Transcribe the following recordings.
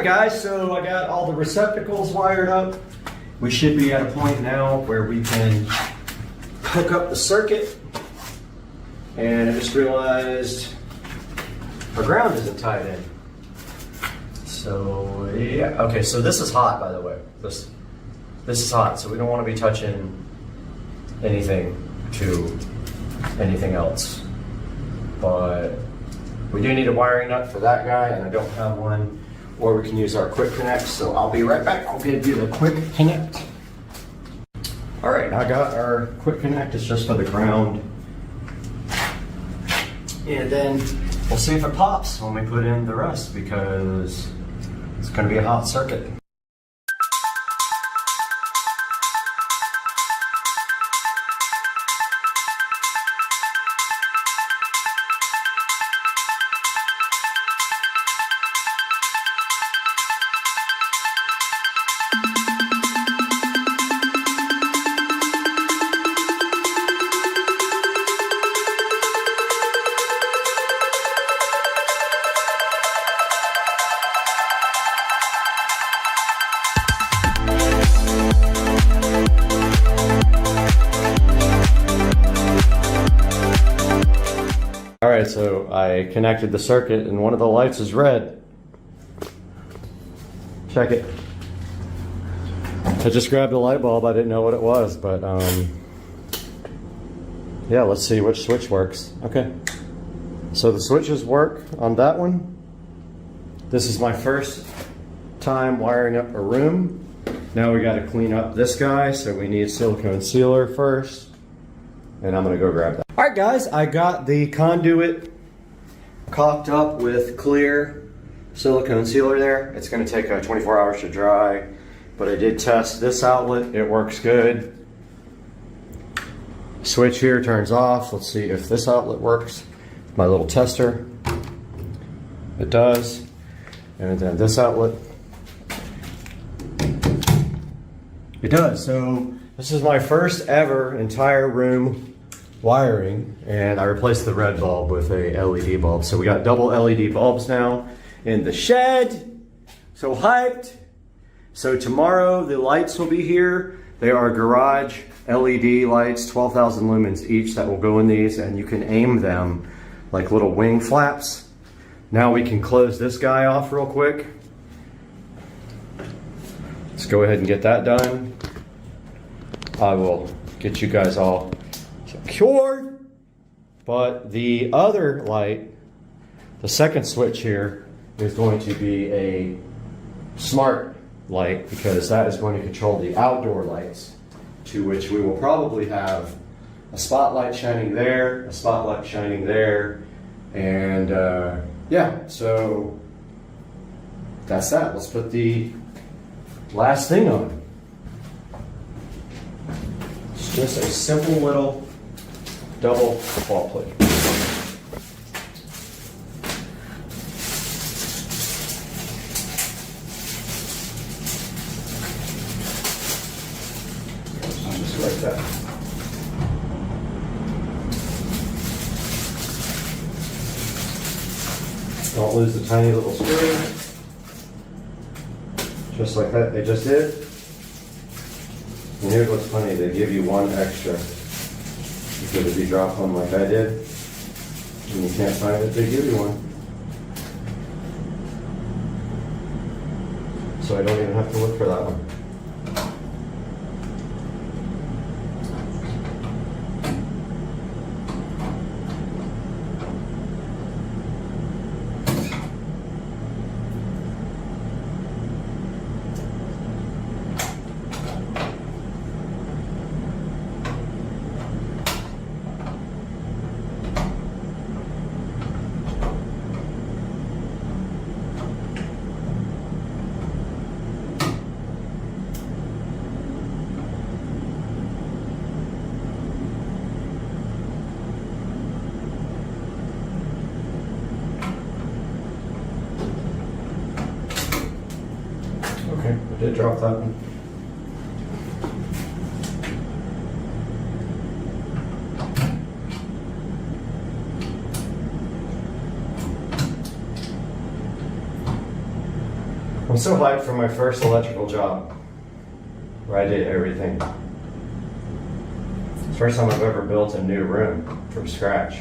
guys, so I got all the receptacles wired up. We should be at a point now where we can hook up the circuit. And I just realized our ground isn't tied in. So yeah, okay, so this is hot, by the way. This is hot, so we don't want to be touching anything to anything else. But we do need a wiring nut for that guy, and I don't have one. Or we can use our quick connect, so I'll be right back. I'll give you the quick connect. All right, I got our quick connect. It's just for the ground. And then we'll see if it pops when we put in the rest, because it's gonna be a hot circuit. All right, so I connected the circuit and one of the lights is red. Check it. I just grabbed a light bulb. I didn't know what it was, but yeah, let's see which switch works. Okay, so the switches work on that one. This is my first time wiring up a room. Now we got to clean up this guy, so we need silicone sealer first, and I'm gonna go grab that. All right, guys, I got the conduit caulked up with clear silicone sealer there. It's gonna take 24 hours to dry, but I did test this outlet. It works good. Switch here turns off. Let's see if this outlet works. My little tester. It does. And then this outlet. It does. So this is my first ever entire room wiring, and I replaced the red bulb with a LED bulb. So we got double LED bulbs now in the shed. So hyped. So tomorrow the lights will be here. They are garage LED lights, 12,000 lumens each, that will go in these, and you can aim them like little wing flaps. Now we can close this guy off real quick. Let's go ahead and get that done. I will get you guys all secured. But the other light, the second switch here, is going to be a smart light, because that is going to control the outdoor lights, to which we will probably have a spotlight shining there, a spotlight shining there, and yeah, so that's that. Let's put the last thing on. It's just a simple little double wall plate. Just like that. Don't lose the tiny little screw. Just like that, they just did. And here's what's funny, they give you one extra. Because if you drop one like I did, and you can't find it, they give you one. So I don't even have to look for that one. Okay, I did drop that one. I'm so hyped for my first electrical job where I did everything. It's the first time I've ever built a new room from scratch.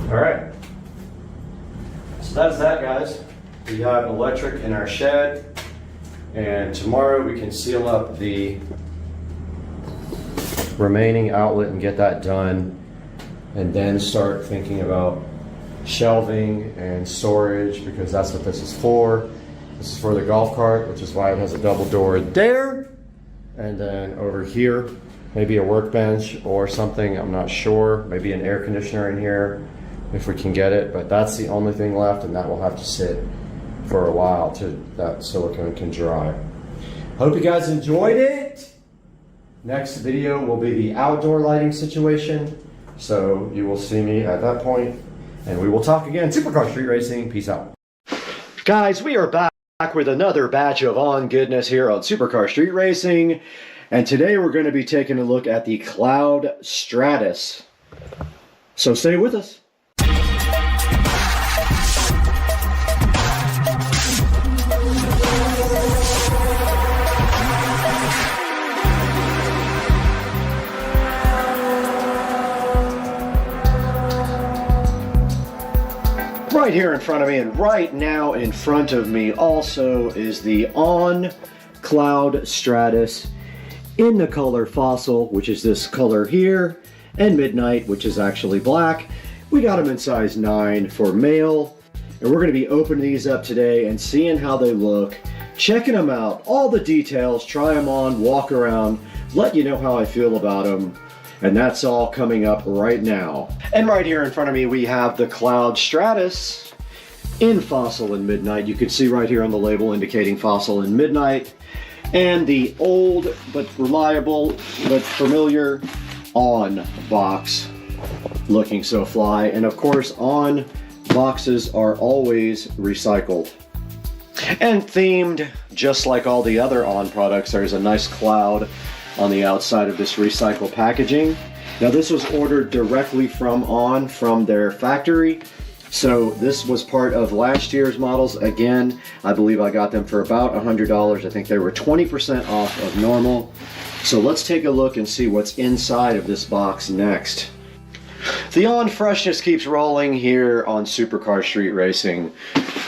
All right, so that's that, guys. We got electric in our shed, and tomorrow we can seal up the remaining outlet and get that done, and then start thinking about shelving and storage, because that's what this is for. This is for the golf cart, which is why it has a double door there. And then over here, maybe a workbench or something, I'm not sure. Maybe an air conditioner in here if we can get it, but that's the only thing left, and that will have to sit for a while till that silicone can dry. Hope you guys enjoyed it. Next video will be the outdoor lighting situation, so you will see me at that point, and we will talk again. Supercar Street Racing, peace out. Guys, we are back with another batch of on goodness here on Supercar Street Racing, and today we're going to be taking a look at the Cloud Stratus. So stay with us. Right here in front of me, and right now in front of me also, is the On Cloud Stratus in the color Fossil, which is this color here, and Midnight, which is actually black. We got them in size 9 for male, and we're going to be opening these up today and seeing how they look, checking them out, all the details, try them on, walk around, let you know how I feel about them. And that's all coming up right now. And right here in front of me, we have the Cloud Stratus in Fossil and Midnight. You can see right here on the label indicating Fossil and Midnight. And the old but reliable but familiar On box, looking so fly. And of course, On boxes are always recycled. And themed, just like all the other On products, there's a nice cloud on the outside of this recycled packaging. Now this was ordered directly from On, from their factory. So this was part of last year's models. Again, I believe I got them for about $100. I think they were 20% off of normal. So let's take a look and see what's inside of this box next. The On freshness keeps rolling here on Supercar Street Racing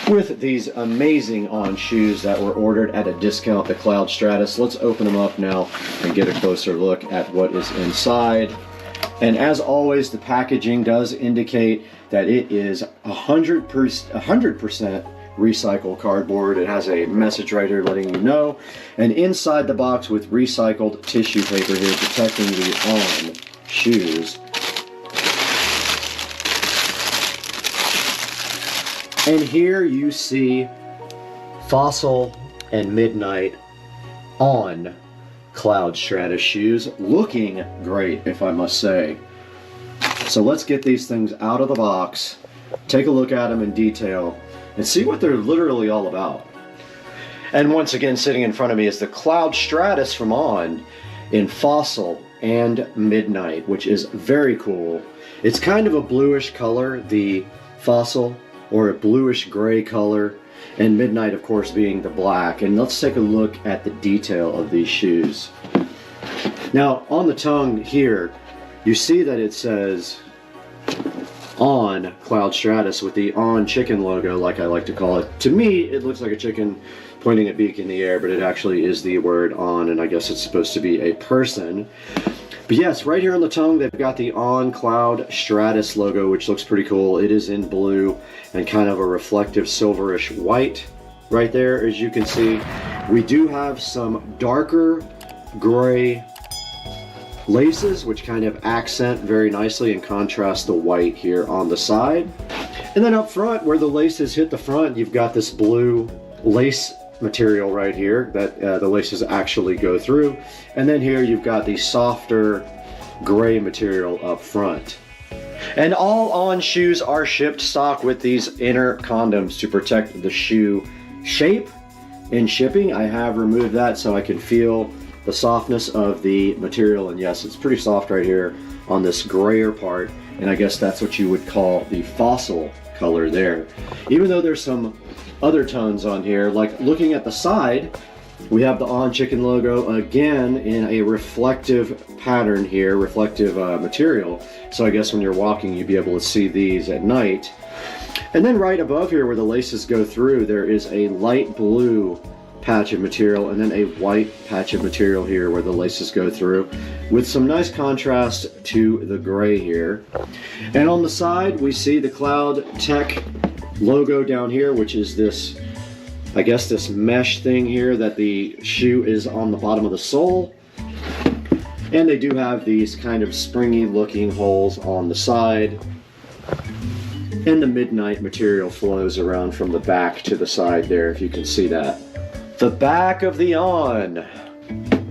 with these amazing On shoes that were ordered at a discount, the Cloud Stratus. Let's open them up now and get a closer look at what is inside. And as always, the packaging does indicate that it is 100% recycled cardboard. It has a message right here letting you know. And inside the box with recycled tissue paper here protecting the On shoes. And here you see Fossil and Midnight On Cloud Stratus shoes, looking great, if I must say. So let's get these things out of the box, take a look at them in detail, and see what they're literally all about. And once again, sitting in front of me is the Cloud Stratus from On in Fossil and Midnight, which is very cool. It's kind of a bluish color, the Fossil, or a bluish gray color, and Midnight of course being the black. And let's take a look at the detail of these shoes. Now on the tongue here, you see that it says On Cloud Stratus with the On chicken logo, like I like to call it. To me, it looks like a chicken pointing a beak in the air, but it actually is the word On, and I guess it's supposed to be a person. But yes, right here on the tongue, they've got the On Cloud Stratus logo, which looks pretty cool. It is in blue and kind of a reflective silverish white right there, as you can see. We do have some darker gray laces, which kind of accent very nicely and contrast the white here on the side. And then up front, where the laces hit the front, you've got this blue lace material right here that the laces actually go through. And then here you've got the softer gray material up front. And all On shoes are shipped stock with these inner condoms to protect the shoe shape in shipping, I have removed that so I can feel the softness of the material. And yes, it's pretty soft right here on this grayer part. And I guess that's what you would call the fossil color there. Even though there's some other tones on here, like looking at the side, we have the On Chicken logo again in a reflective pattern here, reflective material. So I guess when you're walking, you'd be able to see these at night. And then right above here where the laces go through, there is a light blue patch of material and then a white patch of material here where the laces go through, with some nice contrast to the gray here. And on the side, we see the Cloud Tech logo down here, which is this, I guess, this mesh thing here that the shoe is on the bottom of the sole. And they do have these kind of springy looking holes on the side. And the midnight material flows around from the back to the side there, if you can see that. The back of the On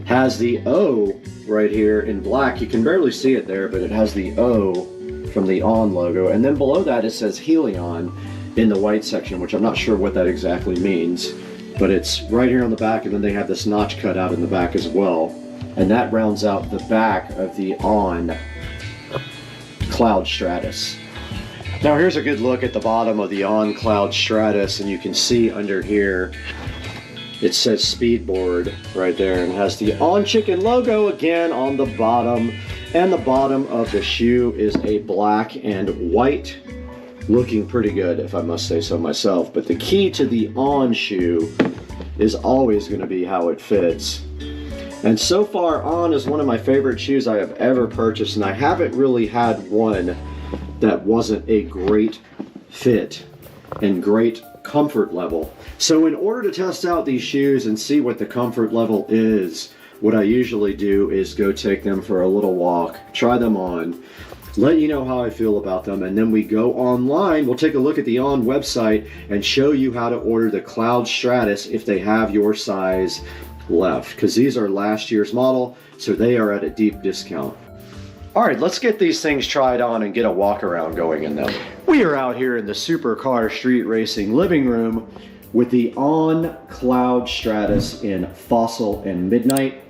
has the O right here in black. You can barely see it there, but it has the O from the On logo. And then below that it says Helion in the white section, which I'm not sure what that exactly means, but it's right here on the back, and then they have this notch cut out in the back as well. And that rounds out the back of the On Cloud Stratus. Now here's a good look at the bottom of the On Cloud Stratus, and you can see under here it says Speedboard right there, and has the On Chicken logo again on the bottom. And the bottom of the shoe is a black and white, looking pretty good if I must say so myself. But the key to the On shoe is always going to be how it fits. And so far, On is one of my favorite shoes I have ever purchased, and I haven't really had one that wasn't a great fit and great comfort level. So in order to test out these shoes and see what the comfort level is, what I usually do is go take them for a little walk, try them on, let you know how I feel about them, and then we go online. We'll take a look at the On website and show you how to order the Cloud Stratus if they have your size left, because these are last year's model, so they are at a deep discount. All right, let's get these things tried on and get a walk around going in them. We are out here in the Supercar Street Racing living room with the On Cloud Stratus in Fossil and Midnight.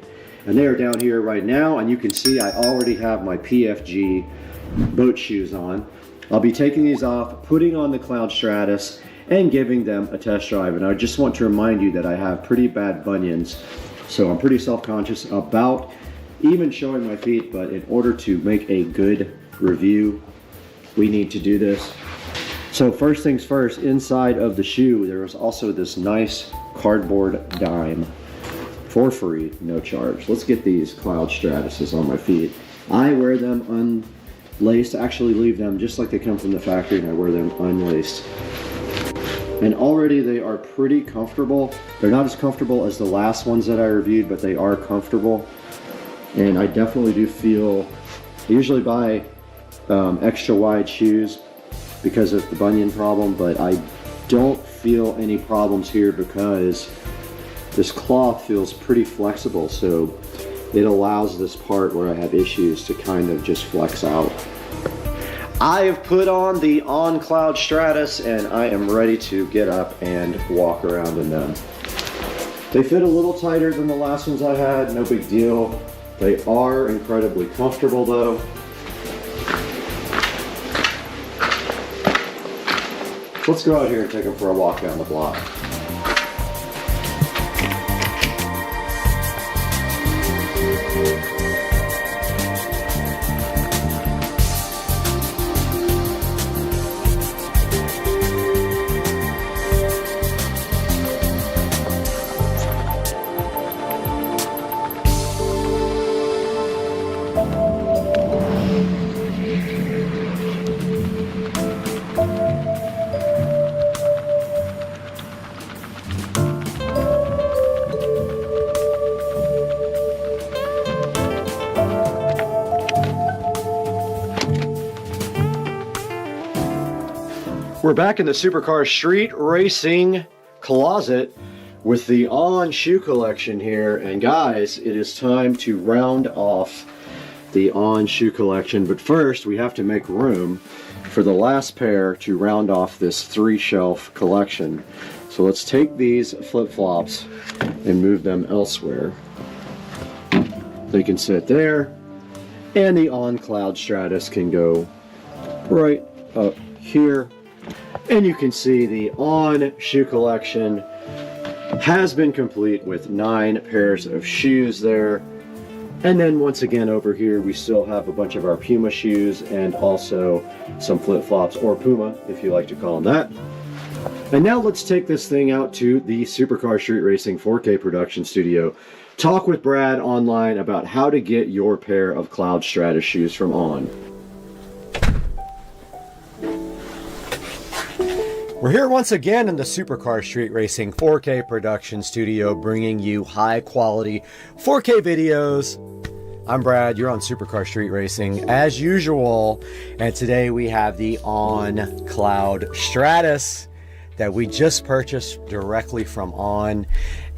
And they are down here right now, and you can see I already have my PFG boat shoes on. I'll be taking these off, putting on the Cloud Stratus, and giving them a test drive. And I just want to remind you that I have pretty bad bunions, so I'm pretty self-conscious about even showing my feet, but in order to make a good review, we need to do this. So first things first, inside of the shoe, there is also this nice cardboard dime for free, no charge. Let's get these Cloud Stratuses on my feet. I wear them unlaced, actually leave them just like they come from the factory, and I wear them unlaced. And already they are pretty comfortable. They're not as comfortable as the last ones that I reviewed, but they are comfortable. And I definitely do feel, I usually buy extra wide shoes because of the bunion problem, but I don't feel any problems here because this cloth feels pretty flexible, so it allows this part where I have issues to kind of just flex out. I have put on the On Cloud Stratus, and I am ready to get up and walk around in them. They fit a little tighter than the last ones I had, no big deal. They are incredibly comfortable though. Let's go out here and take them for a walk down the block. We're back in the Supercar Street Racing closet with the On shoe collection here, and guys, it is time to round off the On shoe collection, but first we have to make room for the last pair to round off this 3-shelf collection. So let's take these flip-flops and move them elsewhere. They can sit there, and the on-cloud Stratus can go right up here. And you can see the on shoe collection has been complete with 9 pairs of shoes there. And then once again over here we still have a bunch of our Puma shoes and also some flip-flops, or Puma if you like to call them that. And now let's take this thing out to the Supercar Street Racing 4K production studio. Talk with Brad online about how to get your pair of Cloud Stratus shoes from On. We're here once again in the Supercar Street Racing 4K production studio, bringing you high quality 4K videos. I'm Brad, you're on Supercar Street Racing as usual, and today we have the On Cloud Stratus that we just purchased directly from On,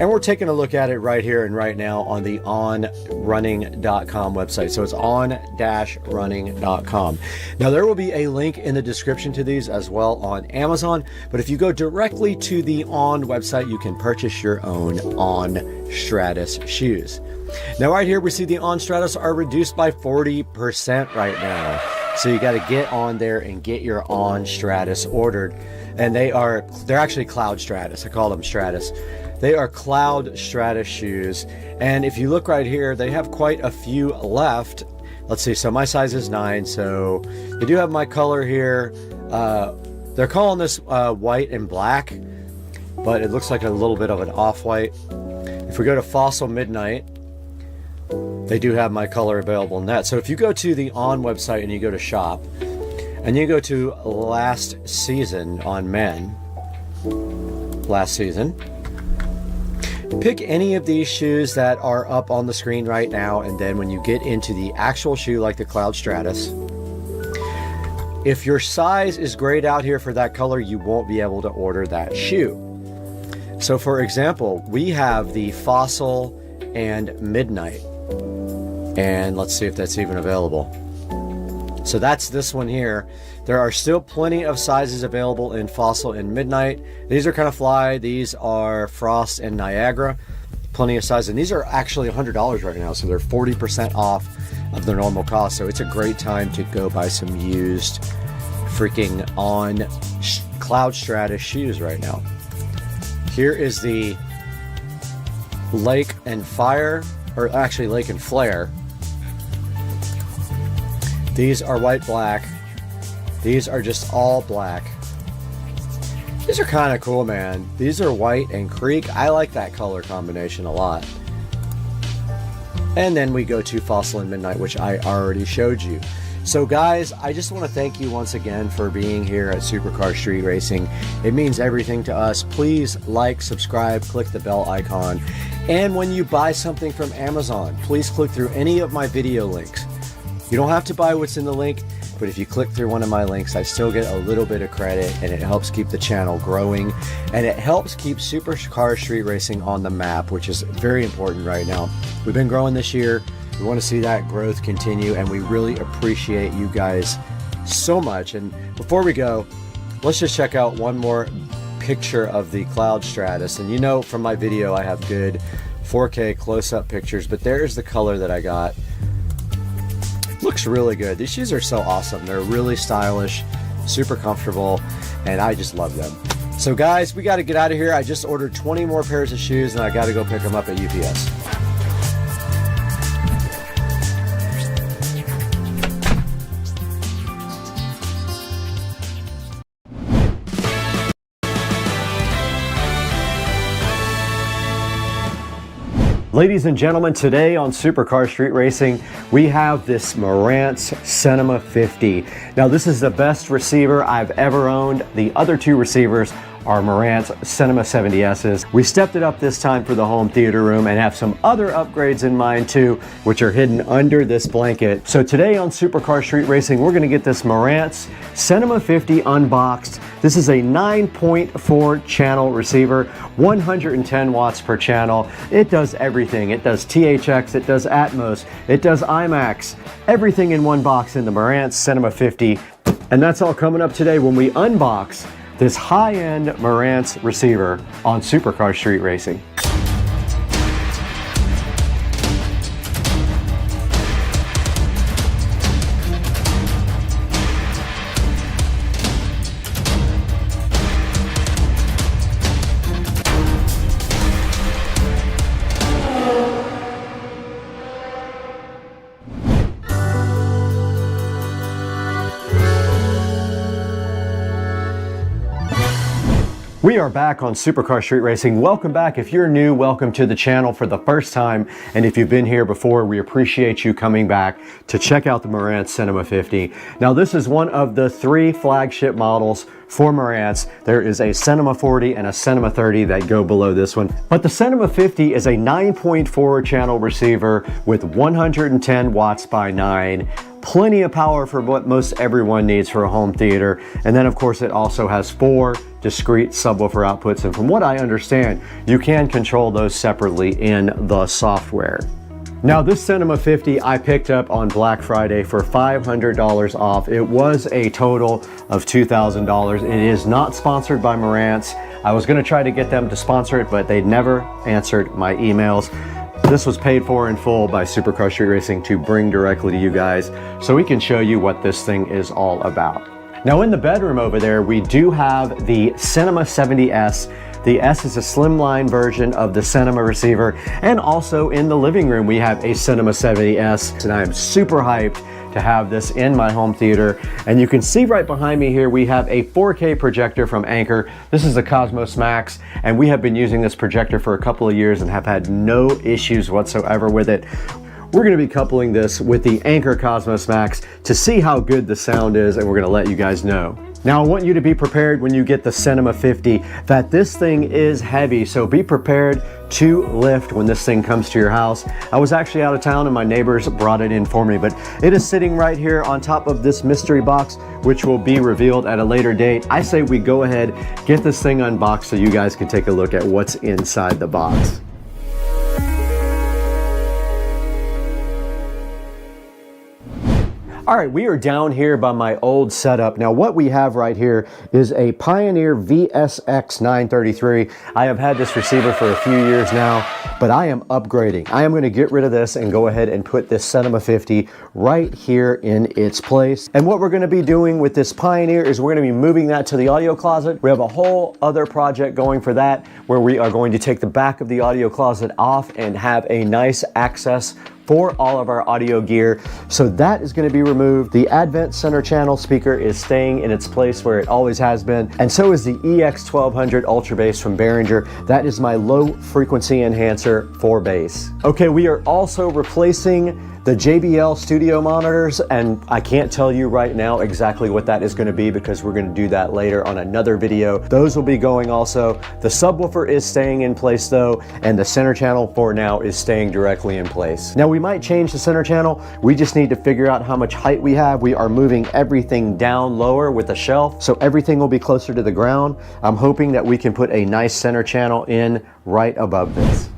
and we're taking a look at it right here and right now on the onrunning.com website. So it's on-running.com. Now there will be a link in the description to these as well on Amazon, but if you go directly to the On website, you can purchase your own On Stratus shoes. Now right here we see the On Stratus are reduced by 40% right now. So you got to get on there and get your On Stratus ordered. And they're actually Cloud Stratus. I call them Stratus. They are Cloud Stratus shoes. And if you look right here, they have quite a few left. Let's see, so my size is 9, so they do have my color here. They're calling this white and black, but it looks like a little bit of an off-white. If we go to Fossil Midnight, they do have my color available in that. So if you go to the On website and you go to shop, and you go to last season on men, last season, pick any of these shoes that are up on the screen right now, and then when you get into the actual shoe like the Cloud Stratus, if your size is grayed out here for that color, you won't be able to order that shoe. So for example, we have the Fossil and Midnight, and let's see if that's even available. So that's this one here. There are still plenty of sizes available in Fossil and Midnight. These are kind of fly. These are Frost and Niagara. Plenty of sizes. And these are actually $100 right now. So they're 40% off of their normal cost. So it's a great time to go buy some used freaking On Cloud Stratus shoes right now. Here is the Lake and Fire, or actually Lake and Flare. These are white black. These are just all black. These are kind of cool, man. These are white and creek. I like that color combination a lot. And then we go to Fossil and Midnight, which I already showed you. So guys, I just want to thank you once again for being here at Supercar Street Racing. It means everything to us. Please like, subscribe, click the bell icon. And when you buy something from Amazon, please click through any of my video links. You don't have to buy what's in the link, but if you click through one of my links, I still get a little bit of credit, and it helps keep the channel growing, and it helps keep Supercar Street Racing on the map, which is very important right now. We've been growing this year. We want to see that growth continue, and we really appreciate you guys so much. And before we go, let's just check out one more picture of the Cloud Stratus. And you know from my video I have good 4K close-up pictures, but there's the color that I got. Looks really good. These shoes are so awesome. They're really stylish, super comfortable, and I just love them. So guys, we got to get out of here. I just ordered 20 more pairs of shoes, and I got to go pick them up at UPS. Ladies and gentlemen, today on Supercar Street Racing, we have this Marantz Cinema 50. Now, this is the best receiver I've ever owned. The other two receivers are Marantz Cinema 70S's. We stepped it up this time for the home theater room and have some other upgrades in mind too, which are hidden under this blanket. So today on Supercar Street Racing, we're gonna get this Marantz Cinema 50 unboxed. This is a 9.4 channel receiver, 110 watts per channel. It does everything. It does THX, it does Atmos, it does IMAX, everything in one box in the Marantz Cinema 50. And that's all coming up today when we unbox this high-end Marantz receiver on Supercar Street Racing. We are back on Supercar Street Racing. Welcome back. If you're new, welcome to the channel for the first time. And if you've been here before, we appreciate you coming back to check out the Marantz Cinema 50. Now, this is one of the 3 flagship models for Marantz. There is a Cinema 40 and a Cinema 30 that go below this one. But the Cinema 50 is a 9.4 channel receiver with 110 watts by 9. Plenty of power for what most everyone needs for a home theater. And then of course it also has 4 discrete subwoofer outputs. And from what I understand, you can control those separately in the software. Now this Cinema 50 I picked up on Black Friday for $500 off. It was a total of $2,000. It is not sponsored by Marantz. I was gonna try to get them to sponsor it, but they never answered my emails. This was paid for in full by Supercar Street Racing to bring directly to you guys so we can show you what this thing is all about. Now in the bedroom over there, we do have the Cinema 70S. The S is a slimline version of the Cinema receiver, and also in the living room we have a Cinema 70S, and I am super hyped to have this in my home theater. And you can see right behind me here we have a 4K projector from Anker. This is a Cosmos Max, and we have been using this projector for a couple of years and have had no issues whatsoever with it. We're going to be coupling this with the Anker Cosmos Max to see how good the sound is, and we're going to let you guys know. Now I want you to be prepared when you get the Cinema 50 that this thing is heavy, so be prepared to lift when this thing comes to your house. I was actually out of town and my neighbors brought it in for me, but it is sitting right here on top of this mystery box, which will be revealed at a later date. I say we go ahead, get this thing unboxed so you guys can take a look at what's inside the box. All right, we are down here by my old setup. Now what we have right here is a Pioneer VSX 933. I have had this receiver for a few years now, but I am upgrading. I am going to get rid of this and go ahead and put this Cinema 50 right here in its place. And what we're going to be doing with this Pioneer is we're going to be moving that to the audio closet. We have a whole other project going for that where we are going to take the back of the audio closet off and have a nice access for all of our audio gear. So that is going to be removed. The Advent center channel speaker is staying in its place where it always has been. And so is the EX1200 Ultra Bass from Behringer. That is my low frequency enhancer for bass. Okay, we are also replacing the JBL studio monitors, and I can't tell you right now exactly what that is going to be because we're going to do that later on another video. Those will be going also. The subwoofer is staying in place though, and the center channel for now is staying directly in place. Now we might change the center channel. We just need to figure out how much height we have. We are moving everything down lower with a shelf, so everything will be closer to the ground. I'm hoping that we can put a nice center channel in right above this.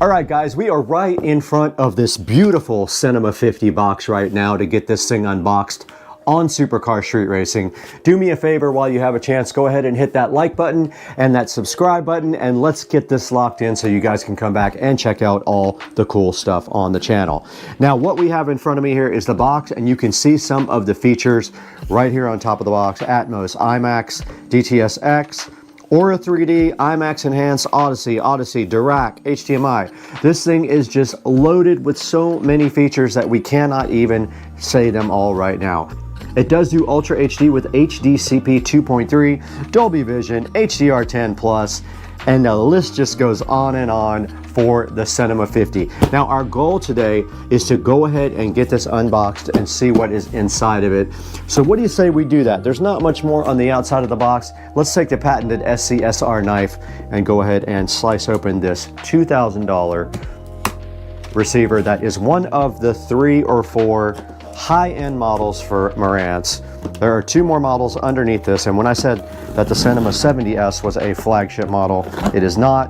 All right, guys, we are right in front of this beautiful Cinema 50 box right now to get this thing unboxed on Supercar Street Racing. Do me a favor while you have a chance, go ahead and hit that like button and that subscribe button, and let's get this locked in so you guys can come back and check out all the cool stuff on the channel. Now, what we have in front of me here is the box, and you can see some of the features right here on top of the box: Atmos, IMAX, DTS:X, Aura 3D, IMAX Enhanced, Odyssey, Dirac, HDMI. This thing is just loaded with so many features that we cannot even say them all right now. It does do Ultra HD with HDCP 2.3, Dolby Vision, HDR10 Plus, and the list just goes on and on for the Cinema 50. Now our goal today is to go ahead and get this unboxed and see what is inside of it. So what do you say we do that? There's not much more on the outside of the box. Let's take the patented SCSR knife and go ahead and slice open this $2,000 receiver that is one of the 3 or 4 high-end models for Marantz. There are 2 more models underneath this, and when I said that the Cinema 70S was a flagship model, it is not.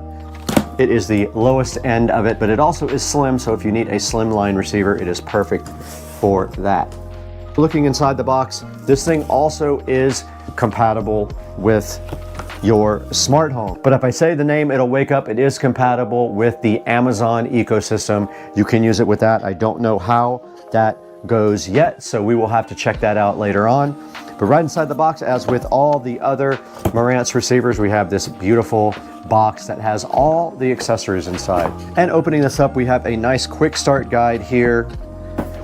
It is the lowest end of it, but it also is slim, so if you need a slimline receiver, it is perfect for that. Looking inside the box, this thing also is compatible with your smart home. But if I say the name, it'll wake up. It is compatible with the Amazon ecosystem. You can use it with that. I don't know how that goes yet, so we will have to check that out later on. But right inside the box, as with all the other Marantz receivers, we have this beautiful box that has all the accessories inside. And opening this up, we have a nice quick start guide here.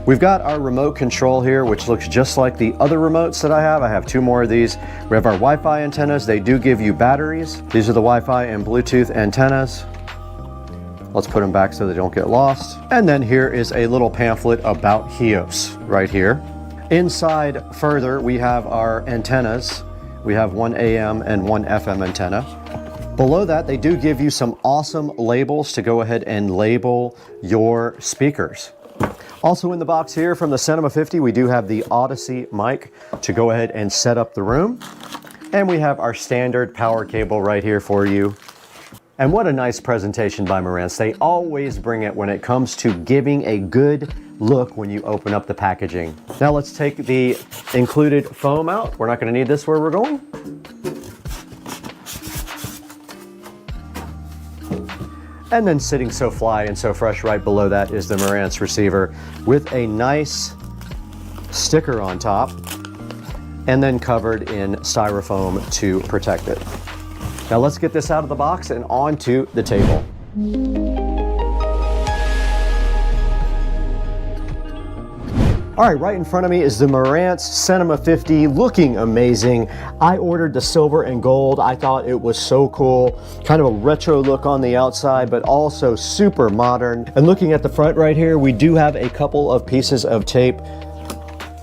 We've got our remote control here, which looks just like the other remotes that I have. I have 2 more of these. We have our Wi-Fi antennas. They do give you batteries. These are the Wi-Fi and Bluetooth antennas. Let's put them back so they don't get lost. And then here is a little pamphlet about HEOS right here. Inside further, we have our antennas. We have 1 AM and 1 FM antenna. Below that, they do give you some awesome labels to go ahead and label your speakers. Also in the box here from the Cinema 50, we do have the Odyssey mic to go ahead and set up the room. And we have our standard power cable right here for you. And what a nice presentation by Marantz. They always bring it when it comes to giving a good look when you open up the packaging. Now let's take the included foam out. We're not going to need this where we're going. And then sitting so fly and so fresh right below that is the Marantz receiver with a nice sticker on top and then covered in styrofoam to protect it. Now let's get this out of the box and onto the table. All right in front of me is the Marantz Cinema 50, looking amazing. I ordered the silver and gold. I thought it was so cool. Kind of a retro look on the outside, but also super modern. And looking at the front right here, we do have a couple of pieces of tape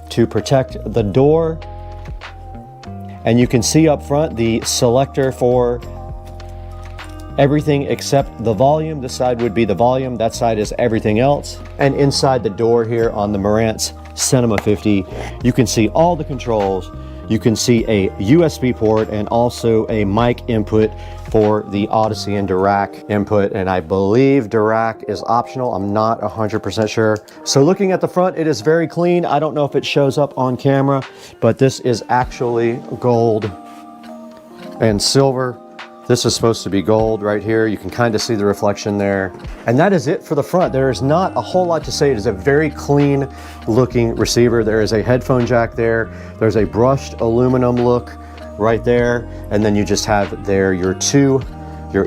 to protect the door. And you can see up front the selector for everything except the volume. This side would be the volume, that side is everything else. And inside the door here on the Marantz Cinema 50, you can see all the controls. You can see a USB port and also a mic input for the Odyssey and Dirac input. And I believe Dirac is optional. I'm not 100% sure. So looking at the front, it is very clean. I don't know if it shows up on camera, but this is actually gold and silver. This is supposed to be gold right here. You can kind of see the reflection there. And that is it for the front. There is not a whole lot to say. It is a very clean looking receiver. There is a headphone jack there. There's a brushed aluminum look right there. And then you just have there your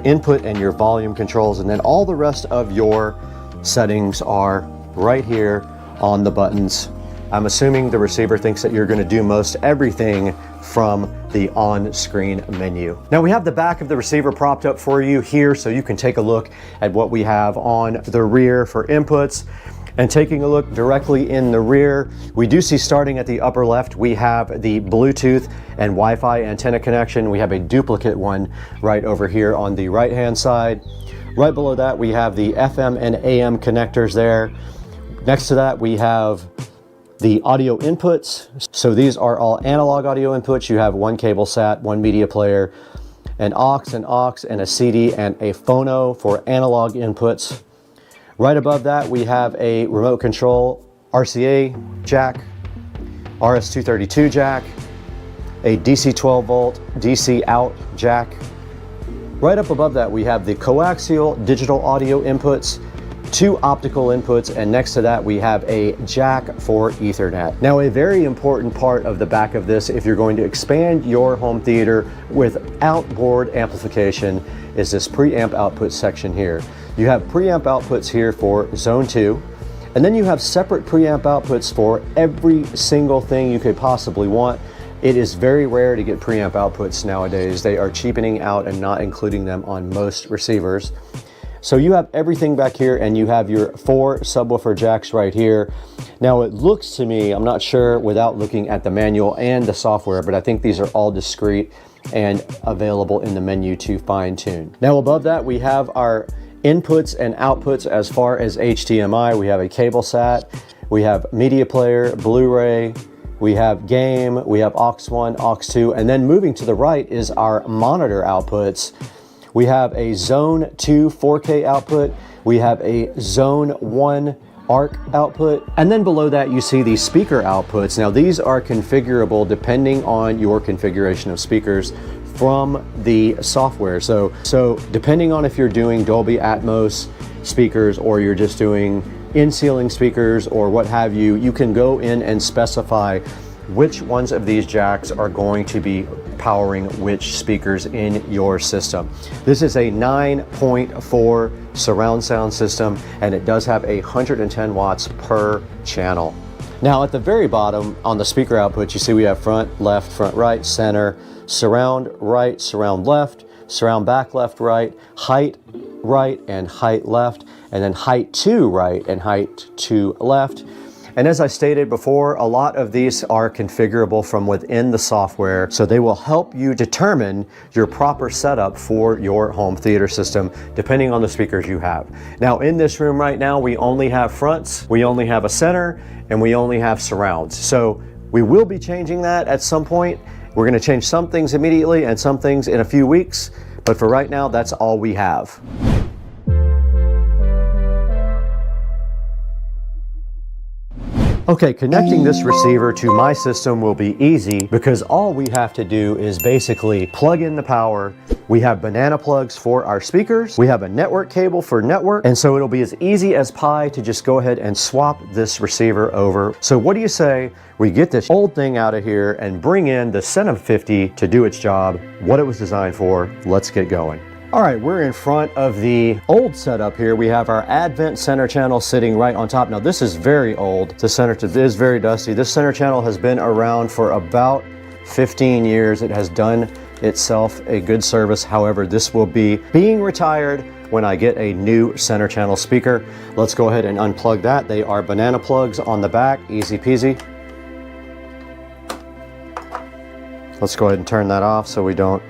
input and your volume controls. And then all the rest of your settings are right here on the buttons. I'm assuming the receiver thinks that you're going to do most everything from the on-screen menu. Now we have the back of the receiver propped up for you here so you can take a look at what we have on the rear for inputs. And taking a look directly in the rear, we do see starting at the upper left, we have the Bluetooth and Wi-Fi antenna connection. We have a duplicate one right over here on the right-hand side. Right below that, we have the FM and AM connectors there. Next to that, we have the audio inputs. So these are all analog audio inputs. You have 1 cable sat, 1 media player, an aux, and a CD, and a phono for analog inputs. Right above that, we have a remote control RCA jack, RS-232 jack, a DC 12 volt DC out jack. Right up above that, we have the coaxial digital audio inputs, 2 optical inputs, and next to that we have a jack for Ethernet. Now a very important part of the back of this, if you're going to expand your home theater with outboard amplification, is this preamp output section here. You have preamp outputs here for zone 2, and then you have separate preamp outputs for every single thing you could possibly want. It is very rare to get preamp outputs nowadays. They are cheapening out and not including them on most receivers. So you have everything back here, and you have your 4 subwoofer jacks right here. Now it looks to me, I'm not sure without looking at the manual and the software, but I think these are all discrete and available in the menu to fine tune. Now above that, we have our inputs and outputs as far as HDMI. We have a cable sat, we have media player, Blu-ray, we have game, we have aux 1, aux 2, and then moving to the right is our monitor outputs. We have a Zone 2 4K output. We have a Zone 1 ARC output. And then below that, you see the speaker outputs. Now, these are configurable depending on your configuration of speakers from the software. So depending on if you're doing Dolby Atmos speakers or you're just doing in-ceiling speakers or what have you, you can go in and specify which ones of these jacks are going to be powering which speakers in your system. This is a 9.4 surround sound system, and it does have 110 watts per channel. Now at the very bottom on the speaker output, you see we have front, left, front, right, center, surround right, surround left, surround back, left, right, height right, and height left, and then height to right and height to left. And as I stated before, a lot of these are configurable from within the software, so they will help you determine your proper setup for your home theater system, depending on the speakers you have. Now, in this room right now, we only have fronts, we only have a center, and we only have surrounds. So we will be changing that at some point. We're gonna change some things immediately and some things in a few weeks, but for right now, that's all we have. Okay, connecting this receiver to my system will be easy because all we have to do is basically plug in the power. We have banana plugs for our speakers. We have a network cable for network. And so it'll be as easy as pie to just go ahead and swap this receiver over. So what do you say we get this old thing out of here and bring in the SODIMM 50 to do its job, what it was designed for? Let's get going. All right, we're in front of the old setup here. We have our Advent center channel sitting right on top. Now this is very old. The center is very dusty. This center channel has been around for about 15 years. It has done itself a good service. However, this will be being retired when I get a new center channel speaker. Let's go ahead and unplug that. They are banana plugs on the back, easy peasy. Let's go ahead and turn that off so we don't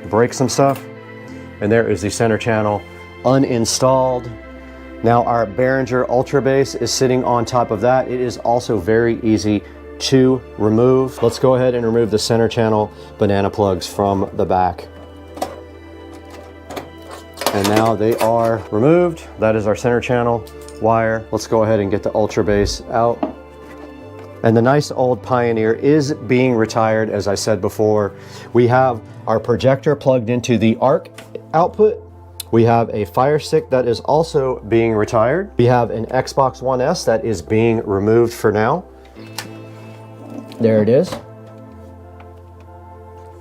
break some stuff. And there is the center channel uninstalled. Now our Behringer Ultra Bass is sitting on top of that. It is also very easy to remove. Let's go ahead and remove the center channel banana plugs from the back. And now they are removed. That is our center channel wire. Let's go ahead and get the Ultra Bass out. And the nice old Pioneer is being retired, as I said before. We have our projector plugged into the ARC output. We have a Fire Stick that is also being retired. We have an Xbox One S that is being removed for now. There it is.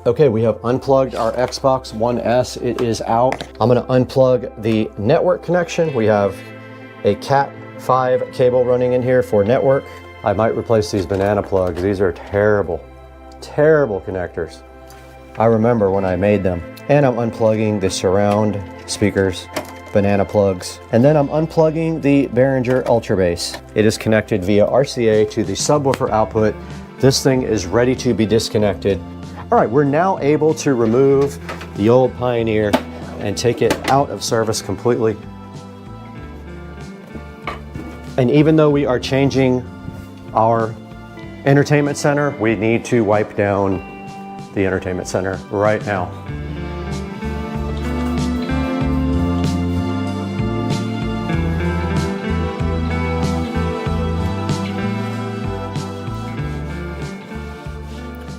Okay, we have unplugged our Xbox One S. It is out. I'm gonna unplug the network connection. We have a Cat 5 cable running in here for network. I might replace these banana plugs. These are terrible, terrible connectors. I remember when I made them. And I'm unplugging the surround speakers, banana plugs. And then I'm unplugging the Behringer Ultra Bass. It is connected via RCA to the subwoofer output. This thing is ready to be disconnected. All right, we're now able to remove the old Pioneer and take it out of service completely. And even though we are changing our entertainment center, we need to wipe down the entertainment center right now.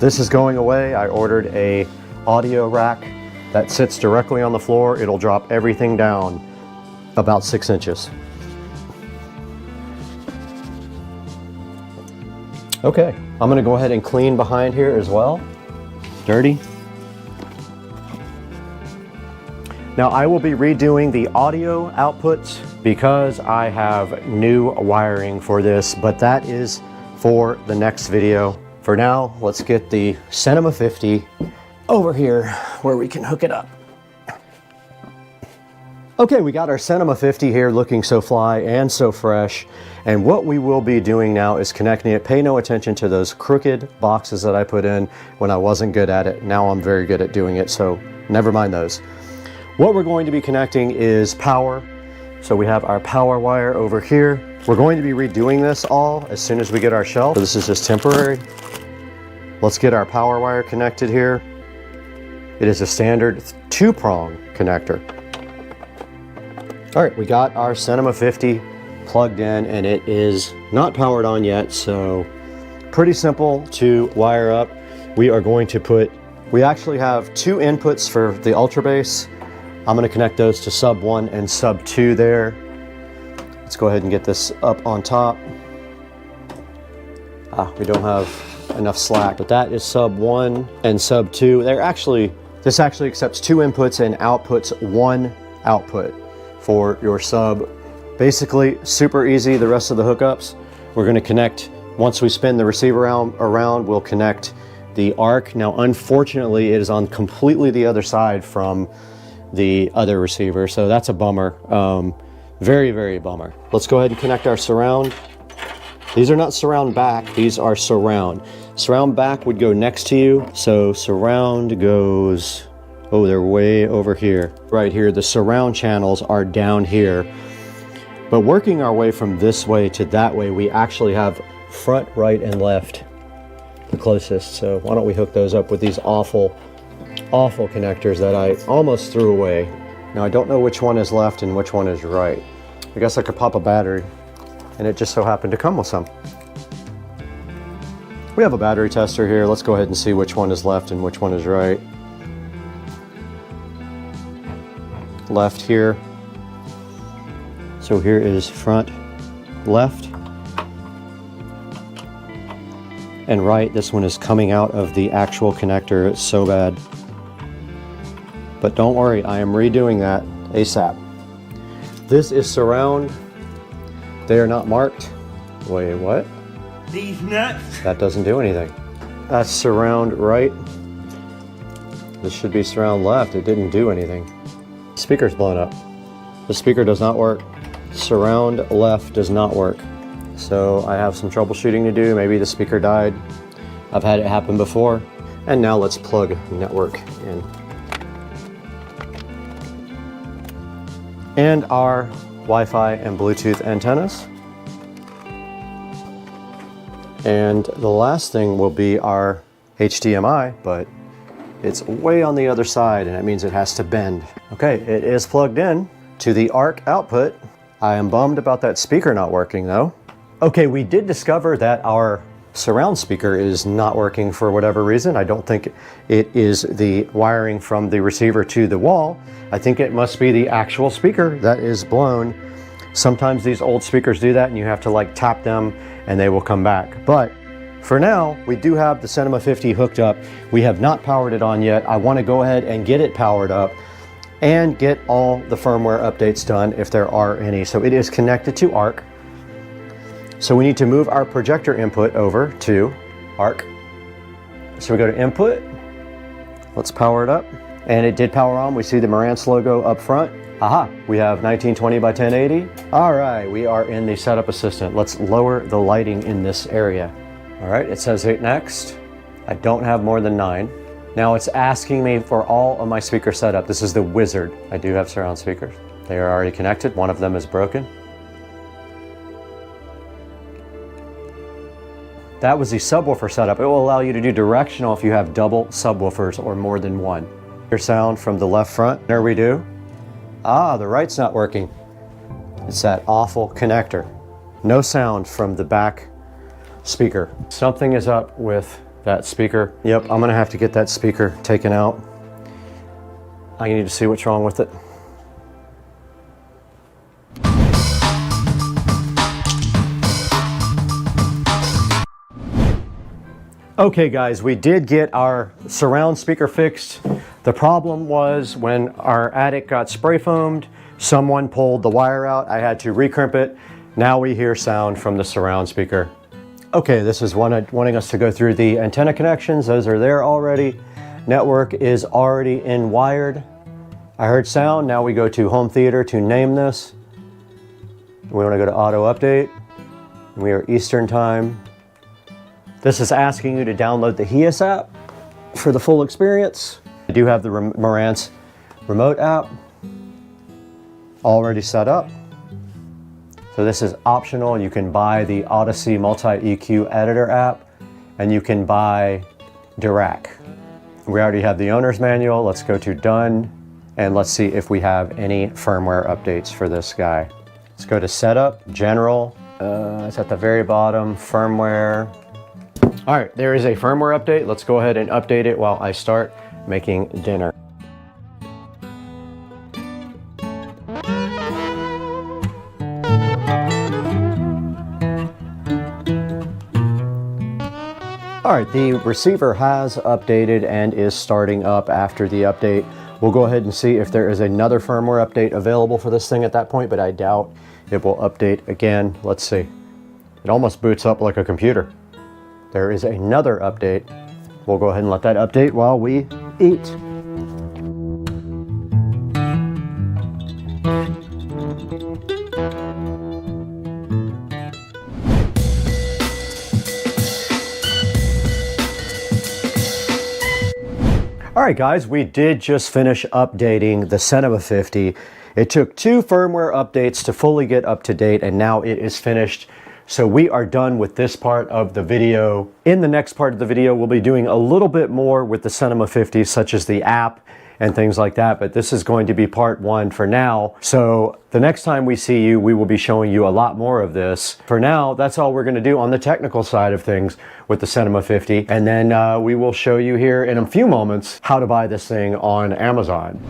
This is going away. I ordered a audio rack that sits directly on the floor. It'll drop everything down about 6 inches. Okay, I'm gonna go ahead and clean behind here as well. Dirty. Now I will be redoing the audio outputs because I have new wiring for this, but that is for the next video. For now, let's get the Cinema 50 over here where we can hook it up. Okay, we got our Cinema 50 here looking so fly and so fresh. And what we will be doing now is connecting it. Pay no attention to those crooked boxes that I put in when I wasn't good at it. Now I'm very good at doing it, so never mind those. What we're going to be connecting is power. So we have our power wire over here. We're going to be redoing this all as soon as we get our shelf. So this is just temporary. Let's get our power wire connected here. It is a standard 2-prong connector. All right, we got our Cinema 50 plugged in and it is not powered on yet, so pretty simple to wire up. We are going to we actually have 2 inputs for the Ultra Bass. I'm going to connect those to sub 1 and sub 2 there. Let's go ahead and get this up on top. We don't have enough slack, but that is sub 1 and sub 2. This actually accepts 2 inputs and outputs 1 output for your sub. Basically, super easy. The rest of the hookups, we're going to connect, once we spin the receiver around, we'll connect the ARC. Now, unfortunately, it is on completely the other side from the other receiver, so that's a bummer. Very, very bummer. Let's go ahead and connect our surround. These are not surround back, these are surround. Surround back would go next to you, so surround goes, oh, they're way over here. Right here, the surround channels are down here. But working our way from this way to that way, we actually have front, right, and left, the closest. So why don't we hook those up with these awful connectors that I almost threw away. Now I don't know which one is left and which one is right. I guess I could pop a battery, and it just so happened to come with some. We have a battery tester here. Let's go ahead and see which one is left and which one is right. Left here. So here is front, left, and right. This one is coming out of the actual connector. It's so bad. But don't worry, I am redoing that ASAP. This is surround. They are not marked. Wait, what? These nuts. That doesn't do anything. That's surround right. This should be surround left. It didn't do anything. Speaker's blown up. The speaker does not work. Surround left does not work. So I have some troubleshooting to do. Maybe the speaker died. I've had it happen before. And now let's plug network in. And our Wi-Fi and Bluetooth antennas. And the last thing will be our HDMI, but it's way on the other side and that means it has to bend. Okay, it is plugged in to the ARC output. I am bummed about that speaker not working though. Okay, we did discover that our surround speaker is not working for whatever reason. I don't think it is the wiring from the receiver to the wall. I think it must be the actual speaker that is blown. Sometimes these old speakers do that and you have to like tap them and they will come back. But for now, we do have the Cinema 50 hooked up. We have not powered it on yet. I want to go ahead and get it powered up and get all the firmware updates done if there are any. So it is connected to ARC. So we need to move our projector input over to ARC. So we go to input. Let's power it up. And it did power on. We see the Marantz logo up front. Aha, we have 1920 by 1080. All right, we are in the setup assistant. Let's lower the lighting in this area. All right, it says 8 next. I don't have more than 9. Now it's asking me for all of my speaker setup. This is the wizard. I do have surround speakers. They are already connected. One of them is broken. That was the subwoofer setup. It will allow you to do directional if you have double subwoofers or more than one. Your sound from the left front. There we do. Ah, the right's not working. It's that awful connector. No sound from the back speaker. Something is up with that speaker. Yep, I'm gonna have to get that speaker taken out. I need to see what's wrong with it. Okay guys, we did get our surround speaker fixed. The problem was when our attic got spray foamed, someone pulled the wire out. I had to recrimp it. Now we hear sound from the surround speaker. Okay, this is wanting us to go through the antenna connections. Those are there already. Network is already in wired. I heard sound. Now we go to home theater to name this. We want to go to auto update. We are Eastern time. This is asking you to download the HEIS app for the full experience. I do have the Marantz remote app already set up. So this is optional. You can buy the Odyssey Multi-EQ Editor app and you can buy Dirac. We already have the owner's manual. Let's go to done, and let's see if we have any firmware updates for this guy. Let's go to setup, general. It's at the very bottom, firmware. All right, there is a firmware update. Let's go ahead and update it while I start making dinner. All right, the receiver has updated and is starting up after the update. We'll go ahead and see if there is another firmware update available for this thing at that point, but I doubt it will update again. Let's see. It almost boots up like a computer. There is another update. We'll go ahead and let that update while we eat. All right, guys, we did just finish updating the Cinema 50. It took 2 firmware updates to fully get up to date, and now it is finished. So we are done with this part of the video. In the next part of the video, we'll be doing a little bit more with the Cinema 50, such as the app and things like that, but this is going to be part 1 for now. So the next time we see you, we will be showing you a lot more of this. For now, that's all we're gonna do on the technical side of things with the Cinema 50, and then we will show you here in a few moments how to buy this thing on Amazon.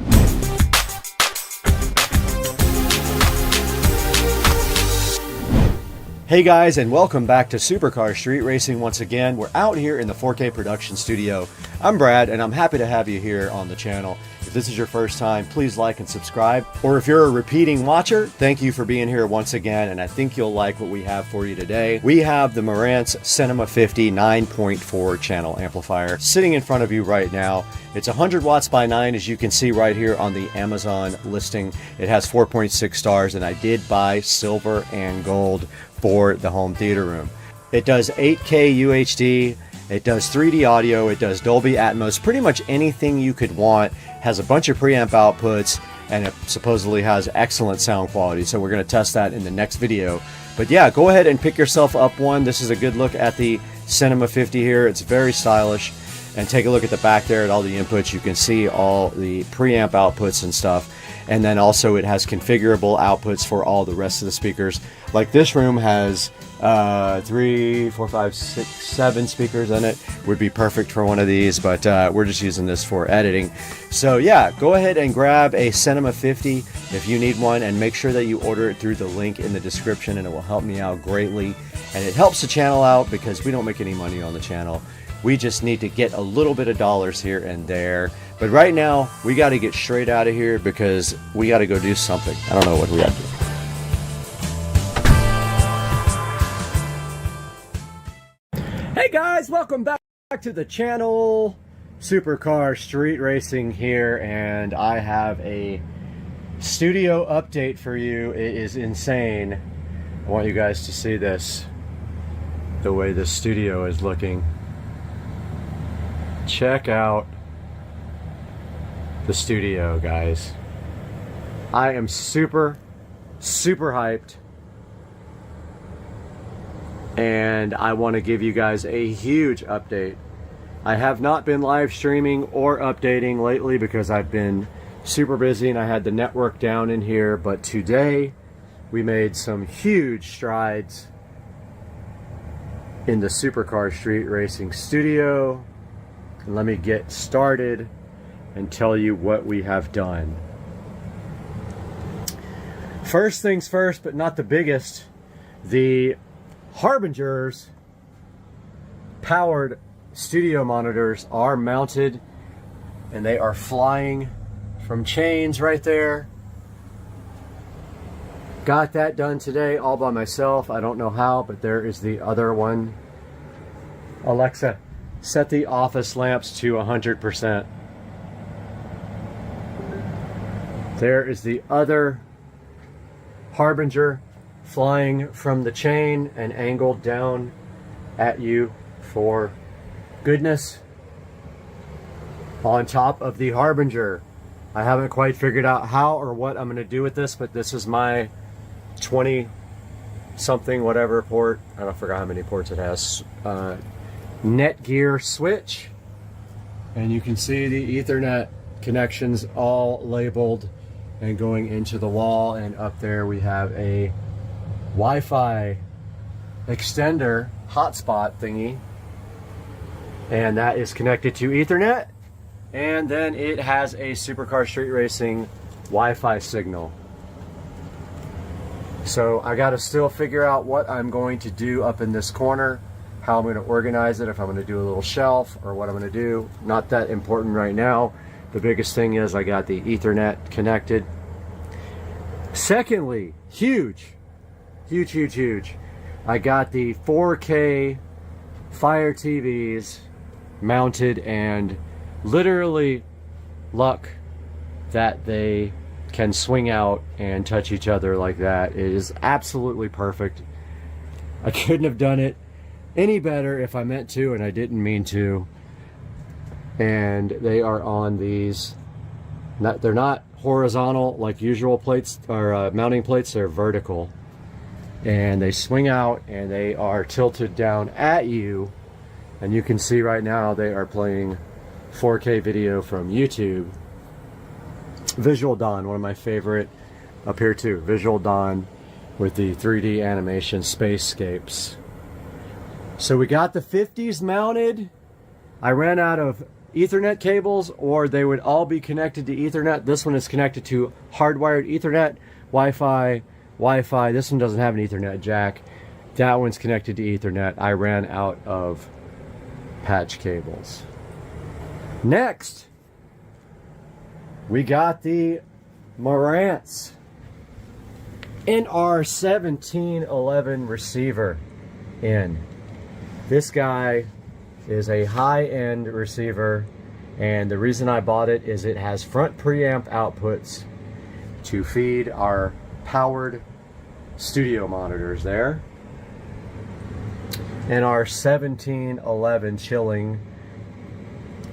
Hey guys, and welcome back to Supercar Street Racing once again. We're out here in the 4K production studio. I'm Brad, and I'm happy to have you here on the channel. If this is your first time, please like and subscribe. Or if you're a repeating watcher, thank you for being here once again, and I think you'll like what we have for you today. We have the Marantz Cinema 50 9.4 channel amplifier sitting in front of you right now. It's 100 watts by 9, as you can see right here on the Amazon listing. It has 4.6 stars, and I did buy silver and gold for the home theater room. It does 8K UHD, it does 3D audio, it does Dolby Atmos, pretty much anything you could want. Has a bunch of preamp outputs, and it supposedly has excellent sound quality, so we're going to test that in the next video. But yeah, go ahead and pick yourself up one. This is a good look at the Cinema 50 here. It's very stylish, and take a look at the back there at all the inputs. You can see all the preamp outputs and stuff. And then also it has configurable outputs for all the rest of the speakers. Like this room has 3, 4, 5, 6, 7 speakers in it. Would be perfect for one of these, but we're just using this for editing. So yeah, go ahead and grab a Cinema 50 if you need one, and make sure that you order it through the link in the description, and it will help me out greatly. And it helps the channel out because we don't make any money on the channel. We just need to get a little bit of dollars here and there. But right now, we got to get straight out of here because we got to go do something. I don't know what we got to do. Hey guys, welcome back to the channel. Supercar Street Racing here, and I have a studio update for you. It is insane. I want you guys to see this, the way the studio is looking. Check out the studio, guys. I am super hyped, and I want to give you guys a huge update. I have not been live streaming or updating lately because I've been super busy and I had the network down in here, but today we made some huge strides in the Supercar Street Racing studio. And let me get started and tell you what we have done. First things first, but not the biggest, the Harbinger's powered studio monitors are mounted, and they are flying from chains right there. Got that done today all by myself. I don't know how, but there is the other one. Alexa, set the office lamps to 100%. There is the other Harbinger flying from the chain and angled down at you for goodness. On top of the Harbinger. I haven't quite figured out how or what I'm going to do with this, but this is my 20 something whatever port. I don't forget how many ports it has. Netgear switch, And you can see the Ethernet connections all labeled and going into the wall. And up there we have a Wi-Fi extender hotspot thingy. And that is connected to Ethernet. And then it has a Supercar Street Racing Wi-Fi signal. So I got to still figure out what I'm going to do up in this corner, how I'm going to organize it, if I'm going to do a little shelf or what I'm going to do. Not that important right now. The biggest thing is I got the Ethernet connected. Secondly, huge. I got the 4K Fire TVs mounted, and literally luck that they can swing out and touch each other like that. It is absolutely perfect. I couldn't have done it any better if I meant to, and I didn't mean to. And they are on these, they're not horizontal like usual plates or mounting plates, they're vertical. And they swing out and they are tilted down at you. And you can see right now they are playing 4K video from YouTube. Visual Dawn, one of my favorite up here too. Visual Dawn with the 3D animation spacescapes. So we got the 50s mounted. I ran out of Ethernet cables, or they would all be connected to Ethernet. This one is connected to hardwired Ethernet, Wi-Fi. This one doesn't have an Ethernet jack. That one's connected to Ethernet. I ran out of patch cables. Next, we got the Marantz NR1711 receiver in. This guy is a high-end receiver, and the reason I bought it is it has front preamp outputs to feed our powered studio monitors there, and our 1711 chilling.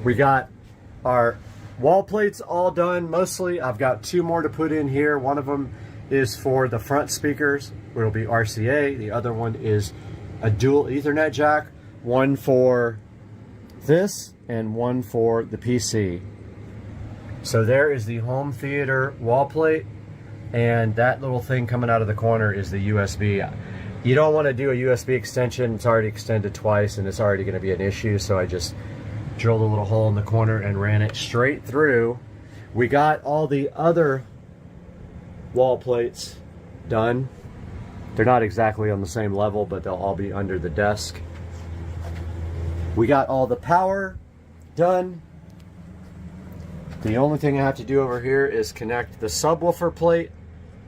We got our wall plates all done mostly. I've got two more to put in here. One of them is for the front speakers, it'll be RCA. The other one is a dual Ethernet jack, one for this and one for the PC. So there is the home theater wall plate, and that little thing coming out of the corner is the USB. You don't want to do a USB extension. It's already extended twice and it's already going to be an issue, so I just drilled a little hole in the corner and ran it straight through. We got all the other wall plates done. They're not exactly on the same level, but they'll all be under the desk. We got all the power done. The only thing I have to do over here is connect the subwoofer plate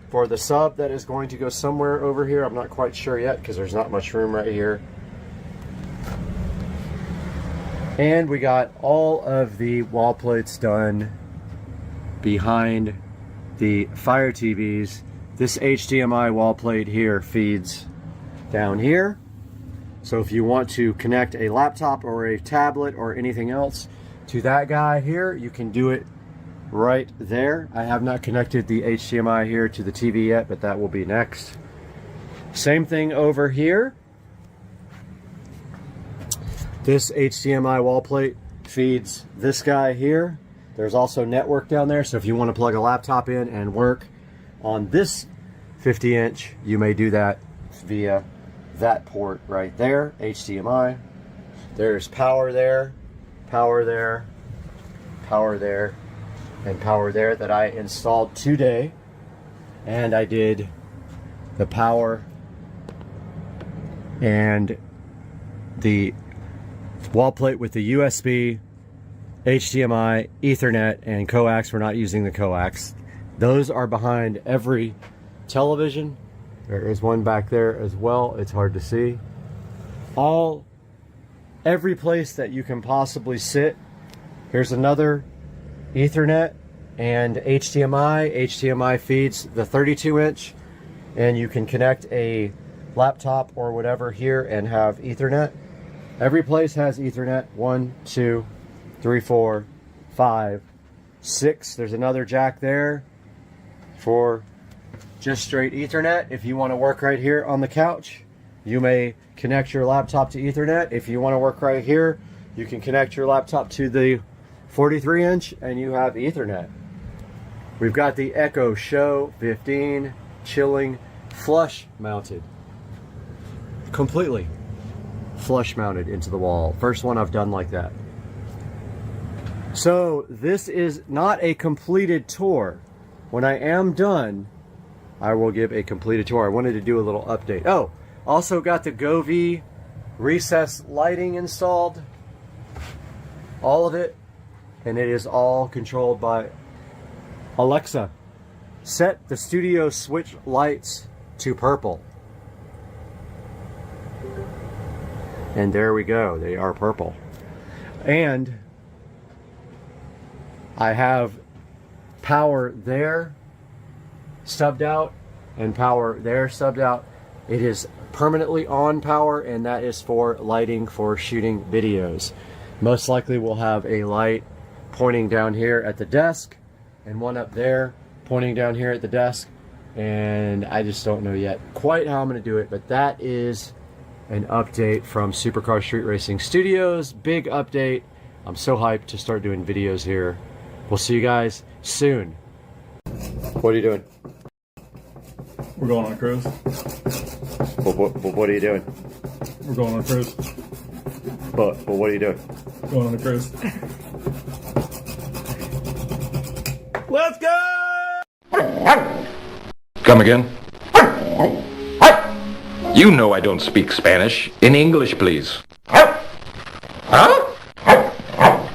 for the sub that is going to go somewhere over here. I'm not quite sure yet because there's not much room right here. And we got all of the wall plates done behind the Fire TVs. This HDMI wall plate here feeds down here. So if you want to connect a laptop or a tablet or anything else to that guy here, you can do it right there. I have not connected the HDMI here to the TV yet, but that will be next. Same thing over here. This HDMI wall plate feeds this guy here. There's also network down there, so if you want to plug a laptop in and work on this 50-inch, you may do that via that port right there, HDMI. There's power there, power there, power there, and power there that I installed today. And I did the power and the wall plate with the USB, HDMI, Ethernet, and coax. We're not using the coax. Those are behind every television. There is one back there as well. It's hard to see. Every place that you can possibly sit. Here's another Ethernet and HDMI. HDMI feeds the 32-inch, and you can connect a laptop or whatever here and have Ethernet. Every place has Ethernet. 1, 2, 3, 4, 5, 6. There's another jack there for just straight Ethernet. If you want to work right here on the couch, you may connect your laptop to Ethernet. If you want to work right here, you can connect your laptop to the 43 inch, and you have Ethernet. We've got the Echo Show 15 chilling flush mounted. Completely flush mounted into the wall. First one I've done like that. So this is not a completed tour. When I am done, I will give a completed tour. I wanted to do a little update. Oh, also got the Govee recessed lighting installed. All of it. And it is all controlled by Alexa. Set the studio switch lights to purple. And there we go. They are purple. And I have power there subbed out and power there subbed out. It is permanently on power, and that is for lighting for shooting videos. Most likely we'll have a light pointing down here at the desk and one up there pointing down here at the desk, and I just don't know yet quite how I'm going to do it, but that is an update from Supercar Street Racing Studios. Big update. I'm so hyped to start doing videos here. We'll see you guys soon. What are you doing? We're going on a cruise. What are you doing? We're going on a cruise. But what are you doing? Going on a cruise. Let's go! Come again? You know I don't speak Spanish. In English, please. Huh?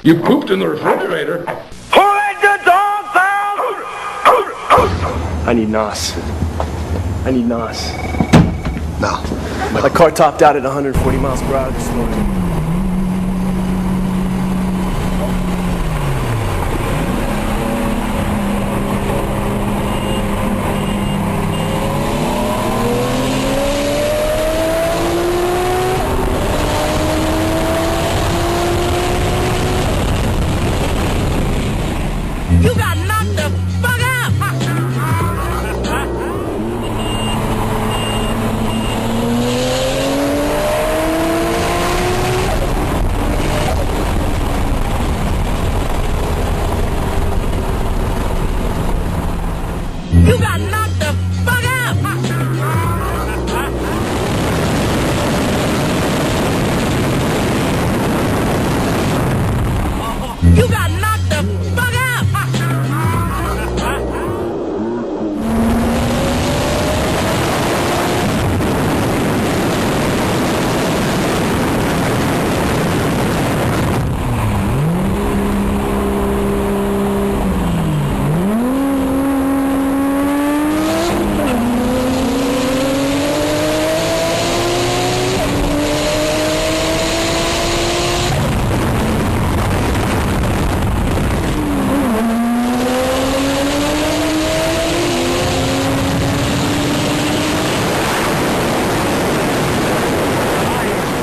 You pooped in the refrigerator. Who let the dogs out? I need NOS. I need NOS. No. My car topped out at 140 miles per hour this morning. You got knocked the fuck out! You got knocked the fuck out! You got knocked the fuck out!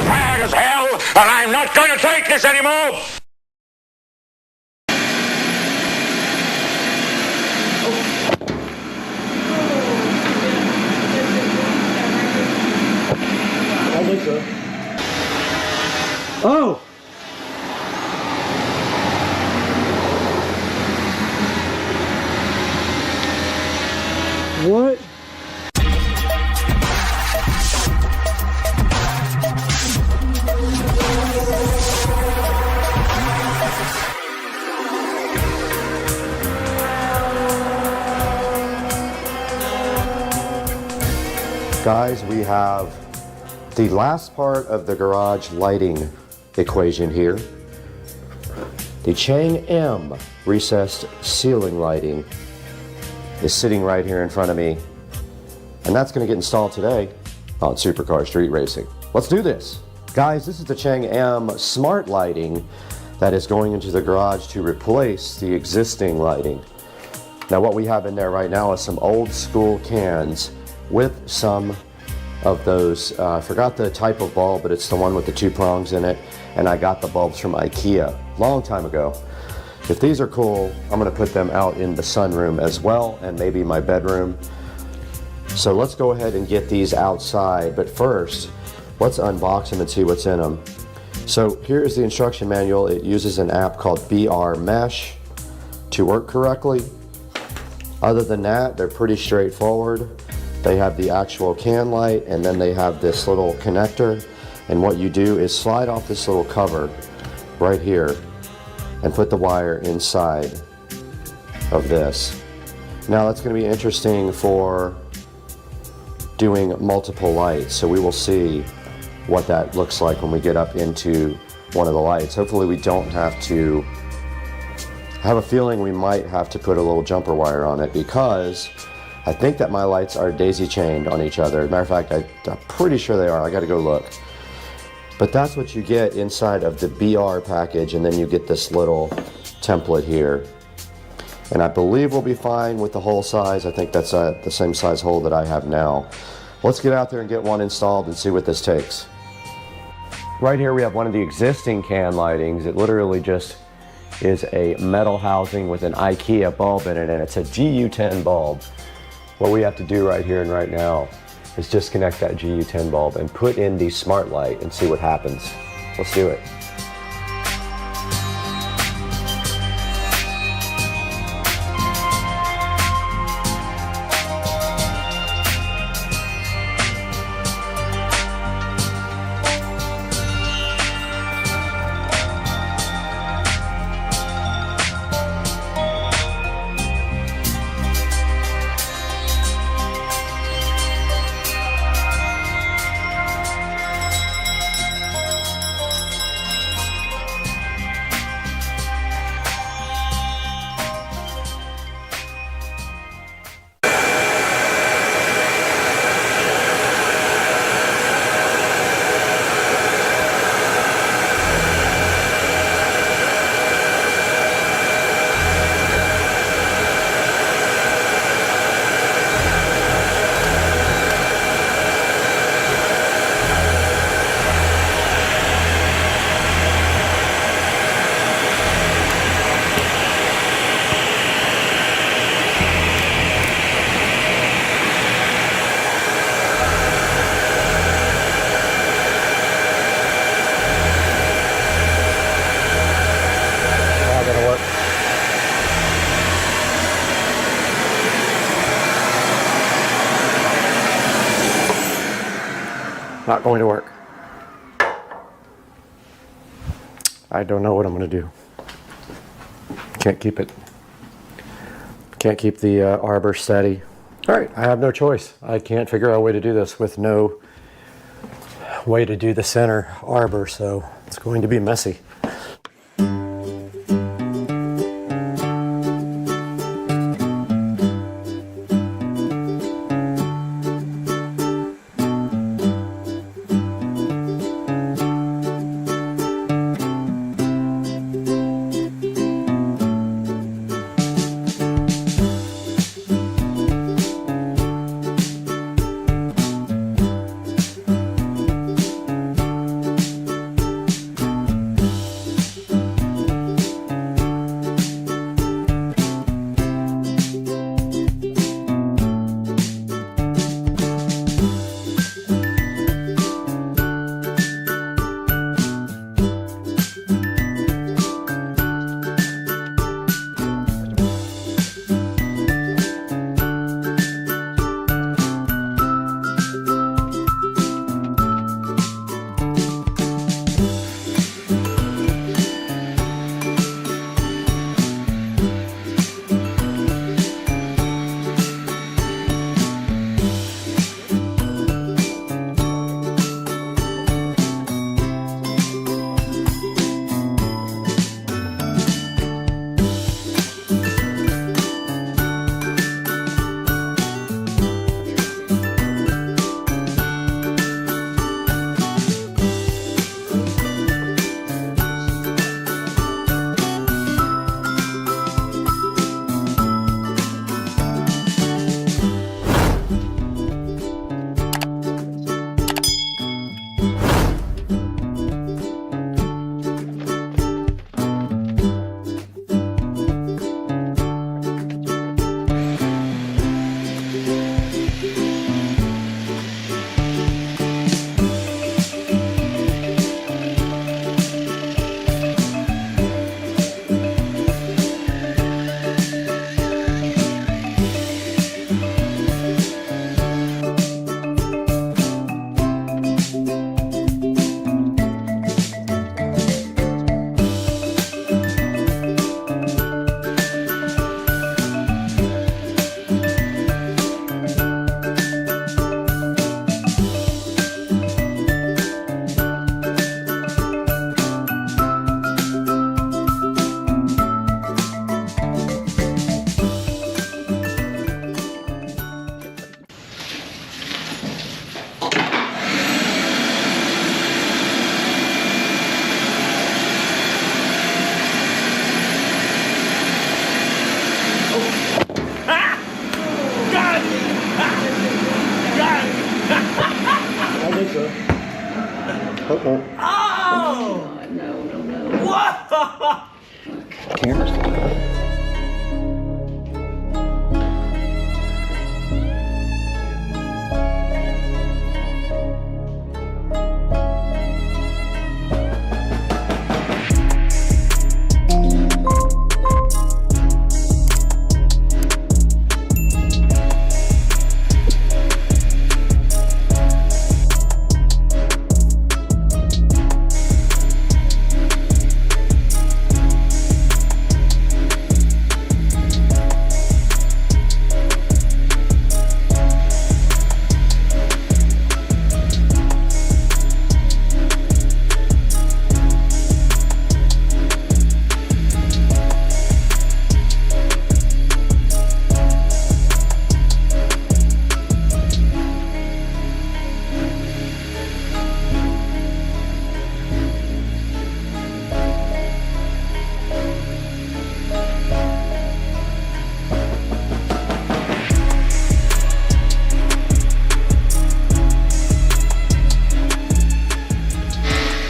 Mad as hell, and I'm not going to take this anymore! Oh! What? Guys, we have the last part of the garage lighting equation here. The Chang M recessed ceiling lighting is sitting right here in front of me, and that's going to get installed today on Supercar Street Racing. Let's do this. Guys, this is the Chang M smart lighting that is going into the garage to replace the existing lighting. Now what we have in there right now is some old school cans with some of those, I forgot the type of bulb, but it's the one with the two prongs in it, and I got the bulbs from IKEA long time ago. If these are cool, I'm gonna put them out in the sunroom as well, and maybe my bedroom. So let's go ahead and get these outside, but first, let's unbox them and see what's in them. So here's the instruction manual. It uses an app called BR Mesh to work correctly. Other than that, they're pretty straightforward. They have the actual can light, and then they have this little connector. And what you do is slide off this little cover right here and put the wire inside of this. Now that's going to be interesting for doing multiple lights, so we will see what that looks like when we get up into one of the lights. Hopefully we don't have to. I have a feeling we might have to put a little jumper wire on it, because I think that my lights are daisy chained on each other. Matter of fact, I'm pretty sure they are. I got to go look. But that's what you get inside of the BR package, and then you get this little template here. And I believe we'll be fine with the hole size. I think that's the same size hole that I have now. Let's get out there and get one installed and see what this takes. Right here we have one of the existing can lightings. It literally just is a metal housing with an IKEA bulb in it, and it's a GU10 bulb. What we have to do right here and right now is disconnect that GU10 bulb and put in the smart light and see what happens. Let's do it. Not going to work. I don't know what I'm going to do. Can't keep it. Can't keep the arbor steady. All right, I have no choice. I can't figure out a way to do this with no way to do the center arbor, so it's going to be messy. VESA. Uh-oh. Oh! No. What? Camera's still going.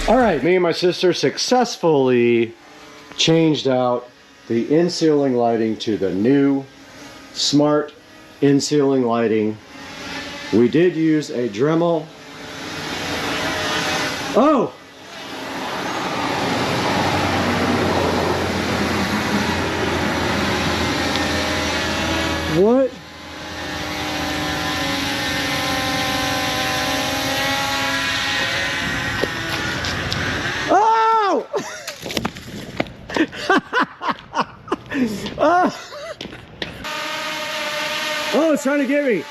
All right, me and my sister successfully changed out the in-ceiling lighting to the new smart in-ceiling lighting. We did use a Dremel. Oh! What? Oh! Oh, it's trying to get me.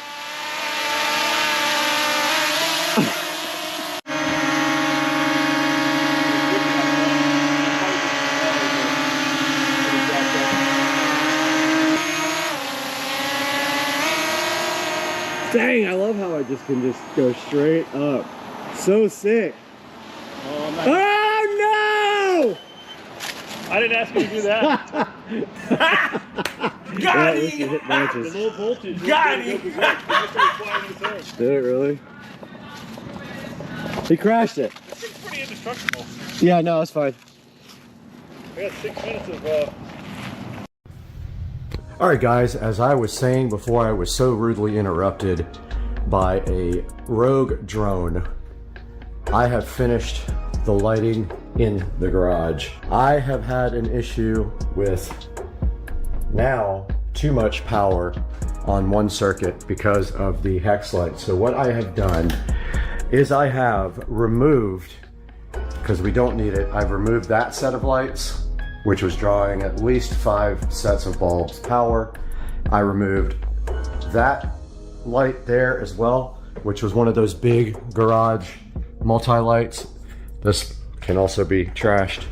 Dang, I love how I just can just go straight up. So sick. Oh no! I didn't ask you to do that. Got Yeah, him! hit matches. The low voltage. Got him! Did it really? He crashed it. It's pretty indestructible. Yeah, no, it's fine. I got 6 minutes of Alright guys, as I was saying before I was so rudely interrupted by a rogue drone, I have finished the lighting in the garage. I have had an issue with now too much power on one circuit because of the hex light. So what I have done is I have removed, because we don't need it, I've removed that set of lights, which was drawing at least 5 sets of bulbs power. I removed that light there as well, which was one of those big garage multi-lights. This can also be trashed.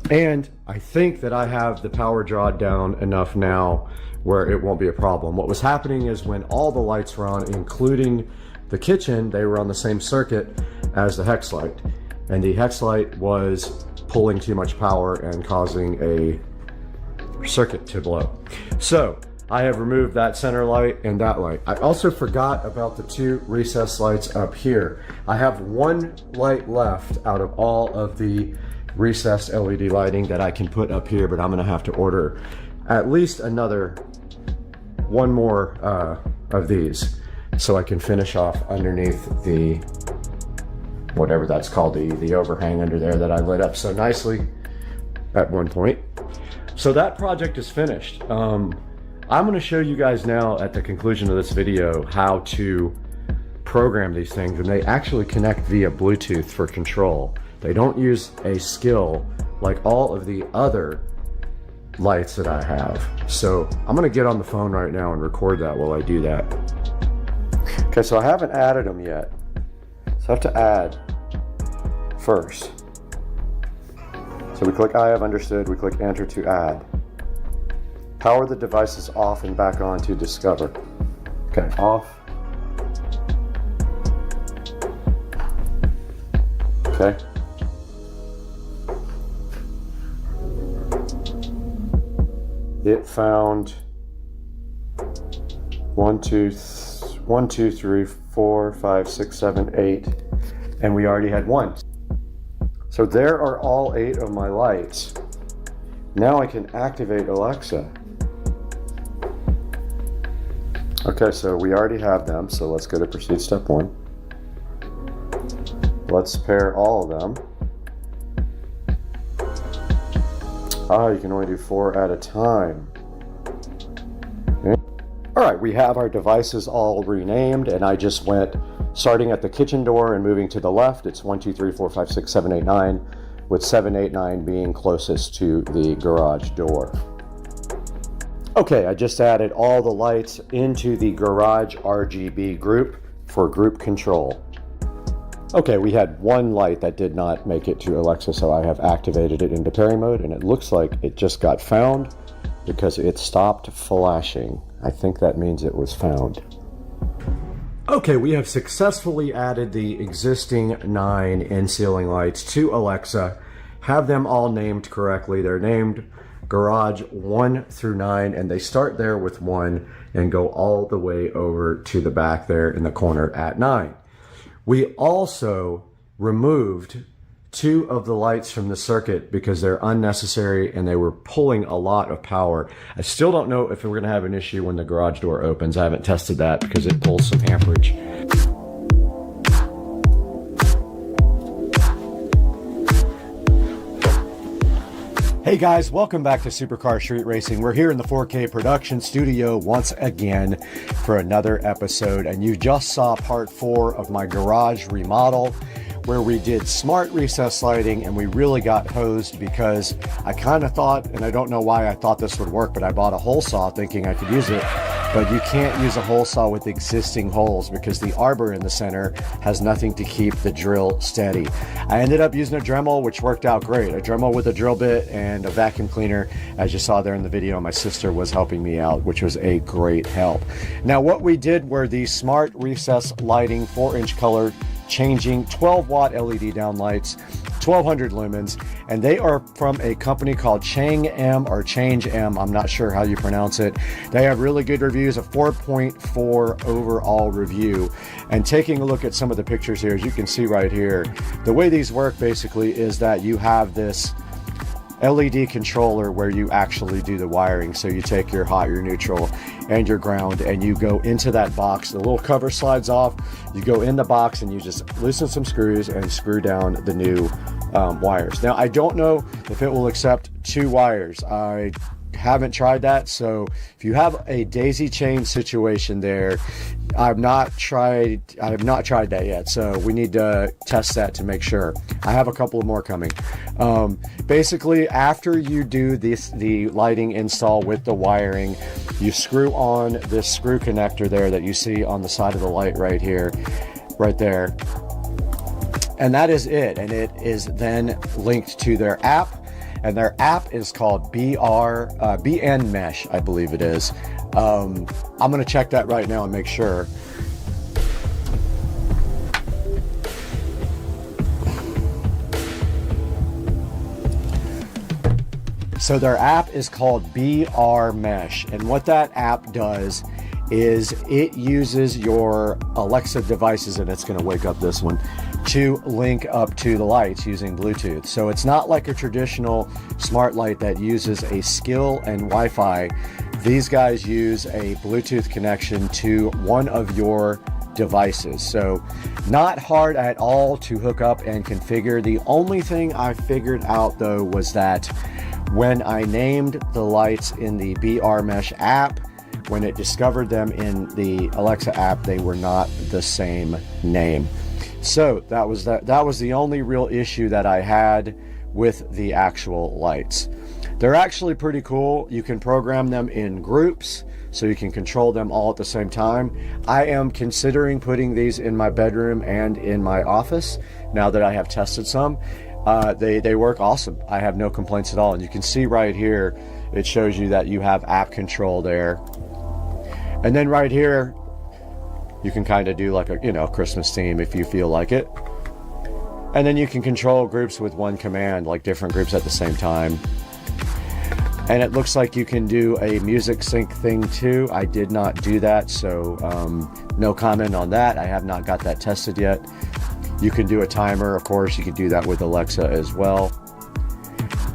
And I think that I have the power draw down enough now where it won't be a problem. What was happening is when all the lights were on, including the kitchen, they were on the same circuit as the hex light. And the hex light was pulling too much power and causing a circuit to blow. So I have removed that center light and that light. I also forgot about the 2 recessed lights up here. I have 1 light left out of all of the recessed LED lighting that I can put up here, but I'm gonna have to order at least another 1 more of these so I can finish off underneath the whatever that's called, the overhang under there that I lit up so nicely at one point. So that project is finished. I'm going to show you guys now at the conclusion of this video how to program these things, and they actually connect via Bluetooth for control. They don't use a skill like all of the other lights that I have. So I'm going to get on the phone right now and record that while I do that. Okay, so I haven't added them yet. So I have to add first. So we click I have understood, we click enter to add. Power the devices off and back on to discover. Okay, off. Okay. It found 1, 2, 3, 4, 5, 6, 7, 8, and we already had 1. So there are all 8 of my lights. Now I can activate Alexa. Okay, so we already have them, so let's go to proceed step 1. Let's pair all of them. You can only do 4 at a time. Okay. All right, we have our devices all renamed, and I just went starting at the kitchen door and moving to the left. It's 1, 2, 3, 4, 5, 6, 7, 8, 9, with 7, 8, 9 being closest to the garage door. Okay, I just added all the lights into the garage RGB group for group control. Okay, we had 1 light that did not make it to Alexa, so I have activated it into pairing mode, and it looks like it just got found because it stopped flashing. I think that means it was found. Okay, we have successfully added the existing 9 in-ceiling lights to Alexa, have them all named correctly. They're named Garage 1 through 9, and they start there with 1 and go all the way over to the back there in the corner at 9. We also removed 2 of the lights from the circuit because they're unnecessary and they were pulling a lot of power. I still don't know if we're going to have an issue when the garage door opens. I haven't tested that because it pulls some amperage. Hey guys, welcome back to Supercar Street Racing. We're here in the 4K production studio once again for another episode, and you just saw part 4 of my garage remodel where we did smart recess lighting, and we really got hosed because I kind of thought, and I don't know why I thought this would work, but I bought a hole saw thinking I could use it, but you can't use a hole saw with existing holes because the arbor in the center has nothing to keep the drill steady. I ended up using a Dremel, which worked out great. A Dremel with a drill bit and a vacuum cleaner, as you saw there in the video. My sister was helping me out, which was a great help. Now what we did were the smart recess lighting 4-inch color changing 12-watt LED downlights, 1200 lumens, and they are from a company called Chang M or Change M. I'm not sure how you pronounce it. They have really good reviews, a 4.4 overall review. And taking a look at some of the pictures here, as you can see right here, the way these work basically is that you have this LED controller where you actually do the wiring. So you take your hot, your neutral, and your ground, and you go into that box. The little cover slides off. You go in the box and you just loosen some screws and screw down the new wires. Now, I don't know if it will accept 2 wires. I haven't tried that. So if you have a daisy chain situation there, I have not tried that yet, so we need to test that to make sure. I have a couple more coming. Basically, after you do the lighting install with the wiring, you screw on this screw connector there that you see on the side of the light right here, right there, and that is it. And it is then linked to their app, and their app is called BN Mesh, I believe it is. I'm going to check that right now and make sure. So their app is called BR Mesh, and what that app does is it uses your Alexa devices, and it's going to wake up this one, to link up to the lights using Bluetooth. So it's not like a traditional smart light that uses a skill and Wi-Fi. These guys use a Bluetooth connection to one of your devices. So not hard at all to hook up and configure. The only thing I figured out though was that when I named the lights in the BR Mesh app, when it discovered them in the Alexa app, they were not the same name. So that was the only real issue that I had with the actual lights. They're actually pretty cool. You can program them in groups, so you can control them all at the same time. I am considering putting these in my bedroom and in my office now that I have tested some. They work awesome. I have no complaints at all. And you can see right here, it shows you that you have app control there. And then right here, you can kind of do like a, Christmas theme if you feel like it. And then you can control groups with one command, like different groups at the same time. And it looks like you can do a music sync thing too. I did not do that, so no comment on that. I have not got that tested yet. You can do a timer, of course. You can do that with Alexa as well.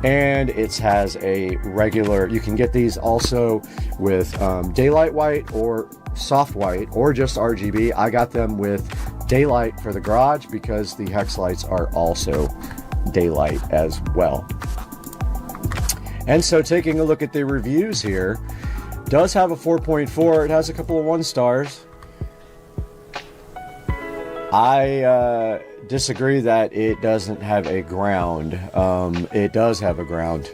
And it has a regular, you can get these also with daylight white or soft white or just RGB. I got them with daylight for the garage because the hex lights are also daylight as well. And so taking a look at the reviews here, does have a 4.4. It has a couple of 1 stars. I disagree that it doesn't have a ground. It does have a ground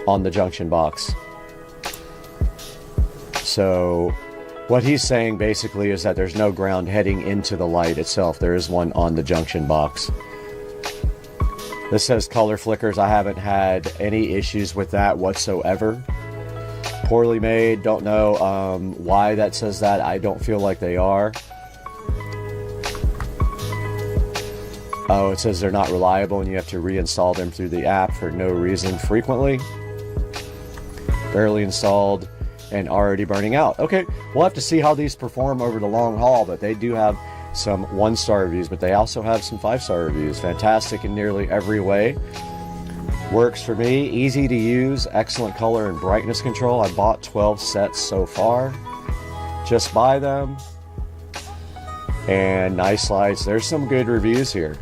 on the junction box. So what he's saying basically is that there's no ground heading into the light itself. There is one on the junction box. This says color flickers. I haven't had any issues with that whatsoever. Poorly made. Don't know why that says that. I don't feel like they are. Oh, it says they're not reliable and you have to reinstall them through the app for no reason frequently. Barely installed and already burning out. Okay, we'll have to see how these perform over the long haul, but they do have some 1-star reviews, but they also have some 5-star reviews. Fantastic in nearly every way. Works for me. Easy to use. Excellent color and brightness control. I bought 12 sets so far. Just buy them. And nice lights. There's some good reviews here,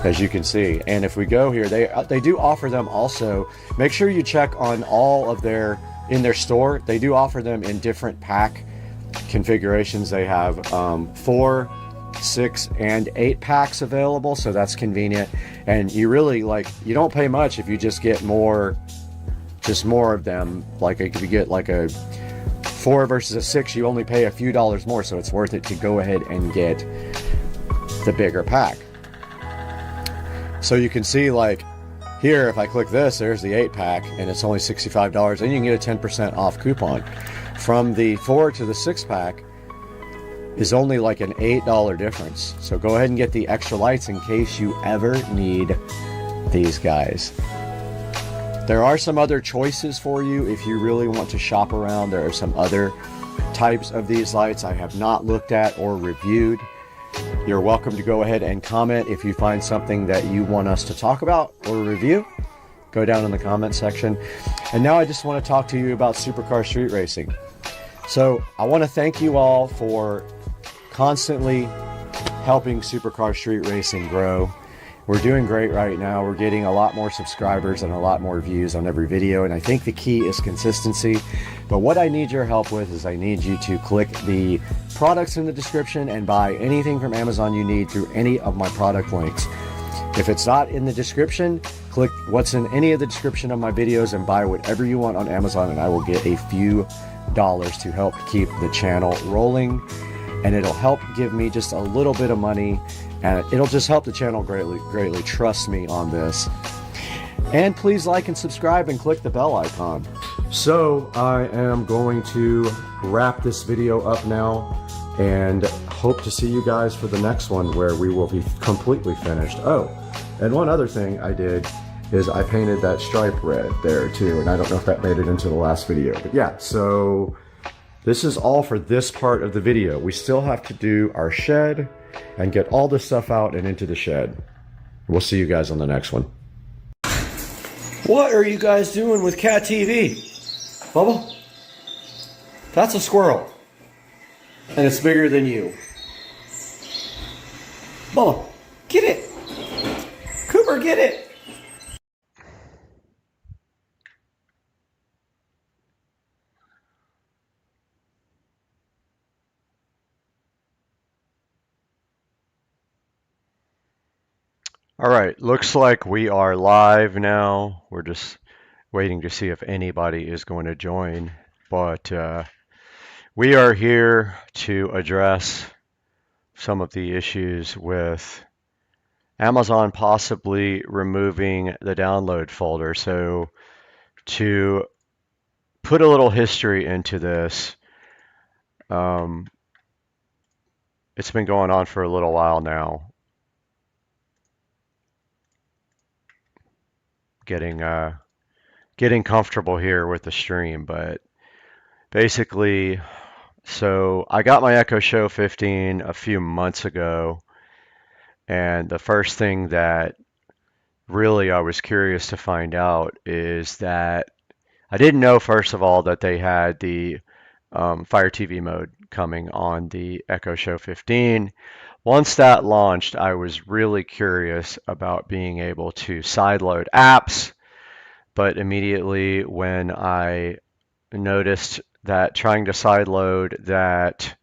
as you can see. And if we go here, they do offer them also. Make sure you check on all of their, in their store, they do offer them in different pack configurations. They have 4, 6, and 8 packs available, so that's convenient. And you really, like, you don't pay much if you just get more, just more of them. Like if you get like a 4 versus a 6, you only pay a few dollars more, so it's worth it to go ahead and get the bigger pack. So you can see, like here, if I click this, there's the 8 pack and it's only $65, and you can get a 10% off coupon. From the 4 to the 6 pack is only like an $8 difference. So go ahead and get the extra lights in case you ever need these guys. There are some other choices for you if you really want to shop around. There are some other types of these lights I have not looked at or reviewed. You're welcome to go ahead and comment if you find something that you want us to talk about or review. Go down in the comment section. And now I just want to talk to you about Supercar Street Racing. So I want to thank you all for constantly helping Supercar Street Racing grow. We're doing great right now. We're getting a lot more subscribers and a lot more views on every video, and I think the key is consistency. But what I need your help with is I need you to click the products in the description and buy anything from Amazon you need through any of my product links. If it's not in the description, click what's in any of the description of my videos and buy whatever you want on Amazon, and I will get a few dollars to help keep the channel rolling. And it'll help give me just a little bit of money, and it'll just help the channel greatly. Trust me on this. And please like and subscribe and click the bell icon. So I am going to wrap this video up now and hope to see you guys for the next one where we will be completely finished. Oh, and one other thing I did is I painted that stripe red there too, and I don't know if that made it into the last video, but yeah, so this is all for this part of the video. We still have to do our shed and get all this stuff out and into the shed. We'll see you guys on the next one. What are you guys doing with Cat TV? Bubba? That's a squirrel. And it's bigger than you. Bubba, get it. Cooper, get it. All right, looks like we are live now. We're just waiting to see if anybody is going to join, but we are here to address some of the issues with Amazon possibly removing the download folder. So to put a little history into this, it's been going on for a little while now. Getting getting comfortable here with the stream, but basically, so I got my Echo Show 15 a few months ago, and the first thing that really I was curious to find out is that I didn't know, first of all, that they had the Fire TV mode coming on the Echo Show 15. Once that launched, I was really curious about being able to sideload apps, but immediately when I noticed that trying to sideload that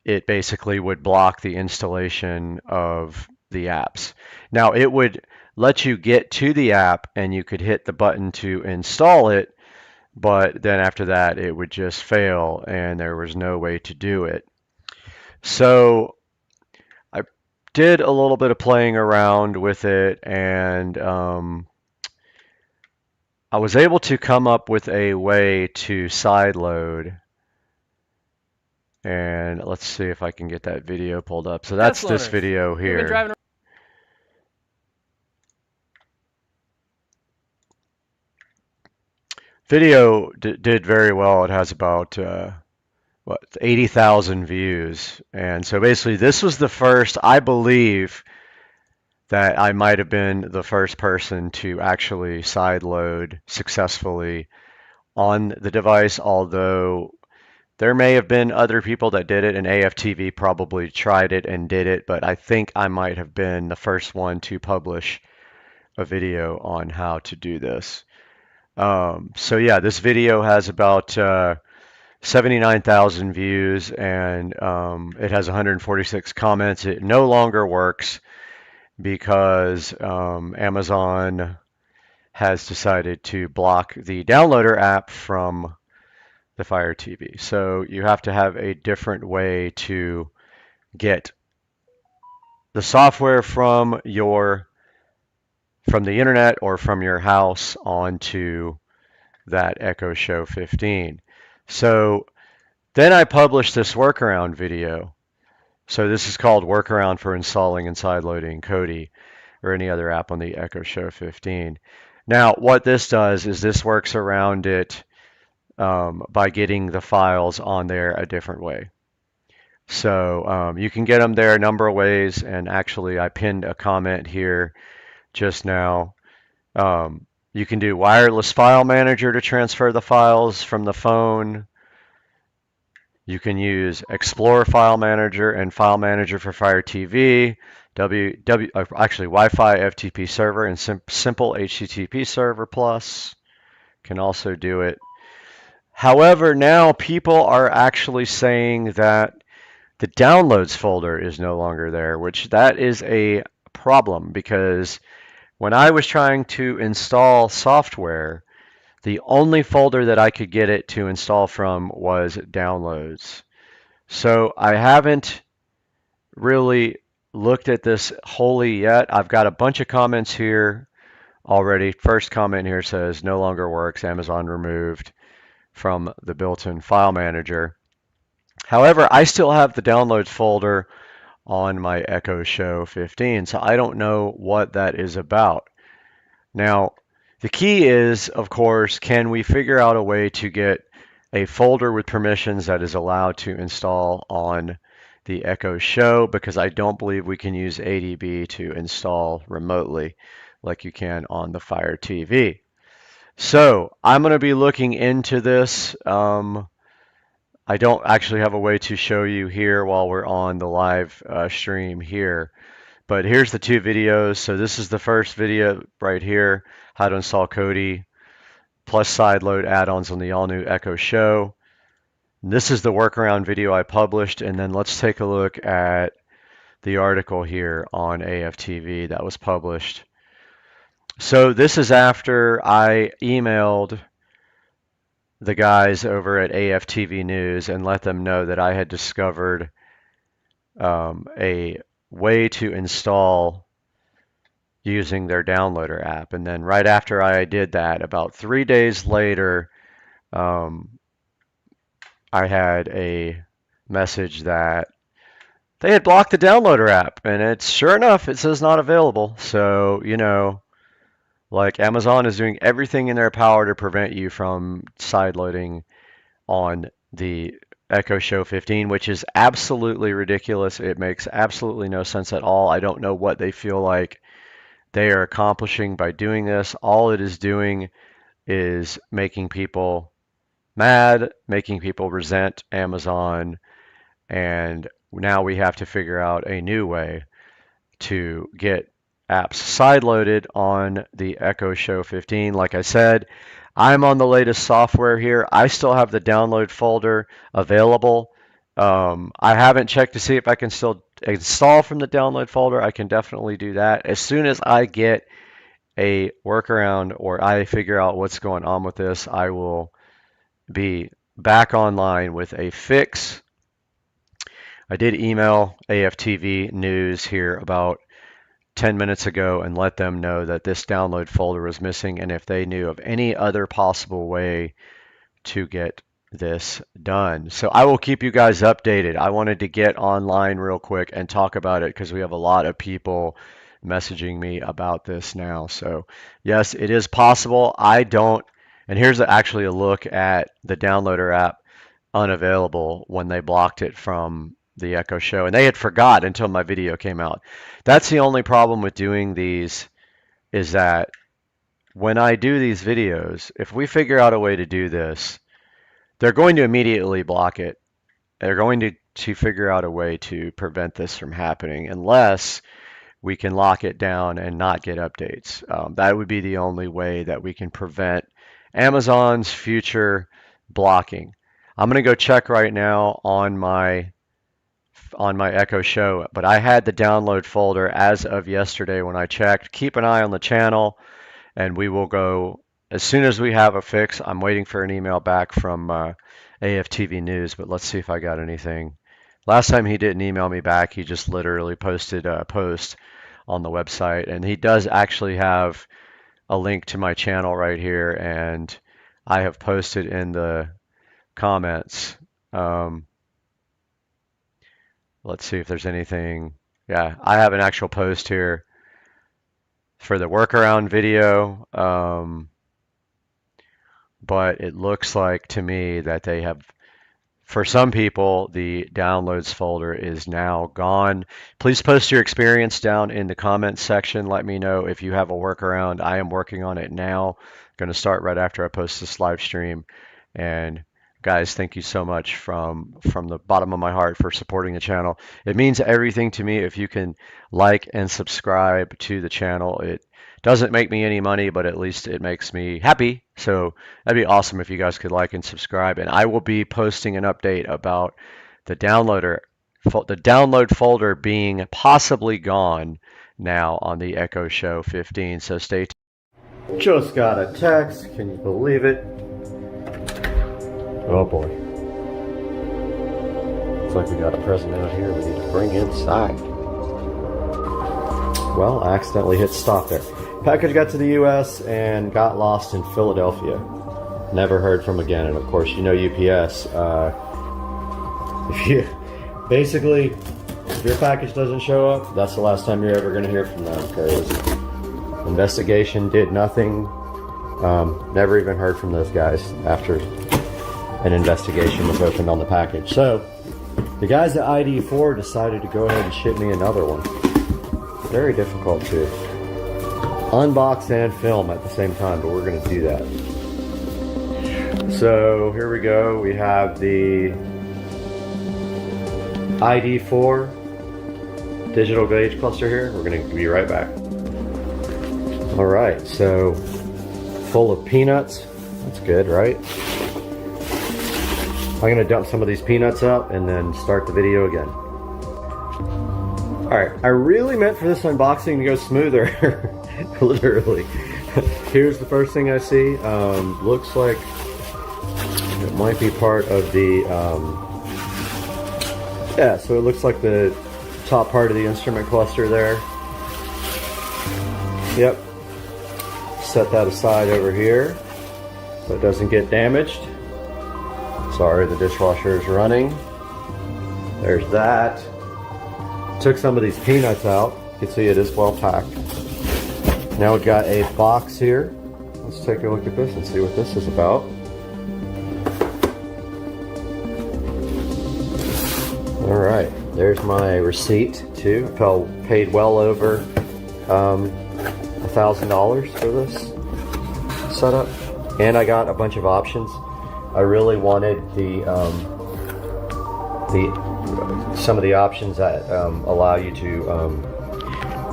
it basically would block the installation of the apps. Now it would let you get to the app and you could hit the button to install it, but then after that it would just fail and there was no way to do it. So I did a little bit of playing around with it, and I was able to come up with a way to sideload. And let's see if I can get that video pulled up. So that's this video here. Video did very well. It has about 80,000 views. And so basically this was the first, I believe, that I might have been the first person to actually sideload successfully on the device, although there may have been other people that did it, and AFTV probably tried it and did it, but I think I might have been the first one to publish a video on how to do this. So yeah, this video has about 79,000 views, and it has 146 comments. It no longer works because Amazon has decided to block the downloader app from the Fire TV. So you have to have a different way to get the software from the internet or from your house onto that Echo Show 15. So then I published this workaround video. So this is called Workaround for Installing and Sideloading Kodi or any other app on the Echo Show 15. Now what this does is this works around it by getting the files on there a different way. So you can get them there a number of ways, and actually I pinned a comment here just now. You can do wireless file manager to transfer the files from the phone. You can use Explorer File Manager and File Manager for Fire TV, actually Wi-Fi FTP server and simple HTTP server plus can also do it. However, now people are actually saying that the downloads folder is no longer there, which that is a problem, because when I was trying to install software, the only folder that I could get it to install from was downloads. So I haven't really looked at this wholly yet. I've got a bunch of comments here already. First comment here says no longer works, Amazon removed from the built-in file manager. However, I still have the downloads folder on my Echo Show 15, so I don't know what that is about. Now, the key is, of course, can we figure out a way to get a folder with permissions that is allowed to install on the Echo Show, because I don't believe we can use ADB to install remotely like you can on the Fire TV. So I'm going to be looking into this. I don't actually have a way to show you here while we're on the live stream here, but here's the two videos. So this is the first video right here, how to install Kodi plus sideload add-ons on the all-new Echo Show. And this is the workaround video I published, and then let's take a look at the article here on AFTV that was published. So this is after I emailed the guys over at AFTV News and let them know that I had discovered a way to install using their downloader app. And then right after I did that, about 3 days later, I had a message that they had blocked the downloader app, and it's sure enough, it says not available. So, you know, Like, Amazon is doing everything in their power to prevent you from sideloading on the Echo Show 15, which is absolutely ridiculous. It makes absolutely no sense at all. I don't know what they feel like they are accomplishing by doing this. All it is doing is making people mad, making people resent Amazon, and now we have to figure out a new way to get apps sideloaded on the Echo Show 15. Like I said, I'm on the latest software here. I still have the download folder available. I haven't checked to see if I can still install from the download folder. I can definitely do that. As soon as I get a workaround or I figure out what's going on with this, I will be back online with a fix. I did email AFTV News here about 10 minutes ago and let them know that this download folder was missing and if they knew of any other possible way to get this done. So I will keep you guys updated. I wanted to get online real quick and talk about it because we have a lot of people messaging me about this now. So yes, it is possible. I don't, and here's actually a look at the downloader app unavailable when they blocked it from the Echo Show, and they had forgot until my video came out. That's the only problem with doing these, is that when I do these videos, if we figure out a way to do this, they're going to immediately block it. They're going to figure out a way to prevent this from happening unless we can lock it down and not get updates. That would be the only way that we can prevent Amazon's future blocking. I'm going to go check right now on my Echo Show, but I had the download folder as of yesterday when I checked. Keep an eye on the channel, and we will go as soon as we have a fix. I'm waiting for an email back from AFTV News, but let's see if I got anything. Last time he didn't email me back. He just literally posted a post on the website, and he does actually have a link to my channel right here, and I have posted in the comments. Let's see if there's anything. Yeah, I have an actual post here for the workaround video, but it looks like to me that they have, for some people, the downloads folder is now gone. Please post your experience down in the comments section. Let me know if you have a workaround. I am working on it now. Going to start right after I post this live stream. And guys, thank you so much from the bottom of my heart for supporting the channel. It means everything to me if you can like and subscribe to the channel. It doesn't make me any money, but at least it makes me happy. So that'd be awesome if you guys could like and subscribe. And I will be posting an update about the download folder being possibly gone now on the Echo Show 15. So stay tuned. Just got a text. Can you believe it? Oh boy. Looks like we got a present out here we need to bring inside. Well, I accidentally hit stop there. Package got to the US and got lost in Philadelphia. Never heard from again. And of course, you know UPS. If your package doesn't show up, that's the last time you're ever going to hear from them, because investigation did nothing. Never even heard from those guys after an investigation was opened on the package. So the guys at ID4 decided to go ahead and ship me another one. Very difficult to unbox and film at the same time, but we're going to do that. So here we go. We have the ID4 digital gauge cluster here. We're going to be right back. All right, so full of peanuts. That's good, right? I'm going to dump some of these peanuts out and then start the video again. Alright, I really meant for this unboxing to go smoother. Literally. Here's the first thing I see. Looks like it might be part of the... yeah, so it looks like the top part of the instrument cluster there. Yep. Set that aside over here so it doesn't get damaged. Sorry, the dishwasher is running. There's that. Took some of these peanuts out. You can see it is well packed. Now we've got a box here. Let's take a look at this and see what this is about. Alright, there's my receipt too. Paid well over $1,000 for this setup. And I got a bunch of options. I really wanted some of the options that allow you to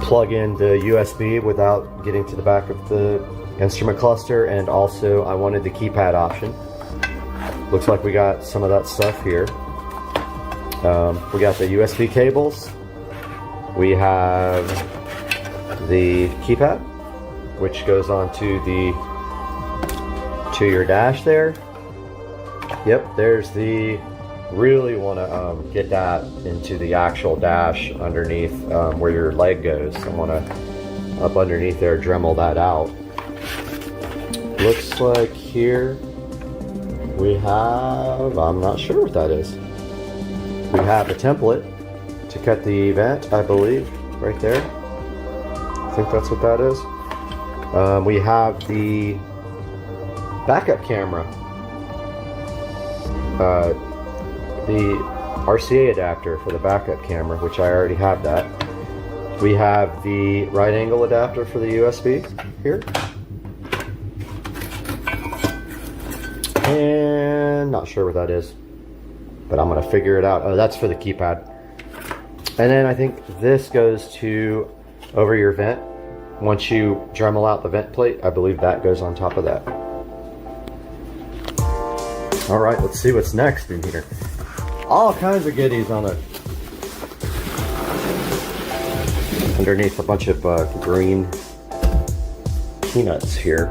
plug in the USB without getting to the back of the instrument cluster, and also I wanted the keypad option. Looks like we got some of that stuff here. We got the USB cables. We have the keypad, which goes onto your dash there. Yep, there's the. Really want to get that into the actual dash underneath where your leg goes. I want to up underneath there Dremel that out. Looks like here we have, I'm not sure what that is. We have a template to cut the vent, I believe, right there. I think that's what that is. We have the backup camera. The RCA adapter for the backup camera, which I already have that. We have the right angle adapter for the USB here. And not sure what that is, but I'm gonna figure it out. Oh, that's for the keypad. And then I think this goes to over your vent. Once you Dremel out the vent plate, I believe that goes on top of that. All right, let's see what's next in here. All kinds of goodies on it. Underneath a bunch of green peanuts here.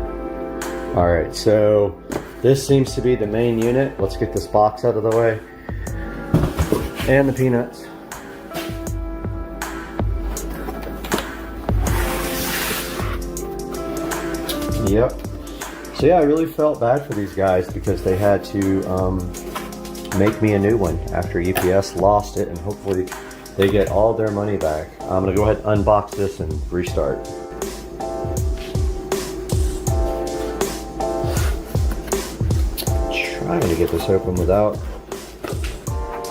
All right, so this seems to be the main unit. Let's get this box out of the way. And the peanuts. Yep. So yeah, I really felt bad for these guys because they had to make me a new one after UPS lost it, and hopefully they get all their money back. I'm gonna go ahead and unbox this and restart. Trying to get this open without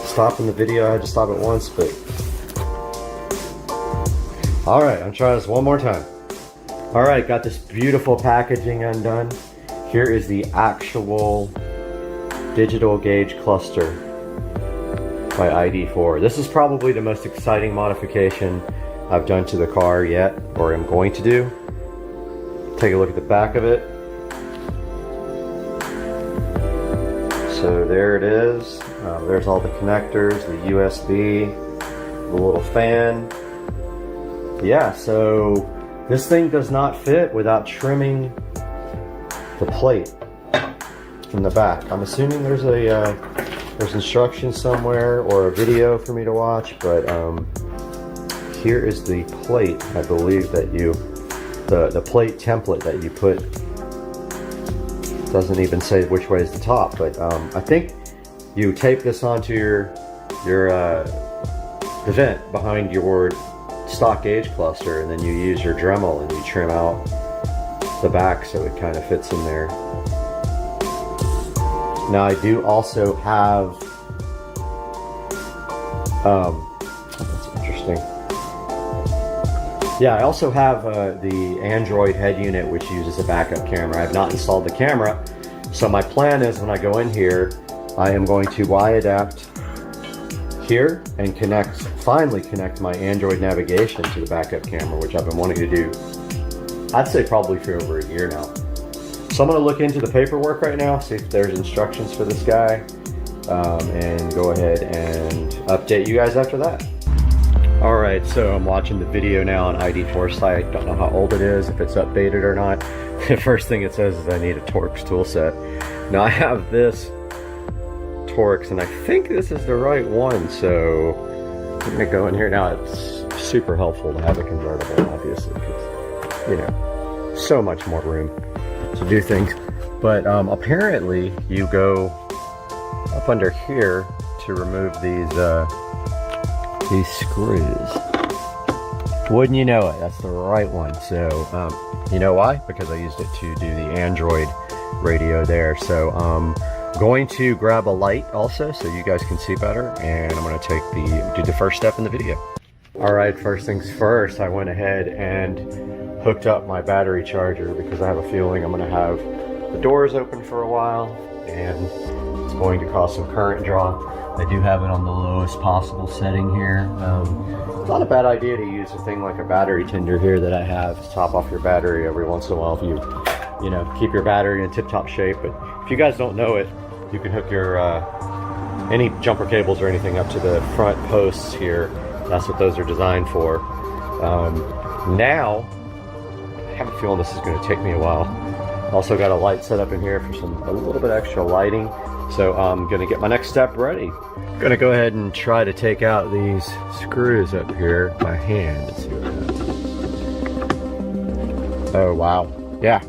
stopping the video. I had to stop it once, but all right, I'm trying this one more time. All right, got this beautiful packaging undone. Here is the actual digital gauge cluster by ID4. This is probably the most exciting modification I've done to the car yet, or am going to do. Take a look at the back of it. So there it is. There's all the connectors, the USB, the little fan. Yeah, so this thing does not fit without trimming the plate from the back. I'm assuming there's instructions somewhere or a video for me to watch, but here is the plate. I believe that the plate template that you put doesn't even say which way is the top, but I think you tape this onto the vent behind your stock gauge cluster, and then you use your Dremel and you trim out the back so it kind of fits in there. Now I do also have, that's interesting. Yeah, I also have the Android head unit, which uses a backup camera. I have not installed the camera, so my plan is when I go in here, I am going to Y-adapt here and finally connect my Android navigation to the backup camera, which I've been wanting to do, I'd say probably for over a year now. So I'm going to look into the paperwork right now, see if there's instructions for this guy, and go ahead and update you guys after that. Alright, so I'm watching the video now on ID4 site. Don't know how old it is, if it's updated or not. The first thing it says is I need a Torx tool set. Now I have this Torx, and I think this is the right one, so I'm going to go in here now. It's super helpful to have a convertible, obviously, because, you know, so much more room to do things. But apparently you go up under here to remove these screws. Wouldn't you know it, that's the right one. So, you know why? Because I used it to do the Android radio there. So, going to grab a light also so you guys can see better, and I'm going to do the first step in the video. Alright, first things first, I went ahead and hooked up my battery charger because I have a feeling I'm going to have the doors open for a while and it's going to cause some current draw. I do have it on the lowest possible setting here. It's not a bad idea to use a thing like a battery tender here that I have to top off your battery every once in a while if you know, keep your battery in tip-top shape. But if you guys don't know it, you can hook your any jumper cables or anything up to the front posts here. That's what those are designed for. Now, I have a feeling this is going to take me a while. Also got a light set up in here for a little bit extra lighting. So I'm going to get my next step ready. I'm going to go ahead and try to take out these screws up here by hand. Let's see what happens. Oh wow, yeah.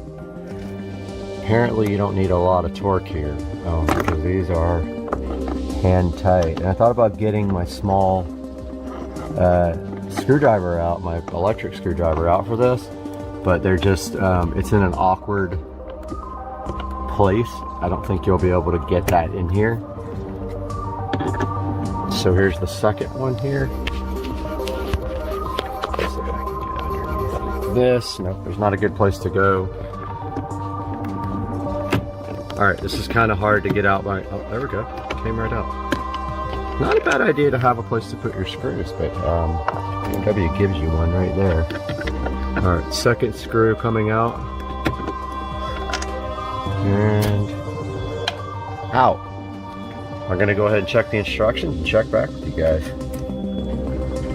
Apparently you don't need a lot of torque here because these are hand tight. And I thought about getting my small screwdriver out, my electric screwdriver out for this, but they're just, it's in an awkward place. I don't think you'll be able to get that in here. So here's the second one here. Let's see if I can get underneath this. Nope, there's not a good place to go. Alright, this is kind of hard to get out by, oh, there we go, came right out. Not a bad idea to have a place to put your screws, but BMW gives you one right there. Alright, second screw coming out. And out. I'm gonna go ahead and check the instructions and check back with you guys.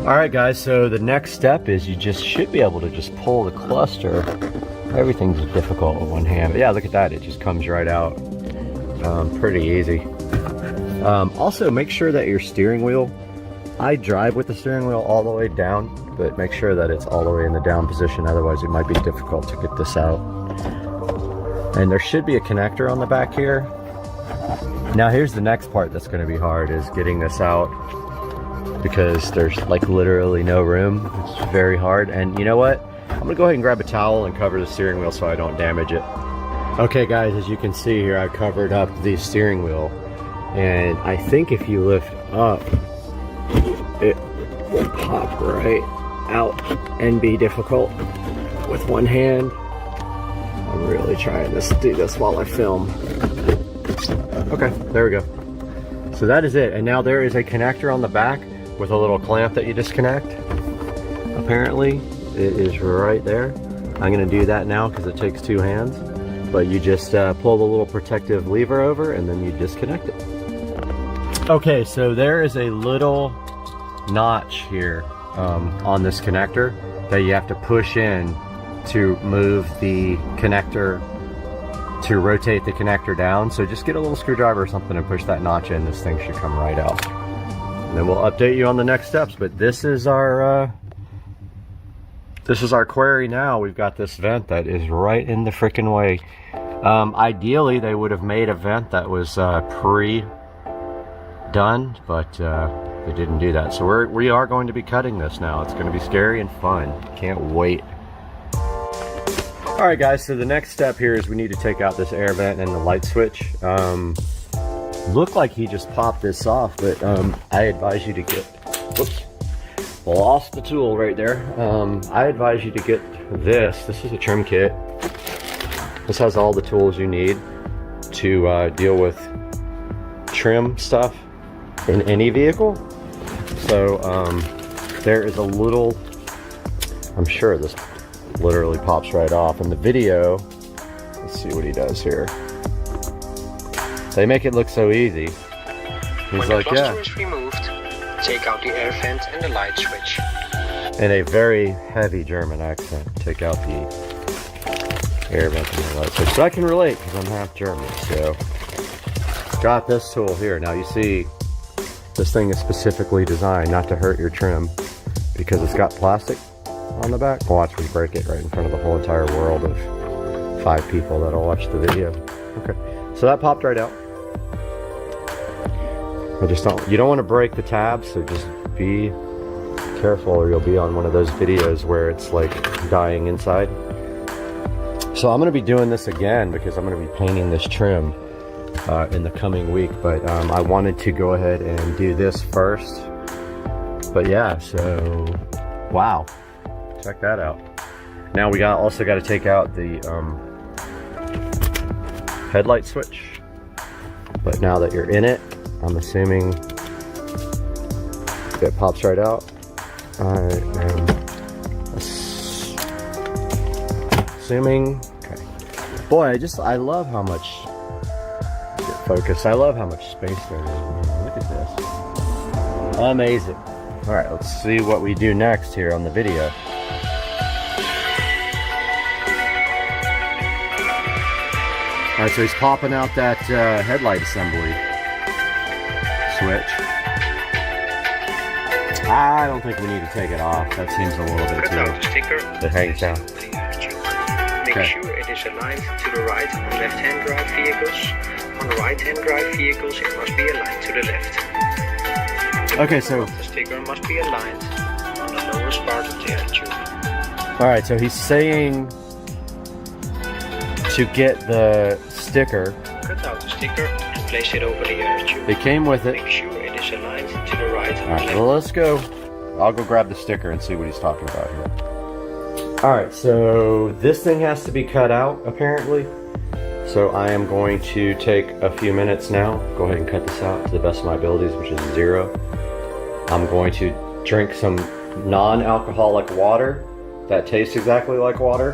Alright guys, so the next step is you just should be able to just pull the cluster. Everything's difficult with one hand, but yeah, look at that, it just comes right out. Pretty easy. Also, make sure that your steering wheel, I drive with the steering wheel all the way down, but make sure that it's all the way in the down position, otherwise it might be difficult to get this out. And there should be a connector on the back here. Now here's the next part that's going to be hard, is getting this out, because there's like literally no room. It's very hard, and you know what? I'm going to go ahead and grab a towel and cover the steering wheel so I don't damage it. Okay guys, as you can see here, I covered up the steering wheel. And I think if you lift up, it will pop right out and be difficult with one hand. I'm really trying to do this while I film. Okay, there we go. So that is it. And now there is a connector on the back with a little clamp that you disconnect. Apparently, it is right there. I'm gonna do that now because it takes two hands. But you just pull the little protective lever over and then you disconnect it. Okay, so there is a little notch here on this connector that you have to push in to move the connector, to rotate the connector down. So just get a little screwdriver or something and push that notch in. This thing should come right out. And then we'll update you on the next steps. But this is our query now. We've got this vent that is right in the frickin' way. Ideally, they would have made a vent that was pre-done, but they didn't do that. So we are going to be cutting this now. It's going to be scary and fun. Can't wait. Alright guys, so the next step here is we need to take out this air vent and the light switch. Looked like he just popped this off, but I advise you to get, whoops, lost the tool right there. I advise you to get this. This is a trim kit. This has all the tools you need to deal with trim stuff in any vehicle. So there is a little, I'm sure this literally pops right off. In the video, let's see what he does here. They make it look so easy. He's like, yeah. When the cluster is removed, take out the air vent and the light switch. In a very heavy German accent, take out the air vent and the light switch. So I can relate because I'm half German. So got this tool here. Now you see, this thing is specifically designed not to hurt your trim because it's got plastic on the back. Watch me break it right in front of the whole entire world of 5 people that'll watch the video. Okay, so that popped right out. I just don't, you don't want to break the tabs, so just be careful or you'll be on one of those videos where it's like dying inside. So I'm going to be doing this again because I'm going to be painting this trim in the coming week, but I wanted to go ahead and do this first. But yeah, so wow, check that out. Now we also got to take out the headlight switch, but now that you're in it, I'm assuming it pops right out. I am assuming. Okay. Boy, I love how much focus. I love how much space there is. Look at this. Amazing. All right, let's see what we do next here on the video. All right, so he's popping out that headlight assembly switch. I don't think we need to take it off. That seems a little bit too. It hangs down. Make sure it is aligned to the right on left-hand drive vehicles. On the right-hand drive vehicles, it must be aligned to the left. Okay, so the sticker must be aligned on the lowest part of the air tube. All right, so he's saying to get the sticker. Cut out the sticker and place it over the air tube. It came with it. Make sure it is aligned to the right. All right, well, let's go. I'll go grab the sticker and see what he's talking about here. All right, so this thing has to be cut out apparently. So I am going to take a few minutes now. Go ahead and cut this out to the best of my abilities, which is 0. I'm going to drink some non-alcoholic water that tastes exactly like water,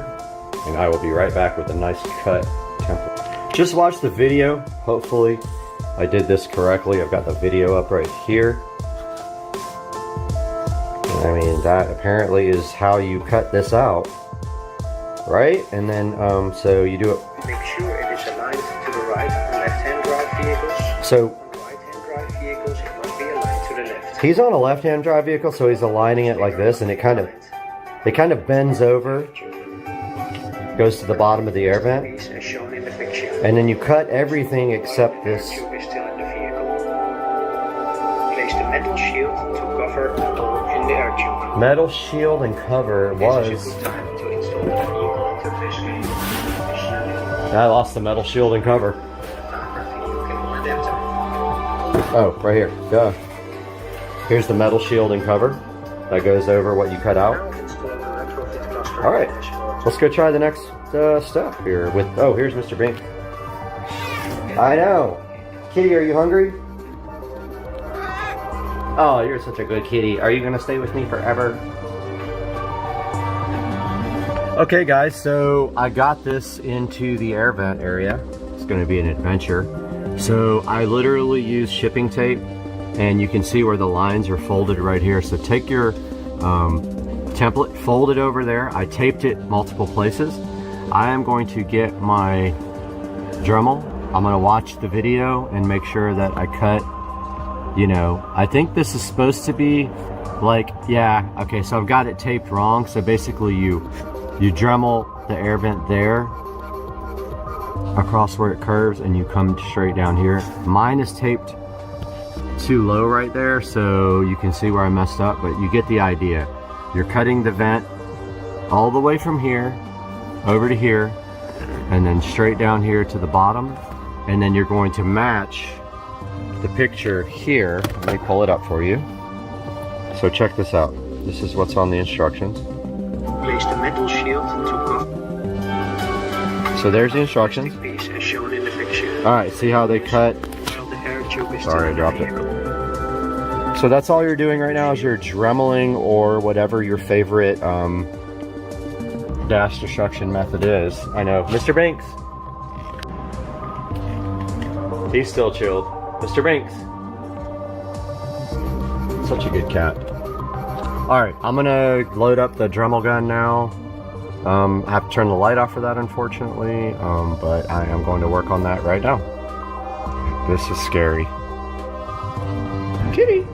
and I will be right back with a nice cut template. Just watch the video. Hopefully I did this correctly. I've got the video up right here. I mean, that apparently is how you cut this out, right? And then so you do it. Make sure it is aligned to the right on left-hand drive vehicles. So on right-hand drive vehicles, it must be aligned to the left. He's on a left-hand drive vehicle, so he's aligning it like this, and it kind of bends over, goes to the bottom of the air vent, As shown in the picture. and then you cut everything except this. Tube is still in the vehicle. Place the metal shield to cover the hole in the air tube. Metal shield and cover This was. is a good time to install the vehicle interface cable. I lost the metal shield and cover. Oh, right here. Go. Here's the metal shield and cover that goes over what you cut out. All right, let's go try the next step here with. Oh, here's Mr. Bink. I know. Kitty, are you hungry? Oh, you're such a good kitty. Are you gonna stay with me forever? Okay guys, so I got this into the air vent area. It's gonna be an adventure. So I literally use shipping tape, and you can see where the lines are folded right here. So take your template, fold it over there. I taped it multiple places. I am going to get my Dremel. I'm gonna watch the video and make sure that I cut, you know, I think this is supposed to be like, yeah, okay, so I've got it taped wrong. So basically you Dremel the air vent there across where it curves, and you come straight down here. Mine is taped too low right there, so you can see where I messed up, but you get the idea. You're cutting the vent all the way from here over to here, and then straight down here to the bottom, and then you're going to match the picture here. Let me pull it up for you. So check this out. This is what's on the instructions. Place the metal shield to cover. So there's the instructions. Piece as shown in the picture. All right, see how they cut. While the air tube is Sorry, I still in dropped the it. vehicle. So that's all you're doing right now is you're dremeling, or whatever your favorite dash destruction method is. I know. Mr. Banks. He's still chilled. Mr. Banks. Such a good cat. Alright, I'm gonna load up the Dremel gun now. I have to turn the light off for that, unfortunately, but I am going to work on that right now. This is scary. Kitty!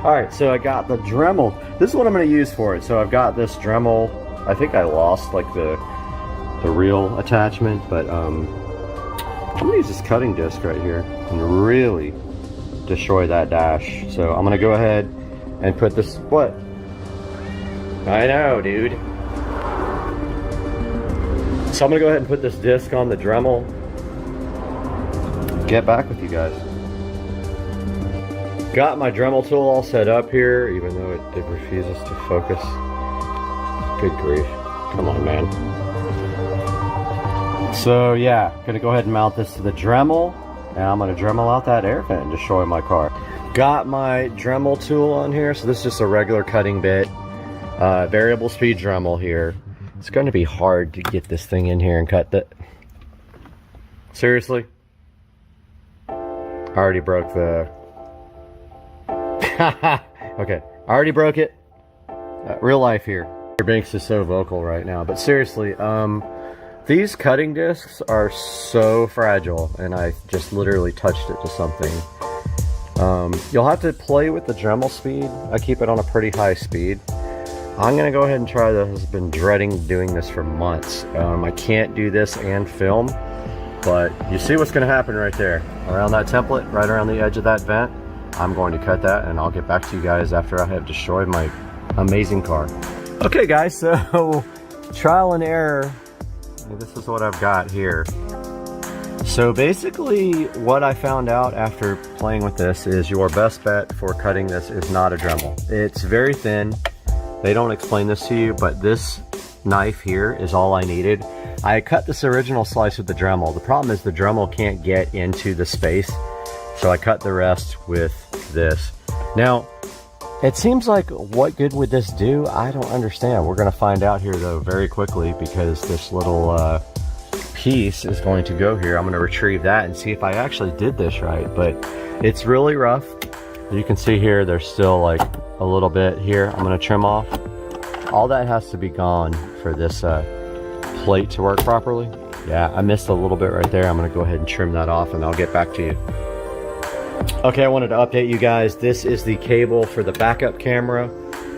Alright, so I got the Dremel. This is what I'm going to use for it. So I've got this Dremel. I think I lost like the real attachment, but I'm going to use this cutting disc right here and really destroy that dash. So I'm going to go ahead and put this, what? I know, dude. So I'm gonna go ahead and put this disc on the Dremel. Get back with you guys. Got my Dremel tool all set up here, even though it refuses to focus. Good grief. Come on, man. So yeah, gonna go ahead and mount this to the Dremel. And I'm gonna Dremel out that air vent and destroy my car. Got my Dremel tool on here. So this is just a regular cutting bit. Variable speed Dremel here. It's gonna be hard to get this thing in here and cut that. Seriously? I already broke the... Okay, I already broke it. Real life here. Your Banks is so vocal right now, but seriously, these cutting discs are so fragile, and I just literally touched it to something. You'll have to play with the Dremel speed. I keep it on a pretty high speed. I'm gonna go ahead and try this. I've been dreading doing this for months. I can't do this and film, but you see what's gonna happen right there. Around that template, right around the edge of that vent, I'm going to cut that, and I'll get back to you guys after I have destroyed my amazing car. Okay guys, so trial and error. This is what I've got here. So basically what I found out after playing with this is your best bet for cutting this is not a Dremel. It's very thin. They don't explain this to you, but this knife here is all I needed. I cut this original slice with the Dremel. The problem is the Dremel can't get into the space, so I cut the rest with this. Now, it seems like what good would this do? I don't understand. We're gonna find out here though very quickly, because this little piece is going to go here. I'm gonna retrieve that and see if I actually did this right, but it's really rough. You can see here, there's still like a little bit here. I'm gonna trim off. All that has to be gone for this plate to work properly. Yeah, I missed a little bit right there. I'm gonna go ahead and trim that off and I'll get back to you. Okay, I wanted to update you guys. This is the cable for the backup camera.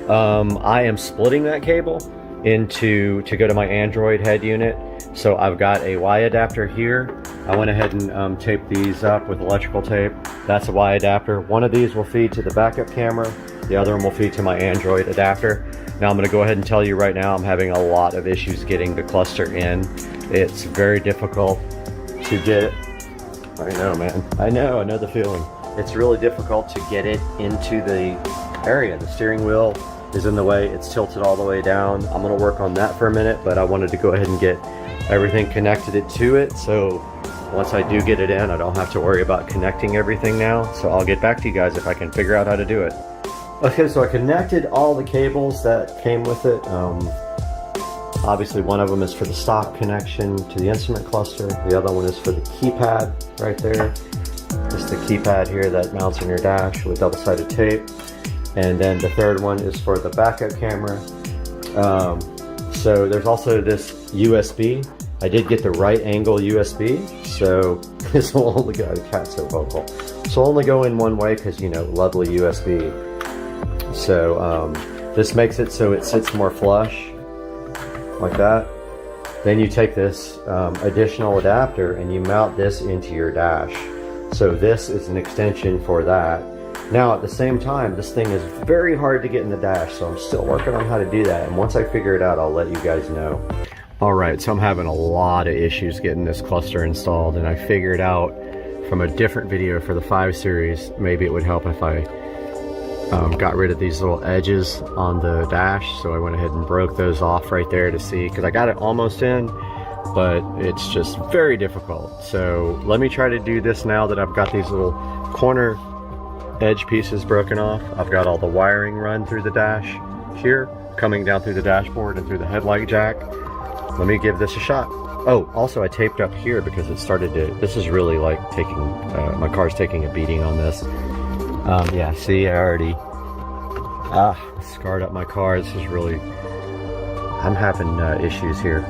I am splitting that cable to go to my Android head unit. So I've got a Y adapter here. I went ahead and taped these up with electrical tape. That's a Y adapter. One of these will feed to the backup camera. The other one will feed to my Android adapter. Now I'm gonna go ahead and tell you right now, I'm having a lot of issues getting the cluster in. It's very difficult to get it. I know, man. I know the feeling. It's really difficult to get it into the area. The steering wheel is in the way. It's tilted all the way down. I'm gonna work on that for a minute, but I wanted to go ahead and get everything connected to it. So once I do get it in, I don't have to worry about connecting everything now. So I'll get back to you guys if I can figure out how to do it. Okay, so I connected all the cables that came with it. Obviously one of them is for the stock connection to the instrument cluster. The other one is for the keypad right there. Just the keypad here that mounts on your dash with double-sided tape. And then the third one is for the backup camera. So there's also this USB. I did get the right angle USB, so this will only go, the cat's so vocal. So only go in one way because, you know, lovely USB. So this makes it so it sits more flush, like that. Then you take this additional adapter and you mount this into your dash. So this is an extension for that. Now at the same time, this thing is very hard to get in the dash, so I'm still working on how to do that. And once I figure it out, I'll let you guys know. Alright, so I'm having a lot of issues getting this cluster installed, and I figured out from a different video for the 5 series, maybe it would help if I got rid of these little edges on the dash. So I went ahead and broke those off right there to see, because I got it almost in, but it's just very difficult. So let me try to do this now that I've got these little corner edge pieces broken off. I've got all the wiring run through the dash here, coming down through the dashboard and through the headlight jack. Let me give this a shot. Oh, also I taped up here because it started to, this is really like taking, my car's taking a beating on this. Yeah, see, I already scarred up my car. This is really, I'm having issues here.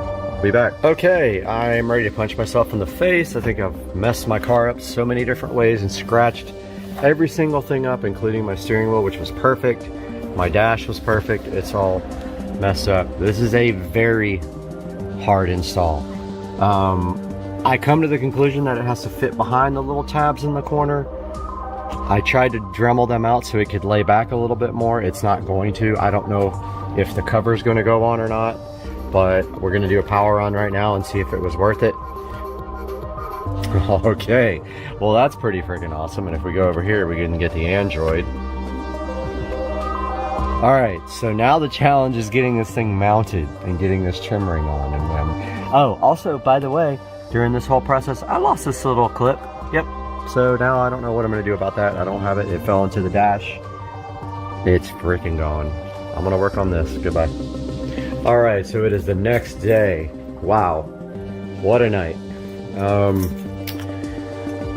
Be back. Okay, I'm ready to punch myself in the face. I think I've messed my car up so many different ways and scratched every single thing up, including my steering wheel, which was perfect. My dash was perfect. It's all messed up. This is a very hard install. I come to the conclusion that it has to fit behind the little tabs in the corner. I tried to Dremel them out so it could lay back a little bit more. It's not going to. I don't know if the cover's going to go on or not, but we're going to do a power on right now and see if it was worth it. Okay, well that's pretty freaking awesome. And if we go over here, we can get the Android. All right, so now the challenge is getting this thing mounted and getting this trim ring on. And oh, also, by the way, during this whole process, I lost this little clip. Yep. So now I don't know what I'm going to do about that. I don't have it. It fell into the dash. It's freaking gone. I'm going to work on this. Goodbye. All right, so it is the next day. Wow. What a night.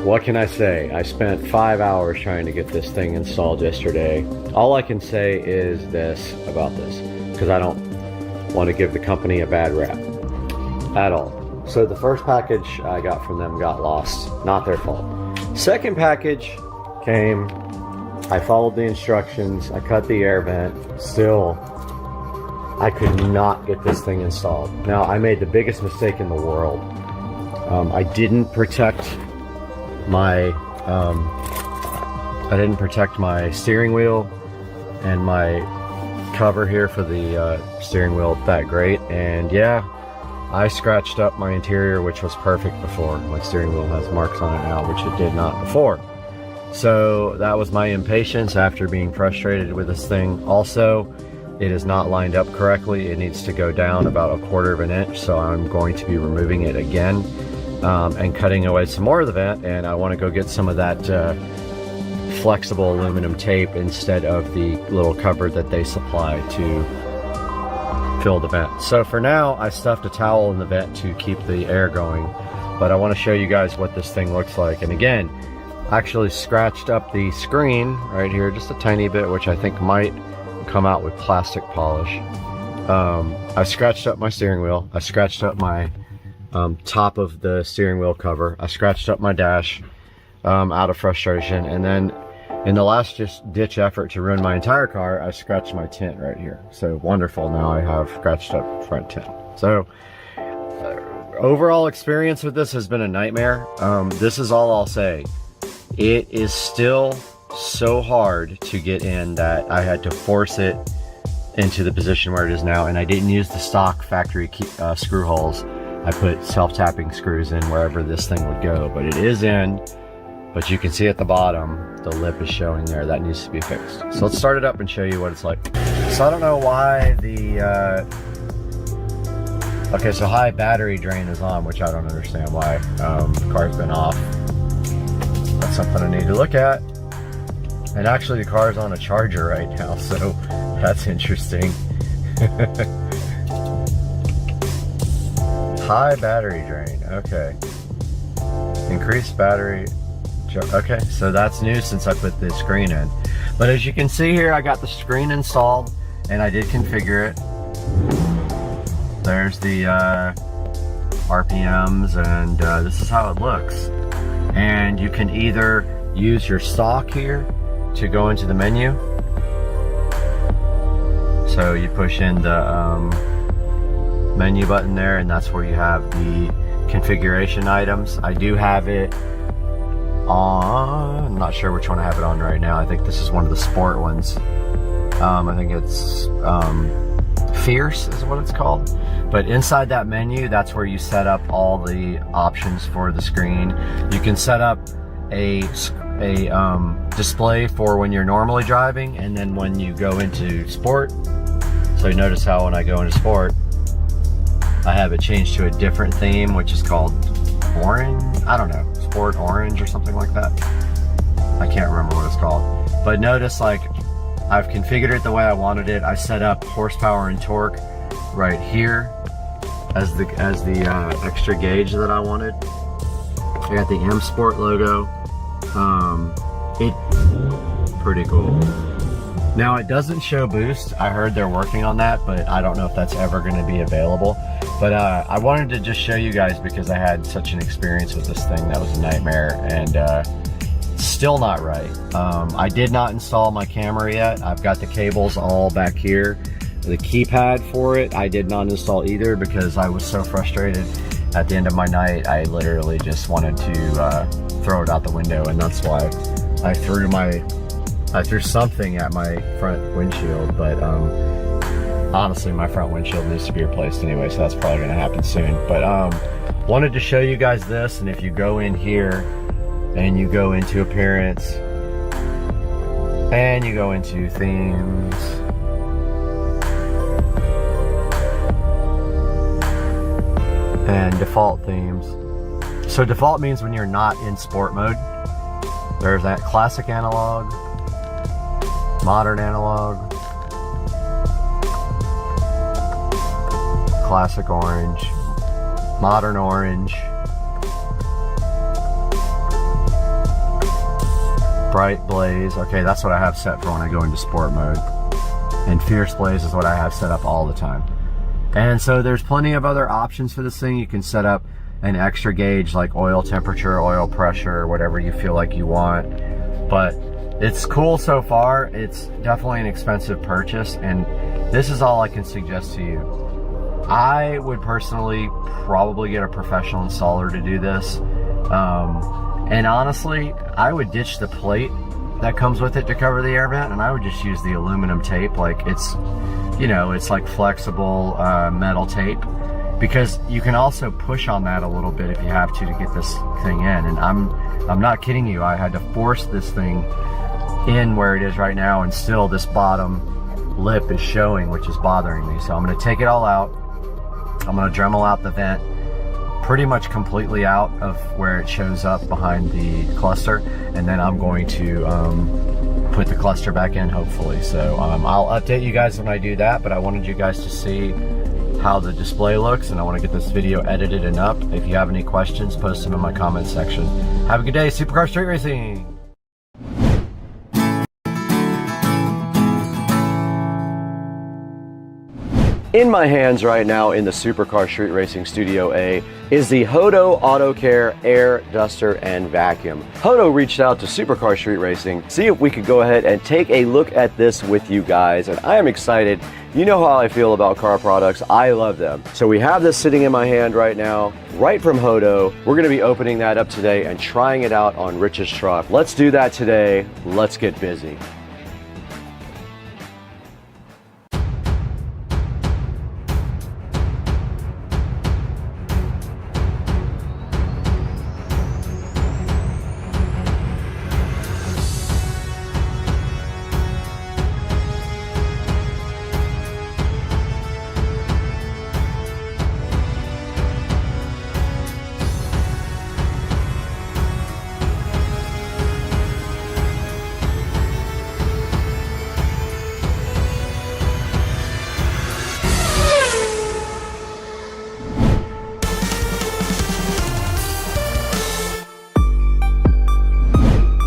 What can I say? I spent 5 hours trying to get this thing installed yesterday. All I can say is this about this, because I don't want to give the company a bad rap at all. So the first package I got from them got lost. Not their fault. Second package came. I followed the instructions. I cut the air vent. Still, I could not get this thing installed. Now, I made the biggest mistake in the world. I didn't protect my steering wheel and my cover here for the steering wheel that great. And yeah, I scratched up my interior, which was perfect before. My steering wheel has marks on it now, which it did not before. So that was my impatience after being frustrated with this thing. Also, it is not lined up correctly. It needs to go down about 1/4 of an inch, so I'm going to be removing it again and cutting away some more of the vent. And I want to go get some of that flexible aluminum tape instead of the little cover that they supply to fill the vent. So for now, I stuffed a towel in the vent to keep the air going, but I want to show you guys what this thing looks like. And again, I actually scratched up the screen right here just a tiny bit, which I think might come out with plastic polish. I scratched up my steering wheel. I scratched up my top of the steering wheel cover. I scratched up my dash out of frustration, and then in the last just ditch effort to ruin my entire car, I scratched my tint right here. So wonderful, now I have scratched up front tint. So overall experience with this has been a nightmare. This is all I'll say. It is still so hard to get in that I had to force it into the position where it is now, and I didn't use the stock factory screw holes. I put self-tapping screws in wherever this thing would go, but it is in. But you can see at the bottom, the lip is showing there. That needs to be fixed. So let's start it up and show you what it's like. So I don't know why the, okay, so high battery drain is on, which I don't understand why. The car's been off. That's something I need to look at. And actually the car's on a charger right now, so that's interesting. High battery drain, okay. Increased battery. Okay, so that's new since I put the screen in. But as you can see here, I got the screen installed and I did configure it. There's the RPMs, and this is how it looks. And you can either use your stock here to go into the menu. So you push in the menu button there, and that's where you have the configuration items. I do have it on, I'm not sure which one I have it on right now. I think this is one of the sport ones. I think it's Fierce is what it's called. But inside that menu, that's where you set up all the options for the screen. You can set up a display for when you're normally driving, and then when you go into sport. So you notice how when I go into sport, I have it changed to a different theme, which is called orange. I don't know, sport orange or something like that. I can't remember what it's called. But notice, like, I've configured it the way I wanted it. I set up horsepower and torque right here as the extra gauge that I wanted. I got the M Sport logo. Pretty cool. Now it doesn't show boost. I heard they're working on that, but I don't know if that's ever going to be available. But I wanted to just show you guys because I had such an experience with this thing that was a nightmare, and still not right. I did not install my camera yet. I've got the cables all back here. The keypad for it, I did not install either because I was so frustrated at the end of my night. I literally just wanted to throw it out the window, and that's why I threw something at my front windshield, but honestly, my front windshield needs to be replaced anyway, so that's probably gonna happen soon. But wanted to show you guys this, and if you go in here and you go into appearance and you go into themes, and default themes. So default means when you're not in sport mode. There's that classic analog, modern analog, classic orange, modern orange, bright blaze. Okay, that's what I have set for when I go into sport mode. And fierce blaze is what I have set up all the time. And so there's plenty of other options for this thing. You can set up an extra gauge like oil temperature, oil pressure, whatever you feel like you want. But it's cool so far. It's definitely an expensive purchase, and this is all I can suggest to you. I would personally probably get a professional installer to do this. And honestly, I would ditch the plate that comes with it to cover the air vent, and I would just use the aluminum tape. Like it's, you know, it's like flexible metal tape, because you can also push on that a little bit if you have to get this thing in. And I'm not kidding you, I had to force this thing in where it is right now, and still this bottom lip is showing, which is bothering me. So I'm gonna take it all out. I'm gonna Dremel out the vent pretty much completely out of where it shows up behind the cluster, and then I'm going to put the cluster back in, hopefully. So I'll update you guys when I do that, but I wanted you guys to see how the display looks, and I want to get this video edited and up. If you have any questions, post them in my comment section. Have a good day, Supercar Street Racing! In my hands right now in the Supercar Street Racing Studio A is the Hodo Auto Care Air Duster and Vacuum. Hodo reached out to Supercar Street Racing, see if we could go ahead and take a look at this with you guys, and I am excited. You know how I feel about car products. I love them. So we have this sitting in my hand right now, right from Hodo. We're gonna be opening that up today and trying it out on Rich's truck. Let's do that today. Let's get busy.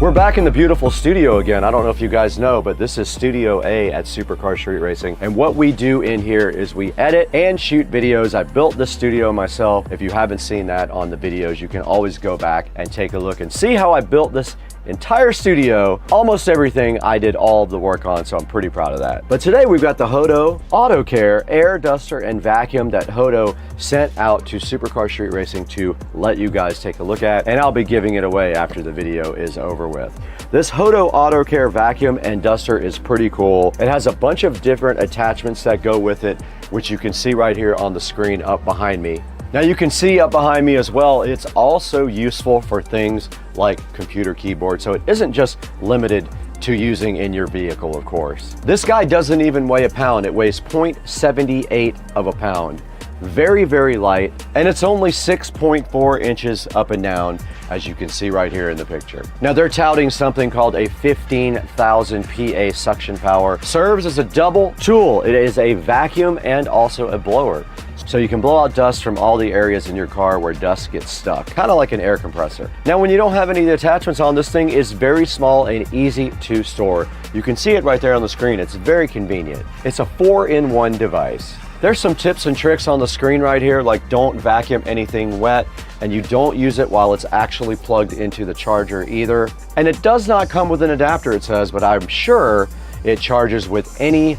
We're back in the beautiful studio again. I don't know if you guys know, but this is Studio A at Supercar Street Racing. And what we do in here is we edit and shoot videos. I built this studio myself. If you haven't seen that on the videos, you can always go back and take a look and see how I built this entire studio. Almost everything I did all of the work on, so I'm pretty proud of that. But today we've got the Hodo Auto Care Air Duster and Vacuum that Hodo sent out to Supercar Street Racing to let you guys take a look at, and I'll be giving it away after the video is over with. This Hodo Auto Care Vacuum and Duster is pretty cool. It has a bunch of different attachments that go with it, which you can see right here on the screen up behind me. Now you can see up behind me as well, it's also useful for things like computer keyboard, so it isn't just limited to using in your vehicle, of course. This guy doesn't even weigh a pound. It weighs 0.78 of a pound. Very, very light, and it's only 6.4 inches up and down, as you can see right here in the picture. Now they're touting something called a 15,000 PA suction power. Serves as a double tool. It is a vacuum and also a blower. So you can blow out dust from all the areas in your car where dust gets stuck, kind of like an air compressor. Now when you don't have any of the attachments on, this thing is very small and easy to store. You can see it right there on the screen. It's very convenient. It's a 4-in-1 device. There's some tips and tricks on the screen right here, like don't vacuum anything wet, and you don't use it while it's actually plugged into the charger either. And it does not come with an adapter, it says, but I'm sure it charges with any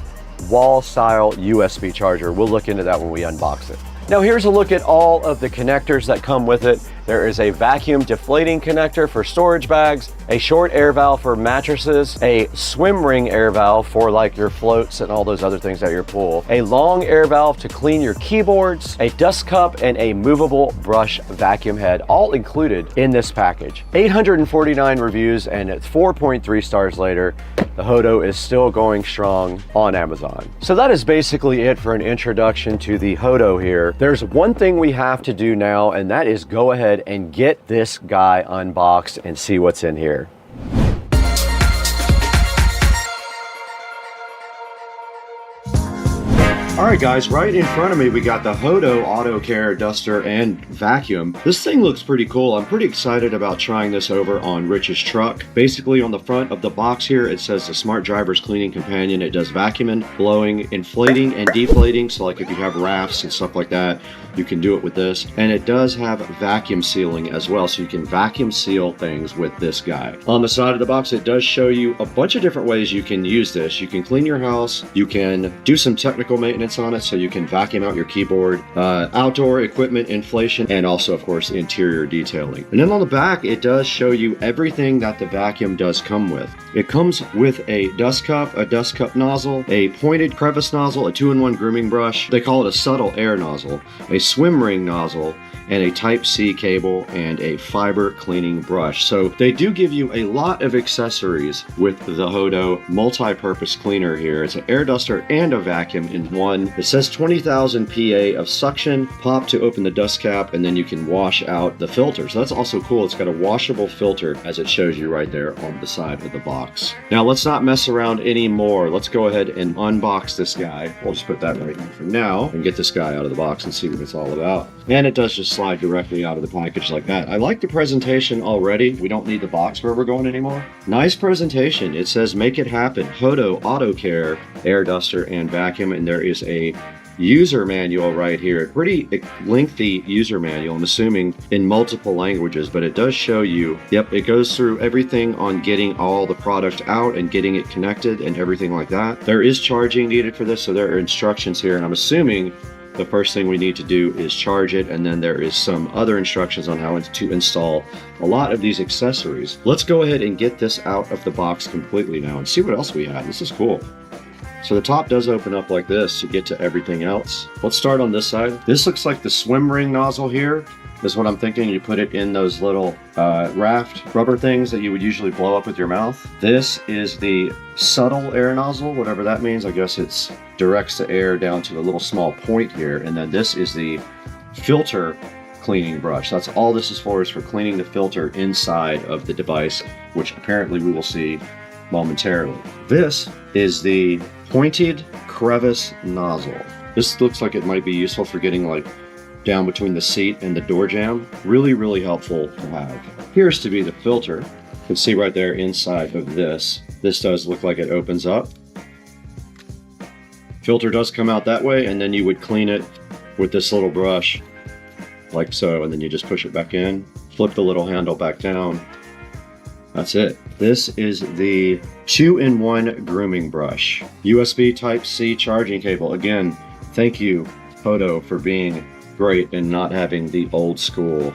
wall-style USB charger. We'll look into that when we unbox it. Now here's a look at all of the connectors that come with it. There is a vacuum deflating connector for storage bags, a short air valve for mattresses, a swim ring air valve for like your floats and all those other things at your pool, a long air valve to clean your keyboards, a dust cup, and a movable brush vacuum head, all included in this package. 849 reviews, and at 4.3 stars later, the Hodo is still going strong on Amazon. So that is basically it for an introduction to the Hodo here. There's one thing we have to do now, and that is go ahead and get this guy unboxed and see what's in here. All right, guys, right in front of me, we got the Hodo Auto Care Duster and Vacuum. This thing looks pretty cool. I'm pretty excited about trying this over on Rich's truck. Basically, on the front of the box here, it says the Smart Driver's Cleaning Companion. It does vacuuming, blowing, inflating, and deflating. So like if you have rafts and stuff like that, you can do it with this. And it does have vacuum sealing as well, so you can vacuum seal things with this guy. On the side of the box, it does show you a bunch of different ways you can use this. You can clean your house, you can do some technical maintenance on it, so you can vacuum out your keyboard, outdoor equipment inflation, and also of course interior detailing. And then on the back, it does show you everything that the vacuum does come with. It comes with a dust cup nozzle, a pointed crevice nozzle, a 2-in-1 grooming brush. They call it a subtle air nozzle, a swim ring nozzle, and a Type-C cable, and a fiber cleaning brush. So they do give you a lot of accessories with the Hodo multi-purpose cleaner here. It's an air duster and a vacuum in one. It says 20,000 PA of suction, pop to open the dust cap, and then you can wash out the filter. So that's also cool. It's got a washable filter, as it shows you right there on the side of the box. Now let's not mess around anymore. Let's go ahead and unbox this guy. We'll just put that right in for now and get this guy out of the box and see what it's all about. And it does just slide directly out of the package like that. I like the presentation already. We don't need the box where we're going anymore. Nice presentation. It says make it happen. Hodo Auto Care Air Duster and Vacuum, and there is a user manual right here. Pretty lengthy user manual, I'm assuming in multiple languages, but it does show you, yep, it goes through everything on getting all the product out and getting it connected and everything like that. There is charging needed for this, so there are instructions here, and I'm assuming the first thing we need to do is charge it, and then there is some other instructions on how to install a lot of these accessories. Let's go ahead and get this out of the box completely now and see what else we have. This is cool. So the top does open up like this to get to everything else. Let's start on this side. This looks like the swim ring nozzle here. Is what I'm thinking. You put it in those little raft rubber things that you would usually blow up with your mouth. This is the subtle air nozzle, whatever that means. I guess it's directs the air down to the little small point here. And then this is the filter cleaning brush. That's all this is for cleaning the filter inside of the device, which apparently we will see momentarily. This is the pointed crevice nozzle. This looks like it might be useful for getting like down between the seat and the door jamb. Really, really helpful to have. Appears to be the filter. You can see right there inside of this. This does look like it opens up. Filter does come out that way, and then you would clean it with this little brush, like so, and then you just push it back in, flip the little handle back down. That's it. This is the 2-in-1 grooming brush. USB Type-C charging cable. Again, thank you, Hodo, for being great and not having the old school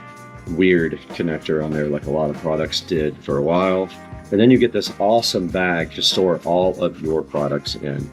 weird connector on there like a lot of products did for a while. And then you get this awesome bag to store all of your products in.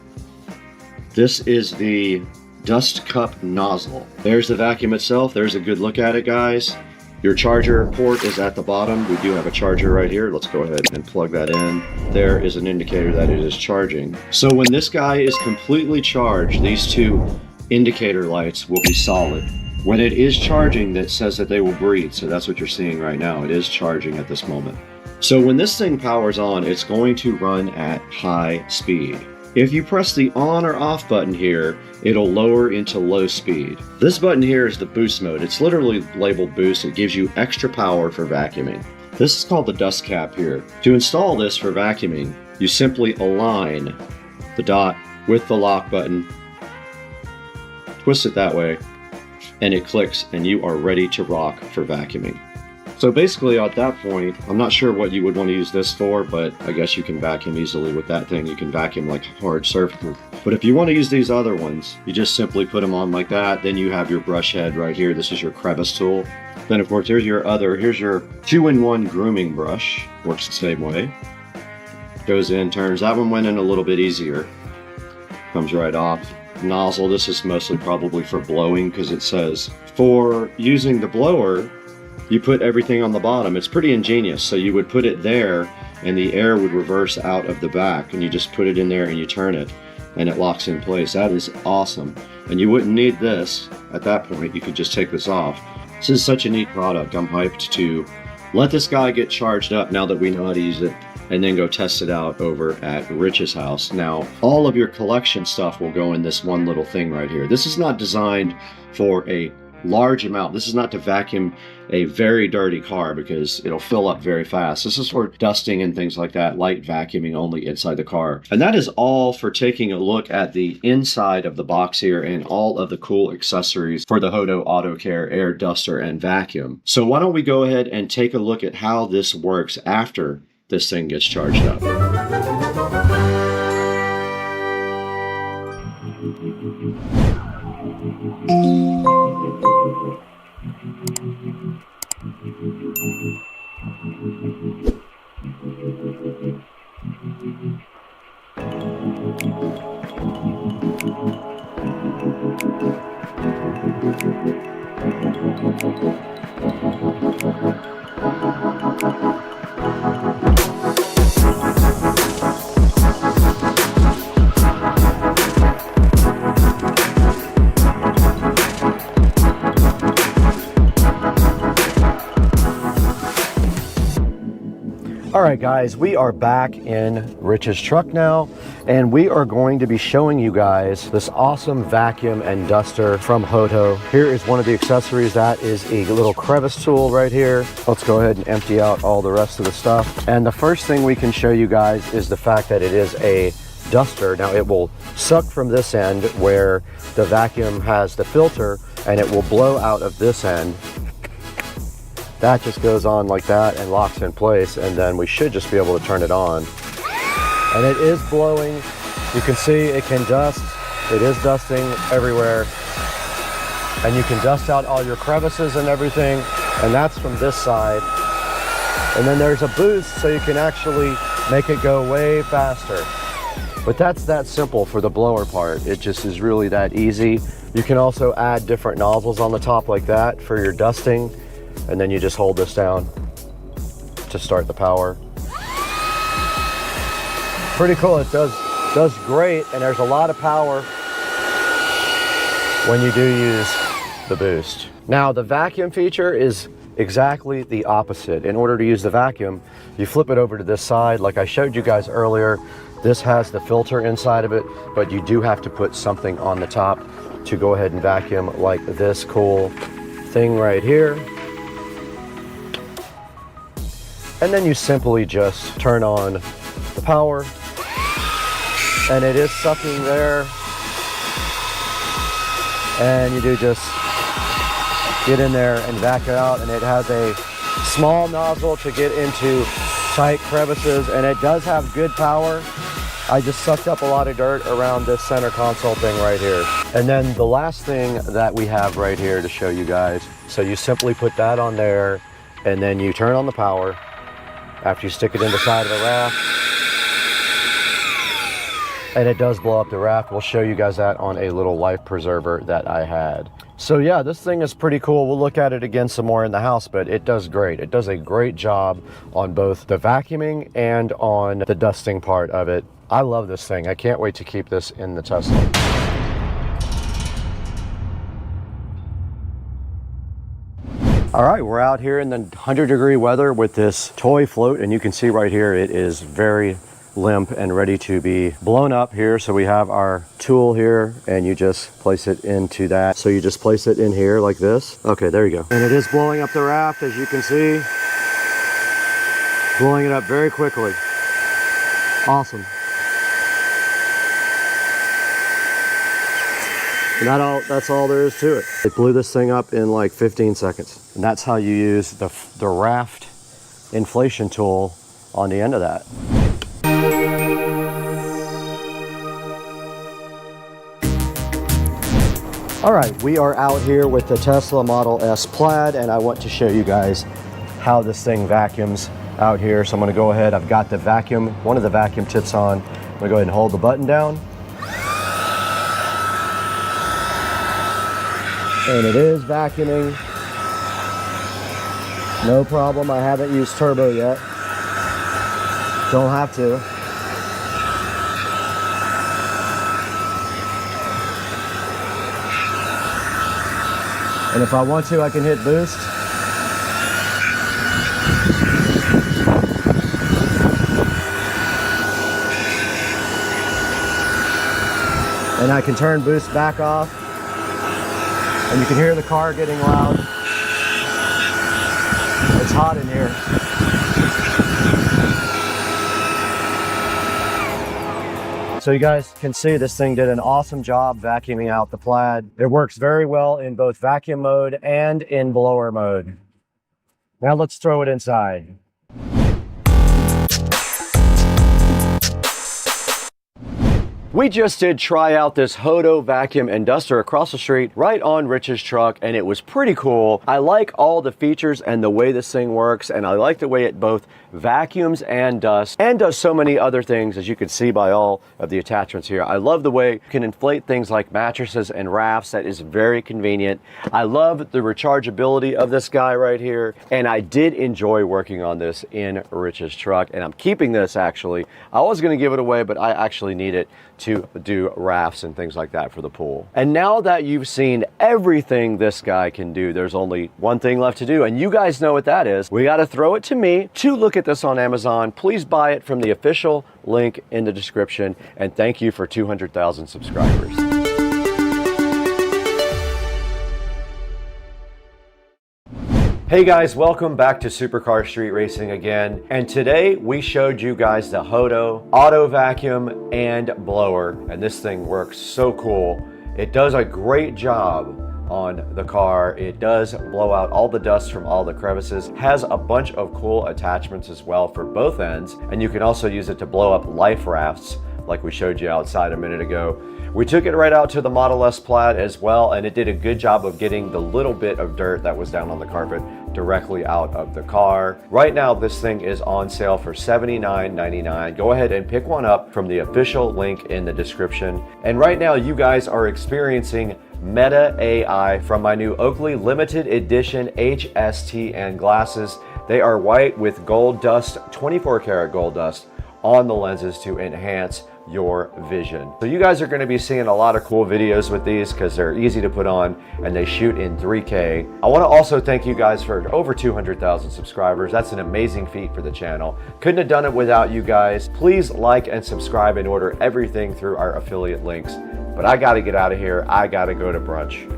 This is the dust cup nozzle. There's the vacuum itself. There's a good look at it, guys. Your charger port is at the bottom. We do have a charger right here. Let's go ahead and plug that in. There is an indicator that it is charging. So when this guy is completely charged, these two indicator lights will be solid. When it is charging, that says that they will breathe. So that's what you're seeing right now. It is charging at this moment. So when this thing powers on, it's going to run at high speed. If you press the on or off button here, it'll lower into low speed. This button here is the boost mode. It's literally labeled boost. It gives you extra power for vacuuming. This is called the dust cap here. To install this for vacuuming, you simply align the dot with the lock button, twist it that way, and it clicks, and you are ready to rock for vacuuming. So basically at that point, I'm not sure what you would want to use this for, but I guess you can vacuum easily with that thing. You can vacuum like hard surfaces. But if you want to use these other ones, you just simply put them on like that. Then you have your brush head right here. This is your crevice tool. Then of course here's your 2-in-1 grooming brush. Works the same way. Goes in, turns. That one went in a little bit easier. Comes right off. Nozzle, this is mostly probably for blowing because it says for using the blower, you put everything on the bottom. It's pretty ingenious. So you would put it there and the air would reverse out of the back, and you just put it in there and you turn it and it locks in place. That is awesome. And you wouldn't need this at that point. You could just take this off. This is such a neat product. I'm hyped to let this guy get charged up now that we know how to use it, and then go test it out over at Rich's house. Now, all of your collection stuff will go in this one little thing right here. This is not designed for a large amount. This is not to vacuum a very dirty car because it'll fill up very fast. This is for dusting and things like that, light vacuuming only inside the car. And that is all for taking a look at the inside of the box here and all of the cool accessories for the Hodo Auto Care Air Duster and Vacuum. So why don't we go ahead and take a look at how this works after this thing gets charged up. Alright guys, we are back in Rich's truck now, and we are going to be showing you guys this awesome vacuum and duster from Hodo. Here is one of the accessories. That is a little crevice tool right here. Let's go ahead and empty out all the rest of the stuff. And the first thing we can show you guys is the fact that it is a duster. Now it will suck from this end where the vacuum has the filter, and it will blow out of this end. That just goes on like that and locks in place, and then we should just be able to turn it on. And it is blowing. You can see it can dust. It is dusting everywhere. And you can dust out all your crevices and everything. And that's from this side. And then there's a boost so you can actually make it go way faster. But that's that simple for the blower part. It just is really that easy. You can also add different nozzles on the top like that for your dusting. And then you just hold this down to start the power. Pretty cool. It does great, and there's a lot of power when you do use the boost. Now the vacuum feature is exactly the opposite. In order to use the vacuum, you flip it over to this side. Like I showed you guys earlier, this has the filter inside of it, but you do have to put something on the top to go ahead and vacuum, like this cool thing right here. And then you simply just turn on the power, and it is sucking there. And you do just get in there and vac it out, and it has a small nozzle to get into tight crevices, and it does have good power. I just sucked up a lot of dirt around this center console thing right here. And then the last thing that we have right here to show you guys, so you simply put that on there, and then you turn on the power. After you stick it in the side of the raft, and it does blow up the raft. We'll show you guys that on a little life preserver that I had. So yeah, this thing is pretty cool. We'll look at it again some more in the house, but it does great. It does a great job on both the vacuuming and on the dusting part of it. I love this thing. I can't wait to keep this in the Tesla. All right, we're out here in the 100-degree weather with this toy float, and you can see right here it is very limp and ready to be blown up here. So we have our tool here, and you just place it into that. So you just place it in here like this. Okay, there you go. And it is blowing up the raft, as you can see. Blowing it up very quickly. Awesome. And that's all there is to it. It blew this thing up in like 15 seconds. And that's how you use the raft inflation tool on the end of that. All right, we are out here with the Tesla Model S Plaid, and I want to show you guys how this thing vacuums out here. So I'm gonna go ahead, I've got the vacuum, one of the vacuum tips on. I'm gonna go ahead and hold the button down. And it is vacuuming. No problem, I haven't used turbo yet. Don't have to. And if I want to, I can hit boost. And I can turn boost back off. And you can hear the car getting loud. It's hot in here. So you guys can see this thing did an awesome job vacuuming out the Plaid. It works very well in both vacuum mode and in blower mode. Now let's throw it inside. We just did try out this Hdmi vacuum and duster across the street right on Rich's truck, and it was pretty cool. I like all the features and the way this thing works, and I like the way it both vacuums and dusts and does so many other things, as you can see by all of the attachments here. I love the way you can inflate things like mattresses and rafts. That is very convenient. I love the rechargeability of this guy right here, and I did enjoy working on this in Rich's truck, and I'm keeping this actually. I was going to give it away, but I actually need it to do rafts and things like that for the pool. And now that you've seen everything this guy can do, there's only one thing left to do, and you guys know what that is. We got to throw it to me to look at this on Amazon. Please buy it from the official link in the description, and thank you for 200,000 subscribers. Hey guys, welcome back to Supercar Street Racing again. And today we showed you guys the Hdmi auto vacuum and blower, and this thing works so cool. It does a great job on the car. It does blow out all the dust from all the crevices, has a bunch of cool attachments as well for both ends, and you can also use it to blow up life rafts like we showed you outside a minute ago. We took it right out to the Model S Plaid as well, and it did a good job of getting the little bit of dirt that was down on the carpet directly out of the car. Right now, this thing is on sale for $79.99. Go ahead and pick one up from the official link in the description. And right now, you guys are experiencing Meta AI from my new Oakley limited edition HSTN glasses. They are white with gold dust, 24 karat gold dust on the lenses to enhance your vision. So you guys are going to be seeing a lot of cool videos with these because they're easy to put on and they shoot in 3K. I want to also thank you guys for over 200,000 subscribers. That's an amazing feat for the channel. Couldn't have done it without you guys. Please like and subscribe and order everything through our affiliate links. But I got to get out of here. I got to go to brunch.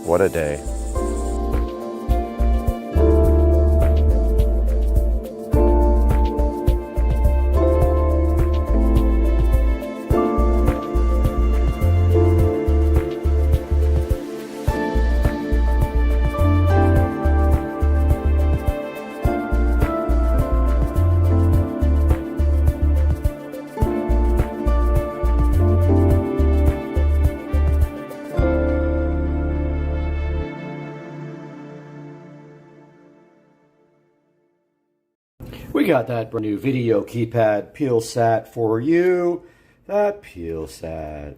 What a day. We got that brand new video keypad peel sat for you. That peel sat.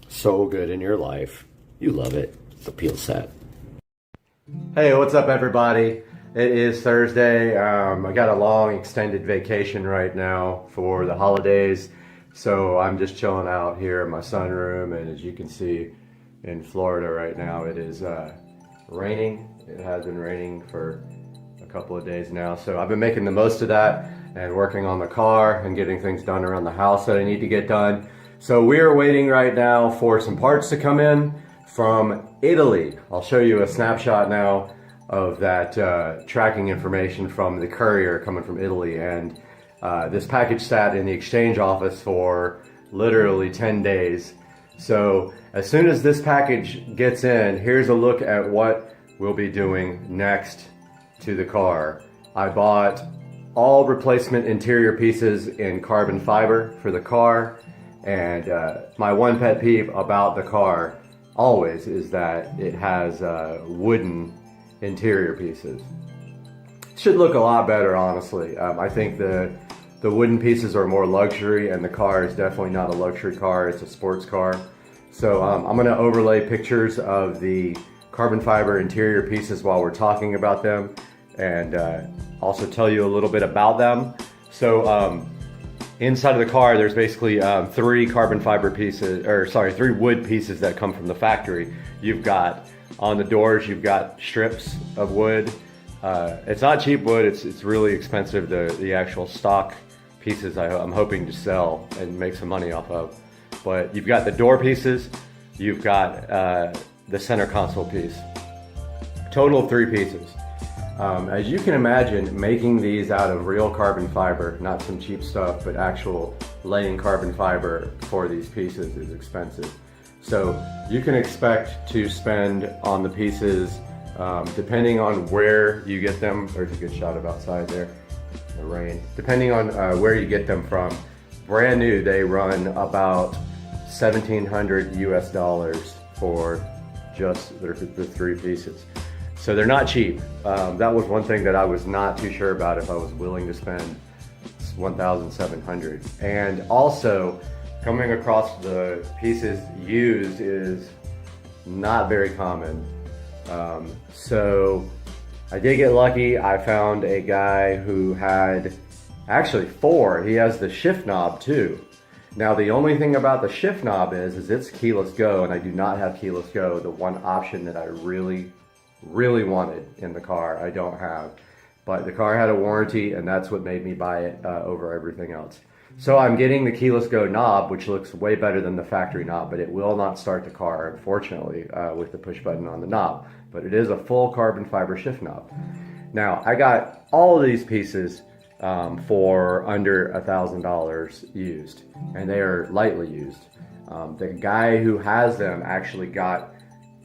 So good in your life. You love it. The peel sat. Hey, what's up everybody? It is Thursday. I got a long extended vacation right now for the holidays. So I'm just chilling out here in my sunroom, and as you can see in Florida right now, it is raining. It has been raining for a couple of days now, so I've been making the most of that and working on the car and getting things done around the house that I need to get done. So we are waiting right now for some parts to come in from Italy. I'll show you a snapshot now of that tracking information from the courier coming from Italy, and this package sat in the exchange office for literally 10 days. So as soon as this package gets in, here's a look at what we'll be doing next to the car. I bought all replacement interior pieces in carbon fiber for the car, and my one pet peeve about the car always is that it has wooden interior pieces. It should look a lot better, honestly. I think the wooden pieces are more luxury, and the car is definitely not a luxury car, it's a sports car. So I'm gonna overlay pictures of the carbon fiber interior pieces while we're talking about them, and also tell you a little bit about them. So inside of the car, there's basically three wood pieces that come from the factory. You've got, on the doors, you've got strips of wood. It's not cheap wood, it's really expensive, the actual stock pieces I'm hoping to sell and make some money off of. But you've got the door pieces, you've got the center console piece. Total of 3 pieces. As you can imagine, making these out of real carbon fiber, not some cheap stuff, but actual laying carbon fiber for these pieces is expensive. So you can expect to spend on the pieces, depending on where you get them. There's a good shot of outside there, the rain. Depending on where you get them from, brand new, they run about $1,700 US for just the 3 pieces. So they're not cheap. That was one thing that I was not too sure about if I was willing to spend $1,700. And also, coming across the pieces used is not very common. So I did get lucky. I found a guy who had actually 4. He has the shift knob too. Now the only thing about the shift knob is it's keyless go, and I do not have keyless go, the one option that I really wanted in the car. I don't have, but the car had a warranty, and that's what made me buy it over everything else. So I'm getting the keyless go knob, which looks way better than the factory knob, but it will not start the car, unfortunately, with the push button on the knob. But it is a full carbon fiber shift knob. Now I got all of these pieces for under $1,000 used, and they are lightly used. The guy who has them actually got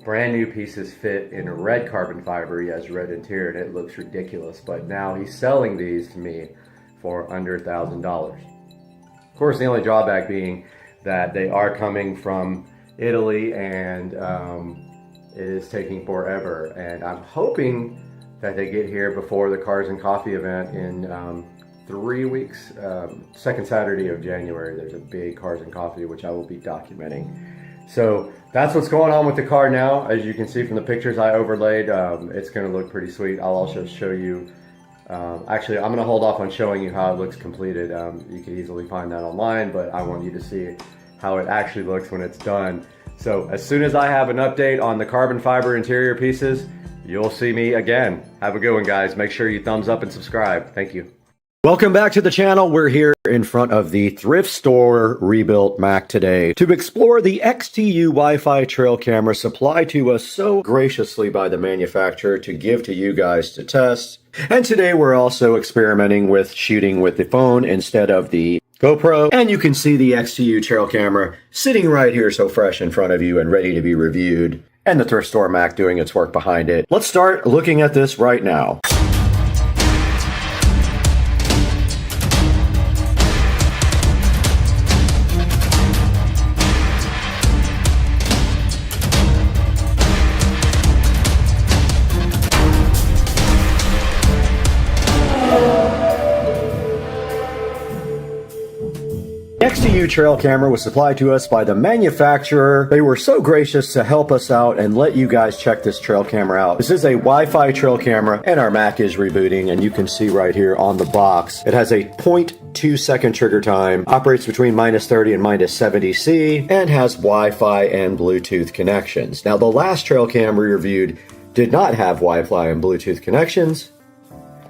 brand new pieces fit in a red carbon fiber. He has red interior and it looks ridiculous, but now he's selling these to me for under $1,000. Of course, the only drawback being that they are coming from Italy, and it is taking forever. And I'm hoping that they get here before the Cars and Coffee event in 3 weeks. Second Saturday of January, there's a big Cars and Coffee, which I will be documenting. So that's what's going on with the car now. As you can see from the pictures I overlaid, it's going to look pretty sweet. I'll also show you, actually I'm going to hold off on showing you how it looks completed. You can easily find that online, but I want you to see how it actually looks when it's done. So as soon as I have an update on the carbon fiber interior pieces, you'll see me again. Have a good one, guys. Make sure you thumbs up and subscribe. Thank you. Welcome back to the channel. We're here in front of the thrift store rebuilt Mac today to explore the XTU Wi-Fi trail camera supplied to us so graciously by the manufacturer to give to you guys to test. And today we're also experimenting with shooting with the phone instead of the GoPro. And you can see the XTU trail camera sitting right here so fresh in front of you and ready to be reviewed. And the thrift store Mac doing its work behind it. Let's start looking at this right now. XTU trail camera was supplied to us by the manufacturer. They were so gracious to help us out and let you guys check this trail camera out. This is a Wi-Fi trail camera, and our Mac is rebooting, and you can see right here on the box, it has a 0.2 second trigger time, operates between -30 and -70C, and has Wi-Fi and Bluetooth connections. Now, the last trail cam we reviewed did not have Wi-Fi and Bluetooth connections.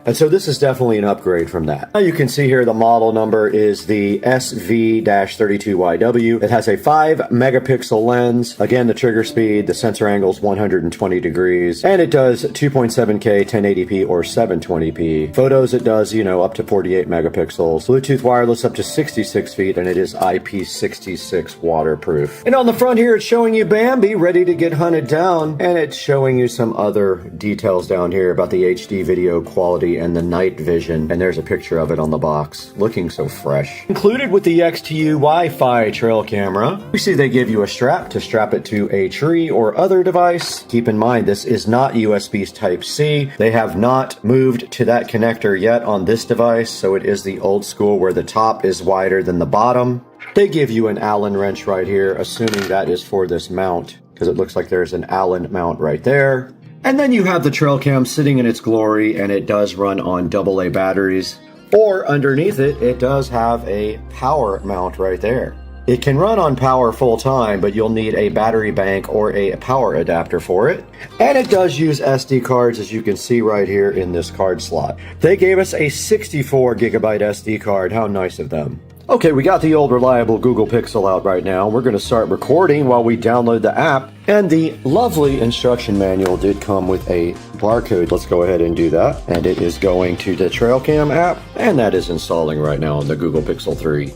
And so this is definitely an upgrade from that. Now you can see here the model number is the SV-32YW. It has a 5 megapixel lens. Again, the trigger speed, the sensor angle is 120 degrees. And it does 2.7K 1080p or 720p. Photos it does, you know, up to 48 megapixels. Bluetooth wireless up to 66 feet, and it is IP66 waterproof. And on the front here, it's showing you Bambi ready to get hunted down. And it's showing you some other details down here about the HD video quality and the night vision. And there's a picture of it on the box, looking so fresh. Included with the XTU Wi-Fi trail camera, you see they give you a strap to strap it to a tree or other device. Keep in mind, this is not USB Type-C. They have not moved to that connector yet on this device, so it is the old school where the top is wider than the bottom. They give you an Allen wrench right here, assuming that is for this mount, because it looks like there's an Allen mount right there. And then you have the trail cam sitting in its glory, and it does run on AA batteries. Or underneath it, it does have a power mount right there. It can run on power full time, but you'll need a battery bank or a power adapter for it. And it does use SD cards, as you can see right here in this card slot. They gave us a 64 gigabyte SD card. How nice of them. Okay, we got the old reliable Google Pixel out right now. We're going to start recording while we download the app. And the lovely instruction manual did come with a barcode. Let's go ahead and do that. And it is going to the Trailcam app. And that is installing right now on the Google Pixel 3.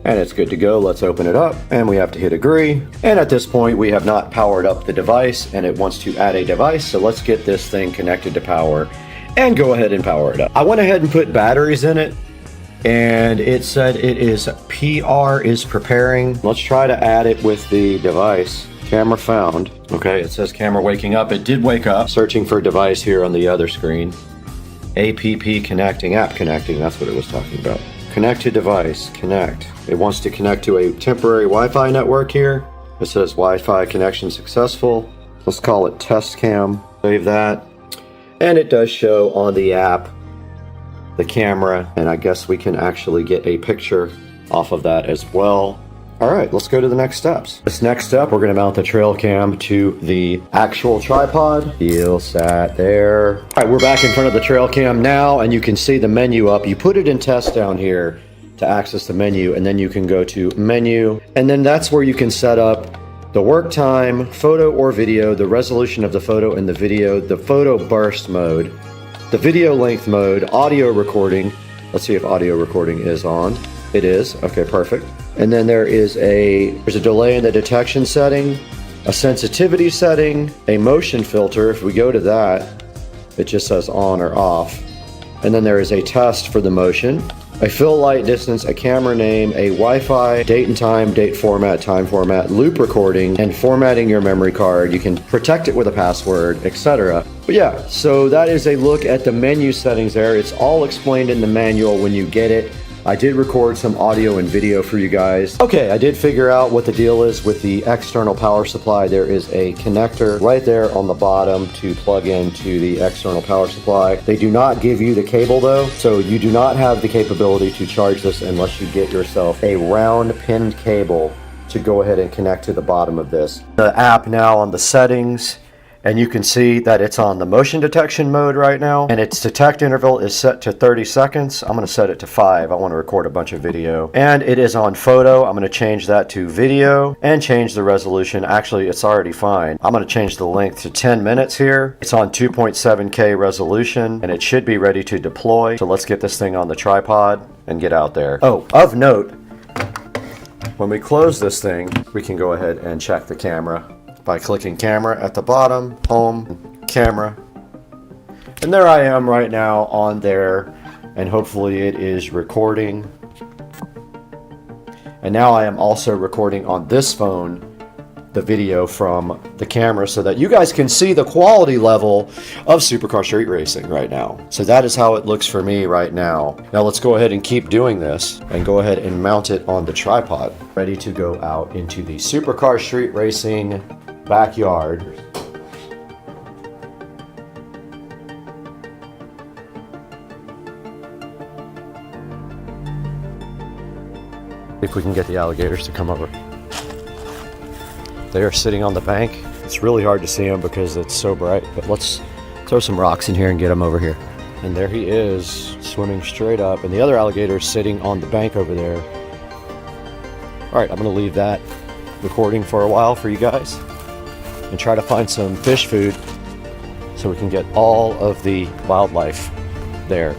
And it's good to go. Let's open it up. And we have to hit agree. And at this point, we have not powered up the device. And it wants to add a device. So let's get this thing connected to power. And go ahead and power it up. I went ahead and put batteries in it. And it said it is PR is preparing. Let's try to add it with the device. Camera found. Okay, it says camera waking up. It did wake up. Searching for device here on the other screen. APP connecting, app connecting. That's what it was talking about. Connect to device, connect. It wants to connect to a temporary Wi-Fi network here. It says Wi-Fi connection successful. Let's call it test cam. Save that. And it does show on the app the camera, and I guess we can actually get a picture off of that as well. All right, let's go to the next steps. This next step, we're going to mount the trail cam to the actual tripod. Heel sat there. All right, we're back in front of the trail cam now, and you can see the menu up. You put it in test down here to access the menu, and then you can go to menu, and then that's where you can set up the work time, photo or video, the resolution of the photo and the video, the photo burst mode, the video length mode, audio recording. Let's see if audio recording is on. It is. Okay, perfect. And then there's a delay in the detection setting, a sensitivity setting, a motion filter. If we go to that, it just says on or off. And then there is a test for the motion, a fill light distance, a camera name, a Wi-Fi, date and time, date format, time format, loop recording, and formatting your memory card. You can protect it with a password, etc. But yeah, so that is a look at the menu settings there. It's all explained in the manual when you get it. I did record some audio and video for you guys. Okay, I did figure out what the deal is with the external power supply. There is a connector right there on the bottom to plug into the external power supply. They do not give you the cable though, so you do not have the capability to charge this unless you get yourself a round pinned cable to go ahead and connect to the bottom of this. The app now on the settings, and you can see that it's on the motion detection mode right now, and its detect interval is set to 30 seconds. I'm going to set it to 5. I want to record a bunch of video. And it is on photo. I'm going to change that to video and change the resolution. Actually, it's already fine. I'm going to change the length to 10 minutes here. It's on 2.7K resolution, and it should be ready to deploy. So let's get this thing on the tripod and get out there. Oh, of note, when we close this thing, we can go ahead and check the camera by clicking camera at the bottom, home, camera. And there I am right now on there, and hopefully it is recording. And now I am also recording on this phone the video from the camera so that you guys can see the quality level of Supercar Street Racing right now. So that is how it looks for me right now. Now let's go ahead and keep doing this and go ahead and mount it on the tripod. Ready to go out into the Supercar Street Racing backyard. If we can get the alligators to come over. They are sitting on the bank. It's really hard to see them because it's so bright, but let's throw some rocks in here and get them over here. And there he is, swimming straight up, and the other alligator is sitting on the bank over there. Alright, I'm going to leave that recording for a while for you guys, and try to find some fish food so we can get all of the wildlife there.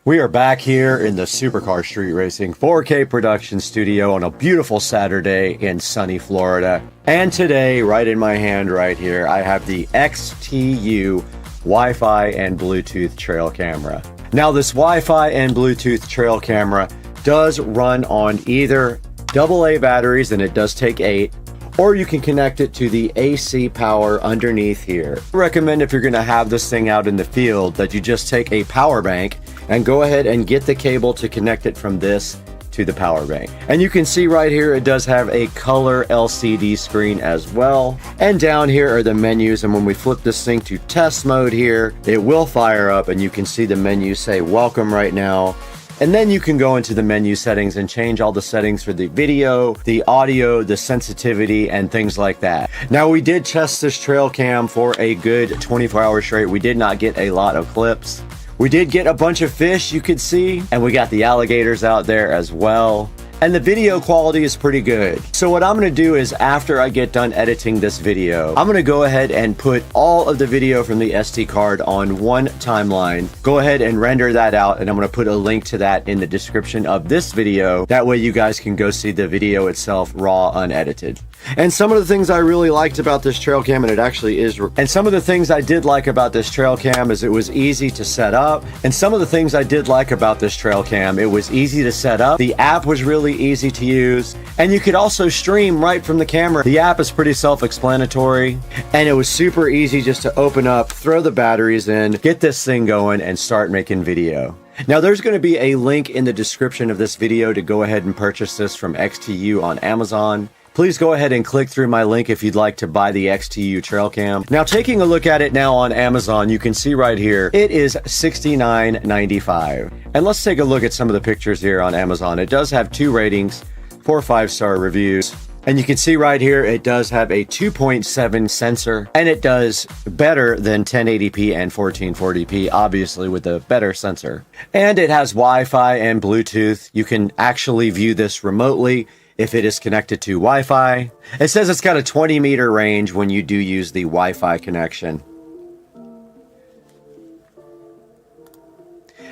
We are back here in the Supercar Street Racing 4K production studio on a beautiful Saturday in sunny Florida. And today, right in my hand right here, I have the XTU Wi-Fi and Bluetooth trail camera. Now this Wi-Fi and Bluetooth trail camera does run on either AA batteries, and it does take 8, or you can connect it to the AC power underneath here. I recommend, if you're going to have this thing out in the field, that you just take a power bank and go ahead and get the cable to connect it from this to the power bank. And you can see right here, it does have a color LCD screen as well. And down here are the menus, and when we flip this thing to test mode here, it will fire up, and you can see the menu say welcome right now. And then you can go into the menu settings and change all the settings for the video, the audio, the sensitivity, and things like that. Now, we did test this trail cam for a good 24 hours straight. We did not get a lot of clips. We did get a bunch of fish, you could see, and we got the alligators out there as well. And the video quality is pretty good. So what I'm going to do is, after I get done editing this video, I'm going to go ahead and put all of the video from the SD card on one timeline. Go ahead and render that out, and I'm going to put a link to that in the description of this video. That way you guys can go see the video itself raw, unedited. And some of the things I really liked about this trail cam, and it actually is, and some of the things I did like about this trail cam is it was easy to set up. And some of the things I did like about this trail cam, it was easy to set up. The app was really easy to use, and you could also stream right from the camera. The app is pretty self-explanatory, and it was super easy just to open up, throw the batteries in, get this thing going, and start making video. Now, there's going to be a link in the description of this video to go ahead and purchase this from XTU on Amazon. Please go ahead and click through my link if you'd like to buy the XTU trail cam. Now, taking a look at it now on Amazon, you can see right here, it is $69.95. And let's take a look at some of the pictures here on Amazon. It does have 2 ratings, 4 5-star reviews. And you can see right here, it does have a 2.7 sensor, and it does better than 1080p and 1440p, obviously with a better sensor. And it has Wi-Fi and Bluetooth. You can actually view this remotely if it is connected to Wi-Fi. It says it's got a 20-meter range when you do use the Wi-Fi connection.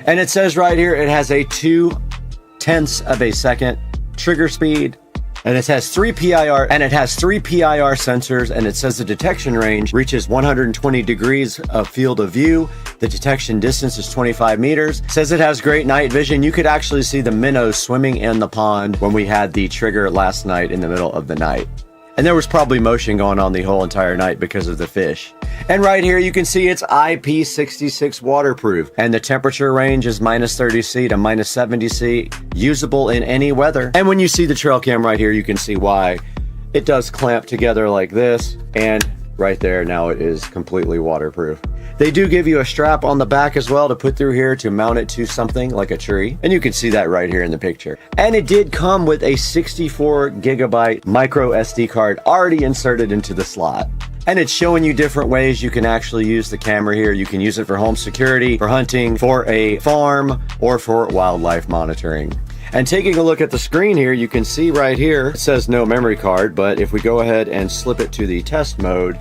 And it says right here, it has a 0.2 of a second trigger speed. And it has three PIR sensors, and it says the detection range reaches 120 degrees of field of view. The detection distance is 25 meters. It says it has great night vision. You could actually see the minnows swimming in the pond when we had the trigger last night in the middle of the night. And there was probably motion going on the whole entire night because of the fish. And right here you can see it's IP66 waterproof, and the temperature range is -30°C to -70°C, usable in any weather. And when you see the trail cam right here, you can see why. It does clamp together like this, and right there, now it is completely waterproof. They do give you a strap on the back as well to put through here to mount it to something like a tree. And you can see that right here in the picture. And it did come with a 64 gigabyte micro SD card already inserted into the slot. And it's showing you different ways you can actually use the camera here. You can use it for home security, for hunting, for a farm, or for wildlife monitoring. And taking a look at the screen here, you can see right here, it says no memory card, but if we go ahead and slip it to the test mode,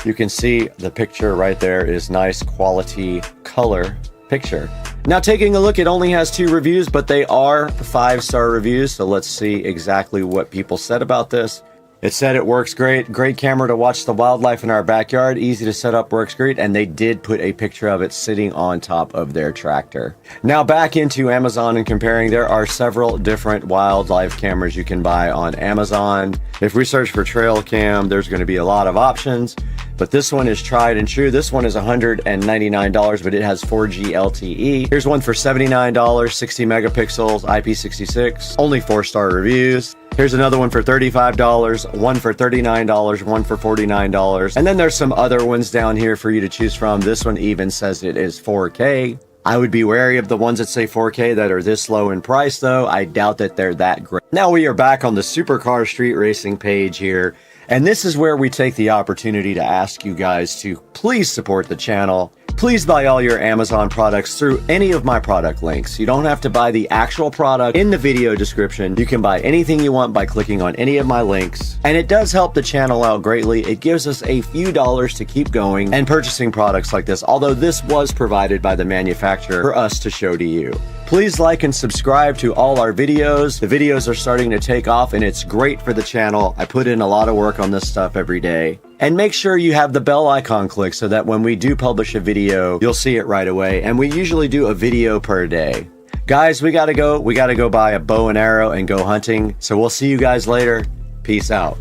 you can see the picture right there is nice quality color picture. Now taking a look, it only has 2 reviews, but they are 5-star reviews. So let's see exactly what people said about this. It said it works great. Great camera to watch the wildlife in our backyard. Easy to set up, works great. And they did put a picture of it sitting on top of their tractor. Now back into Amazon and comparing, there are several different wildlife cameras you can buy on Amazon. If we search for trail cam, there's going to be a lot of options. But this one is tried and true. This one is $199, but it has 4G LTE. Here's one for $79, 60 megapixels, IP66, only 4-star reviews. Here's another one for $35, one for $39, one for $49. And then there's some other ones down here for you to choose from. This one even says it is 4K. I would be wary of the ones that say 4K that are this low in price though. I doubt that they're that great. Now we are back on the Supercar Street Racing page here. And this is where we take the opportunity to ask you guys to please support the channel. Please buy all your Amazon products through any of my product links. You don't have to buy the actual product in the video description. You can buy anything you want by clicking on any of my links. And it does help the channel out greatly. It gives us a few dollars to keep going and purchasing products like this, although this was provided by the manufacturer for us to show to you. Please like and subscribe to all our videos. The videos are starting to take off and it's great for the channel. I put in a lot of work on this stuff every day. And make sure you have the bell icon clicked so that when we do publish a video, you'll see it right away. And we usually do a video per day. Guys, we gotta go. We gotta go buy a bow and arrow and go hunting. So we'll see you guys later. Peace out.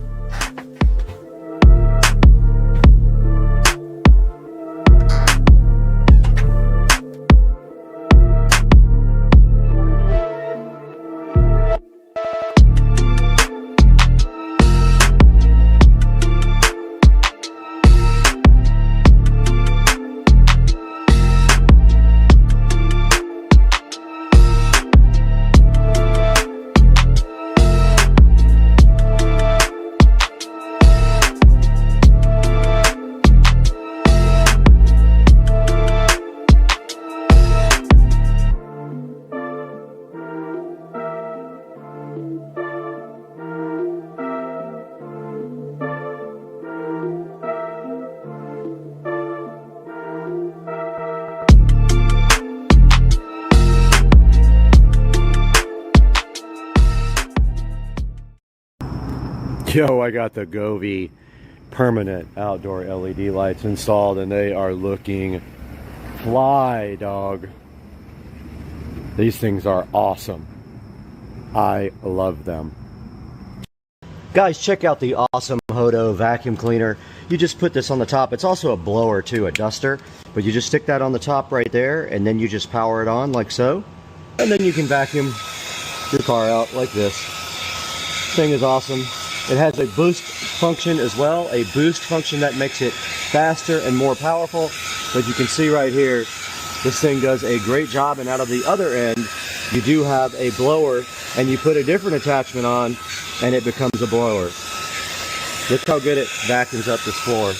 Yo, I got the Govee permanent outdoor LED lights installed and they are looking fly, dog. These things are awesome. I love them. Guys, check out the awesome Hodo vacuum cleaner. You just put this on the top. It's also a blower too, a duster. But you just stick that on the top right there and then you just power it on like so. And then you can vacuum your car out like this. Thing is awesome. It has a boost function as well, a boost function that makes it faster and more powerful. But you can see right here, this thing does a great job. And out of the other end, you do have a blower and you put a different attachment on and it becomes a blower. Look how good it vacuums up this floor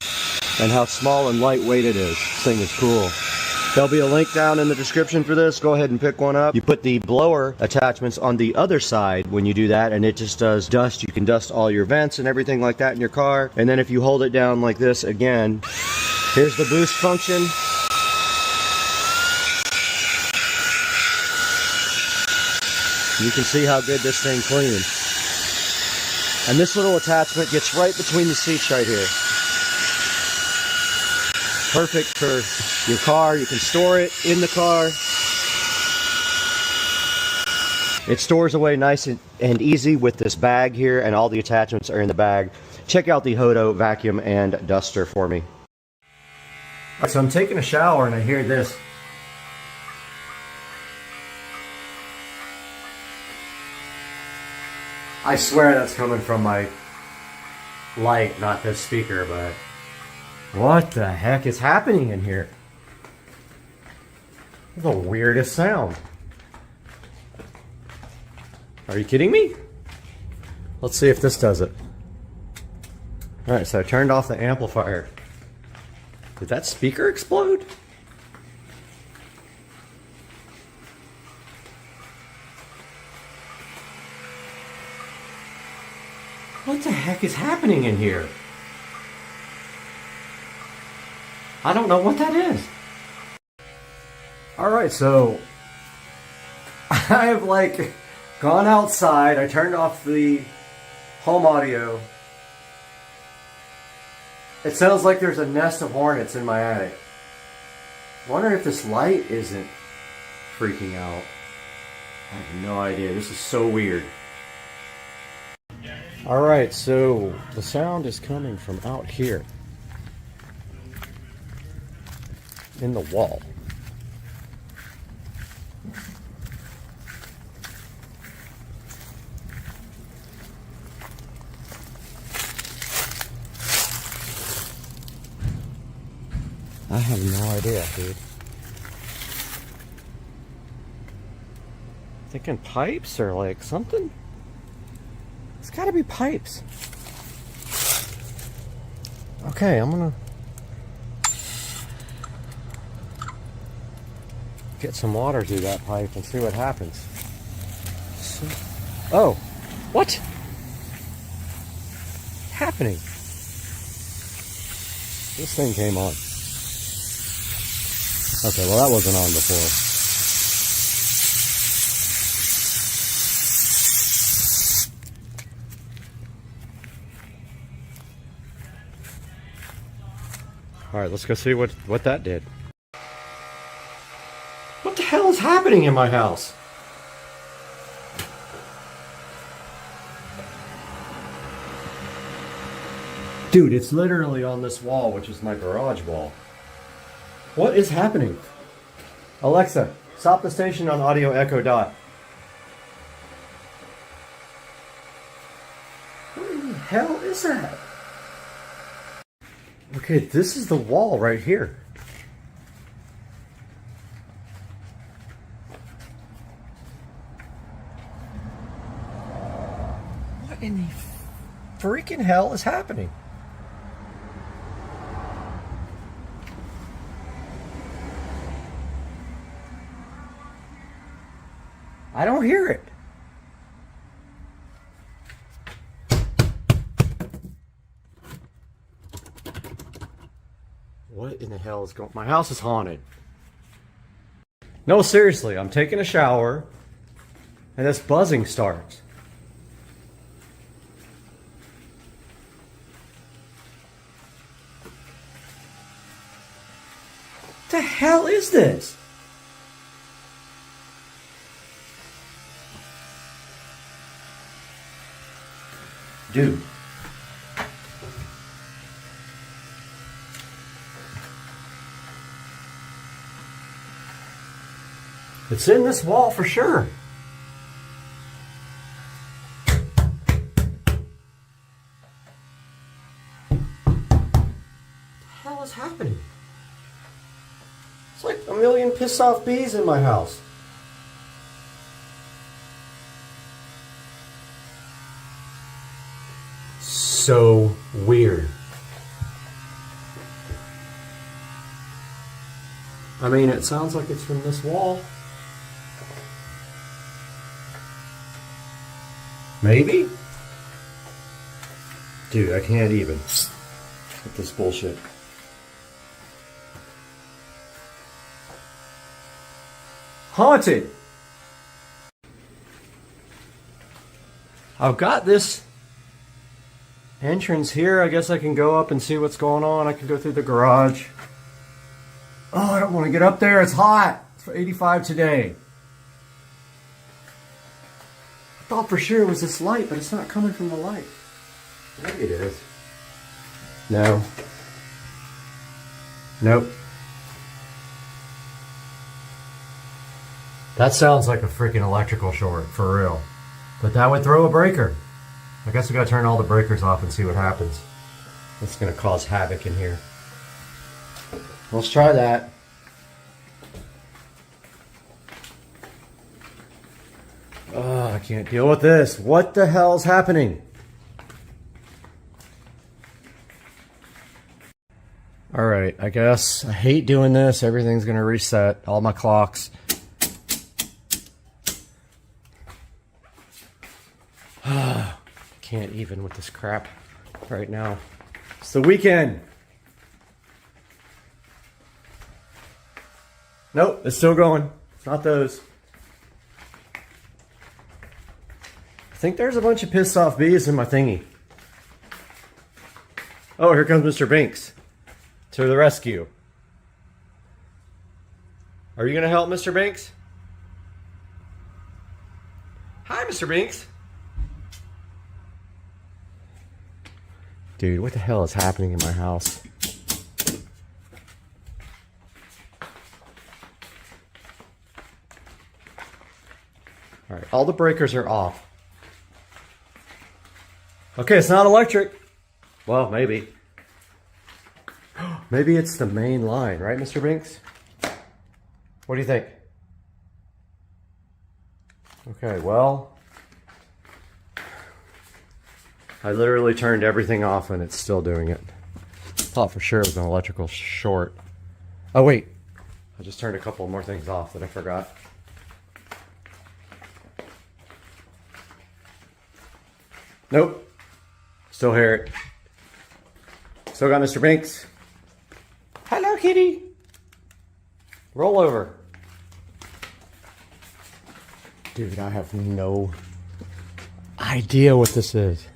and how small and lightweight it is. This thing is cool. There'll be a link down in the description for this. Go ahead and pick one up. You put the blower attachments on the other side when you do that, and it just does dust. You can dust all your vents and everything like that in your car. And then if you hold it down like this again, here's the boost function. You can see how good this thing cleans. And this little attachment gets right between the seats right here. Perfect for your car. You can store it in the car. It stores away nice and easy with this bag here, and all the attachments are in the bag. Check out the Hodo vacuum and duster for me. All right, so I'm taking a shower and I hear this. I swear that's coming from my light, not this speaker, but what the heck is happening in here? The weirdest sound. Are you kidding me? Let's see if this does it. Alright, so I turned off the amplifier. Did that speaker explode? What the heck is happening in here? I don't know what that is. Alright, so I have like gone outside. I turned off the home audio. It sounds like there's a nest of hornets in my attic. I wonder if this light isn't freaking out. I have no idea. This is so weird. Alright, so the sound is coming from out here in the wall. I have no idea, dude. Thinking pipes or like something? It's gotta be pipes. Okay, I'm gonna get some water through that pipe and see what happens. Oh, what? What's happening? This thing came on. Okay, well that wasn't on before. Alright, let's go see what that did. What the hell is happening in my house? Dude, it's literally on this wall, which is my garage wall. What is happening? Alexa, stop the station on audio echo dot. What in the hell is that? Okay, this is the wall right here. What in the freaking hell is happening? I don't hear it. What in the hell is going on? My house is haunted. No, seriously, I'm taking a shower and this buzzing starts. What the hell is this? Dude. It's in this wall for sure. What the hell is happening? It's like a million pissed off bees in my house. So weird. I mean, it sounds like it's from this wall. Maybe? Dude, I can't even with this bullshit. I've got this entrance here. I guess I can go up and see what's going on. I can go through the garage. Oh, I don't want to get up there. It's hot. It's 85 today. I thought for sure it was this light, but it's not coming from the light. Maybe it is. No. Nope. That sounds like a freaking electrical short, for real. But that would throw a breaker. I guess we gotta turn all the breakers off and see what happens. It's gonna cause havoc in here. Let's try that. Oh, I can't deal with this. What the hell's happening? Alright, I guess I hate doing this. Everything's gonna reset. All my clocks. Can't even with this crap right now. It's the weekend. Nope, it's still going. It's not those. I think there's a bunch of pissed off bees in my thingy. Oh, here comes Mr. Binks to the rescue. Are you going to help, Mr. Binks? Hi, Mr. Binks. Dude, what the hell is happening in my house? Alright, all the breakers are off. Okay, it's not electric. Well, maybe. Maybe it's the main line, right, Mr. Binks? What do you think? Okay, well, I literally turned everything off and it's still doing it. Thought for sure it was an electrical short. Oh wait, I just turned a couple more things off that I forgot. Nope, still hear it. Still got Mr. Binks. Hello, kitty. Roll over. Dude, I have no idea what this is.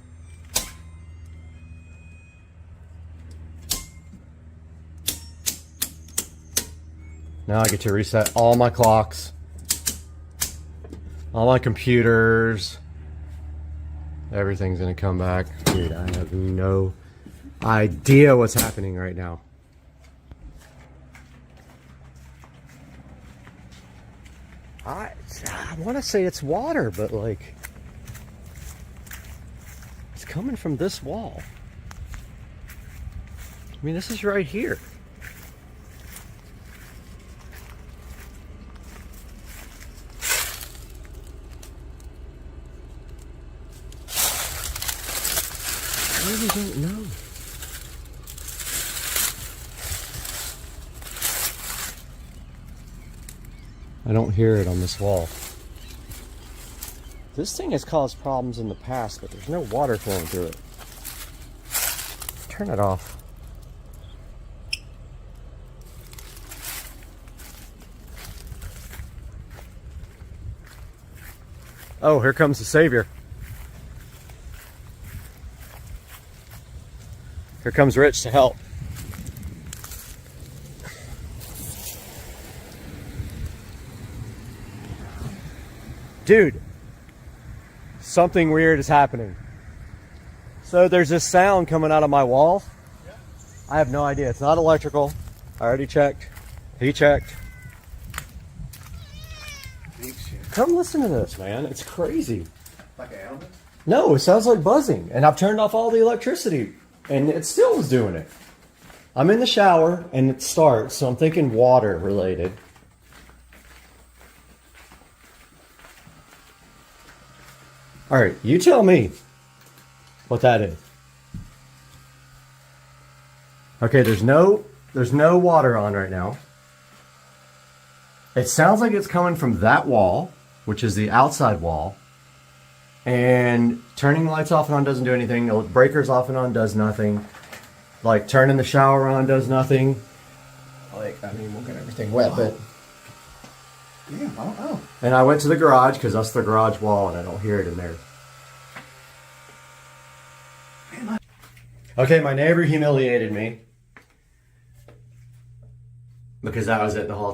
Now I get to reset all my clocks, all my computers. Everything's gonna come back. Dude, I have no idea what's happening right now. I want to say it's water, but like, it's coming from this wall. I mean, this is right here. I really don't know. I don't hear it on this wall. This thing has caused problems in the past, but there's no water flowing through it. Turn it off. Oh, here comes the savior. Here comes Rich to help. Dude, something weird is happening. So there's this sound coming out of my wall. I have no idea. It's not electrical. I already checked. He checked. Come listen to this, man. It's crazy. Like an animal? No, it sounds like buzzing. And I've turned off all the electricity. And it still was doing it. I'm in the shower and it starts. So I'm thinking water related. All right, you tell me what that is. Okay, there's no water on right now. It sounds like it's coming from that wall, which is the outside wall. And turning the lights off and on doesn't do anything. The breakers off and on does nothing. Like turning the shower on does nothing. Like, I mean, we'll get everything wet, but Damn, I don't know. and I went to the garage because that's the garage wall and I don't hear it in there. Okay, my neighbor humiliated me because I was at the hall.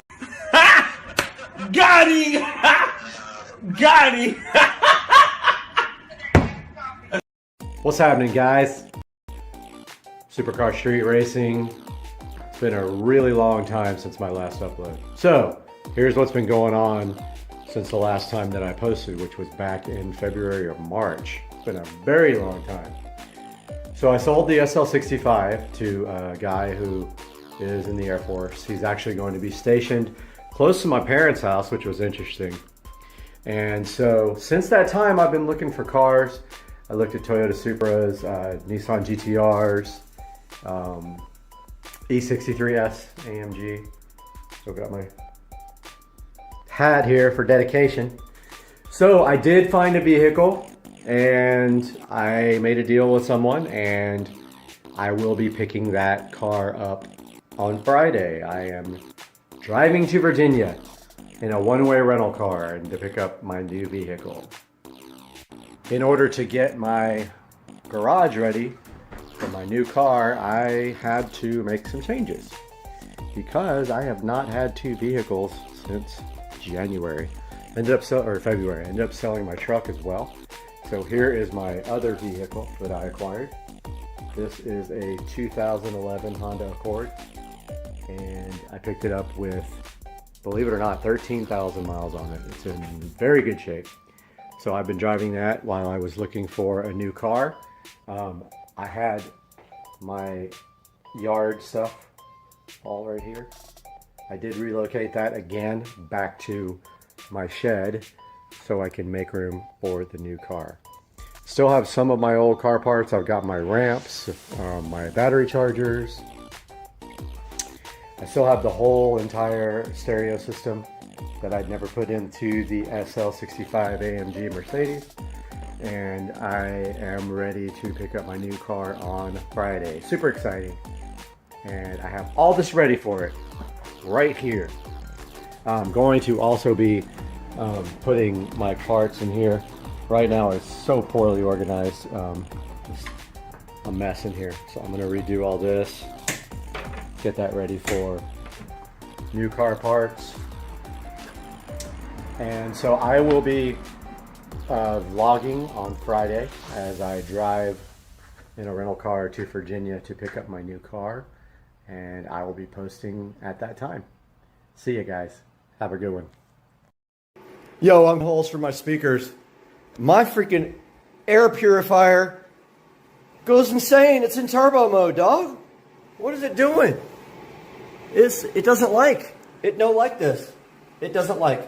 Got him! Got him! What's happening, guys? Supercar Street Racing. It's been a really long time since my last upload. So, here's what's been going on since the last time that I posted, which was back in February or March. It's been a very long time. So I sold the SL65 to a guy who is in the Air Force. He's actually going to be stationed close to my parents' house, which was interesting. And so since that time, I've been looking for cars. I looked at Toyota Supras, Nissan GTRs, E63S AMG. Still got my hat here for dedication. So I did find a vehicle and I made a deal with someone and I will be picking that car up on Friday. I am driving to Virginia in a one-way rental car and to pick up my new vehicle. In order to get my garage ready for my new car, I had to make some changes because I have not had two vehicles since January. February. Ended up selling my truck as well. So here is my other vehicle that I acquired. This is a 2011 Honda Accord, and I picked it up with, believe it or not, 13,000 miles on it. It's in very good shape. So I've been driving that while I was looking for a new car. I had my yard stuff all right here. I did relocate that again back to my shed so I can make room for the new car. Still have some of my old car parts. I've got my ramps, my battery chargers. I still have the whole entire stereo system that I'd never put into the SL65 AMG Mercedes. And I am ready to pick up my new car on Friday. Super exciting. And I have all this ready for it right here. I'm going to also be putting my parts in here. Right now it's so poorly organized, just a mess in here. So I'm going to redo all this, get that ready for new car parts. And so I will be vlogging on Friday as I drive in a rental car to Virginia to pick up my new car, and I will be posting at that time. See you guys. Have a good one. Yo, I'm holes for my speakers. My freaking air purifier goes insane. It's in turbo mode, dog. What is it doing? It doesn't like. It don't like this. It doesn't like.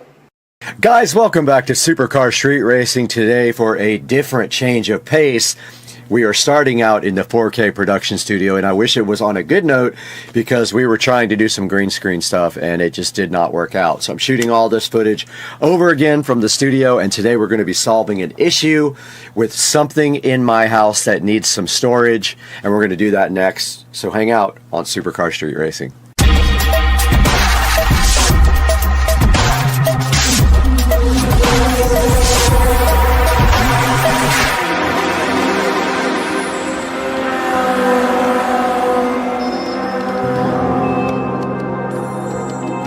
Guys, welcome back to Supercar Street Racing today for a different change of pace. We are starting out in the 4K production studio, and I wish it was on a good note because we were trying to do some green screen stuff and it just did not work out. So I'm shooting all this footage over again from the studio, and today we're going to be solving an issue with something in my house that needs some storage, and we're going to do that next. So hang out on Supercar Street Racing.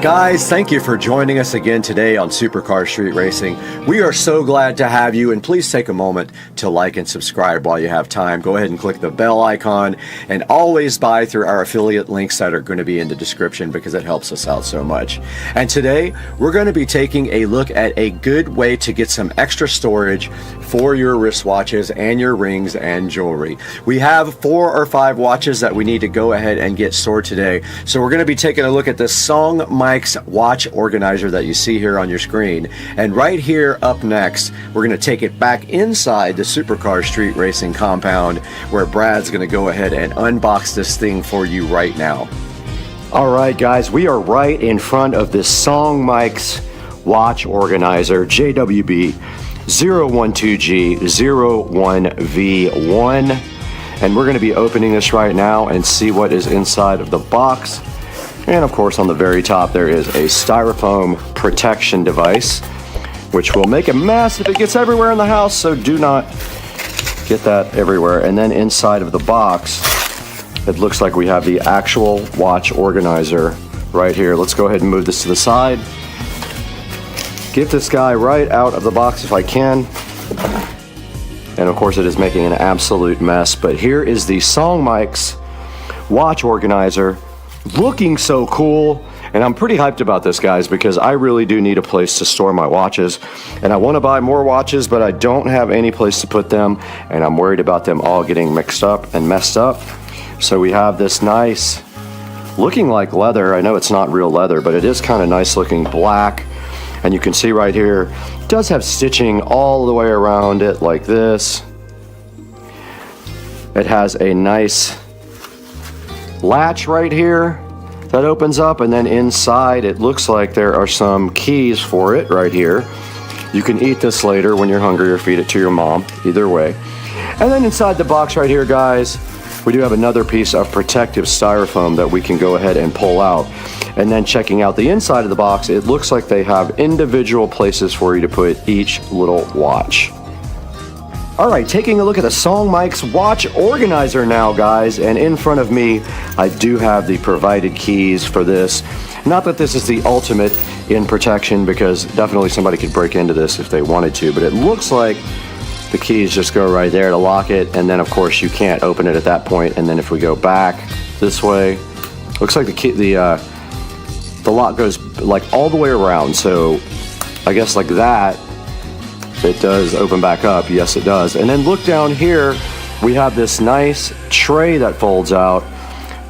Guys, thank you for joining us again today on Supercar Street Racing. We are so glad to have you, and please take a moment to like and subscribe while you have time. Go ahead and click the bell icon, and always buy through our affiliate links that are going to be in the description because it helps us out so much. And today, we're going to be taking a look at a good way to get some extra storage for your wristwatches and your rings and jewelry. We have 4 or 5 watches that we need to go ahead and get stored today. So we're going to be taking a look at the Song Mike's watch organizer that you see here on your screen. And right here up next, we're going to take it back inside the Supercar Street Racing compound where Brad's going to go ahead and unbox this thing for you right now. All right, guys, we are right in front of this Song Mike's watch organizer, JWB 012G01V1, and we're going to be opening this right now and see what is inside of the box. And of course, on the very top there is a styrofoam protection device, which will make a mess if it gets everywhere in the house, so do not get that everywhere. And then inside of the box it looks like we have the actual watch organizer right here. Let's go ahead and move this to the side. Get this guy right out of the box if I can. And of course it is making an absolute mess, but here is the SODIMM watch organizer, looking so cool. And I'm pretty hyped about this, guys, because I really do need a place to store my watches. And I want to buy more watches, but I don't have any place to put them. And I'm worried about them all getting mixed up and messed up. So we have this nice, looking like leather. I know it's not real leather, but it is kind of nice looking black. And you can see right here, it does have stitching all the way around it like this. It has a nice latch right here that opens up, and then inside it looks like there are some keys for it right here. You can eat this later when you're hungry or feed it to your mom, either way. And then inside the box right here, guys, we do have another piece of protective styrofoam that we can go ahead and pull out. And then checking out the inside of the box, it looks like they have individual places for you to put each little watch. All right, taking a look at the SODIMM watch organizer now, guys, and in front of me, I do have the provided keys for this. Not that this is the ultimate in protection, because definitely somebody could break into this if they wanted to, but it looks like the keys just go right there to lock it, and then of course you can't open it at that point. And then if we go back this way, looks like the key, the lock goes like all the way around. So I guess like that, it does open back up. Yes, it does. And then look down here, we have this nice tray that folds out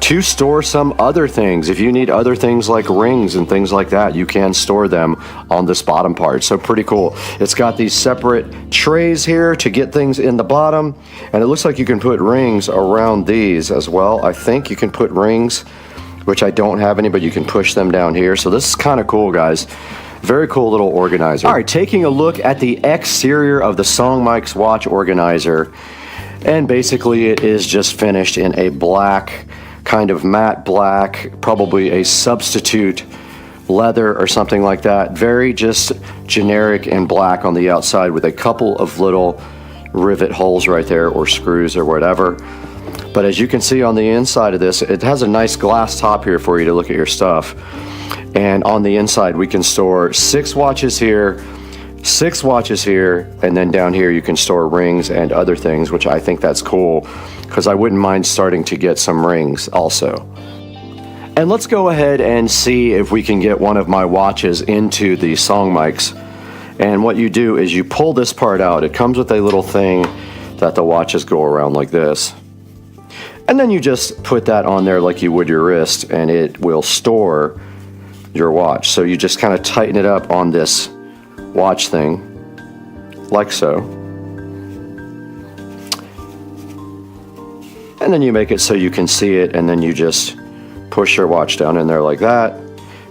to store some other things. If you need other things like rings and things like that, you can store them on this bottom part. So pretty cool. It's got these separate trays here to get things in the bottom, and it looks like you can put rings around these as well. I think you can put rings, which I don't have any, but you can push them down here. So this is kind of cool, guys. Very cool little organizer. All right, taking a look at the exterior of the SODIMM watch organizer, and basically it is just finished in a black, kind of matte black, probably a substitute leather or something like that. Very just generic and black on the outside with a couple of little rivet holes right there, or screws or whatever. But as you can see on the inside of this, it has a nice glass top here for you to look at your stuff. And on the inside, we can store 6 watches here, 6 watches here, and then down here you can store rings and other things, which I think that's cool, because I wouldn't mind starting to get some rings also. And let's go ahead and see if we can get one of my watches into the SODIMM. And what you do is you pull this part out. It comes with a little thing that the watches go around like this. And then you just put that on there like you would your wrist, and it will store your watch. So you just kind of tighten it up on this watch thing, like so. And then you make it so you can see it, and then you just push your watch down in there like that.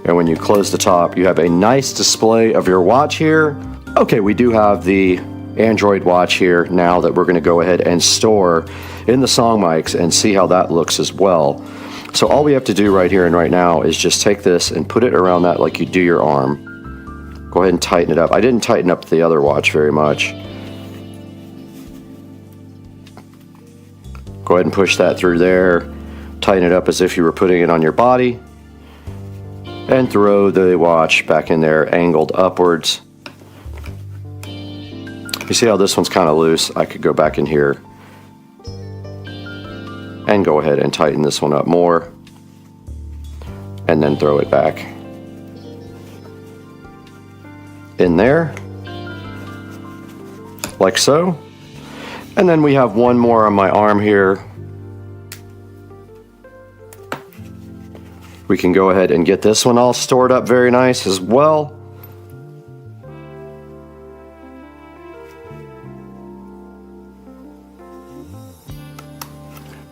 And when you close the top, you have a nice display of your watch here. Okay, we do have the Android watch here now that we're going to go ahead and store in the SODIMM and see how that looks as well. So all we have to do right here and right now is just take this and put it around that like you do your arm. Go ahead and tighten it up. I didn't tighten up the other watch very much. Go ahead and push that through there. Tighten it up as if you were putting it on your body. And throw the watch back in there, angled upwards. You see how this one's kind of loose? I could go back in here and go ahead and tighten this one up more, and then throw it back in there, like so. And then we have one more on my arm here. We can go ahead and get this one all stored up very nice as well.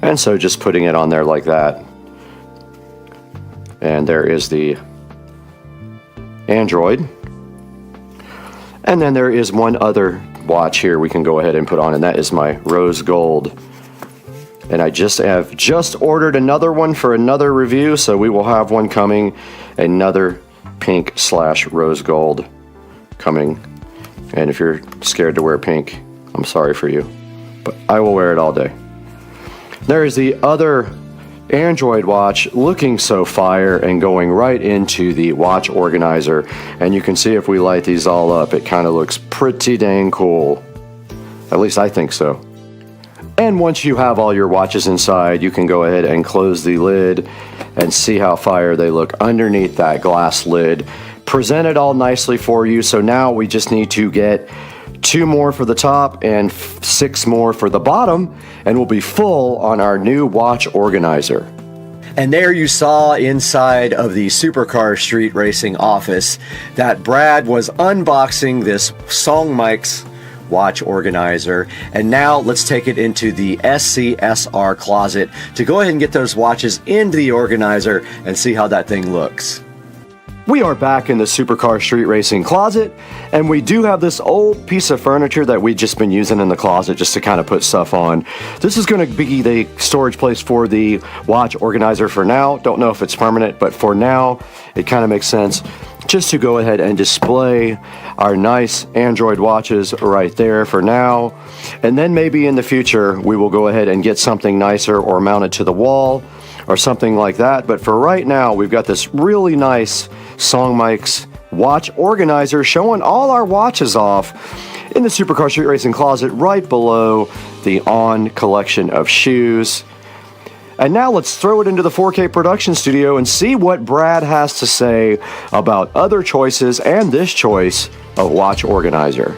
And so just putting it on there like that. And there is the Android. And then there is one other watch here we can go ahead and put on, and that is my rose gold. And I have just ordered another one for another review, so we will have one coming, another pink / rose gold coming. And if you're scared to wear pink, I'm sorry for you, but I will wear it all day. There is the other Android watch looking so fire and going right into the watch organizer. And you can see if we light these all up, it kind of looks pretty dang cool. At least I think so. And once you have all your watches inside, you can go ahead and close the lid and see how fire they look underneath that glass lid. Presented all nicely for you. So now we just need to get 2 more for the top and 6 more for the bottom, and we'll be full on our new watch organizer. And there you saw inside of the Supercar Street Racing office that Brad was unboxing this SODIMM watch organizer. And now let's take it into the SCSR closet to go ahead and get those watches into the organizer and see how that thing looks. We are back in the Supercar Street Racing closet, and we do have this old piece of furniture that we've just been using in the closet just to kind of put stuff on. This is going to be the storage place for the watch organizer for now. Don't know if it's permanent, but for now, it kind of makes sense just to go ahead and display our nice Android watches right there for now. And then maybe in the future, we will go ahead and get something nicer or mount it to the wall or something like that. But for right now, we've got this really nice SODIMM watch organizer showing all our watches off in the Supercar Street Racing closet right below the On collection of shoes. And now let's throw it into the 4K production studio and see what Brad has to say about other choices and this choice of watch organizer.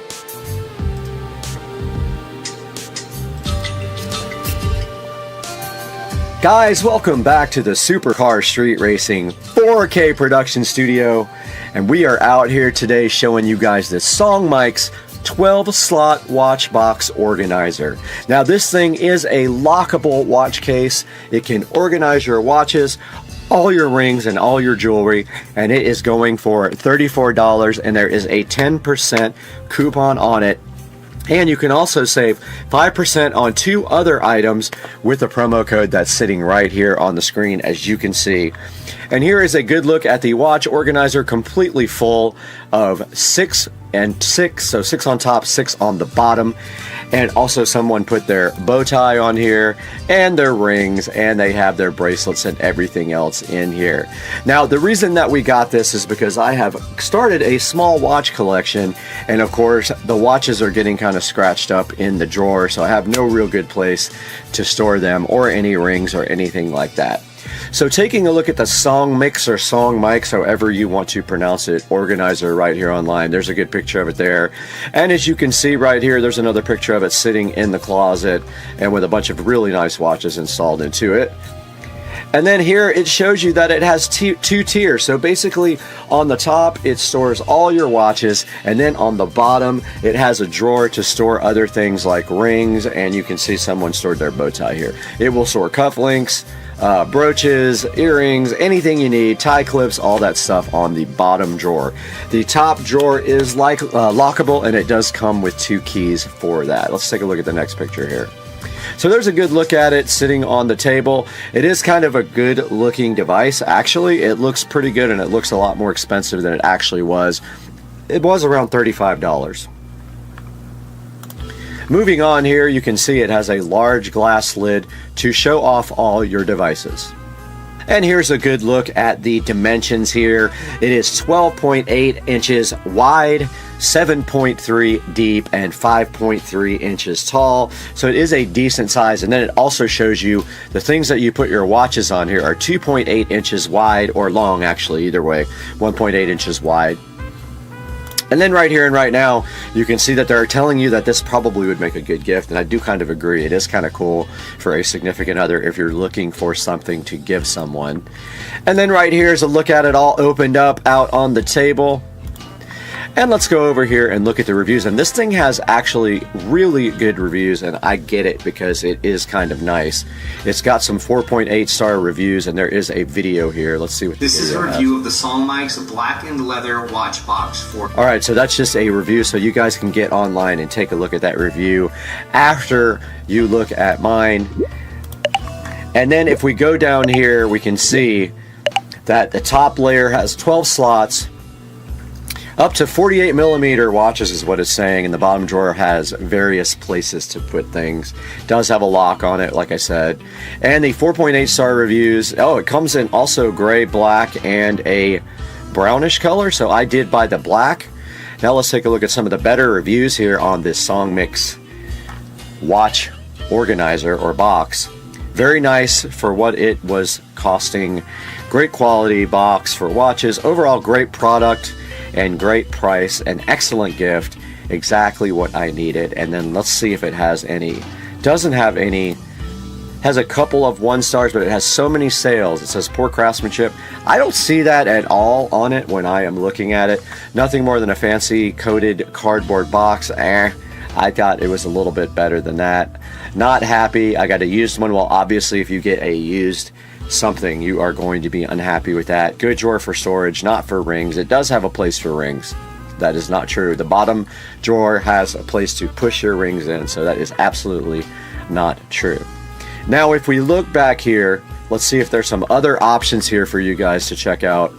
Guys, welcome back to the Supercar Street Racing 4K production studio, and we are out here today showing you guys this SODIMM 12-slot watch box organizer. Now this thing is a lockable watch case. It can organize your watches, all your rings, and all your jewelry, and it is going for $34, and there is a 10% coupon on it. And you can also save 5% on 2 other items with the promo code that's sitting right here on the screen, as you can see. And here is a good look at the watch organizer, completely full of 6 and 6, so 6 on top, 6 on the bottom. And also someone put their bow tie on here and their rings, and they have their bracelets and everything else in here. Now the reason that we got this is because I have started a small watch collection, and of course the watches are getting kind of scratched up in the drawer, so I have no real good place to store them or any rings or anything like that. So taking a look at the SODIMM or SODIMM, however you want to pronounce it, organizer right here online. There's a good picture of it there. And as you can see right here, there's another picture of it sitting in the closet and with a bunch of really nice watches installed into it. And then here it shows you that it has 2 tiers. So basically on the top it stores all your watches, and then on the bottom it has a drawer to store other things like rings, and you can see someone stored their bow tie here. It will store cufflinks, brooches, earrings, anything you need, tie clips, all that stuff on the bottom drawer. The top drawer is lockable, and it does come with 2 keys for that. Let's take a look at the next picture here. So there's a good look at it sitting on the table. It is kind of a good looking device. Actually, it looks pretty good, and it looks a lot more expensive than it actually was. It was around $35. Moving on here, you can see it has a large glass lid to show off all your devices. And here's a good look at the dimensions here. It is 12.8 inches wide, 7.3 deep, and 5.3 inches tall. So it is a decent size. And then it also shows you the things that you put your watches on here are 2.8 inches wide, or long actually, either way, 1.8 inches wide. And then right here and right now, you can see that they're telling you that this probably would make a good gift, and I do kind of agree. It is kind of cool for a significant other if you're looking for something to give someone. And then right here is a look at it all opened up out on the table. And let's go over here and look at the reviews. And this thing has actually really good reviews, and I get it because it is kind of nice. It's got some 4.8 star reviews, and there is a video here. Let's see what this is. A review of the SODIMM blackened leather watch box for. All right, so that's just a review, so you guys can get online and take a look at that review after you look at mine. And then if we go down here, we can see that the top layer has 12 slots. Up to 48 millimeter watches is what it's saying, and the bottom drawer has various places to put things. It does have a lock on it, like I said. And the 4.8 star reviews. Oh, it comes in also gray, black, and a brownish color, so I did buy the black. Now let's take a look at some of the better reviews here on this SONGMIX watch organizer or box. Very nice for what it was costing. Great quality box for watches. Overall great product and great price. An excellent gift. Exactly what I needed. And then let's see if it has any. Doesn't have any. Has a couple of 1 stars, but it has so many sales. It says poor craftsmanship. I don't see that at all on it when I am looking at it. Nothing more than a fancy coated cardboard box. I thought it was a little bit better than that. Not happy. I got a used one. Well, obviously, if you get a used something, you are going to be unhappy with that. Good drawer for storage, not for rings. It does have a place for rings. That is not true. The bottom drawer has a place to push your rings in, so that is absolutely not true. Now, if we look back here, let's see if there's some other options here for you guys to check out.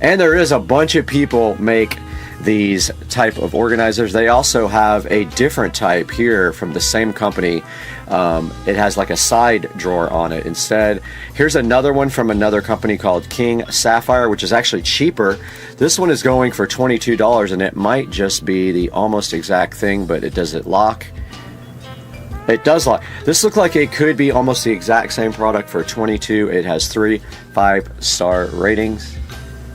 And there is a bunch of people make these type of organizers. They also have a different type here from the same company. It has like a side drawer on it instead. Here's another one from another company called King Sapphire, which is actually cheaper. This one is going for $22, and it might just be the almost exact thing, but does it lock? It does lock. This looks like it could be almost the exact same product for $22. It has 3 5-star ratings.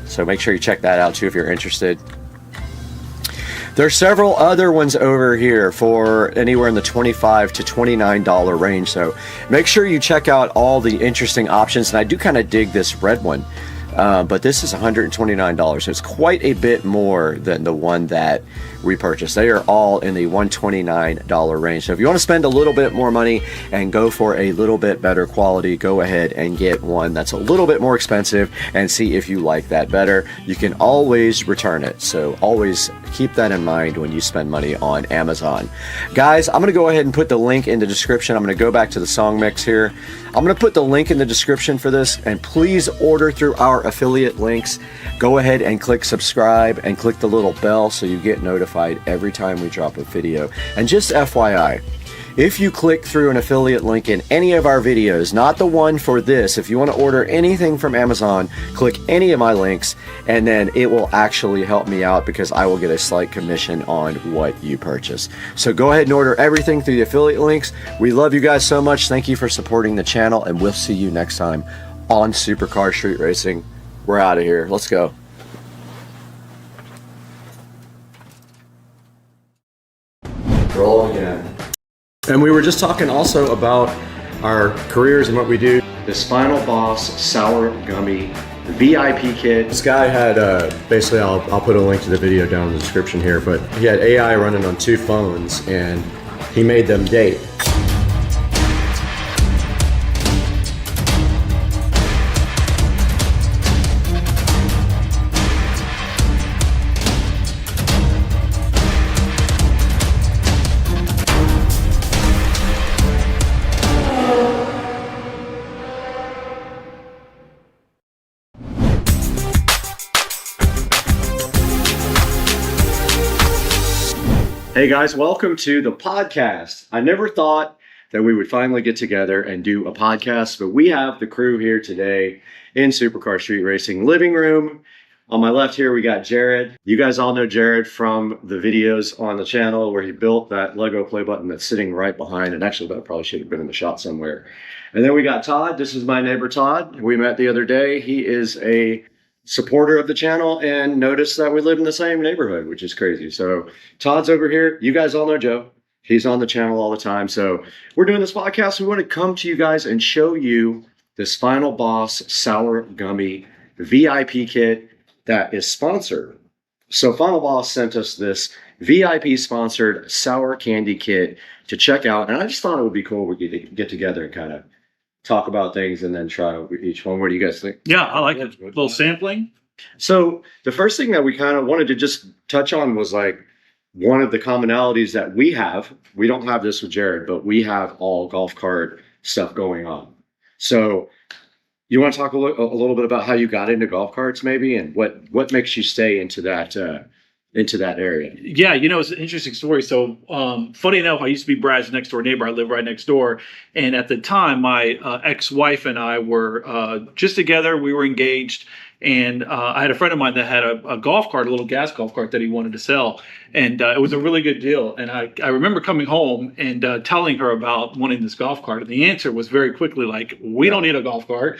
So make sure you check that out too if you're interested. There's several other ones over here for anywhere in the $25 to $29 range. So make sure you check out all the interesting options. And I do kind of dig this red one. But this is $129, so it's quite a bit more than the one that we purchased. They are all in the $129 range. So if you want to spend a little bit more money and go for a little bit better quality, go ahead and get one that's a little bit more expensive and see if you like that better. You can always return it, so always keep that in mind when you spend money on Amazon. Guys, I'm going to go ahead and put the link in the description. I'm going to go back to the SONGMIX here. I'm going to put the link in the description for this, and please order through our affiliate links. Go ahead and click subscribe and click the little bell so you get notified every time we drop a video. And just FYI, if you click through an affiliate link in any of our videos, not the one for this, if you want to order anything from Amazon, click any of my links, and then it will actually help me out because I will get a slight commission on what you purchase. So go ahead and order everything through the affiliate links. We love you guys so much. Thank you for supporting the channel, and we'll see you next time on Supercar Street Racing. We're out of here. Let's go. Roll again. And we were just talking also about our careers and what we do. The Spinal Boss Sour Gummy VIP kit. This guy had basically, I'll put a link to the video down in the description here, but he had AI running on 2 phones and he made them date. Hey guys, welcome to the podcast. I never thought that we would finally get together and do a podcast, but we have the crew here today in Supercar Street Racing living room. On my left here, we got Jared. You guys all know Jared from the videos on the channel where he built that Lego play button that's sitting right behind. And actually, that probably should have been in the shot somewhere. And then we got Todd. This is my neighbor, Todd. We met the other day. He is a supporter of the channel and noticed that we live in the same neighborhood, which is crazy. So Todd's over here. You guys all know Joe. He's on the channel all the time. So we're doing this podcast. We want to come to you guys and show you this Final Boss Sour Gummy VIP kit that is sponsored. So Final Boss sent us this VIP sponsored sour candy kit to check out. And I just thought it would be cool. We could get together and kind of talk about things and then try each one. What do you guys think? Yeah, I like it. A little sampling. So the first thing that we kind of wanted to just touch on was like one of the commonalities that we have. We don't have this with Jared, but we have all golf cart stuff going on. So You want to talk a little bit about how you got into golf carts, maybe, and what makes you stay into that area? Yeah, you know, it's an interesting story. So, funny enough, I used to be Brad's next door neighbor. I live right next door. And at the time, my ex-wife and I were just together. We were engaged. And I had a friend of mine that had a golf cart, a little gas golf cart that he wanted to sell. And it was a really good deal. And I remember coming home and telling her about wanting this golf cart. And the answer was very quickly like, we don't need a golf cart.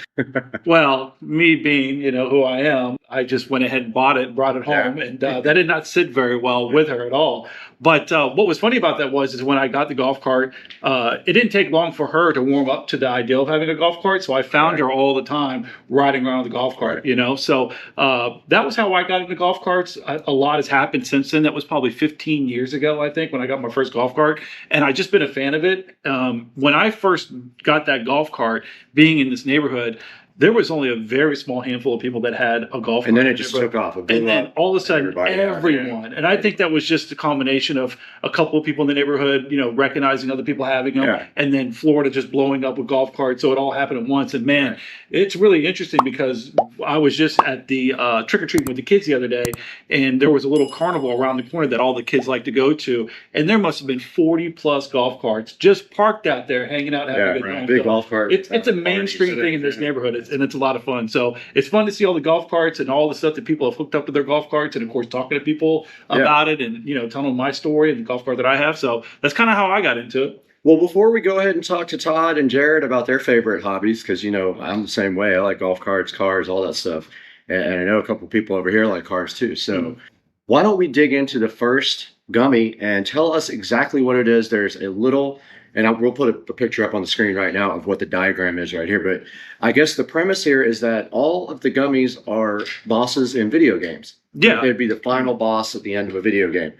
Well, me being, you know, who I am, I just went ahead and bought it and brought it home. And that did not sit very well with her at all. But what was funny about that is when I got the golf cart, it didn't take long for her to warm up to the idea of having a golf cart. So I found her all the time riding around the golf cart, you know. So that was how I got into golf carts. A lot has happened since then. That was probably 15 years ago, I think, when I got my first golf cart. And I've just been a fan of it. When I first got that golf cart, being in this neighborhood, there was only a very small handful of people that had a golf cart. And then it just took off. And then all of a sudden, everyone. And I think that was just a combination of a couple of people in the neighborhood, you know, recognizing other people having them. Yeah. And then Florida just blowing up with golf carts. So it all happened at once. And man, it's really interesting because I was just at the trick-or-treating with the kids the other day. And there was a little carnival around the corner that all the kids like to go to. And there must have been 40-plus golf carts just parked out there, hanging out, having a good time. Big golf cart. It's a mainstream thing in this neighborhood. And it's a lot of fun. So it's fun to see all the golf carts and all the stuff that people have hooked up to their golf carts, and of course talking to people about it, and you know, telling them my story and the golf cart that I have. So that's kind of how I got into it. Well, before we go ahead and talk to Todd and Jared about their favorite hobbies, because you know I'm the same way. I like golf carts, cars, all that stuff, and I know a couple of people over here like cars too. So why don't we dig into the first gummy and tell us exactly what it is? There's a little. And we'll put a picture up on the screen right now of what the diagram is right here. But I guess the premise here is that all of the gummies are bosses in video games. Yeah. They'd be the final boss at the end of a video game.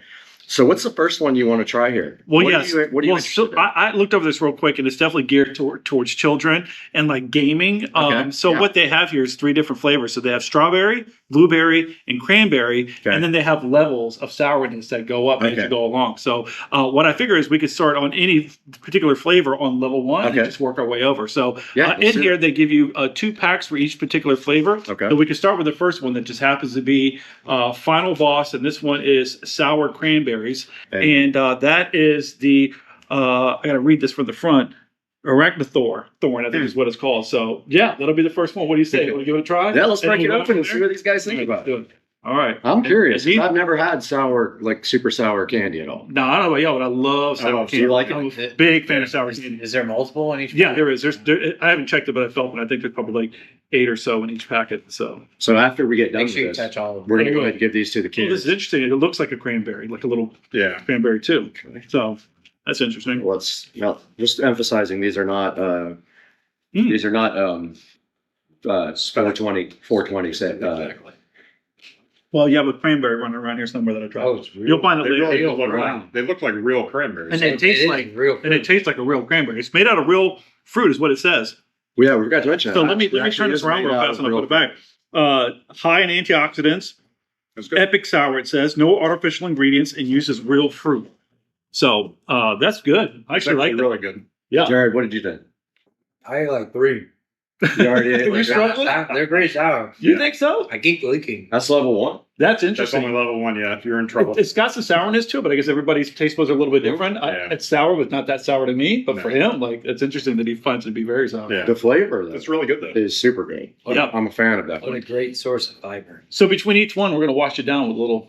So what's the first one you want to try here? Well, what yes. What are you interested in? I looked over this real quick, and it's definitely geared towards children and like gaming. What they have here is 3 different flavors. So they have strawberry, blueberry, and cranberry. Okay. And then they have levels of sourness that go up as you go along. So what I figure is we could start on any particular flavor on level 1 and just work our way over. So in here, they give you 2 packs for each particular flavor. Okay. So we can start with the first one that just happens to be Final Boss, and this one is sour cranberry. And that is the, I got to read this from the front, Arachnothorn, I think is what it's called. So, yeah, that'll be the first one. What do you say? Want to give it a try? Yeah, let's break it open and see what these guys think about it. All right. I'm curious. I've never had sour, like super sour candy at all. No, I don't know about y'all, but I love sour candy. Do you like it? I'm a big fan of sour candy. Is there multiple in each? Yeah, there is. I haven't checked it, but I felt, and I think there's probably like 8 or so in each packet. So after we get done make sure with you this, touch all of them. We're going to go ahead and give these to the kids. Well, this is interesting. It looks like a cranberry, like a little cranberry too. Okay. So that's interesting. Well, just emphasizing these are not 420 set. Exactly. Well, you have a cranberry running around here somewhere that I dropped. You'll find it later. They look like real cranberries. And they taste like real. And it tastes like a real cranberry. It's made out of real fruit, is what it says. Well, yeah, we forgot to mention that. So let me turn this around real fast and I'll put it back. High in antioxidants. That's good. Epic sour, it says. No artificial ingredients and uses real fruit. So that's good. I actually like that. Really good. Yeah. Jared, what did you think? I ate like 3. You already ate You struggled? They're great sour. You think so? I keep leaking. That's level 1. That's That's interesting. only level 1, yeah. You're in trouble. It's got some sourness to it, but I guess everybody's taste buds are a little bit different. It's sour, but not that sour to me. But for him, like, it's interesting that he finds it to be very sour. Yeah. The flavor, though, It's really good, though. is super good. Yeah. I'm a fan of that What a great source of fiber. So between each one, we're going to wash it down with a little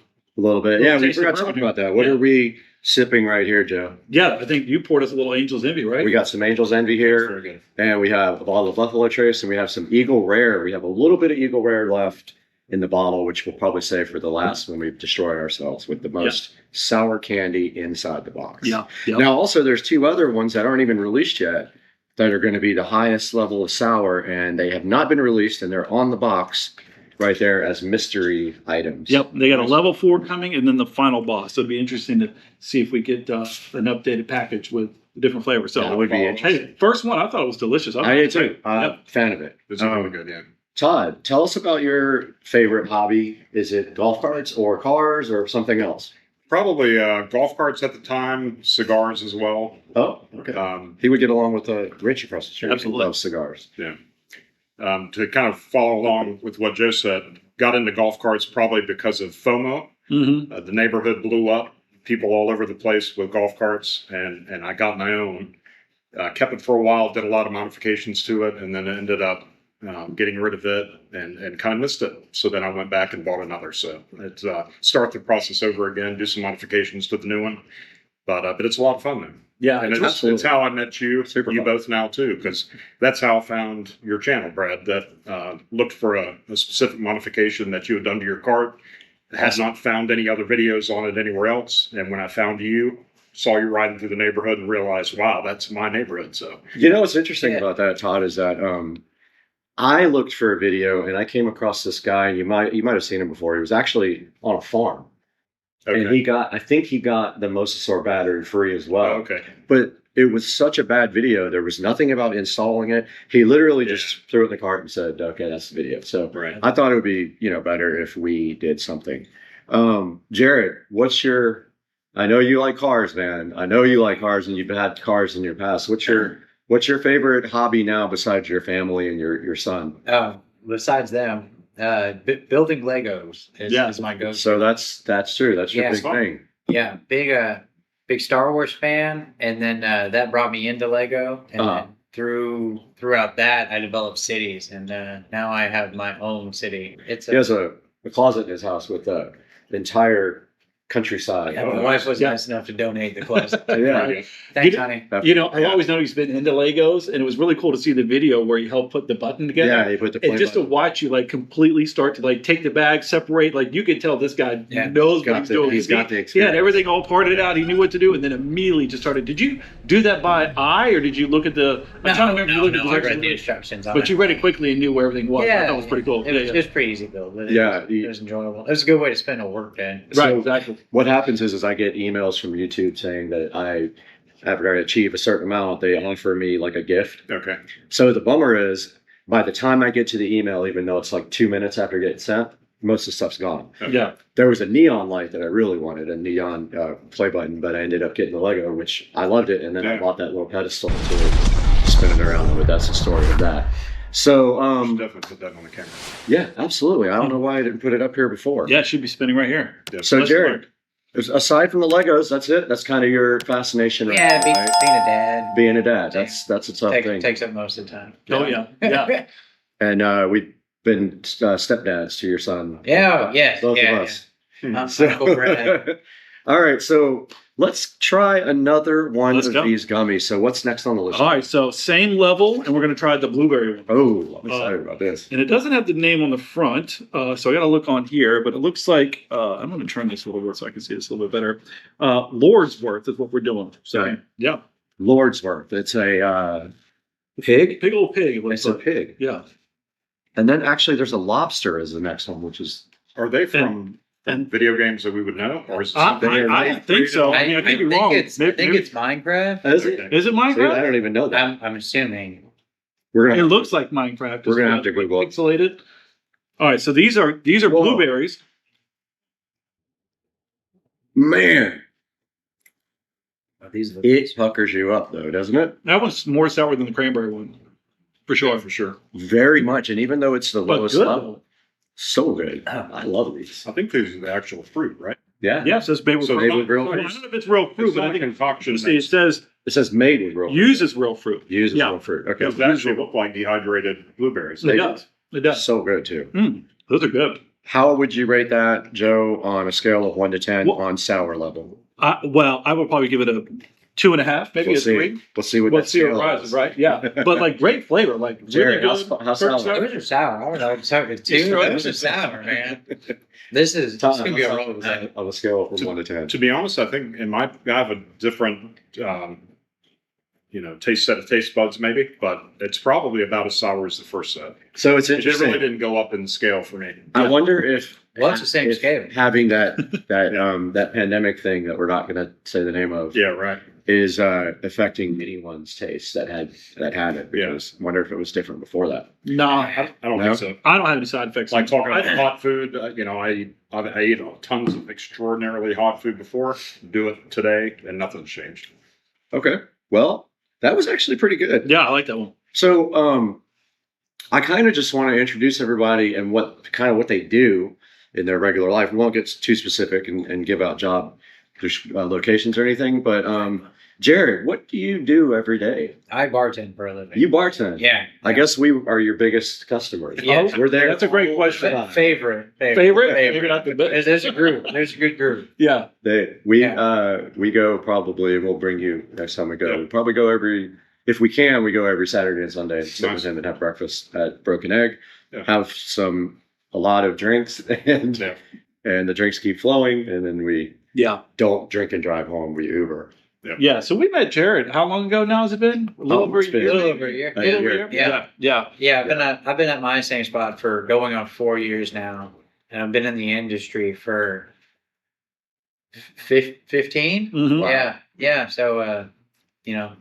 bit. Yeah, we taste forgot of to talk bourbon. about that. What are we sipping right here, Joe? Yeah, I think you poured us a little Angel's Envy, right? We got some Angel's Envy here. Very good. And we have a bottle of Buffalo Trace, and we have some Eagle Rare. We have a little bit of Eagle Rare left in the bottle, which we'll probably save for the last when we destroy ourselves with the most sour candy inside the box. Yeah. Yep. Now, also, there's 2 other ones that aren't even released yet that are going to be the highest level of sour, and they have not been released, and they're on the box right there as mystery items. Yep, they got a level 4 coming, and then the final boss. So it'd be interesting to see if we get an updated package with different flavors. So That would be interesting. Hey, first one, I thought it was delicious. I did too. Fan of it. It's really good, yeah. Todd, tell us about your favorite hobby. Is it golf carts or cars or something else? Probably golf carts at the time, cigars as well. Oh, okay. He would get along with Rich across the street. Absolutely. He loves cigars. Yeah. To kind of follow along with what Joe said, got into golf carts probably because of FOMO. The neighborhood blew up, people all over the place with golf carts, and I got my own. Kept it for a while, did a lot of modifications to it, and then ended up getting rid of it and kind of missed it. So then I went back and bought another. So it's start the process over again, do some modifications to the new one. But it's a lot of fun, man. Yeah, And it's how I met you, you both now too, because that's how I found your channel, Brad, that looked for a specific modification that you had done to your cart. Had not found any other videos on it anywhere else. And when I found you, saw you riding through the neighborhood and realized, wow, that's my neighborhood. So, you know, what's interesting about that, Todd, is that I looked for a video and I came across this guy, and you might have seen him before. He was actually on a farm. okay. And I think he got the Mosasor battery free as well. Okay. But it was such a bad video. There was nothing about installing it. He literally just threw it in the cart and said, okay, that's the video. So Right. I thought it would be, better if we did something. Jared, I know you like cars, man. I know you like cars and you've had cars in your past. What's your favorite hobby now besides your family and your son? Besides them, building Legos is my go-to. So that's true. That's your big thing. Yeah, big Star Wars fan, and then that brought me into Lego, and then throughout that I developed cities, and now I have my own city. He has a closet in his house with the entire countryside. Yeah, my wife was nice enough to donate the closet. Yeah. Thanks, honey. I've always known he's been into Legos, and it was really cool to see the video where he helped put the button together. Yeah, he put the play and just button. to watch you completely start to take the bag, separate, you could tell this guy knows what he's doing. He's got the He had experience. everything all parted out. He knew what to do, and then immediately just started. Did you do that by eye, or did you look at the? I'm trying to remember. You looked at the I read directions, the instructions on but it. you read it quickly and knew where everything was. I thought it was pretty cool. It was pretty easy build. But Yeah, it was enjoyable. It was a good way to spend a work day. Right, exactly. What happens is I get emails from YouTube saying that after I achieve a certain amount, they offer me a gift. Okay. So the bummer is, by the time I get to the email, even though it's 2 minutes after getting sent, most of the stuff's gone. Okay. Yeah. There was a neon light that I really wanted, a neon play button, but I ended up getting the Lego, which I loved it, and then I bought that little pedestal to spin it around with. That's the story of that. So, Definitely put that on the camera. yeah, absolutely. I don't know why I didn't put it up here before. Yeah, it should be spinning right here. So, That's Jared, aside from the Legos, that's it. That's kind of your fascination. Yeah, right? being a dad Being a dad, that's a tough thing. takes up most of the time. Oh yeah. And we've been stepdads to your son. Yes, Both yeah, of us. yeah. Uncle Brad. All right, so let's try another one Let's of go. these gummies. So what's next on the list? All right, so same level, and we're going to try the blueberry one. Oh, I'm excited about this. And it doesn't have the name on the front, so I got to look on here. But it looks like I'm going to turn this a little bit so I can see this a little bit better. Lordsworth is what we're doing. So Right. yeah, Lordsworth. It's a pig. big old pig. It looks It's a like. pig. Yeah, And then actually there's a lobster as the next one, which is Are they from and- video games that we would know? Or is it something I think so. I mean, I could be wrong. I think it's Minecraft. is it? Okay. Is it See, I Minecraft? don't even know that. I'm assuming. We're It gonna looks like Minecraft. We're gonna have to Google it. pixelated. All right, so these are Whoa. blueberries. man. These It puckers you up though, doesn't it? That one's more sour than the cranberry one, for sure. Yeah, for sure. Very much. And even though it's the But lowest good. level, so good. I love these. I think these are the actual fruit, right? Yeah. Yeah, it says made with So real made with real fruit. I fruit. don't know if it's real fruit, It's but not I a think concoction. see, it says It says made with real fruit. uses real fruit. Uses Yeah. real fruit. Okay. Those actually look like dehydrated blueberries. It does. It does. So good too. Those are good. How would you rate that, Joe, on a scale of 1 to 10 Well- on sour level? Well, I would probably give it a 2.5, maybe We'll a see. 3. We'll see what We'll that see what scale rises, is. right? Yeah, but great flavor, really Jared, good. how sour? Those are sour. I don't know. It's sour too. Those are sour, man. This is Tom, gonna be a how roll sour with is that. that on a scale from 1 to 10. To be honest, I think I have a different, set of taste buds maybe, but it's probably about as sour as the first set. So it's It interesting. really didn't go up in scale for me. I wonder if Well, it's the same if scale. having that pandemic thing that we're not going to say the name of Yeah, right. is affecting anyone's taste that had it. Because I wonder if it was different before that. No, I don't No? think so. I don't have any side effects. Like talking about I- hot food, I eat tons of extraordinarily hot food before. Do it today, and nothing's changed. Okay. Well, that was actually pretty good. Yeah, I like that one. So I kind of just want to introduce everybody and what they do in their regular life. We won't get too specific and give out job locations or anything, but Jared, what do you do every day? I bartend for a living. You bartend? Yeah. I guess we are your biggest customers. Yeah. We're there. That's a great question. Favorite. Maybe not the best. There's a group. There's a good group. Yeah. We go probably, we'll bring you next time we go. We probably go if we can, we go every Saturday and Sunday and sit with him and have breakfast at Broken Egg, have a lot of drinks and the drinks keep flowing, and then we don't drink and drive home, we Uber. Yeah, so we met Jared. How long ago now has it been? A little over a year. A little over a year. Yeah. I've been at my same spot for going on 4 years now, and I've been in the industry for 15. Mm-hmm. Wow. Yeah. So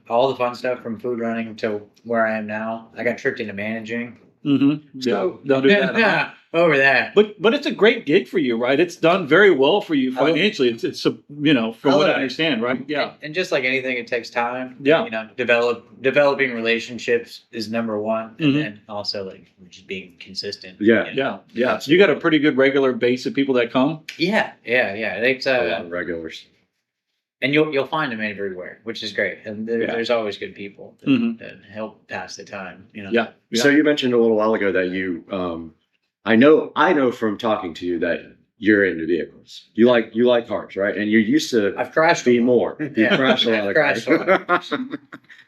all the fun stuff from food running to where I am now. I got tricked into managing. Mm-hmm. So don't do that. Over that. But it's a great gig for you, right? It's done very well for you financially. It's from what I understand, right? Yeah. And just like anything, it takes time. Yeah. Developing relationships is number one, and Mhm. then also like just being consistent. Yeah. So you got a pretty good regular base of people that come. Yeah. It's A lot of regulars. and you'll find them everywhere, which is great. And there's always good people that help pass the time. Yeah. So you mentioned a little while ago that you, I know from talking to you that you're into vehicles. You like cars, right? And you're used to I've crashed be more. You crash a lot of crashed cars.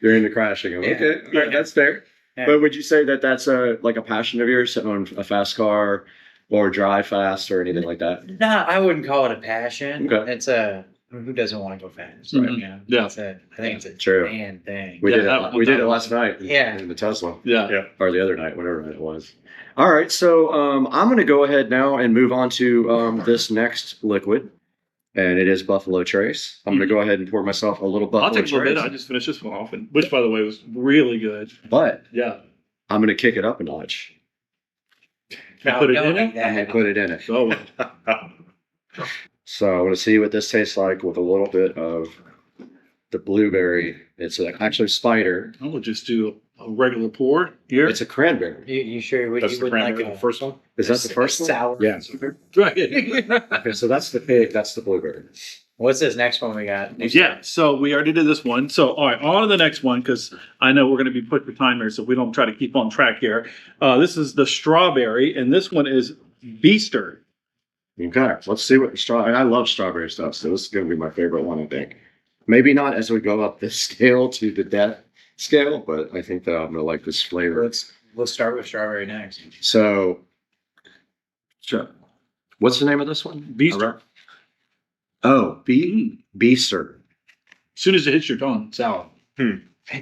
You're into crashing them. Yeah. Okay, all right, that's fair. Yeah. But would you say that that's a passion of yours, to own a fast car or drive fast or anything like that? No, I wouldn't call it a passion. Okay. It's who doesn't want to go fast? Mhm. Right? You know? Yeah. I think it's a True. man thing. We did that- it last night. Yeah. In the Tesla. Yeah. Or the other night, whatever night it was. All right, so I'm going to go ahead now and move on to this next liquid, and it is Buffalo Trace. I'm going to go ahead and pour myself a little Buffalo I'll take a little Trace. bit. I just finished this one off, which by the way was really good. But Yeah. I'm going to kick it up a notch. And put it don't in do it. that. I'm going to put it in it. Oh, So I want to see what this tastes like with a little bit of the blueberry. It's actually spider. I will just do a regular pour here. It's a cranberry. You sure would That's you the wouldn't like cranberry, a the first one. Is that the first one? sour? Yeah. right. Okay, so that's the pig. That's the blueberry. What's this next one we got? Yeah, so we already did this one. So, all right, on to the next one, because I know we're going to be put for time here, so we don't try to keep on track here. This is the strawberry, and this one is Beaster. Okay, let's see what the strawberry. I love strawberry stuff, so this is going to be my favorite one, I think. Maybe not as we go up the scale to the death scale, but I think that I'm going to like this flavor. Let's start with strawberry next. So, what's the name of this one? Beaster. Oh, Beaster. As soon as it hits your tongue, sour.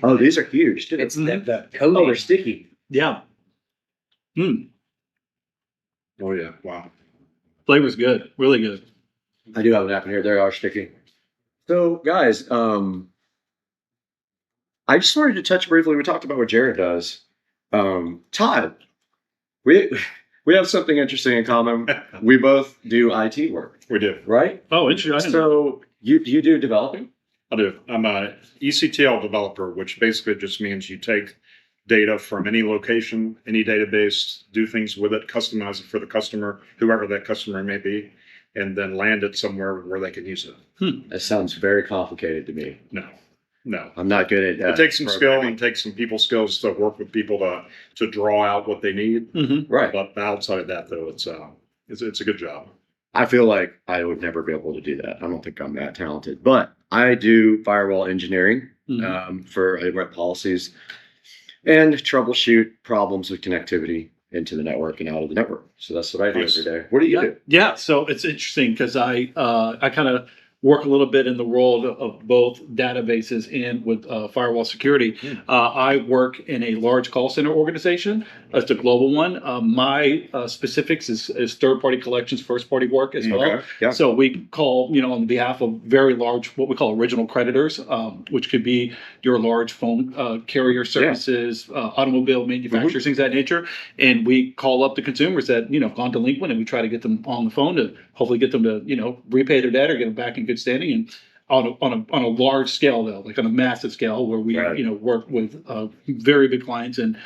Oh, these are huge, too. It's the coating. Oh, they're sticky. Yeah. Oh yeah, wow. Flavor's good. Really good. I do have a napkin here. They are sticky. So, guys, I just wanted to touch briefly. We talked about what Jared does. Todd, we have something interesting in common. We both do IT work, We do. right? Oh, interesting. So you do developing? I do. I'm a ECTL developer, which basically just means you take data from any location, any database, do things with it, customize it for the customer, whoever that customer may be, and then land it somewhere where they can use it. That sounds very complicated to me. No. I'm not good at It takes some skill and takes some people skills to work with people to draw out what they need. Right. But outside of that, though, it's a good job. I feel like I would never be able to do that. I don't think I'm that talented, but I do firewall engineering for web policies and troubleshoot problems with connectivity into the network and out of the network. So that's what I do every day. What do you do? Yeah, so it's interesting because I kind of work a little bit in the world of both databases and with firewall security. I work in a large call center organization. It's a global one. My specifics is third-party collections, first-party work as well. Okay, yeah. So we call, on behalf of very large, what we call original creditors, which could be your large phone carrier services, automobile manufacturers, things of that nature. And we call up the consumers that, have gone delinquent, and we try to get them on the phone to hopefully get them to, repay their debt or get them back in good standing. And on a large scale, though, like on a massive scale, where we work with very big clients and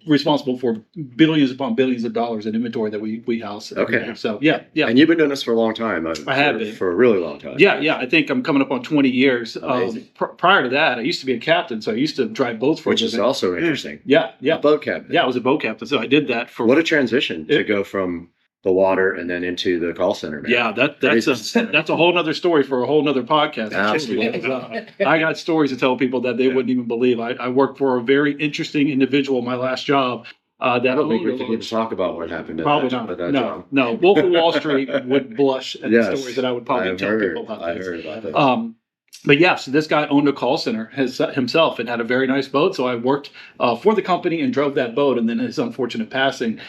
responsible for billions upon billions of dollars in inventory that we house. Okay. So yeah. And you've been doing this for a long time. I have been. For a really long time. Yeah. I think I'm coming up on 20 years. Amazing. Prior to that, I used to be a captain, so I used to drive boats for a Which is living. also interesting. Yeah. A boat captain. Yeah, I was a boat captain, so I did that for. What a transition to go from the water and then into the call center, man. Yeah, that's a whole nother story for a whole nother podcast. Absolutely. I got stories to tell people that they wouldn't even believe. I worked for a very interesting individual in my last job. I don't think we can even talk about what happened. Probably not. No. Wolf of Wall Street would blush at the stories that I would probably tell people about. I heard about that. But yeah, so this guy owned a call center himself and had a very nice boat. So I worked for the company and drove that boat. And then his unfortunate passing,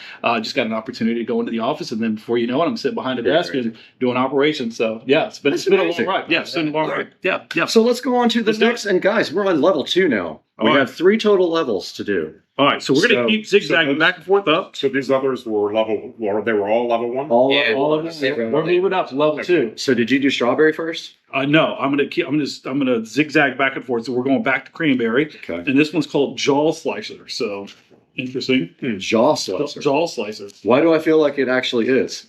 just got an opportunity to go into the office. And then before you know it, I'm sitting behind a desk and doing operations. So yeah, it's been a long ride. Yeah, it's been a long ride. Yeah. So let's go on to the next. And guys, we're on level 2 now. We have 3 total levels to do. All right, so we're going to keep zigzagging back and forth up. So these others were they were all level 1? All of them. We're moving up to level 2. So did you do strawberry first? No, I'm gonna zigzag back and forth. So we're going back to cranberry. Okay. And this one's called jaw slicer. So interesting. Jaw slicer. Jaw slicer. Why do I feel like it actually is?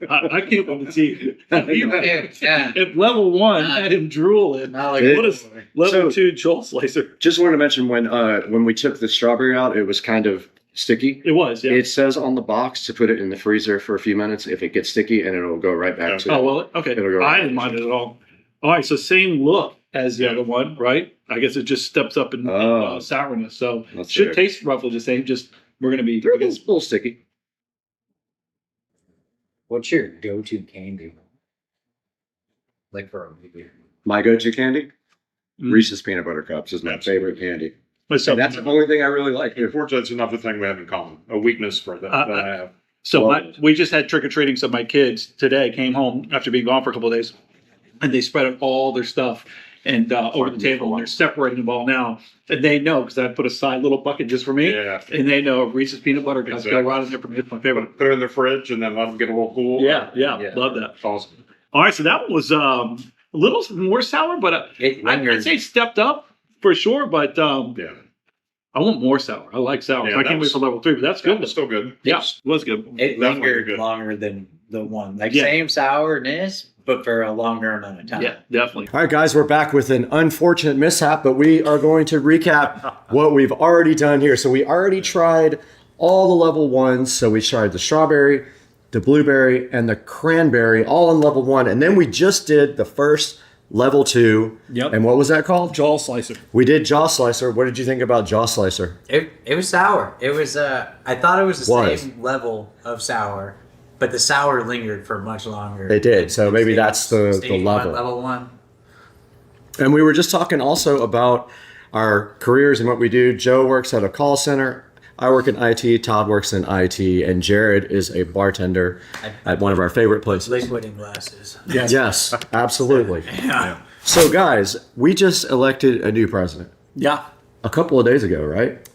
I can't wait to see if level 1 had him drooling. What is level 2 jaw slicer? Just wanted to mention when we took the strawberry out, it was kind of sticky. It was, yeah. It says on the box to put it in the freezer for a few minutes if it gets sticky, and it'll go right back to. Oh well, okay. I didn't mind it at all. All right, so same look as the other one, right? I guess it just steps up in sourness, so should taste roughly the same. Just we're gonna be a little sticky. What's your go-to candy? Like for a movie? My go-to candy? Reese's Peanut Butter Cups is my favorite candy. And that's the only thing I really like. Unfortunately, it's another thing we have in common. A weekness for that I have. So we just had trick-or-treating. So my kids today came home after being gone for a couple of days, and they spread out all their stuff and over the table, and they're separating them all now. And they know, because I put a side little bucket just for me. Yeah. And they know Reese's Peanut Butter Cups go right in there for me. It's my favorite. Put it in the fridge and then let them get a little cool. Yeah. Love that. Awesome. All right, so that one was a little more sour, but I'd say it stepped up for sure. But I want more sour. I like sour. Yeah, so I can't wait for level 3, but that's good. It's still good. Yeah, it was good. It lingered longer than the one. Same sourness, but for a longer amount of time. Yeah, definitely. All right, guys, we're back with an unfortunate mishap, but we are going to recap what we've already done here. So we already tried all the level 1s. So we tried the strawberry, the blueberry, and the cranberry, all in level 1. And then we just did the first level 2. Yep. And what was that called? Jaw slicer. We did jaw slicer. What did you think about jaw slicer? It was sour. It was I thought it was the same level of sour, but the sour lingered for much longer. It did. So maybe that's the level. Level 1. And we were just talking also about our careers and what we do. Joe works at a call center. I work in IT, Todd works in IT, and Jared is a bartender at one of our favorite places. Liquid in glasses. Yes, absolutely. Yeah. So, guys, we just elected a new president. Yeah. A couple of days ago, right?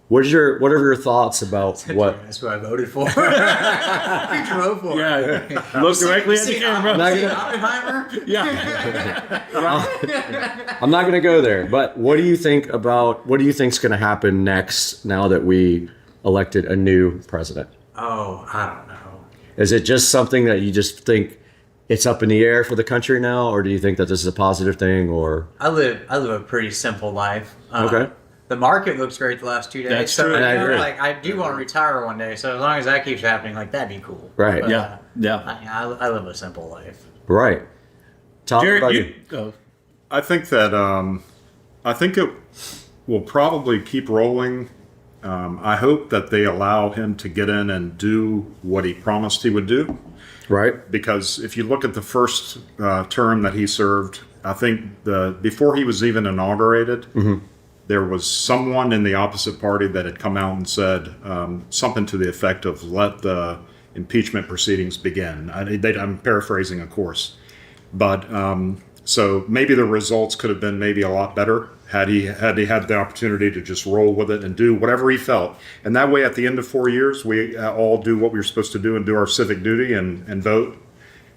What are your thoughts about what? That's who I voted for. Who drove for? Yeah. Look directly at the camera. Oppenheimer? Yeah. I'm not going to go there, but what do you think's going to happen next now that we elected a new president? Oh, I don't know. Is it just something that you just think it's up in the air for the country now, or do you think that this is a positive thing? Or I live a pretty simple life. Okay. The market looks great the last 2 days. That's so true. I agree. I do want to retire one day. So as long as that keeps happening, that'd be cool. Right. But, Yeah. I live a simple life. right. Tom, Jared, about you go. I think that it will probably keep rolling. I hope that they allow him to get in and do what he promised he would do. Right. Because if you look at the first term that he served, I think before he was even inaugurated, there was someone in the opposite party that had come out and said something to the effect of "let the impeachment proceedings begin." I'm paraphrasing, of course, but so maybe the results could have been maybe a lot better had he had the opportunity to just roll with it and do whatever he felt. And that way, at the end of 4 years, we all do what we were supposed to do and do our civic duty and vote.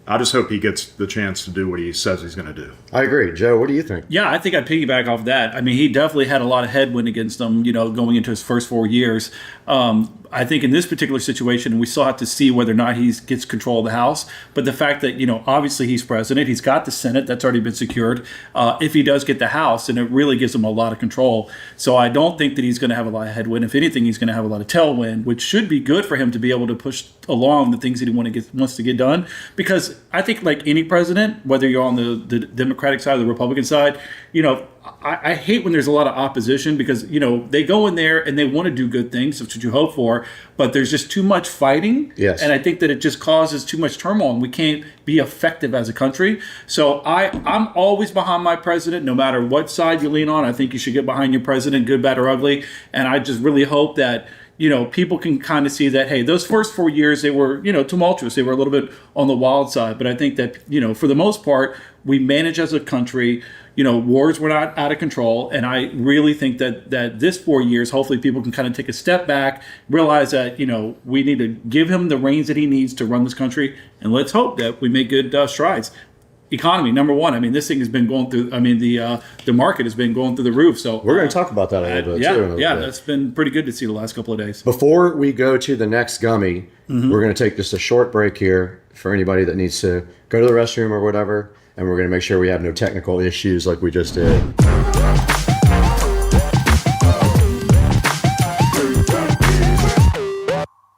I just hope he gets the chance to do what he says he's going to do. I agree. Joe, what do you think? Yeah, I think I'd piggyback off that. I mean, he definitely had a lot of headwind against him, going into his first 4 years. I think in this particular situation, we still have to see whether or not he gets control of the House. But the fact that, obviously he's president, he's got the Senate, that's already been secured. If he does get the House, and it really gives him a lot of control. So I don't think that he's going to have a lot of headwind. If anything, he's going to have a lot of tailwind, which should be good for him to be able to push along the things that he wants to get done. Because I think like any president, whether you're on the Democratic side or the Republican side, I hate when there's a lot of opposition because, they go in there and they want to do good things. That's what you hope for. But there's just too much fighting. Yes. And I think that it just causes too much turmoil and we can't be effective as a country. So I'm always behind my president, no matter what side you lean on. I think you should get behind your president, good, bad, or ugly. And I just really hope that people can kind of see that, hey, those first 4 years, they were, tumultuous. They were a little bit on the wild side. But I think that, for the most part, we manage as a country. Wars were not out of control. And I really think that this 4 years, hopefully people can kind of take a step back, realize that, we need to give him the reins that he needs to run this country. And let's hope that we make good strides. Economy, number one. I mean, this thing has been going through, the market has been going through the roof. So we're going to talk about that a little bit too. Yeah, that's been pretty good to see the last couple of days. Before we go to the next gummy, we're going to take just a short break here for anybody that needs to go to the restroom or whatever. And we're going to make sure we have no technical issues like we just did.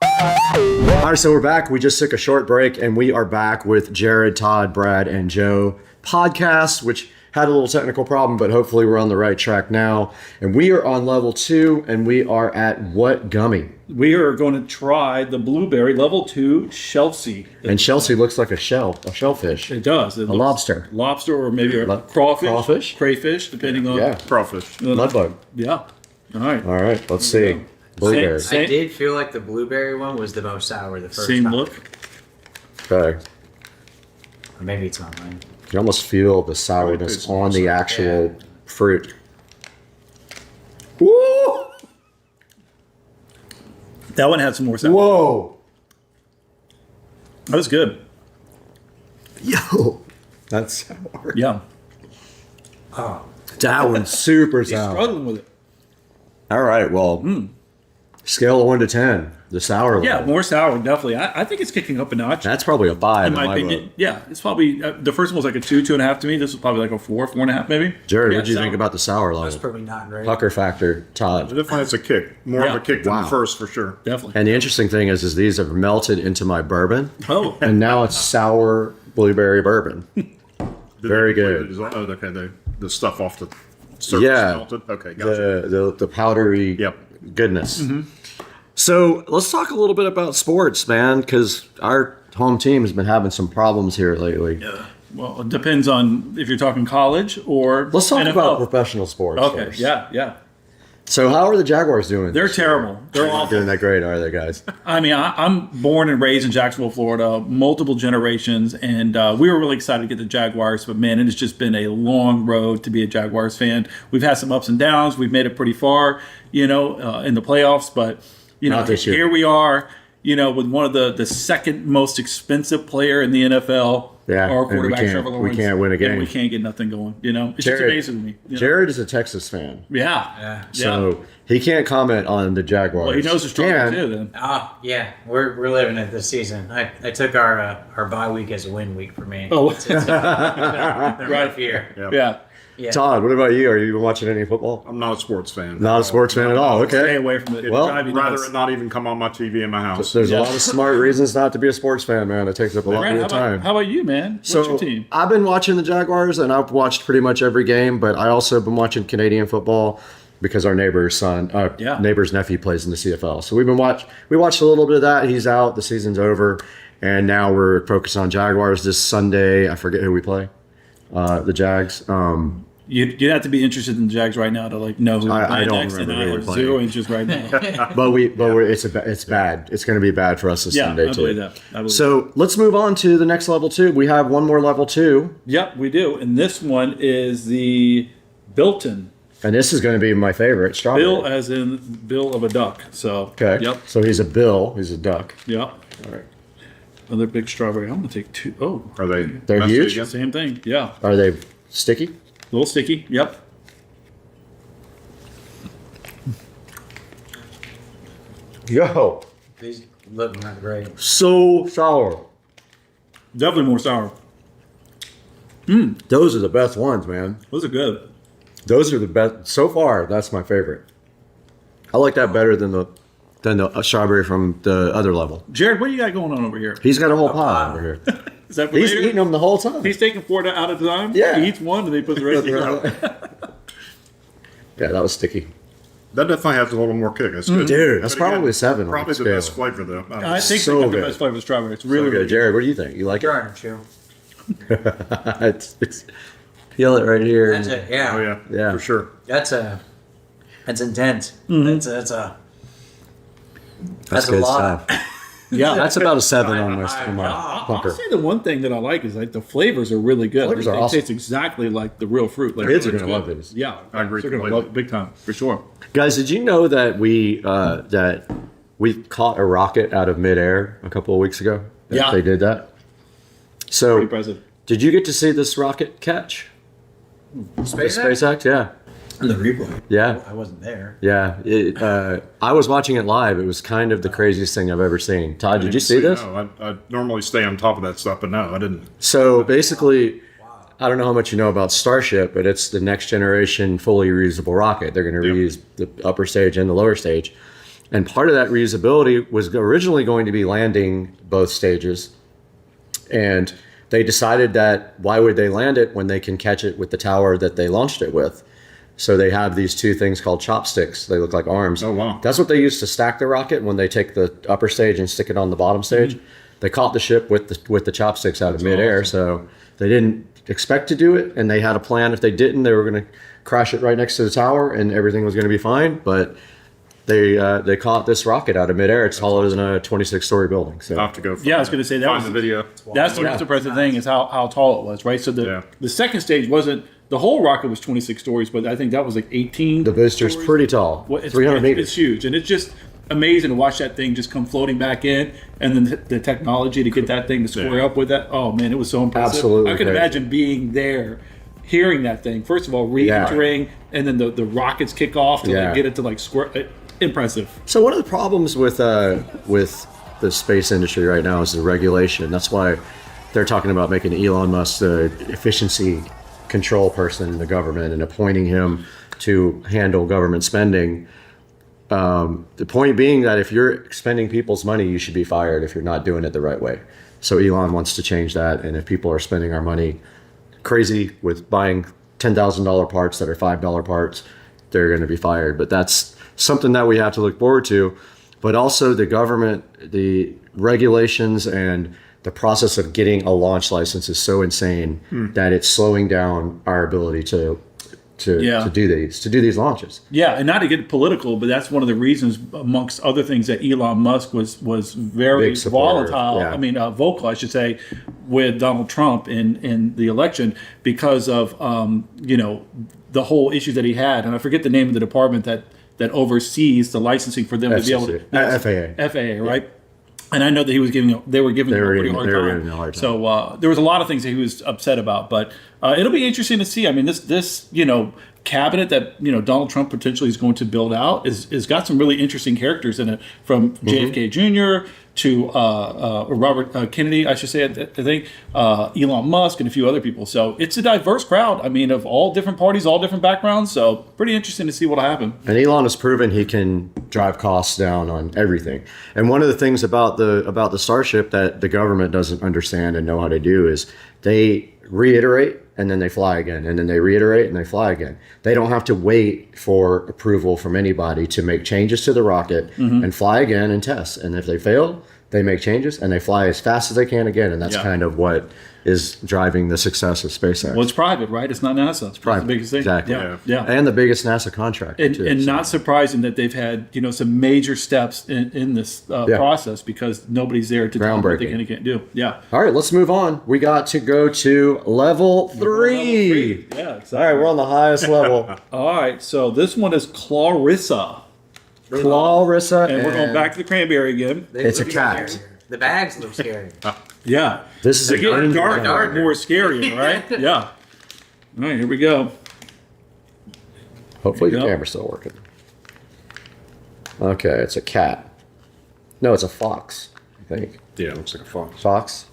All right, so we're back. We just took a short break, and we are back with Jared, Todd, Brad, and Joe podcast, which had a little technical problem, but hopefully we're on the right track now. And we are on level 2, and we are at what gummy? We are going to try the blueberry level 2 Chelsea. And Chelsea looks like a shellfish. It does. It a lobster. Lobster or maybe a crawfish. Crayfish, depending on. Crawfish. Mudbug. Yeah. All right. Let's see. Blueberry. I did feel like the blueberry one was the most sour the first Same time. look. Okay. Or maybe it's not mine. You can almost feel the sourness on the actual fruit. Woo! That one had some more sour. Whoa! That was good. Yo! That's sour. Yeah. That one's super He's sour. struggling with it. All right, well, scale of 1 to 10, the sour level. Yeah, more sour, definitely. I think it's kicking up a notch. That's probably a 5 in my opinion. Yeah, it's probably, the first one was like a 2, 2.5 to me. This was probably like a 4, 4.5 maybe. Jared, Yeah, what do you sour. think about the sour level? That's probably not great. Pucker factor, Todd. Definitely has a kick. More of a kick than Wow. the first, for sure. Definitely. And the interesting thing is these have melted into my bourbon, Oh, and now it's sour blueberry bourbon. Very good. Oh, okay, the stuff off the surface Yeah. melted. Okay, gotcha. The powdery goodness. So let's talk a little bit about sports, man, because our home team has been having some problems here lately. yeah. Well, it depends on if you're talking college or Let's talk NFL. about professional sports. Okay, first. yeah. So how are the Jaguars doing? They're this year? terrible. They're Not awful. doing that great, are they, guys? I mean, I'm born and raised in Jacksonville, Florida, multiple generations, and we were really excited to get the Jaguars. But man, it has just been a long road to be a Jaguars fan. We've had some ups and downs. We've made it pretty far, in the playoffs. But Not this year. here we are, with one of the second most expensive player in the NFL. Yeah, our and we quarterback can't- Trevor we Lawrence, can't win a game. and we can't get nothing going. It's just Jared- amazing to me. Jared is a Texas fan, Yeah. so he can't comment on the Jaguars. Well, he knows the struggle And- too. Then. Yeah, we're living it this season. I took our bye week as a win week for me. Oh. It's been a rough year. Yeah. Yeah. Todd, what about you? Are you even watching any football? I'm not a sports fan. Not a sports fan at all. Stay Okay. away from it. Well, It'd drive you Rather nuts. it not even come on my TV in my house. There's Yeah. a lot of smart reasons not to be a sports fan, man. It takes up a lot Brad, of your time. how about you, man? What's So your team? I've been watching the Jaguars, and I've watched pretty much every game. But I also been watching Canadian football because our neighbor's neighbor's nephew plays in the CFL. So we watched a little bit of that. He's out. The season's over, and now we're focused on Jaguars this Sunday. I forget who we play. The Jags. You'd have to be interested in the Jags right now to know who I we're playing don't next, and remember I who we're have playing. zero interest right now. But it's bad. It's going to be bad for us this Yeah, Sunday I too. believe that. I believe So let's move on to the next level 2. We have one more level 2, Yep, we do. And this one is the Bilton. and this is going to be my favorite. Strawberry. Bill as in Bill of a duck. So Okay. Yep. So he's a bill. He's a duck. Yep. All right. Another big strawberry. I'm gonna take 2. Oh, Are they? They're messy huge? again? same thing. Yeah, Are they sticky? a little sticky. Yep. Yo, These look not great. so sour. Definitely more sour. Those are the best ones, man. Those are good. Those are the best so far. That's my favorite. I like that better than the strawberry from the other level. Jared, what do you got going on over here? He's got a whole pie over here. Is that for He's later? eating them the whole time. He's taking 4 out at a time. Yeah. He eats one and they put the rest in the mouth. Yeah, that was sticky. That definitely has a little more kick. That's good. Dude, that's But again, probably 7 on Probably the the best scale. flavor though. I think So they got the good. best flavor of strawberry. It's really, Okay, really good. Jared, what do you think? You like it? Trying to chew. it's, feel it right here. That's it. Yeah. Oh yeah, Yeah. for sure. That's intense. Mm-hmm. That's a That's a good lot. stuff. Yeah. That's about a 7 on my I'll bunker. say the one thing that I like is like the flavors are really good. Flavors are They awesome. taste exactly like the real fruit. Like, Kids are it's gonna good. love these. Yeah, I agree They're gonna completely. love it big time for sure. Guys, did you know that we caught a rocket out of midair a couple of weeks ago? Yeah. They did that. Pretty So, impressive. did you get to see this rocket catch? SpaceX, yeah. And the replay. Yeah. I wasn't there. Yeah. I was watching it live. It was kind of the craziest thing I've ever seen. Todd, did you see this? No, I normally stay on top of that stuff, but no, I didn't. So basically, I don't know how much you know about Starship, but it's the next generation fully reusable rocket. They're going to reuse the upper stage and the lower stage. And part of that reusability was originally going to be landing both stages. And they decided that why would they land it when they can catch it with the tower that they launched it with? So they have these 2 things called chopsticks. They look like arms. Oh, wow. That's what they use to stack the rocket when they take the upper stage and stick it on the bottom stage. They caught the ship with the chopsticks out of midair. awesome. So they didn't expect to do it, and they had a plan. If they didn't, they were going to crash it right next to the tower, and everything was going to be fine. But they caught this rocket out of midair. It's taller than a 26-story building. So I'll have to go. Yeah, I was going to say that find was the video. That's the most impressive thing is how tall it was, right? So the second stage wasn't the whole rocket was 26 stories, but I think that was like 18. the booster's stories. pretty tall, Well, it's 300 meters. It's huge, and it's just amazing to watch that thing just come floating back in, and then the technology to get that thing to square up with that. Oh man, it was so impressive. Absolutely I can crazy. imagine being there, hearing that thing. First of all, re-entering, and then the rockets kick off to like, get it to like square. Impressive. So one of the problems with the space industry right now is the regulation. That's why they're talking about making Elon Musk the efficiency control person in the government and appointing him to handle government spending. The point being that if you're spending people's money, you should be fired if you're not doing it the right way. So Elon wants to change that, and if people are spending our money crazy with buying $10,000 parts that are $5 parts, they're going to be fired. But that's something that we have to look forward to. But also the government, the regulations and the process of getting a launch license is so insane that it's slowing down our ability to do these launches. Yeah, and not to get political, but that's one of the reasons, amongst other things, that Elon Musk was very Big supporter, volatile. yeah. I mean, vocal, I should say, with Donald Trump in the election because of the whole issues that he had, and I forget the name of the department that oversees the licensing for them to be able to FAA, right? And I know that they were giving him a pretty hard time. So there was a lot of things that he was upset about, but it'll be interesting to see. I mean, this cabinet that Donald Trump potentially is going to build out is got some really interesting characters in it, from JFK Jr. to Robert Kennedy, I should say, I think, Elon Musk, and a few other people. So it's a diverse crowd. I mean, of all different parties, all different backgrounds. So pretty interesting to see what'll happen. And Elon has proven he can drive costs down on everything. And one of the things about the Starship that the government doesn't understand and know how to do is they reiterate and then they fly again, and then they reiterate and they fly again. They don't have to wait for approval from anybody to make changes to the rocket and fly again and test. And if they fail, they make changes and they fly as fast as they can again. And that's kind of what is driving the success of SpaceX. Well, it's private, right? It's not NASA. It's private. That's the biggest thing. Exactly. Yeah. And the biggest NASA contract. And not surprising that they've had some major steps in this process, because nobody's there to tell them what they can and can't do. Yeah. All right, let's move on. We got to go to level 3. Yeah, exactly. All right, we're on the highest level. All right, so this one is Clarissa. Clarissa. And we're going back to the cranberry again. It's a cat. The bags look scary. Yeah. This is They a get green darker, one. more scarier, right? Yeah. All right, here we go. Hopefully the Yep. camera's still working. Okay, it's a cat. No, it's a fox, I think. Yeah, it looks like a fox. Fox?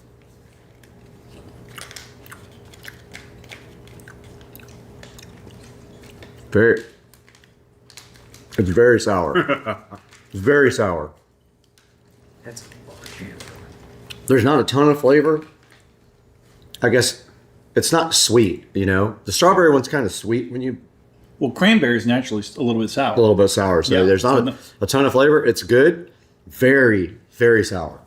It's very sour. It's very sour. That's There's not a ton of flavor. I guess it's not sweet, you know? The strawberry one's kind of sweet when you Well, cranberry is naturally a little bit sour. a little bit sour. So Yeah, there's not so a ton of flavor. It's good. Very, very sour.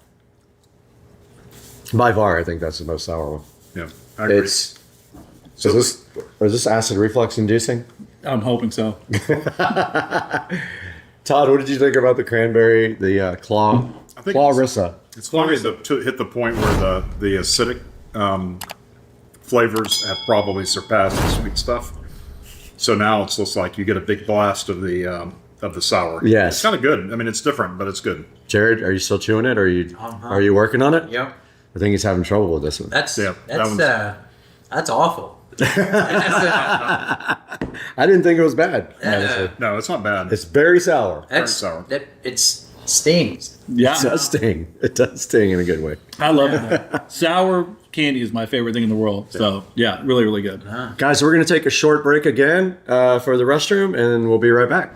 By far, I think that's the most sour one. Yeah, I agree. Is this acid reflux inducing? I'm hoping so. Todd, what did you think about the cranberry, the claw, I think Clarissa? It's funny to hit the point where the acidic flavors have probably surpassed the sweet stuff. So now it's just like you get a big blast of the sour. Yes. It's kind of good. I mean, it's different, but it's good. Jared, are you still chewing it? Or are you working on it? Yep. I think he's having trouble with this one. That's that that's awful. I didn't think it was bad. honestly. No, it's not bad. It's very sour. That's sour. it stings. Yeah. It does sting. It does sting in a good way. I love it. Sour candy is my favorite thing in the world. So, yeah, really, really good. Guys, we're going to take a short break again for the restroom, and we'll be right back.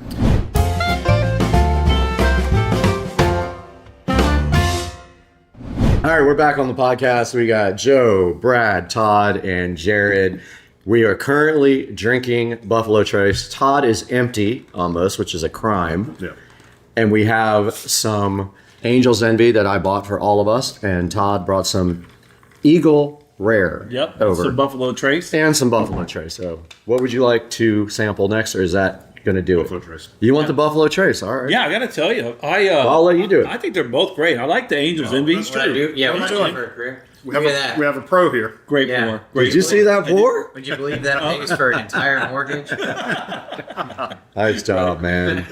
All right, we're back on the podcast. We got Joe, Brad, Todd, and Jared. We are currently drinking Buffalo Trace. Todd is empty almost, which is a crime. Yeah. And we have some Angel's Envy that I bought for all of us, and Todd brought some Eagle Rare Yep. over. Some Buffalo Trace. And some Buffalo Trace. So what would you like to sample next, or is that going to do Buffalo it? Trace. You want the Buffalo Trace? All right. Yeah, I got to tell you. I'll let you do it. I think they're both great. I like the Angel's Envy. that's What I do? Yeah, What what are I you do doing? for a career. We Look have, at that. we have a pro here. Great Yeah. pour. Great Did you see that pour? Would you believe that pays for an entire mortgage? Nice job, man.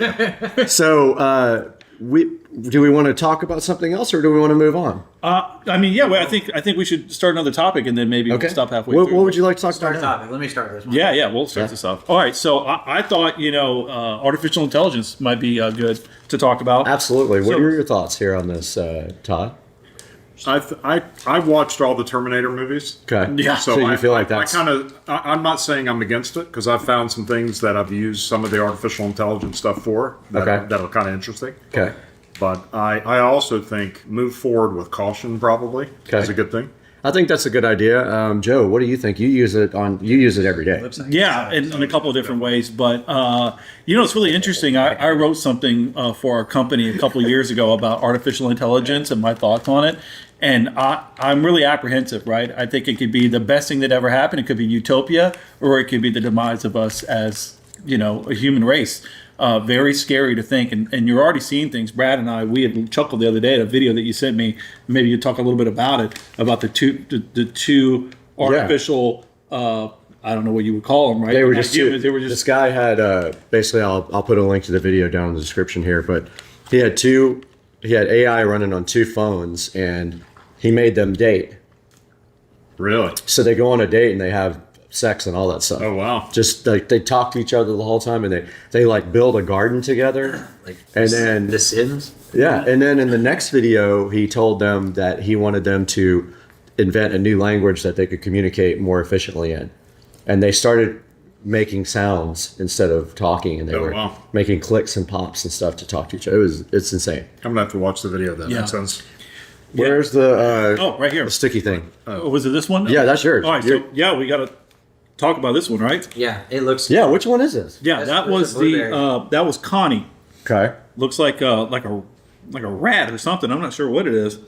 So, do we want to talk about something else, or do we want to move on? I mean, yeah. Well, I think we should start another topic, and then maybe we'll stop halfway What through. would you like to talk Start about now? topic. Let me start this one. Yeah, we'll start this off. All right, so I thought, artificial intelligence might be good to talk about. Absolutely. What So- are your thoughts here on this, Todd? I watched all the Terminator movies. Okay. Yeah. So you feel like that's... I'm not saying I'm against it because I've found some things that I've used some of the artificial intelligence stuff for that Okay. that are kind of interesting. Okay. But I also think move forward with caution probably is a good thing. I think that's a good idea. Joe, what do you think? You use it every day. Yeah, in a couple of different ways. But, it's really interesting. I wrote something for our company a couple of years ago about artificial intelligence and my thoughts on it. And I'm really apprehensive, right? I think it could be the best thing that ever happened. It could be utopia, or it could be the demise of us as, a human race. Very scary to think. And you're already seeing things. Brad and I, we had chuckled the other day at a video that you sent me. Maybe you talk a little bit about it, about the two artificial, I don't know what you would call them, right? They were Not just humans. They were just This guy had basically. I'll put a link to the video down in the description here. But he had AI running on two phones, and he made them date. Really? So they go on a date and they have sex and all that stuff. Oh wow! Just like they talk to each other the whole time, and they like build a garden together. And then The Sims. yeah, and then in the next video, he told them that he wanted them to invent a new language that they could communicate more efficiently in, and they started making sounds instead of talking, and they were making clicks and pops and stuff to talk to each other. It's insane. I'm gonna have to watch the video then. Yeah. That sounds. Where's the right here. the sticky thing? Was it this one? Yeah, that's yours. All right, so we got to talk about this one, right? Yeah, it looks. Yeah, which one is this? Yeah, that was that was Connie. Okay. Looks like a rat or something. I'm not sure what it is.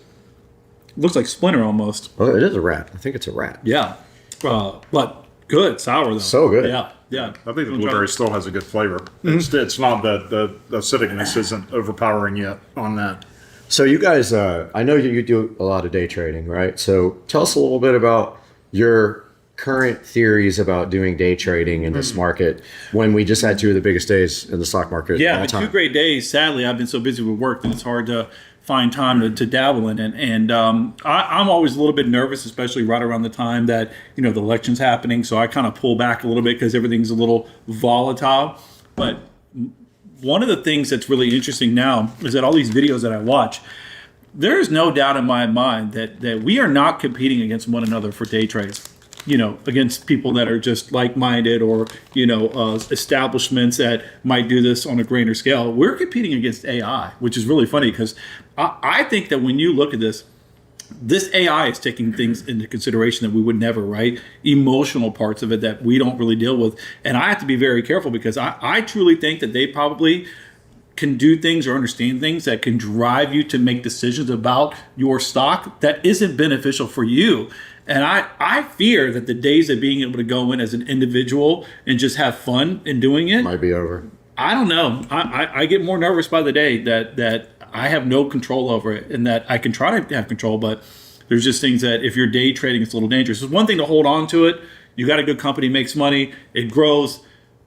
Looks like Splinter almost. Oh, it is a rat. I think it's a rat. Yeah, but good, sour though. So good. Yeah. I think the blueberry still has a good flavor. It's not the acidicness isn't overpowering yet on that. So you guys, I know you do a lot of day trading, right? So tell us a little bit about your current theories about doing day trading in this market when we just had two of the biggest days in the stock market. Yeah, all been time. 2 great days. Sadly, I've been so busy with work that it's hard to find time to dabble in it. And I'm always a little bit nervous, especially right around the time that, the election's happening. So I kind of pull back a little bit because everything's a little volatile. But one of the things that's really interesting now is that all these videos that I watch, there's no doubt in my mind that we are not competing against one another for day trades. Against people that are just like-minded or, establishments that might do this on a grander scale. We're competing against AI, which is really funny because I think that when you look at this AI is taking things into consideration that we would never, right? Emotional parts of it that we don't really deal with. And I have to be very careful because I truly think that they probably can do things or understand things that can drive you to make decisions about your stock that isn't beneficial for you. And I fear that the days of being able to go in as an individual and just have fun in doing it might be over. I don't know. I get more nervous by the day that I have no control over it and that I can try to have control, but there's just things that if you're day trading, it's a little dangerous. It's one thing to hold on to it. You got a good company, makes money, it grows,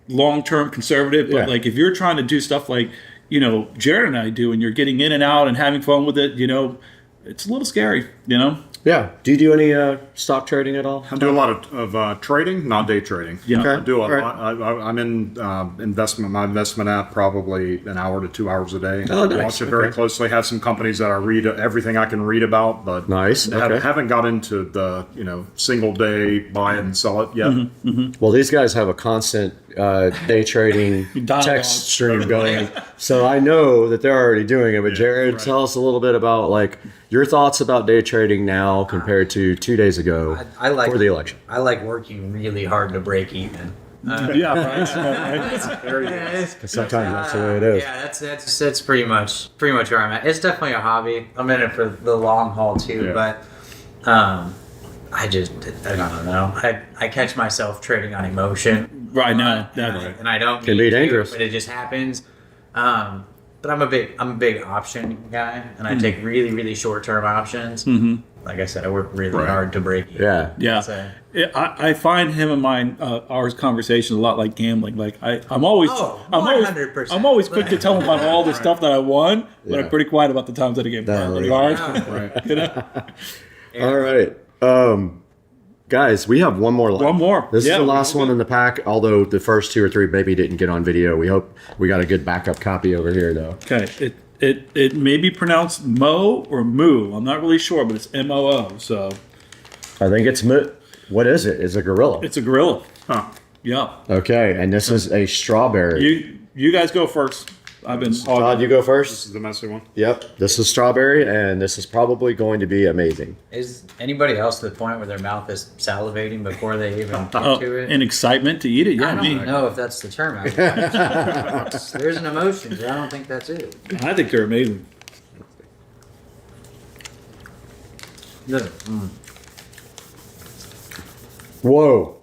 long-term conservative. But like if you're trying to do stuff like, Jared and I do, and you're getting in and out and having fun with it, it's a little scary, Yeah. Do you do any stock trading at all? I do a lot of trading, not day trading. Yeah. Okay. I do a Right. lot. I'm in my investment app probably an hour to 2 hours a day. Oh, nice. Watch it very Okay. closely. Have some companies that I read everything I can read about, but Nice. Okay. haven't got into the single day buy it and sell it yet. Well, these guys have a constant day trading Dialogue. text stream going, so I know that they're already doing it. But Jared, tell us a little bit about your thoughts about day trading now compared to 2 days ago I like for the election. I like working really hard to break even. Yeah, right. There it is. Sometimes that's the way it is. Yeah, that's pretty much where I'm at. It's definitely a hobby. I'm in it for the long haul too, but I don't know. I catch myself trading on emotion Right now. and I don't Can be mean to, dangerous. but it just happens. But I'm a big option guy, and I take really, really short term options. Like I said, I work really hard to break even. Yeah. So, I find him and mine, our conversations a lot like gambling. Like I'm always 100%. I'm always quick to tell him about all the stuff that I won, but I'm pretty quiet about the times that I get burned. All right. Guys, we have one more left. One more. This is the last one in the pack, although the first 2 or 3 maybe didn't get on video. We hope we got a good backup copy over here, though. Okay. It may be pronounced Mo or Moo. I'm not really sure, but it's MOO. So I think it's what is it? It's a gorilla. it's a gorilla. Huh. Yeah. Okay, and this is a strawberry. You guys go first. I've been Todd, you go This first. is the messy one. Yep, this is strawberry, and this is probably going to be amazing. is anybody else to the point where their mouth is salivating before they even get to it? and excitement to eat it. Yeah, I me. don't know if that's the term. There's an emotion, but I don't think that's it. I think they're amazing. Whoa.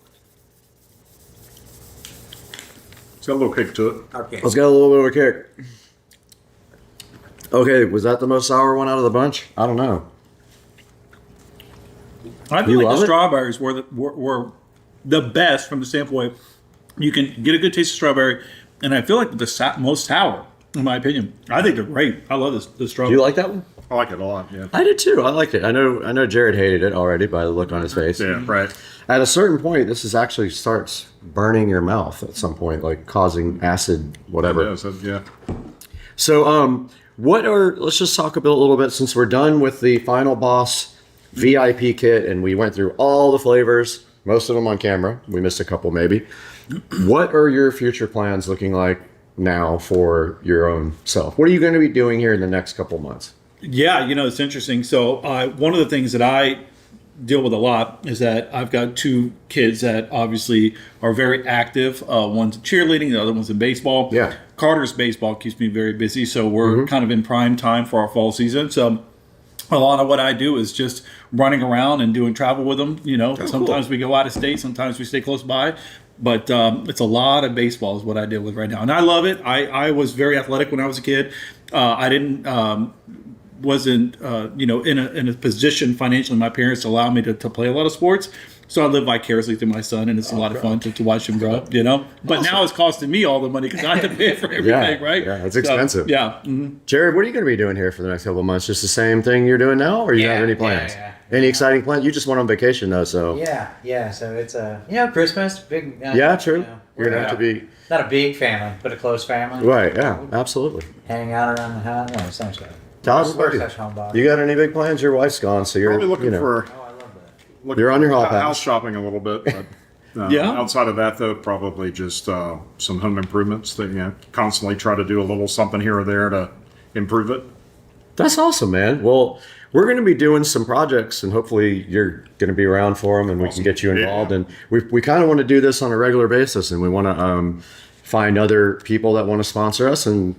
It's got a little kick to it. Okay. Let's get a little bit of a kick. Okay, was that the most sour one out of the bunch? I don't know. I You feel like love the it? strawberries were the best from the standpoint you can get a good taste of strawberry, and I feel like the most sour, in my opinion. I think they're great. I love the Do strawberry. you like that one? I like it a lot. Yeah. I did too. I liked it. I know Jared hated it already by the look on his face. Yeah. Right. At a certain point, this is actually starts burning your mouth at some point, like causing acid, whatever. Yeah. So, let's just talk about a little bit since we're done with the Final Boss VIP kit and we went through all the flavors, most of them on camera. We missed a couple maybe. What are your future plans looking like now for your own self? What are you going to be doing here in the next couple months? Yeah, it's interesting. So one of the things that I deal with a lot is that I've got 2 kids that obviously are very active. One's in cheerleading, the other one's in baseball. Yeah. Carter's baseball keeps me very busy, so we're kind of in prime time for our fall season. So a lot of what I do is just running around and doing travel with them. Sometimes we go out of state, sometimes we stay close by. But it's a lot of baseball is what I deal with right now. And I love it. I was very athletic when I was a kid. I wasn't in a position financially, my parents allowed me to play a lot of sports. So I live vicariously through my son, and it's a lot of fun to watch him grow up, you know. But now it's costing me all the money because I have to pay for everything, right? Yeah, it's expensive. So, yeah. Mm-hmm. Jared, what are you going to be doing here for the next couple of months? Just the same thing you're doing now, or you have any plans? Any exciting plans? You just went on vacation though, so Yeah. So it's Christmas, big. yeah, true. We're You're gonna have to be not a big family, but a close family. right. Yeah, absolutely. Hang out around the house. No, sounds good. Todd, We're such homebodies. you got any big plans? Your wife's gone, so you're Probably looking for You're on your hall pass. house shopping a little bit. But, outside of that, though, probably just some home improvements that constantly try to do a little something here or there to improve it. That's awesome, man. Well, we're going to be doing some projects, and hopefully you're going to be around for them, and we can get you involved. And we kind of want to do this on a regular basis, and we want to find other people that want to sponsor us. And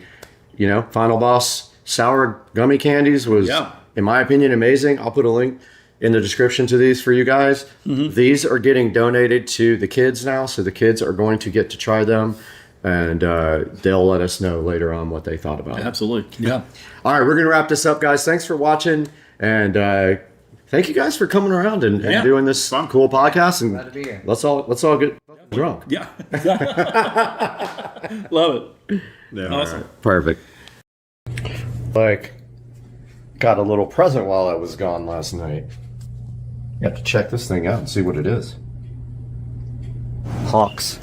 Final Boss sour gummy candies was, in my opinion, amazing. I'll put a link in the description to these for you guys. Mm-hmm. These are getting donated to the kids now, so the kids are going to get to try them. And they'll let us know later on what they thought about it. Absolutely. Yeah. All right, we're going to wrap this up, guys. Thanks for watching. And thank you guys for coming around and doing this cool podcast. And glad to be here. let's all get drunk. Yeah. Love it. Yeah. Awesome. Right. Perfect. Got a little present while I was gone last night. You have to check this thing out and see what it is. Hawks.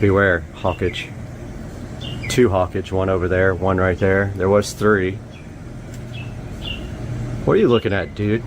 Beware, hawkage. 2 hawkage, 1 over there, 1 right there. There was 3. What are you looking at, dude?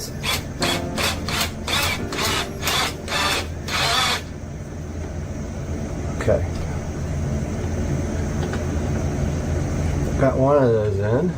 guys. Okay. Got one of those in.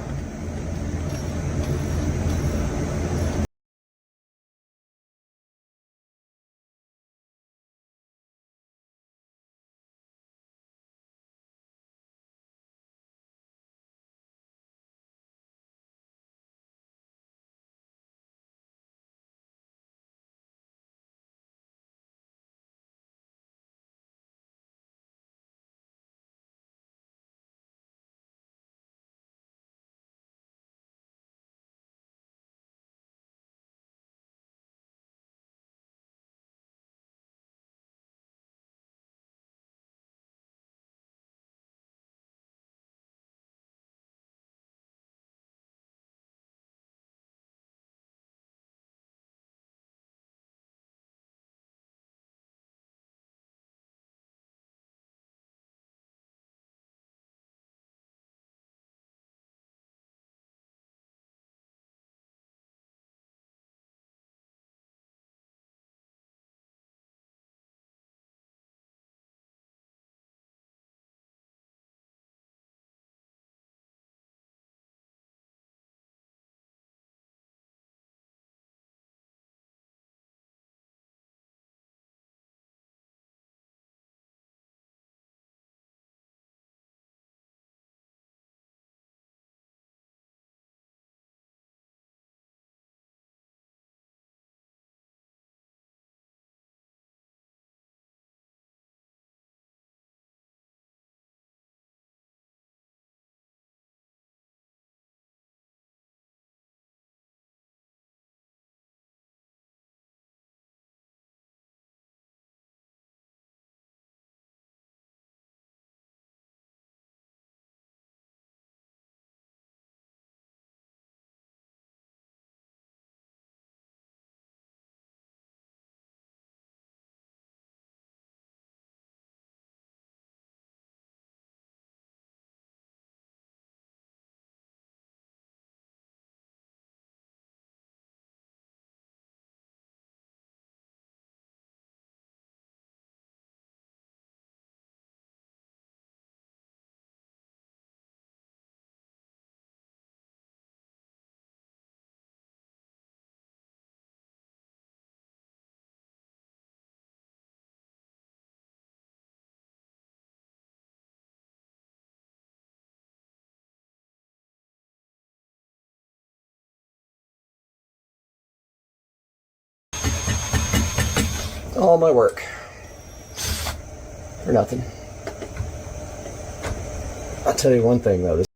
All my work for nothing. I'll tell you one thing though, this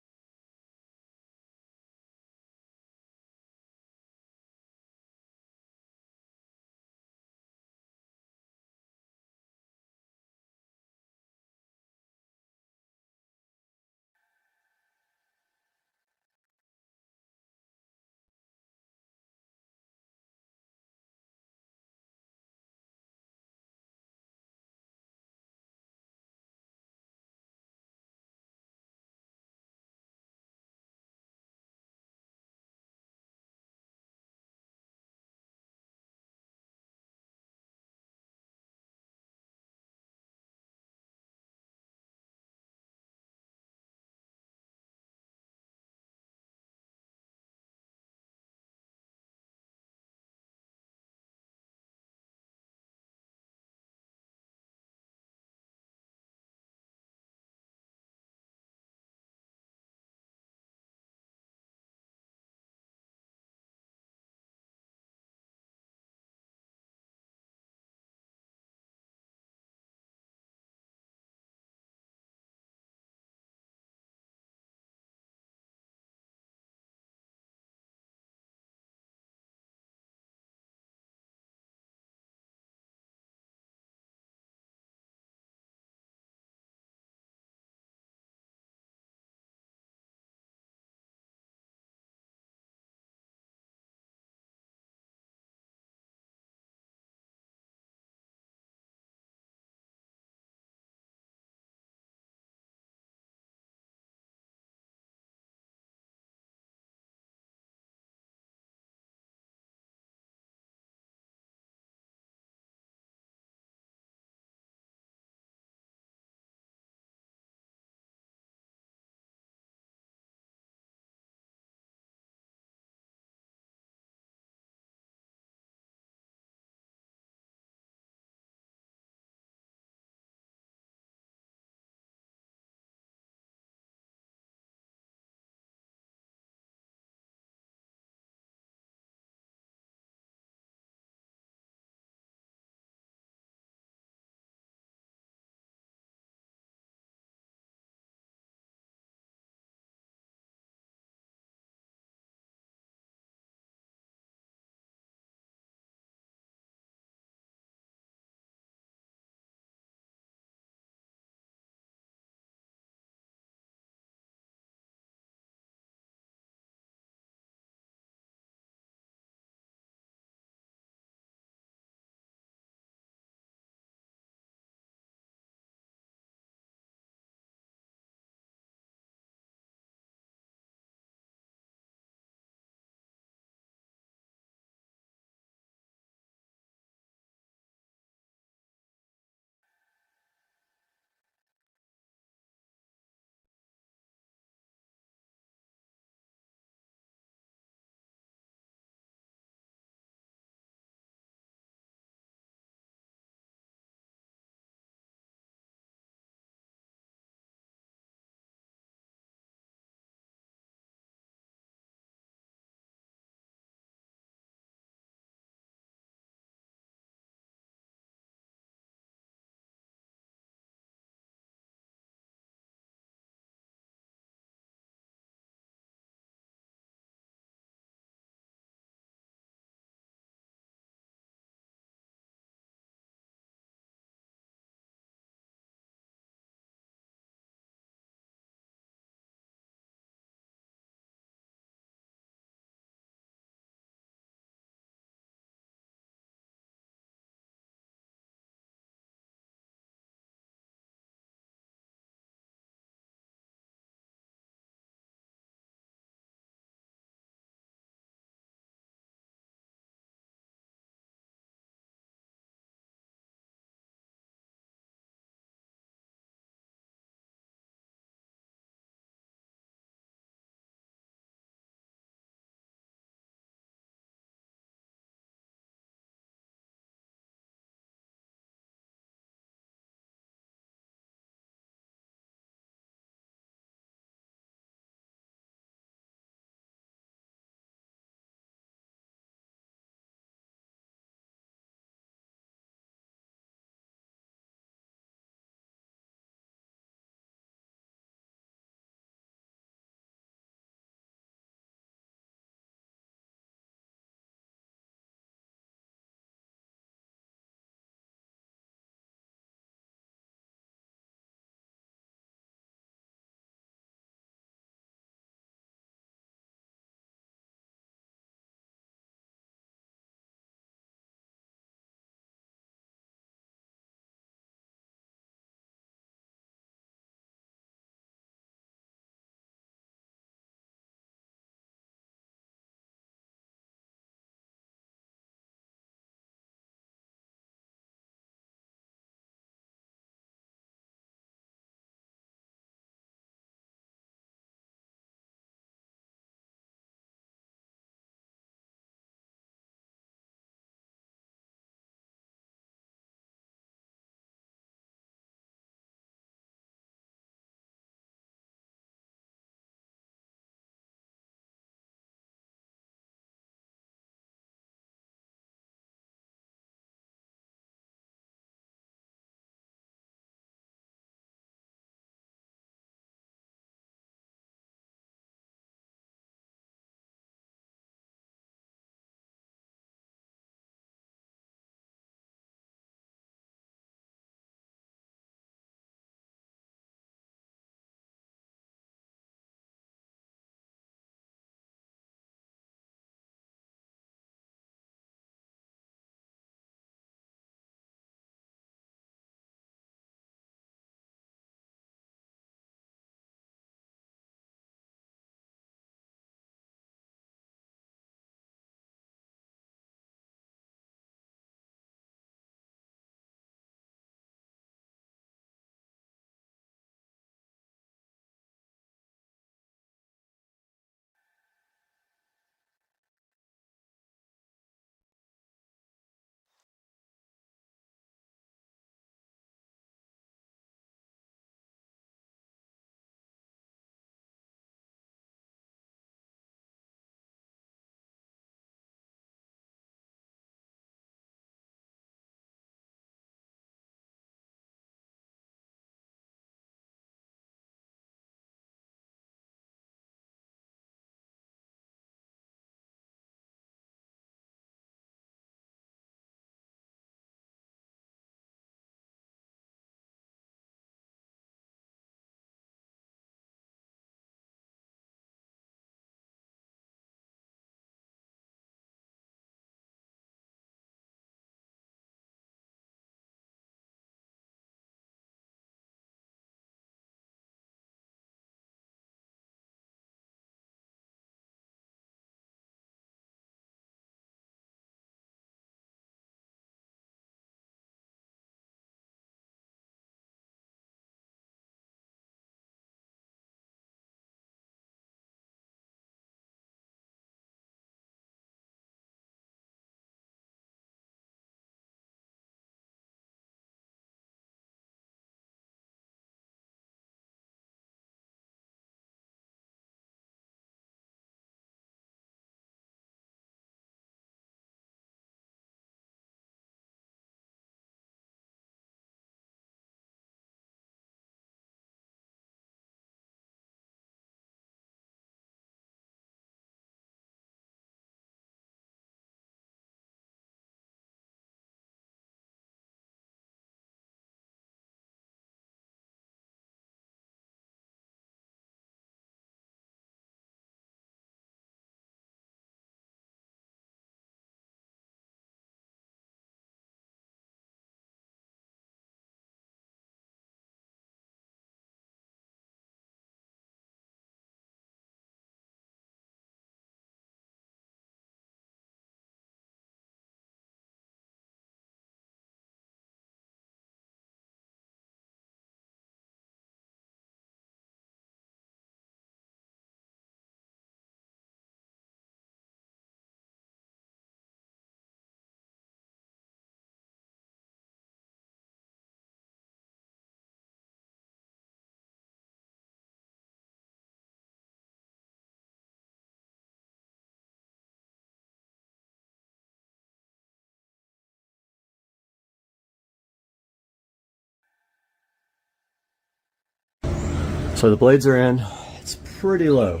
So the blades are in. It's pretty low.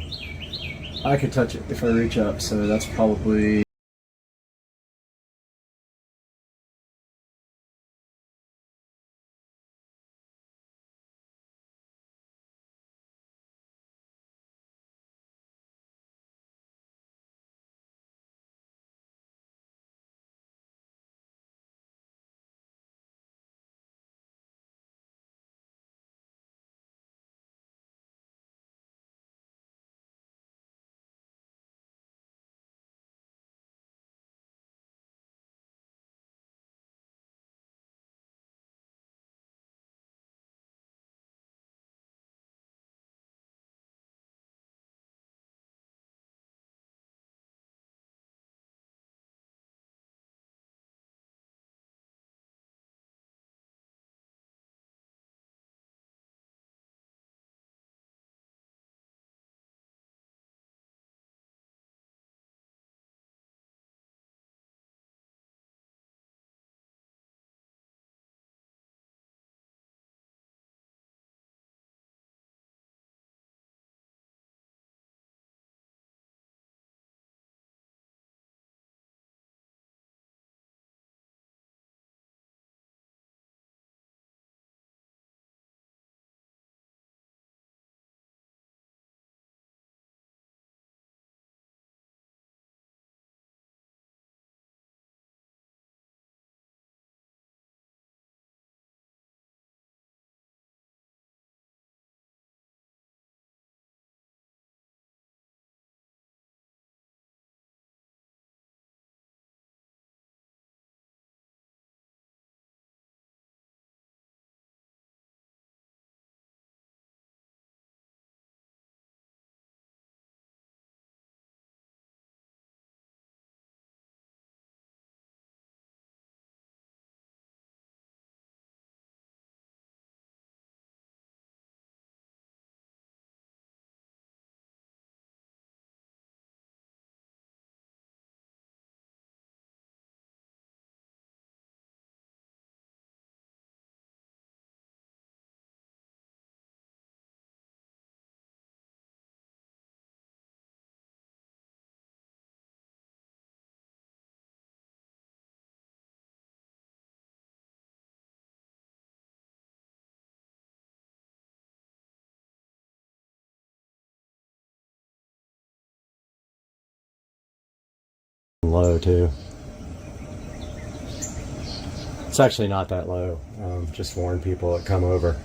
I could touch it if I reach up, so that's probably low too. It's actually not that low. Just warn people that come over.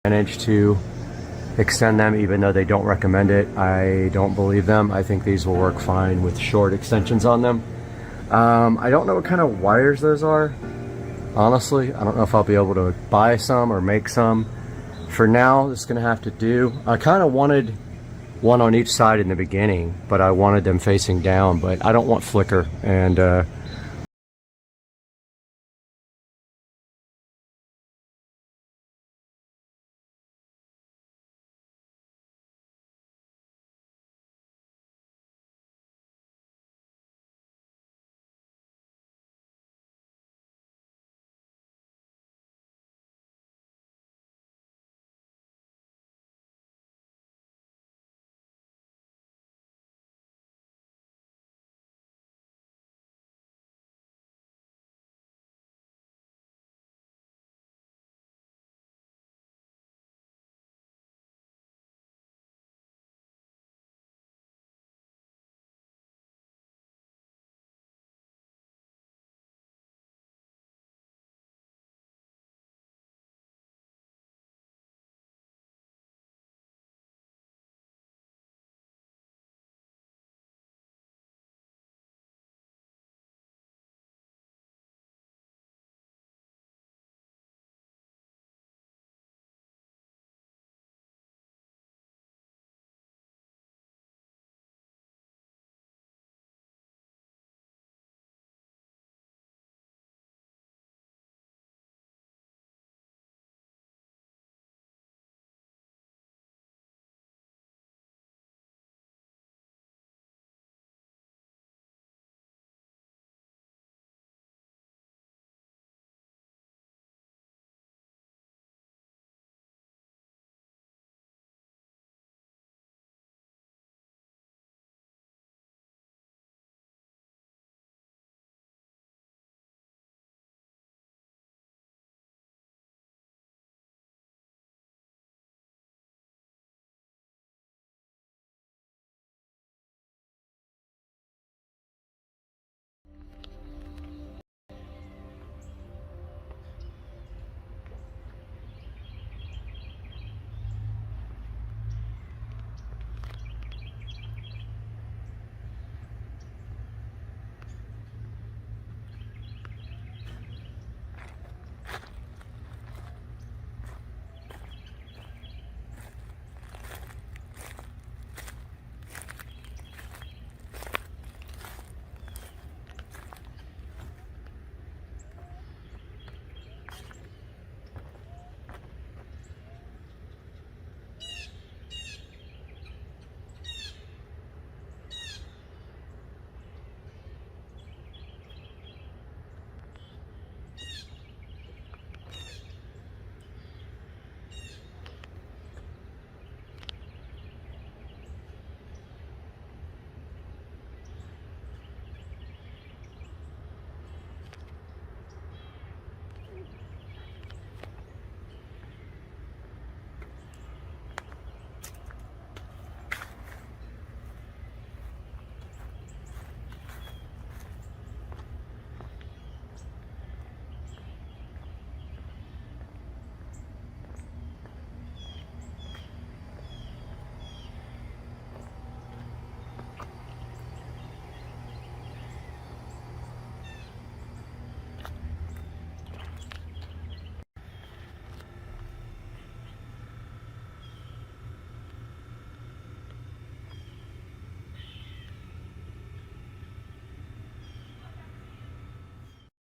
managed to extend them even though they don't recommend it. I don't believe them. I think these will work fine with short extensions on them. I don't know what kind of wires those are. Honestly, I don't know if I'll be able to buy some or make some. For now, this is gonna have to do. I kind of wanted one on each side in the beginning, but I wanted them facing down, but I don't want flicker, and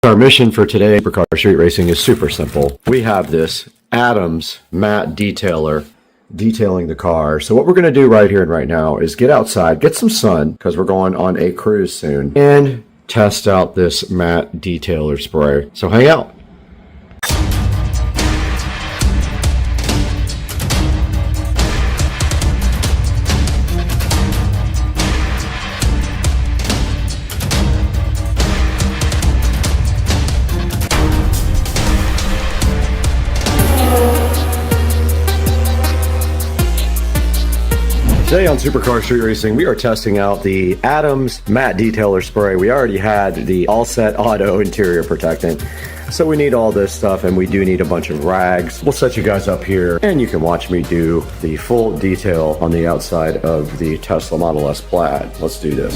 our mission for today, Supercar Street Racing, is super simple. We have this Adams matte detailer detailing the car. So what we're going to do right here and right now is get outside, get some sun, because we're going on a cruise soon, and test out this matte detailer spray. So hang out. Today on Supercar Street Racing, we are testing out the Adams Matte Detailer Spray. We already had the All Set Auto Interior Protectant, so we need all this stuff, and we do need a bunch of rags. We'll set you guys up here, and you can watch me do the full detail on the outside of the Tesla Model S Plaid. Let's do this.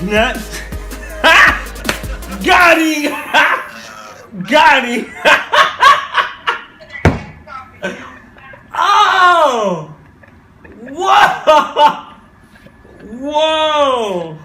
Nuts. Got him. Got him. Oh. Whoa. Whoa.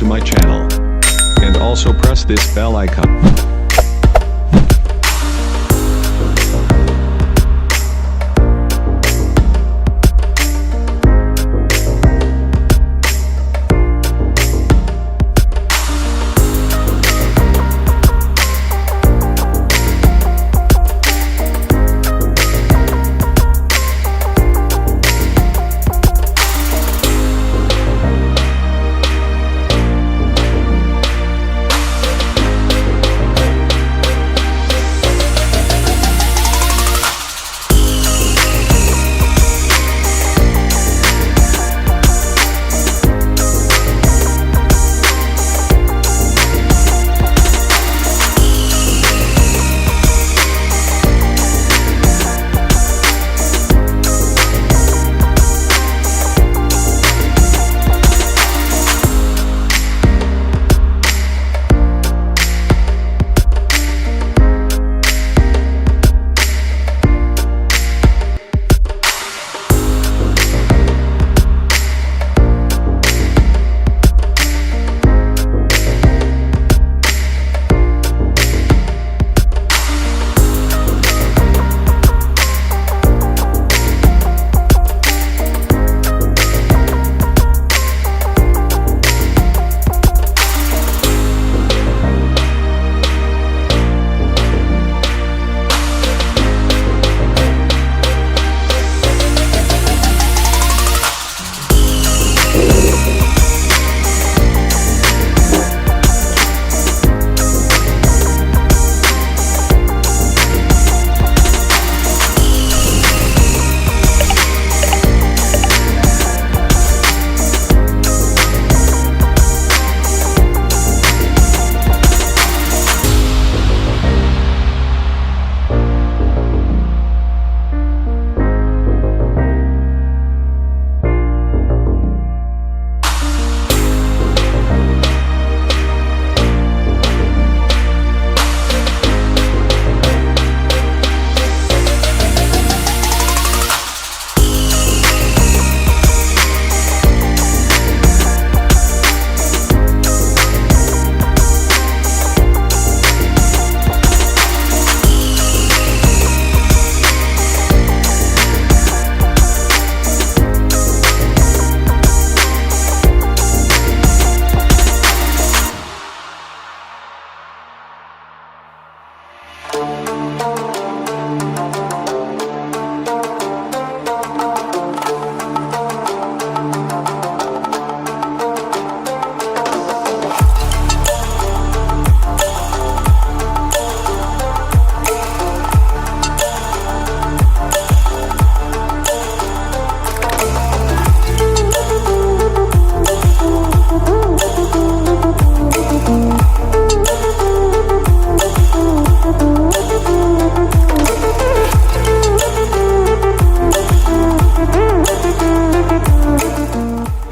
to my channel. And also press this bell icon.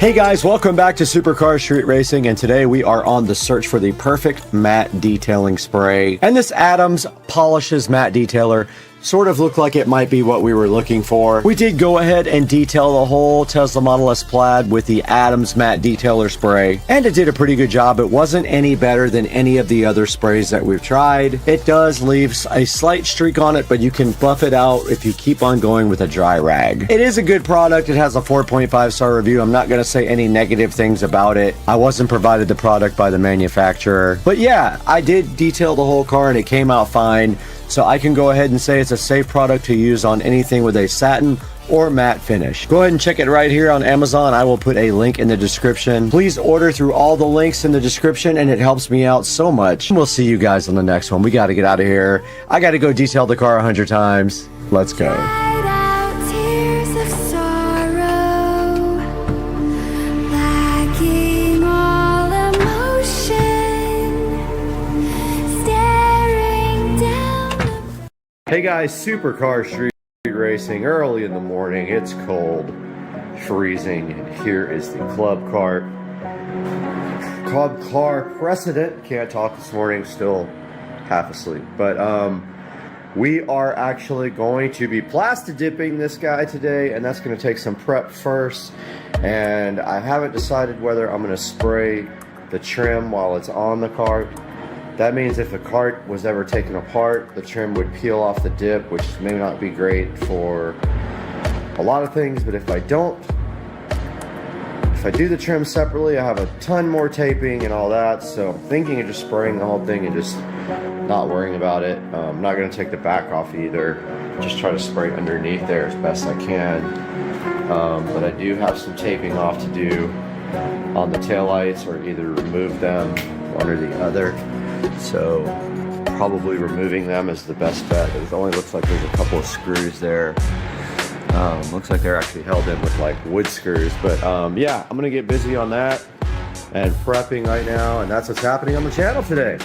Hey guys, welcome back to Supercar Street Racing, and today we are on the search for the perfect matte detailing spray. And this Adams Polishes Matte Detailer sort of looked like it might be what we were looking for. We did go ahead and detail the whole Tesla Model S Plaid with the Adams Matte Detailer spray, and it did a pretty good job. It wasn't any better than any of the other sprays that we've tried. It does leave a slight streak on it, but you can buff it out if you keep on going with a dry rag. It is a good product. It has a 4.5 star review. I'm not going to say any negative things about it. I wasn't provided the product by the manufacturer, but yeah, I did detail the whole car and it came out fine. So I can go ahead and say it's a safe product to use on anything with a satin or matte finish. Go ahead and check it right here on Amazon. I will put a link in the description. Please order through all the links in the description, and it helps me out so much. We'll see you guys on the next one. We got to get out of here. I got to go detail the car 100 times. Let's go. Hey guys, Supercar Street Racing, early in the morning. It's cold, freezing, and here is the club car precedent. Can't talk this morning, still half asleep. But we are actually going to be plastic dipping this guy today, and that's going to take some prep first. And I haven't decided whether I'm going to spray the trim while it's on the cart. That means if the cart was ever taken apart, the trim would peel off the dip, which may not be great for a lot of things, but if I do the trim separately, I have a ton more taping and all that, so I'm thinking of just spraying the whole thing and just not worrying about it. I'm not going to take the back off either, just try to spray underneath there as best I can. But I do have some taping off to do on the taillights, or either remove them, one or the other. So probably removing them is the best bet. It only looks like there's a couple of screws there. Looks like they're actually held in with like wood screws, but yeah, I'm gonna get busy on that and prepping right now, and that's what's happening on the channel today.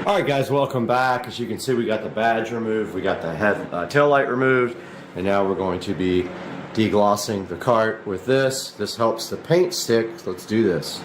All right, guys, welcome back. As you can see, we got the badge removed, we got the tail light removed, and now we're going to be deglossing the cart with this. This helps the paint stick. So let's do this.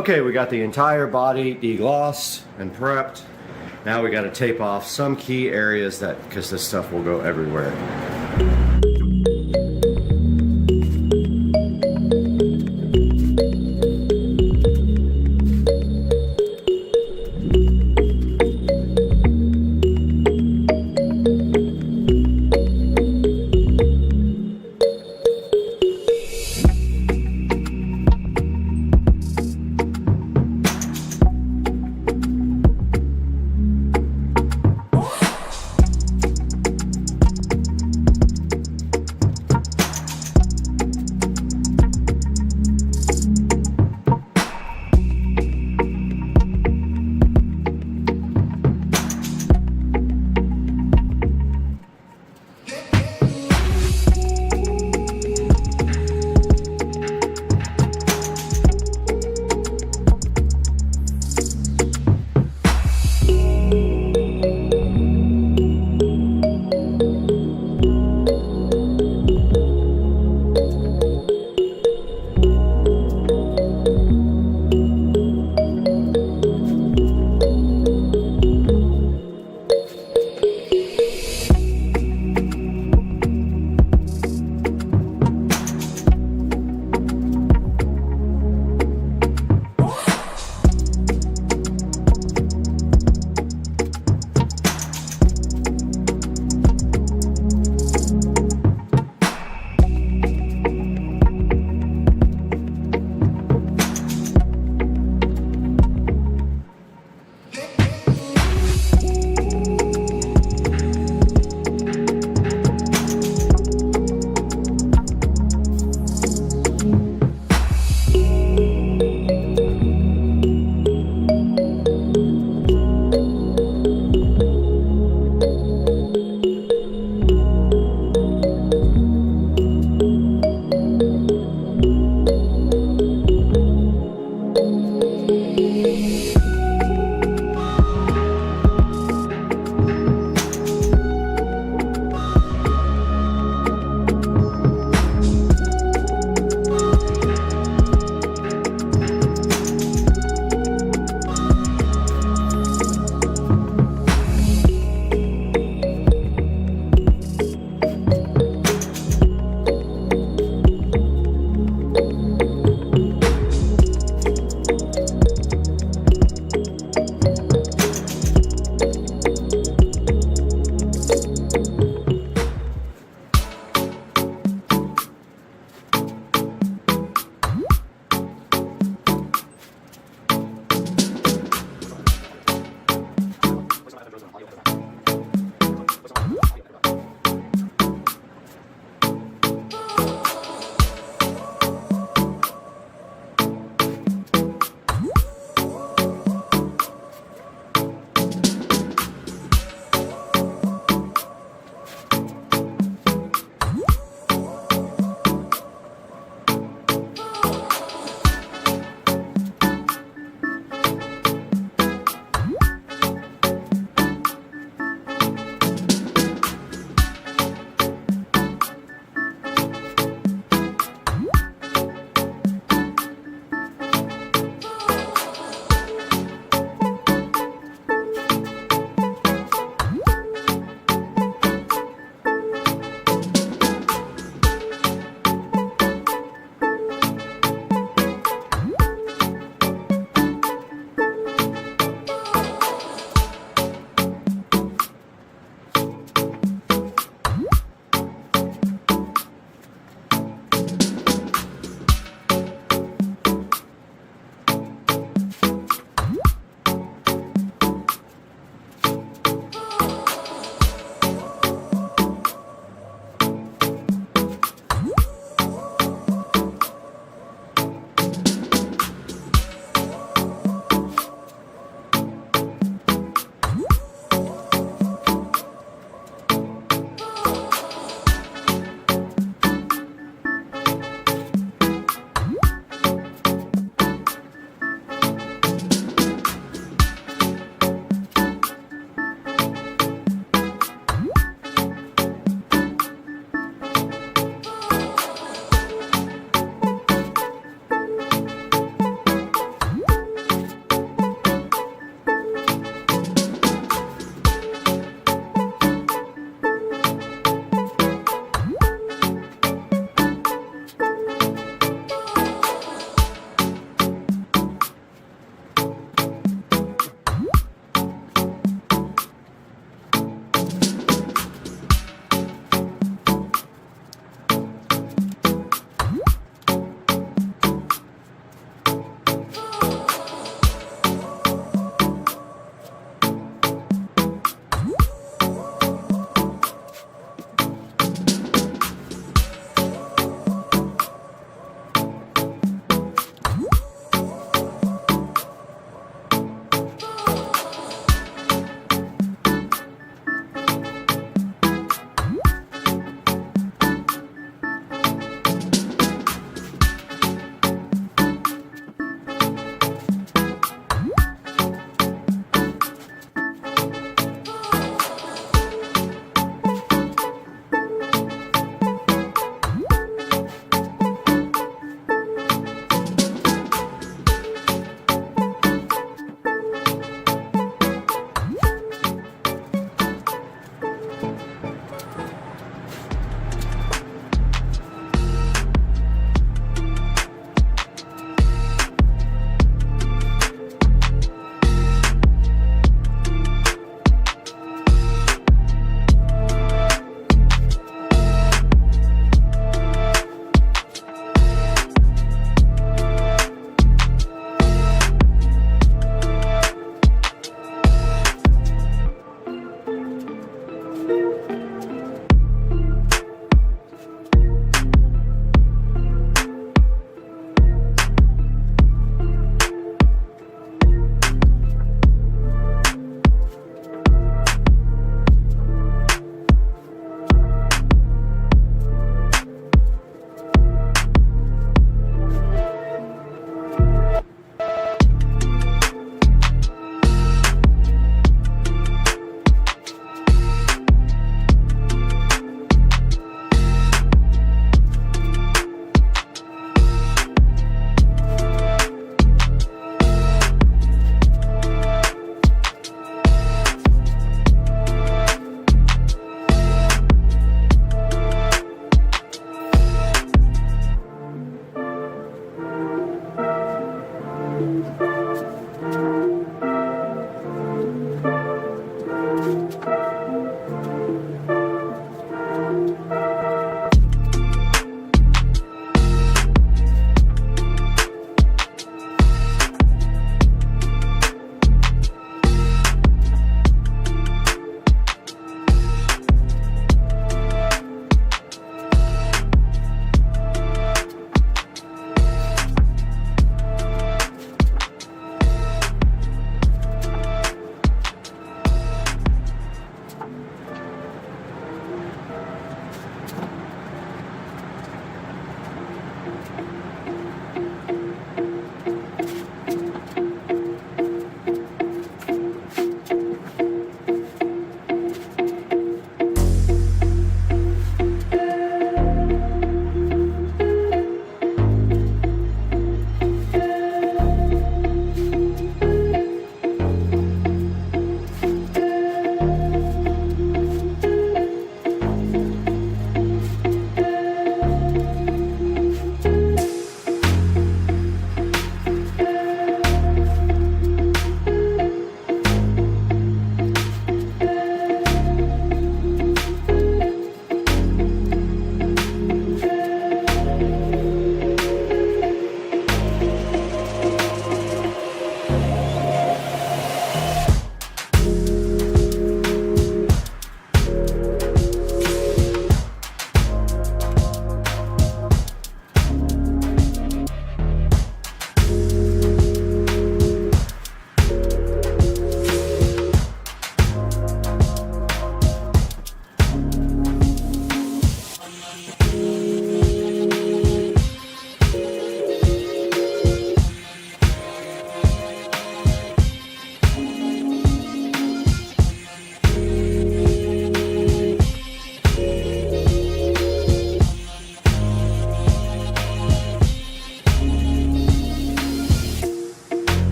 Okay, we got the entire body deglossed and prepped. Now we got to tape off some key areas because this stuff will go everywhere.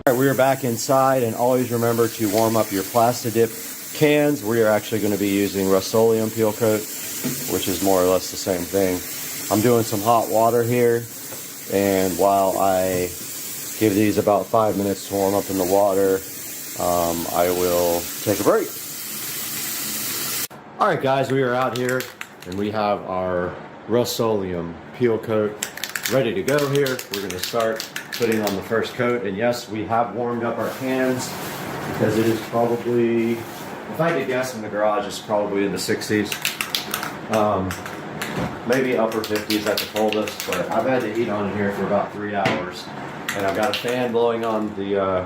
Alright, we are back inside, and always remember to warm up your Plastidip cans. We are actually going to be using Rust-Oleum peel coat, which is more or less the same thing. I'm doing some hot water here, and while I give these about 5 minutes to warm up in the water, I will take a break. Alright guys, we are out here, and we have our Rust-Oleum peel coat ready to go here. We're going to start putting on the first coat, and yes, we have warmed up our cans because it is probably, if I had to guess, in the garage, it's probably in the 60s, maybe upper 50s at the coldest. But I've had the heat on in here for about 3 hours, and I've got a fan blowing on the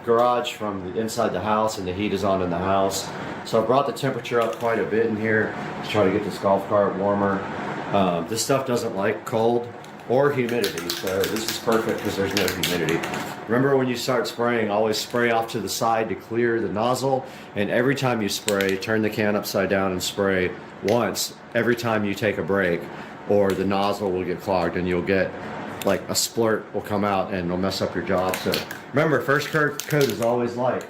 garage from the inside the house, and the heat is on in the house. So I brought the temperature up quite a bit in here to try to get this golf cart warmer. This stuff doesn't like cold or humidity, so this is perfect because there's no humidity. Remember, when you start spraying, always spray off to the side to clear the nozzle, and every time you spray, turn the can upside down and spray once every time you take a break, or the nozzle will get clogged and you'll get like a splurt will come out and it'll mess up your job. So remember, first coat is always light.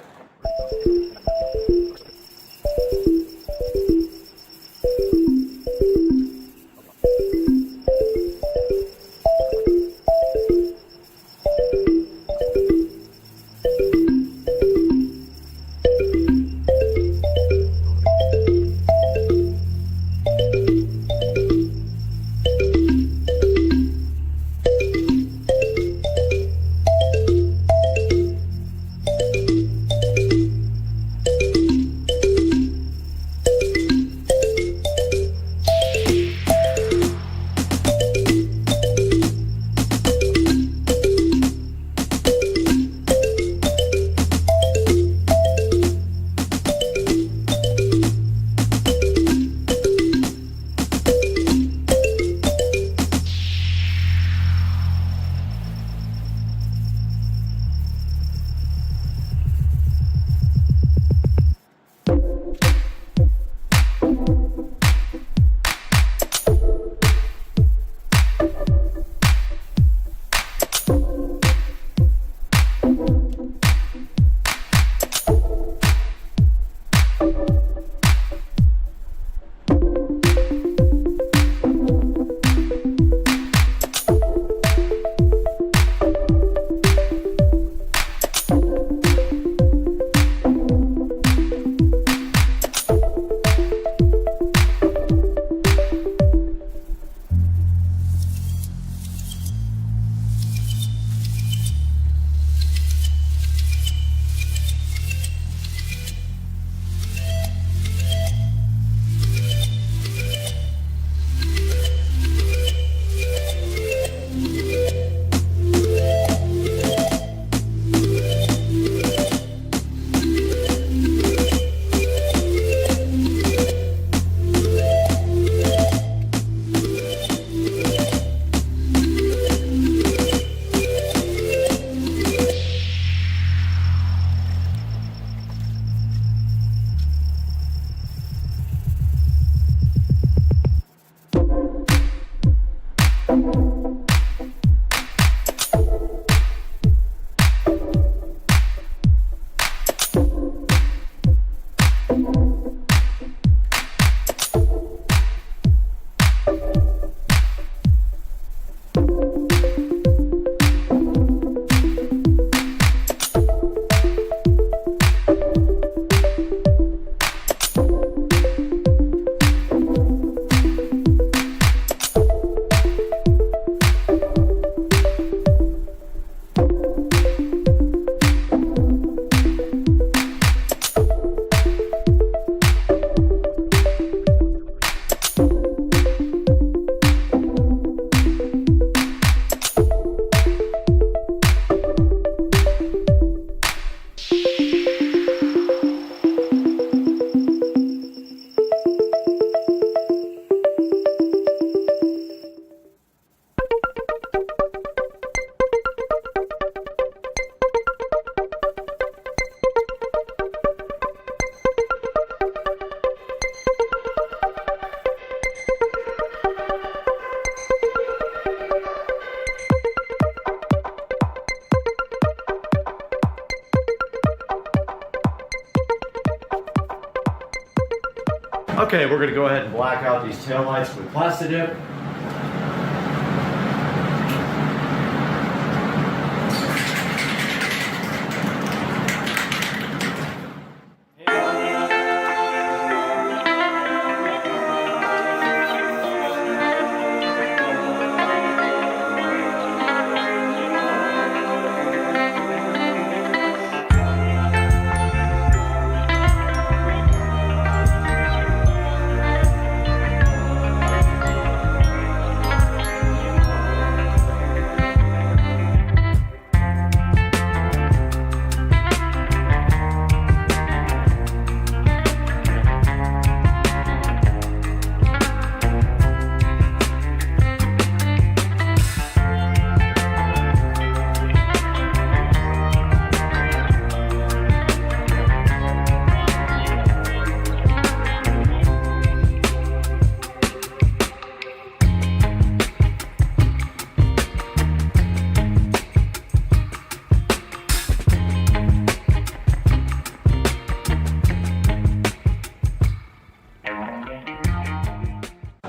Okay, we're gonna go ahead and black out these taillights with Plastidip.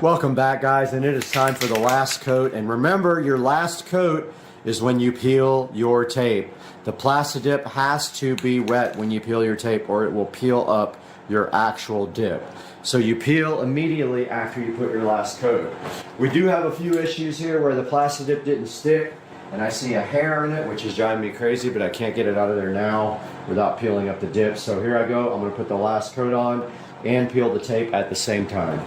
Welcome back, guys, and it is time for the last coat. And remember, your last coat is when you peel your tape. The Plastidip has to be wet when you peel your tape, or it will peel up your actual dip. So you peel immediately after you put your last coat. We do have a few issues here where the Plastidip didn't stick, and I see a hair in it, which is driving me crazy, but I can't get it out of there now without peeling up the dip. So here I go. I'm going to put the last coat on and peel the tape at the same time.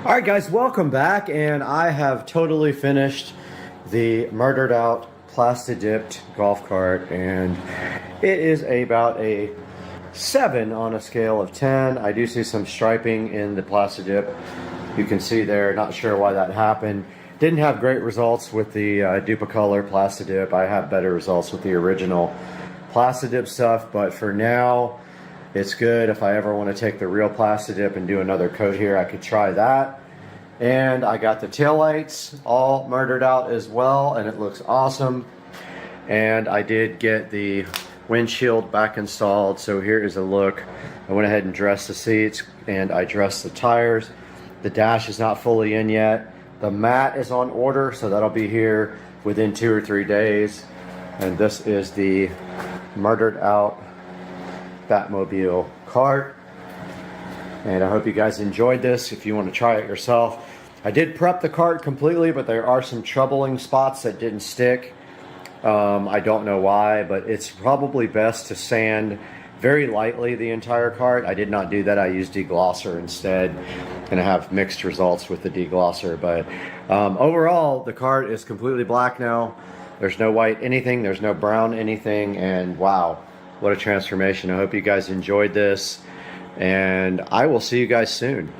All right, guys, welcome back, and I have totally finished the murdered out plastic dipped golf cart, and it is about a 7 on a scale of 10. I do see some striping in the plastic dip. You can see there, not sure why that happened. Didn't have great results with the Duplicolor plastic dip. I have better results with the original plastic dip stuff, but for now it's good. If I ever want to take the real plastic dip and do another coat here, I could try that. And I got the taillights all murdered out as well, and it looks awesome. And I did get the windshield back installed, so here is a look. I went ahead and dressed the seats, and I dressed the tires. The dash is not fully in yet. The mat is on order, so that'll be here within 2 or 3 days. And this is the murdered out Batmobile cart. And I hope you guys enjoyed this. If you want to try it yourself, I did prep the cart completely, but there are some troubling spots that didn't stick. I don't know why, but it's probably best to sand very lightly the entire cart. I did not do that. I used deglosser instead, and I have mixed results with the deglosser. But overall, the cart is completely black now. There's no white anything, there's no brown anything, and wow, what a transformation. I hope you guys enjoyed this, and I will see you guys soon.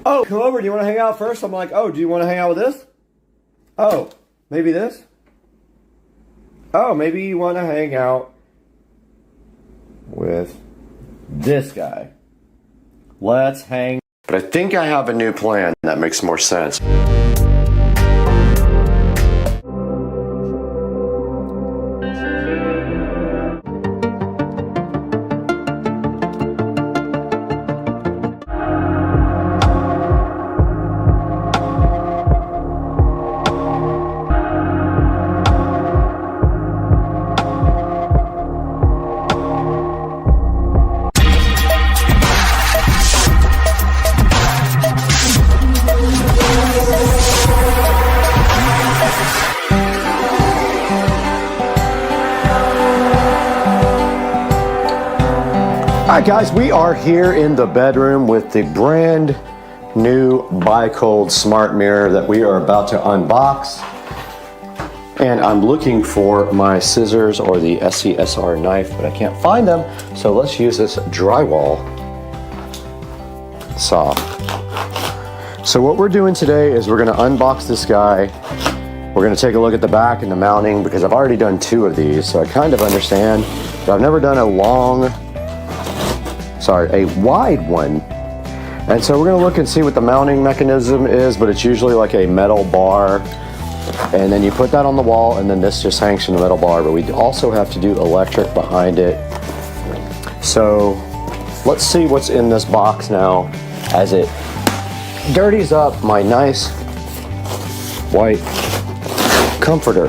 Oh, come over, do you want to hang out first? I'm like, oh, do you want to hang out with this? Oh, maybe this? Oh, maybe you want to hang out with this guy. Let's hang. But I think I have a new plan that makes more sense. Alright guys, we are here in the bedroom with the brand new Bi-Cold smart mirror that we are about to unbox. And I'm looking for my scissors or the SCSR knife, but I can't find them. So let's use this drywall saw. So what we're doing today is we're going to unbox this guy. We're going to take a look at the back and the mounting because I've already done 2 of these, so I kind of understand, but I've never done a wide one. And so we're going to look and see what the mounting mechanism is, but it's usually like a metal bar, and then you put that on the wall, and then this just hangs from the metal bar, but we also have to do electric behind it. So let's see what's in this box now as it dirties up my nice white comforter.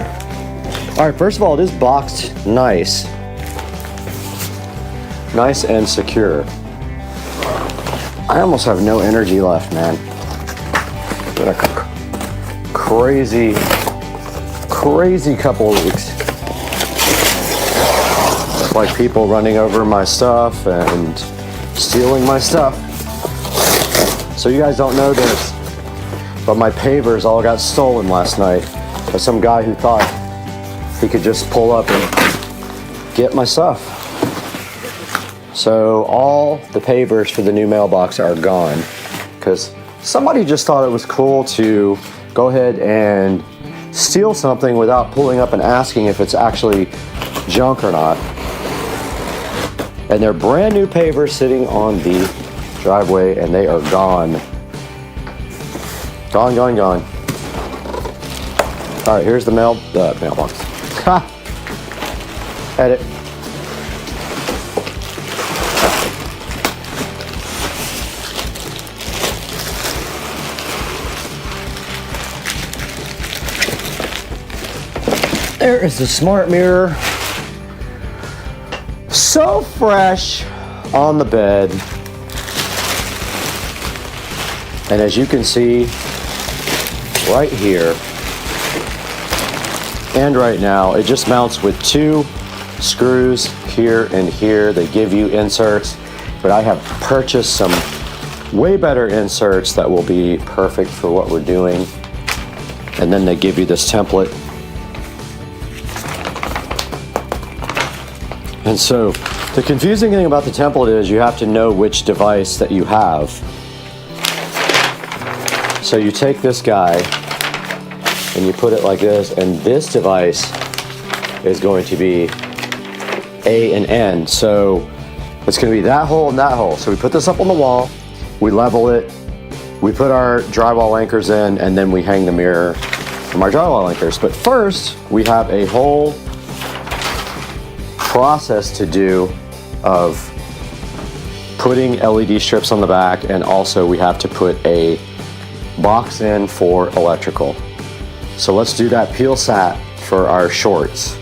All right, first of all, it is boxed nice and secure. I almost have no energy left, man. Been a crazy couple of weeks. It's like people running over my stuff and stealing my stuff. So you guys don't know this, but my pavers all got stolen last night by some guy who thought he could just pull up and get my stuff. So all the pavers for the new mailbox are gone because somebody just thought it was cool to go ahead and steal something without pulling up and asking if it's actually junk or not. And they're brand new pavers sitting on the driveway and they are gone. Gone. All right, here's the mailbox. Ha! Edit. There is the smart mirror. So fresh on the bed. And as you can see right here and right now, it just mounts with 2 screws here and here. They give you inserts, but I have purchased some way better inserts that will be perfect for what we're doing. And then they give you this template. And so the confusing thing about the template is you have to know which device that you have. So you take this guy and you put it like this, and this device is going to be A and N. So it's going to be that hole and that hole. So we put this up on the wall, we level it, we put our drywall anchors in, and then we hang the mirror from our drywall anchors. But first, we have a whole process to do of putting LED strips on the back, and also we have to put a box in for electrical. So let's do that peel sat for our shorts.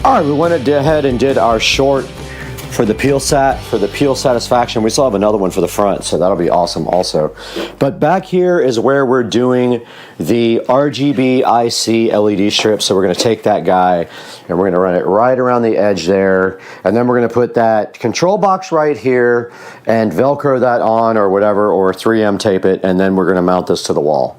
All right, we went ahead and did our short for the peel sat, for the peel satisfaction. We still have another one for the front, so that'll be awesome also. But back here is where we're doing the RGB IC LED strip. So we're gonna take that guy and we're gonna run it right around the edge there. And then we're gonna put that control box right here and Velcro that on or whatever, or 3M tape it. And then we're gonna mount this to the wall.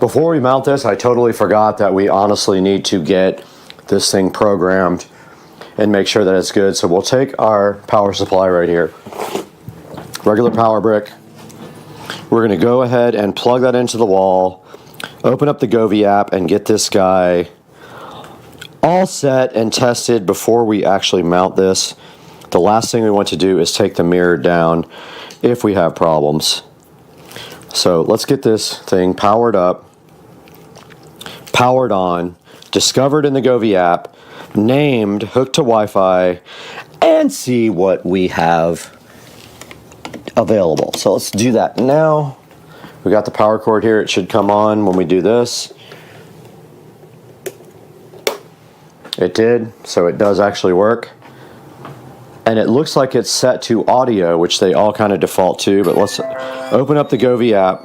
Before we mount this, I totally forgot that we honestly need to get this thing programmed and make sure that it's good. So we'll take our power supply right here, regular power brick. We're going to go ahead and plug that into the wall, open up the Govee app, and get this guy all set and tested before we actually mount this. The last thing we want to do is take the mirror down if we have problems. So let's get this thing powered up, powered on, discovered in the Govee app, named, hooked to Wi-Fi, and see what we have available. So let's do that now. We got the power cord here. It should come on when we do this. It did, so it does actually work. And it looks like it's set to audio, which they all kind of default to, but let's open up the Govee app.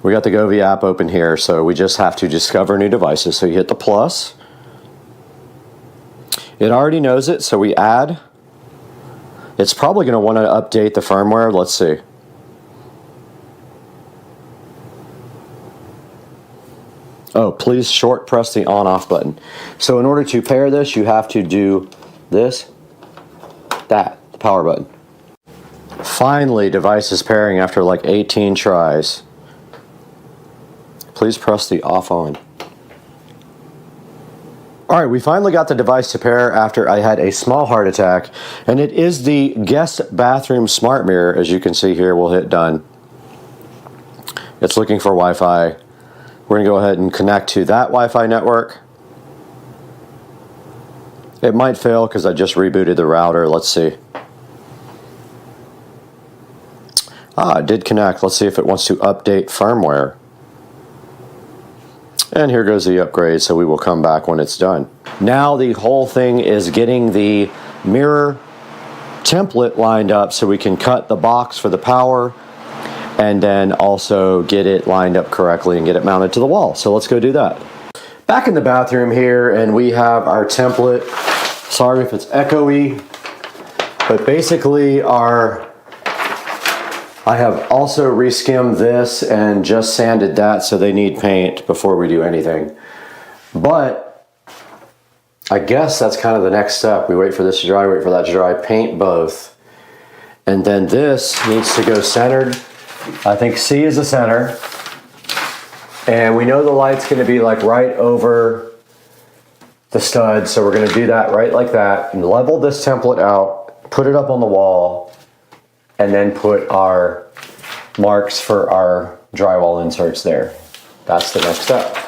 We got the Govee app open here, so we just have to discover new devices. So you hit the plus. It already knows it, so we add. It's probably going to want to update the firmware. Let's see. Oh, please short press the on-off button. So in order to pair this, you have to do this, that, the power button. Finally, device is pairing after like 18 tries. Please press the off on. All right, we finally got the device to pair after I had a small heart attack, and it is the guest bathroom smart mirror. As you can see here, we'll hit done. It's looking for Wi-Fi. We're gonna go ahead and connect to that Wi-Fi network. It might fail because I just rebooted the router. Let's see. Ah, it did connect. Let's see if it wants to update firmware. And here goes the upgrade, so we will come back when it's done. Now the whole thing is getting the mirror template lined up so we can cut the box for the power and then also get it lined up correctly and get it mounted to the wall. So let's go do that. Back in the bathroom here, and we have our template. Sorry if it's echoey, but basically I have also reskimmed this and just sanded that, so they need paint before we do anything. But I guess that's kind of the next step. We wait for this to dry, wait for that to dry, paint both. And then this needs to go centered. I think C is the center. And we know the light's gonna be like right over the stud, so we're gonna do that right like that, and level this template out, put it up on the wall, and then put our marks for our drywall inserts there. That's the next step.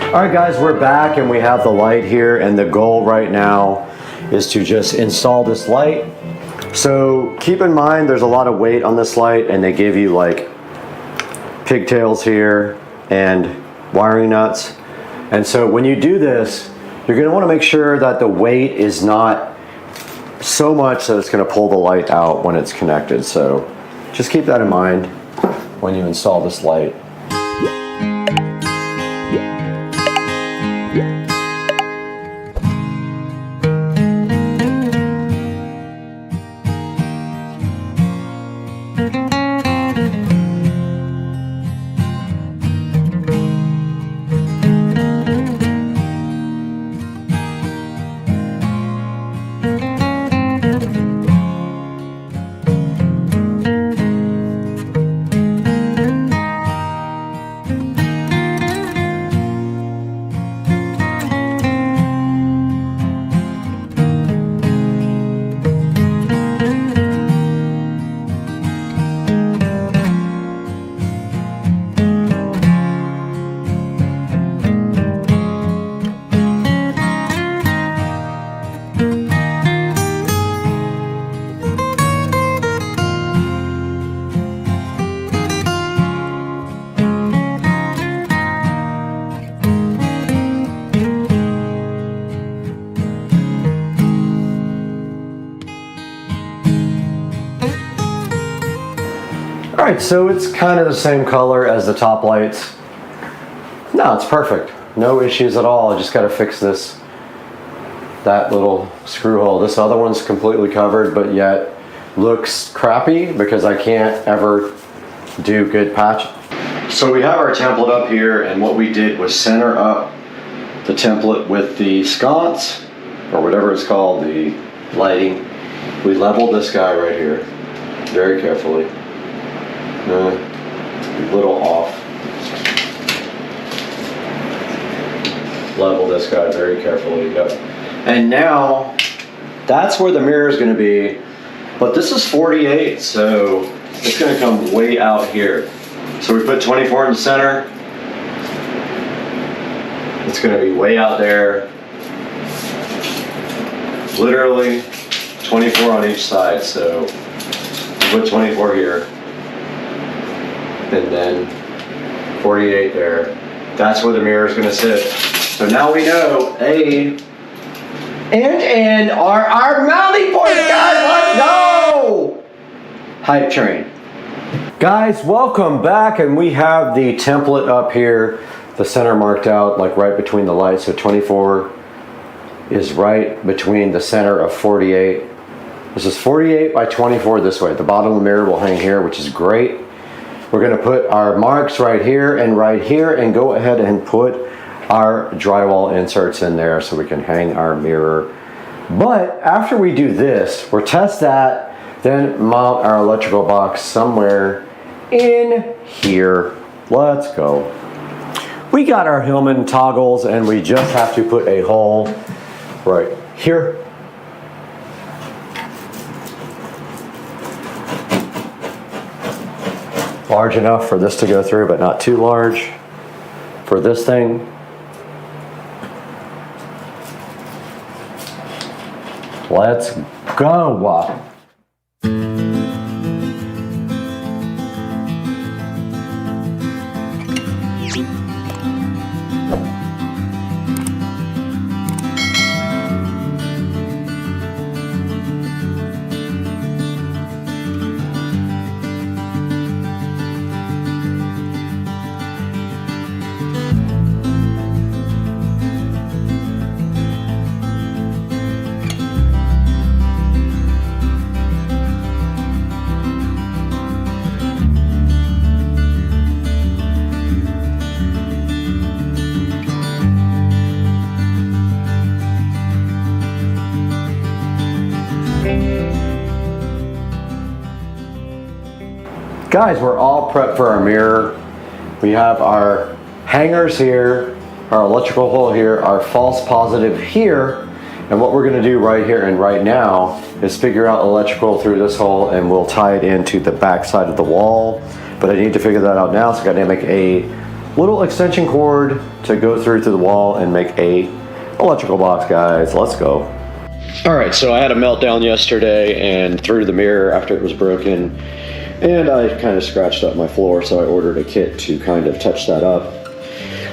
All right guys, we're back and we have the light here, and the goal right now is to just install this light. So keep in mind there's a lot of weight on this light, and they give you like pigtails here and wiring nuts. And so when you do this, you're going to want to make sure that the weight is not so much that it's going to pull the light out when it's connected. So just keep that in mind when you install this light. right, so it's kind of the same color as the top lights. No, it's perfect. No issues at all. I just got to fix that little screw hole. This other one's completely covered, but yet looks crappy because I can't ever do good patch. So we have our template up here, and what we did was center up the template with the sconce, or whatever it's called, the lighting. We leveled this guy right here very carefully. A little off. Level this guy very carefully. Yep. And now that's where the mirror is going to be, but this is 48, so it's going to come way out here. So we put 24 in the center. It's going to be way out there. Literally 24 on each side, so put 24 here. And then 48 there. That's where the mirror is going to sit. So now we know A and N are our mounting points, guys. Let's go! Hype train. Guys, welcome back, and we have the template up here, the center marked out like right between the lights. So 24 is right between the center of 48. This is 48 by 24 this way. The bottom of the mirror will hang here, which is great. We're going to put our marks right here, and go ahead and put our drywall inserts in there so we can hang our mirror. But after we do this, we'll test that, then mount our electrical box somewhere in here. Let's go. We got our Hillman toggles, and we just have to put a hole right here. Large enough for this to go through, but not too large for this thing. Let's go. Guys, we're all prepped for our mirror. We have our hangers here, our electrical hole here, our false positive here, and what we're going to do right here and right now is figure out electrical through this hole, and we'll tie it into the back side of the wall. But I need to figure that out now, so I got to make a little extension cord to go through to the wall and make a electrical box, guys. Let's go. All right, so I had a meltdown yesterday and through the mirror after it was broken. And I kind of scratched up my floor, so I ordered a kit to kind of touch that up.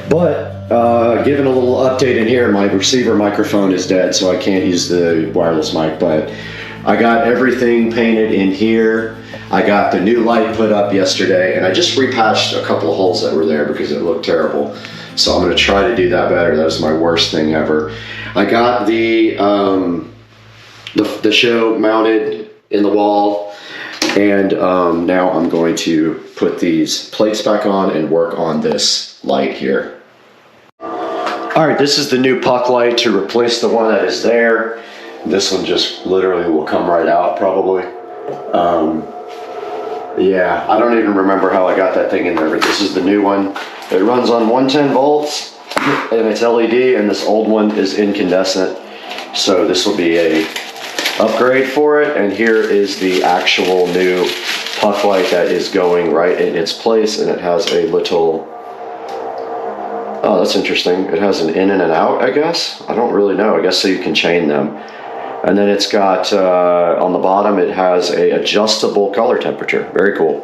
But given a little update in here, my receiver microphone is dead, so I can't use the wireless mic. But I got everything painted in here. I got the new light put up yesterday, and I just repatched a couple of holes that were there because it looked terrible. So I'm going to try to do that better. That was my worst thing ever. I got the show mounted in the wall. And now I'm going to put these plates back on and work on this light here. All right, this is the new puck light to replace the one that is there. This one just literally will come right out probably. Yeah, I don't even remember how I got that thing in there, but this is the new one. It runs on 110 volts and it's LED, and this old one is incandescent. So this will be a upgrade for it, and here is the actual new puck light that is going right in its place, and it has a little, oh, that's interesting, it has an in and an out, I guess. I don't really know, I guess so you can chain them. And then it's got on the bottom it has a adjustable color temperature. Very cool.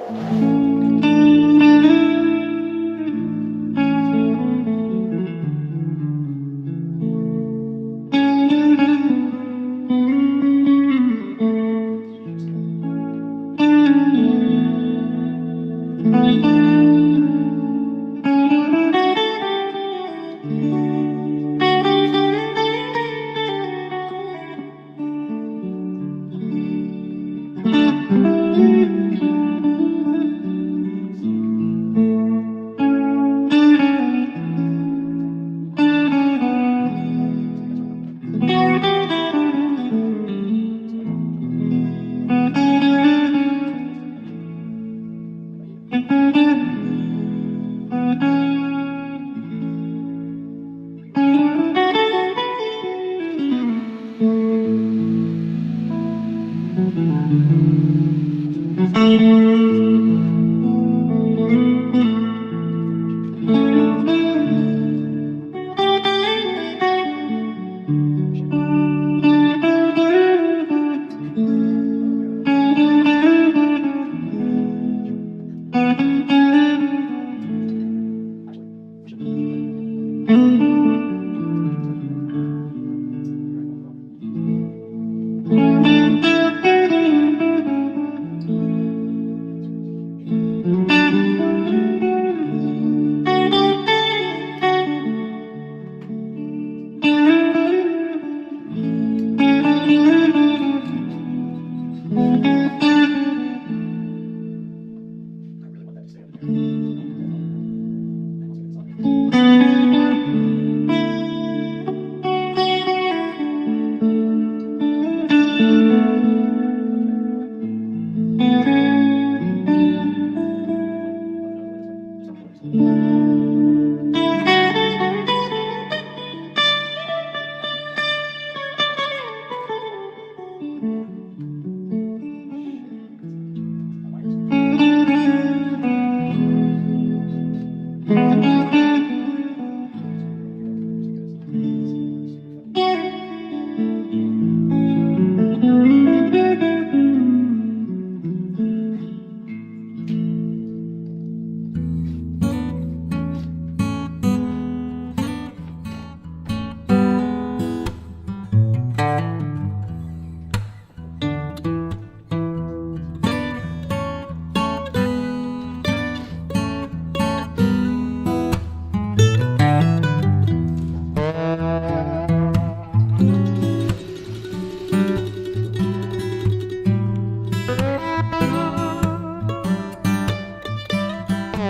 With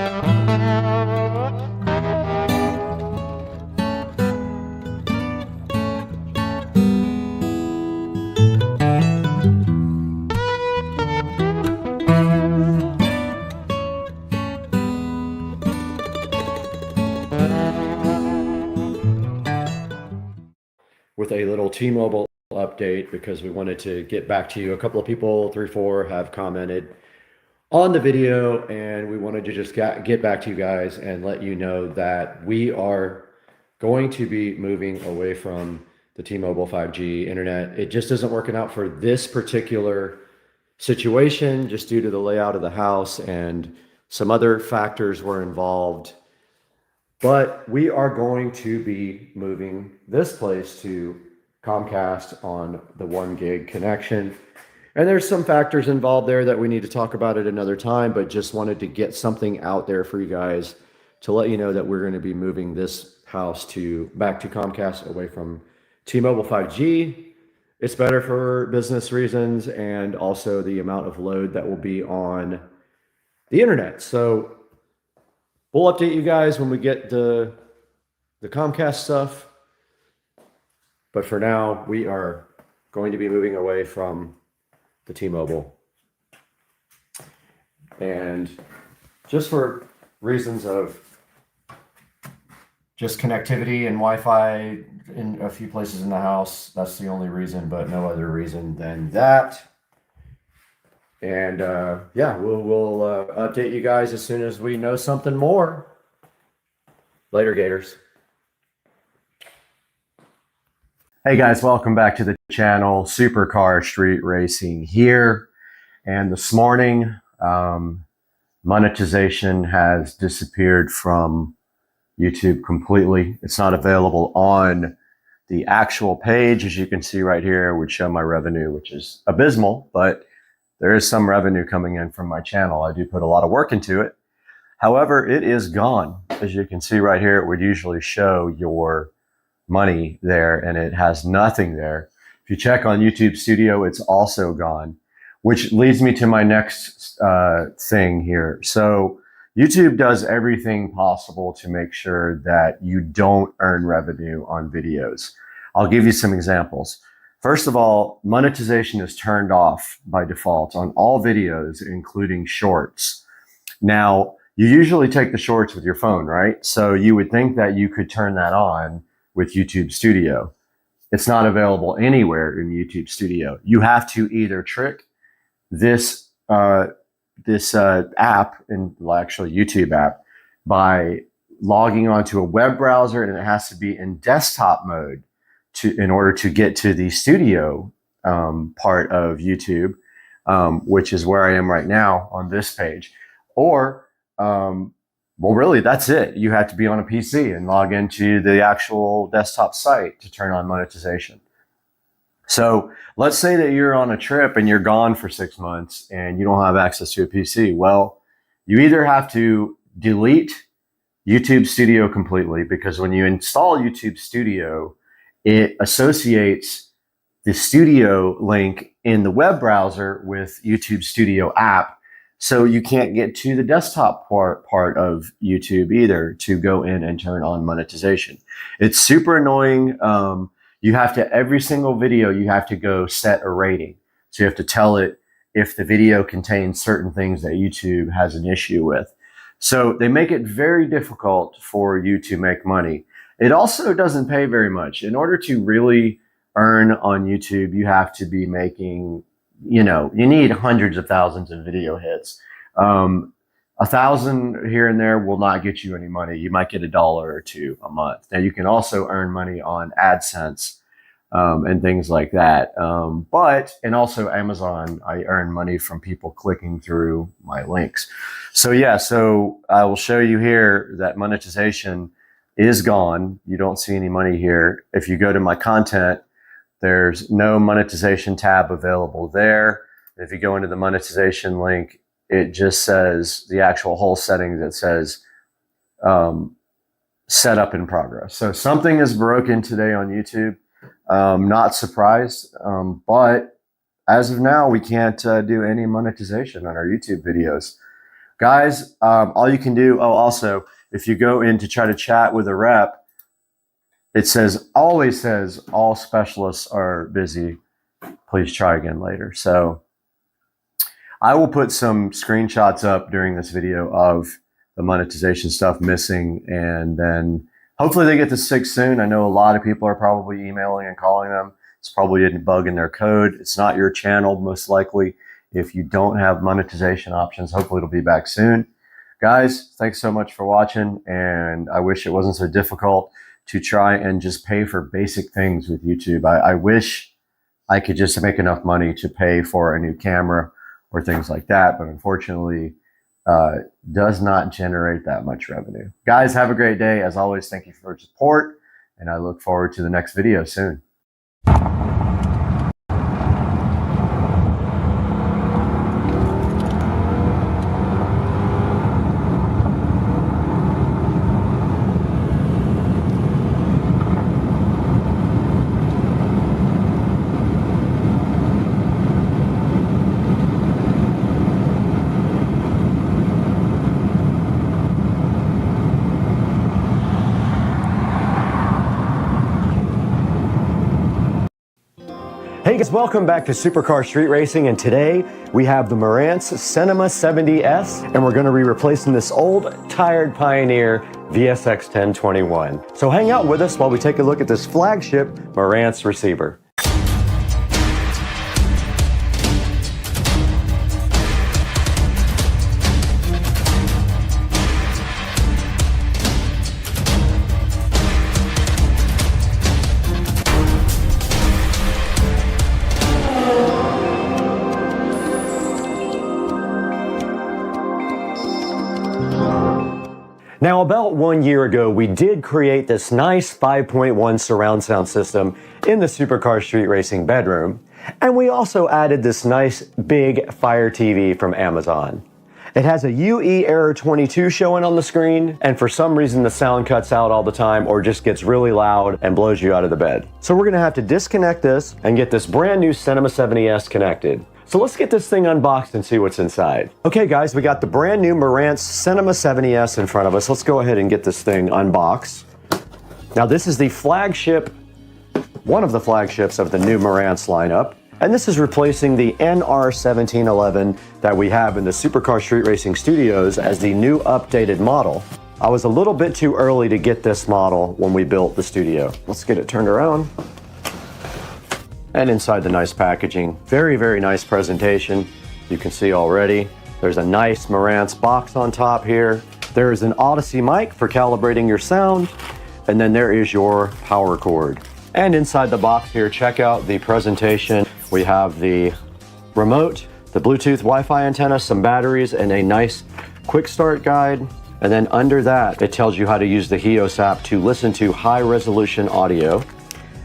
a little T-Mobile update because we wanted to get back to you. A couple of people, 3, 4, have commented on the video, and we wanted to just get back to you guys and let you know that we are going to be moving away from the T-Mobile 5G internet. It just isn't working out for this particular situation just due to the layout of the house, and some other factors were involved. But we are going to be moving this place to Comcast on the 1 gig connection. And there's some factors involved there that we need to talk about at another time, but just wanted to get something out there for you guys to let you know that we're going to be moving this house back to Comcast away from T-Mobile 5G. It's better for business reasons and also the amount of load that will be on the internet. So we'll update you guys when we get the Comcast stuff. But for now, we are going to be moving away from the T-Mobile. And just for reasons of just connectivity and Wi-Fi in a few places in the house, that's the only reason, but no other reason than that. And yeah, we'll update you guys as soon as we know something more. Later, Gators. Hey guys, welcome back to the channel. Supercar Street Racing here. And this morning, monetization has disappeared from YouTube completely. It's not available on the actual page. As you can see right here, it would show my revenue, which is abysmal, but there is some revenue coming in from my channel. I do put a lot of work into it. However, it is gone. As you can see right here, it would usually show your money there, and it has nothing there. If you check on YouTube Studio, it's also gone, which leads me to my next thing here. So YouTube does everything possible to make sure that you don't earn revenue on videos. I'll give you some examples. First of all, monetization is turned off by default on all videos, including shorts. Now, you usually take the shorts with your phone, right? So you would think that you could turn that on with YouTube Studio. It's not available anywhere in YouTube Studio. You have to either trick this app, and well, actually YouTube app, by logging onto a web browser, and it has to be in desktop mode in order to get to the studio part of YouTube, which is where I am right now on this page. Or, well, really, that's it. You have to be on a PC and log into the actual desktop site to turn on monetization. So let's say that you're on a trip and you're gone for 6 months and you don't have access to a PC. Well, you either have to delete YouTube Studio completely, because when you install YouTube Studio, it associates the studio link in the web browser with YouTube Studio app. So you can't get to the desktop part of YouTube either to go in and turn on monetization. It's super annoying. You have to, every single video, you have to go set a rating. So you have to tell it if the video contains certain things that YouTube has an issue with. So they make it very difficult for you to make money. It also doesn't pay very much. In order to really earn on YouTube, you have to be making, you need hundreds of thousands of video hits. 1,000 here and there will not get you any money. You might get $1 or $2 a month. Now you can also earn money on AdSense and things like that. And also Amazon, I earn money from people clicking through my links. So yeah, so I will show you here that monetization is gone. You don't see any money here. If you go to my content, there's no monetization tab available there. If you go into the monetization link, it just says the actual whole setting that says set up in progress. So something is broken today on YouTube. Not surprised, but as of now, we can't do any monetization on our YouTube videos. Guys, all you can do, also, if you go in to try to chat with a rep, it always says, all specialists are busy. Please try again later. So I will put some screenshots up during this video of the monetization stuff missing, and then hopefully they get this fixed soon. I know a lot of people are probably emailing and calling them. It's probably a bug in their code. It's not your channel, most likely. If you don't have monetization options, hopefully it'll be back soon. Guys, thanks so much for watching, and I wish it wasn't so difficult to try and just pay for basic things with YouTube. I wish I could just make enough money to pay for a new camera or things like that, but unfortunately, does not generate that much revenue. Guys, have a great day. As always, thank you for your support, and I look forward to the next video soon. Hey guys, welcome back to Supercar Street Racing, and today we have the Marantz Cinema 70S, and we're going to be replacing this old, tired Pioneer VSX 1021. So hang out with us while we take a look at this flagship Marantz receiver. Now, about 1 year ago, we did create this nice 5.1 surround sound system in the Supercar Street Racing bedroom, and we also added this nice big Fire TV from Amazon. It has a UE error 22 showing on the screen, and for some reason the sound cuts out all the time or just gets really loud and blows you out of the bed. So we're gonna have to disconnect this and get this brand new Cinema 70S connected. So let's get this thing unboxed and see what's inside. Okay guys, we got the brand new Marantz Cinema 70S in front of us. Let's go ahead and get this thing unboxed. Now this is the flagship, one of the flagships of the new Marantz lineup. And this is replacing the NR1711 that we have in the Supercar Street Racing Studios as the new updated model. I was a little bit too early to get this model when we built the studio. Let's get it turned around. And inside the nice packaging, very, very nice presentation. You can see already, there's a nice Marantz box on top here. There is an Odyssey mic for calibrating your sound. And then there is your power cord. And inside the box here, check out the presentation. We have the remote, the Bluetooth Wi-Fi antenna, some batteries, and a nice quick start guide. And then under that, it tells you how to use the HEOS app to listen to high resolution audio.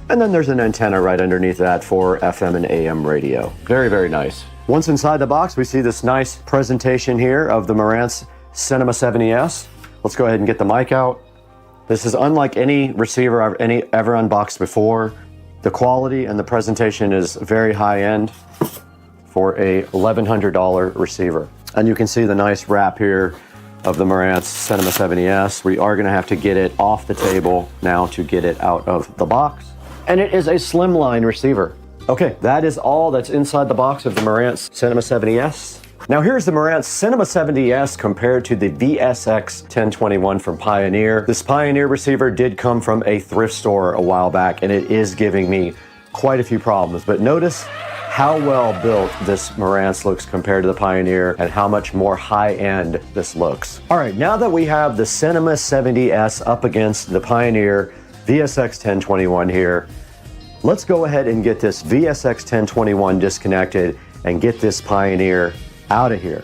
And then there's an antenna right underneath that for FM and AM radio. Very, very nice. Once inside the box, we see this nice presentation here of the Marantz Cinema 70S. Let's go ahead and get the mic out. This is unlike any receiver I've ever unboxed before. The quality and the presentation is very high end for a $1,100 receiver. And you can see the nice wrap here of the Marantz Cinema 70S. We are gonna have to get it off the table now to get it out of the box. And it is a slimline receiver. Okay, that is all that's inside the box of the Marantz Cinema 70S. Now here's the Marantz Cinema 70S compared to the VSX 1021 from Pioneer. This Pioneer receiver did come from a thrift store a while back, and it is giving me quite a few problems. But notice how well built this Marantz looks compared to the Pioneer and how much more high-end this looks. All right, now that we have the Cinema 70S up against the Pioneer VSX 1021 here, let's go ahead and get this VSX 1021 disconnected and get this Pioneer out of here.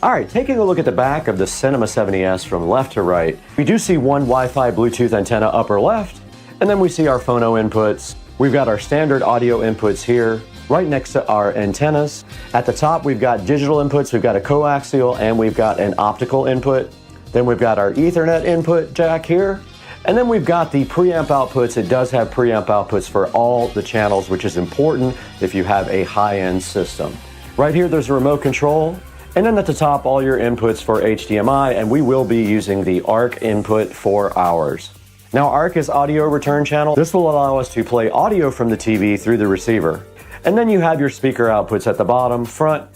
All right, taking a look at the back of the Cinema 70S from left to right, we do see one Wi-Fi Bluetooth antenna upper left, and then we see our phono inputs. We've got our standard audio inputs here, right next to our antennas. At the top, we've got digital inputs, we've got a coaxial, and we've got an optical input. Then we've got our Ethernet input jack here. And then we've got the preamp outputs. It does have preamp outputs for all the channels, which is important if you have a high-end system. Right here, there's a remote control, And then at the top, all your inputs for HDMI, and we will be using the ARC input for ours. Now, ARC is audio return channel. This will allow us to play audio from the TV through the receiver. And then you have your speaker outputs at the bottom, front,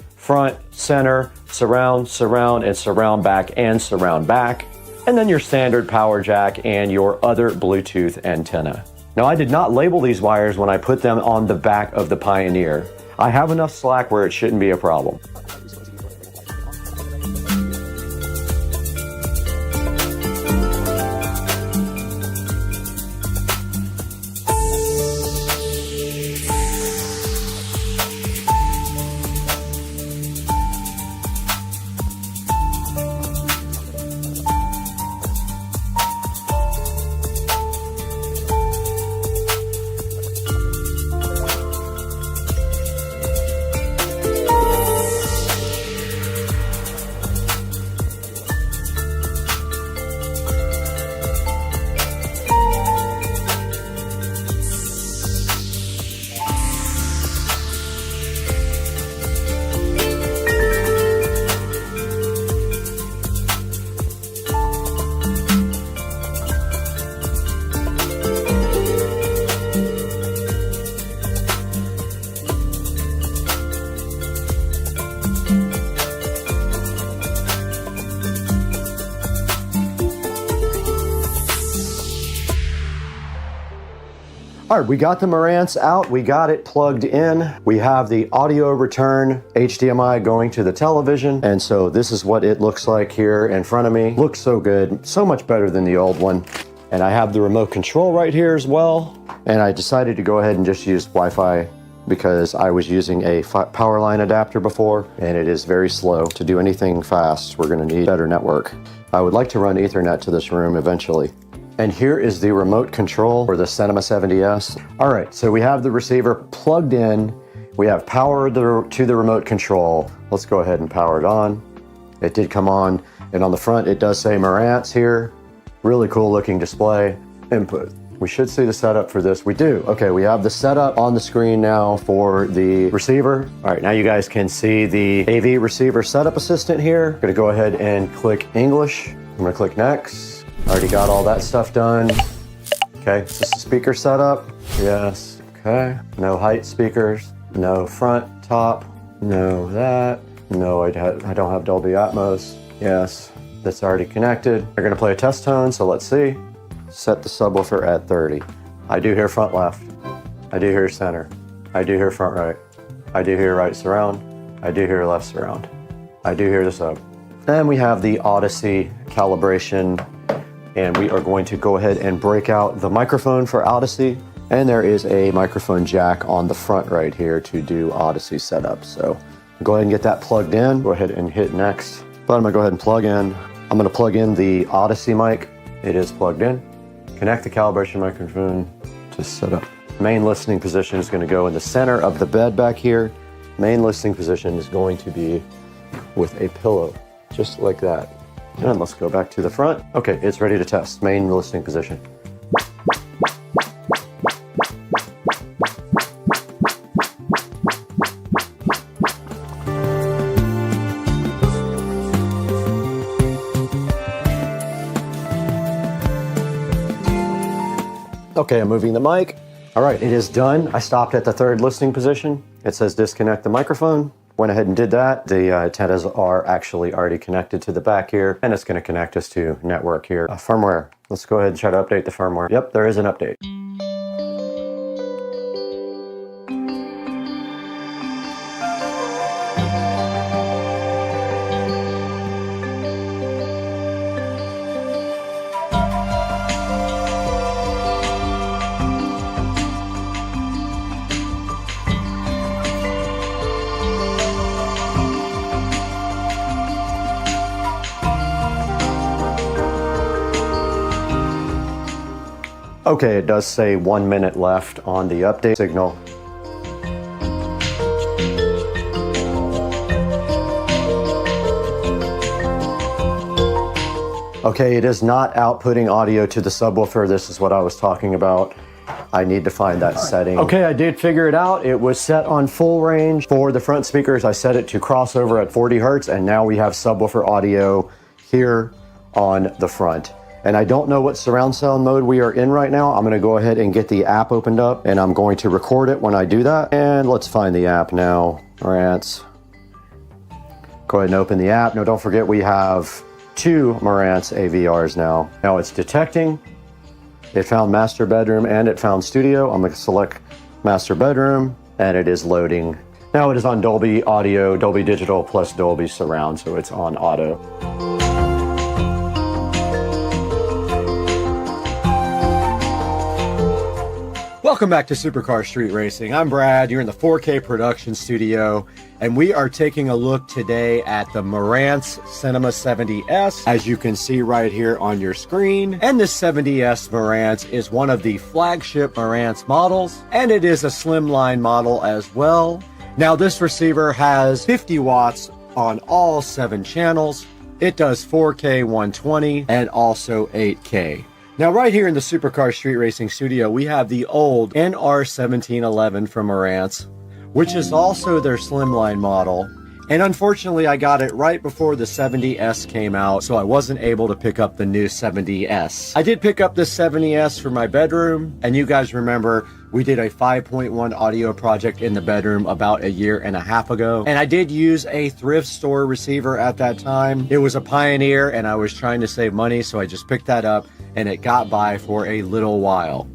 center, surround, and surround back and surround back. And then your standard power jack and your other Bluetooth antenna. Now, I did not label these wires when I put them on the back of the Pioneer. I have enough slack where it shouldn't be a problem. All right, we got the Marantz out, we got it plugged in. We have the audio return HDMI going to the television. And so this is what it looks like here in front of me. Looks so good, so much better than the old one. And I have the remote control right here as well. And I decided to go ahead and just use Wi-Fi because I was using a power line adapter before, and it is very slow. To do anything fast, we're gonna need better network. I would like to run Ethernet to this room eventually. And here is the remote control for the Cinema 70S. All right, so we have the receiver plugged in. We have power to the remote control. Let's go ahead and power it on. It did come on, and on the front it does say Marantz here. Really cool looking display. Input. We should see the setup for this. We do. Okay, we have the setup on the screen now for the receiver. All right, now you guys can see the AV receiver setup assistant here. I'm gonna go ahead and click English. I'm gonna click next. Already got all that stuff done. Okay, is this the speaker setup? Yes, okay. No height speakers, no front, top, no that. No, I don't have Dolby Atmos. Yes, that's already connected. We're gonna play a test tone, so let's see. Set the subwoofer at 30. I do hear front left. I do hear center. I do hear front right. I do hear right surround. I do hear left surround. I do hear the sub. Then we have the Odyssey calibration, and we are going to go ahead and break out the microphone for Odyssey. And there is a microphone jack on the front right here to do Odyssey setup. So go ahead and get that plugged in. Go ahead and hit next. But I'm gonna go ahead and plug in. I'm gonna plug in the Odyssey mic. It is plugged in. Connect the calibration microphone to set up. Main listening position is gonna go in the center of the bed back here. Main listening position is going to be with a pillow, just like that. And let's go back to the front. Okay, it's ready to test. Main listening position. Okay, I'm moving the mic. All right, it is done. I stopped at the third listening position. It says disconnect the microphone. Went ahead and did that. The antennas are actually already connected to the back here, and it's gonna connect us to network here. Firmware, let's go ahead and try to update the firmware. Yep, there is an update. Okay, it does say 1 minute left on the update signal. Okay, it is not outputting audio to the subwoofer. This is what I was talking about. I need to find that setting. Okay, I did figure it out. It was set on full range. For the front speakers, I set it to crossover at 40 hertz, and now we have subwoofer audio here on the front. And I don't know what surround sound mode we are in right now. I'm gonna go ahead and get the app opened up, and I'm going to record it when I do that. And let's find the app now. Marantz. Go ahead and open the app. Now don't forget we have 2 Marantz AVRs now. Now it's detecting. It found master bedroom and it found studio. I'm gonna select master bedroom and it is loading. Now it is on Dolby Audio, Dolby Digital plus Dolby Surround, so it's on auto. Welcome back to Supercar Street Racing. I'm Brad. You're in the 4K production studio, and we are taking a look today at the Marantz Cinema 70S, as you can see right here on your screen. And this 70S Marantz is one of the flagship Marantz models, and it is a slimline model as well. Now, this receiver has 50 watts on all 7 channels. It does 4K 120 and also 8K. Now, right here in the Supercar Street Racing studio, we have the old NR1711 from Marantz, which is also their slimline model. And unfortunately, I got it right before the 70S came out, so I wasn't able to pick up the new 70S. I did pick up this 70S for my bedroom, and you guys remember we did a 5.1 audio project in the bedroom about a year and a half ago. And I did use a thrift store receiver at that time. It was a Pioneer, and I was trying to save money, so I just picked that up, and it got by for a little while.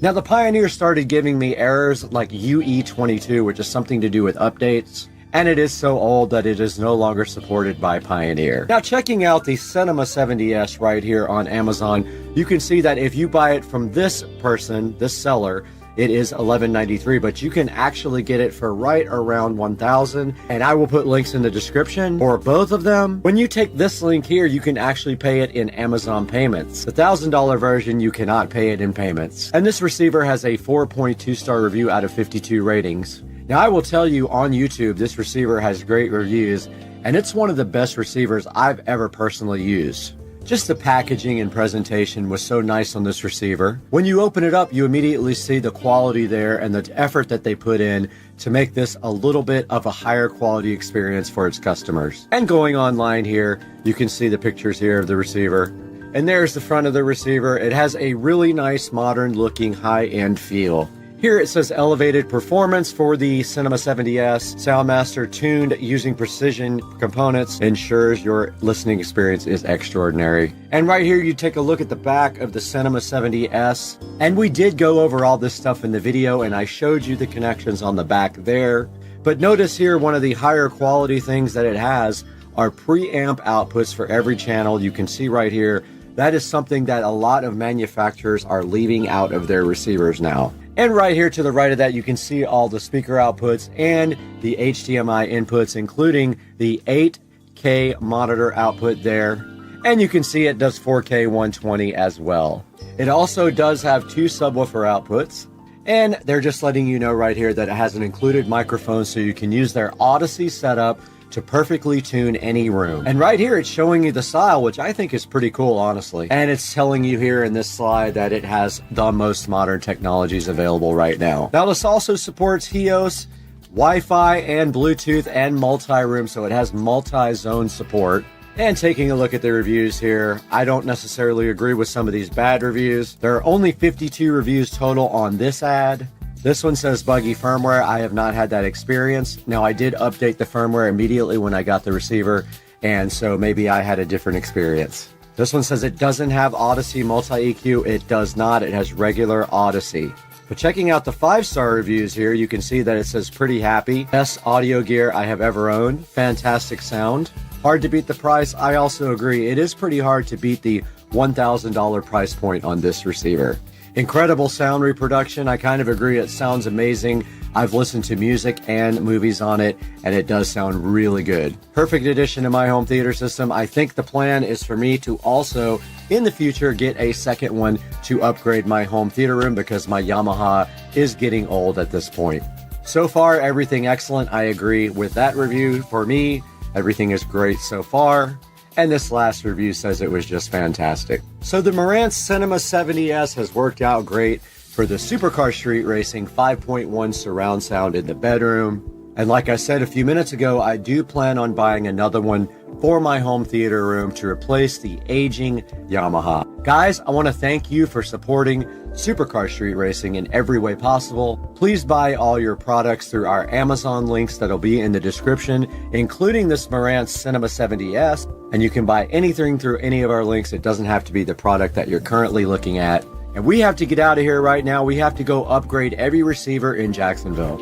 Now, the Pioneer started giving me errors like UE22, which is something to do with updates. And it is so old that it is no longer supported by Pioneer. Now, checking out the Cinema 70S right here on Amazon, you can see that if you buy it from this person, this seller, it is $11.93, but you can actually get it for right around $1,000. And I will put links in the description for both of them. When you take this link here, you can actually pay it in Amazon payments. The $1,000 version, you cannot pay it in payments. And this receiver has a 4.2 star review out of 52 ratings. Now, I will tell you on YouTube, this receiver has great reviews, and it's one of the best receivers I've ever personally used. Just the packaging and presentation was so nice on this receiver. When you open it up, you immediately see the quality there and the effort that they put in to make this a little bit of a higher quality experience for its customers. And going online here, you can see the pictures here of the receiver. And there's the front of the receiver. It has a really nice, modern looking high-end feel. Here it says elevated performance for the Cinema 70S. Soundmaster tuned using precision components ensures your listening experience is extraordinary. And right here you take a look at the back of the Cinema 70S. And we did go over all this stuff in the video, and I showed you the connections on the back there. But notice here, one of the higher quality things that it has are preamp outputs for every channel. You can see right here, that is something that a lot of manufacturers are leaving out of their receivers now. And right here to the right of that, you can see all the speaker outputs and the HDMI inputs, including the 8K monitor output there. And you can see it does 4K 120 as well. It also does have 2 subwoofer outputs. And they're just letting you know right here that it has an included microphone, so you can use their Odyssey setup to perfectly tune any room. And right here, it's showing you the style, which I think is pretty cool, honestly. And it's telling you here in this slide that it has the most modern technologies available right now. Now, this also supports HEOS, Wi-Fi, and Bluetooth, and multi-room, so it has multi-zone support. And taking a look at the reviews here, I don't necessarily agree with some of these bad reviews. There are only 52 reviews total on this ad. This one says buggy firmware. I have not had that experience. Now, I did update the firmware immediately when I got the receiver, and so maybe I had a different experience. This one says it doesn't have Odyssey multi-EQ. It does not. It has regular Odyssey. But checking out the 5-star reviews here, you can see that it says pretty happy. Best audio gear I have ever owned. Fantastic sound. Hard to beat the price. I also agree. It is pretty hard to beat the $1,000 price point on this receiver. Incredible sound reproduction. I kind of agree. It sounds amazing. I've listened to music and movies on it, and it does sound really good. Perfect addition to my home theater system. I think the plan is for me to also, in the future, get a second one to upgrade my home theater room, because my Yamaha is getting old at this point. So far, everything excellent. I agree with that review. For me, everything is great so far. And this last review says it was just fantastic. So the Marantz Cinema 70S has worked out great. for the Supercar Street Racing 5.1 surround sound in the bedroom. And like I said a few minutes ago, I do plan on buying another one for my home theater room to replace the aging Yamaha. Guys, I want to thank you for supporting Supercar Street Racing in every way possible. Please buy all your products through our Amazon links that'll be in the description, including this Marantz Cinema 70S. And you can buy anything through any of our links. It doesn't have to be the product that you're currently looking at. And we have to get out of here right now. We have to go upgrade every receiver in Jacksonville.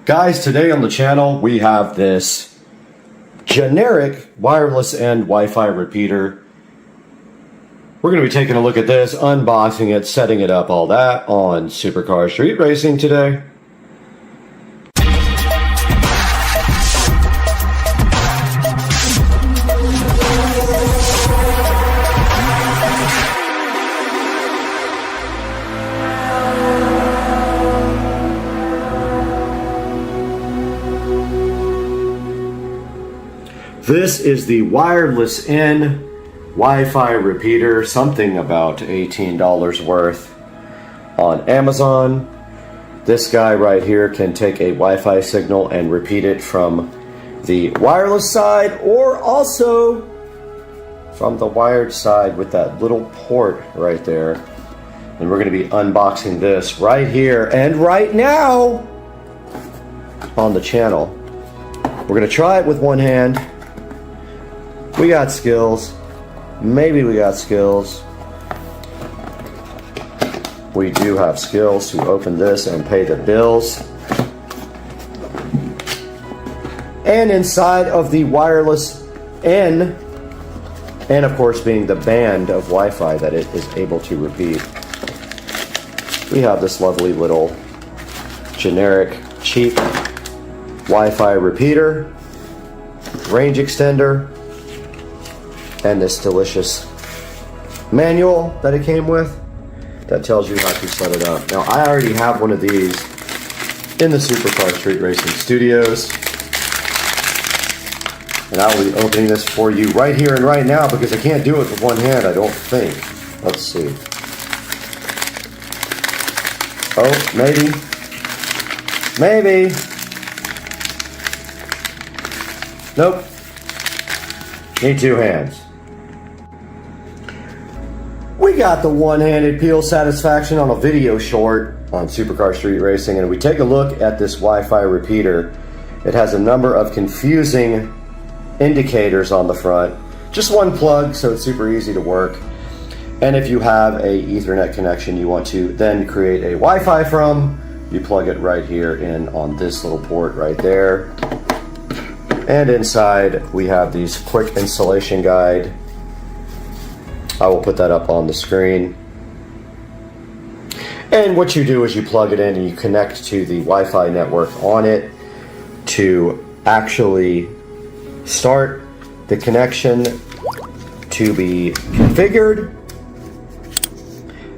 Guys, today on the channel, we have this generic wireless and Wi-Fi repeater. We're going to be taking a look at this, unboxing it, setting it up, all that on Supercar Street Racing today. This is the wireless in Wi-Fi repeater, something about $18 worth on Amazon. This guy right here can take a Wi-Fi signal and repeat it from the wireless side or also from the wired side with that little port right there. And we're going to be unboxing this right here and right now on the channel. We're going to try it with one hand. We got skills. Maybe we got skills. We do have skills to open this and pay the bills. And inside of the wireless N, and of course being the band of Wi-Fi that it is able to repeat, we have this lovely little generic cheap Wi-Fi repeater, range extender, and this delicious manual that it came with that tells you how to set it up. Now, I already have one of these in the Supercar Street Racing Studios, and I will be opening this for you right here and right now because I can't do it with one hand, I don't think. Let's see. Oh, maybe. Maybe. Nope. Need two hands. We got the one-handed peel satisfaction on a video short on Supercar Street Racing, and we take a look at this Wi-Fi repeater. It has a number of confusing indicators on the front. Just one plug, so it's super easy to work. And if you have a Ethernet connection you want to then create a Wi-Fi from, you plug it right here in on this little port right there. And inside we have these quick installation guide. I will put that up on the screen. And what you do is you plug it in and you connect to the Wi-Fi network on it to actually start the connection to be configured.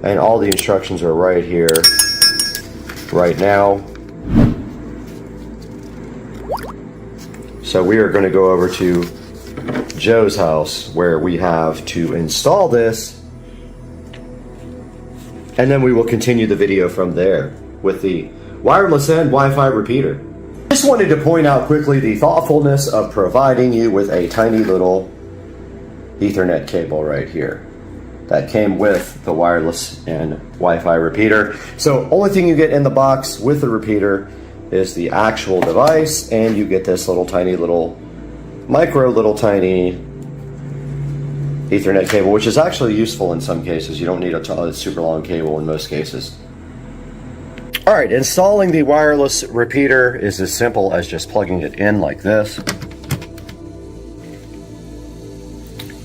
And all the instructions are right here, right now. So we are going to go over to Joe's house where we have to install this, and then we will continue the video from there with the wireless and Wi-Fi repeater. Just wanted to point out quickly the thoughtfulness of providing you with a tiny little Ethernet cable right here that came with the wireless and Wi-Fi repeater. So only thing you get in the box with the repeater is the actual device, and you get this little tiny little little tiny Ethernet cable, which is actually useful in some cases. You don't need a super long cable in most cases. Alright, installing the wireless repeater is as simple as just plugging it in like this.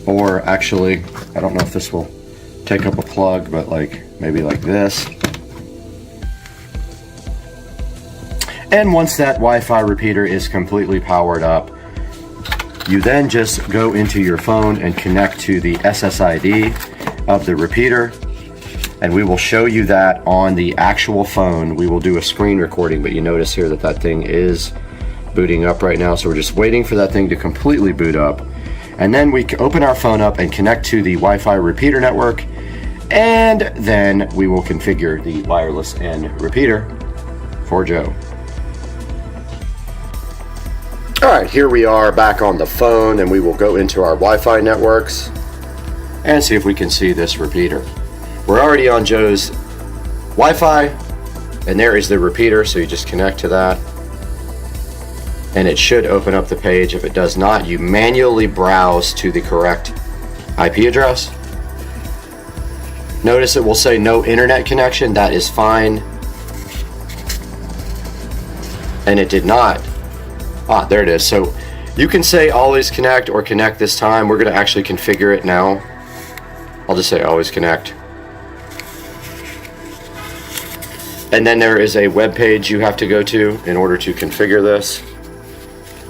Or actually, I don't know if this will take up a plug, but like maybe like this. And once that Wi-Fi repeater is completely powered up, you then just go into your phone and connect to the SSID of the repeater, and we will show you that on the actual phone. We will do a screen recording, but you notice here that that thing is booting up right now, so we're just waiting for that thing to completely boot up. And then we open our phone up and connect to the Wi-Fi repeater network, And then we will configure the wireless and repeater for Joe. All right, here we are back on the phone, and we will go into our Wi-Fi networks and see if we can see this repeater. We're already on Joe's Wi-Fi, and there is the repeater, so you just connect to that. And it should open up the page. If it does not, you manually browse to the correct IP address. Notice it will say no internet connection. That is fine. And it did not. Ah, there it is. So you can say always connect or connect this time. We're going to actually configure it now. I'll just say always connect. And then there is a web page you have to go to in order to configure this.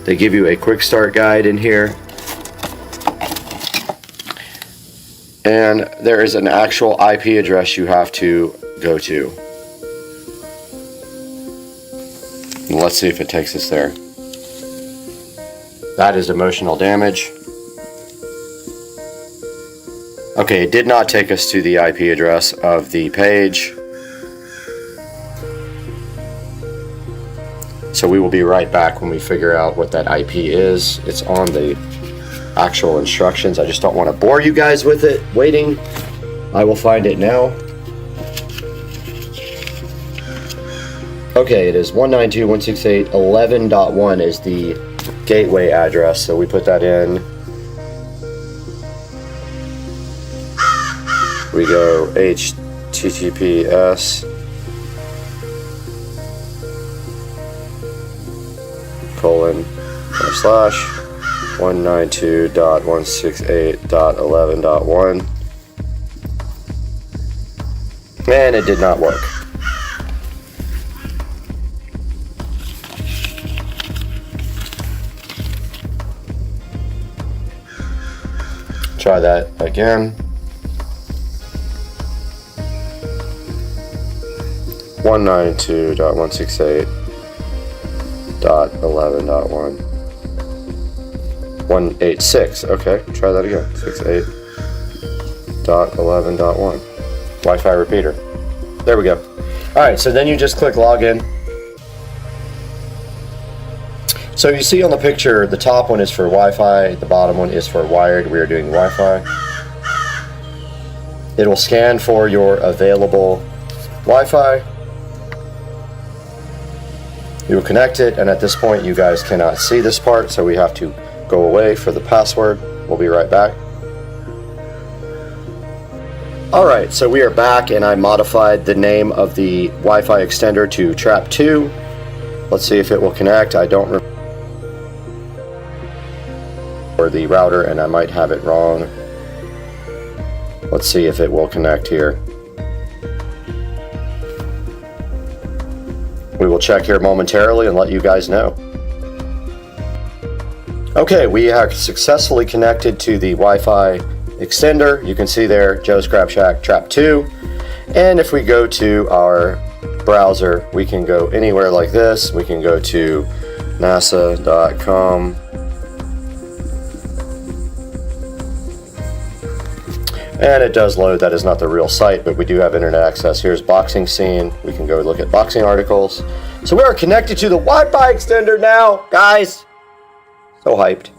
They give you a quick start guide in here. And there is an actual IP address you have to go to. And let's see if it takes us there. That is emotional damage. Okay, it did not take us to the IP address of the page. So we will be right back when we figure out what that IP is. It's on the actual instructions. I just don't want to bore you guys with it waiting. I will find it now. Okay, it is 192.168.11.1 is the gateway address, so we put that in. We go HTTPS / 192.168.11.1, and it did not work. Try that again. 192.168.11.1. 186. Okay, try that again. 68.11.1. Wi-Fi repeater. There we go. All right, so then you just click login. So you see on the picture, the top one is for Wi-Fi, the bottom one is for wired. We are doing Wi-Fi. It will scan for your available Wi-Fi. You will connect it, and at this point you guys cannot see this part, so we have to go away for the password. We'll be right back. Alright, so we are back, and I modified the name of the Wi-Fi extender to Trap2. Let's see if it will connect. I don't remember the router, and I might have it wrong. Let's see if it will connect here. We will check here momentarily and let you guys know. Okay, we have successfully connected to the Wi-Fi extender. You can see there, Joe's Crab Shack Trap 2. And if we go to our browser, we can go anywhere like this. We can go to nasa.com. And it does load. That is not the real site, but we do have internet access. Here's boxing scene. We can go look at boxing articles. So we are connected to the Wi-Fi extender now, guys. So hyped.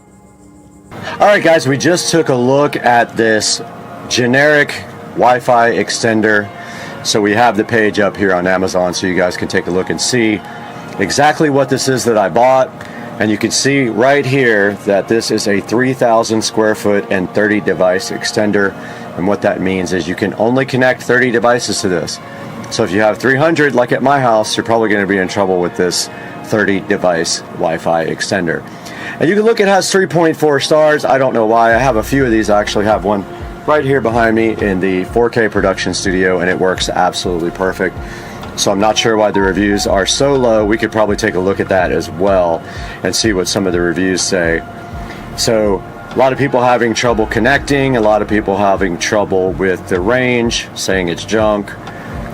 All right, guys, we just took a look at this generic Wi-Fi extender. So we have the page up here on Amazon so you guys can take a look and see exactly what this is that I bought. And you can see right here that this is a 3,000 square foot and 30 device extender. And what that means is you can only connect 30 devices to this. So if you have 300 like at my house, you're probably going to be in trouble with this 30 device Wi-Fi extender. And you can look, it has 3.4 stars. I don't know why. I have a few of these. I actually have one right here behind me in the 4K production studio, and it works absolutely perfect. So I'm not sure why the reviews are so low. We could probably take a look at that as well and see what some of the reviews say. So a lot of people having trouble connecting, a lot of people having trouble with the range, saying it's junk,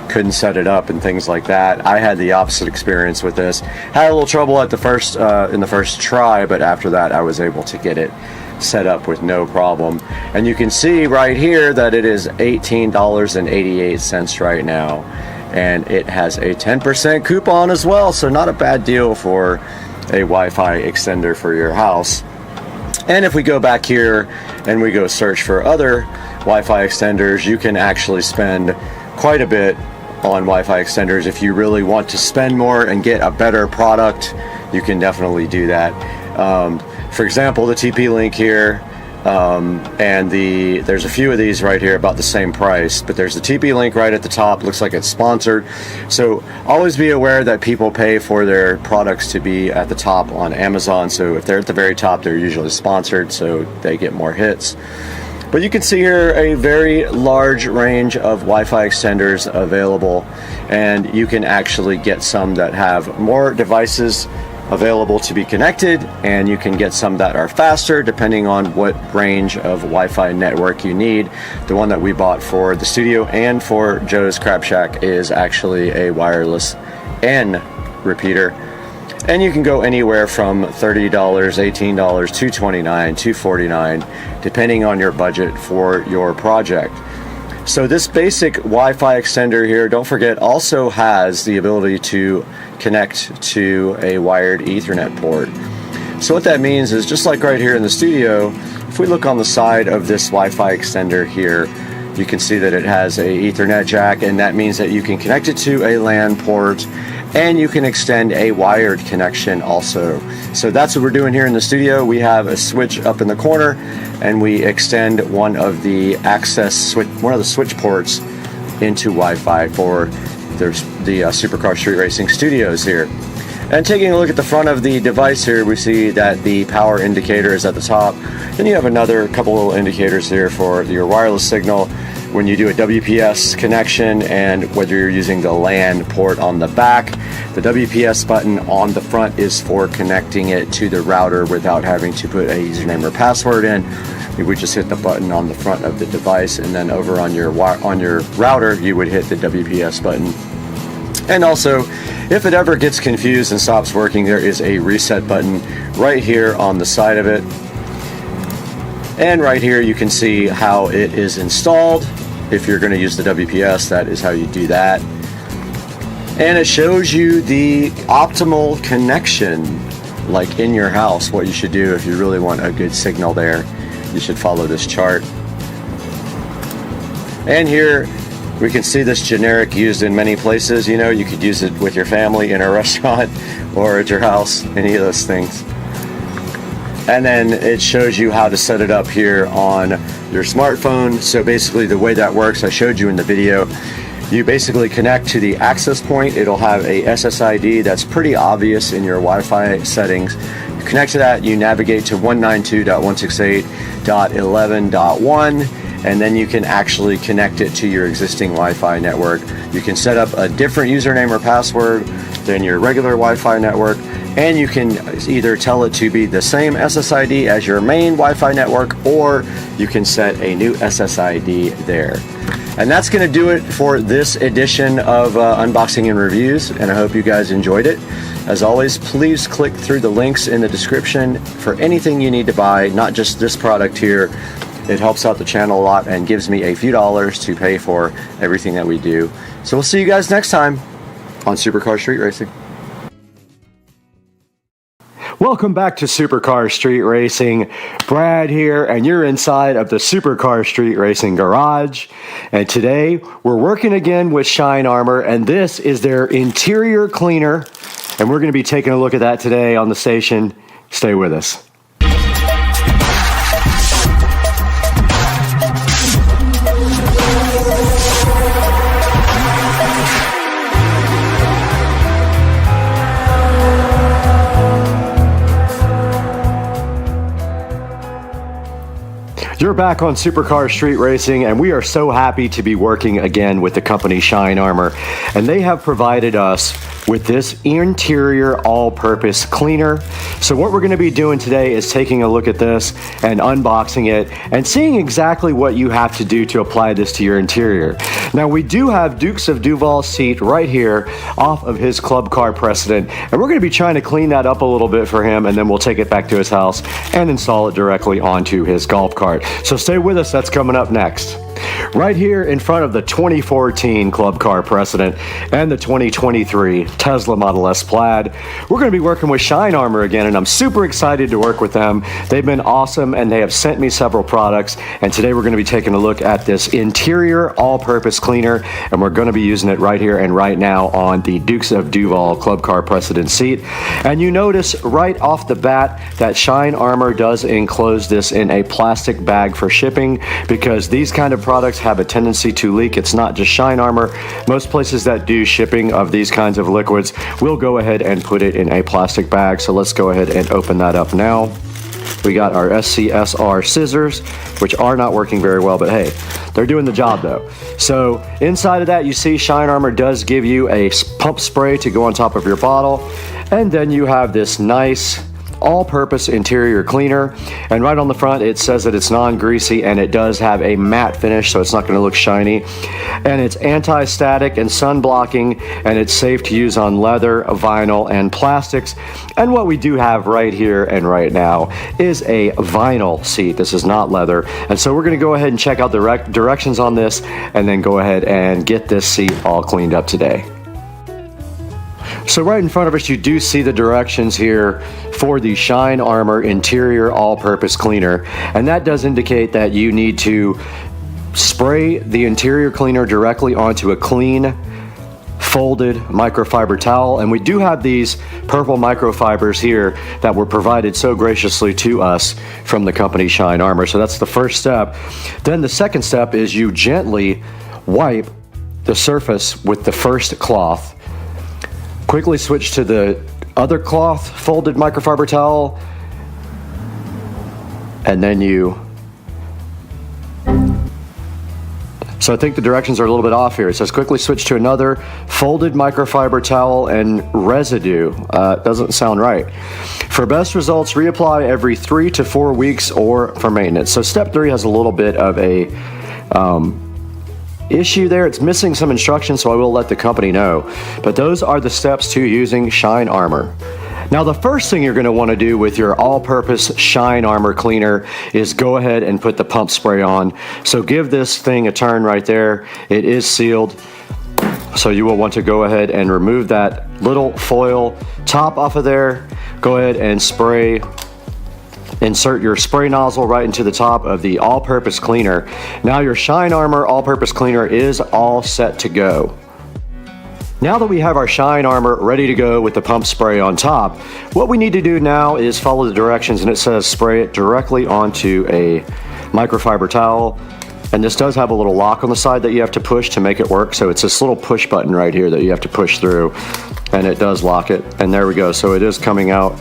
couldn't set it up and things like that. I had the opposite experience with this. Had a little trouble at the first in the first try, but after that I was able to get it set up with no problem. And you can see right here that it is $18.88 right now, and it has a 10% coupon as well, so not a bad deal for a Wi-Fi extender for your house. And if we go back here and we go search for other Wi-Fi extenders, you can actually spend quite a bit on Wi-Fi extenders. If you really want to spend more and get a better product, you can definitely do that. For example, the TP-Link here, and there's a few of these right here about the same price, but there's the TP-Link right at the top. Looks like it's sponsored, so always be aware that people pay for their products to be at the top on Amazon. So if they're at the very top, they're usually sponsored, so they get more hits. But you can see here a very large range of Wi-Fi extenders available, and you can actually get some that have more devices available to be connected, and you can get some that are faster depending on what range of Wi-Fi network you need. The one that we bought for the studio and for Joe's Crab Shack is actually a wireless N repeater, and you can go anywhere from $30, $18, $229, $249, depending on your budget for your project. So this basic Wi-Fi extender here, don't forget, also has the ability to connect to a wired Ethernet port. So what that means is, just like right here in the studio, if we look on the side of this Wi-Fi extender here, you can see that it has a Ethernet jack, and that means that you can connect it to a LAN port, and you can extend a wired connection also. So that's what we're doing here in the studio. We have a switch up in the corner, and we extend one of the switch ports into Wi-Fi for the Supercar Street Racing studios here. And taking a look at the front of the device here, we see that the power indicator is at the top. Then you have another couple little indicators here for your wireless signal when you do a WPS connection, and whether you're using the LAN port on the back. The WPS button on the front is for connecting it to the router without having to put a username or password in. You would just hit the button on the front of the device, and then over on your router you would hit the WPS button. And also, if it ever gets confused and stops working, there is a reset button right here on the side of it. And right here you can see how it is installed. If you're going to use the WPS, that is how you do that. And it shows you the optimal connection, like in your house, what you should do if you really want a good signal there. You should follow this chart. And here we can see this generic used in many places. You know, you could use it with your family in a restaurant or at your house, any of those things. And then it shows you how to set it up here on your smartphone. So basically the way that works, I showed you in the video, you basically connect to the access point. It'll have a SSID that's pretty obvious in your Wi-Fi settings. You connect to that, you navigate to 192.168.11.1, and then you can actually connect it to your existing Wi-Fi network. You can set up a different username or password than your regular Wi-Fi network, and you can either tell it to be the same SSID as your main Wi-Fi network, or you can set a new SSID there. And that's going to do it for this edition of Unboxing and Reviews, and I hope you guys enjoyed it. As always, please click through the links in the description for anything you need to buy, not just this product here. It helps out the channel a lot and gives me a few dollars to pay for everything that we do. So we'll see you guys next time on Supercar Street Racing. Welcome back to Supercar Street Racing. Brad here, and you're inside of the Supercar Street Racing garage. And today we're working again with Shine Armor, and this is their interior cleaner. And we're going to be taking a look at that today on the station. Stay with us. You're back on Supercar Street Racing, and we are so happy to be working again with the company Shine Armor. And they have provided us with this interior all-purpose cleaner. So what we're going to be doing today is taking a look at this and unboxing it and seeing exactly what you have to do to apply this to your interior. Now, we do have Dukes of Duval's seat right here off of his club car precedent, and we're going to be trying to clean that up a little bit for him, and then we'll take it back to his house and install it directly onto his golf cart. So stay with us, that's coming up next. Right here in front of the 2014 Club Car Precedent and the 2023 Tesla Model S Plaid, we're going to be working with Shine Armor again, and I'm super excited to work with them. They've been awesome, and they have sent me several products, and today we're going to be taking a look at this interior all-purpose cleaner, and we're going to be using it right here and right now on the Dukes of Duval Club Car Precedent seat. And you notice right off the bat that Shine Armor does enclose this in a plastic bag for shipping, because these kind of products have a tendency to leak. It's not just Shine Armor. Most places that do shipping of these kinds of liquids will go ahead and put it in a plastic bag. So let's go ahead and open that up now. We got our SCSR scissors, which are not working very well, but hey, they're doing the job though. So inside of that, you see Shine Armor does give you a pump spray to go on top of your bottle. And then you have this nice all-purpose interior cleaner, and right on the front it says that it's non-greasy, and it does have a matte finish, so it's not going to look shiny, and it's anti-static and sun-blocking, and it's safe to use on leather, vinyl, and plastics. And what we do have right here and right now is a vinyl seat. This is not leather, and so we're going to go ahead and check out the directions on this, and then go ahead and get this seat all cleaned up today. So right in front of us, you do see the directions here for the Shine Armor interior all-purpose cleaner, and that does indicate that you need to spray the interior cleaner directly onto a clean folded microfiber towel. And we do have these purple microfibers here that were provided so graciously to us from the company Shine Armor. So that's the first step. Then the second step is you gently wipe the surface with the first cloth. Quickly switch to the other cloth folded microfiber towel, and then so I think the directions are a little bit off here. It says quickly switch to another folded microfiber towel and residue. Doesn't sound right. For best results, reapply every 3 to 4 weeks or for maintenance. So step 3 has a little bit of a issue there. It's missing some instructions, so I will let the company know. But those are the steps to using Shine Armor. Now, the first thing you're going to want to do with your all-purpose Shine Armor cleaner is go ahead and put the pump spray on. So give this thing a turn right there. It is sealed, so you will want to go ahead and remove that little foil top off of there. Go ahead and spray. Insert your spray nozzle right into the top of the all-purpose cleaner. Now your Shine Armor all-purpose cleaner is all set to go. Now that we have our Shine Armor ready to go with the pump spray on top, what we need to do now is follow the directions, and it says spray it directly onto a microfiber towel. And this does have a little lock on the side that you have to push to make it work. So it's this little push button right here that you have to push through, and it does lock it. And there we go. So it is coming out.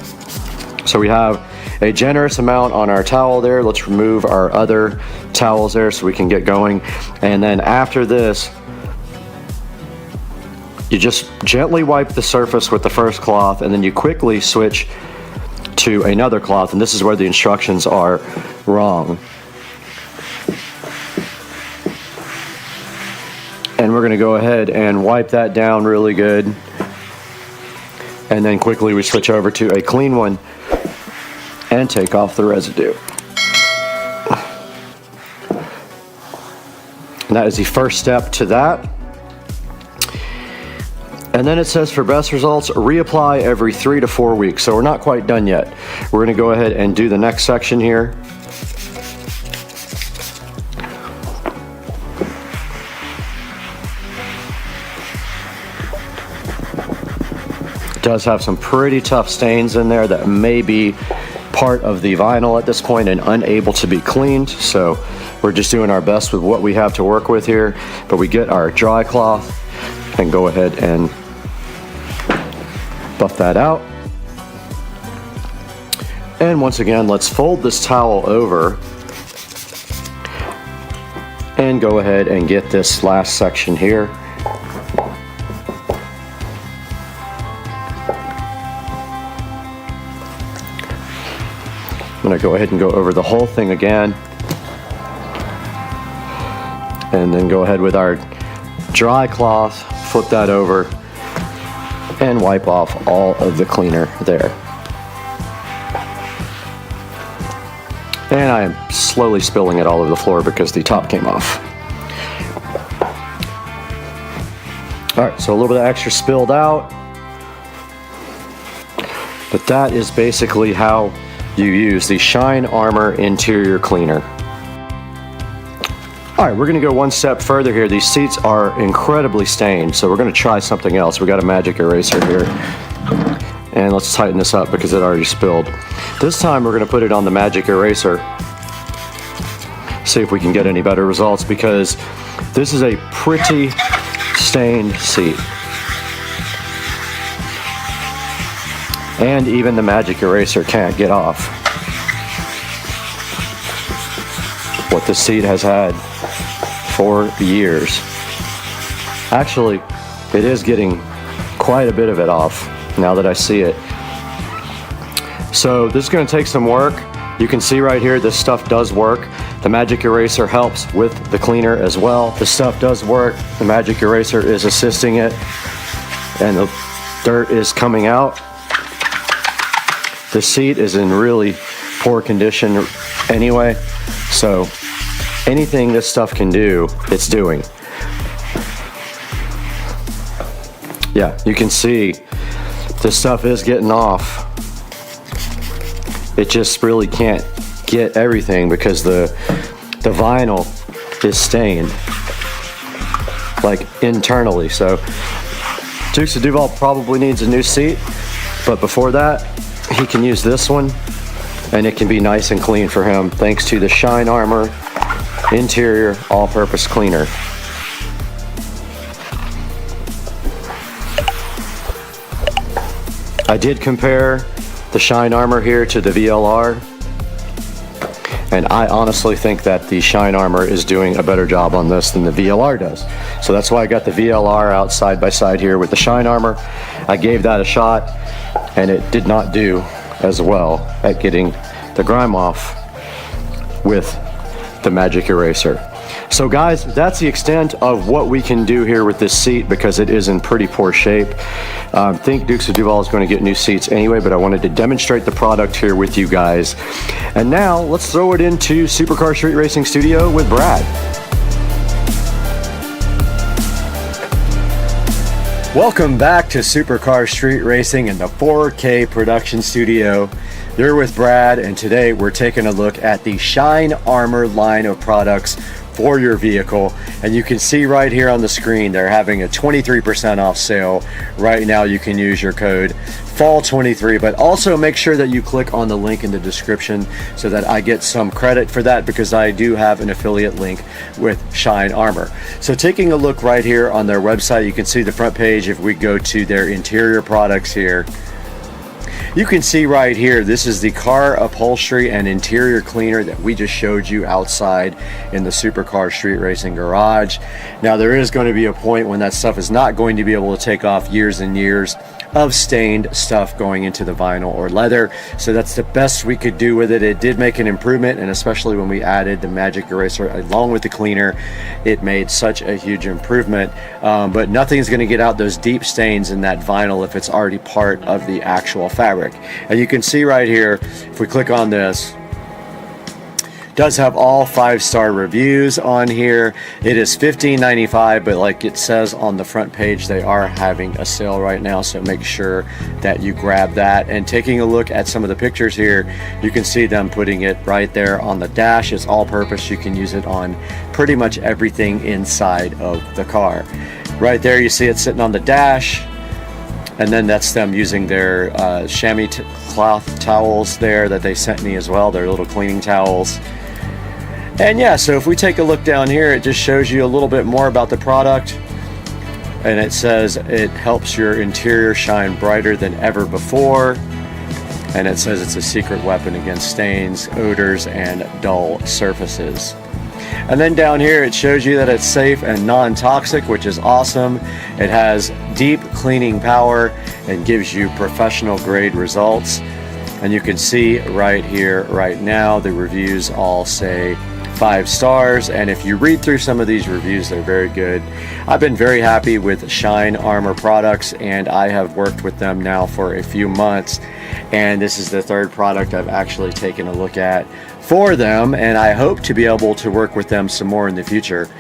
So we have a generous amount on our towel there. Let's remove our other towels there so we can get going. And then after this, you just gently wipe the surface with the first cloth, and then you quickly switch to another cloth. And this is where the instructions are wrong. And we're going to go ahead and wipe that down really good. And then quickly we switch over to a clean one and take off the residue. And that is the first step to that. And then it says for best results, reapply every 3 to 4 weeks. So we're not quite done yet. We're going to go ahead and do the next section here. It does have some pretty tough stains in there that may be part of the vinyl at this point and unable to be cleaned. So we're just doing our best with what we have to work with here. But we get our dry cloth and go ahead and buff that out. And once again, let's fold this towel over and go ahead and get this last section here. I'm going to go ahead and go over the whole thing again, and then go ahead with our dry cloth, flip that over, and wipe off all of the cleaner there. And I am slowly spilling it all over the floor because the top came off. Alright, so a little bit of extra spilled out. But that is basically how you use the Shine Armor interior cleaner. Alright, we're going to go one step further here. These seats are incredibly stained, so we're going to try something else. We got a magic eraser here. And let's tighten this up because it already spilled. This time we're going to put it on the magic eraser. See if we can get any better results, because this is a pretty stained seat. And even the magic eraser can't get off what the seat has had for years. Actually, it is getting quite a bit of it off now that I see it. So this is going to take some work. You can see right here this stuff does work. The magic eraser helps with the cleaner as well. The stuff does work. The magic eraser is assisting it, and the dirt is coming out. The seat is in really poor condition anyway, so anything this stuff can do, it's doing. Yeah, you can see this stuff is getting off. It just really can't get everything because the vinyl is stained, like internally. So Dukes of Duval probably needs a new seat, but before that, he can use this one and it can be nice and clean for him thanks to the Shine Armor interior all-purpose cleaner. I did compare the Shine Armor here to the VLR, and I honestly think that the Shine Armor is doing a better job on this than the VLR does. So that's why I got the VLR out side by side here with the Shine Armor. I gave that a shot and it did not do as well at getting the grime off with the magic eraser. So guys, that's the extent of what we can do here with this seat because it is in pretty poor shape. I think Dukes of Duval is going to get new seats anyway, but I wanted to demonstrate the product here with you guys. And now let's throw it into Supercar Street Racing Studio with Brad. Welcome back to Supercar Street Racing in the 4K production studio. You're with Brad, and today we're taking a look at the Shine Armor line of products for your vehicle. And you can see right here on the screen they're having a 23% off sale right now. You can use your code FALL23, but also make sure that you click on the link in the description so that I get some credit for that, because I do have an affiliate link with Shine Armor. So taking a look right here on their website, you can see the front page. If we go to their interior products here, you can see right here, this is the car upholstery and interior cleaner that we just showed you outside in the Supercar Street Racing garage. Now there is going to be a point when that stuff is not going to be able to take off years and years of stained stuff going into the vinyl or leather. So that's the best we could do with it. It did make an improvement, and especially when we added the magic eraser along with the cleaner, it made such a huge improvement. But nothing's going to get out those deep stains in that vinyl if it's already part of the actual fabric. And you can see right here, if we click on this, does have all 5-star reviews on here. It is $15.95, but like it says on the front page, they are having a sale right now, so make sure that you grab that. And taking a look at some of the pictures here, you can see them putting it right there on the dash. It's all purpose. You can use it on pretty much everything inside of the car. Right there you see it sitting on the dash, and then that's them using their chamois cloth towels there that they sent me as well, their little cleaning towels. And yeah, so if we take a look down here, it just shows you a little bit more about the product. And it says it helps your interior shine brighter than ever before. And it says it's a secret weapon against stains, odors, and dull surfaces. And then down here it shows you that it's safe and non-toxic, which is awesome. It has deep cleaning power and gives you professional grade results. And you can see right here, right now, the reviews all say 5 stars, and if you read through some of these reviews, they're very good. I've been very happy with Shine Armor products, and I have worked with them now for a few months, and this is the 3rd product I've actually taken a look at for them, and I hope to be able to work with them some more in the future.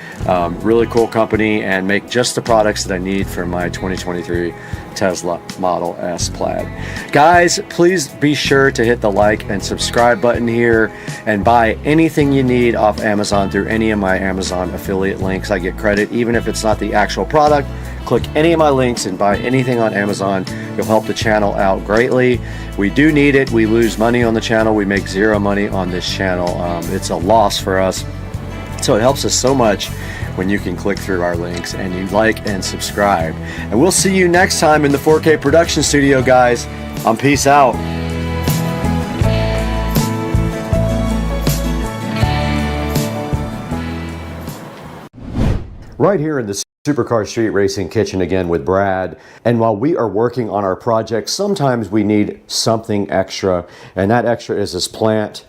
Really cool company, and make just the products that I need for my 2023 Tesla Model S Plaid. Guys, please be sure to hit the like and subscribe button here, and buy anything you need off Amazon through any of my Amazon affiliate links. I get credit even if it's not the actual product. Click any of my links and buy anything on Amazon. You'll help the channel out greatly. We do need it. We lose money on the channel. We make 0 money on this channel. It's a loss for us. So it helps us so much when you can click through our links and you like and subscribe. And we'll see you next time in the 4K production studio, guys. Peace out. Right here in the Supercar Street Racing kitchen again with Brad. And while we are working on our project, sometimes we need something extra, and that extra is this plant.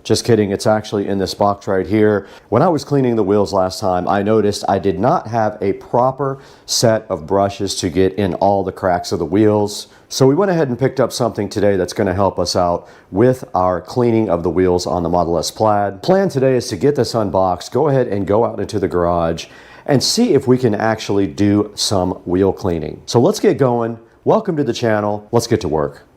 Just kidding, it's actually in this box right here. When I was cleaning the wheels last time, I noticed I did not have a proper set of brushes to get in all the cracks of the wheels. So we went ahead and picked up something today that's going to help us out with our cleaning of the wheels on the Model S Plaid. Plan today is to get this unboxed, go ahead and go out into the garage and see if we can actually do some wheel cleaning. So let's get going. Welcome to the channel. Let's get to work.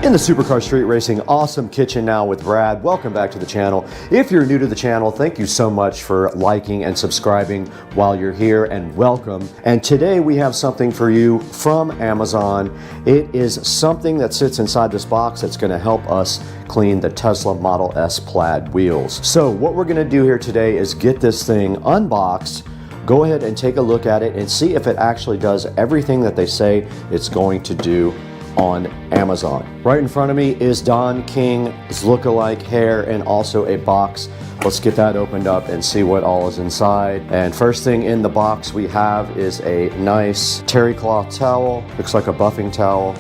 In the Supercar Street Racing awesome kitchen now with Brad. Welcome back to the channel. If you're new to the channel, thank you so much for liking and subscribing while you're here, and welcome. And today we have something for you from Amazon. It is something that sits inside this box that's going to help us clean the Tesla Model S Plaid wheels. So what we're going to do here today is get this thing unboxed, go ahead and take a look at it and see if it actually does everything that they say it's going to do on Amazon. Right in front of me is Don King's lookalike hair and also a box. Let's get that opened up and see what all is inside. And first thing in the box we have is a nice terry cloth towel. Looks like a buffing towel.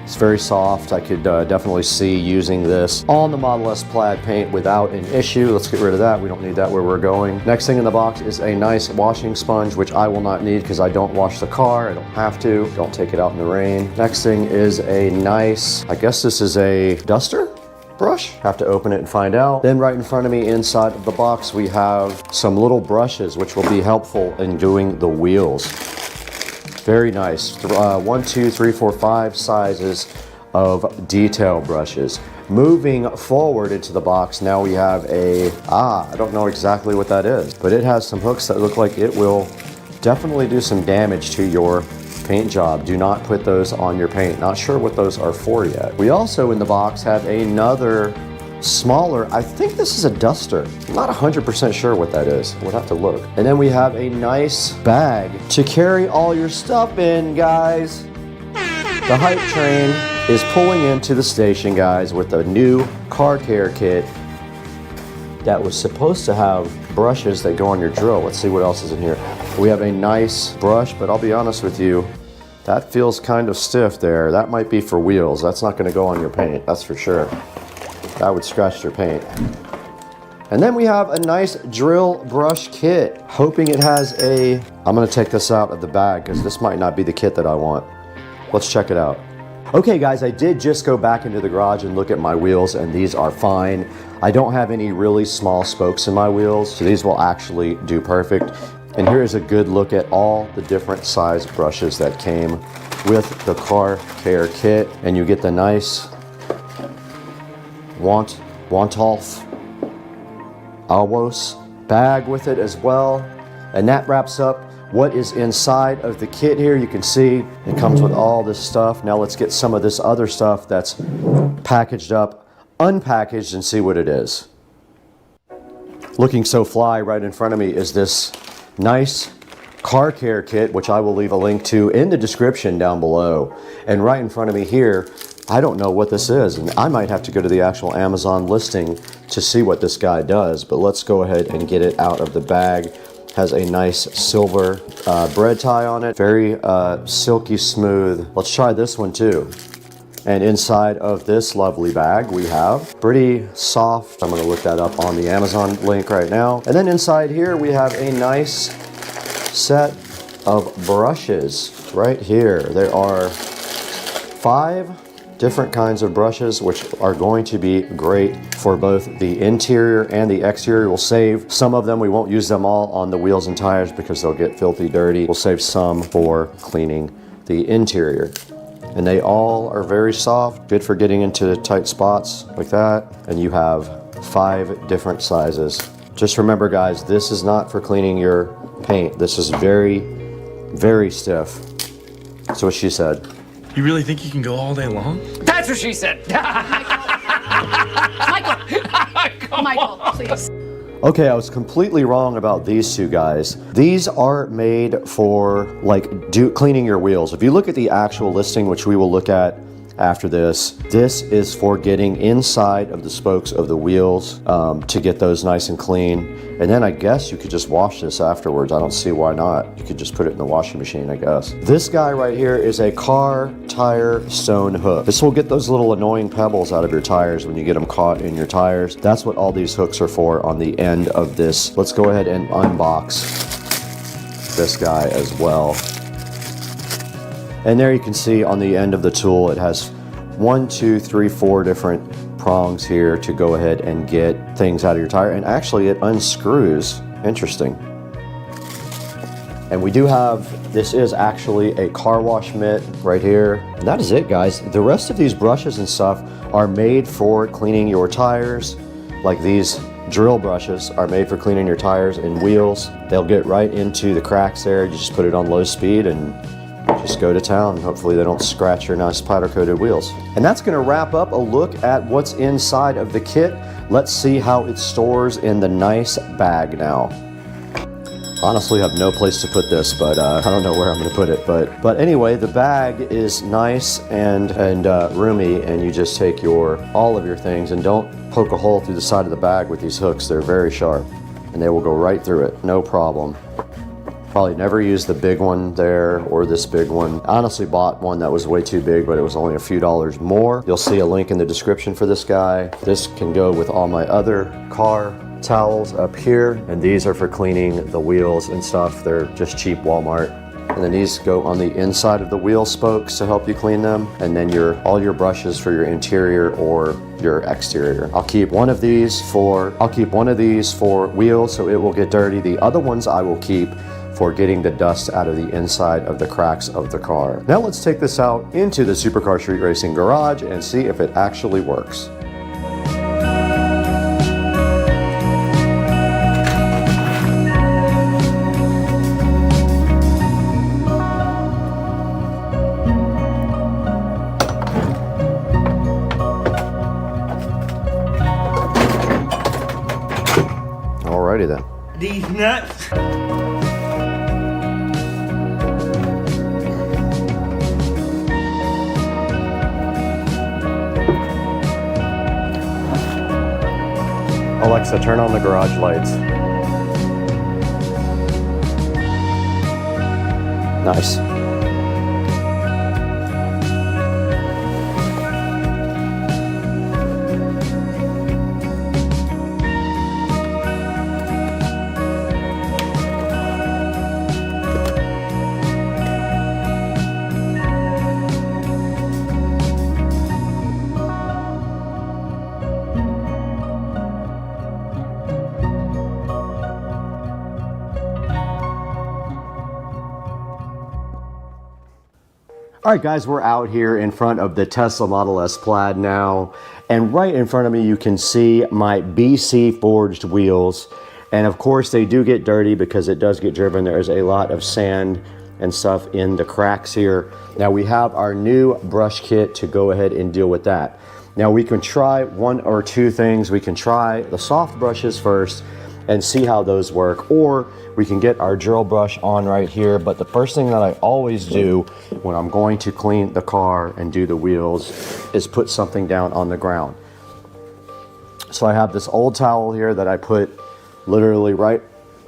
It's very soft. I could definitely see using this on the Model S Plaid paint without an issue. Let's get rid of that. We don't need that where we're going. Next thing in the box is a nice washing sponge, which I will not need because I don't wash the car. I don't have to. Don't take it out in the rain. Next thing is a nice, I guess this is a duster brush. Have to open it and find out. Then right in front of me inside of the box we have some little brushes which will be helpful in doing the wheels. Very nice. 1, 2, 3, 4, 5 sizes of detail brushes. Moving forward into the box, now we have I don't know exactly what that is, but it has some hooks that look like it will definitely do some damage to your paint job. Do not put those on your paint. Not sure what those are for yet. We also in the box have another smaller, I think this is a duster. I'm not 100% sure what that is. We'll have to look. And then we have a nice bag to carry all your stuff in, guys. The hype train is pulling into the station, guys, with a new car care kit that was supposed to have brushes that go on your drill. Let's see what else is in here. We have a nice brush, but I'll be honest with you, that feels kind of stiff there. That might be for wheels. That's not going to go on your paint, that's for sure. That would scratch your paint. And then we have a nice drill brush kit. Hoping it has I'm gonna take this out of the bag because this might not be the kit that I want. Let's check it out. Okay guys, I did just go back into the garage and look at my wheels, and these are fine. I don't have any really small spokes in my wheels, so these will actually do perfect. And here is a good look at all the different size brushes that came with the car care kit. And you get the nice Wantolf Alwos bag with it as well. And that wraps up what is inside of the kit here. You can see it comes with all this stuff. Now let's get some of this other stuff that's packaged up, unpackaged, and see what it is. Looking so fly right in front of me is this nice car care kit, which I will leave a link to in the description down below. And right in front of me here, I don't know what this is, and I might have to go to the actual Amazon listing to see what this guy does, but let's go ahead and get it out of the bag. Has a nice silver bread tie on it, very silky smooth. Let's try this one too. And inside of this lovely bag, we have pretty soft. I'm gonna look that up on the Amazon link right now. And then inside here, we have a nice set of brushes right here. There are 5 different kinds of brushes, which are going to be great for both the interior and the exterior. We'll save some of them. We won't use them all on the wheels and tires because they'll get filthy dirty. We'll save some for cleaning the interior. And they all are very soft, good for getting into tight spots like that. And you have 5 different sizes. Just remember, guys, this is not for cleaning your paint. This is very, very stiff. That's what she said. You really think you can go all day long? That's what she said. Michael, please. Okay, I was completely wrong about these two guys. These are made for like cleaning your wheels. If you look at the actual listing, which we will look at after this is for getting inside of the spokes of the wheels to get those nice and clean. And then I guess you could just wash this afterwards. I don't see why not. You could just put it in the washing machine, I guess. This guy right here is a car tire stone hook. This will get those little annoying pebbles out of your tires when you get them caught in your tires. That's what all these hooks are for on the end of this. Let's go ahead and unbox this guy as well. And there you can see on the end of the tool, it has 1, 2, 3, 4 different prongs here to go ahead and get things out of your tire. And actually it unscrews. Interesting. And we do have, this is actually a car wash mitt right here. And that is it, guys. The rest of these brushes and stuff are made for cleaning your tires. Like these drill brushes are made for cleaning your tires and wheels. They'll get right into the cracks there. You just put it on low speed and just go to town. Hopefully they don't scratch your nice powder coated wheels. And that's going to wrap up a look at what's inside of the kit. Let's see how it stores in the nice bag now. Honestly, I have no place to put this, but I don't know where I'm going to put it. But anyway, the bag is nice and roomy, and you just take all of your things and don't poke a hole through the side of the bag with these hooks. They're very sharp and they will go right through it, no problem. Probably never used the big one there or this big one. I honestly bought one that was way too big, but it was only a few dollars more. You'll see a link in the description for this guy. This can go with all my other car towels up here, and these are for cleaning the wheels and stuff. They're just cheap Walmart. And then these go on the inside of the wheel spokes to help you clean them. And then all your brushes for your interior or your exterior. I'll keep one of these for wheels so it will get dirty. The other ones I will keep for getting the dust out of the inside of the cracks of the car. Now let's take this out into the Supercar Street Racing garage and see if it actually works. Alrighty then. These nuts. Alexa, turn on the garage lights. Nice. All right, guys, we're out here in front of the Tesla Model S Plaid now, and right in front of me you can see my BC forged wheels. And of course they do get dirty because it does get driven. There's a lot of sand and stuff in the cracks here. Now we have our new brush kit to go ahead and deal with that. Now we can try one or two things. We can try the soft brushes first and see how those work, or we can get our drill brush on right here. But the first thing that I always do when I'm going to clean the car and do the wheels is put something down on the ground. So I have this old towel here that I put literally right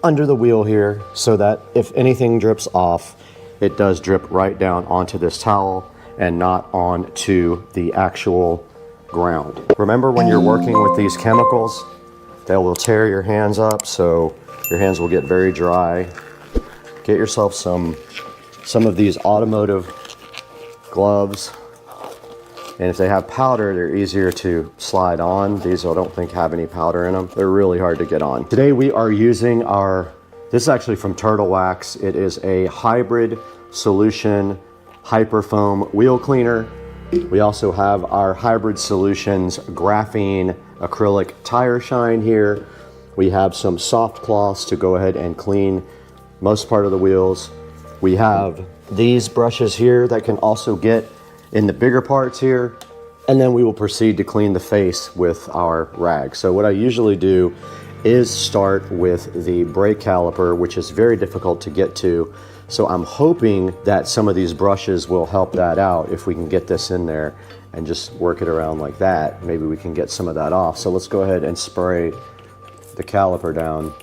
under the wheel here, so that if anything drips off, it does drip right down onto this towel and not onto the actual ground. Remember, when you're working with these chemicals, they will tear your hands up, so your hands will get very dry. Get yourself some of these automotive gloves, and if they have powder, they're easier to slide on. These I don't think have any powder in them. They're really hard to get on. Today we are using this is actually from Turtle Wax. It is a hybrid solution hyperfoam wheel cleaner. We also have our Hybrid Solutions graphene acrylic tire shine here. We have some soft cloths to go ahead and clean most part of the wheels. We have these brushes here that can also get in the bigger parts here, and then we will proceed to clean the face with our rag. So what I usually do is start with the brake caliper, which is very difficult to get to. So I'm hoping that some of these brushes will help that out. If we can get this in there and just work it around like that, maybe we can get some of that off. So let's go ahead and spray the caliper down.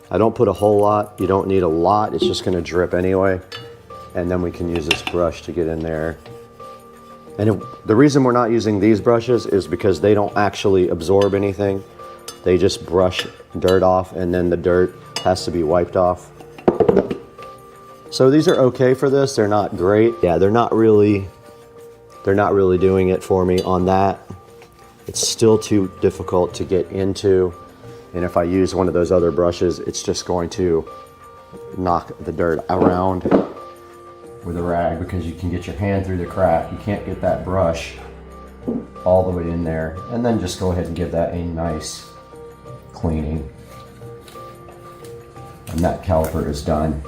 I don't put a whole lot. You don't need a lot. It's just gonna drip anyway. And then we can use this brush to get in there. And the reason we're not using these brushes is because they don't actually absorb anything. They just brush dirt off, and then the dirt has to be wiped off. So these are okay for this. They're not great. Yeah, they're not really doing it for me on that. It's still too difficult to get into. And if I use one of those other brushes, it's just going to knock the dirt around with a rag, because you can get your hand through the crack. You can't get that brush all the way in there. And then just go ahead and give that a nice cleaning. And that caliper is done.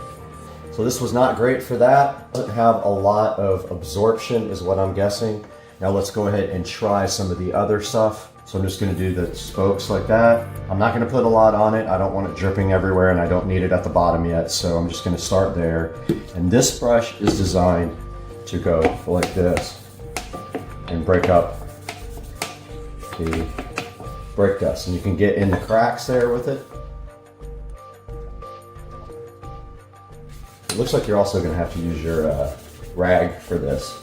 So this was not great for that. Doesn't have a lot of absorption is what I'm guessing. Now let's go ahead and try some of the other stuff. So I'm just gonna do the spokes like that. I'm not gonna put a lot on it. I don't want it dripping everywhere, and I don't need it at the bottom yet. So I'm just gonna start there. And this brush is designed to go like this and break up the brake dust. And you can get in the cracks there with it. It looks like you're also gonna have to use your rag for this,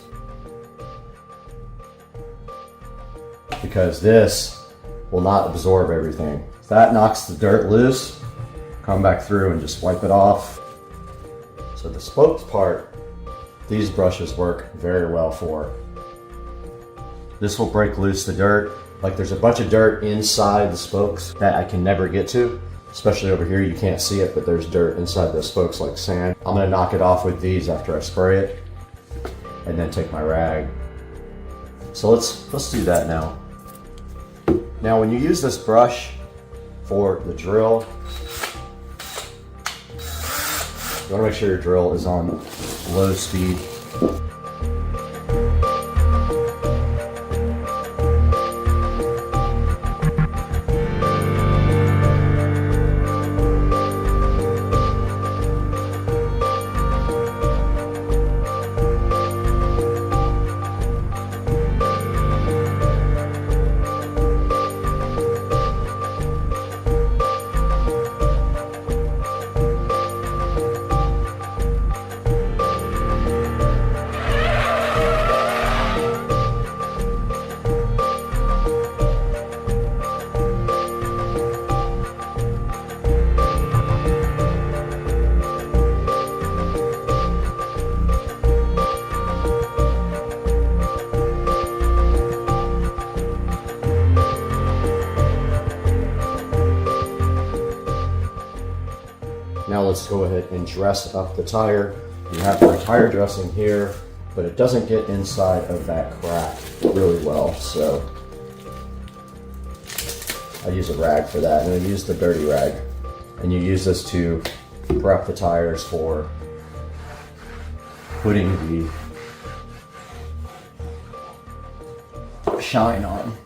because this will not absorb everything. If that knocks the dirt loose, come back through and just wipe it off. So the spokes part, these brushes work very well for. This will break loose the dirt. Like, there's a bunch of dirt inside the spokes that I can never get to. Especially over here, you can't see it, but there's dirt inside the spokes like sand. I'm gonna knock it off with these after I spray it, and then take my rag. So let's do that now. Now when you use this brush for the drill, you wanna make sure your drill is on low speed. Now let's go ahead and dress up the tire. You have our tire dressing here, but it doesn't get inside of that crack really well. So I use a rag for that, and I use the dirty rag. And you use this to prep the tires for putting the shine on.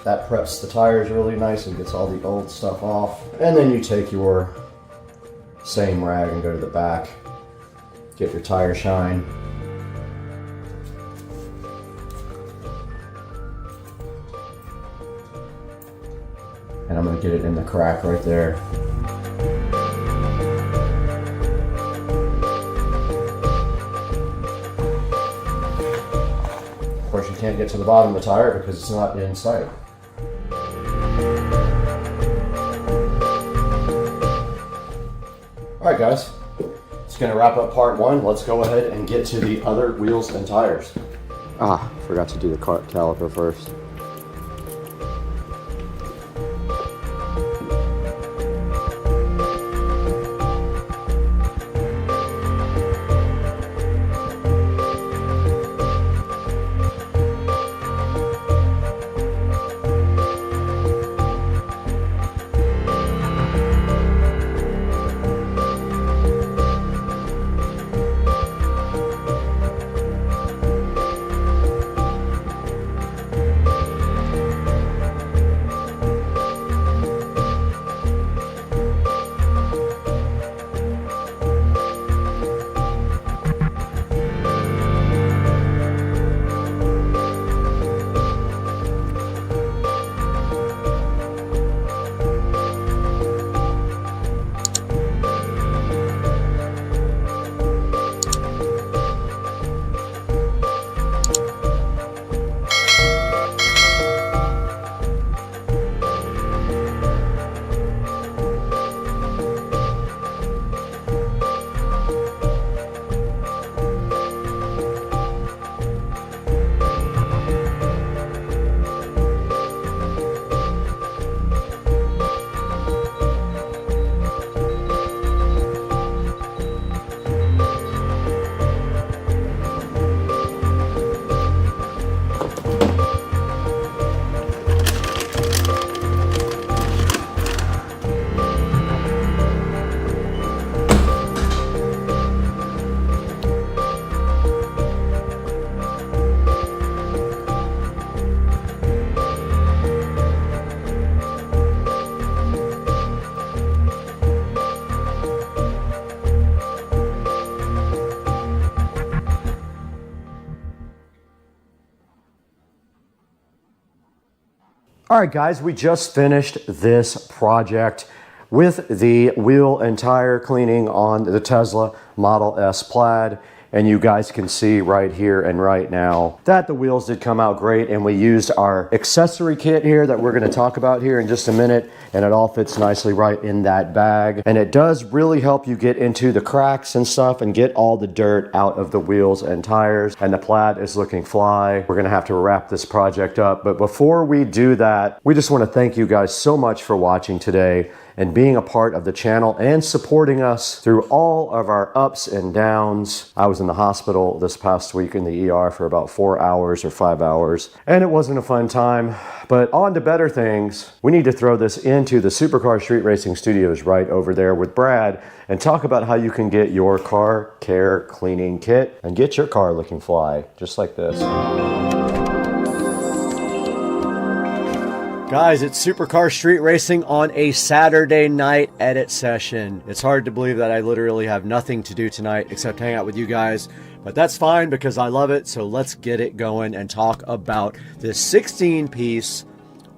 That preps the tires really nice and gets all the old stuff off. And then you take your same rag and go to the back, get your tire shine. And I'm gonna get it in the crack right there. Of course, you can't get to the bottom of the tire because it's not in sight. All right, guys, it's gonna wrap up part one. Let's go ahead and get to the other wheels and tires. Forgot to do the caliper first. All right, guys, we just finished this project with the wheel and tire cleaning on the Tesla Model S Plaid. And you guys can see right here and right now that the wheels did come out great, and we used our accessory kit here that we're going to talk about here in just a minute, and it all fits nicely right in that bag. And it does really help you get into the cracks and stuff and get all the dirt out of the wheels and tires. And the Plaid is looking fly. We're going to have to wrap this project up, but before we do that, we just want to thank you guys so much for watching today and being a part of the channel and supporting us through all of our ups and downs. I was in the hospital this past week in the ER for about 4 hours or 5 hours, and it wasn't a fun time, but on to better things. We need to throw this into the Supercar Street Racing Studios right over there with Brad and talk about how you can get your car care cleaning kit and get your car looking fly, just like this. Guys, it's Supercar Street Racing on a Saturday night edit session. It's hard to believe that I literally have nothing to do tonight except hang out with you guys, but that's fine because I love it. So let's get it going and talk about this 16-piece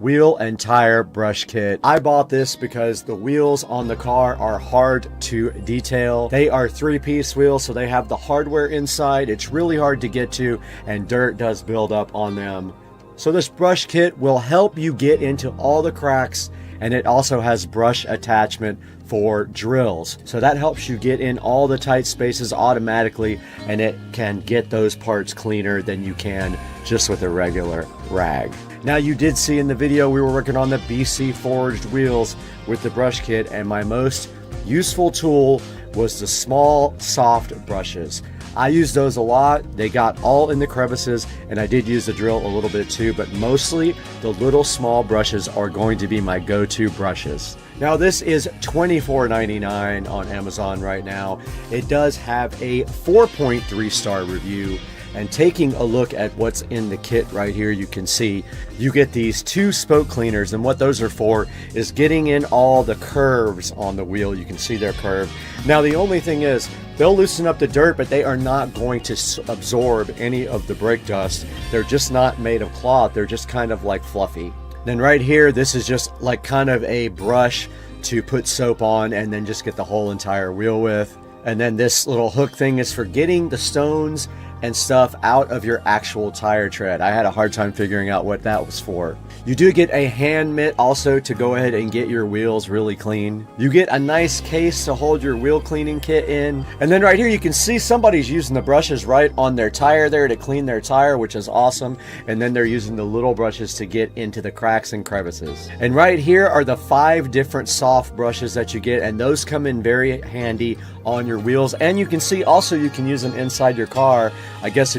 wheel and tire brush kit. I bought this because the wheels on the car are hard to detail. They are 3-piece wheels, so they have the hardware inside. It's really hard to get to, and dirt does build up on them. So this brush kit will help you get into all the cracks, and it also has brush attachment for drills. So that helps you get in all the tight spaces automatically, and it can get those parts cleaner than you can just with a regular rag. Now, you did see in the video we were working on the BC forged wheels with the brush kit, and my most useful tool was the small soft brushes. I use those a lot. They got all in the crevices, and I did use the drill a little bit too, but mostly the little small brushes are going to be my go-to brushes. Now this is $24.99 on Amazon right now. It does have a 4.3 star review. And taking a look at what's in the kit right here, you can see you get these 2 spoke cleaners, and what those are for is getting in all the curves on the wheel. You can see they're curved. Now the only thing is they'll loosen up the dirt, but they are not going to absorb any of the brake dust. They're just not made of cloth. They're just kind of like fluffy. Then right here, this is just like kind of a brush to put soap on and then just get the whole entire wheel with. And then this little hook thing is for getting the stones and stuff out of your actual tire tread. I had a hard time figuring out what that was for. You do get a hand mitt also to go ahead and get your wheels really clean. You get a nice case to hold your wheel cleaning kit in. And then right here you can see somebody's using the brushes right on their tire there to clean their tire, which is awesome. And then they're using the little brushes to get into the cracks and crevices. And right here are the 5 different soft brushes that you get, and those come in very handy on your wheels. And you can see also you can use them inside your car. I guess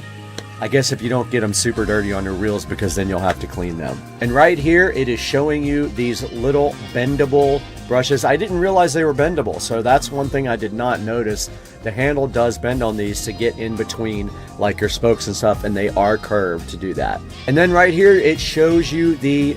if you don't get them super dirty on your wheels, because then you'll have to clean them. And right here, it is showing you these little bendable brushes. I didn't realize they were bendable, so that's one thing I did not notice. The handle does bend on these to get in between like your spokes and stuff, and they are curved to do that. And then right here, it shows you the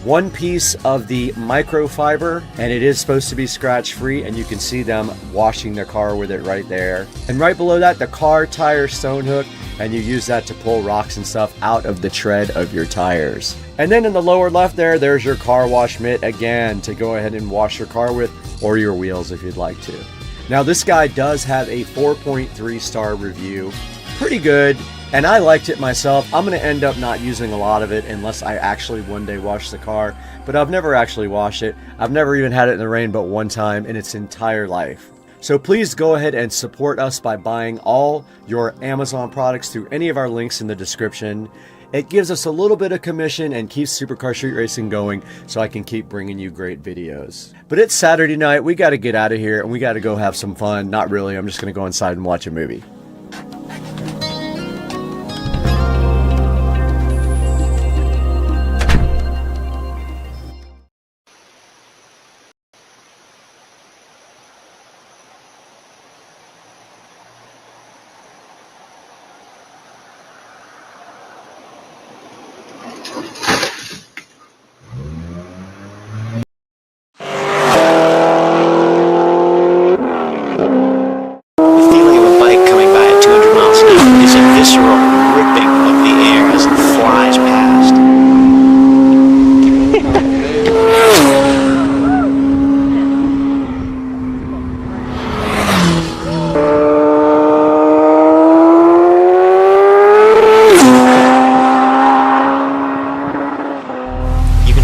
one piece of the microfiber, and it is supposed to be scratch free, and you can see them washing their car with it right there. And right below that, the car tire stone hook, and you use that to pull rocks and stuff out of the tread of your tires. And then in the lower left there's your car wash mitt again to go ahead and wash your car with, or your wheels if you'd like to. Now this guy does have a 4.3 star review. Pretty good. And I liked it myself. I'm going to end up not using a lot of it unless I actually one day wash the car. But I've never actually washed it. I've never even had it in the rain but one time in its entire life. So please go ahead and support us by buying all your Amazon products through any of our links in the description. It gives us a little bit of commission and keeps Supercar Street Racing going, so I can keep bringing you great videos. But it's Saturday night. We got to get out of here and we got to go have some fun. Not really. I'm just going to go inside and watch a movie.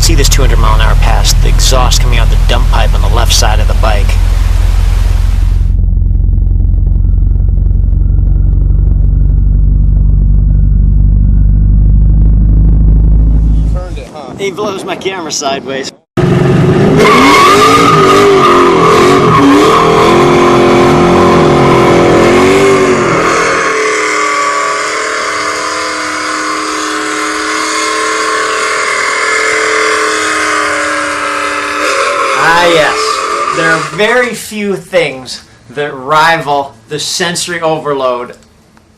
See this 200 mile an hour pass, the exhaust coming out the dump pipe on the left side of the bike. Turned it, huh? He blows my camera sideways. Yes, there are very few things that rival the sensory overload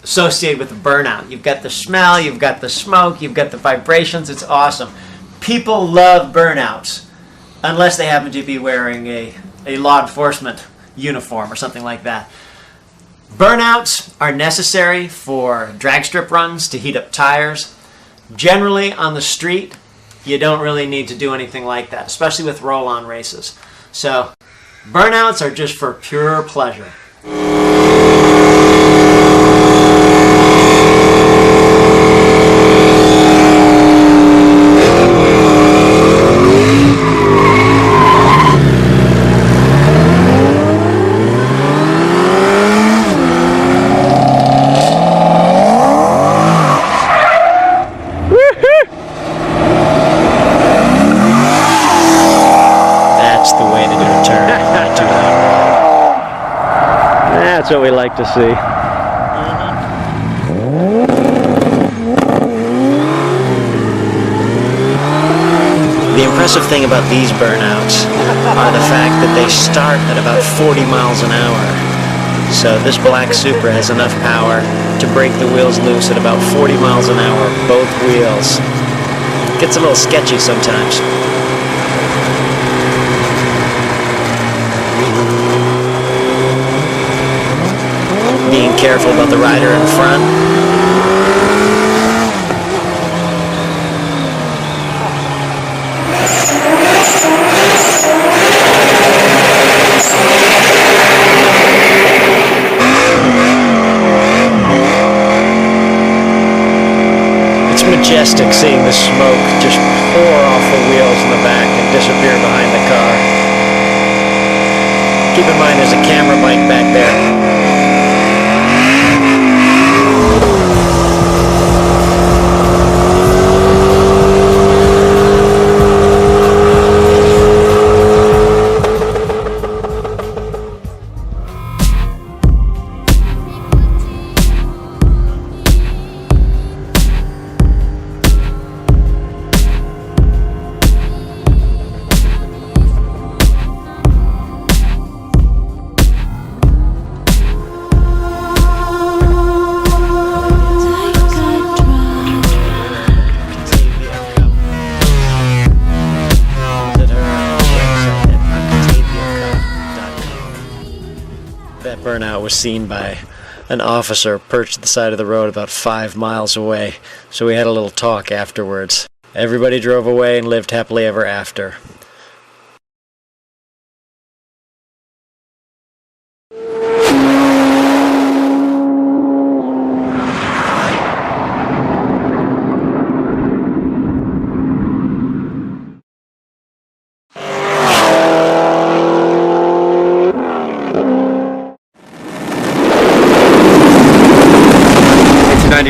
associated with the burnout. You've got the smell, you've got the smoke, you've got the vibrations. It's awesome. People love burnouts unless they happen to be wearing a law enforcement uniform or something like that. Burnouts are necessary for drag strip runs to heat up tires. Generally on the street, you don't really need to do anything like that, especially with roll-on races. So, burnouts are just for pure pleasure. That's what we like to see. impressive thing about these burnouts are the fact that they start at about 40 miles an hour. So this black Supra has enough power to break the wheels loose at about 40 miles an hour, both wheels. Gets a little sketchy sometimes. Being careful about the rider in front. It's majestic seeing the smoke just pour off the wheels in the back and disappear behind the car. Keep in mind there's a camera bike back there. That burnout was seen by an officer perched at the side of the road about 5 miles away, so we had a little talk afterwards. Everybody drove away and lived happily ever after.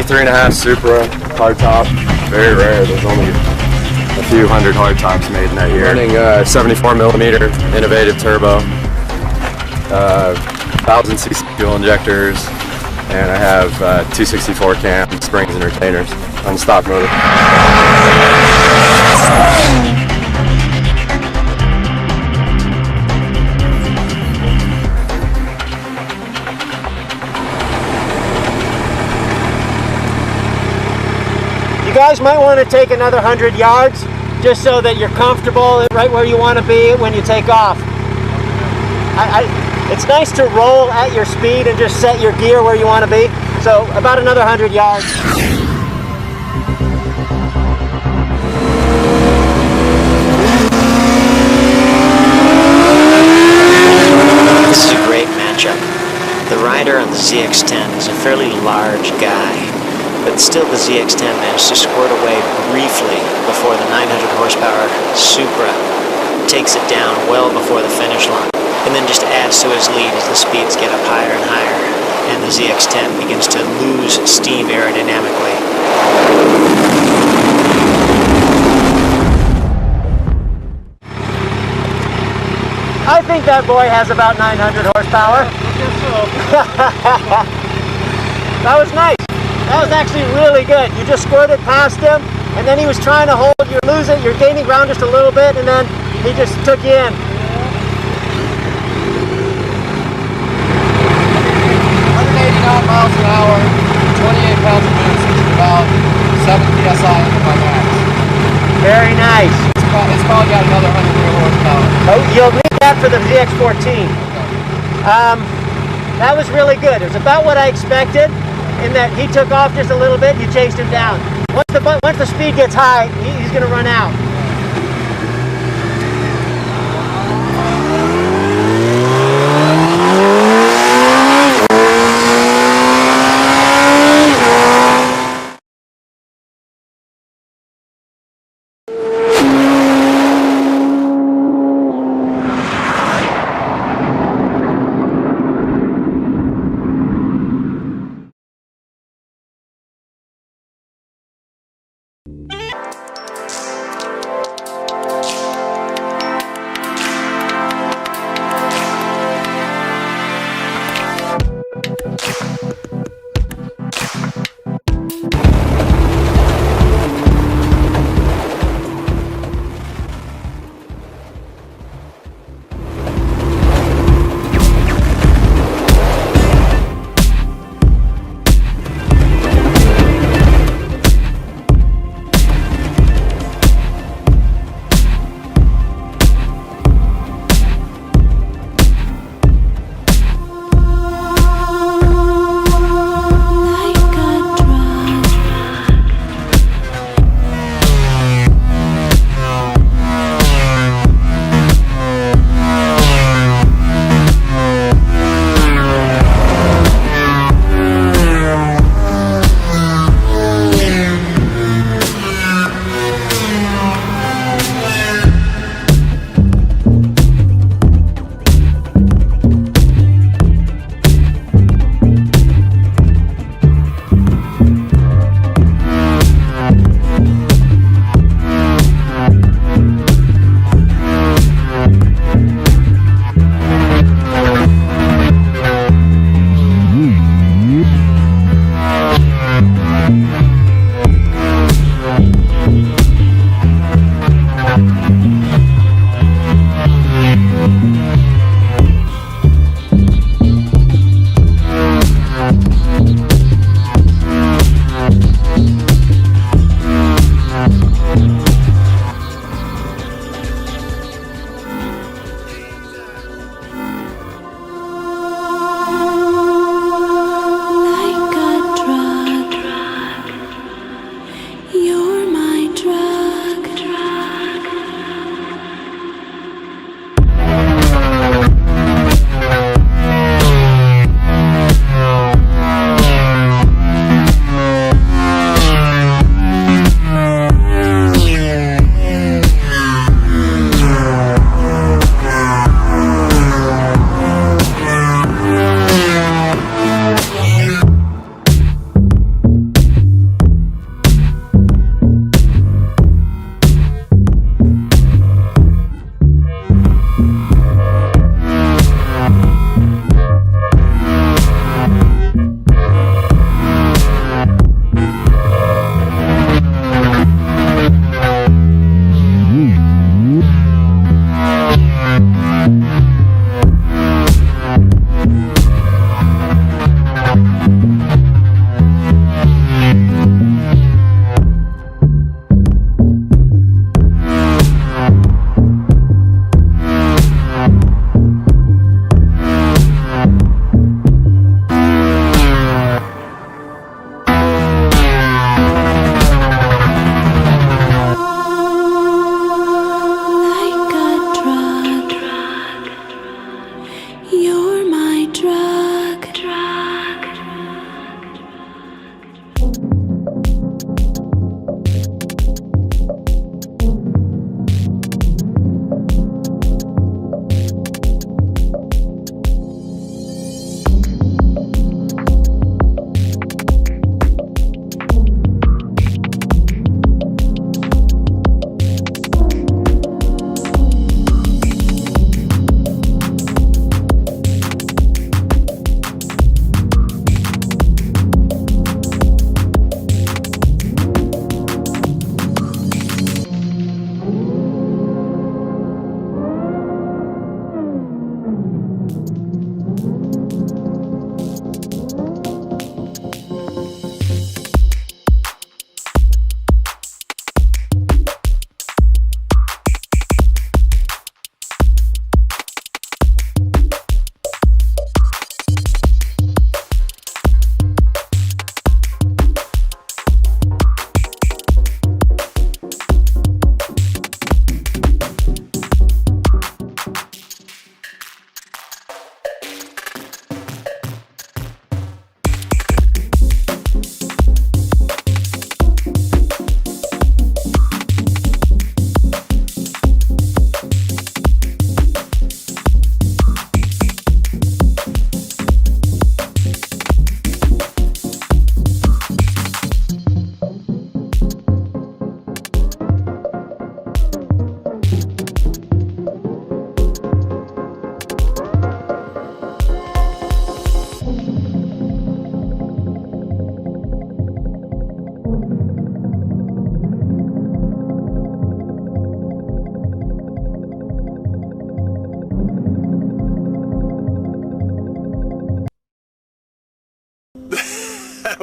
.3.5 Supra hardtop, very rare. There's only a few hundred hardtops made in that year. Running 74mm innovative turbo, 1000cc fuel injectors, and I have 264 cam springs and retainers on stock motor. You guys might want to take another 100 yards just so that you're comfortable right where you want to be when you take off. It's nice to roll at your speed and just set your gear where you want to be. So about another 100 yards. This is a great matchup. The rider on the ZX-10 is a fairly large guy, but still the ZX-10 managed to squirt away briefly before the 900 horsepower Supra takes it down well before the finish line, and then just adds to his lead as the speeds get up higher and higher, and the ZX-10 begins to lose steam aerodynamically. I think that boy has about 900 horsepower. That was nice. That was actually really good. You just squirted past him, and then he was trying to hold. You're losing, you're gaining ground just a little bit, and then he just took you in. 189 miles an hour, 28 pounds of boost, which is about 7 psi into my max. Very nice. It's probably got another 100 real horsepower. Oh, you'll need that for the ZX-14. Okay. That was really good. It was about what I expected, in that he took off just a little bit, you chased him down. Once the speed gets high, he's going to run out.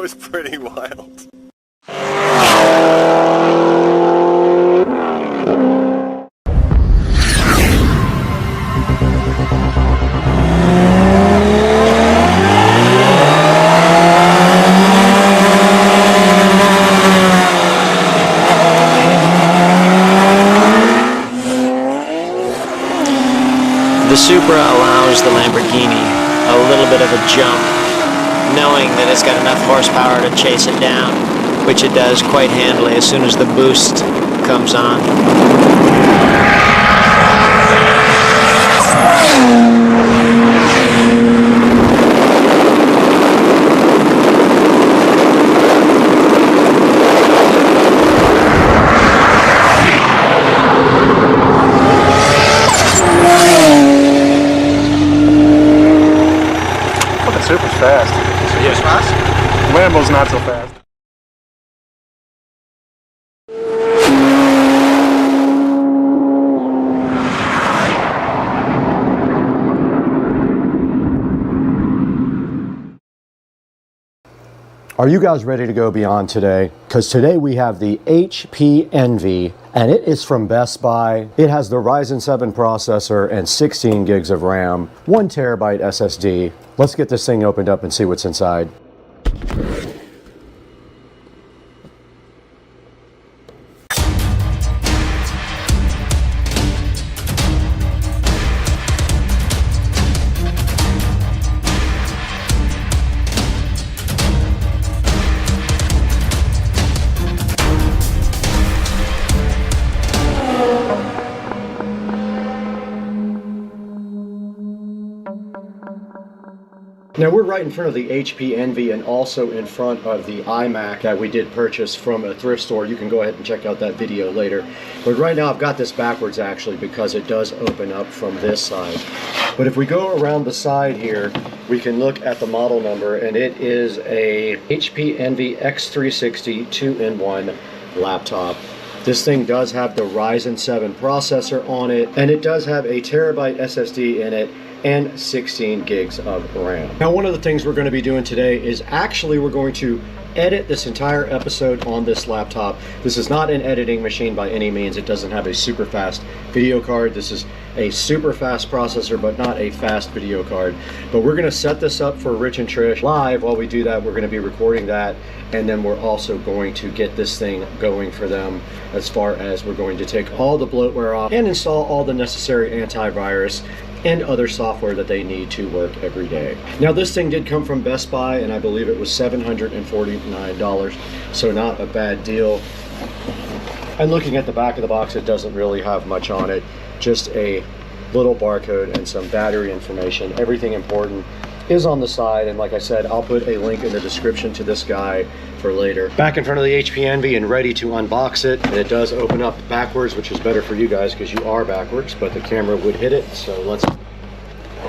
was pretty wild. The Supra allows the Lamborghini a little bit of a jump, knowing that it's got enough horsepower to chase it down, which it does quite handily as soon as the boost comes on. Super's fast. Super's fast? Lambo's not so fast. Are you guys ready to go beyond today? Because today we have the HP Envy, and it is from Best Buy. It has the Ryzen 7 processor and 16 gigs of RAM, 1 terabyte SSD. Let's get this thing opened up and see what's inside. Now we're right in front of the HP Envy and also in front of the iMac that we did purchase from a thrift store. You can go ahead and check out that video later. But right now I've got this backwards actually because it does open up from this side. But if we go around the side here, we can look at the model number, and it is a HP Envy X360 2-in-1 laptop. This thing does have the Ryzen 7 processor on it, and it does have a terabyte SSD in it and 16 gigs of RAM. Now, one of the things we're going to be doing today is actually we're going to edit this entire episode on this laptop. This is not an editing machine by any means. It doesn't have a super fast video card. This is a super fast processor, but not a fast video card. But we're going to set this up for Rich and Trish live. While we do that, we're going to be recording that, and then we're also going to get this thing going for them, as far as we're going to take all the bloatware off and install all the necessary antivirus and other software that they need to work every day. Now, this thing did come from Best Buy, and I believe it was $749, so not a bad deal. And looking at the back of the box, it doesn't really have much on it, just a little barcode and some battery information. Everything important is on the side, and like I said, I'll put a link in the description to this guy for later. Back in front of the HP Envy and ready to unbox it, and it does open up backwards, which is better for you guys because you are backwards, but the camera would hit it. So let's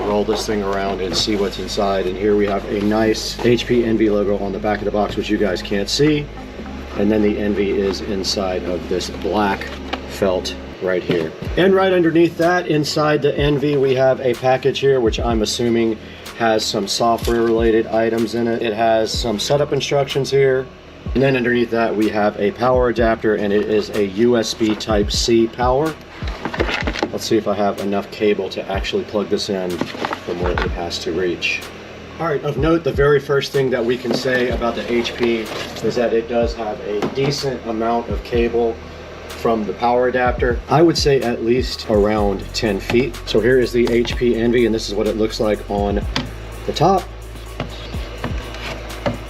roll this thing around and see what's inside. And here we have a nice HP Envy logo on the back of the box, which you guys can't see, and then the Envy is inside of this black felt right here. And right underneath that, inside the Envy, we have a package here, which I'm assuming has some software related items in it. It has some setup instructions here, and then underneath that we have a power adapter, and it is a USB Type-C power. Let's see if I have enough cable to actually plug this in from where it has to reach. All right, of note, the very first thing that we can say about the HP is that it does have a decent amount of cable from the power adapter. I would say at least around 10 feet. So here is the HP Envy, and this is what it looks like on the top.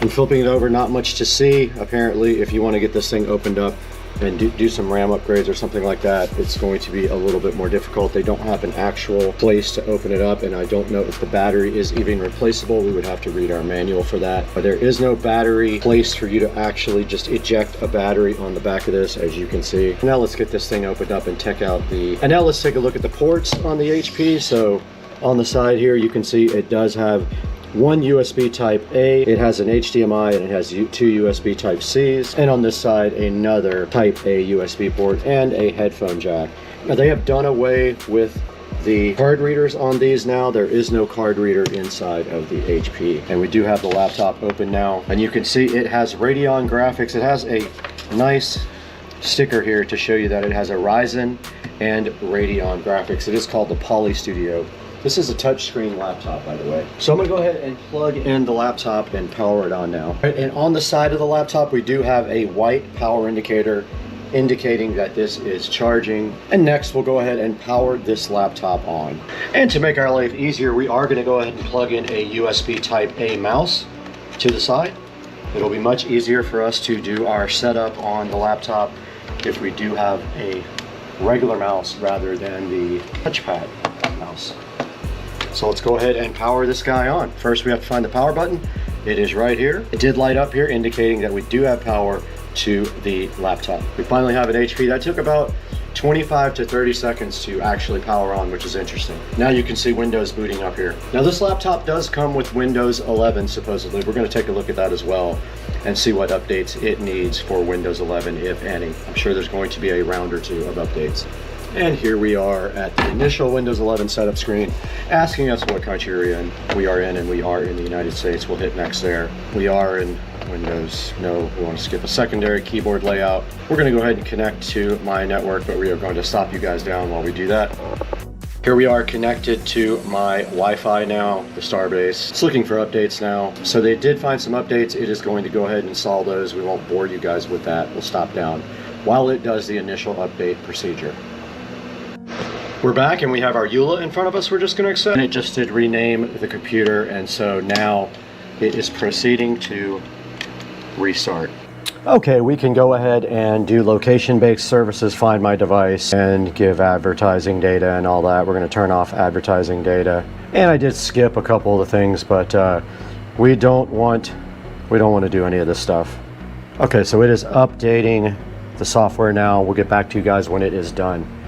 I'm flipping it over, not much to see. Apparently, if you want to get this thing opened up and do some RAM upgrades or something like that, it's going to be a little bit more difficult. They don't have an actual place to open it up, and I don't know if the battery is even replaceable. We would have to read our manual for that. But there is no battery place for you to actually just eject a battery on the back of this, as you can see. Now let's get this thing opened up and check out and now let's take a look at the ports on the HP. So on the side here, you can see it does have one USB Type A, it has an HDMI, and it has two USB Type Cs, and on this side another Type A USB port and a headphone jack. Now they have done away with the card readers on these now. There is no card reader inside of the HP. And we do have the laptop open now. And you can see it has Radeon graphics. It has a nice sticker here to show you that it has a Ryzen and Radeon graphics. It is called the Poly Studio. This is a touchscreen laptop, by the way. So I'm gonna go ahead and plug in the laptop and power it on now. And on the side of the laptop, we do have a white power indicator indicating that this is charging. And next, we'll go ahead and power this laptop on. And to make our life easier, we are gonna go ahead and plug in a USB Type A mouse to the side. It'll be much easier for us to do our setup on the laptop if we do have a regular mouse rather than the touchpad mouse. So let's go ahead and power this guy on. First, we have to find the power button. It is right here. It did light up here, indicating that we do have power to the laptop. We finally have an HP. That took about 25 to 30 seconds to actually power on, which is interesting. Now you can see Windows booting up here. Now this laptop does come with Windows 11, supposedly. We're gonna take a look at that as well and see what updates it needs for Windows 11, if any. I'm sure there's going to be a round or two of updates. And here we are at the initial Windows 11 setup screen, asking us what country we are in, and we are in the United States. We'll hit next there. We are in Windows. No, we want to skip a secondary keyboard layout. We're going to go ahead and connect to my network, but we are going to stop you guys down while we do that. Here we are connected to my Wi-Fi now, the Starbase. It's looking for updates now. So they did find some updates. It is going to go ahead and install those. We won't bore you guys with that. We'll stop down while it does the initial update procedure. We're back and we have our EULA in front of us. We're just going to accept. And it just did rename the computer, and so now it is proceeding to restart. Okay, we can go ahead and do location-based services, find my device, and give advertising data and all that. We're going to turn off advertising data. And I did skip a couple of the things, but we don't want to do any of this stuff. Okay, so it is updating the software now. We'll get back to you guys when it is done.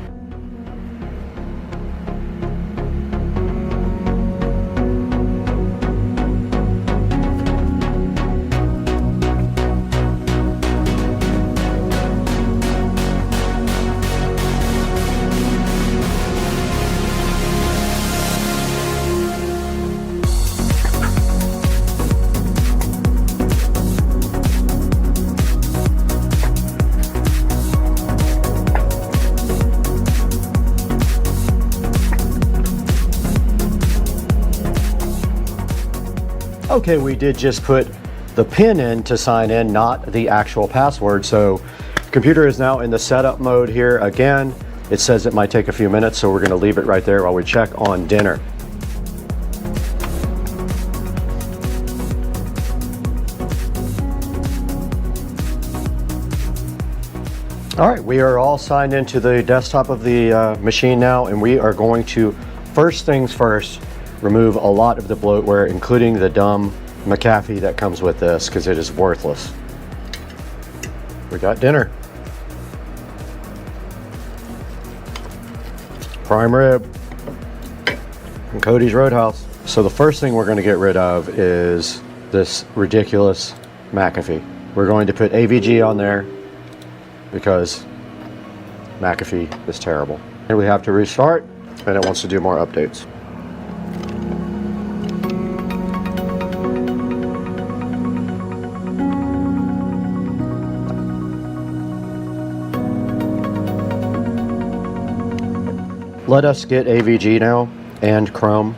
Okay, we did just put the PIN in to sign in, not the actual password. So computer is now in the setup mode here again. It says it might take a few minutes, so we're going to leave it right there while we check on dinner. All right, we are all signed into the desktop of the machine now, and we are going to, first things first, remove a lot of the bloatware, including the dumb McAfee that comes with this, because it is worthless. We got dinner. Prime rib from Cody's Roadhouse. So the first thing we're going to get rid of is this ridiculous McAfee. We're going to put AVG on there because McAfee is terrible. And we have to restart, and it wants to do more updates. Let us get AVG now and Chrome.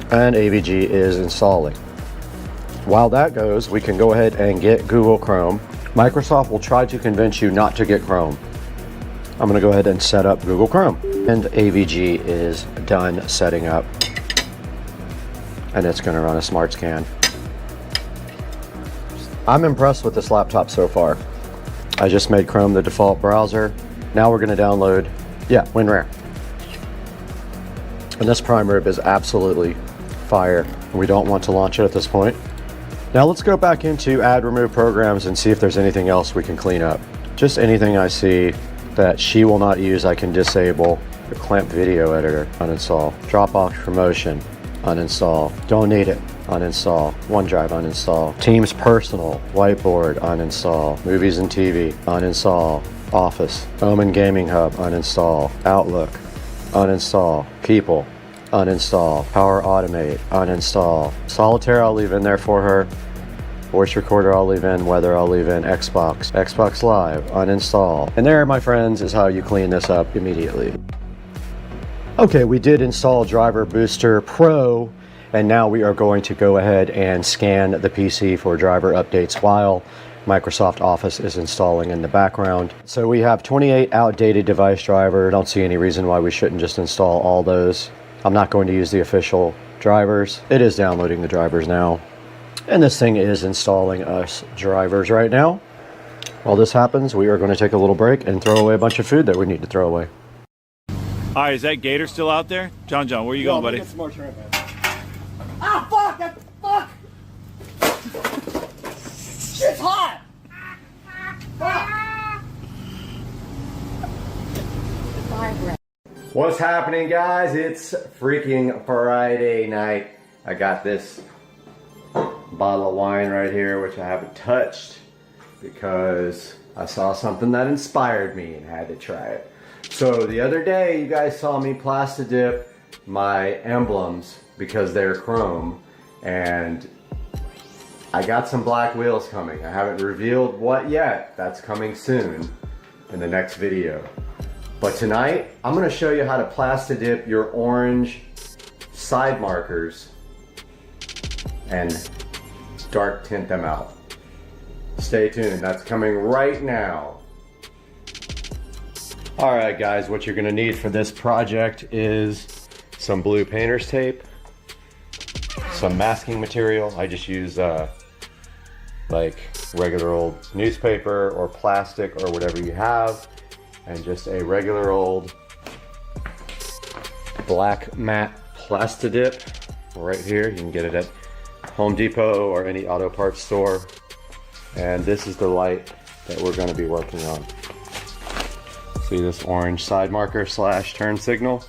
And AVG is installing. While that goes, we can go ahead and get Google Chrome. Microsoft will try to convince you not to get Chrome. I'm going to go ahead and set up Google Chrome. And AVG is done setting up. And it's going to run a smart scan. I'm impressed with this laptop so far. I just made Chrome the default browser. Now we're going to download, WinRAR. And this prime rib is absolutely fire. We don't want to launch it at this point. Now let's go back into add remove programs and see if there's anything else we can clean up. Just anything I see that she will not use, I can disable. The clamp video editor, uninstall. Dropbox promotion, uninstall. Don't need it, uninstall. OneDrive, uninstall. Teams personal, whiteboard, uninstall. Movies and TV, uninstall. Office, Omen Gaming Hub, uninstall. Outlook, uninstall. People, uninstall. Power Automate, uninstall. Solitaire I'll leave in there for her. Voice recorder I'll leave in, weather I'll leave in, Xbox Live, uninstall. And there, my friends, is how you clean this up immediately. Okay, we did install Driver Booster Pro, and now we are going to go ahead and scan the PC for driver updates while Microsoft Office is installing in the background. So we have 28 outdated device driver. Don't see any reason why we shouldn't just install all those. I'm not going to use the official drivers. It is downloading the drivers now. And this thing is installing us drivers right now. While this happens, we are going to take a little break and throw away a bunch of food that we need to throw away. All right, is that gator still out there? John, where are you going, buddy? Get some more shrimp, man. Ah, fuck! That fuck! Shit's hot! Fuck! What's happening, guys? It's freaking Friday night. I got this bottle of wine right here, which I haven't touched because I saw something that inspired me and had to try it. So the other day, you guys saw me Plastidip my emblems because they're chrome, and I got some black wheels coming. I haven't revealed what yet. That's coming soon in the next video. But tonight, I'm gonna show you how to Plastidip your orange side markers and dark tint them out. Stay tuned, that's coming right now. Alright guys, what you're going to need for this project is some blue painter's tape, some masking material. I just use like regular old newspaper or plastic or whatever you have, and just a regular old black matte Plastidip right here. You can get it at Home Depot or any auto parts store. And this is the light that we're going to be working on. See this orange side marker / turn signal?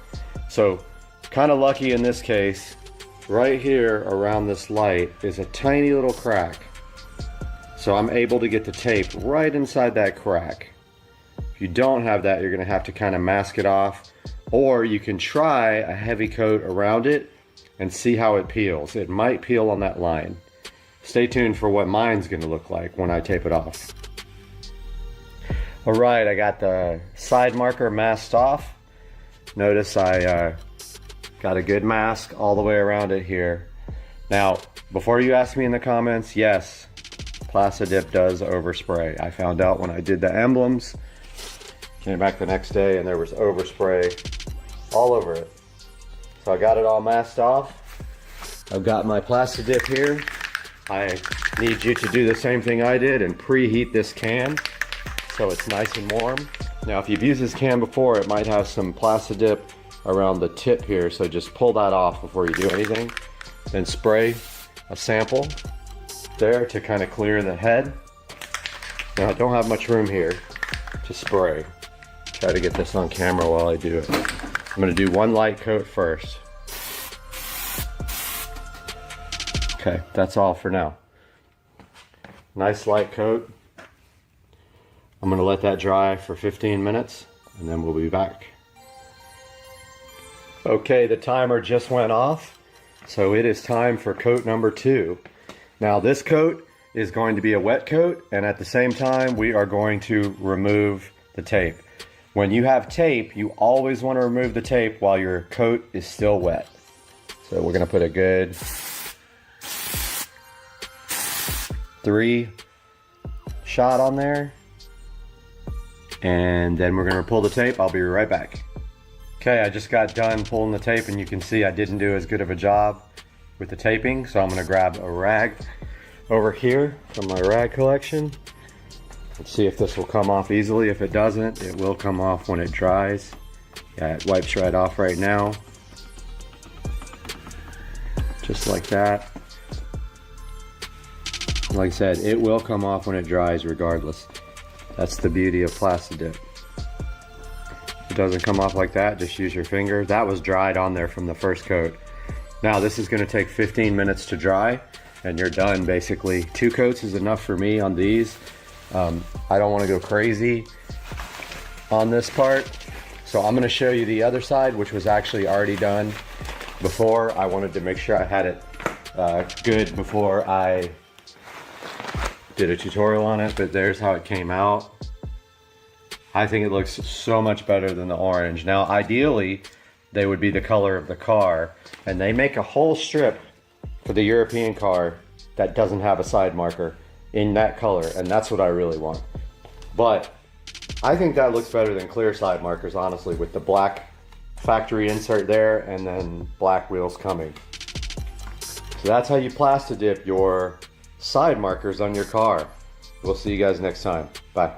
So kind of lucky in this case, right here around this light is a tiny little crack. So I'm able to get the tape right inside that crack. If you don't have that, you're going to have to kind of mask it off, or you can try a heavy coat around it and see how it peels. It might peel on that line. Stay tuned for what mine's going to look like when I tape it off. Alright, I got the side marker masked off. Notice I got a good mask all the way around it here. Now, before you ask me in the comments, yes, Plastidip does overspray. I found out when I did the emblems. Came back the next day and there was overspray all over it. So I got it all masked off. I've got my Plastidip here. I need you to do the same thing I did and preheat this can so it's nice and warm. Now if you've used this can before, it might have some Plastidip around the tip here, so just pull that off before you do anything. Then spray a sample there to kind of clear the head. Now I don't have much room here to spray. Try to get this on camera while I do it. I'm going to do one light coat first. Okay, that's all for now. Nice light coat. I'm going to let that dry for 15 minutes and then we'll be back. Okay, the timer just went off, so it is time for coat number 2. Now this coat is going to be a wet coat, and at the same time we are going to remove the tape. When you have tape, you always want to remove the tape while your coat is still wet. So we're going to put a good 3 shot on there. And then we're going to pull the tape. I'll be right back. Okay, I just got done pulling the tape and you can see I didn't do as good of a job with the taping. So I'm going to grab a rag over here from my rag collection. Let's see if this will come off easily. If it doesn't, it will come off when it dries. Yeah, it wipes right off right now. Just like that. Like I said, it will come off when it dries regardless. That's the beauty of Plastidip. If it doesn't come off like that, just use your finger. That was dried on there from the first coat. Now this is going to take 15 minutes to dry and you're done basically. 2 coats is enough for me on these. I don't want to go crazy on this part. So I'm going to show you the other side, which was actually already done before. I wanted to make sure I had it good before I did a tutorial on it, but there's how it came out. I think it looks so much better than the orange. Now, ideally, they would be the color of the car, and they make a whole strip for the European car that doesn't have a side marker in that color, and that's what I really want. But I think that looks better than clear side markers, honestly, with the black factory insert there and then black wheels coming. So that's how you Plastidip your side markers on your car. We'll see you guys next time. Bye.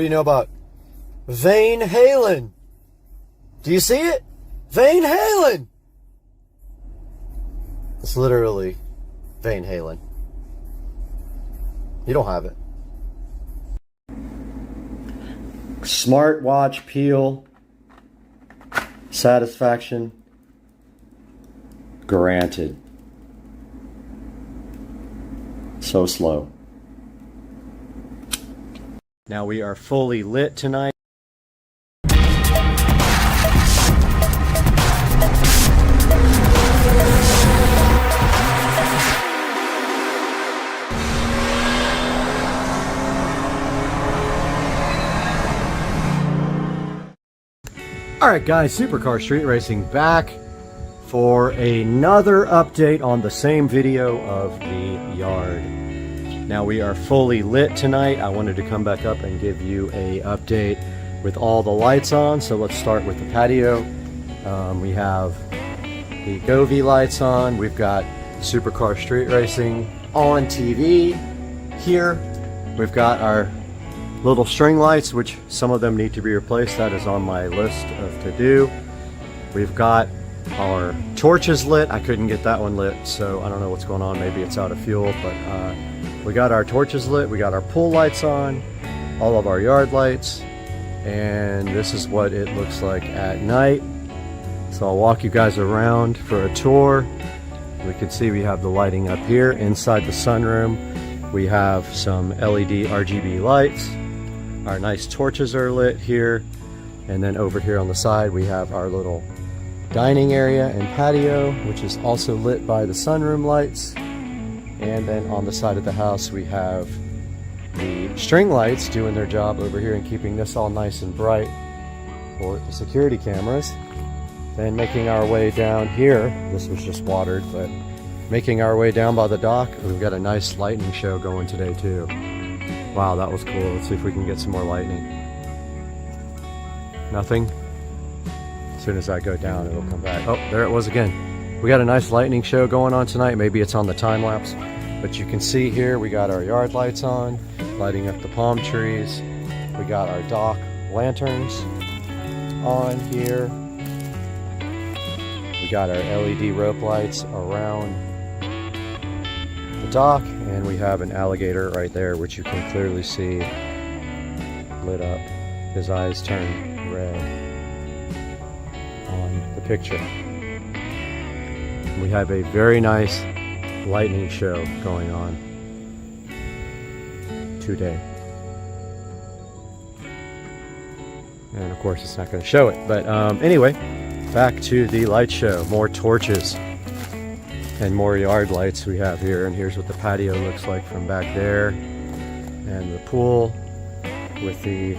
do you know about Van Halen? Do you see it? Van Halen! It's literally Van Halen. You don't have it. Smartwatch peel. Satisfaction granted. So slow. Now we are fully lit tonight. Alright guys, Supercar Street Racing back for another update on the same video of the yard. Now we are fully lit tonight. I wanted to come back up and give you a update with all the lights on. So let's start with the patio. We have the Govee lights on. We've got Supercar Street Racing on TV here. We've got our little string lights, which some of them need to be replaced. That is on my list of to do. We've got our torches lit. I couldn't get that one lit, so I don't know what's going on. Maybe it's out of fuel, but we got our torches lit. We got our pool lights on, all of our yard lights, and this is what it looks like at night. So I'll walk you guys around for a tour. We can see we have the lighting up here inside the sunroom. We have some LED RGB lights. Our nice torches are lit here, and then over here on the side we have our little dining area and patio, which is also lit by the sunroom lights. And then on the side of the house we have the string lights doing their job over here and keeping this all nice and bright for the security cameras. Then making our way down here, this was just watered, but making our way down by the dock, we've got a nice lightning show going today too. Wow, that was cool. Let's see if we can get some more lightning. Nothing? As soon as I go down, it'll come back. Oh, there it was again. We got a nice lightning show going on tonight. Maybe it's on the time lapse, but you can see here we got our yard lights on, lighting up the palm trees. We got our dock lanterns on here. We got our LED rope lights around the dock, and we have an alligator right there, which you can clearly see lit up. His eyes turn red on the picture. We have a very nice lightning show going on today. And of course it's not going to show it, but anyway, back to the light show. More torches and more yard lights we have here, and here's what the patio looks like from back there, and the pool with the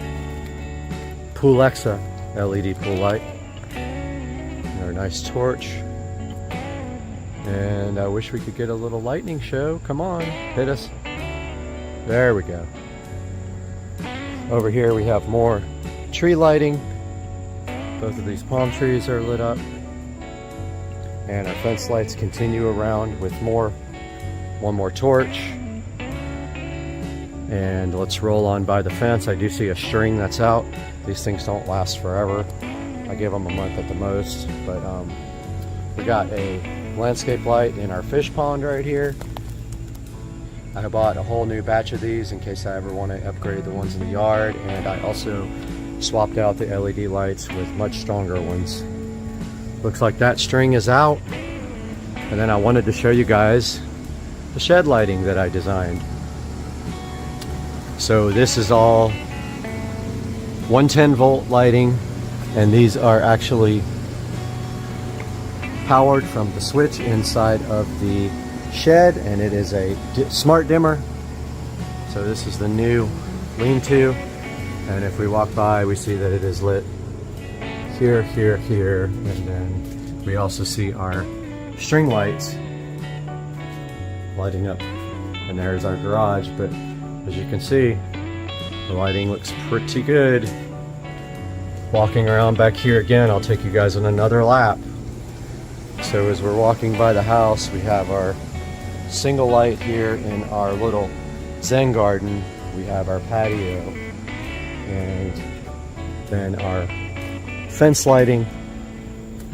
Poolexa LED pool light, and our nice torch. And I wish we could get a little lightning show. Come on, hit us. There we go. Over here we have more tree lighting. Both of these palm trees are lit up. And our fence lights continue around with one more torch. And let's roll on by the fence. I do see a string that's out. These things don't last forever. I give them a month at the most. But we got a landscape light in our fish pond right here. I bought a whole new batch of these in case I ever want to upgrade the ones in the yard. And I also swapped out the LED lights with much stronger ones. Looks like that string is out. And then I wanted to show you guys the shed lighting that I designed. So this is all 110 volt lighting, and these are actually powered from the switch inside of the shed, and it is a smart dimmer. So this is the new lean-to, and if we walk by we see that it is lit here, here, here, and then we also see our string lights lighting up, and there's our garage. But as you can see, the lighting looks pretty good. Walking around back here again, I'll take you guys on another lap. So as we're walking by the house, we have our single light here in our little Zen garden. We have our patio, And then our fence lighting,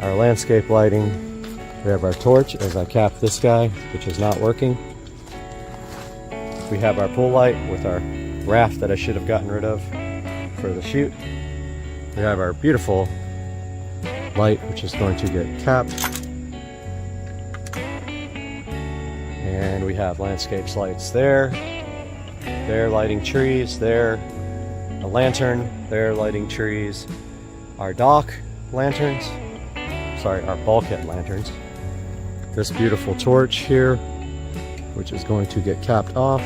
our landscape lighting. We have our torch as I cap this guy, which is not working. We have our pool light with our raft that I should have gotten rid of for the shoot. We have our beautiful light, which is going to get capped. And we have landscapes lights there. There lighting trees, there a lantern, there lighting trees. Our dock lanterns, sorry, our bulkhead lanterns. This beautiful torch here, which is going to get capped off.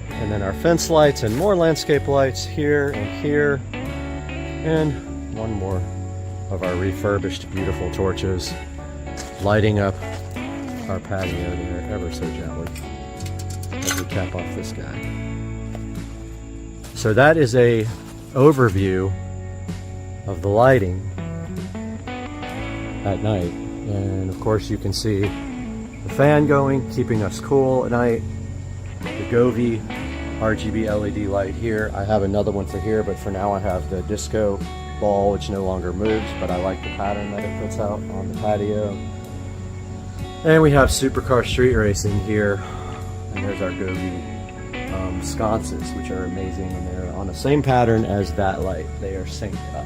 And then our fence lights and more landscape lights here and here. And one more of our refurbished beautiful torches lighting up our patio there ever so gently as we cap off this guy. So that is a overview of the lighting at night. And of course you can see the fan going, keeping us cool at night. The Govee RGB LED light here. I have another one for here, but for now I have the disco ball, which no longer moves, but I like the pattern that it puts out on the patio. And we have supercar street racing here, and there's our Govee sconces, which are amazing, and they're on the same pattern as that light. They are synced up.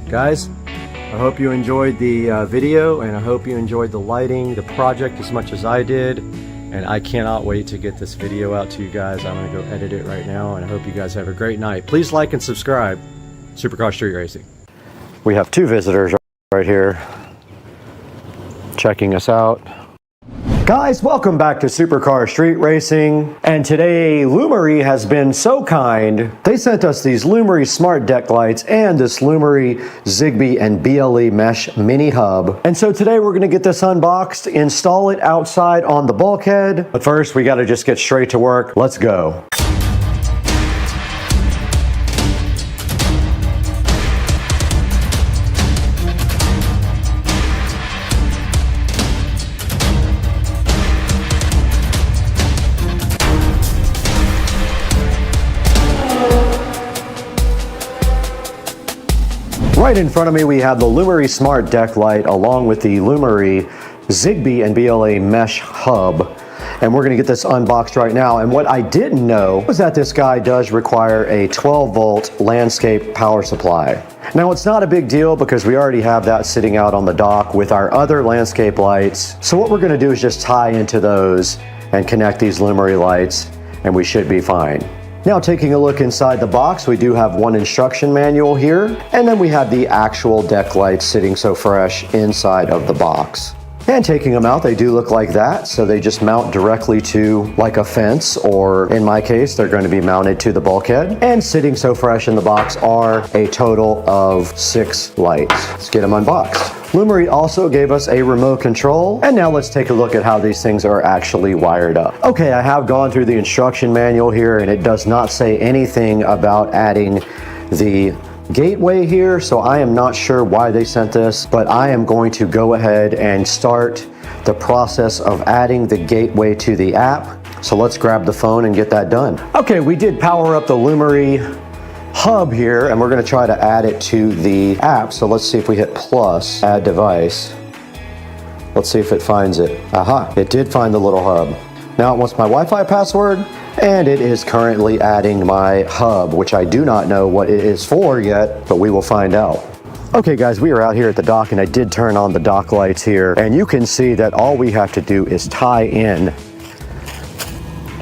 Guys, I hope you enjoyed the video, and I hope you enjoyed the lighting, the project as much as I did. And I cannot wait to get this video out to you guys. I'm gonna go edit it right now, and I hope you guys have a great night. Please like and subscribe. Supercar Street Racing. We have two visitors right here checking us out. Guys, welcome back to Supercar Street Racing. And today, Lumery has been so kind. They sent us these Lumery Smart Deck Lights and this Lumery Zigbee and BLE Mesh Mini Hub. And so today we're gonna get this unboxed, install it outside on the bulkhead. But first, we gotta just get straight to work. Let's go. Right in front of me, we have the Lumery Smart Deck Light along with the Lumery Zigbee and BLE Mesh Hub. And we're gonna get this unboxed right now. And what I didn't know was that this guy does require a 12-volt landscape power supply. Now, it's not a big deal because we already have that sitting out on the dock with our other landscape lights. So what we're gonna do is just tie into those and connect these Lumery lights, and we should be fine. Now, taking a look inside the box, we do have one instruction manual here, and then we have the actual deck lights sitting so fresh inside of the box. And taking them out, they do look like that, so they just mount directly to like a fence, or in my case, they're going to be mounted to the bulkhead. And sitting so fresh in the box are a total of 6 lights. Let's get them unboxed. Lumery also gave us a remote control, and now let's take a look at how these things are actually wired up. Okay, I have gone through the instruction manual here, and it does not say anything about adding the gateway here, so I am not sure why they sent this, but I am going to go ahead and start the process of adding the gateway to the app. So let's grab the phone and get that done. Okay, we did power up the Lumery hub here, and we're going to try to add it to the app. So let's see if we hit plus, add device. Let's see if it finds it. Aha, it did find the little hub. Now it wants my Wi-Fi password, and it is currently adding my hub, which I do not know what it is for yet, but we will find out. Okay guys, we are out here at the dock, and I did turn on the dock lights here, and you can see that all we have to do is tie in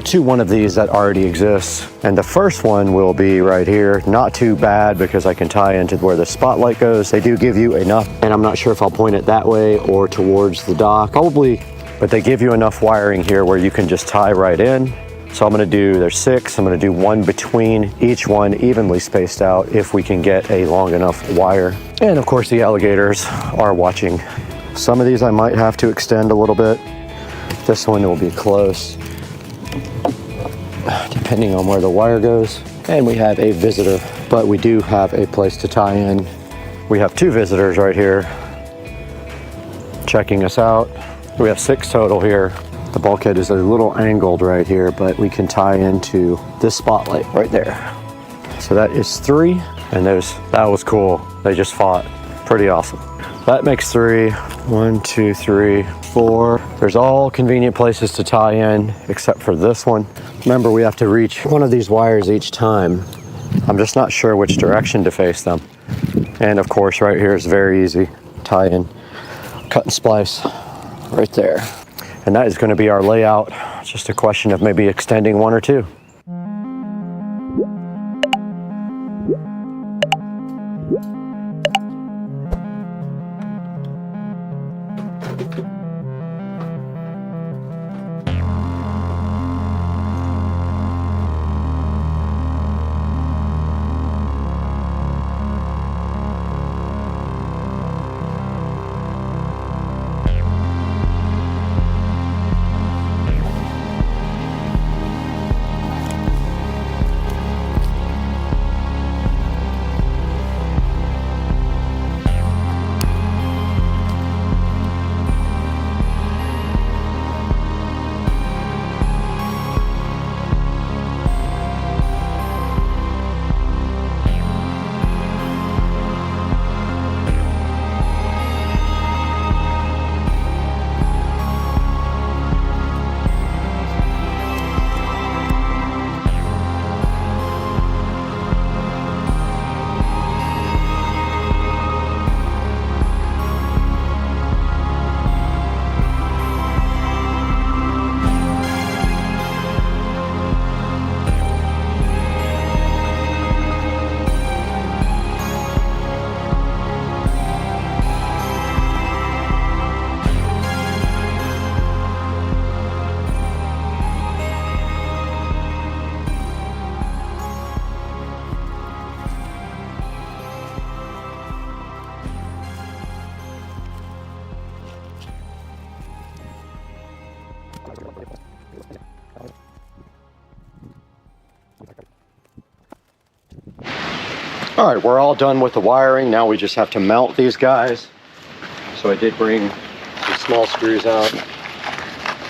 to one of these that already exists. And the first one will be right here. Not too bad because I can tie into where the spotlight goes. They do give you enough, and I'm not sure if I'll point it that way or towards the dock. Probably, but they give you enough wiring here where you can just tie right in. So I'm gonna do, there's 6, I'm gonna do one between each one, evenly spaced out if we can get a long enough wire. And of course the alligators are watching. Some of these I might have to extend a little bit. This one will be close, depending on where the wire goes. And we have a visitor, but we do have a place to tie in. We have 2 visitors right here checking us out. We have 6 total here. The bulkhead is a little angled right here, but we can tie into this spotlight right there. So that is 3, and that was cool. They just fought. Pretty awesome. That makes 3. 1, 2, 3, 4. There's all convenient places to tie in, except for this one. Remember, we have to reach one of these wires each time. I'm just not sure which direction to face them. And of course, right here is very easy. Tie in, cut and splice right there. And that is going to be our layout. It's just a question of maybe extending 1 or 2. All right, we're all done with the wiring. Now we just have to mount these guys. So I did bring some small screws out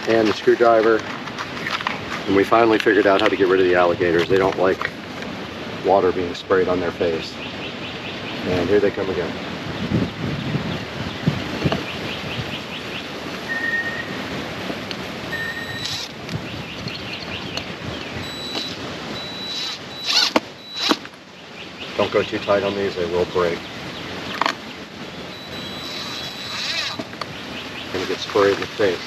and the screwdriver. And we finally figured out how to get rid of the alligators. They don't like water being sprayed on their face. And here they come again. Don't go too tight on these, they will break. Gonna get sprayed in the face.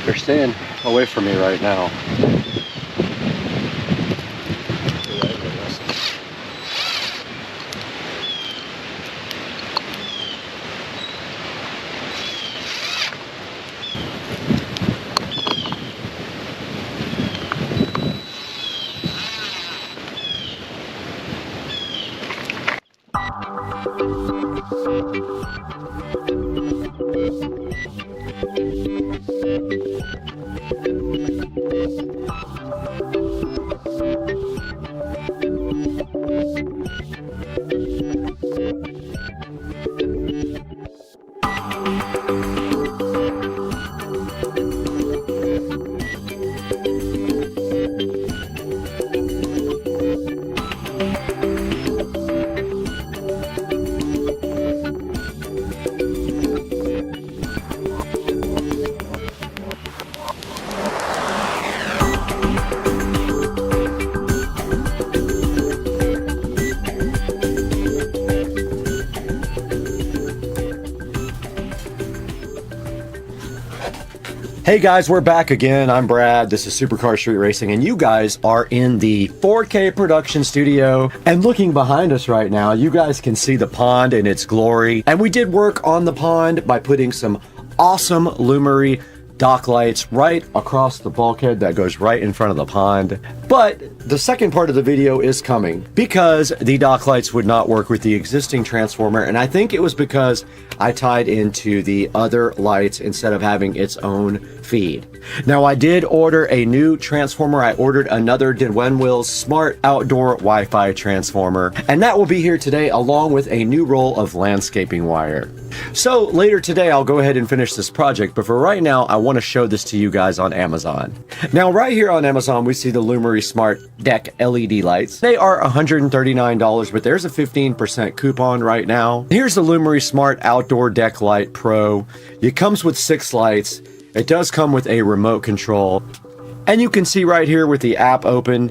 They're staying away from me right now. Hey guys, we're back again. I'm Brad. This is Supercar Street Racing, and you guys are in the 4K production studio. And looking behind us right now, you guys can see the pond in its glory. And we did work on the pond by putting some awesome Lumery dock lights right across the bulkhead that goes right in front of the pond. But the second part of the video is coming because the dock lights would not work with the existing transformer, and I think it was because I tied into the other lights instead of having its own feed. Now, I did order a new transformer. I ordered another Denwenwill's Smart Outdoor Wi-Fi transformer, and that will be here today along with a new roll of landscaping wire. So later today, I'll go ahead and finish this project, but for right now, I want to show this to you guys on Amazon. Now, right here on Amazon, we see the Lumery Smart Deck LED lights. They are $139, but there's a 15% coupon right now. Here's the Lumery Smart Outdoor Deck Light Pro. It comes with 6 lights. It does come with a remote control. And you can see right here with the app open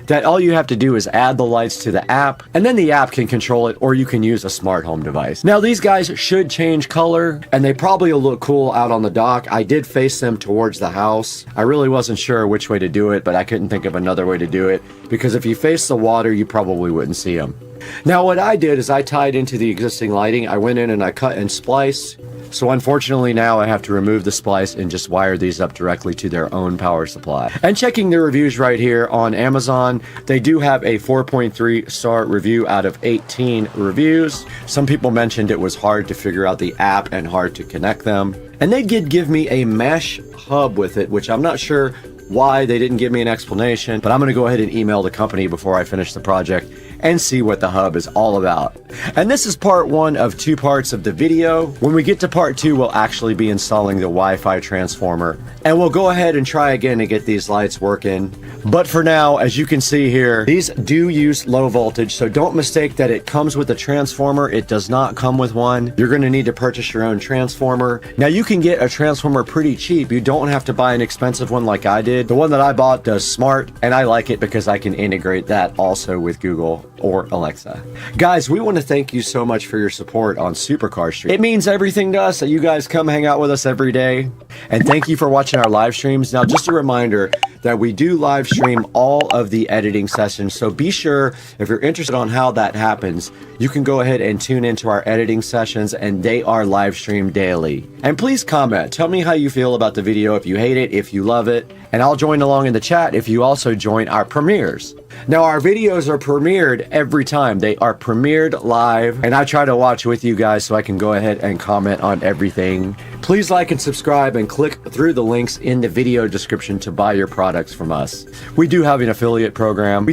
that all you have to do is add the lights to the app, and then the app can control it, or you can use a smart home device. Now, these guys should change color, and they probably will look cool out on the dock. I did face them towards the house. I really wasn't sure which way to do it, but I couldn't think of another way to do it, because if you face the water, you probably wouldn't see them. Now, what I did is I tied into the existing lighting. I went in and I cut and spliced. So unfortunately now I have to remove the splice and just wire these up directly to their own power supply. And checking the reviews right here on Amazon, they do have a 4.3 star review out of 18 reviews. Some people mentioned it was hard to figure out the app and hard to connect them. And they did give me a mesh hub with it, which I'm not sure why they didn't give me an explanation, but I'm gonna go ahead and email the company before I finish the project and see what the hub is all about. And this is part 1 of 2 parts of the video. When we get to part 2, we'll actually be installing the Wi-Fi transformer, and we'll go ahead and try again to get these lights working. But for now, as you can see here, these do use low voltage, so don't mistake that it comes with a transformer. It does not come with one. You're gonna need to purchase your own transformer. Now, you can get a transformer pretty cheap. You don't have to buy an expensive one like I did. The one that I bought does smart, and I like it because I can integrate that also with Google or Alexa. Guys, we want to thank you so much for your support on Supercar Stream. It means everything to us that you guys come hang out with us every day. And thank you for watching our live streams. Now, just a reminder that we do live stream all of the editing sessions. So be sure, if you're interested on how that happens, you can go ahead and tune into our editing sessions, and they are live streamed daily. And please comment. Tell me how you feel about the video, if you hate it, if you love it. And I'll join along in the chat if you also join our premieres. Now, our videos are premiered every time. They are premiered live, and I try to watch with you guys so I can go ahead and comment on everything. Please like and subscribe and click through the links in the video description to buy your products from us. We do have an affiliate program.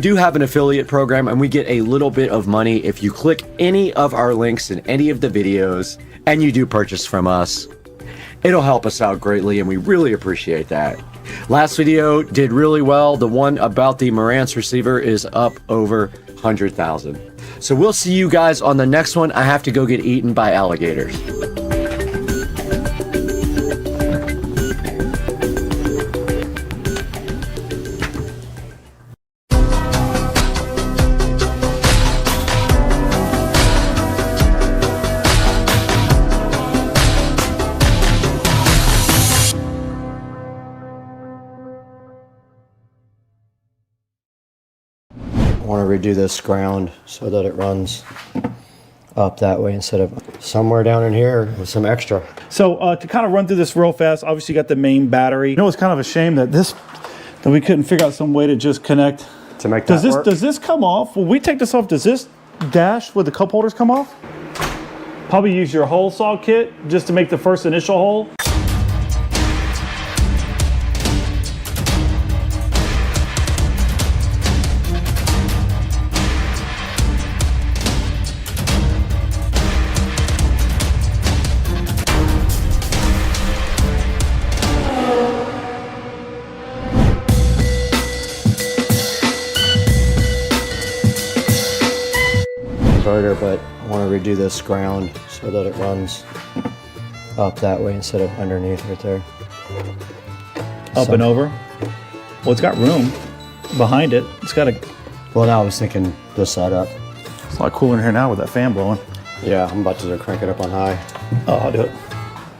And we get a little bit of money if you click any of our links in any of the videos and you do purchase from us. It'll help us out greatly, and we really appreciate that. Last video did really well. The one about the Marantz receiver is up over 100,000. So we'll see you guys on the next one. I have to go get eaten by alligators. I want to redo this ground so that it runs up that way instead of somewhere down in here with some extra. So to kind of run through this real fast, obviously you got the main battery. You know, it's kind of a shame that we couldn't figure out some way to just connect. To make that work? Does this come off? When we take this off, does this dash with the cup holders come off? Probably use your hole saw kit just to make the first initial hole. But I want to redo this ground so that it runs up that way instead of underneath right there. Up and over? Well, it's got room behind it. It's got a... Well, now I was thinking this side up. It's a lot cooler in here now with that fan blowing. Yeah, I'm about to crank it up on high. Oh, I'll do it.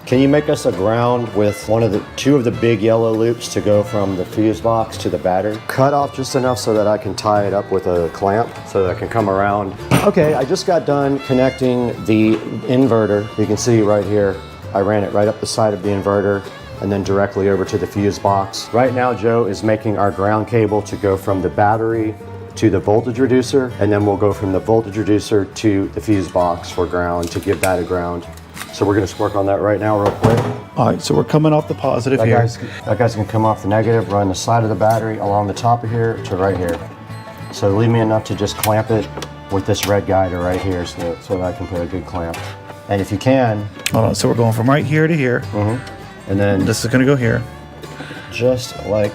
Can you make us a ground with two of the big yellow loops to go from the fuse box to the battery? Cut off just enough so that I can tie it up with a clamp so that I can come around. Okay, I just got done connecting the inverter. You can see right here, I ran it right up the side of the inverter. and then directly over to the fuse box. Right now, Joe is making our ground cable to go from the battery to the voltage reducer, and then we'll go from the voltage reducer to the fuse box for ground to give that a ground. So we're gonna work on that right now real quick. All right, so we're coming off the positive here. That guy's gonna come off the negative, run the side of the battery along the top of here to right here. So leave me enough to just clamp it with this red guide right here so that I can put a good clamp. And if you can... Hold on, so we're going from right here to here. And then... This is gonna go here. Just like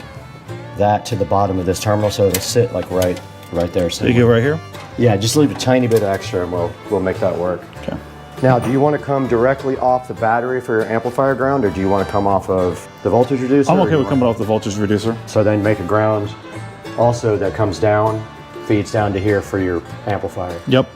that to the bottom of this terminal so it'll sit like right there. So you go right here? Yeah, just leave a tiny bit extra and we'll make that work. Okay. Now, do you want to come directly off the battery for your amplifier ground, or do you want to come off of the voltage reducer? I'm okay with coming off the voltage reducer. So then make a ground also that comes down, feeds down to here for your amplifier. Yep.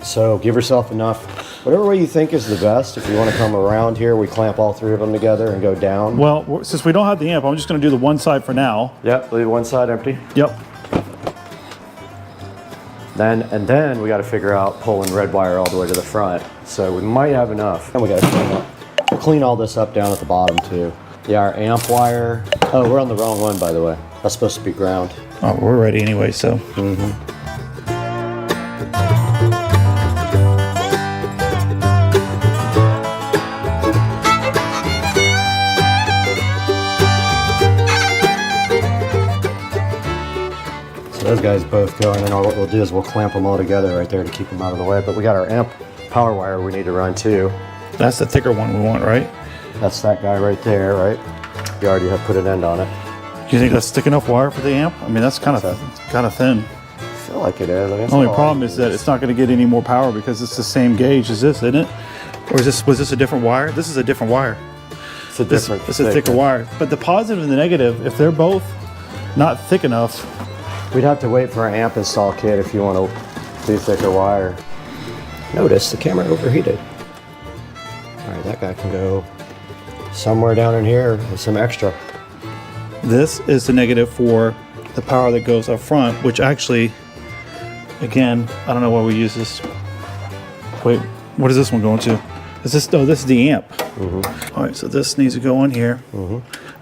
So give yourself enough, whatever way you think is the best. If you want to come around here, we clamp all three of them together and go down. Well, since we don't have the amp, I'm just going to do the one side for now. Yep, leave one side empty. Yep. Then we got to figure out pulling red wire all the way to the front. So we might have enough. And we got to clean all this up down at the bottom too. Yeah, our amp wire. Oh, we're on the wrong one, by the way. That's supposed to be ground. Oh, we're ready anyway, so. Those guys both go, and then what we'll do is we'll clamp them all together right there to keep them out of the way. But we got our amp power wire we need to run too. That's the thicker one we want, right? That's that guy right there, right? You already have put an end on it. Do you think that's thick enough wire for the amp? I mean, that's kind of thin. I feel like it is. I mean, the only problem is that it's not going to get any more power because it's the same gauge as this, isn't it? Or was this a different wire? This is a different wire. It's a different. It's a thicker wire. But the positive and the negative, if they're both not thick enough, we'd have to wait for an amp install kit if you want to do thicker wire. Notice the camera overheated. All right, that guy can go somewhere down in here with some extra. This is the negative for the power that goes up front, which actually, again, I don't know why we use this. Wait, what is this one going to? Is this, oh, this is the amp. All right, so this needs to go on here.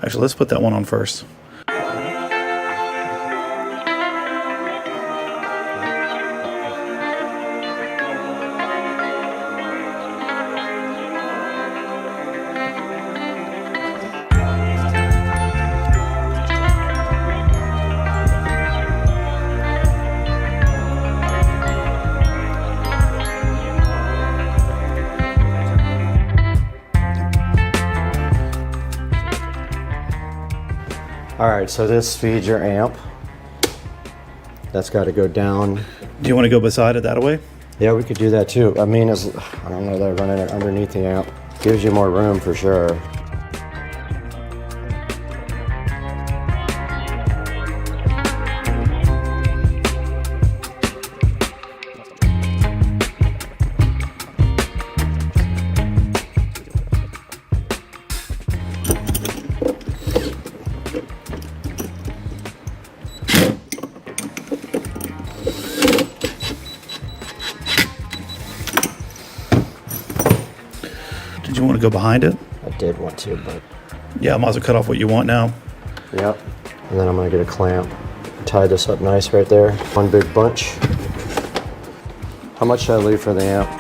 Actually, let's put that one on first. All right, so this feeds your amp. That's got to go down. Do you want to go beside it that way? Yeah, we could do that too. I mean, I don't know that running it underneath the amp gives you more room for sure. Did you want to go behind it? I did want to, but... Yeah, I might as well cut off what you want now. Yep. And then I'm going to get a clamp. Tie this up nice right there. One big bunch. How much should I leave for the amp?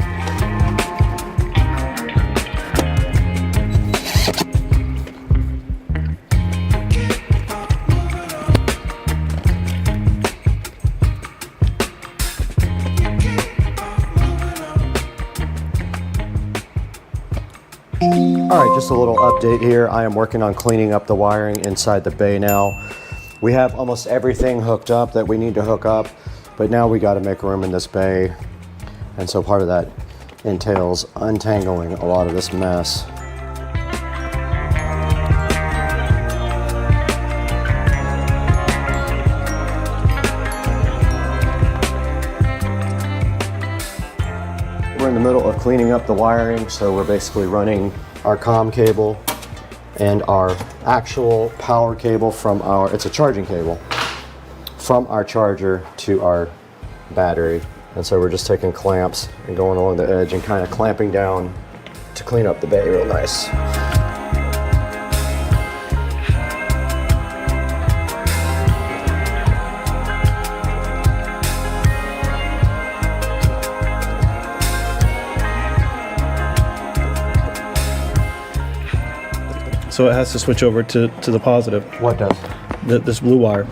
All right, just a little update here. I am working on cleaning up the wiring inside the bay now. We have almost everything hooked up that we need to hook up, but now we got to make room in this bay. And so part of that entails untangling a lot of this mess. in the middle of cleaning up the wiring, so we're basically running our COM cable and our actual power cable from it's a charging cable, from our charger to our battery. And so we're just taking clamps and going along the edge and kind of clamping down to clean up the bay real nice. So it has to switch over to the positive. What does? This blue wire.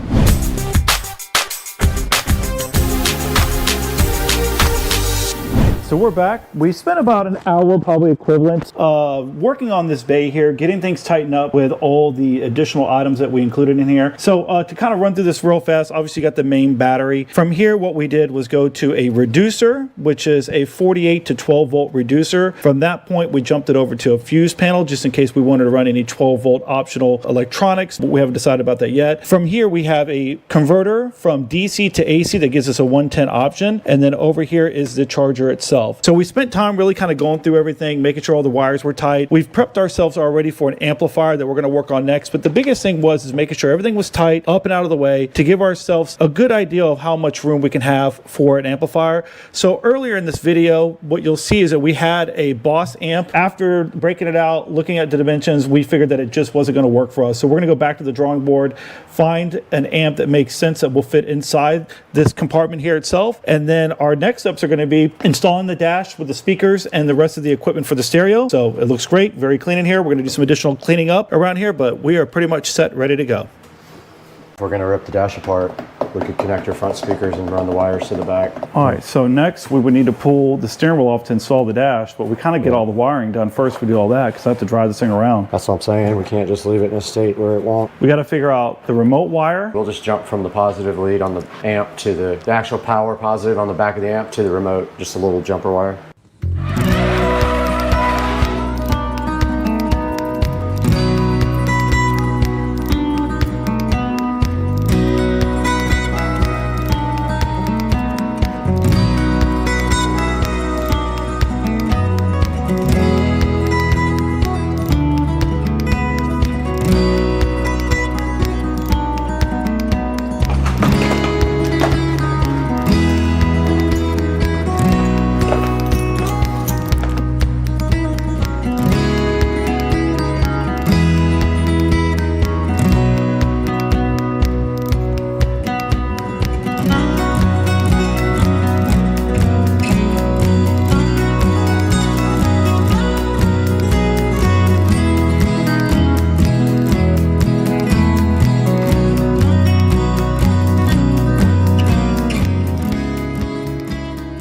So we're back. We spent about an hour, probably equivalent, working on this bay here, getting things tightened up with all the additional items that we included in here. So to kind of run through this real fast, obviously you got the main battery. From here, what we did was go to a reducer, which is a 48 to 12 volt reducer. From that point, we jumped it over to a fuse panel, just in case we wanted to run any 12 volt optional electronics, but we haven't decided about that yet. From here, we have a converter from DC to AC that gives us a 110 option. And then over here is the charger itself. So we spent time really kind of going through everything, making sure all the wires were tight. We've prepped ourselves already for an amplifier that we're going to work on next. But the biggest thing was making sure everything was tight, up and out of the way, to give ourselves a good idea of how much room we can have for an amplifier. So earlier in this video, what you'll see is that we had a Boss amp. After breaking it out, looking at the dimensions, we figured that it just wasn't going to work for us. So we're going to go back to the drawing board, find an amp that makes sense, that will fit inside this compartment here itself. And then our next steps are going to be installing the dash with the speakers and the rest of the equipment for the stereo. So it looks great, very clean in here. We're going to do some additional cleaning up around here, but we are pretty much set, ready to go. If we're going to rip the dash apart, we could connect your front speakers and run the wires to the back. All right, so next we would need to pull the steering wheel off to install the dash, but we kind of get all the wiring done first. We do all that because I have to drive this thing around. That's what I'm saying. We can't just leave it in a state where it won't. We got to figure out the remote wire. We'll just jump from the positive lead on the amp to the actual power positive on the back of the amp to the remote, just a little jumper wire.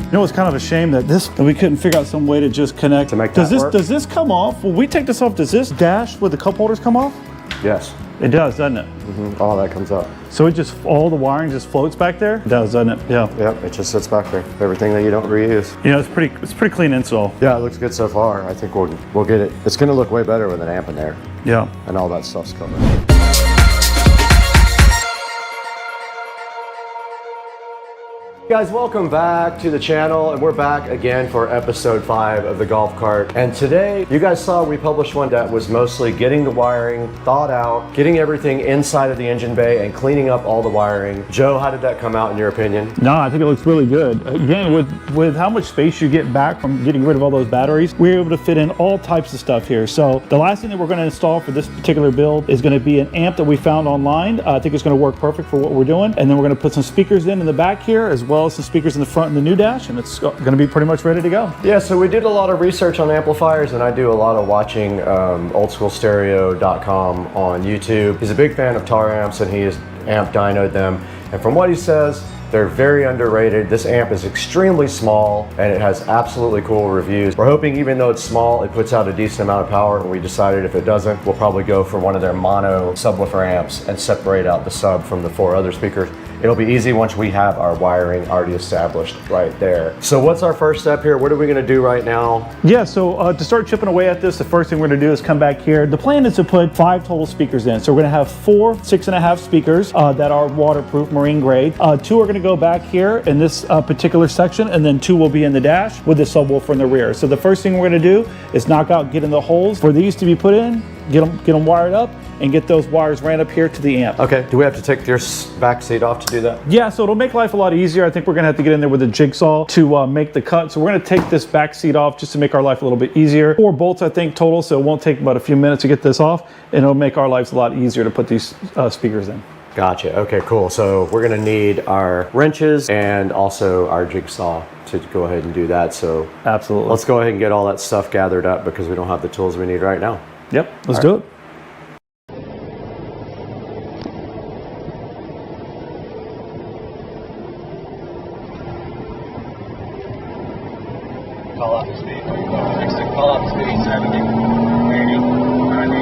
You know, it's kind of a shame that we couldn't figure out some way to just connect. To make that work? Does this come off? When we take this off, does this dash with the cup holders come off? Yes. It does, doesn't it? Mm-hmm. All that comes up. So it just, all the wiring just floats back there? It does, doesn't it? Yeah. Yep, it just sits back there. Everything that you don't reuse. You know, it's pretty clean install. Yeah, it looks good so far. I think we'll get it. It's going to look way better with an amp in there. Yeah. And all that stuff's covered. Guys, welcome back to the channel, and we're back again for episode 5 of the golf cart. And today, you guys saw we published one that was mostly getting the wiring thought out, getting everything inside of the engine bay, and cleaning up all the wiring. Joe, how did that come out in your opinion? No, I think it looks really good. Again, with how much space you get back from getting rid of all those batteries, we're able to fit in all types of stuff here. So the last thing that we're going to install for this particular build is going to be an amp that we found online. I think it's going to work perfect for what we're doing. And then we're going to put some speakers in the back here, as well as some speakers in the front and the new dash, and it's going to be pretty much ready to go. Yeah, so we did a lot of research on amplifiers, and I do a lot of watching oldschoolstereo.com on YouTube. He's a big fan of tar amps, and he has amp dynoed them. And from what he says, they're very underrated. This amp is extremely small, and it has absolutely cool reviews. We're hoping, even though it's small, it puts out a decent amount of power, and we decided if it doesn't, we'll probably go for one of their mono subwoofer amps and separate out the sub from the 4 other speakers. it'll be easy once we have our wiring already established right there. So what's our first step here? What are we gonna do right now? Yeah, so to start chipping away at this, the first thing we're gonna do is come back here. The plan is to put 5 total speakers in. So we're gonna have 4 6.5 speakers that are waterproof, marine grade. 2 are gonna go back here in this particular section, and then 2 will be in the dash with the subwoofer in the rear. So the first thing we're gonna do is knock out, get in the holes for these to be put in, get them wired up, and get those wires ran up here to the amp. Okay, do we have to take your back seat off to do that? Yeah, so it'll make life a lot easier. I think we're gonna have to get in there with a jigsaw to make the cut. So we're gonna take this back seat off just to make our life a little bit easier. 4 bolts, I think, total, so it won't take about a few minutes to get this off, and it'll make our lives a lot easier to put these speakers in. Gotcha, okay, cool. So we're gonna need our wrenches and also our jigsaw to go ahead and do that. So absolutely. Let's go ahead and get all that stuff gathered up because we don't have the tools we need right now. Yep, let's do it. Call out the speed. Call out the speed. 70, 80, 90,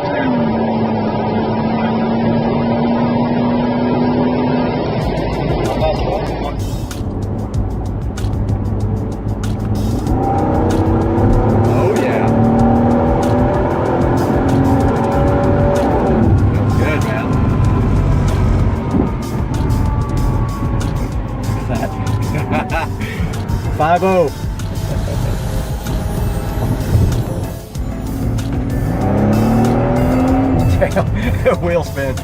10. Oh yeah. Feels good, man. 5-0. Damn, wheel spin.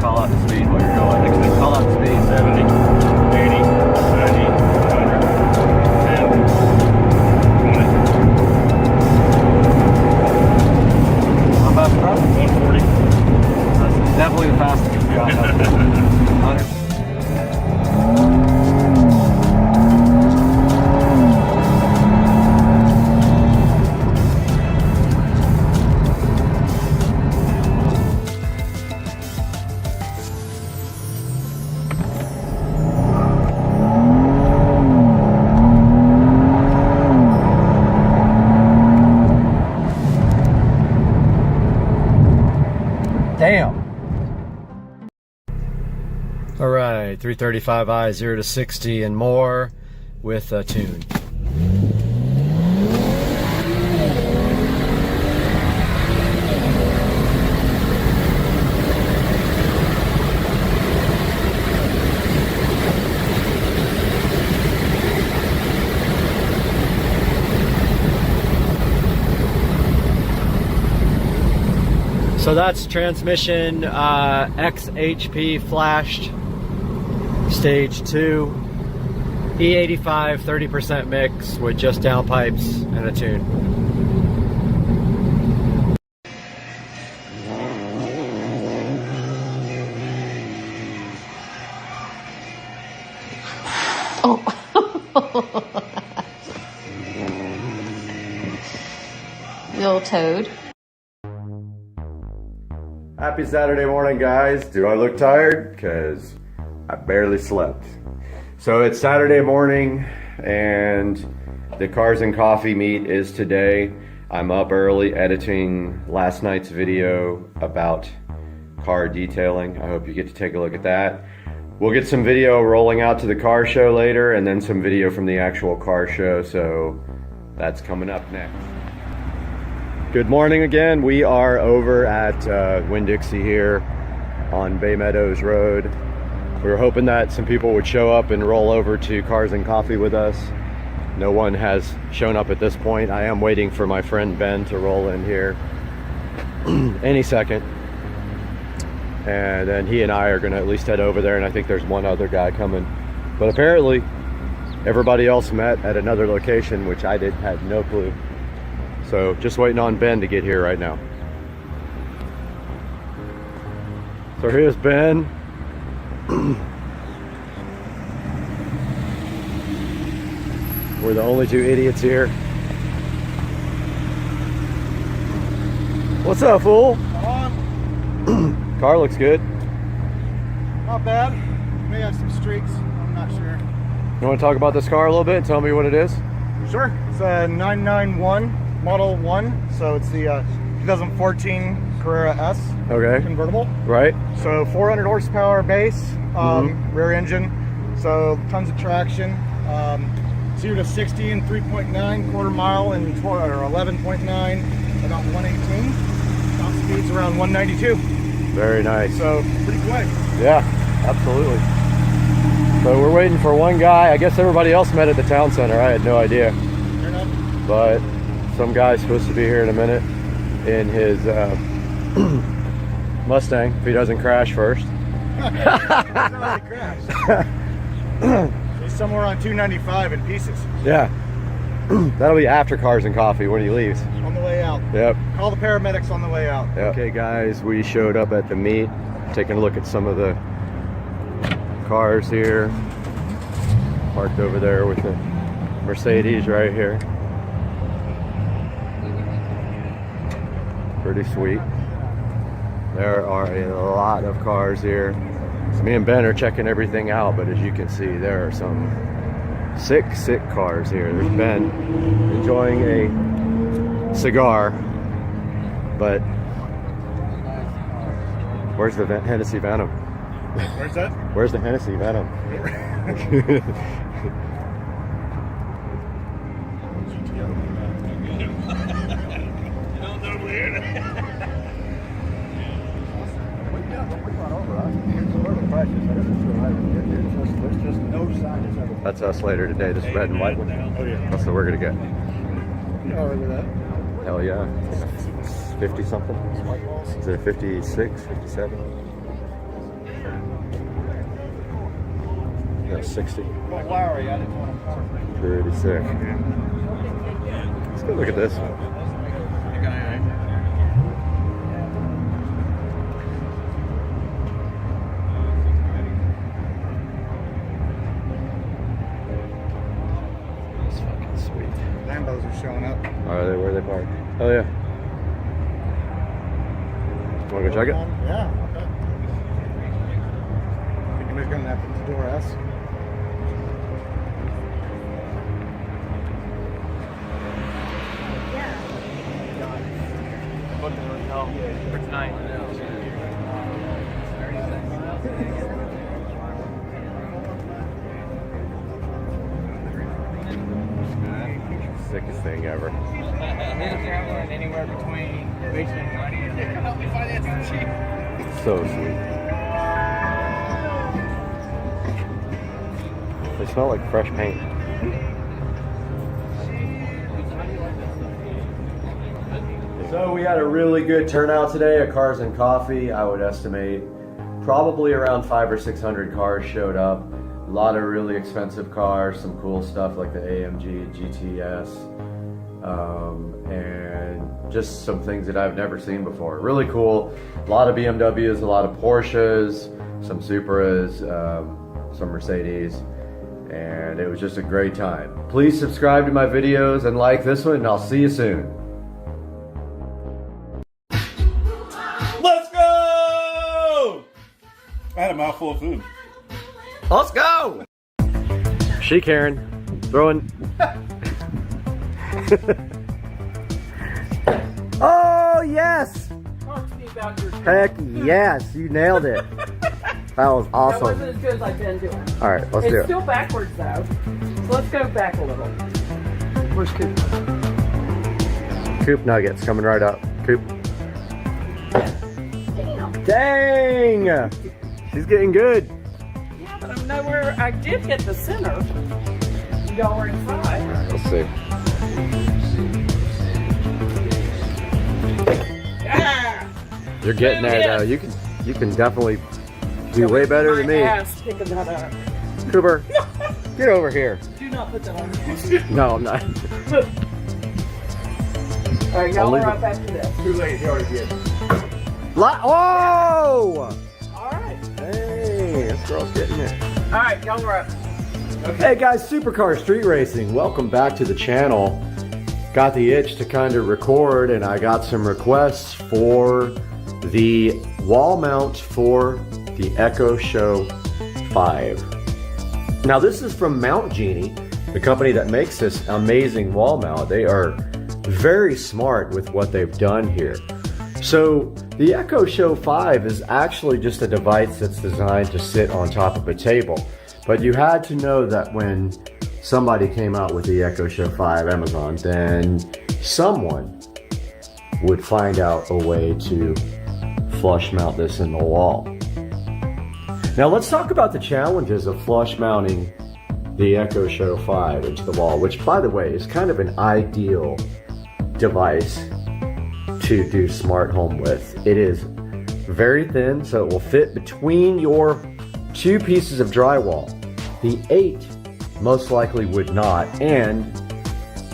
Call out the speed while you're going. Next thing, call out the speed. 70, 80, 90, 100, 10, 20. How fast, bro? 140. That's definitely the fastest we've got. 100. Damn. All right, 335i 0 to 60 and more with a tune. So that's transmission XHP flashed, stage 2, E85 30% mix with just downpipes and a tune. Oh. Little toad. Happy Saturday morning, guys. Do I look tired? Because I barely slept. So it's Saturday morning and the Cars and Coffee meet is today. I'm up early editing last night's video about car detailing. I hope you get to take a look at that. We'll get some video rolling out to the car show later and then some video from the actual car show. So that's coming up next. Good morning again. We are over at Winn-Dixie here on Bay Meadows Road. We were hoping that some people would show up and roll over to Cars and Coffee with us. No one has shown up at this point. I am waiting for my friend Ben to roll in here any second. And then he and I are gonna at least head over there, and I think there's one other guy coming. But apparently everybody else met at another location, which I had no clue. So just waiting on Ben to get here right now. So here's Ben. We're the only two idiots here. What's up, fool? Car looks good. Not bad. May have some streaks. I'm not sure. You want to talk about this car a little bit and tell me what it is? Sure. It's a 991 Model 1. So it's the 2014 Carrera S. Okay. Convertible. Right. So 400 horsepower base, rear engine. So tons of traction. 0 to 60 in 3.9, quarter mile in 11.9, about 118. Top speed's around 192. Very nice. So pretty quick. Yeah, absolutely. So we're waiting for one guy. I guess everybody else met at the town center. I had no idea. Fair enough. But some guy's supposed to be here in a minute in his Mustang, if he doesn't crash first. He's somewhere on 295 in pieces. Yeah. That'll be after Cars and Coffee when he leaves. On the way out. Yep. Call the paramedics on the way out. Yep. Okay, guys, we showed up at the meet, taking a look at some of the cars here. Parked over there with the Mercedes right here. Pretty sweet. There are a lot of cars here. So me and Ben are checking everything out, but as you can see, there are some sick cars here. There's Ben enjoying a cigar, but where's the Hennessy Venom? Where's that? Where's the Hennessy Venom? That's us later today, this red and white one. Oh yeah. That's what we're gonna get. Oh, look at that. Hell yeah. 50 something? Is it a 56, 57? Yeah, 60. Pretty sick. Let's go look at this one. Lambos are showing up. Are they? Where are they parked? Oh yeah. Wanna go check it? Yeah. Okay. Think anybody's gonna have to door S? For tonight. Sickest thing ever. Anywhere between basement and money. Help me finance the cheap. So sweet. They smell like fresh paint. So we had a really good turnout today at Cars and Coffee. I would estimate probably around 500 or 600 cars showed up. A lot of really expensive cars, some cool stuff like the AMG GTS, and just some things that I've never seen before. Really cool. A lot of BMWs, a lot of Porsches, some Supras, some Mercedes, and it was just a great time. Please subscribe to my videos and like this one, and I'll see you soon. Let's go! I had a mouthful of food. Let's go! She Karen, throwing. Oh yes! Talk to me about your Heck yes, you nailed it. That was That awesome. wasn't as good as I've been doing. All right, let's do It's it. still backwards though. So let's go back a little. Where's Coop? Coop nuggets coming right up. Coop. Damn. Dang! She's getting good. Yeah, but I'm nowhere. I did hit the center. Y'all were inside. Let's see. Ah! You're getting there though. You can definitely do way better than My me. ass picking that up. Cooper, get over here. Do not put that on. No, I'm not. All right, y'all I'll are leave right it. back to this. Too late, he already did. Whoa! All right. Hey, this girl's getting it. All right, y'all are up. Hey guys, Supercar Street Racing, welcome back to the channel. Got the itch to kind of record, and I got some requests for the wall mount for the Echo Show 5. Now this is from Mount Genie, the company that makes this amazing wall mount. They are very smart with what they've done here. So The Echo Show 5 is actually just a device that's designed to sit on top of a table. But you had to know that when somebody came out with the Echo Show 5 Amazon, then someone would find out a way to flush mount this in the wall. Now let's talk about the challenges of flush mounting the Echo Show 5 into the wall, which by the way is kind of an ideal device to do smart home with. It is very thin, so it will fit between your two pieces of drywall. The 8 most likely would not, and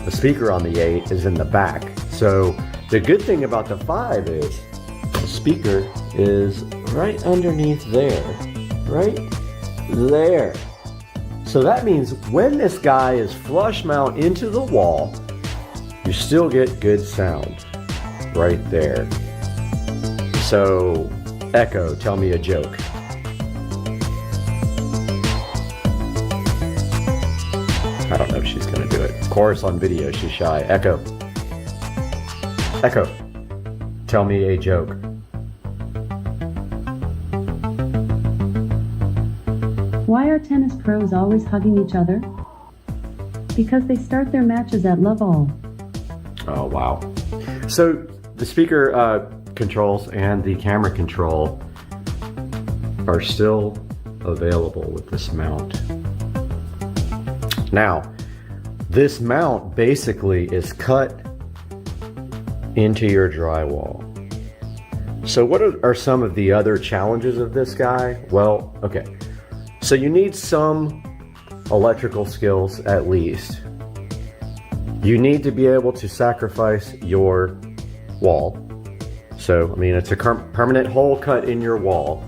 the speaker on the 8 is in the back. So the good thing about the 5 is the speaker is right underneath there, right there. So that means when this guy is flush mount into the wall, you still get good sound right there. So Echo, tell me a joke. I don't know if she's gonna do it. Of course, on video she's shy. Echo, tell me a joke. Why are tennis pros always hugging each other? Because they start their matches at love all. Oh, wow. So the speaker controls and the camera control are still available with this mount. Now, this mount basically is cut into your drywall. So what are some of the other challenges of this guy? Well, okay. So you need some electrical skills at least. You need to be able to sacrifice your wall. So, I mean, it's a permanent hole cut in your wall.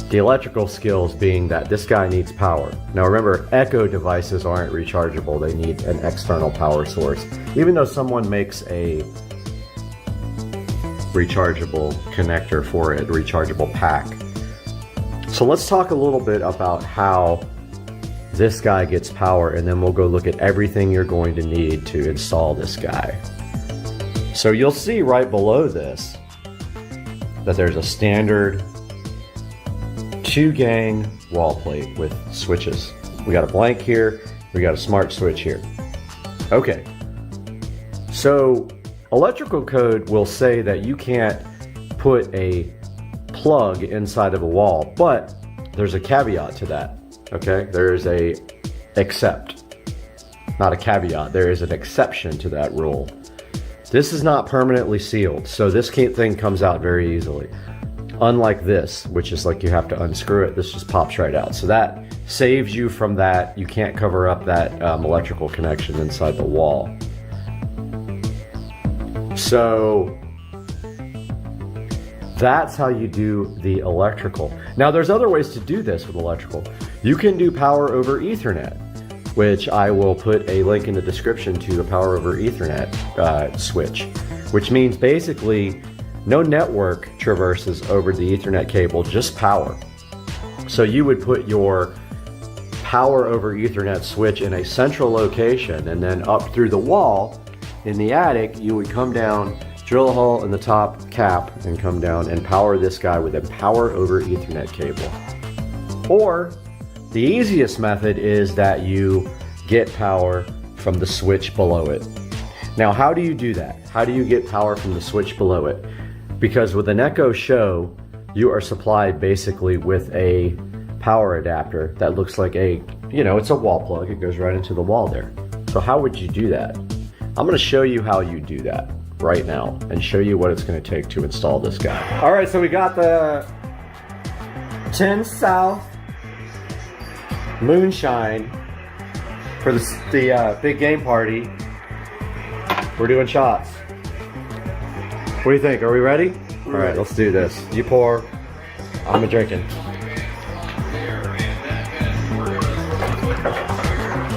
The electrical skills being that this guy needs power. Now remember, Echo devices aren't rechargeable. They need an external power source. Even though someone makes a rechargeable connector for it, rechargeable pack. So let's talk a little bit about how this guy gets power, and then we'll go look at everything you're going to need to install this guy. So you'll see right below this that there's a standard 2-gang wall plate with switches. We got a blank here, we got a smart switch here. Okay, so electrical code will say that you can't put a plug inside of a wall, but there's a caveat to that. Okay, there is a except, not a caveat, there is an exception to that rule. This is not permanently sealed, so this thing comes out very easily. Unlike this, which is like you have to unscrew it, this just pops right out. So that saves you from that. You can't cover up that electrical connection inside the wall. So that's how you do the electrical. Now there's other ways to do this with electrical. You can do power over Ethernet, which I will put a link in the description to the power over Ethernet switch, which means basically no network traverses over the Ethernet cable, just power. So you would put your power over Ethernet switch in a central location, and then up through the wall in the attic, you would come down, drill a hole in the top cap, and come down and power this guy with a power over Ethernet cable. Or the easiest method is that you get power from the switch below it. Now, how do you do that? How do you get power from the switch below it? Because with an Echo Show, you are supplied basically with a power adapter that looks like a, it's a wall plug. It goes right into the wall there. So how would you do that? I'm gonna show you how you do that right now and show you what it's gonna take to install this guy. All right, so we got the 10 South Moonshine for the big game party. We're doing shots. What do you think? Are we ready? All right, let's do this. You pour, I'm a drinking.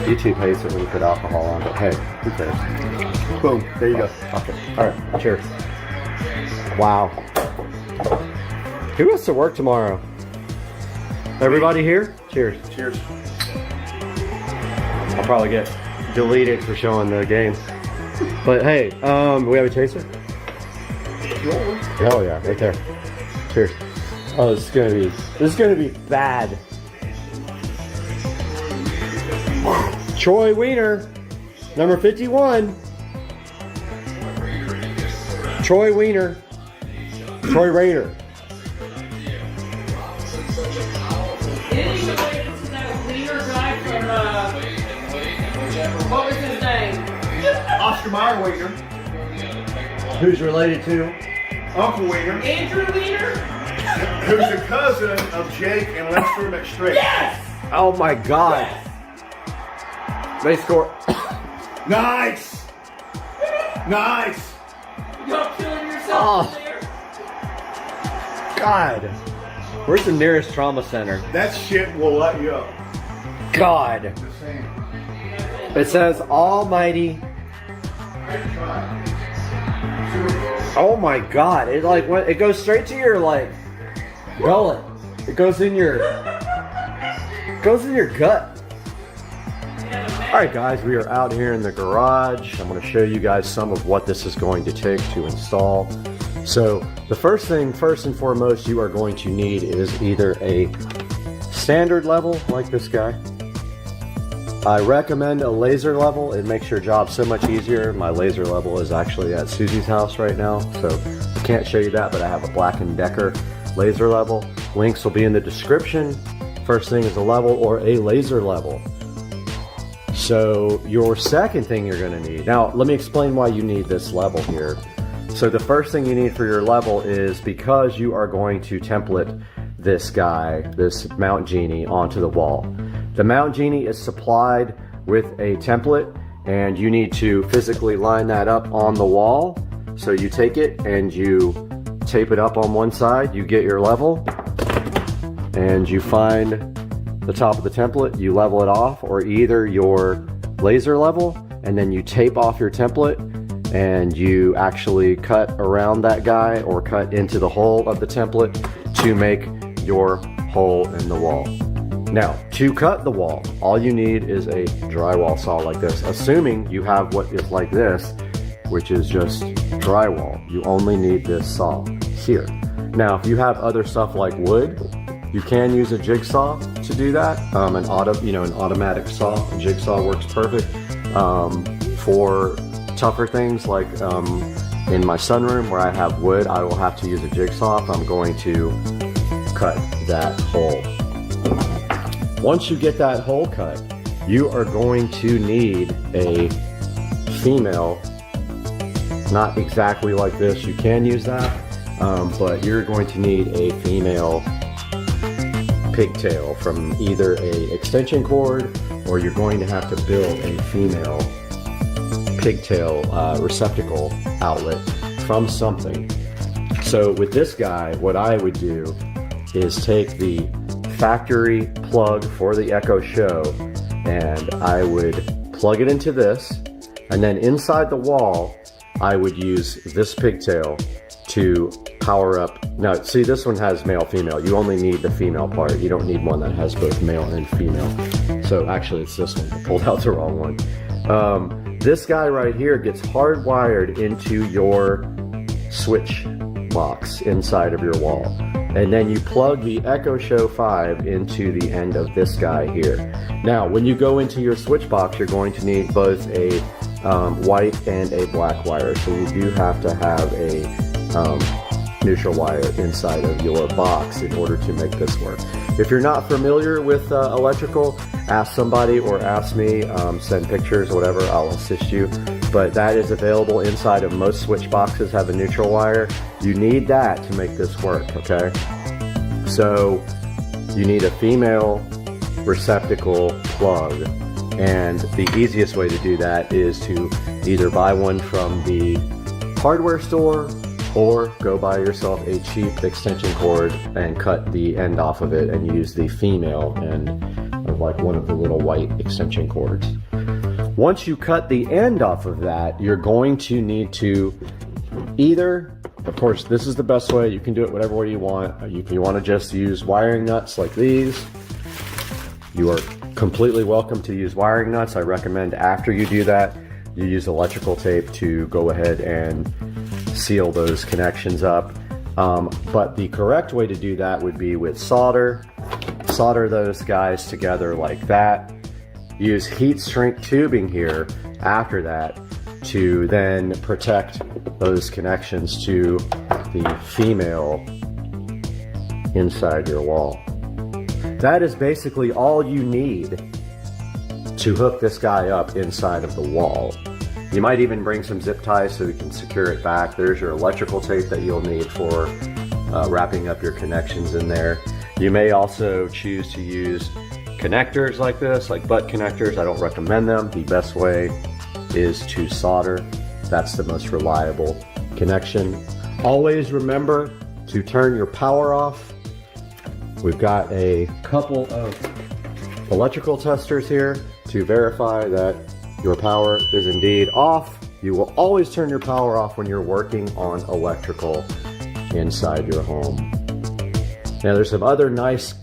YouTube hates it when you put alcohol on, but hey, who cares? Boom, there you go. Okay. All right, cheers. Wow. Who has to work tomorrow? Everybody here? Cheers. Cheers. I'll probably get deleted for showing the game. But hey, we have a chaser? Oh yeah, right there. Cheers. Oh, this is gonna be bad. Troy Wiener, number 51. Troy Wiener. Troy Rayner. What was his name? Oscar Mayer Wiener. Who's related to? Uncle Wiener. Andrew Wiener? Who's the cousin of Jake and Lester McStrick. Yes! Oh my God. Yes! They score. Nice! Nice! You're killing yourself Oh. there. God. Where's the nearest trauma center? That shit will let you up. God. It says Almighty. Oh my God! It like it goes straight to your like gullet. It goes in your gut. All right, guys, we are out here in the garage. I'm going to show you guys some of what this is going to take to install. So the first and foremost you are going to need is either a standard level like this guy. I recommend a laser level. It makes your job so much easier. My laser level is actually at Susie's house right now, so I can't show you that, but I have a Black & Decker laser level. Links will be in the description. First thing is a level or a laser level. So your second thing you're going to need, now let me explain why you need this level here. So the first thing you need for your level is because you are going to template this guy, this Mount Genie, onto the wall. The Mount Genie is supplied with a template and you need to physically line that up on the wall. So you take it and you tape it up on one side, you get your level, and you find the top of the template, you level it off, or either your laser level, and then you tape off your template and you actually cut around that guy or cut into the hole of the template to make your hole in the wall. Now, to cut the wall, all you need is a drywall saw like this, assuming you have what is like this, which is just drywall. You only need this saw here. Now, if you have other stuff like wood, you can use a jigsaw to do that. An automatic saw. A jigsaw works perfect for tougher things like in my sunroom where I have wood. I will have to use a jigsaw if I'm going to cut that hole. Once you get that hole cut, you are going to need a female, not exactly like this, you can use that, but you're going to need a female pigtail from either a extension cord or you're going to have to build a female pigtail receptacle outlet from something. So with this guy, what I would do is take the factory plug for the Echo Show and I would plug it into this, and then inside the wall I would use this pigtail to power up. Now see, this one has male female. You only need the female part. You don't need one that has both male and female. So actually it's this one. I pulled out the wrong one. This guy right here gets hardwired into your switch box inside of your wall. And then you plug the Echo Show 5 into the end of this guy here. Now, when you go into your switch box, you're going to need both a white and a black wire. So you do have to have a neutral wire inside of your box in order to make this work. If you're not familiar with electrical, ask somebody or ask me, send pictures or whatever, I'll assist you. But that is available inside of most switch boxes, have a neutral wire. You need that to make this work, okay? So you need a female receptacle plug, and the easiest way to do that is to either buy one from the hardware store or go buy yourself a cheap extension cord and cut the end off of it and use the female end of like one of the little white extension cords. Once you cut the end off of that, you're going to need to either, of course, this is the best way. You can do it whatever way you want. If you want to just use wiring nuts like these, you are completely welcome to use wiring nuts. I recommend after you do that, you use electrical tape to go ahead and seal those connections up. But the correct way to do that would be with solder. Solder those guys together like that. Use heat shrink tubing here after that to then protect those connections to the female inside your wall. That is basically all you need to hook this guy up inside of the wall. You might even bring some zip ties so you can secure it back. There's your electrical tape that you'll need for wrapping up your connections in there. You may also choose to use connectors like this, like butt connectors. I don't recommend them. The best way is to solder. That's the most reliable connection. Always remember to turn your power off. We've got a couple of electrical testers here to verify that your power is indeed off. You will always turn your power off when you're working on electrical inside your home. Now there's some other nice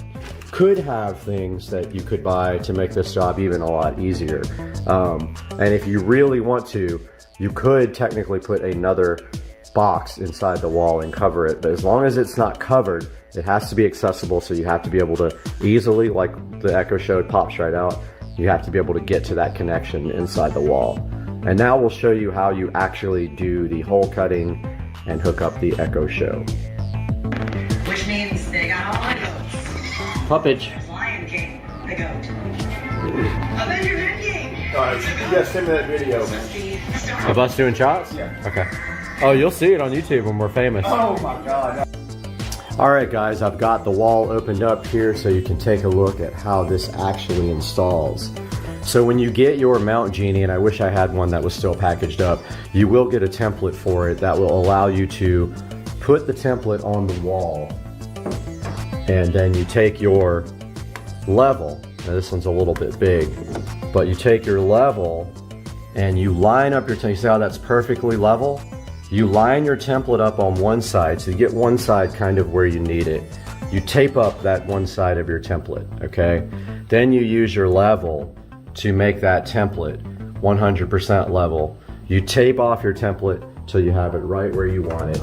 could have things that you could buy to make this job even a lot easier. And if you really want to, you could technically put another box inside the wall and cover it, but as long as it's not covered, it has to be accessible, so you have to be able to easily, like the Echo showed, pops right out. You have to be able to get to that connection inside the wall. And now we'll show you how you actually do the hole cutting and hook up the Echo Show. Which means they got all my goats. Puppage. Lion King, the goat. Avenger Endgame. Alright, you guys send me that video, man. Of us doing shots? Yeah. Okay. Oh, you'll see it on YouTube when we're famous. Oh my God. Alright guys, I've got the wall opened up here so you can take a look at how this actually installs. So when you get your Mount Genie, and I wish I had one that was still packaged up, you will get a template for it that will allow you to put the template on the wall. And then you take your level, now this one's a little bit big, but you take your level and you line up your template. You see how that's perfectly level? You line your template up on one side, so you get one side kind of where you need it. You tape up that one side of your template, okay? Then you use your level to make that template 100% level. You tape off your template till you have it right where you want it.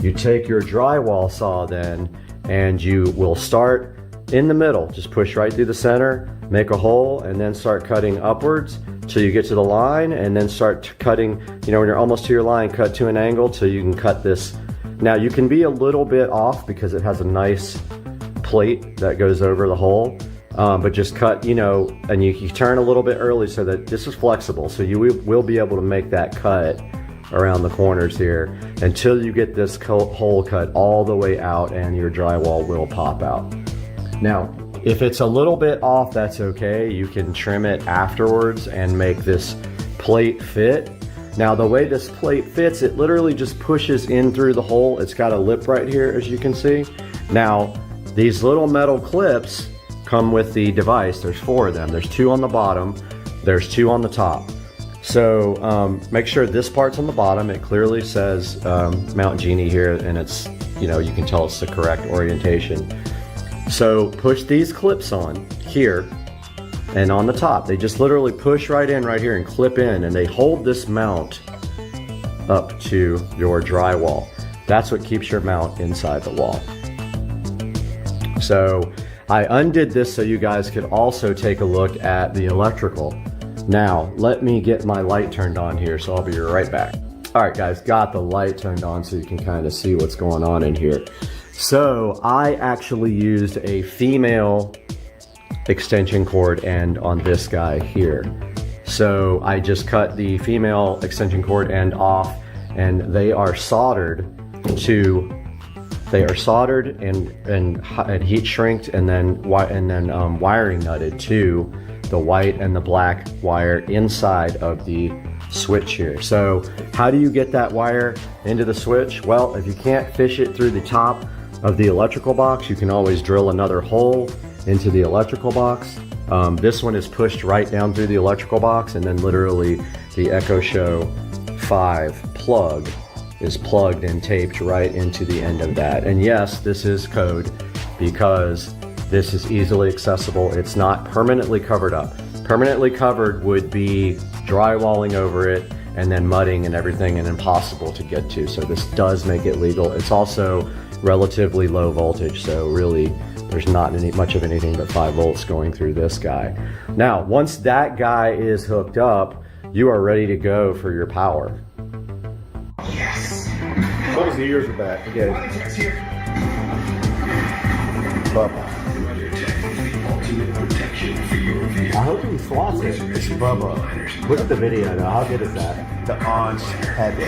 You take your drywall saw then, and you will start in the middle. Just push right through the center, make a hole, and then start cutting upwards till you get to the line, and then start cutting, you know, when you're almost to your line, cut to an angle till you can cut this. Now you can be a little bit off because it has a nice plate that goes over the hole, but just cut, you know, and you turn a little bit early so that this is flexible, so you will be able to make that cut around the corners here until you get this hole cut all the way out and your drywall will pop out. Now, if it's a little bit off, that's okay. You can trim it afterwards and make this plate fit. Now, the way this plate fits, it literally just pushes in through the hole. It's got a lip right here, as you can see. Now, these little metal clips come with the device. There's 4 of them. There's 2 on the bottom. There's 2 on the top. So make sure this part's on the bottom. It clearly says Mount Genie here, and it's, you know, you can tell it's the correct orientation. So push these clips on here and on the top. They just literally push right in right here and clip in, and they hold this mount up to your drywall. That's what keeps your mount inside the wall. So I undid this so you guys could also take a look at the electrical. Now, let me get my light turned on here, so I'll be right back. All right, guys, got the light turned on so you can kind of see what's going on in here. So I actually used a female extension cord end on this guy here. So I just cut the female extension cord end off, and they are soldered and heat shrinked and then wiring nutted to the white and the black wire inside of the switch here. So how do you get that wire into the switch? Well, if you can't fish it through the top of the electrical box, you can always drill another hole into the electrical box. This one is pushed right down through the electrical box, and then literally the Echo Show 5 plug is plugged and taped right into the end of that. And yes, this is code because this is easily accessible. It's not permanently covered up. Permanently covered would be drywalling over it and then mudding and everything and impossible to get to. So this does make it legal. It's also relatively low voltage, so really there's not much of anything but 5 volts going through this guy. Now, once that guy is hooked up, you are ready to go for your power. Yes. As long as the ears are back. Okay. Bubba. I hope he swats it. It's Bubba. Look at the video though. How good is that? The on heavy.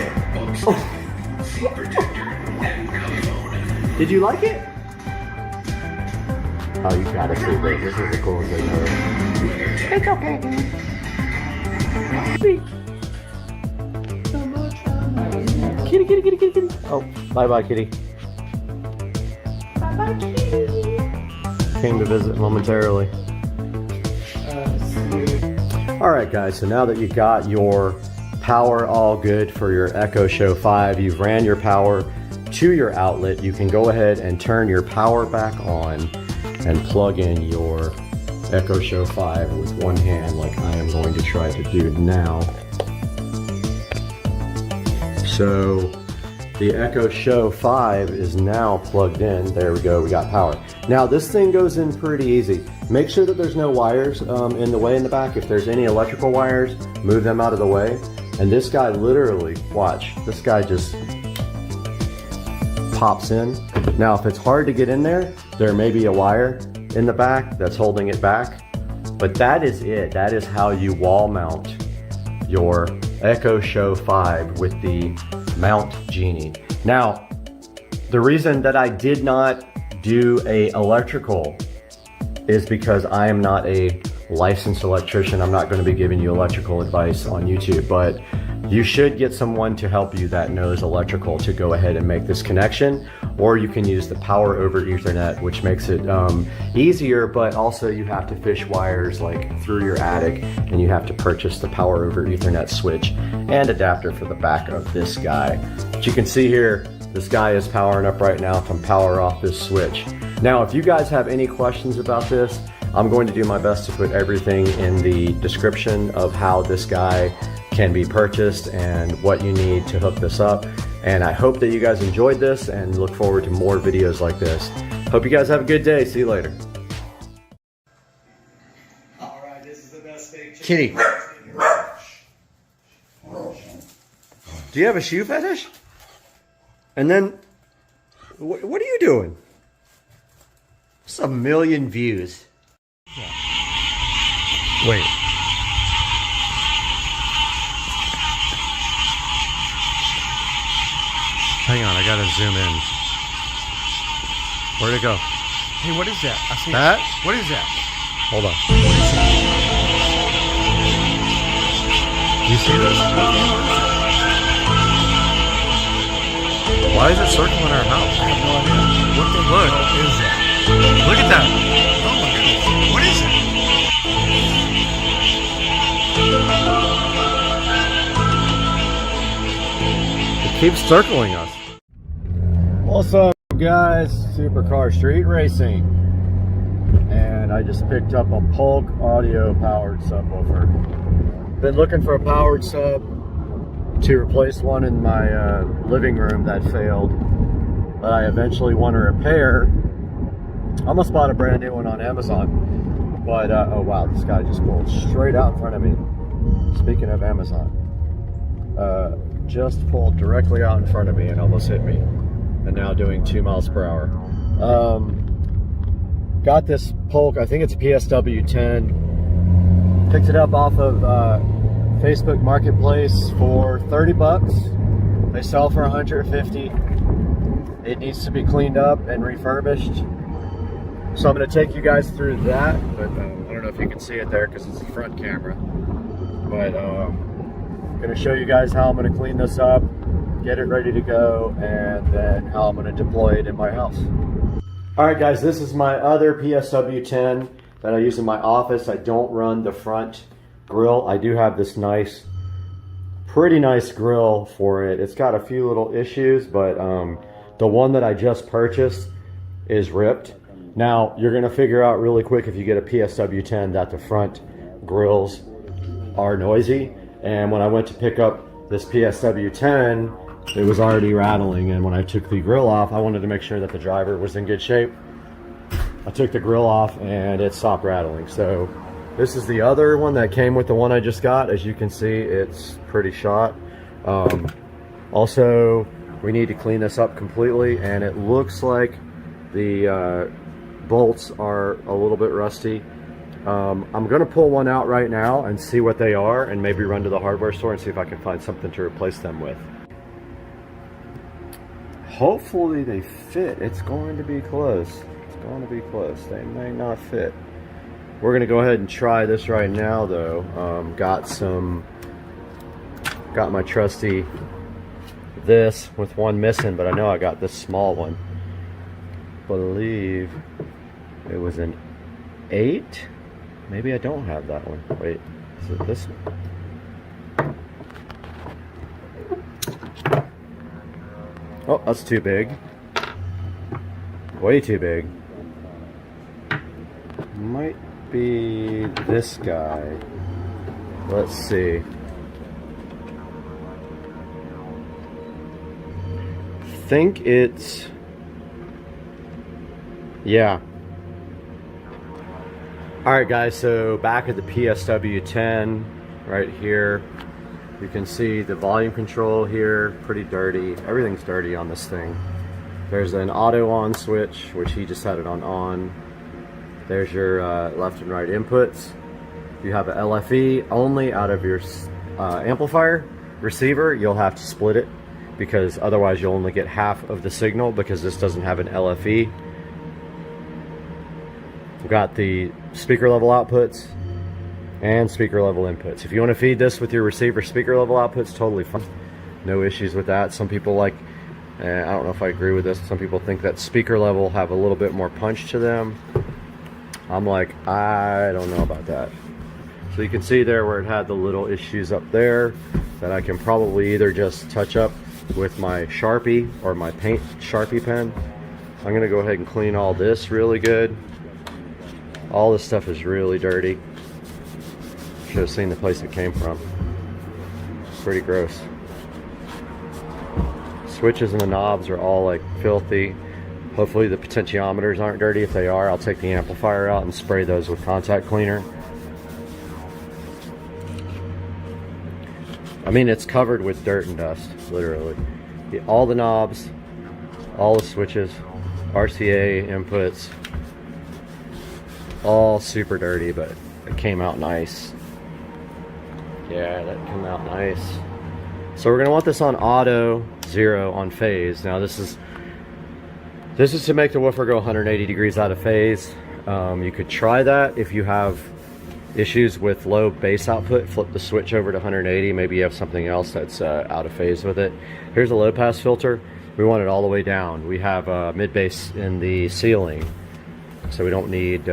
Did you like it? Oh, you gotta see this. This is the coolest thing ever. It's okay, dude. Kitty, kitty, kitty, kitty, kitty. Oh, bye-bye, kitty. Bye-bye, kitty. Came to visit momentarily. Alright guys, so now that you got your power all good for your Echo Show 5, you've ran your power to your outlet, you can go ahead and turn your power back on and plug in your Echo Show 5 with one hand like I am going to try to do now. So the Echo Show 5 is now plugged in. There we go, we got power. Now this thing goes in pretty easy. Make sure that there's no wires in the way in the back. If there's any electrical wires, move them out of the way. And this guy literally, watch, this guy just pops in. Now if it's hard to get in there, there may be a wire in the back that's holding it back. But that is it. That is how you wall mount your Echo Show 5 with the Mount Genie. Now, the reason that I did not do a electrical is because I am not a licensed electrician. I'm not going to be giving you electrical advice on YouTube, but you should get someone to help you that knows electrical to go ahead and make this connection, or you can use the power over Ethernet, which makes it easier, but also you have to fish wires like through your attic, and you have to purchase the power over Ethernet switch and adapter for the back of this guy. But you can see here, this guy is powering up right now from power off this switch. Now, if you guys have any questions about this, I'm going to do my best to put everything in the description of how this guy can be purchased and what you need to hook this up. And I hope that you guys enjoyed this and look forward to more videos like this. Hope you guys have a good day. See you later. Alright, this is the best steak. Kitty. Do you have a shoe fetish? And then, what are you doing? It's 1 million views. Wait. Hang on, I gotta zoom in. Where'd it go? Hey, what is that? I see that. What is that? Hold on. You see this? Why is it circling our house? I have no idea. What the Look. hell is that? Look at that. Oh my goodness. What is it? It keeps circling us. What's up, guys? Supercar Street Racing. And I just picked up a Polk audio powered subwoofer. Been looking for a powered sub to replace one in my living room that failed, but I eventually want to repair. I almost bought a brand new one on Amazon, but oh wow, this guy just pulled straight out in front of me. Speaking of Amazon, just pulled directly out in front of me and almost hit me, and now doing 2 miles per hour. Got this Polk, I think it's a PSW 10. Picked it up off of Facebook Marketplace for 30 bucks. They sell for 150. It needs to be cleaned up and refurbished. So I'm going to take you guys through that, but I don't know if you can see it there because it's the front camera. But I'm going to show you guys how I'm going to clean this up, get it ready to go, and then how I'm going to deploy it in my house. Alright guys, this is my other PSW 10 that I use in my office. I don't run the front grill. I do have this nice, pretty nice grill for it. It's got a few little issues, but the one that I just purchased is ripped. Now, you're going to figure out really quick if you get a PSW 10 that the front grills are noisy. And when I went to pick up this PSW10, it was already rattling, and when I took the grill off, I wanted to make sure that the driver was in good shape. I took the grill off and it stopped rattling. So this is the other one that came with the one I just got. As you can see, it's pretty shot. Also, we need to clean this up completely, and it looks like the bolts are a little bit rusty. I'm gonna pull one out right now and see what they are, and maybe run to the hardware store and see if I can find something to replace them with. Hopefully they fit. It's going to be close. It's going to be close. They may not fit. We're gonna go ahead and try this right now though. Got my trusty this with one missing, but I know I got this small one. Believe it was an 8. Maybe I don't have that one. Wait, is it this one? Oh, that's too big. Way too big. Might be this guy. Let's see. Think it's, yeah. All right, guys, so back at the PSW10 right here, you can see the volume control here, pretty dirty. Everything's dirty on this thing. There's an auto on switch, which he just had it on. There's your left and right inputs. You have an LFE only out of your amplifier. Receiver, you'll have to split it, because otherwise you'll only get half of the signal, because this doesn't have an LFE. We've got the speaker level outputs and speaker level inputs. If you want to feed this with your receiver speaker level outputs, totally fine. No issues with that. Some people like, I don't know if I agree with this, some people think that speaker level have a little bit more punch to them. I'm like, I don't know about that. So you can see there where it had the little issues up there that I can probably either just touch up with my Sharpie or my paint Sharpie pen. I'm gonna go ahead and clean all this really good. All this stuff is really dirty. Should have seen the place it came from. Pretty gross. Switches and the knobs are all like filthy. Hopefully the potentiometers aren't dirty. If they are, I'll take the amplifier out and spray those with contact cleaner. I mean, it's covered with dirt and dust, literally. All the knobs, all the switches, RCA inputs, all super dirty, but it came out nice. Yeah, that came out nice. So we're gonna want this on auto, 0 on phase. Now this is to make the woofer go 180 degrees out of phase. You could try that if you have issues with low bass output. Flip the switch over to 180. Maybe you have something else that's out of phase with it. Here's a low pass filter. We want it all the way down. We have mid bass in the ceiling, so we don't need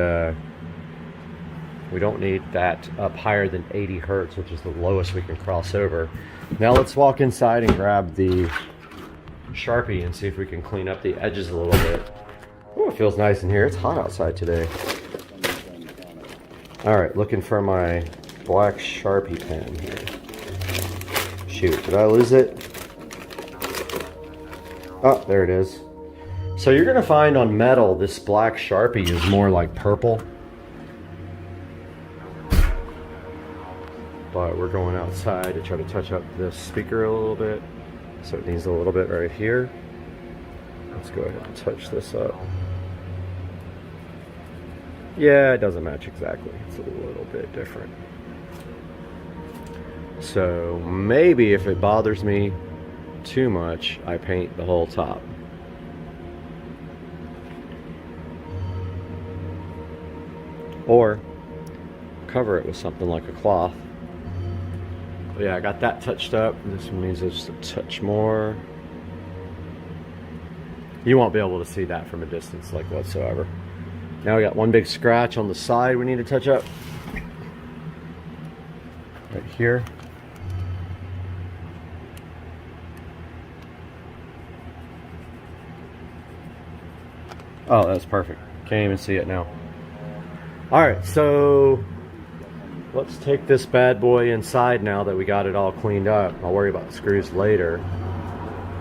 that up higher than 80 hertz, which is the lowest we can cross over. Now let's walk inside and grab the Sharpie and see if we can clean up the edges a little bit. Oh, it feels nice in here. It's hot outside today. All right, looking for my black Sharpie pen here. Shoot, did I lose it? Oh, there it is. So you're gonna find on metal, this black Sharpie is more like purple. But we're going outside to try to touch up this speaker a little bit. So it needs a little bit right here. Let's go ahead and touch this up. Yeah, it doesn't match exactly. It's a little bit different. So maybe if it bothers me too much, I paint the whole top. Or cover it with something like a cloth. But yeah, I got that touched up. This one needs just a touch more. You won't be able to see that from a distance, like whatsoever. Now we got one big scratch on the side we need to touch up. Right here. Oh, that's perfect. Can't even see it now. All right, so let's take this bad boy inside now that we got it all cleaned up. I'll worry about the screws later.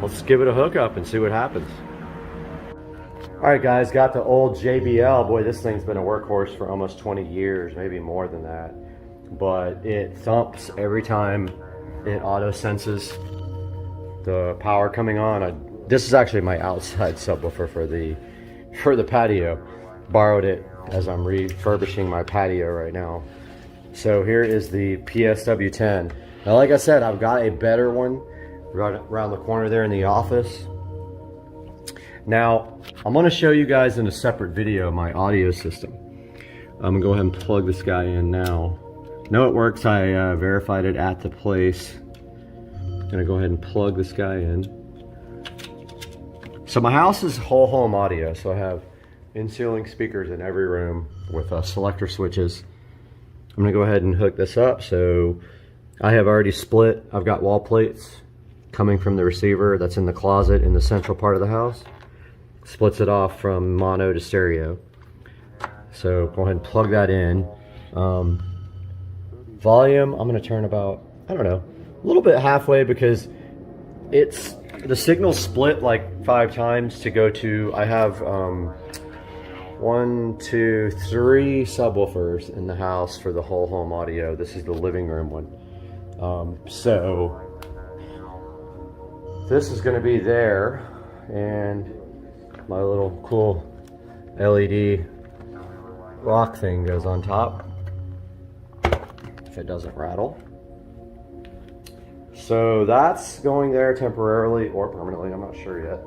Let's give it a hookup and see what happens. Alright guys, got the old JBL. Boy, this thing's been a workhorse for almost 20 years, maybe more than that. But it thumps every time it auto senses the power coming on. This is actually my outside subwoofer for the patio. Borrowed it as I'm refurbishing my patio right now. So here is the PSW10. Now like I said, I've got a better one right around the corner there in the office. Now, I'm going to show you guys in a separate video my audio system. I'm going to go ahead and plug this guy in now. No, it works. I verified it at the place. I'm going to go ahead and plug this guy in. So my house is whole home audio. So I have in-ceiling speakers in every room with selector switches. I'm going to go ahead and hook this up. So I have already split. I've got wall plates coming from the receiver that's in the closet in the central part of the house. Splits it off from mono to stereo. So go ahead and plug that in. Volume, I'm going to turn about, I don't know, a little bit halfway because the signal split like 5 times to go to, I have 1, 2, 3 subwoofers in the house for the whole home audio. This is the living room one. So this is going to be there, and my little cool LED rock thing goes on top if it doesn't rattle. So that's going there temporarily or permanently, I'm not sure yet.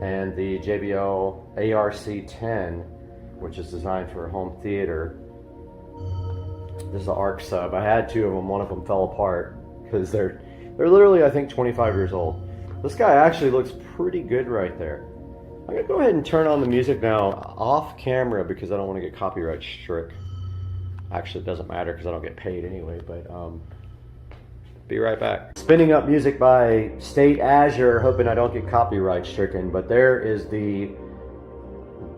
And the JBL ARC10, which is designed for a home theater. This is an ARC sub. I had 2 of them. One of them fell apart because they're literally, I think, 25 years old. This guy actually looks pretty good right there. I'm going to go ahead and turn on the music now off camera because I don't want to get copyright struck. Actually, it doesn't matter because I don't get paid anyway, but be right back. Spinning up music by State Azure, hoping I don't get copyright stricken, but there is the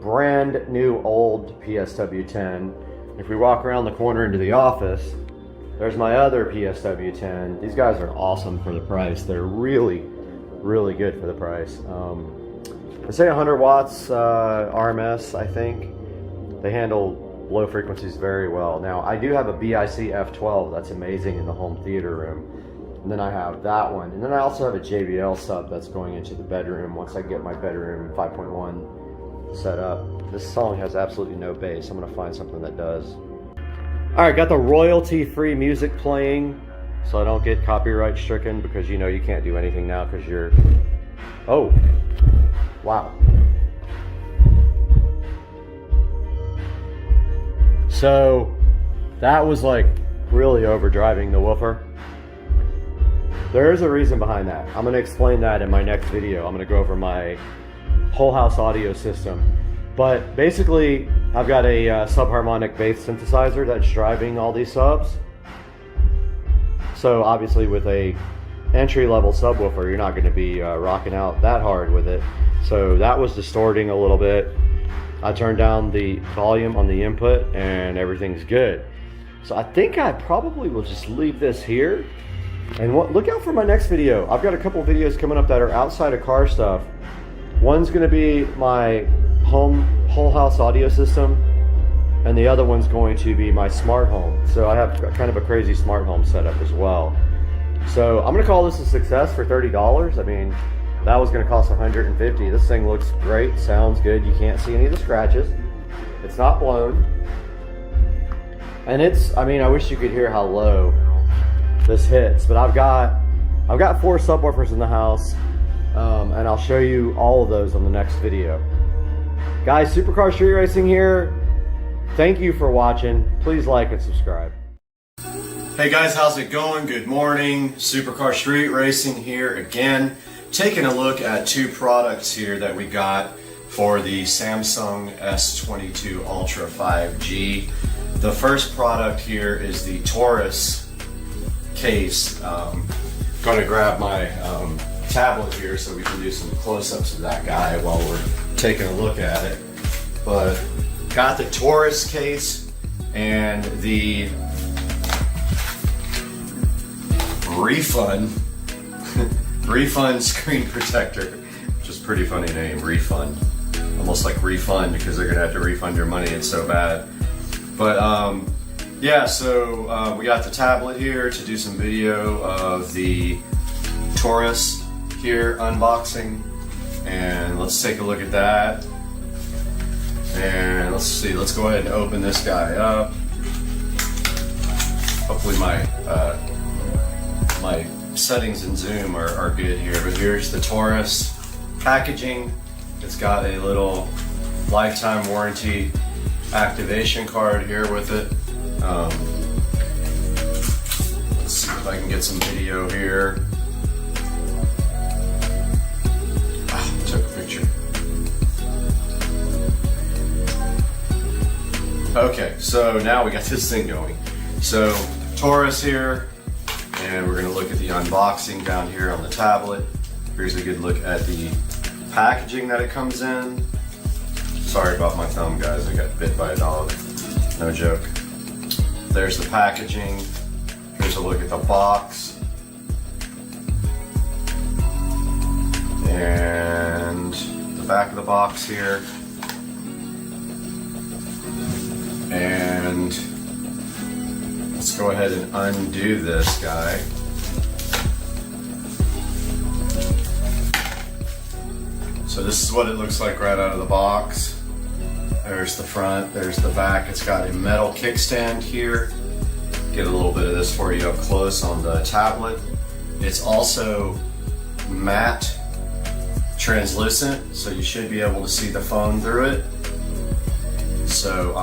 brand new old PSW10. If we walk around the corner into the office, there's my other PSW10. These guys are awesome for the price. They're really, really good for the price. I say 100 watts RMS, I think. They handle low frequencies very well. Now, I do have a BIC F12 that's amazing in the home theater room. And then I have that one. And then I also have a JBL sub that's going into the bedroom once I get my bedroom 5.1 set up. This song has absolutely no bass. I'm going to find something that does. Alright, got the royalty-free music playing so I don't get copyright stricken because you know you can't do anything now because you're... Oh! Wow. So that was like really overdriving the woofer. There is a reason behind that. I'm going to explain that in my next video. I'm going to go over my whole house audio system. But basically, I've got a subharmonic bass synthesizer that's driving all these subs. So obviously with a entry-level subwoofer, you're not going to be rocking out that hard with it. So that was distorting a little bit. I turned down the volume on the input and everything's good. So I think I probably will just leave this here. And look out for my next video. I've got a couple videos coming up that are outside of car stuff. One's going to be my whole house audio system, and the other one's going to be my smart home. So I have kind of a crazy smart home setup as well. So I'm going to call this a success for $30. I mean, that was going to cost $150. This thing looks great, sounds good. You can't see any of the scratches. It's not blown. And I mean, I wish you could hear how low this hits, but I've got 4 subwoofers in the house, and I'll show you all of those on the next video. Guys, Supercar Street Racing here. Thank you for watching. Please like and subscribe. Hey guys, how's it going? Good morning. Supercar Street Racing here again. Taking a look at 2 products here that we got for the Samsung S22 Ultra 5G. The first product here is the Taurus case. Going to grab my tablet here so we can do some close-ups of that guy while we're taking a look at it. But got the Taurus case and the Refund. Refund screen protector, which is a pretty funny name, Refund. Almost like refund because they're gonna have to refund your money, it's so bad. But yeah, so we got the tablet here to do some video of the Taurus here unboxing, and let's take a look at that. And let's see, let's go ahead and open this guy up. Hopefully my my settings in Zoom are good here, but here's the Taurus packaging. It's got a little lifetime warranty activation card here with it. Let's see if I can get some video here. Took a picture. Okay, so now we got this thing going. So Taurus here, and we're gonna look at the unboxing down here on the tablet. Here's a good look at the packaging that it comes in. Sorry about my thumb, guys. I got bit by a dog. No joke. There's the packaging. Here's a look at the box. And the back of the box here. And let's go ahead and undo this guy. So this is what it looks like right out of the box. There's the front, there's the back. It's got a metal kickstand here. Get a little bit of this for you up close on the tablet. It's also matte translucent, so you should be able to see the phone through it. So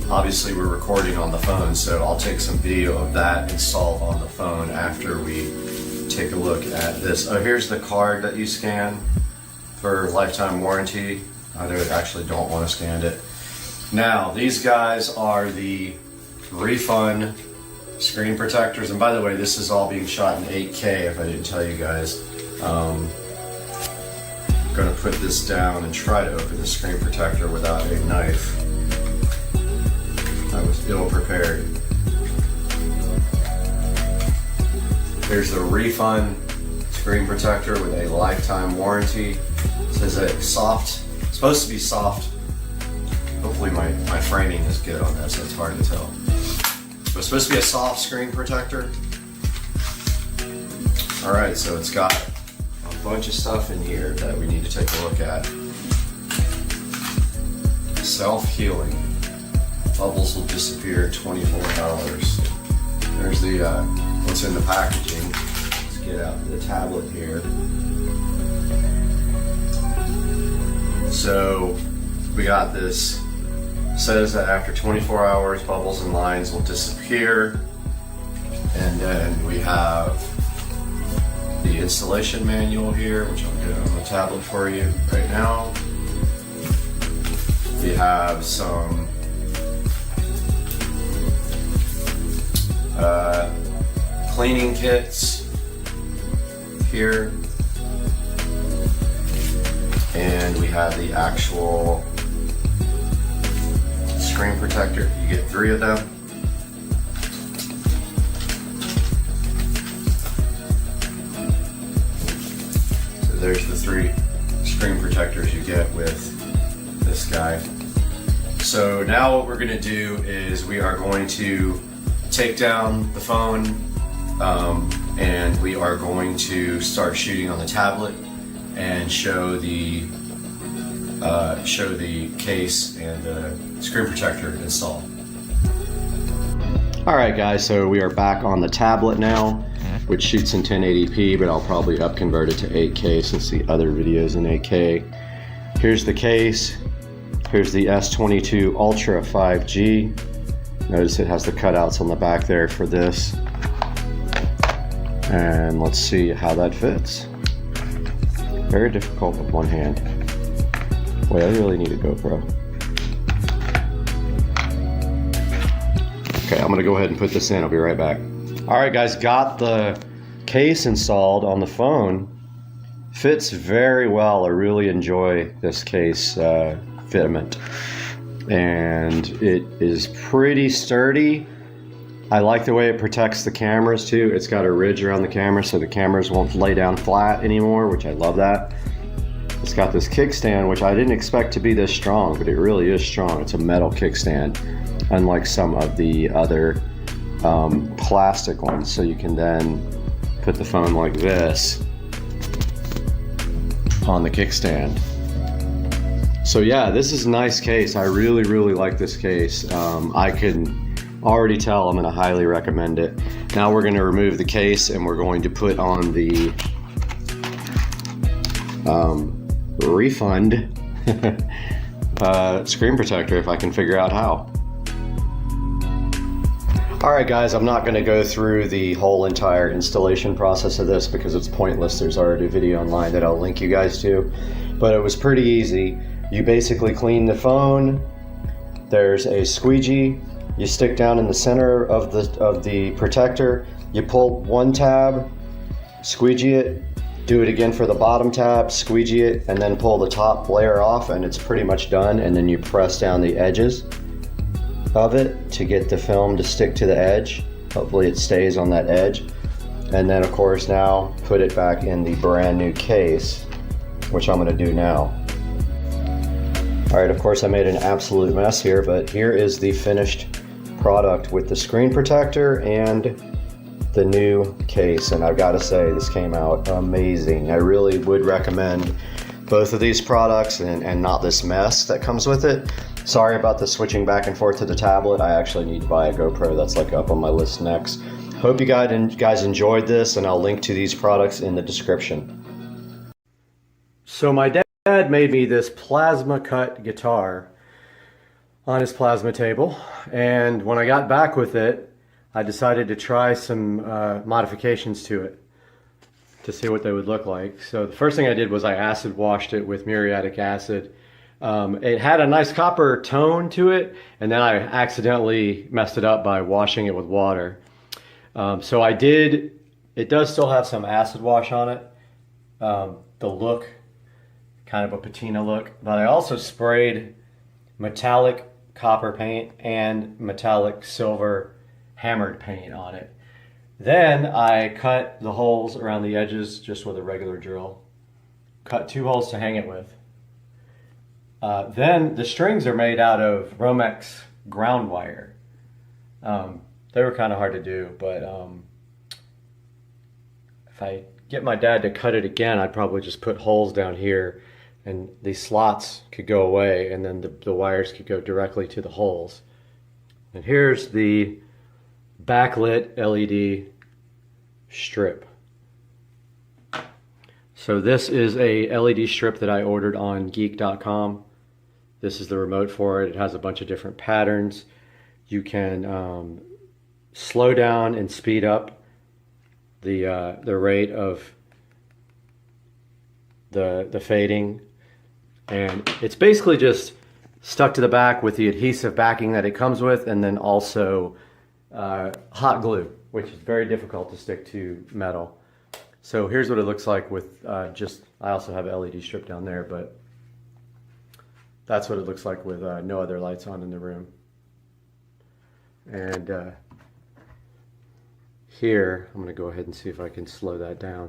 obviously we're recording on the phone, so I'll take some video of that installed on the phone after we take a look at this. Oh, here's the card that you scan for lifetime warranty. I actually don't want to scan it. Now, these guys are the Refund screen protectors. And by the way, this is all being shot in 8K, if I didn't tell you guys. I'm gonna put this down and try to open the screen protector without a knife. I was ill prepared. Here's the Refund screen protector with a lifetime warranty. It says a soft, it's supposed to be soft. Hopefully my framing is good on this, so it's hard to tell. But it's supposed to be a soft screen protector. All right, so it's got a bunch of stuff in here that we need to take a look at. Self-healing. Bubbles will disappear in 24 hours. There's the what's in the packaging. Let's get out the tablet here. So we got this. Says that after 24 hours, bubbles and lines will disappear. And then we have the installation manual here, which I'll get on the tablet for you right now. We have some cleaning kits here. And we have the actual screen protector. You get 3 of them. So there's the 3 screen protectors you get with this guy. So now what we're going to do is we are going to take down the phone and we are going to start shooting on the tablet and show the case and the screen protector installed. Alright guys, so we are back on the tablet now, which shoots in 1080p, but I'll probably convert it to 8K since the other video's in 8K. Here's the case. Here's the S22 Ultra 5G. Notice it has the cutouts on the back there for this. And let's see how that fits. Very difficult with one hand. Wait, I really need a GoPro. Okay, I'm gonna go ahead and put this in. I'll be right back. All right, guys, got the case installed on the phone. Fits very well. I really enjoy this case fitment. And it is pretty sturdy. I like the way it protects the cameras too. It's got a ridge around the camera so the cameras won't lay down flat anymore, which I love that. It's got this kickstand, which I didn't expect to be this strong, but it really is strong. It's a metal kickstand, unlike some of the other plastic ones. So you can then put the phone like this on the kickstand. So yeah, this is a nice case. I really, really like this case. I can already tell I'm gonna highly recommend it. Now we're gonna remove the case and we're going to put on the refund screen protector if I can figure out how. Alright guys, I'm not gonna go through the whole entire installation process of this because it's pointless. There's already a video online that I'll link you guys to, but it was pretty easy. You basically clean the phone. There's a squeegee. You stick down in the center of the protector, you pull one tab, squeegee it, do it again for the bottom tab, squeegee it, and then pull the top layer off and it's pretty much done. And then you press down the edges of it to get the film to stick to the edge. Hopefully it stays on that edge. And then of course now put it back in the brand new case, which I'm gonna do now. All right, of course I made an absolute mess here, but here is the finished product with the screen protector and the new case. And I've got to say, this came out amazing. I really would recommend both of these products and not this mess that comes with it. Sorry about the switching back and forth to the tablet. I actually need to buy a GoPro. That's like up on my list next. Hope you guys enjoyed this, and I'll link to these products in the description. So my dad made me this plasma cut guitar on his plasma table, and when I got back with it, I decided to try some modifications to it to see what they would look like. So the first thing I did was I acid washed it with muriatic acid. It had a nice copper tone to it, and then I accidentally messed it up by washing it with water. So I did, it does still have some acid wash on it, the look, kind of a patina look, but I also sprayed metallic copper paint and metallic silver hammered paint on it. Then I cut the holes around the edges just with a regular drill. Cut 2 holes to hang it with. Then the strings are made out of Romex ground wire. They were kind of hard to do, but if I get my dad to cut it again, I'd probably just put holes down here and these slots could go away, and then the wires could go directly to the holes. And here's the backlit LED strip. So this is a LED strip that I ordered on geek.com. This is the remote for it. It has a bunch of different patterns. You can slow down and speed up the rate of the fading. And it's basically just stuck to the back with the adhesive backing that it comes with, and then also hot glue, which is very difficult to stick to metal. So here's what it looks like with I also have an LED strip down there, but that's what it looks like with no other lights on in the room. And here, I'm going to go ahead and see if I can slow that down.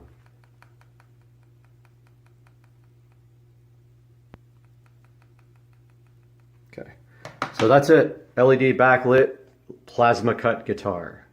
Okay, so that's it. LED backlit plasma cut guitar.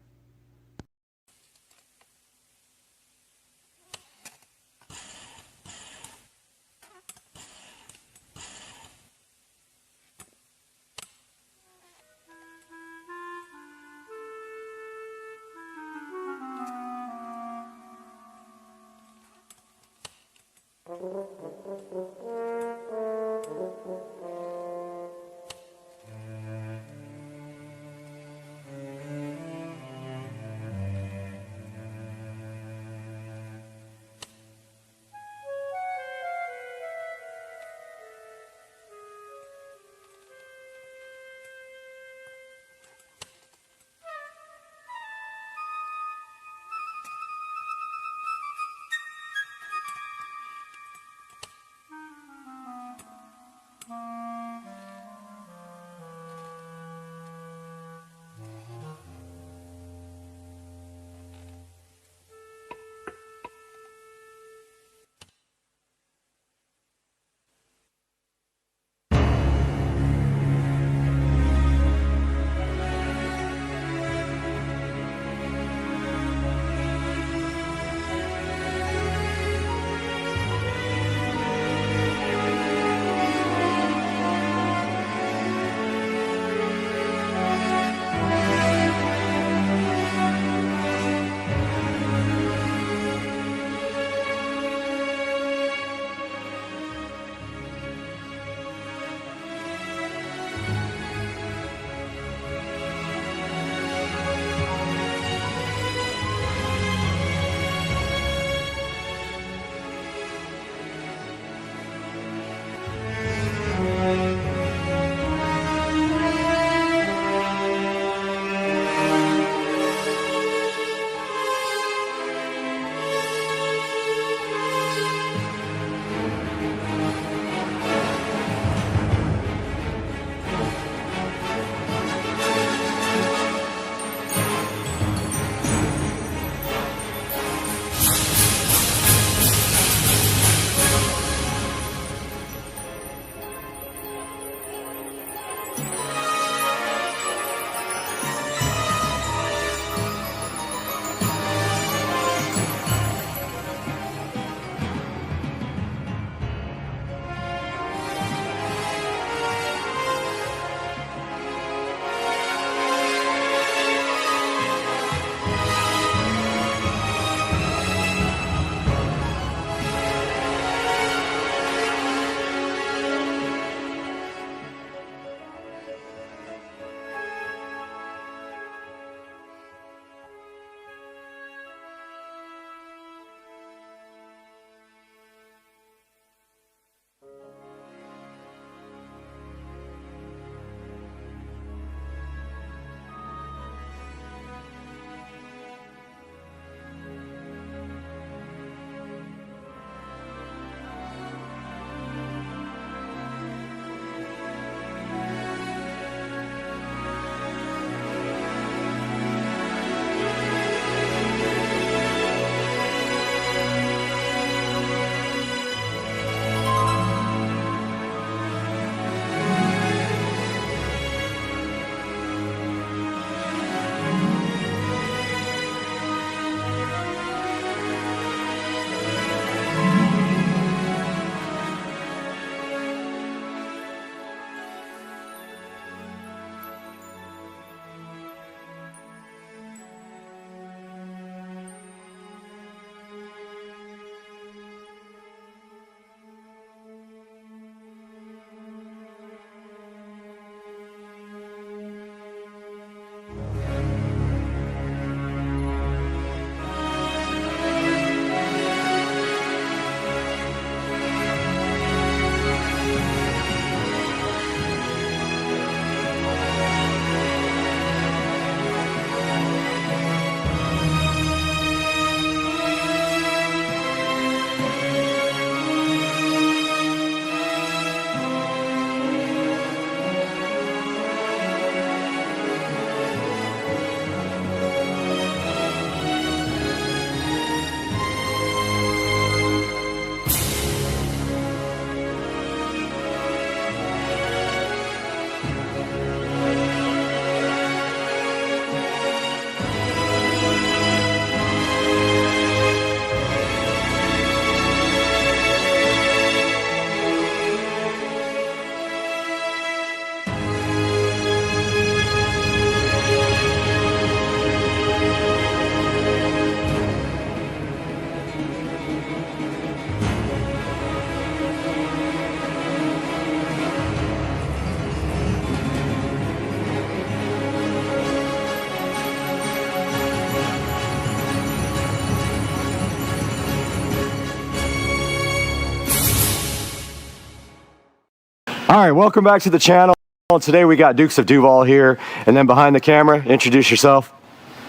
right, welcome back to the channel. Today we got Dukes of Duval here, and then behind the camera, introduce yourself.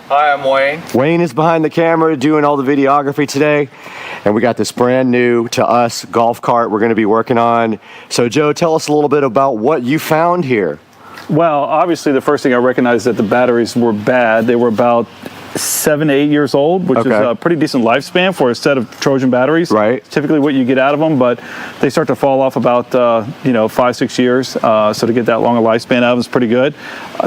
Hi, I'm Wayne. Wayne is behind the camera doing all the videography today, and we got this brand new to us golf cart we're going to be working on. So Joe, tell us a little bit about what you found here. Well, obviously the first thing I recognized that the batteries were bad. They were about 7 to 8 years old, which is a pretty decent lifespan for a set of Trojan batteries. Right. Typically what you get out of them, but they start to fall off about 5-6 years. So to get that long a lifespan out of them is pretty good.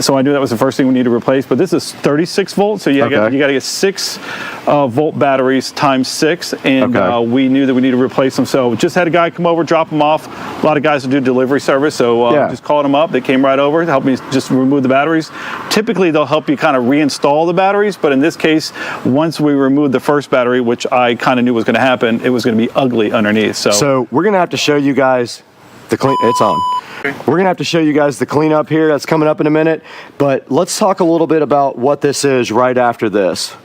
So I knew that was the first thing we need to replace. But this is 36 volts, so you got to get 6 volt batteries times 6, and we knew that we needed to replace them. So just had a guy come over, drop them off. A lot of guys will do delivery service, so just called them up. They came right over to help me just remove the batteries. Typically they'll help you kind of reinstall the batteries, but in this case, once we removed the first battery, which I kind of knew was going to happen, it was going to be ugly underneath. So we're going to have to show you guys the clean. It's on. We're going to have to show you guys the cleanup here. That's coming up in a minute. But let's talk a little bit about what this is right after this.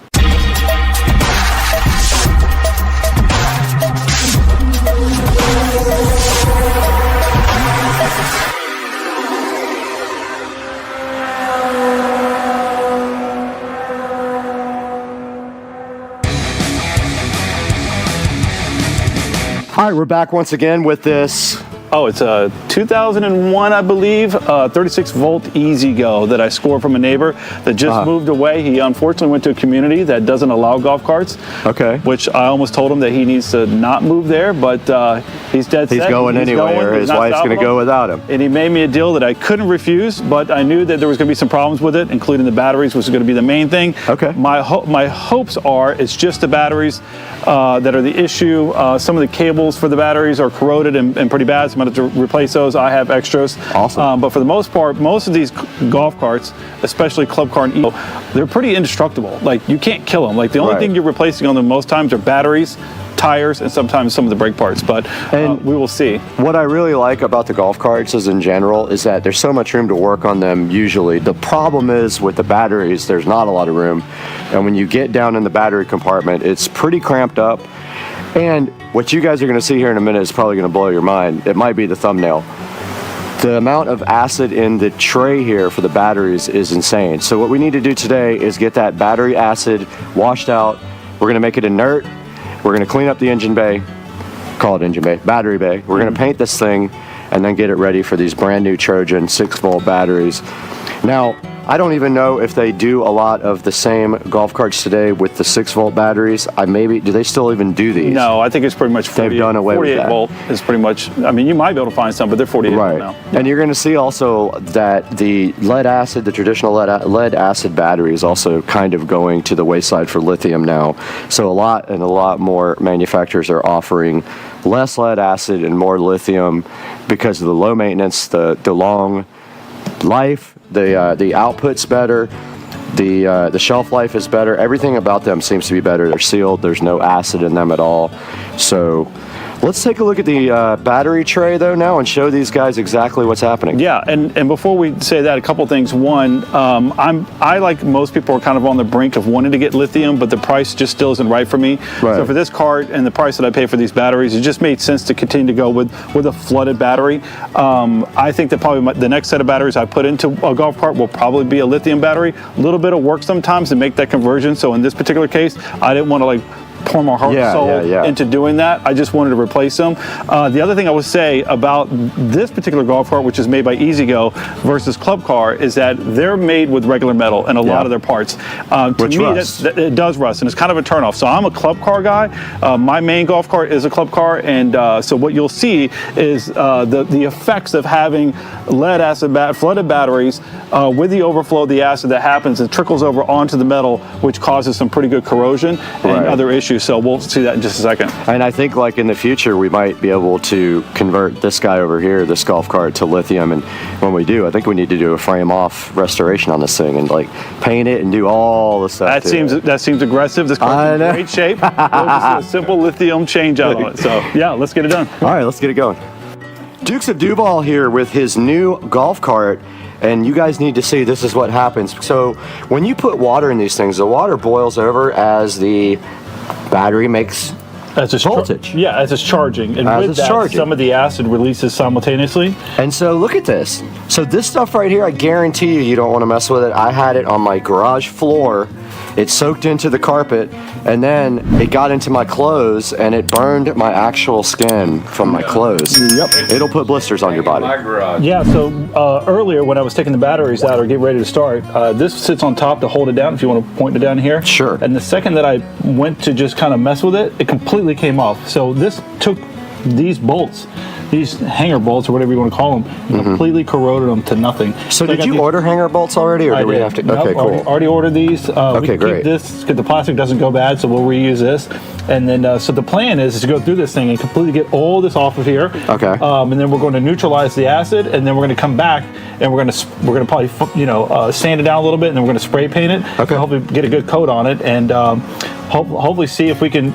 All right, we're back once again with this. Oh, it's a 2001, I believe, 36 volt Easy Go that I scored from a neighbor that just moved away. He unfortunately went to a community that doesn't allow golf carts. Okay. Which I almost told him that he needs to not move there, but he's dead set. He's going anyway, or his wife's going to go without him. And he made me a deal that I couldn't refuse, but I knew that there was going to be some problems with it, including the batteries, which was going to be the main thing. Okay. My hopes are it's just the batteries that are the issue. Some of the cables for the batteries are corroded and pretty bad, so I'm going to have to replace those. I have extras. Awesome. But for the most part, most of these golf carts, especially Club Car and Evo, they're pretty indestructible. Like, you can't kill them. Like, the only thing you're replacing on them most times are batteries, tires, and sometimes some of the brake parts, but we will see. What I really like about the golf carts is in general is that there's so much room to work on them usually. The problem is with the batteries, there's not a lot of room, and when you get down in the battery compartment, it's pretty cramped up. And what you guys are going to see here in a minute is probably going to blow your mind. It might be the thumbnail. The amount of acid in the tray here for the batteries is insane. So what we need to do today is get that battery acid washed out. We're going to make it inert. We're going to clean up the engine bay. Call it engine bay. Battery bay. We're going to paint this thing and then get it ready for these brand new Trojan 6 volt batteries. Now, I don't even know if they do a lot of the same golf carts today with the 6 volt batteries. Do they still even do these? No, I think it's pretty much 48, they've done away with that. 48 volt is pretty much, I mean, you might be able to find some, but they're 48 volt now. And you're going to see also that the lead acid, the traditional lead acid battery is also kind of going to the wayside for lithium now. So a lot more manufacturers are offering less lead acid and more lithium because of the low maintenance, the long life, the output's better, the shelf life is better. Everything about them seems to be better. They're sealed. There's no acid in them at all. So let's take a look at the battery tray though now and show these guys exactly what's happening. Yeah, and before we say that, a couple things. One, I like most people are kind of on the brink of wanting to get lithium, but the price just still isn't right for me. Right. So for this cart and the price that I pay for these batteries, it just made sense to continue to go with a flooded battery. I think that probably the next set of batteries I put into a golf cart will probably be a lithium battery. A little bit of work sometimes to make that conversion. So in this particular case, I didn't want to pour my heart and soul into doing that. I just wanted to replace them. The other thing I would say about this particular golf cart, which is made by EasyGo versus Club Car, is that they're made with regular metal in a lot of their parts. To me, it does rust, and it's kind of a turnoff. So I'm a Club Car guy. My main golf cart is a Club Car, and so what you'll see is the effects of having lead acid flooded batteries with the overflow of the acid that happens and trickles over onto the metal, which causes some pretty good corrosion and other issues. So we'll see that in just a second. And I think like in the future, we might be able to convert this guy over here, this golf cart, to lithium. And when we do, I think we need to do a frame off restoration on this thing and like paint it and do all the stuff. That seems aggressive. This car's in great shape. We'll just do a simple lithium change out on it. So yeah, let's get it done. All right, let's get it going. Dukes of Duval here with his new golf cart. And you guys need to see this is what happens. So when you put water in these things, the water boils over as the battery makes as it's voltage. Yeah, as it's charging. And as with it's that, charging. some of the acid releases simultaneously. And so look at this. So this stuff right here, I guarantee you don't want to mess with it. I had it on my garage floor. It soaked into the carpet, and then it got into my clothes, and it burned my actual skin from my clothes. Yep. It'll put blisters on your body. Yeah, so earlier when I was taking the batteries out or getting ready to start, this sits on top to hold it down if you want to point it down here. Sure. And the second that I went to just kind of mess with it, it completely came off. So this took these bolts, these hanger bolts or whatever you want to call them, and completely corroded them to nothing. So did you order hanger bolts already, or do we have to? Nope, Okay, cool. Already ordered these. Okay, we great. Keep this because the plastic doesn't go bad, so we'll reuse this. And then, so the plan is to go through this thing and completely get all this off of here. Okay. And then we're going to neutralize the acid, and then we're going to come back and we're going to probably sand it down a little bit, and then we're going to spray paint it. Okay. Hopefully get a good coat on it, and hopefully see if we can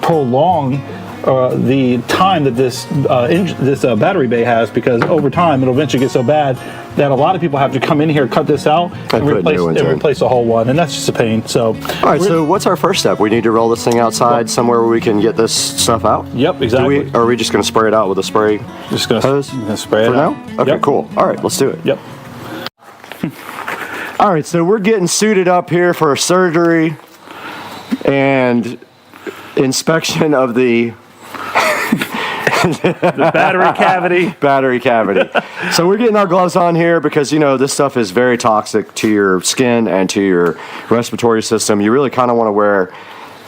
prolong the time that this battery bay has, because over time it'll eventually get so bad that a lot of people have to come in here, cut this out, and replace the whole one, and that's just a pain. So, all right. So what's our first step? We need to roll this thing outside somewhere where we can get this stuff out. Yep, exactly. Are we just going to spray it out with a spray? Just going to spray it for out now. Okay, cool. All right, let's do it. Yep. All right, so we're getting suited up here for surgery and inspection of the battery cavity. So we're getting our gloves on here because this stuff is very toxic to your skin and to your respiratory system. You really kind of want to wear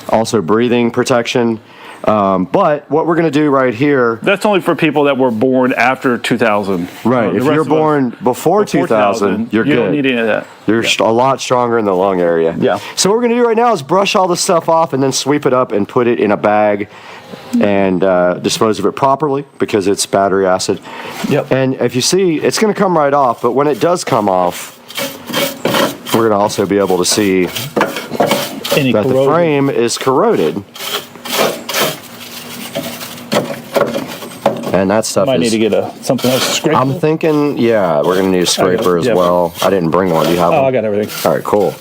also breathing protection. But what we're going to do right here, that's only for people that were born after 2000. Right. If you're born before 2000, you're good. You don't need any of that. You're a lot stronger in the lung area. Yeah. So what we're going to do right now is brush all this stuff off and then sweep it up and put it in a bag and dispose of it properly because it's battery acid. Yep. And if you see, it's going to come right off, but when it does come off, we're going to also be able to see that the frame is corroded. And that stuff might need to get something else to scrape. I'm thinking, yeah, we're going to need a scraper as well. I didn't bring one. Do you have one? I got everything. All right, cool.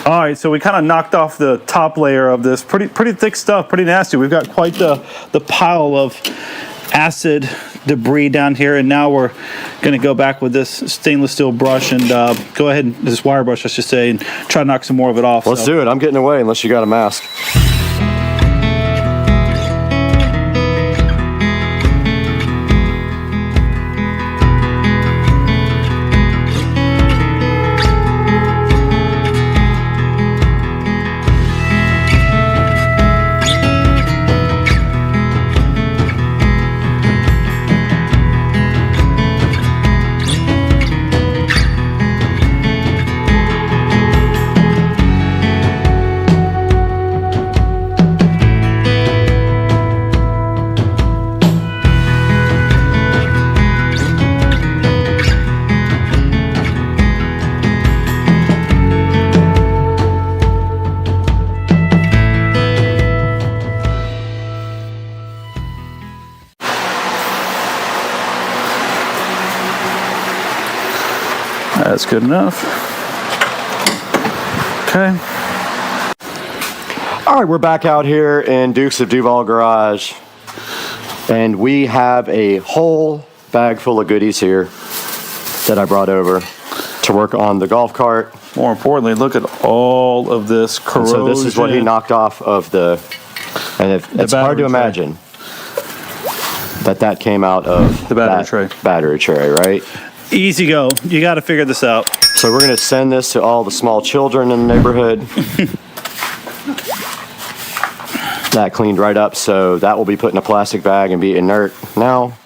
All right, so we kind of knocked off the top layer of this. Pretty thick stuff, pretty nasty. We've got quite the pile of acid debris down here, and now we're going to go back with this stainless steel brush and go ahead, this wire brush I should say, and try to knock some more of it off. Let's do it. I'm getting away unless you got a mask. That's good enough. Okay. All right, we're back out here in Dukes of Duval Garage, and we have a whole bag full of goodies here that I brought over to work on the golf cart. More importantly, look at all of this corrosion. So this is what he knocked off of the, and it's hard to imagine that came out of the battery tray. Battery tray, right? Easy go. You got to figure this out. So we're going to send this to all the small children in the neighborhood. That cleaned right up, so that will be put in a plastic bag and be inert now.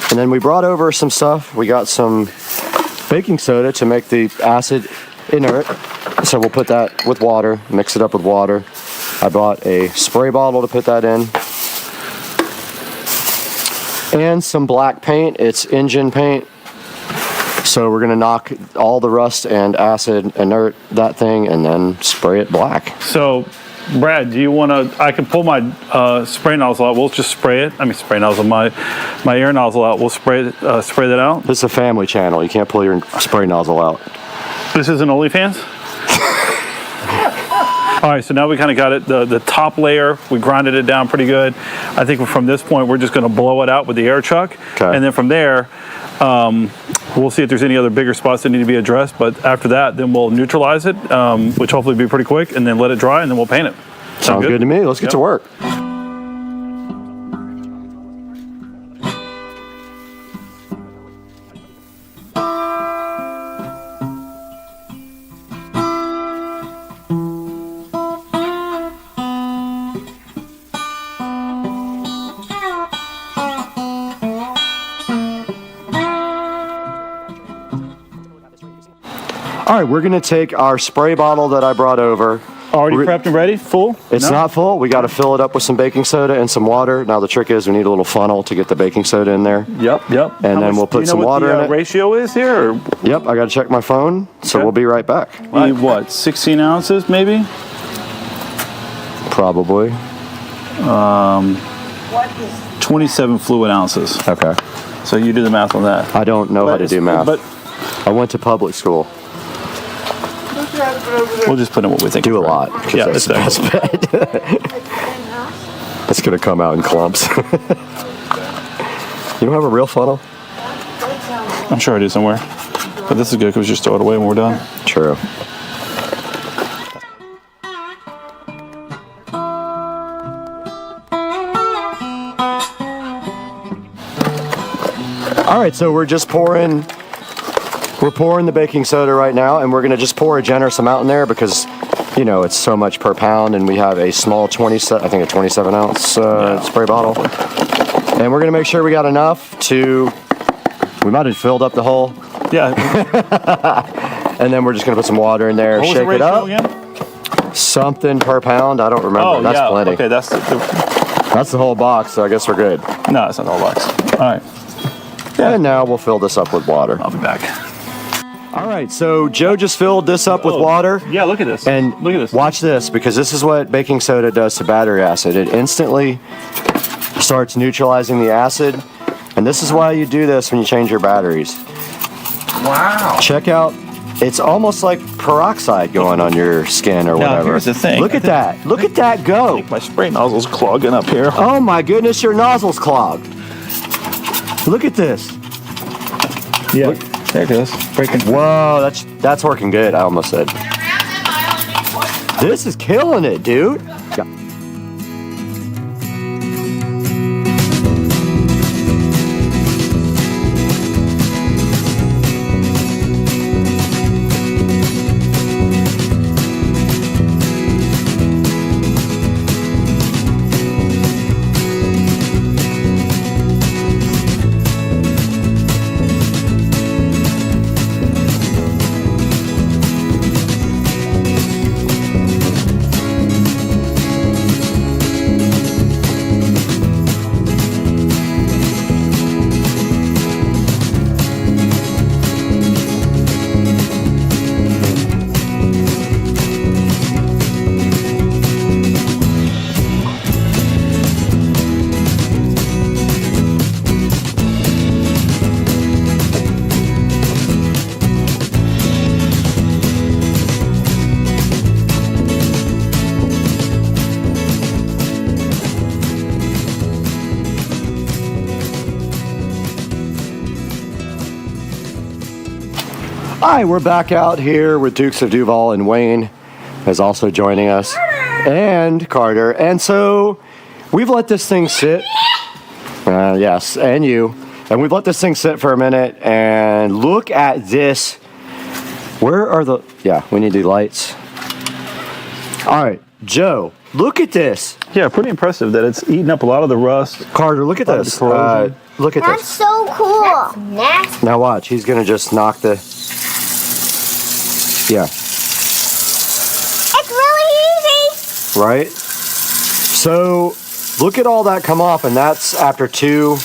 And then we brought over some stuff. We got some baking soda to make the acid inert. So we'll put that with water, mix it up with water. I bought a spray bottle to put that in. And some black paint. It's engine paint. So we're gonna knock all the rust and acid, inert that thing, and then spray it black. So, Brad, do you want to? I can pull my spray nozzle out. We'll just spray it. I mean, spray nozzle, my air nozzle out. We'll spray that out. This is a family channel. You can't pull your spray nozzle out. This isn't OnlyFans. All right, so now we kind of got it. The top layer, we grinded it down pretty good. I think from this point, we're just going to blow it out with the air chuck, and then from there, we'll see if there's any other bigger spots that need to be addressed. But after that, then we'll neutralize it, which hopefully will be pretty quick, and then let it dry, and then we'll paint it. Sounds good to me. Let's get to work. All right, we're gonna take our spray bottle that I brought over. Already prepped and ready? Full? It's not full. We got to fill it up with some baking soda and some water. Now the trick is we need a little funnel to get the baking soda in there. Yep. And then we'll put some water in it. Ratio is here? Or? Yep, I got to check my phone, so we'll be right back. Need what, 16 ounces maybe? Probably. 27 fluid ounces. Okay. So you do the math on that. I don't know how to do math. But I went to public school. We'll just put in what we think. Do a lot. Yeah, that's the best bet. It's going to come out in clumps. You don't have a real funnel? I'm sure I do somewhere. But this is good because we just throw it away when we're done. True. All right, so we're pouring the baking soda right now, and we're going to just pour a generous amount in there because, you know, it's so much per pound, and we have a small 27 ounce spray bottle. And we're going to make sure we got enough to, we might have filled up the hole. Yeah. And then we're just going to put some water in there, shake it up. Again? Something per pound, I don't remember. Oh, that's plenty. Okay, that's the whole box, so I guess we're good. No, it's not the whole box. All right. Yeah. And now we'll fill this up with water. I'll be back. All right, so Joe just filled this up with water. Yeah, look at this. And look at this. Watch this, because this is what baking soda does to battery acid. It instantly starts neutralizing the acid, and this is why you do this when you change your batteries. Wow. Check out, it's almost like peroxide going on your skin or whatever. Now, here's the thing. Look at that. Look at that go. I think my spray nozzle's clogging up here. Oh my goodness, your nozzle's clogged. Look at this. Yeah. Look. There it goes. Breaking. Whoa, that's working good, I almost said. This is killing it, dude. Hi, we're back out here with Dukes of Duval, and Wayne is also joining us, and Carter. And so we've let this thing sit. Yes, and you. And we've let this thing sit for a minute, and look at this. Where are the... Yeah, we need the lights. All right, Joe, look at this. Yeah, pretty impressive that it's eating up a lot of the rust. Carter, look at this. Look at That's this. so cool. That's nasty. Now watch, he's gonna just knock the... Yeah. It's really easy. Right? So, look at all that come off, and that's after 2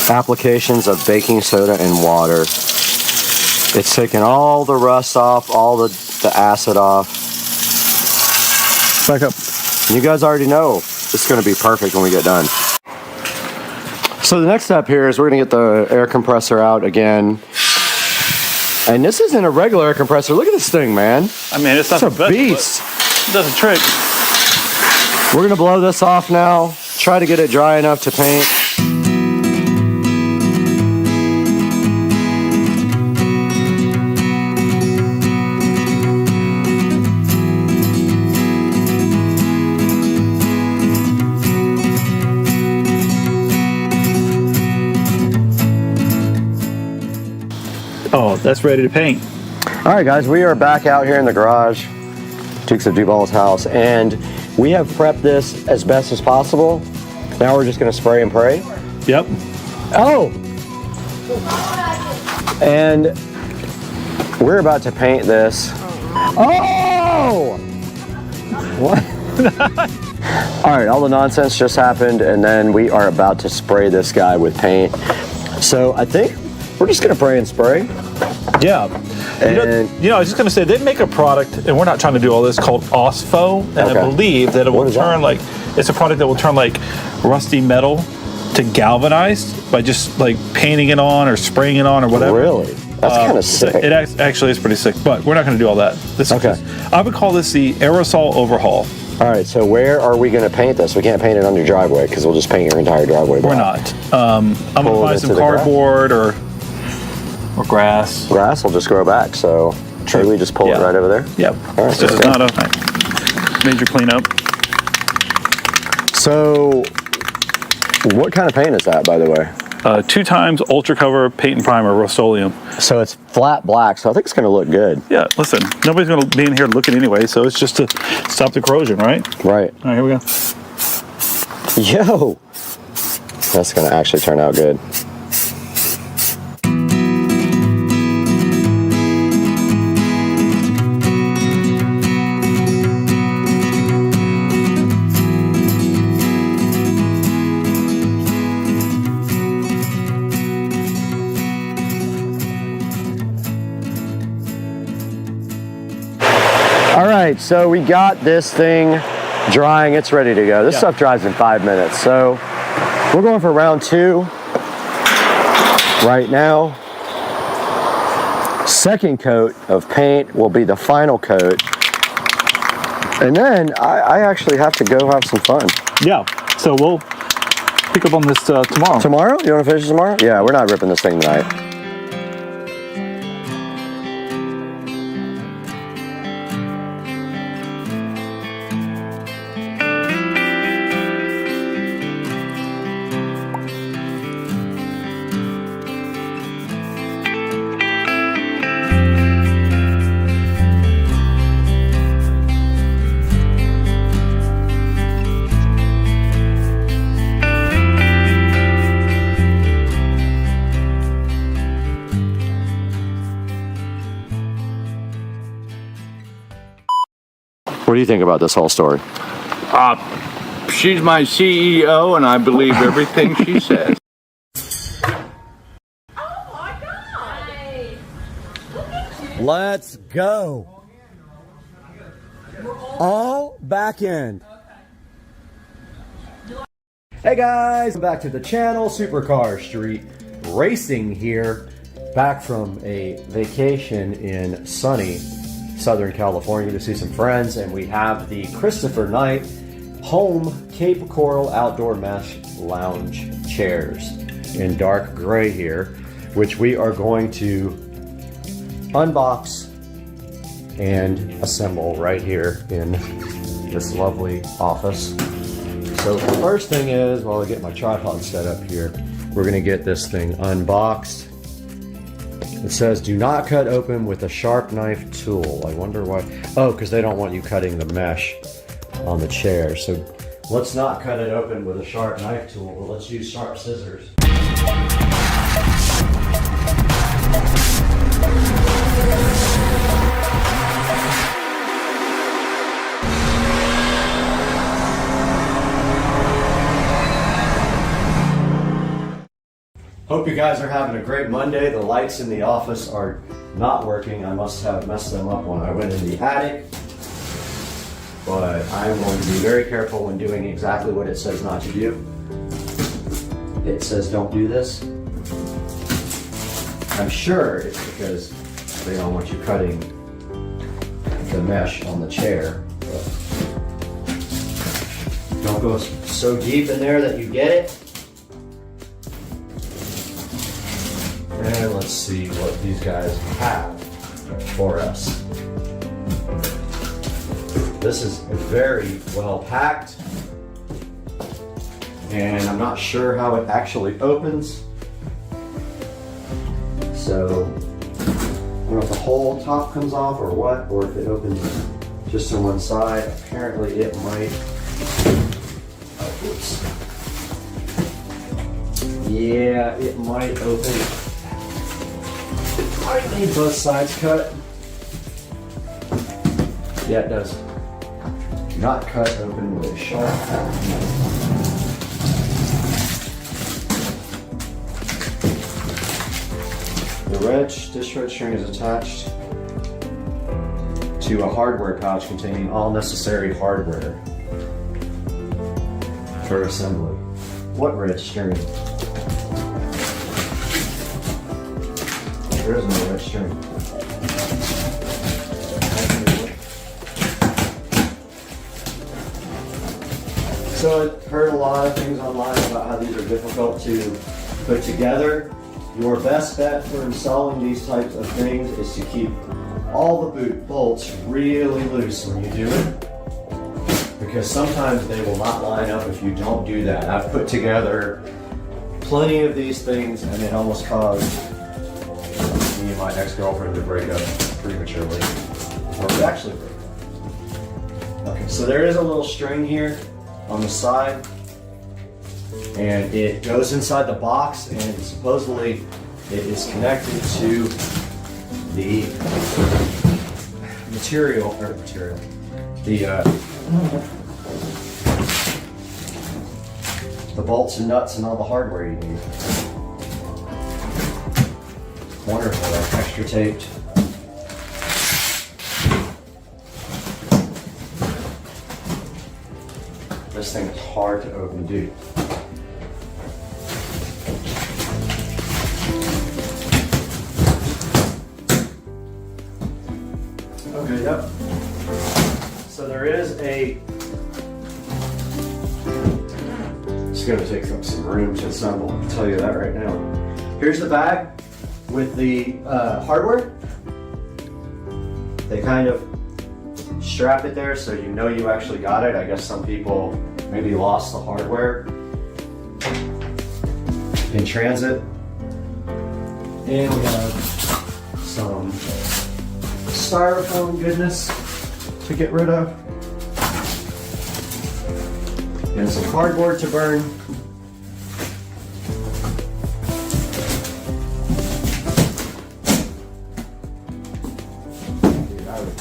applications of baking soda and water. It's taken all the rust off, all the acid off. Back up. You guys already know it's going to be perfect when we get done. So the next step here is we're going to get the air compressor out again. And this isn't a regular air compressor. Look at this thing, man. I mean, it's not a beast. It does a trick. We're going to blow this off now. Try to get it dry enough to paint. Oh, that's ready to paint. All right, guys, we are back out here in the garage, Dukes of Duval's house, and we have prepped this as best as possible. Now we're just going to spray and pray. Yep. Oh! And we're about to paint this. Oh! What? All right, all the nonsense just happened, and then we are about to spray this guy with paint. So I think we're just going to pray and spray. Yeah. You know, I was just going to say, they make a product, and we're not trying to do all this, called OSFO, and I believe that it will turn like, it's a product that will turn like rusty metal to galvanized by just like painting it on or spraying it on or whatever. Really? That's kind of sick. It actually is pretty sick, but we're not going to do all that. This is just, I would call this the aerosol overhaul. All right, so where are we going to paint this? We can't paint it on your driveway because we'll just paint your entire driveway black. We're not. I'm going to buy some cardboard or grass. Grass will just grow back, so should we just pull it right over there? Yep. All right, this is not a major cleanup. So, what kind of paint is that, by the way? 2 times Ultra Cover Paint and Primer Rust-Oleum. So it's flat black, so I think it's going to look good. Yeah, listen, nobody's going to be in here looking anyway, so it's just to stop the corrosion, right? Right. All right, here we go. Yo! That's going to actually turn out good. All right, so we got this thing drying. It's ready to go. This stuff dries in 5 minutes. So we're going for round 2 right now. Second coat of paint will be the final coat. And then I actually have to go have some fun. Yeah, so we'll pick up on this tomorrow. Tomorrow? You want to finish it tomorrow? Yeah, we're not ripping this thing tonight. What do you think about this whole story? She's my CEO, and I believe everything she says. Let's go. All back end. Hey guys, welcome back to the channel. Supercar Street Racing here, back from a vacation in sunny Southern California to see some friends, and we have the Christopher Knight Home Cape Coral Outdoor Mesh Lounge chairs in dark gray here, which we are going to unbox and assemble right here in this lovely office. So the first thing is, while I get my tripod set up here, we're gonna get this thing unboxed. It says, do not cut open with a sharp knife tool. I wonder why. Oh, because they don't want you cutting the mesh on the chair. So let's not cut it open with a sharp knife tool, but let's use sharp scissors. Hope you guys are having a great Monday. The lights in the office are not working. I must have messed them up when I went in the attic. But I'm going to be very careful when doing exactly what it says not to do. It says don't do this. I'm sure it's because they don't want you cutting the mesh on the chair. But don't go so deep in there that you get it. And let's see what these guys have for us. This is very well packed, and I'm not sure how it actually opens. So I don't know if the whole top comes off or what, or if it opens just on one side. Apparently it might. Oh, oops. Yeah, it might open. I need both sides cut. Yeah, it does. Not cut open with a sharp knife. The this red string is attached to a hardware pouch containing all necessary hardware for assembly. What red string? There is no red string. So I've heard a lot of things online about how these are difficult to put together. Your best bet for installing these types of things is to keep all the boot bolts really loose when you do it, because sometimes they will not line up if you don't do that. I've put together plenty of these things and it almost caused me and my ex-girlfriend to break up prematurely. Or we actually broke up. Okay, so there is a little string here on the side, and it goes inside the box, and supposedly it is connected to the the bolts and nuts and all the hardware you need. Wonderful, that's extra taped. This thing is hard to open, dude. Okay, yep. So there is a... It's going to take up some room to assemble, I'll tell you that right now. Here's the bag with the hardware. They kind of strap it there so you know you actually got it. I guess some people maybe lost the hardware in transit. And we have some styrofoam goodness to get rid of. And some cardboard to burn. Dude, I would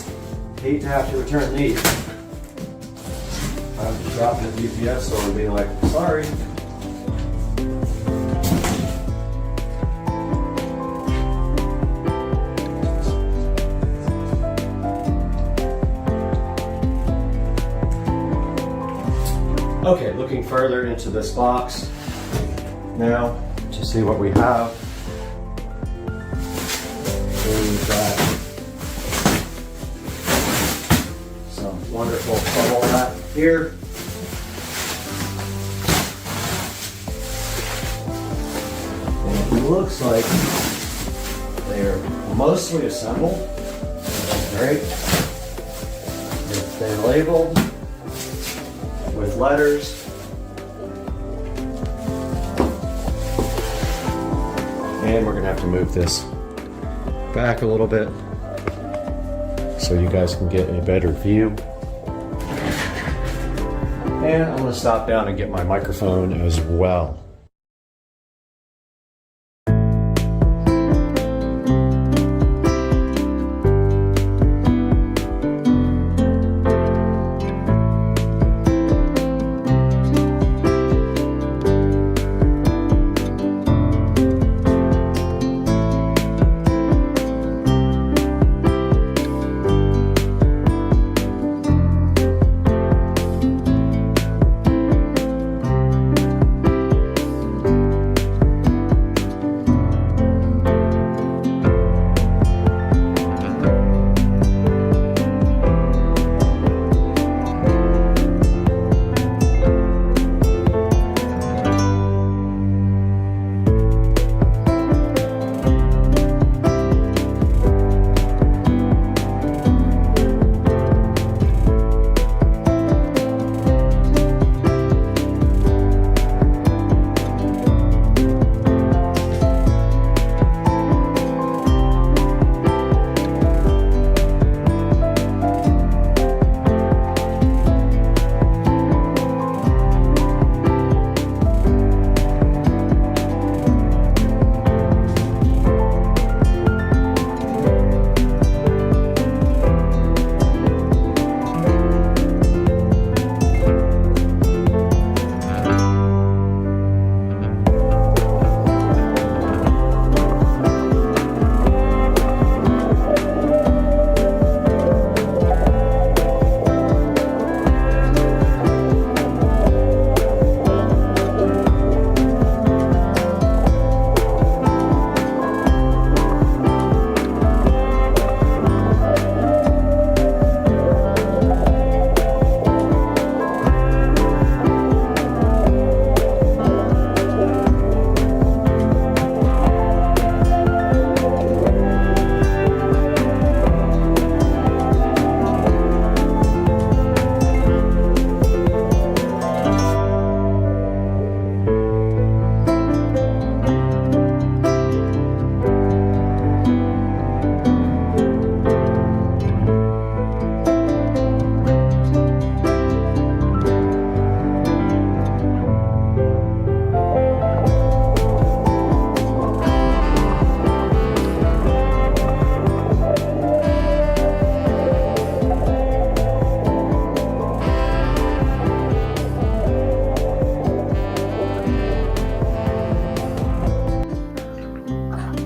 hate to have to return these. I would just drop it at the UPS store and be like, sorry. Okay, looking further into this box now to see what we have. We've got some wonderful bubble wrap here. And it looks like they They're mostly assembled. Great. They're labeled with letters. And we're gonna have to move this back a little bit so you guys can get a better view. And I'm gonna stop down and get my microphone as well.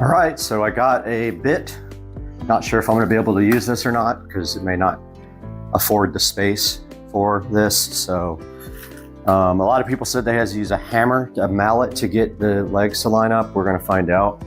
All right, so I got a bit. Not sure if I'm going to be able to use this or not because it may not afford the space for this. So a lot of people said they had to use a hammer, a mallet to get the legs to line up. We're going to find out.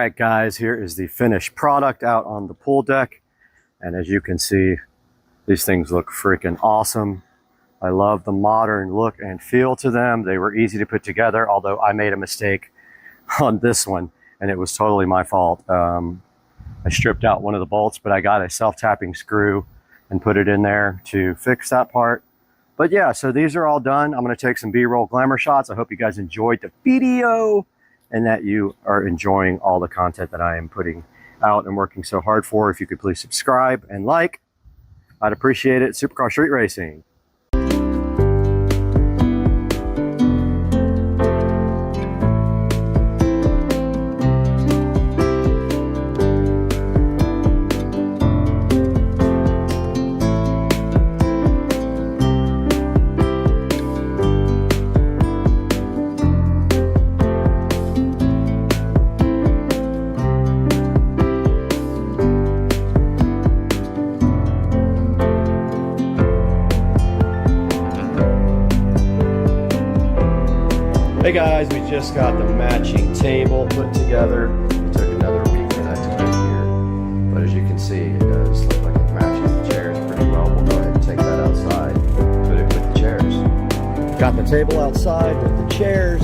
right, guys, here is the finished product out on the pool deck. And as you can see, these things look freaking awesome. I love the modern look and feel to them. They were easy to put together, although I made a mistake on this one, and it was totally my fault. I stripped out one of the bolts, but I got a self-tapping screw and put it in there to fix that part. But yeah, so these are all done. I'm going to take some B-roll glamour shots. I hope you guys enjoyed the video and that you are enjoying all the content that I am putting out and working so hard for. If you could please subscribe and like, I'd appreciate it. Supercar Street Racing. Hey guys, we just got the matching table put together. It took another week for that to get here, but as you can see, it does look like it matches the chairs pretty well. We'll go ahead and take that outside, put it with the chairs. Got the table outside with the chairs.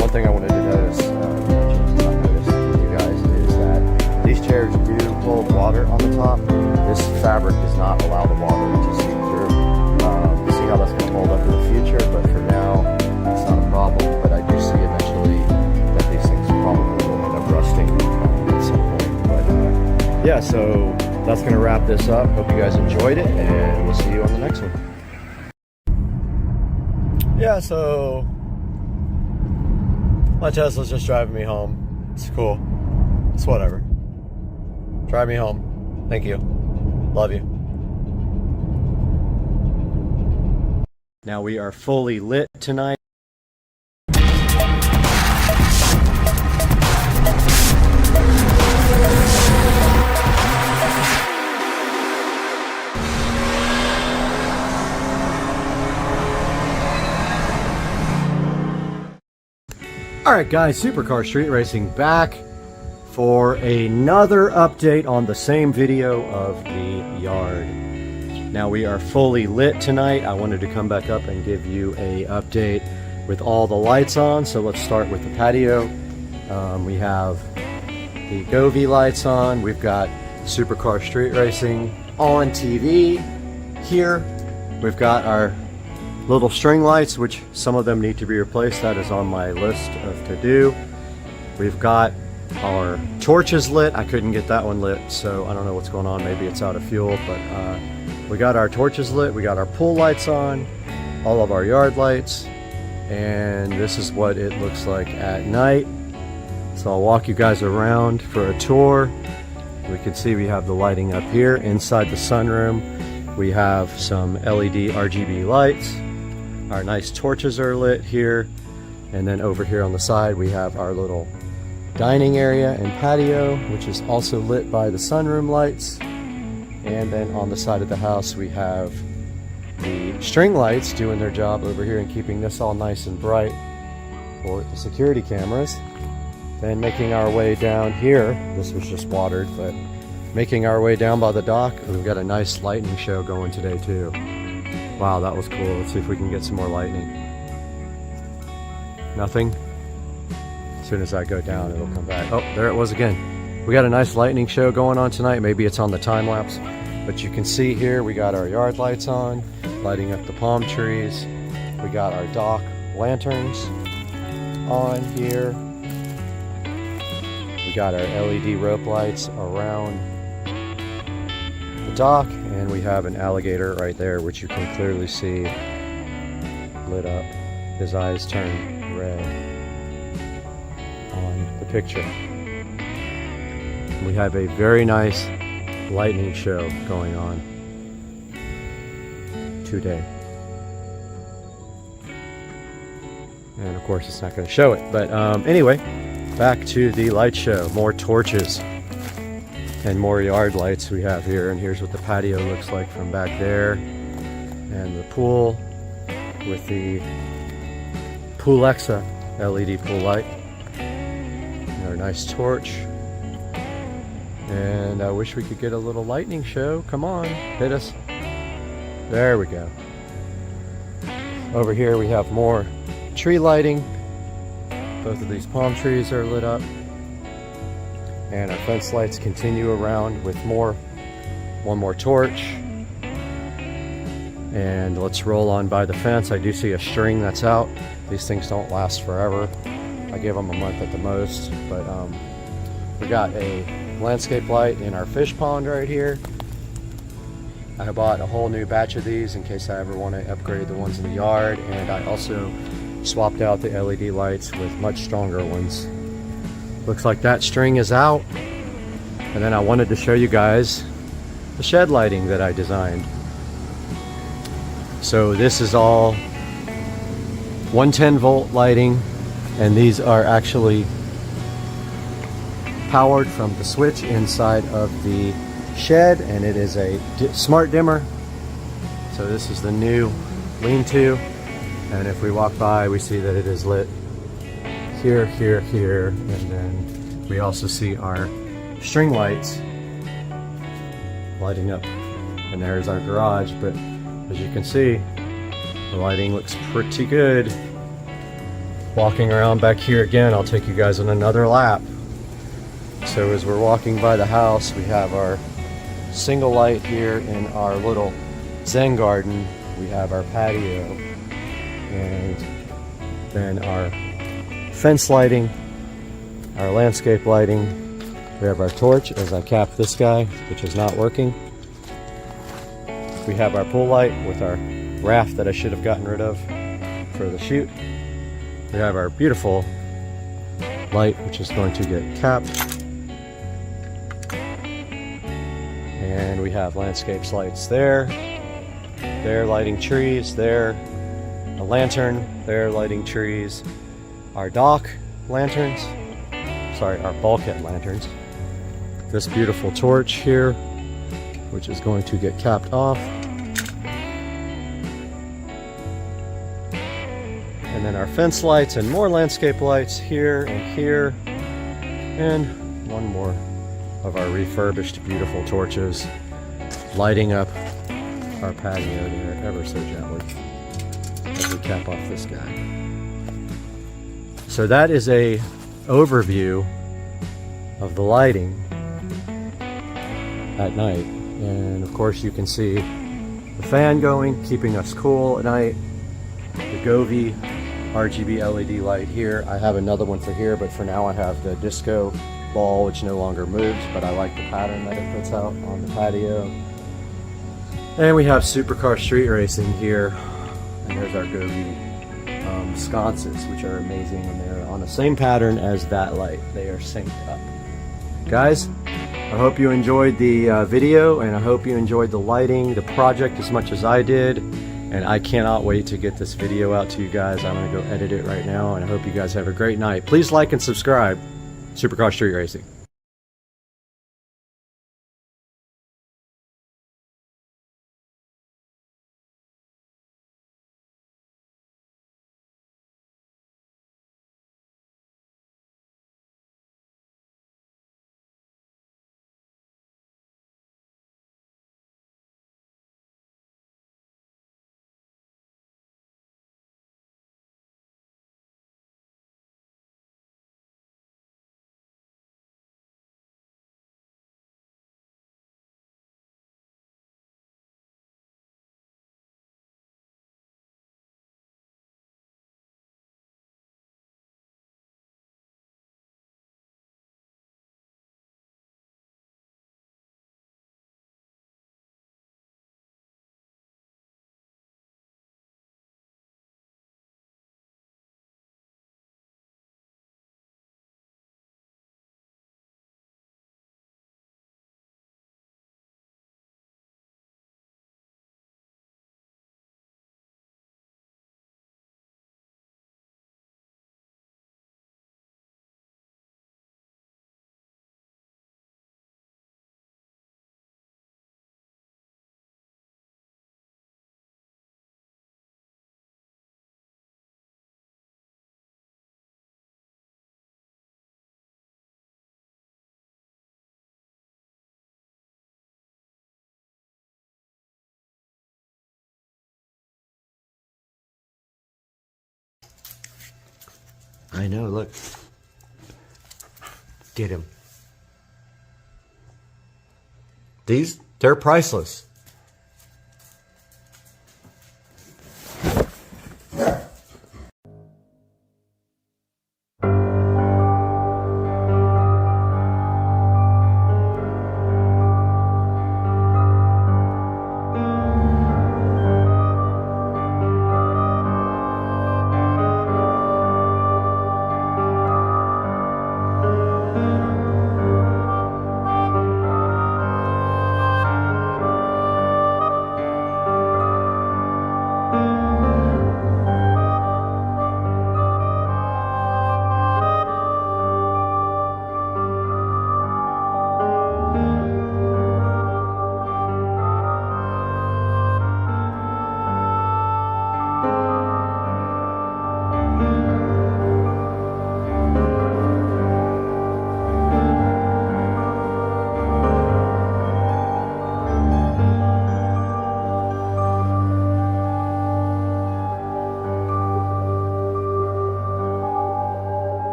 One thing I wanted to notice, with you guys, is that these chairs do hold water on the top. This fabric does not allow the water to seep through. We'll see how that's going to hold up in the future, but for now, it's not a problem. But I do see eventually that these things probably will end up rusting at some point. But yeah, so that's going to wrap this up. Hope you guys enjoyed it, and we'll see you on the next one. Yeah, so my Tesla's just driving me home. It's cool. It's whatever. Drive me home. Thank you. Love you. Now we are fully lit tonight. Alright guys, Supercar Street Racing back for another update on the same video of the yard. Now we are fully lit tonight. I wanted to come back up and give you a update with all the lights on. So let's start with the patio. We have the Govee lights on. We've got Supercar Street Racing on TV here. We've got our little string lights, which some of them need to be replaced. That is on my list of to do. We've got our torches lit. I couldn't get that one lit, so I don't know what's going on. Maybe it's out of fuel, but we got our torches lit. We got our pool lights on, all of our yard lights, and this is what it looks like at night. So I'll walk you guys around for a tour. We can see we have the lighting up here inside the sunroom. We have some LED RGB lights. Our nice torches are lit here, and then over here on the side we have our little dining area and patio, which is also lit by the sunroom lights. And then on the side of the house we have the string lights doing their job over here and keeping this all nice and bright for the security cameras. Then making our way down here, this was just watered, but making our way down by the dock, we've got a nice lightning show going today too. Wow, that was cool. Let's see if we can get some more lightning. Nothing? As soon as I go down, it'll come back. Oh, there it was again. We got a nice lightning show going on tonight. Maybe it's on the time lapse, but you can see here we got our yard lights on, lighting up the palm trees. We got our dock lanterns on here. We got our LED rope lights around the dock, and we have an alligator right there, which you can clearly see lit up. His eyes turn red on the picture. We have a very nice lightning show going on today. And of course it's not going to show it, but anyway, back to the light show. More torches and more yard lights we have here, and here's what the patio looks like from back there, and the pool with the Poolexa LED pool light, and our nice torch And I wish we could get a little lightning show. Come on, hit us. There we go. Over here we have more tree lighting. Both of these palm trees are lit up. And our fence lights continue around with one more torch. And let's roll on by the fence. I do see a string that's out. These things don't last forever. I give them a month at the most, but we got a landscape light in our fish pond right here. I bought a whole new batch of these in case I ever want to upgrade the ones in the yard, and I also swapped out the LED lights with much stronger ones. Looks like that string is out. And then I wanted to show you guys the shed lighting that I designed. So this is all 110 volt lighting, and these are actually powered from the switch inside of the shed, and it is a smart dimmer. So this is the new lean-to, and if we walk by we see that it is lit here, here, here, and then we also see our string lights lighting up, and there's our garage. But as you can see, the lighting looks pretty good. Walking around back here again, I'll take you guys on another lap. So as we're walking by the house, we have our single light here in our little Zen garden. We have our patio, and then our fence lighting, our landscape lighting. We have our torch as I cap this guy, which is not working. We have our pool light with our raft that I should have gotten rid of for the shoot. We have our beautiful light, which is going to get capped. And we have landscapes lights there. They're lighting trees. There, a lantern. They're lighting trees. Our dock lanterns. Sorry, our bulkhead lanterns. This beautiful torch here, which is going to get capped off. And then our fence lights and more landscape lights here and here. And one more of our refurbished beautiful torches lighting up our patio there ever so gently as we cap off this guy. So that is a overview of the lighting at night. And of course you can see the fan going, keeping us cool at night. The Govee RGB LED light here. I have another one for here, but for now I have the disco ball, which no longer moves, but I like the pattern that it puts out on the patio. And we have supercar street racing here, and there's our Govee sconces, which are amazing, and they're on the same pattern as that light. They are synced up. Guys, I hope you enjoyed the video, and I hope you enjoyed the lighting, the project as much as I did. And I cannot wait to get this video out to you guys. I'm going to go edit it right now, and I hope you guys have a great night. Please like and subscribe. Supercar Street Racing. I know, look. Get him. They're priceless.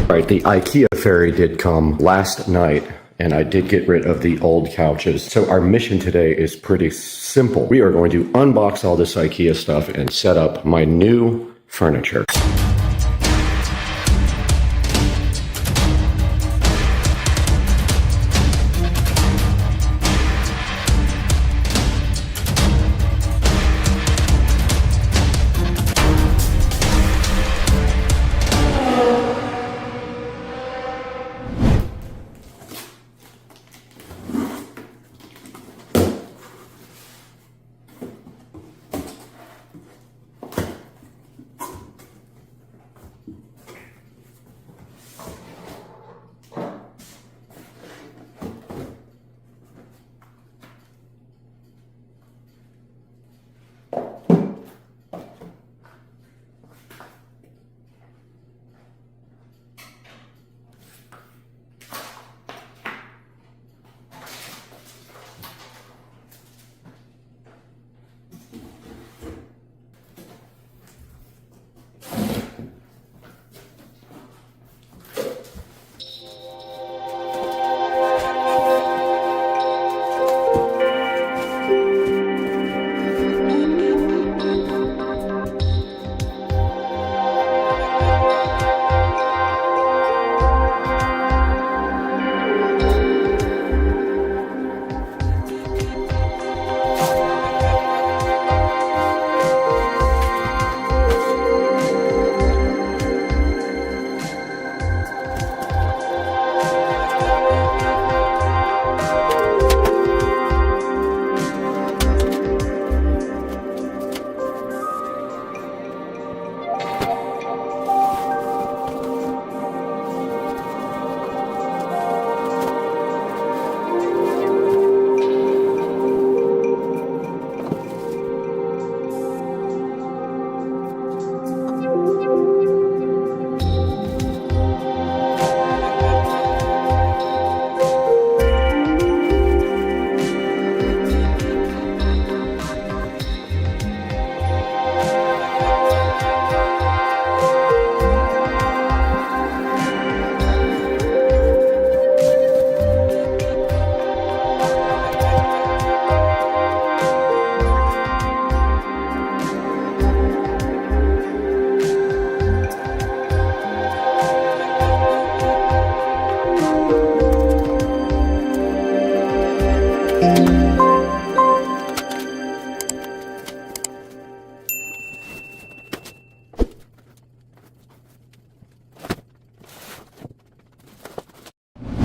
Right, the IKEA ferry did come last night, and I did get rid of the old couches. So our mission today is pretty simple. We are going to unbox all this IKEA stuff and set up my new furniture.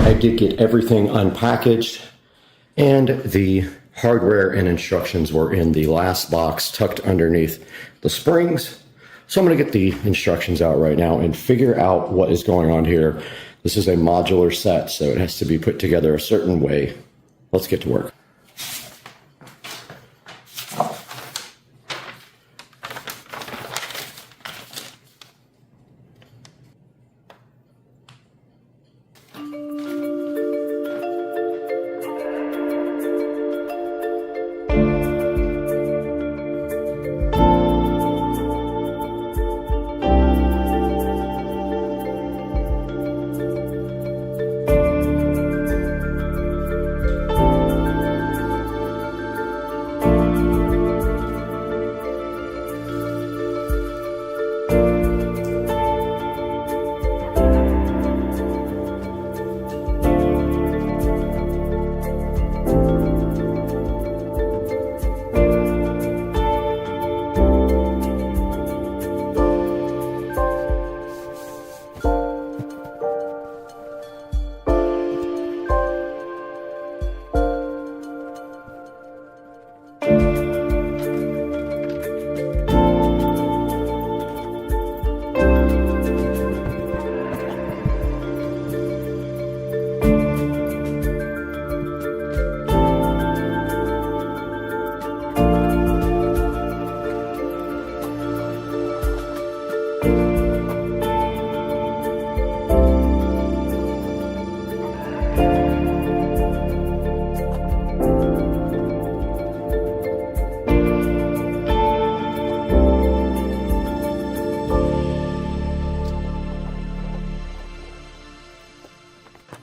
I did get everything unpackaged, and the hardware and instructions were in the last box tucked underneath the springs. So I'm going to get the instructions out right now and figure out what is going on here. This is a modular set, so it has to be put together a certain way. Let's get to work.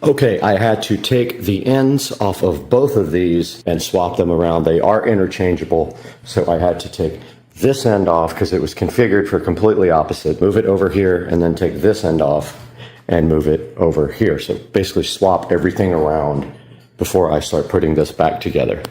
Okay, I had to take the ends off of both of these and swap them around. They are interchangeable, so I had to take this end off because it was configured for completely opposite. Move it over here and then take this end off and move it over here. So basically swap everything around before I start putting this back together.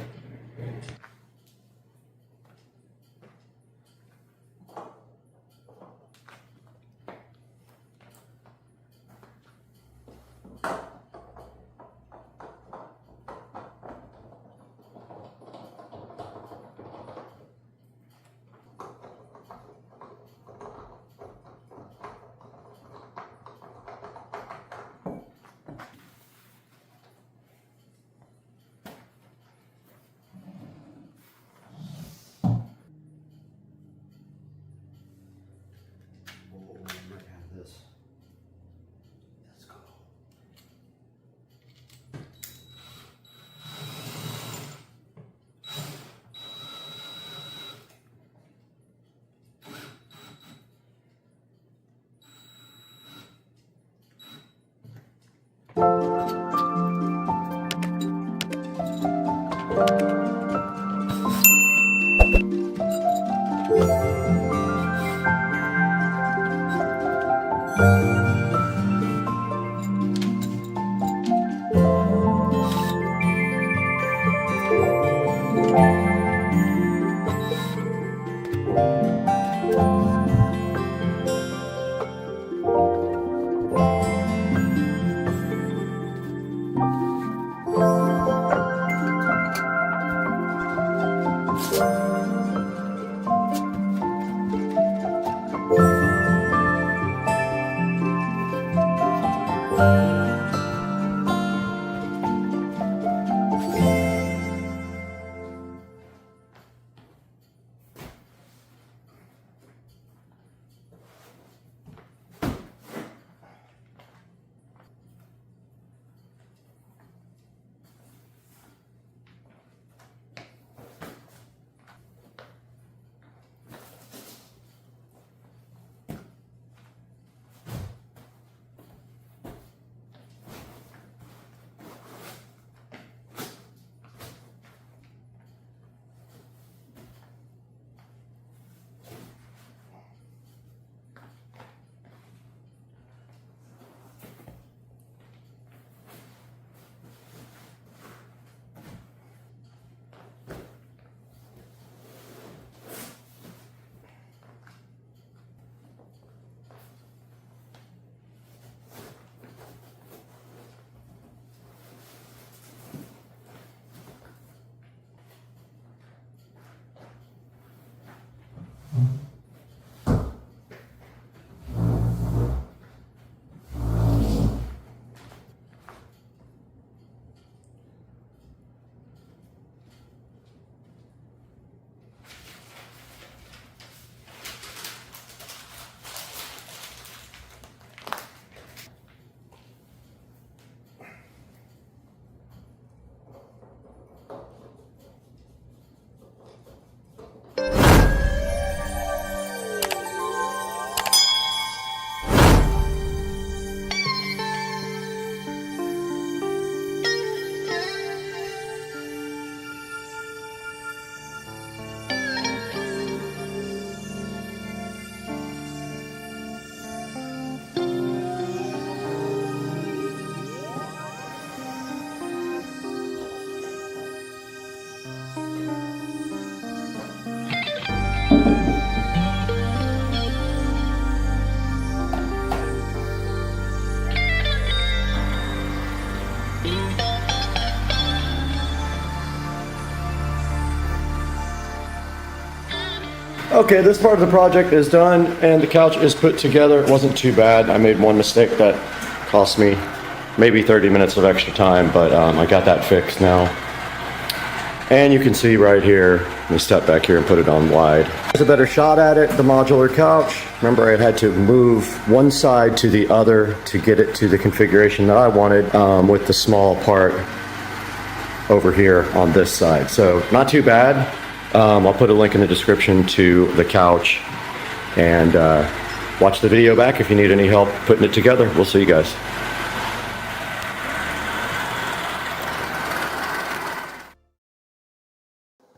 Okay, this part of the project is done and the couch is put together. It wasn't too bad. I made one mistake that cost me maybe 30 minutes of extra time, but I got that fixed now. And you can see right here, let me step back here and put it on wide. There's a better shot at it, the modular couch. Remember, I had to move one side to the other to get it to the configuration that I wanted with the small part over here on this side. So not too bad. I'll put a link in the description to the couch, and watch the video back if you need any help putting it together. We'll see you guys.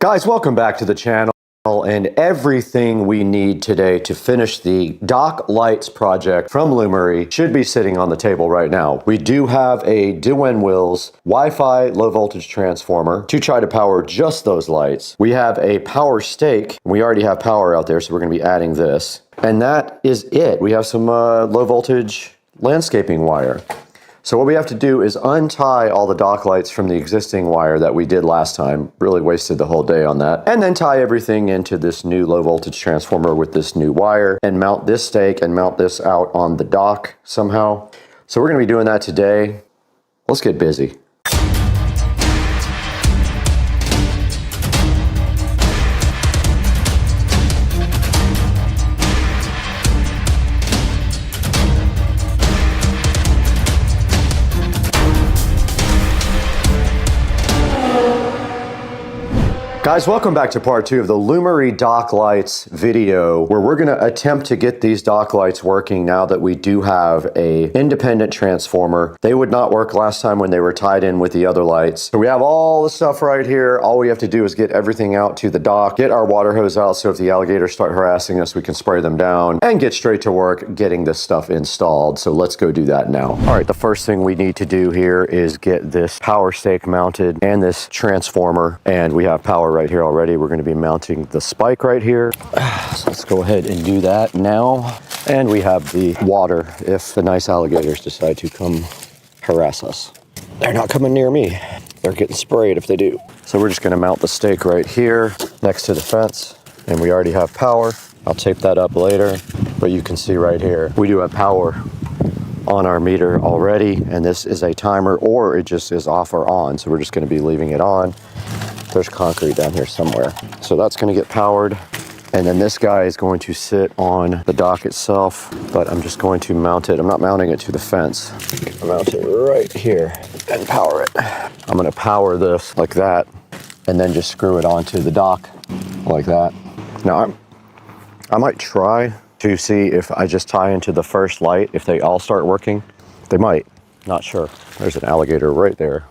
Guys, welcome back to the channel. And everything we need today to finish the dock lights project from Lumery should be sitting on the table right now. We do have a Duwen Wills Wi-Fi low voltage transformer to try to power just those lights. We have a power stake. We already have power out there, so we're going to be adding this. And that is it. We have some low voltage landscaping wire. So what we have to do is untie all the dock lights from the existing wire that we did last time. Really wasted the whole day on that. And then tie everything into this new low voltage transformer with this new wire and mount this stake and mount this out on the dock somehow. So we're going to be doing that today. Let's get busy. Guys, welcome back to part 2 of the Lumery dock lights video, where we're going to attempt to get these dock lights working now that we do have a independent transformer. They would not work last time when they were tied in with the other lights. So we have all the stuff right here. All we have to do is get everything out to the dock, get our water hose out so if the alligators start harassing us, we can spray them down, and get straight to work getting this stuff installed. So let's go do that now. All right, the first thing we need to do here is get this power stake mounted and this transformer, and we have power right here already. We're going to be mounting the spike right here. So let's go ahead and do that now. And we have the water if the nice alligators decide to come harass us. They're not coming near me. They're getting sprayed if they do. So we're just going to mount the stake right here next to the fence. And we already have power. I'll tape that up later. But you can see right here, we do have power on our meter already. And this is a timer, or it just is off or on. So we're just going to be leaving it on. There's concrete down here somewhere. So that's going to get powered. And then this guy is going to sit on the dock itself, but I'm just going to mount it. I'm not mounting it to the fence. I'll mount it right here and power it. I'm going to power this like that and then just screw it onto the dock like that. Now I might try to see if I just tie into the first light, if they all start working. They might, not sure. There's an alligator right there.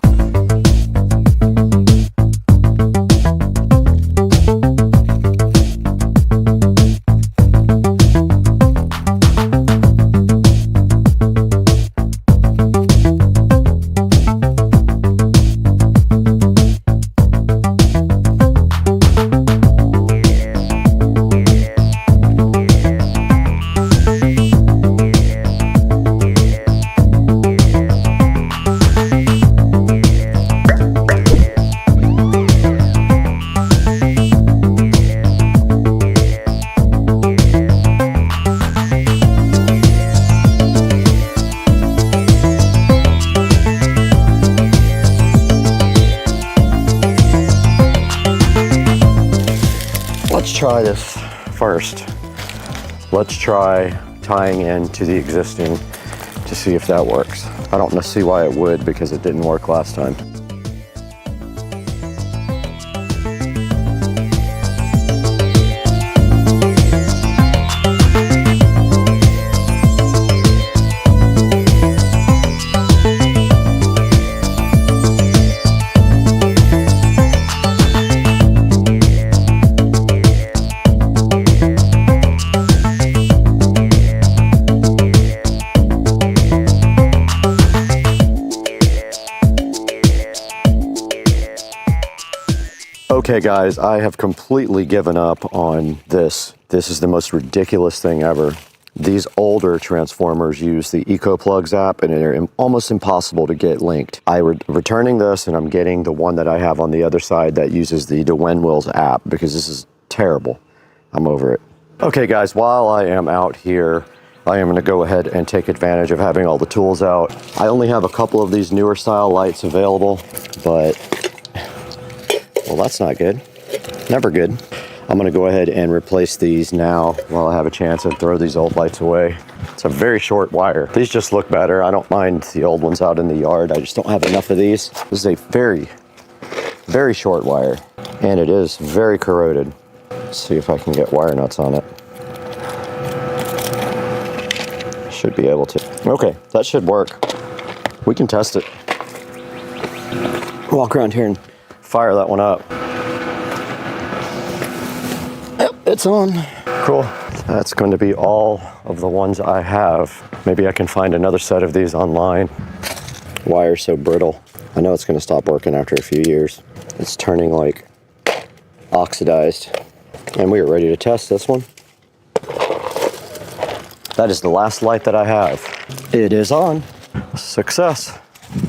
Try this first. Let's try tying into the existing to see if that works. I don't see why it would, because it didn't work last time. Okay guys, I have completely given up on this. This is the most ridiculous thing ever. These older transformers use the EcoPlugs app and they're almost impossible to get linked. I'm returning this and I'm getting the one that I have on the other side that uses the Duwen Wills app, because this is terrible. I'm over it. Okay guys, while I am out here, I am going to go ahead and take advantage of having all the tools out. I only have a couple of these newer style lights available, but well, that's not good. Never good. I'm going to go ahead and replace these now while I have a chance and throw these old lights away. It's a very short wire. These just look better. I don't mind the old ones out in the yard. I just don't have enough of these. This is a very, very short wire, and it is very corroded. Let's see if I can get wire nuts on it. Should be able to. Okay, that should work. We can test it. Walk around here and fire that one up. It's on. Cool. That's going to be all of the ones I have. Maybe I can find another set of these online. Wire's so brittle. I know it's going to stop working after a few years. It's turning like oxidized. And we are ready to test this one. That is the last light that I have. It is on. Success.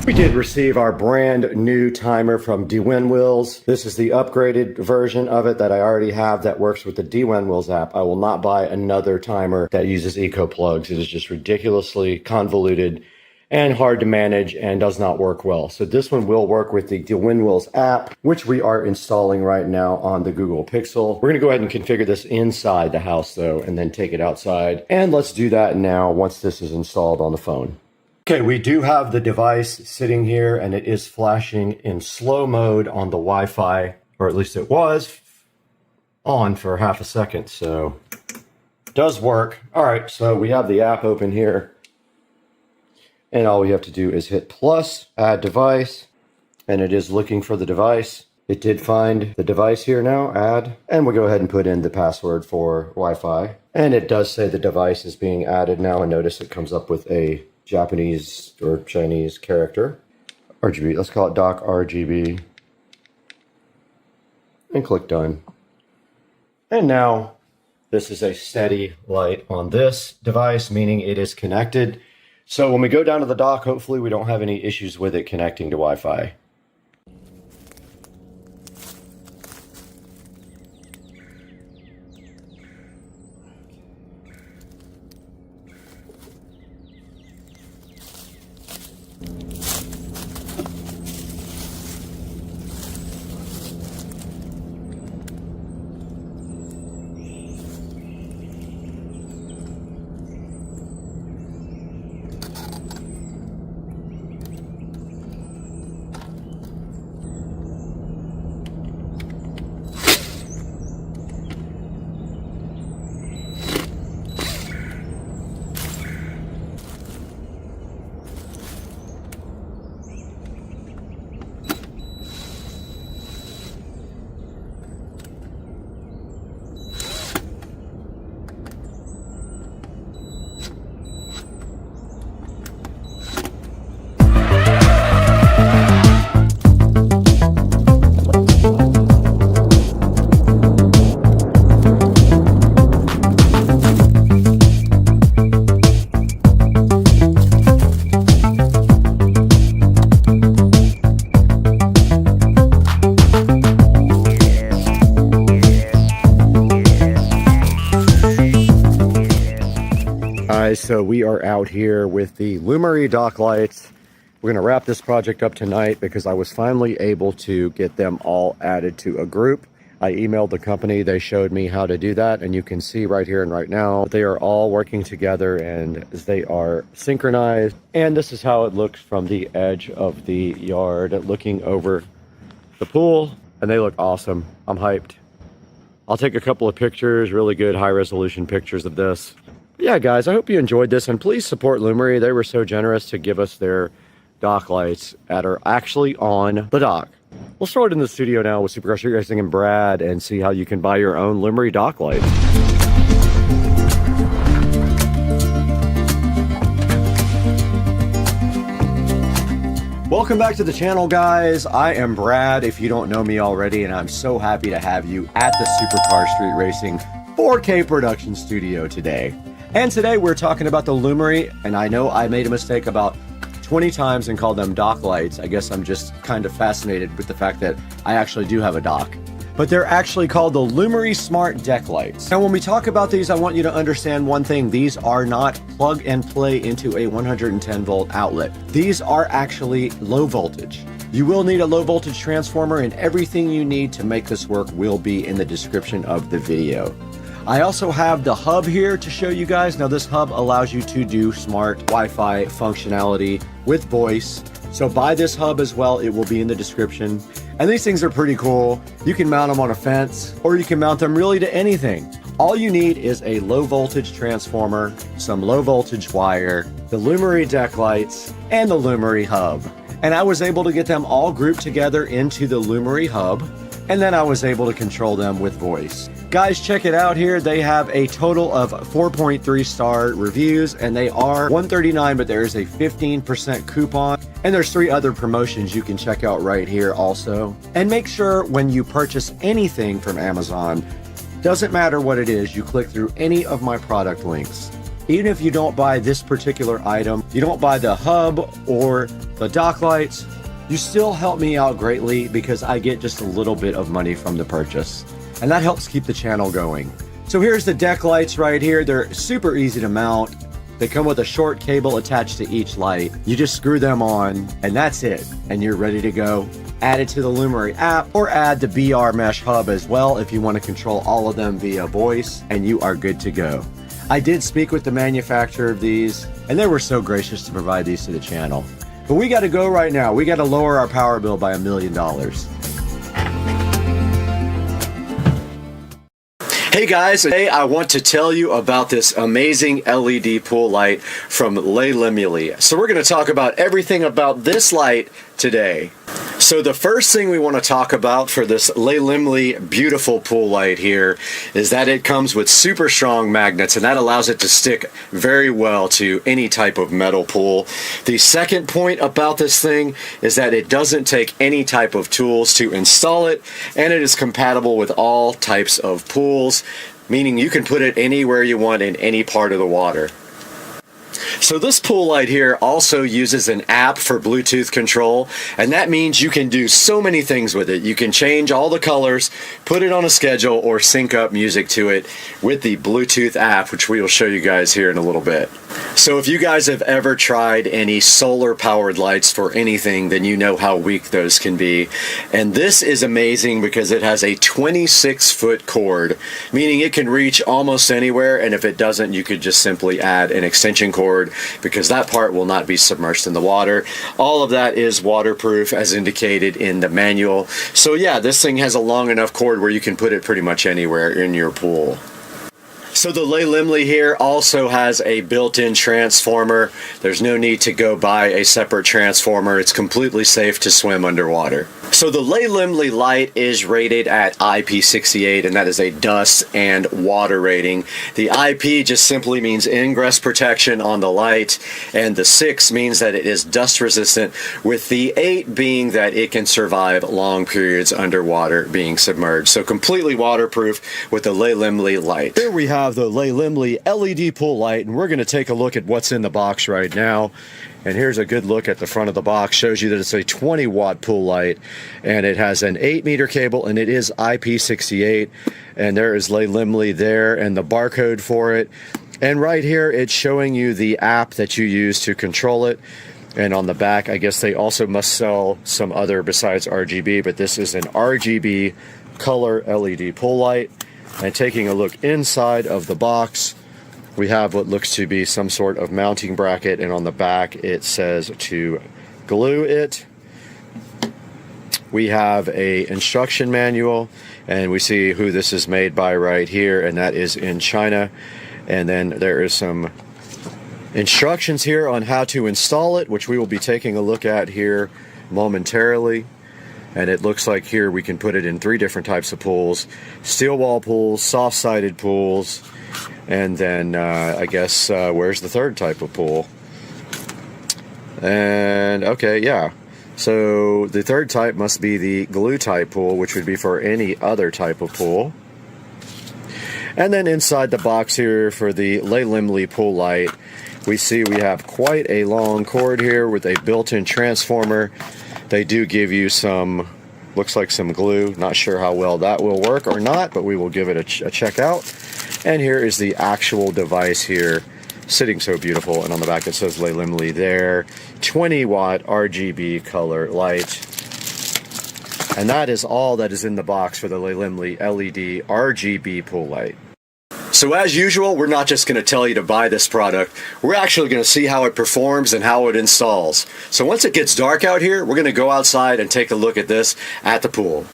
We did receive our brand new timer from DWinWheels. This is the upgraded version of it that I already have that works with the DWinWheels app. I will not buy another timer that uses eco plugs. It is just ridiculously convoluted and hard to manage and does not work well. So this one will work with the DWinWheels app, which we are installing right now on the Google Pixel. We're gonna go ahead and configure this inside the house though, and then take it outside. And let's do that now once this is installed on the phone. Okay, we do have the device sitting here and it is flashing in slow mode on the Wi-Fi, or at least it was on for half a second, so it does work. All right, so we have the app open here and all we have to do is hit plus, add device, and it is looking for the device. It did find the device here now, add, and we'll go ahead and put in the password for Wi-Fi. And it does say the device is being added now, and notice it comes up with a Japanese or Chinese character. RGB, let's call it dock RGB. And click done. And now this is a steady light on this device, meaning it is connected. So when we go down to the dock, hopefully we don't have any issues with it connecting to Wi-Fi. So we are out here with the Lumery dock lights. We're going to wrap this project up tonight because I was finally able to get them all added to a group. I emailed the company, they showed me how to do that, and you can see right here and right now they are all working together and they are synchronized. And this is how it looks from the edge of the yard looking over the pool, and they look awesome. I'm hyped. I'll take a couple of pictures, really good high resolution pictures of this. Yeah, guys, I hope you enjoyed this, and please support Lumery. They were so generous to give us their dock lights that are actually on the dock. We'll start in the studio now with Supercar Street Racing and Brad and see how you can buy your own Lumery dock lights. Welcome back to the channel, guys. I am Brad, if you don't know me already, and I'm so happy to have you at the Supercar Street Racing 4K production studio today. And today we're talking about the Lumery, and I know I made a mistake about 20 times and called them dock lights. I guess I'm just kind of fascinated with the fact that I actually do have a dock. But they're actually called the Lumery Smart Deck Lights. Now when we talk about these, I want you to understand one thing. These are not plug and play into a 110 volt outlet. These are actually low voltage. You will need a low voltage transformer, and everything you need to make this work will be in the description of the video. I also have the hub here to show you guys. Now this hub allows you to do smart Wi-Fi functionality with voice. So buy this hub as well, it will be in the description. And these things are pretty cool. You can mount them on a fence, or you can mount them really to anything. All you need is a low voltage transformer, some low voltage wire, the Lumery deck lights, and the Lumery hub. And I was able to get them all grouped together into the Lumery hub, and then I was able to control them with voice. Guys, check it out here. They have a total of 4.3 star reviews, and they are $139, but there is a 15% coupon. And there's 3 other promotions you can check out right here also. And make sure when you purchase anything from Amazon, doesn't matter what it is, you click through any of my product links. Even if you don't buy this particular item, you don't buy the hub or the dock lights, you still help me out greatly because I get just a little bit of money from the purchase. And that helps keep the channel going. So here's the deck lights right here. They're super easy to mount. They come with a short cable attached to each light. You just screw them on and that's it. And you're ready to go. Add it to the Lumery app or add the BR Mesh hub as well if you want to control all of them via voice, and you are good to go. I did speak with the manufacturer of these and they were so gracious to provide these to the channel. But we got to go right now. We got to lower our power bill by $1 million. Hey guys, today I want to tell you about this amazing LED pool light from Lemley. So we're going to talk about everything about this light today. So the first thing we want to talk about for this Lemley beautiful pool light here is that it comes with super strong magnets, and that allows it to stick very well to any type of metal pool. The second point about this thing is that it doesn't take any type of tools to install it, and it is compatible with all types of pools, meaning you can put it anywhere you want in any part of the water. So this pool light here also uses an app for Bluetooth control, and that means you can do so many things with it. You can change all the colors, put it on a schedule, or sync up music to it with the Bluetooth app, which we will show you guys here in a little bit. So if you guys have ever tried any solar powered lights for anything, then you know how weak those can be. And this is amazing because it has a 26-foot cord, meaning it can reach almost anywhere, and if it doesn't, you could just simply add an extension cord because that part will not be submerged in the water. All of that is waterproof as indicated in the manual. So yeah, this thing has a long enough cord where you can put it pretty much anywhere in your pool. So the Lemley here also has a built-in transformer. There's no need to go buy a separate transformer. It's completely safe to swim underwater. So the Lemley light is rated at IP68, and that is a dust and water rating. The IP just simply means ingress protection on the light, and the 6 means that it is dust resistant, with the 8 being that it can survive long periods underwater being submerged. So completely waterproof with the Lemley light. Here we have the Lemley LED pool light, and we're going to take a look at what's in the box right now. And here's a good look at the front of the box. Shows you that it's a 20-watt pool light, and it has an 8-meter cable, and it is IP68. And there is Lemley there and the barcode for it. And right here, it's showing you the app that you use to control it. And on the back, I guess they also must sell some other besides RGB, but this is an RGB color LED pool light. And taking a look inside of the box, we have what looks to be some sort of mounting bracket, and on the back it says to glue it. We have a instruction manual, and we see who this is made by right here, and that is in China. And then there is some instructions here on how to install it, which we will be taking a look at here momentarily. And it looks like here we can put it in 3 different types of pools: steel wall pools, soft-sided pools, and then I guess where's the third type of pool? And okay, yeah. So the third type must be the glue type pool, which would be for any other type of pool. And then inside the box here for the Lemley pool light, we see we have quite a long cord here with a built-in transformer. They do give you some, looks like some glue. Not sure how well that will work or not, but we will give it a check out. And here is the actual device here, sitting so beautiful. And on the back it says Lemley there. 20-watt RGB color light. And that is all that is in the box for the Lemley LED RGB pool light. So as usual, we're not just going to tell you to buy this product. We're actually going to see how it performs and how it installs. So once it gets dark out here, we're going to go outside and take a look at this at the pool.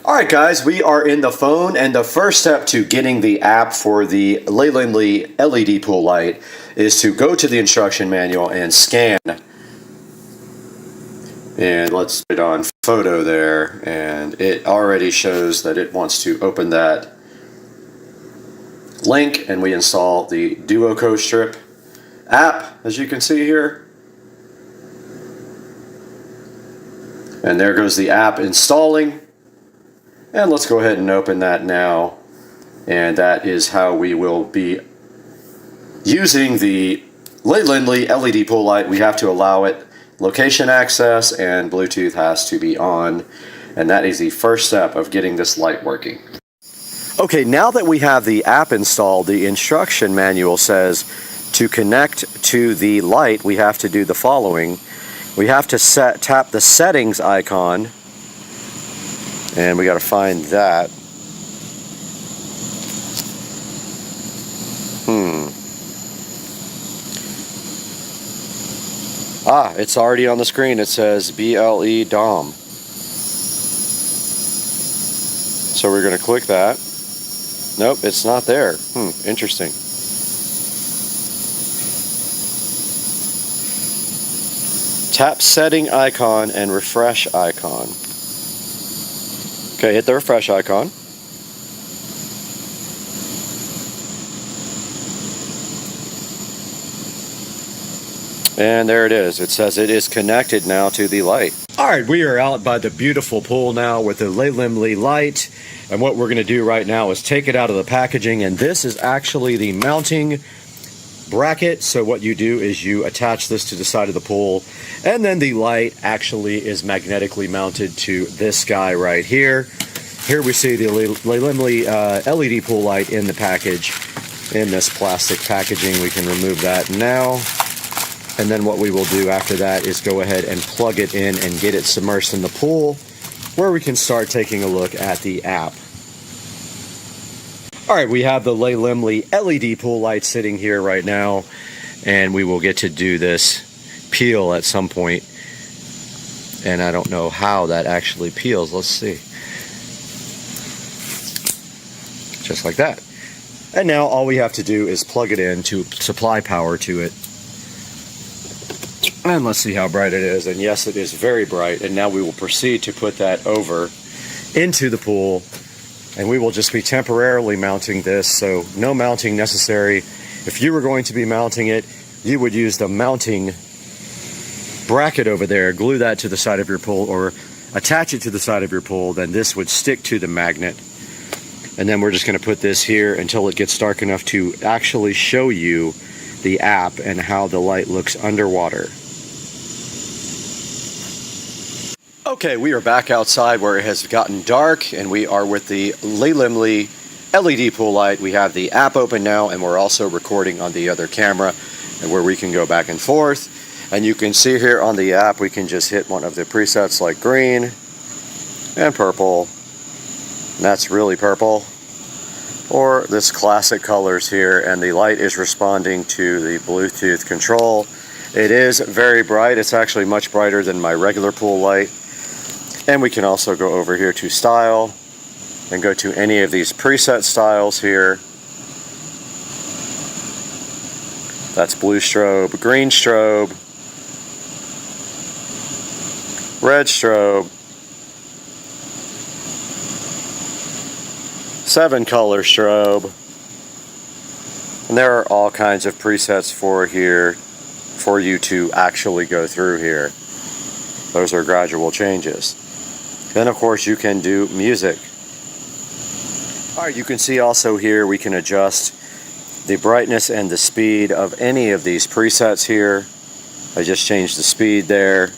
Alright guys, we are in the phone, and the first step to getting the app for the Lemley LED pool light is to go to the instruction manual and scan. And let's put it on photo there, and it already shows that it wants to open that link and we install the Duo Co-Strip app, as you can see here. And there goes the app installing. And let's go ahead and open that now. And that is how we will be using the Lindley LED pool light. We have to allow it location access and Bluetooth has to be on. And that is the first step of getting this light working. Okay, now that we have the app installed, the instruction manual says to connect to the light, we have to do the following. We have to tap the settings icon, and we got to find that. It's already on the screen. It says BLE DOM. So we're going to click that. Nope, it's not there. Interesting. Tap setting icon and refresh icon. Okay, hit the refresh icon. And there it is. It says it is connected now to the light. All right, we are out by the beautiful pool now with the Lindley light. And what we're going to do right now is take it out of the packaging. And this is actually the mounting bracket. So what you do is you attach this to the side of the pool. And then the light actually is magnetically mounted to this guy right here. Here we see the Lindley LED pool light in the package. In this plastic packaging, we can remove that now. And then what we will do after that is go ahead and plug it in and get it submersed in the pool, where we can start taking a look at the app. All right, we have the Lindley LED pool light sitting here right now, and we will get to do this peel at some point. And I don't know how that actually peels. Let's see. Just like that. And now all we have to do is plug it in to supply power to it. And let's see how bright it is. And yes, it is very bright. And now we will proceed to put that over into the pool. And we will just be temporarily mounting this. So no mounting necessary. If you were going to be mounting it, you would use the mounting bracket over there, glue that to the side of your pool, or attach it to the side of your pool. Then this would stick to the magnet. And then we're just going to put this here until it gets dark enough to actually show you the app and how the light looks underwater. Okay, we are back outside where it has gotten dark, and we are with the Lindley LED pool light. We have the app open now, and we're also recording on the other camera, and where we can go back and forth. And you can see here on the app, we can just hit one of the presets like green and purple. And that's really purple. Or this classic colors here, and the light is responding to the Bluetooth control. It is very bright. It's actually much brighter than my regular pool light. And we can also go over here to style and go to any of these preset styles here. That's blue strobe, green strobe, red strobe, 7 color strobe. And there are all kinds of presets for here for you to actually go through here. Those are gradual changes. Then of course you can do music. Alright, you can see also here we can adjust the brightness and the speed of any of these presets here. I just changed the speed there.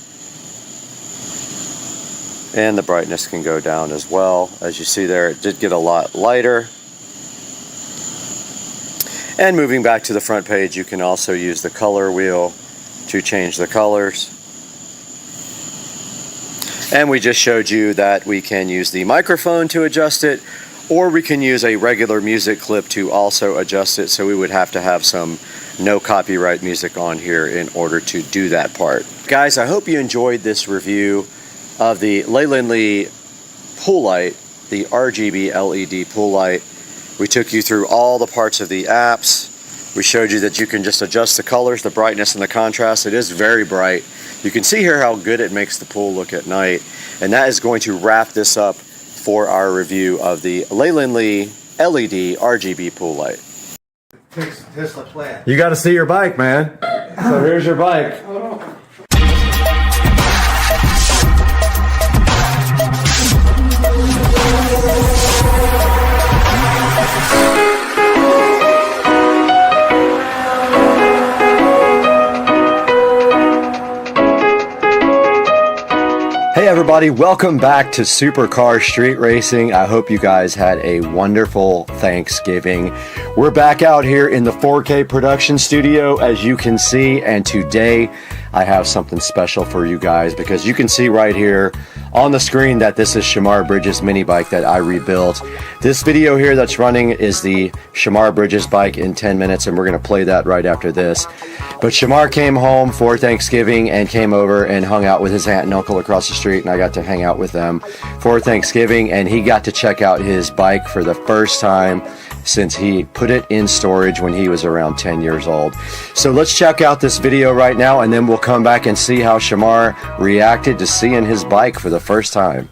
And the brightness can go down as well. As you see there, it did get a lot lighter. And moving back to the front page, you can also use the color wheel to change the colors. And we just showed you that we can use the microphone to adjust it, or we can use a regular music clip to also adjust it. So we would have to have some no copyright music on here in order to do that part. Guys, I hope you enjoyed this review of the Lindley pool light, the RGB LED pool light. We took you through all the parts of the apps. We showed you that you can just adjust the colors, the brightness, and the contrast. It is very bright. You can see here how good it makes the pool look at night. And that is going to wrap this up for our review of the Lindley LED RGB pool light. Tesla plan. You got to see your bike, man. So here's your bike. Hey everybody, welcome back to Supercar Street Racing. I hope you guys had a wonderful Thanksgiving. We're back out here in the 4K production studio, as you can see, and today I have something special for you guys, because you can see right here on the screen that this is Shamar Bridges mini bike that I rebuilt. This video here that's running is the Shamar Bridges bike in 10 minutes, and we're going to play that right after this. But Shamar came home for Thanksgiving and came over and hung out with his aunt and uncle across the street, and I got to hang out with them for Thanksgiving, and he got to check out his bike for the first time since he put it in storage when he was around 10 years old. So let's check out this video right now, and then we'll come back and see how Shamar reacted to seeing his bike for the first time.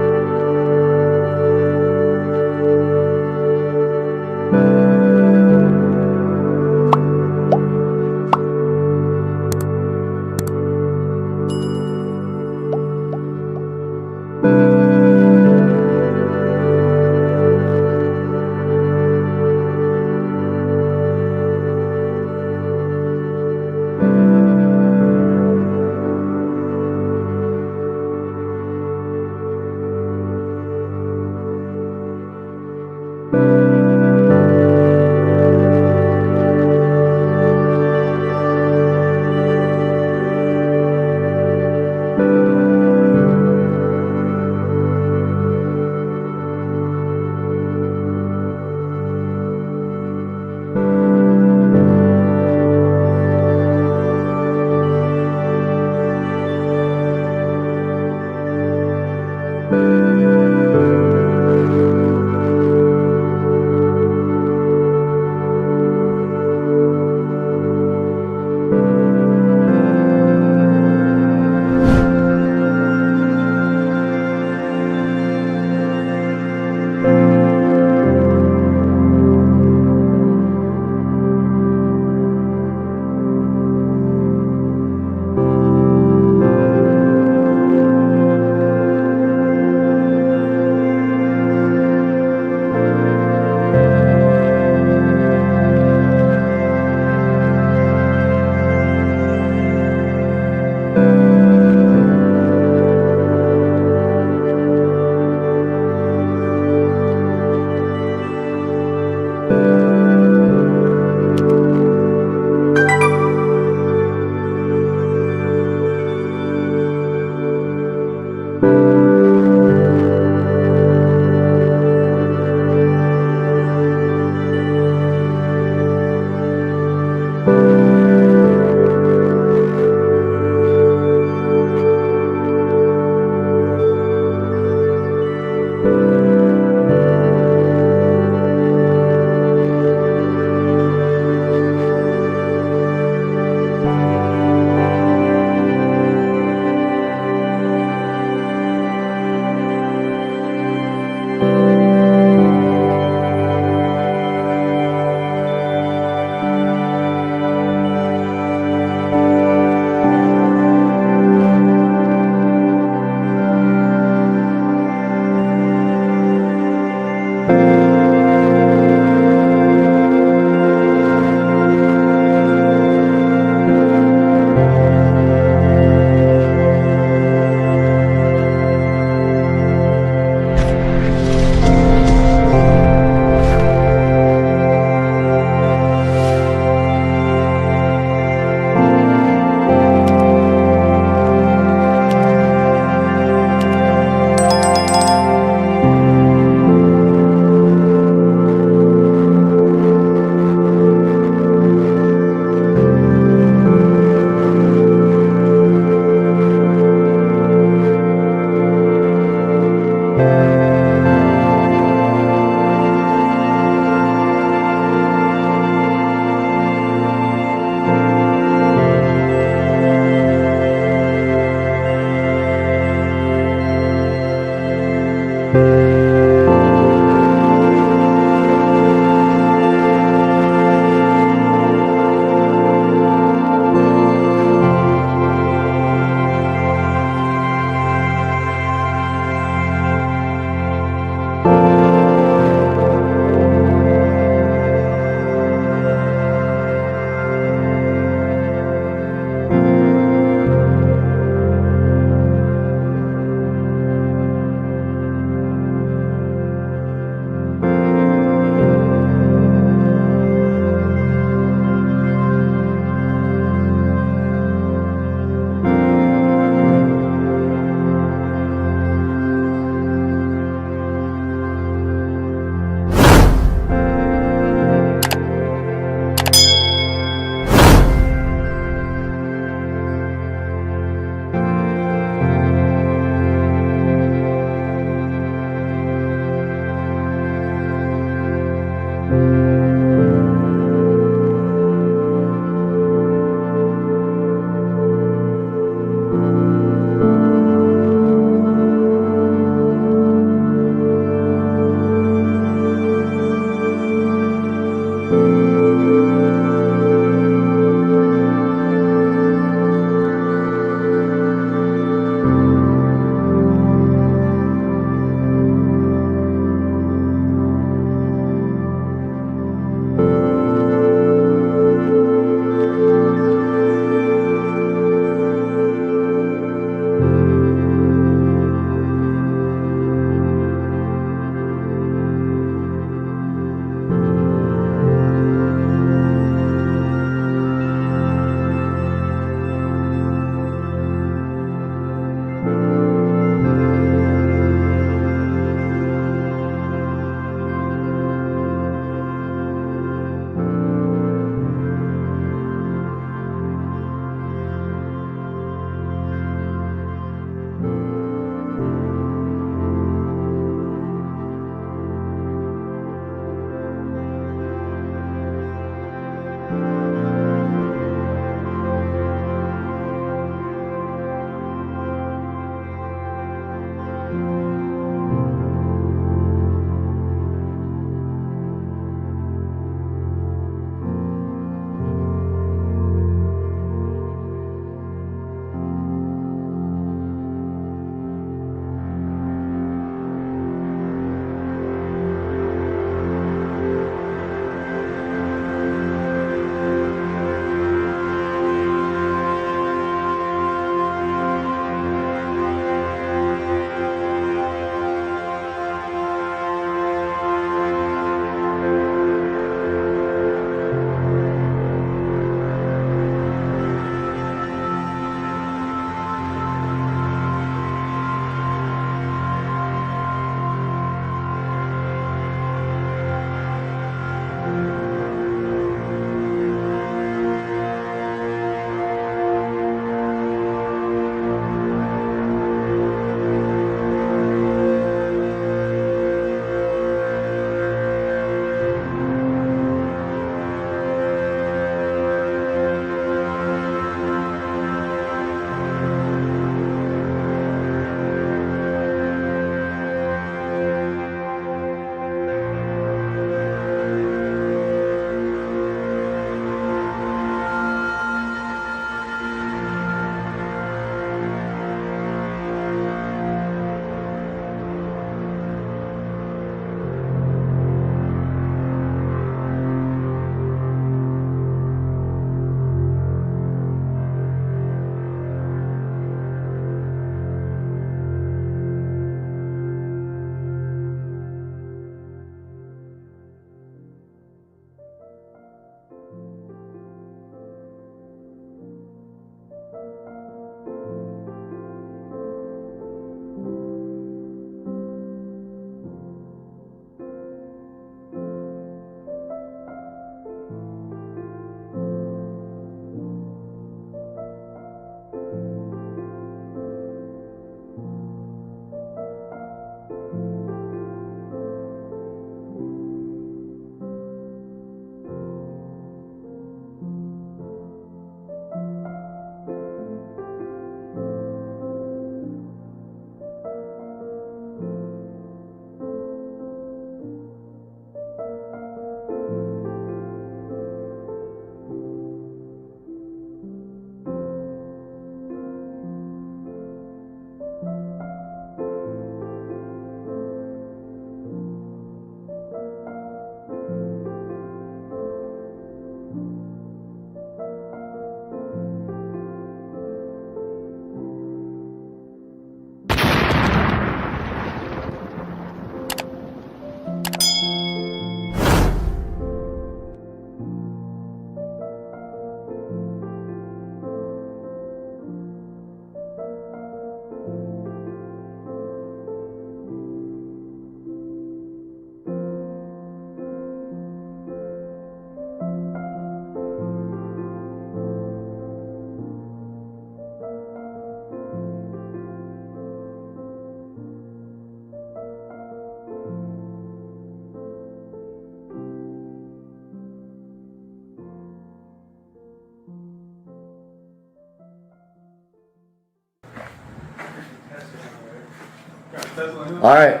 All right.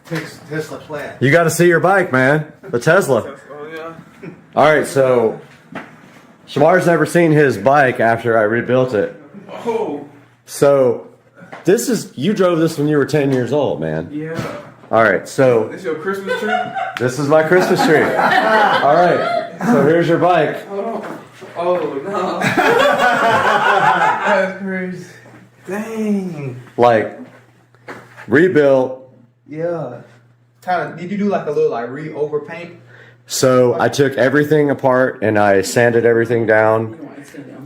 Tesla plan. You got to see your bike, man. The Tesla. All right, so Shamar's never seen his bike after I rebuilt it. Oh. So this is, you drove this when you were 10 years old, man. Yeah. All right, so This your Christmas tree? this is my Christmas tree. All right, so here's your bike. Oh no. That's crazy. Dang. Like, rebuilt. Yeah. Tyler, did you do like a little like overpaint? So I took everything apart and I sanded everything down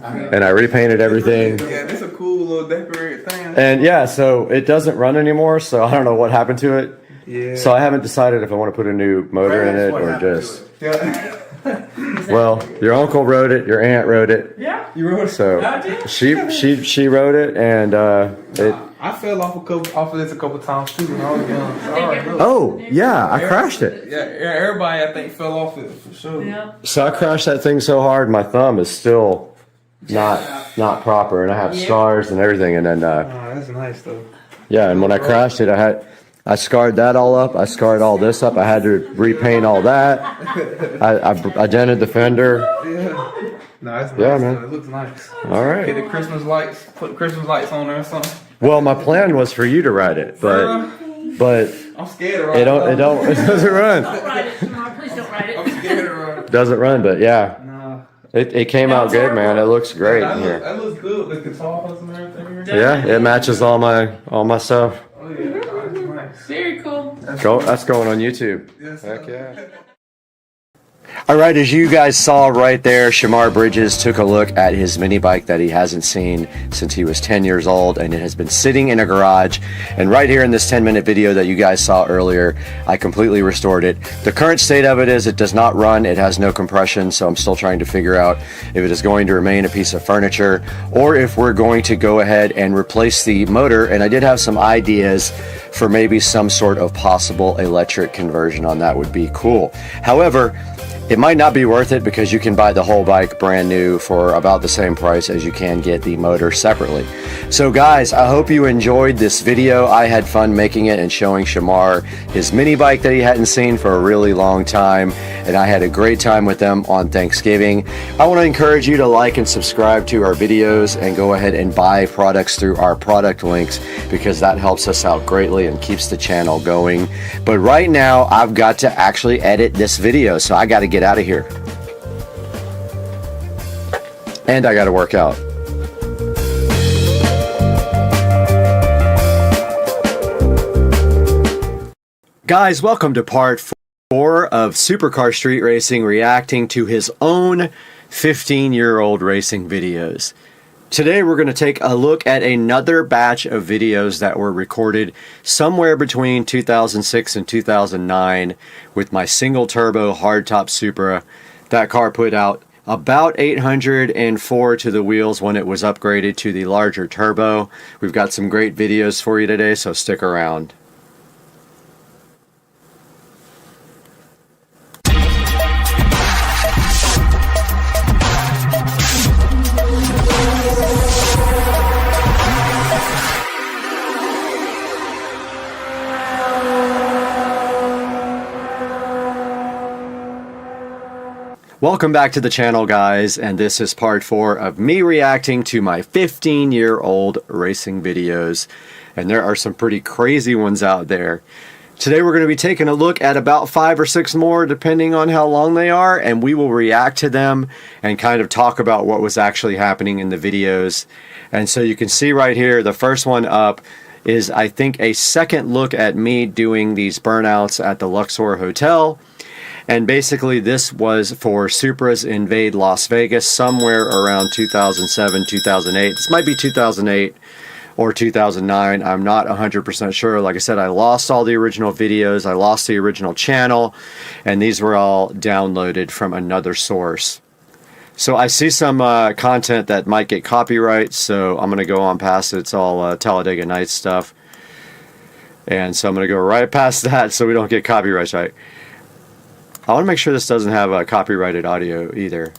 and I repainted everything. Yeah, this is a cool little decorated thing. And yeah, so it doesn't run anymore, so I don't know what happened to it. Yeah. So I haven't decided if I want to put a new motor in it or just. Well, your uncle rode it, your aunt rode it. Yeah, you rode it. So I did. she rode it, and it. I fell off of this a couple times too when I was young. Sorry, Oh yeah, I crashed it. Yeah, everybody I think fell off it for sure. Yeah. So I crashed that thing so hard, my thumb is still not proper, and I have scars and everything. And then that's nice though. yeah, and when I crashed it, I scarred that all up. I scarred all this up. I had to repaint all that. I dented the fender. Yeah. No, it's nice. Yeah, man. It looks nice. All right. Get the Christmas lights. Put Christmas lights on there or something. Well, my plan was for you to ride it, but I'm scared to ride it doesn't run. Don't ride it, Shamar. Please don't ride it. I'm scared to ride. Doesn't run, but yeah. Nah. It came out good, man. It looks great in here. That looks good. The guitars and everything. Yeah, it matches all my stuff. Oh yeah, that's nice. Very cool. That's going on YouTube. Yes, Heck yeah. All right, as you guys saw right there, Shamar Bridges took a look at his mini bike that he hasn't seen since he was 10 years old, and it has been sitting in a garage. And right here in this 10-minute video that you guys saw earlier, I completely restored it. The current state of it is it does not run, it has no compression, so I'm still trying to figure out if it is going to remain a piece of furniture or if we're going to go ahead and replace the motor. And I did have some ideas for maybe some sort of possible electric conversion on that. Would be cool. However, it might not be worth it because you can buy the whole bike brand new for about the same price as you can get the motor separately. So guys, I hope you enjoyed this video. I had fun making it and showing Shamar his mini bike that he hadn't seen for a really long time, and I had a great time with them on Thanksgiving. I want to encourage you to like and subscribe to our videos and go ahead and buy products through our product links because that helps us out greatly and keeps the channel going. But right now, I've got to actually edit this video, so I got to get out of here. And I got to work out. Guys, welcome to part 4 of Supercar Street Racing reacting to his own 15-year-old racing videos. Today we're going to take a look at another batch of videos that were recorded somewhere between 2006 and 2009 with my single turbo hardtop Supra. That car put out about 804 to the wheels when it was upgraded to the larger turbo. We've got some great videos for you today, so stick around. Welcome back to the channel, guys, and this is part 4 of me reacting to my 15-year-old racing videos, and there are some pretty crazy ones out there. Today we're going to be taking a look at about 5 or 6 more, depending on how long they are, and we will react to them and kind of talk about what was actually happening in the videos. And so you can see right here, the first one up is, I think, a second look at me doing these burnouts at the Luxor Hotel. And basically this was for Supras Invade Las Vegas somewhere around 2007, 2008. This might be 2008 or 2009. I'm not 100% sure. Like I said, I lost all the original videos. I lost the original channel. And these were all downloaded from another source. So I see some content that might get copyright. So I'm going to go on past it. It's all Talladega Nights stuff. And so I'm going to go right past that so we don't get copyright. Right? I want to make sure this doesn't have a copyrighted audio either.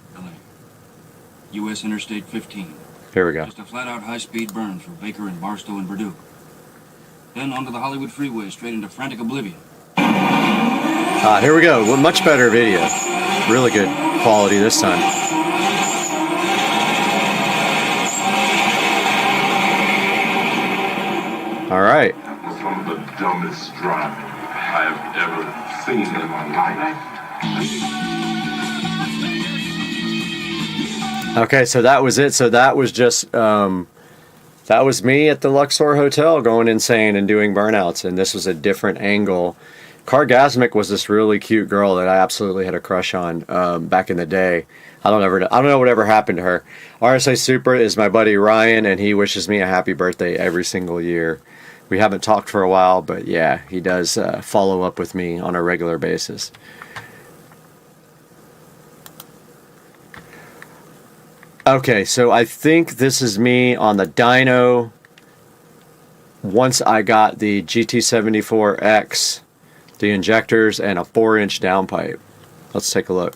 U.S. Interstate 15. Here we go. Just a flat-out high-speed burn through Baker and Barstow and Purdue. Then onto the Hollywood freeway, straight into frantic oblivion. Here we go. Well, much better video. Really good quality this time. All right. That was one of the dumbest driving I have ever seen in my life. Okay, so that was it. So that was just that was me at the Luxor Hotel going insane and doing burnouts, and this was a different angle. Cargasmic was this really cute girl that I absolutely had a crush on back in the day. I don't know whatever happened to her. RSA Super is my buddy Ryan, and he wishes me a happy birthday every single year. We haven't talked for a while, but yeah, he does follow up with me on a regular basis. Okay, so I think this is me on the dyno once I got the GT74X, the injectors, and a 4-inch downpipe. Let's take a look.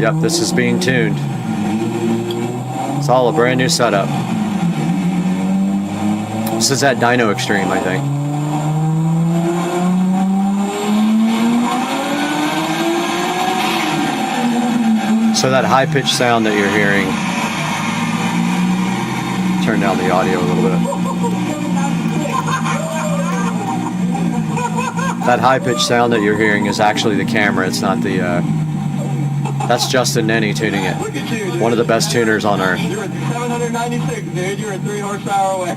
Yep, this is being tuned. It's all a brand new setup. This is at Dyno Extreme, I think. So that high-pitched sound that you're hearing, turn down the audio a little bit. That high-pitched sound that you're hearing is actually the camera. It's not the, that's Justin Nenny tuning it. One of the best tuners on earth. You're at 796, dude. You're at 3 horsepower away.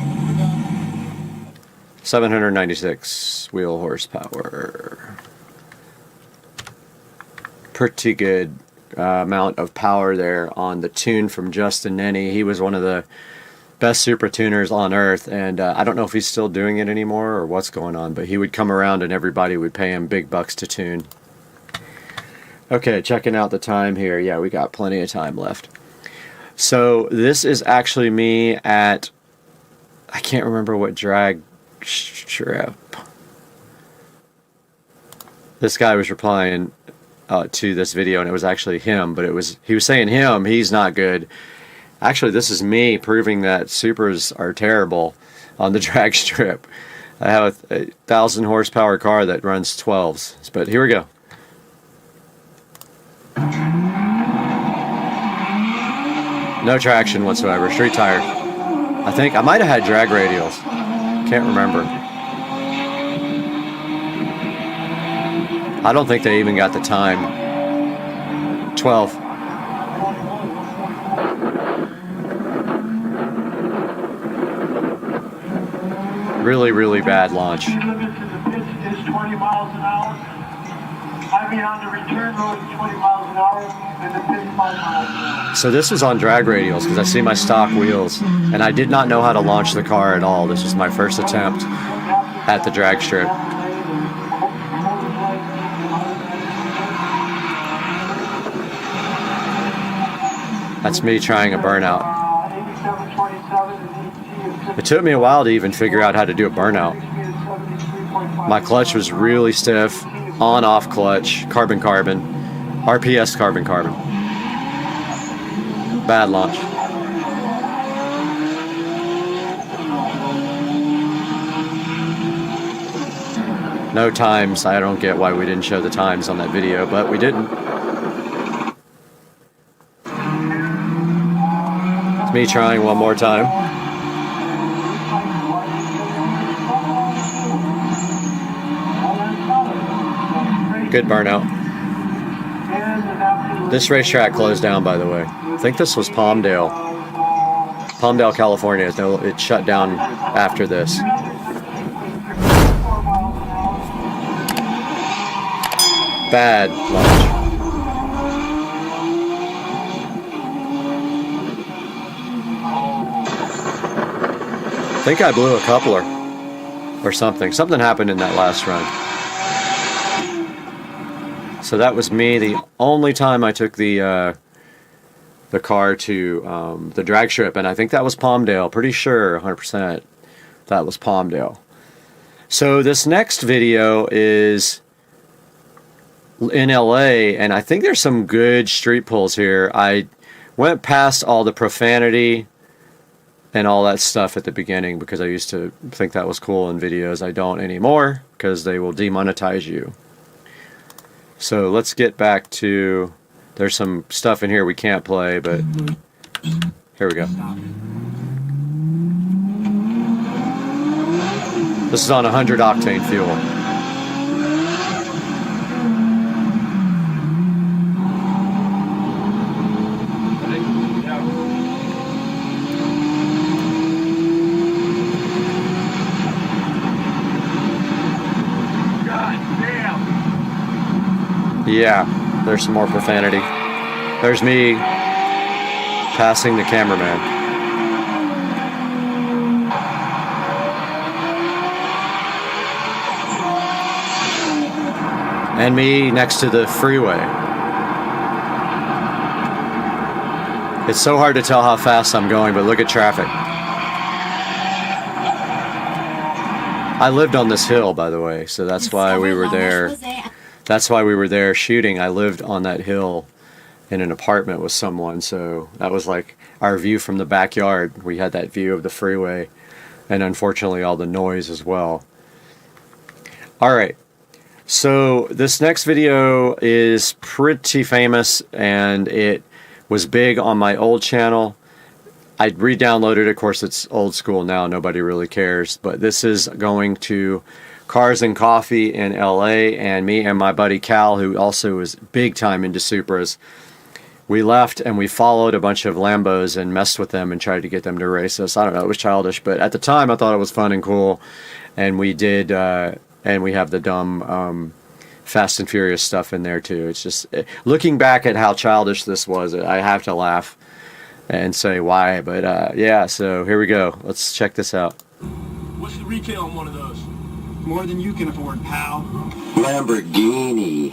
796 wheel horsepower. Pretty good amount of power there on the tune from Justin Nenny. He was one of the best super tuners on earth, and I don't know if he's still doing it anymore or what's going on, but he would come around and everybody would pay him big bucks to tune. Okay, checking out the time here. Yeah, we got plenty of time left. So this is actually me at, I can't remember what drag strip. This guy was replying to this video, and it was actually him, but he was saying he's not good. Actually, this is me proving that supers are terrible on the drag strip. I have a 1,000 horsepower car that runs 12s, but here we go. No traction whatsoever, street tire. I think I might have had drag radials. Can't remember. I don't think they even got the time. 12. Really, really bad launch. Is 20 miles an hour. I mean, on the return road, 20 miles an hour, and the 55 miles an hour. So this was on drag radials because I see my stock wheels, and I did not know how to launch the car at all. This was my first attempt at the drag strip. That's me trying a burnout. It took me a while to even figure out how to do a burnout. My clutch was really stiff, on-off clutch, carbon-carbon, RPS carbon-carbon. Bad launch. No times. I don't get why we didn't show the times on that video, but we didn't. It's me trying one more time. Good burnout. This racetrack closed down, by the way. I think this was Palmdale, California. It shut down after this. Bad launch. I think I blew a coupler or something. Something happened in that last run. So that was me. The only time I took the car to the drag strip, and I think that was Palmdale. Pretty sure, 100%, that was Palmdale. So this next video is in LA, and I think there's some good street pulls here. I went past all the profanity and all that stuff at the beginning because I used to think that was cool in videos. I don't anymore because they will demonetize you. So let's get back to, there's some stuff in here we can't play, but here we go. This is on 100 octane fuel. Yeah, there's some more profanity. There's me passing the cameraman. And me next to the freeway. It's so hard to tell how fast I'm going, but look at traffic. I lived on this hill, by the way, so that's why we were there. That's why we were there shooting. I lived on that hill in an apartment with someone, so that was like our view from the backyard. We had that view of the freeway and unfortunately all the noise as well. Alright, so this next video is pretty famous and it was big on my old channel. I re-downloaded it. Of course, it's old school now, nobody really cares, but this is going to Cars and Coffee in LA, and me and my buddy Cal, who also is big time into Supras, we left and we followed a bunch of Lambos and messed with them and tried to get them to race us. I don't know, it was childish, but at the time I thought it was fun and cool, and we did, and we have the dumb Fast and Furious stuff in there too. It's just, looking back at how childish this was, I have to laugh and say why, but yeah, so here we go. Let's check this out. What's the retail on one of those? More than you can afford, pal. Lamborghini.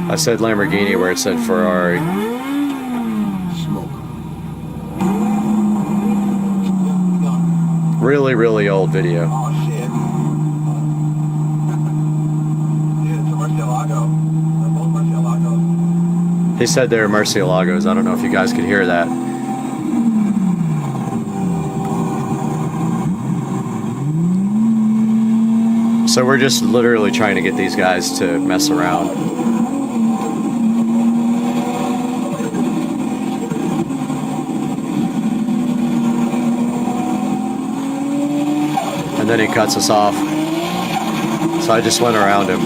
I said Lamborghini where it said Ferrari. Really, really old video. Oh, shit. Yeah, it's a Murcielago. They're both Murcielagos. He said they were Murcielagos. I don't know if you guys could hear that. So we're just literally trying to get these guys to mess around. And then he cuts us off. So I just went around him.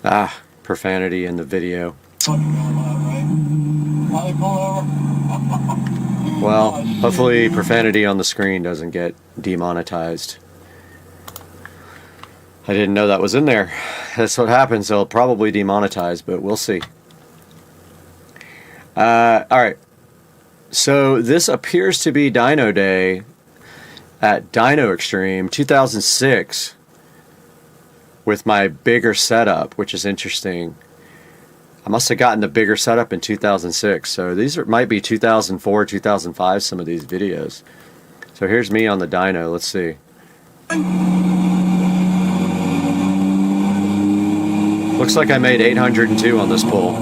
Ah, profanity in the video. Well, hopefully profanity on the screen doesn't get demonetized. I didn't know that was in there. That's what happens. They'll probably demonetize, but we'll see. Alright. So this appears to be Dyno Day at Dyno Extreme 2006 with my bigger setup, which is interesting. I must have gotten the bigger setup in 2006, so these might be 2004, 2005, some of these videos. So here's me on the dyno, let's see. Looks like I made 802 on this pull.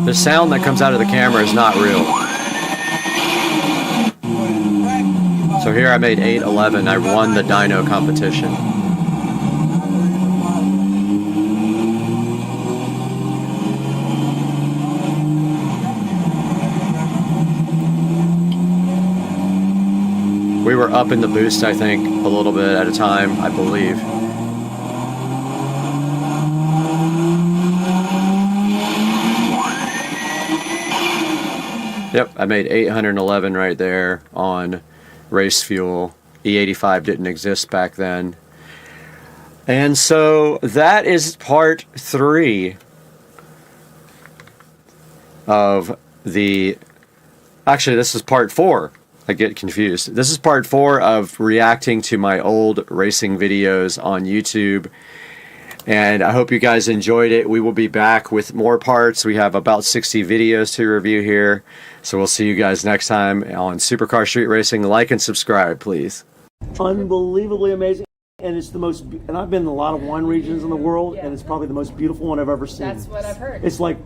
The sound that comes out of the camera is not real. So here I made 811, I won the dyno competition. We were up in the boost, I think, a little bit at a time, I believe. Yep, I made 811 right there on race fuel. E85 didn't exist back then. And so that is part 3 of the... Actually, this is part 4. I get confused. This is part 4 of reacting to my old racing videos on YouTube. And I hope you guys enjoyed it. We will be back with more parts. We have about 60 videos to review here. So we'll see you guys next time on Supercar Street Racing. Like and subscribe, please. unbelievably amazing. And it's the most, and I've been in a lot of wine regions in the world, and it's probably the most beautiful one I've ever seen. That's what I've heard. It's like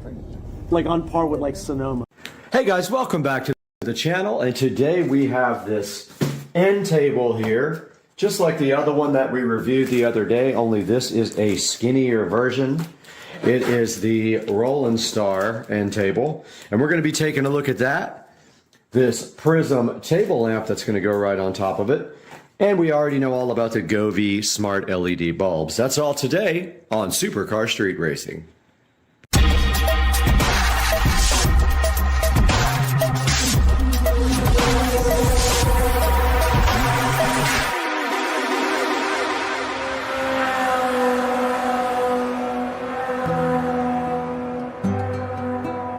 on par with like Sonoma. Hey guys, welcome back to the channel, and today we have this end table here, just like the other one that we reviewed the other day, only this is a skinnier version. It is the Roland Star end table, and we're going to be taking a look at that. This Prism table lamp that's going to go right on top of it. And we already know all about the Govee smart LED bulbs. That's all today on Supercar Street Racing.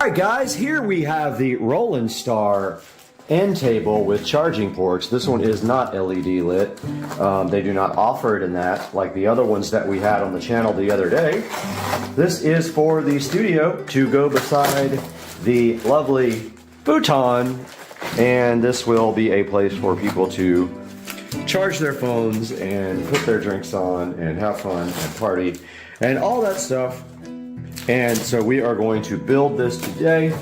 All right, guys, here we have the Roland Star end table with charging ports. This one is not LED lit. They do not offer it in that like the other ones that we had on the channel the other day. This is for the studio to go beside the lovely futon, and this will be a place for people to charge their phones and put their drinks on and have fun and party and all that stuff. And so we are going to build this today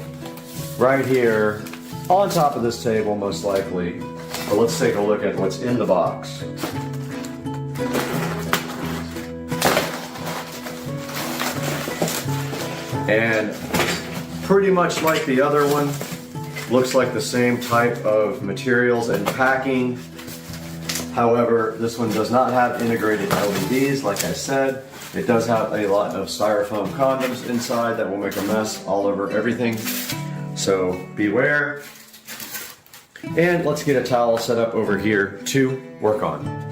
right here on top of this table, most likely. But let's take a look at what's in the box. And pretty much like the other one, looks like the same type of materials and packing. However, this one does not have integrated LEDs, like I said. It does have a lot of styrofoam condoms inside that will make a mess all over everything. So beware. And let's get a towel set up over here to work on.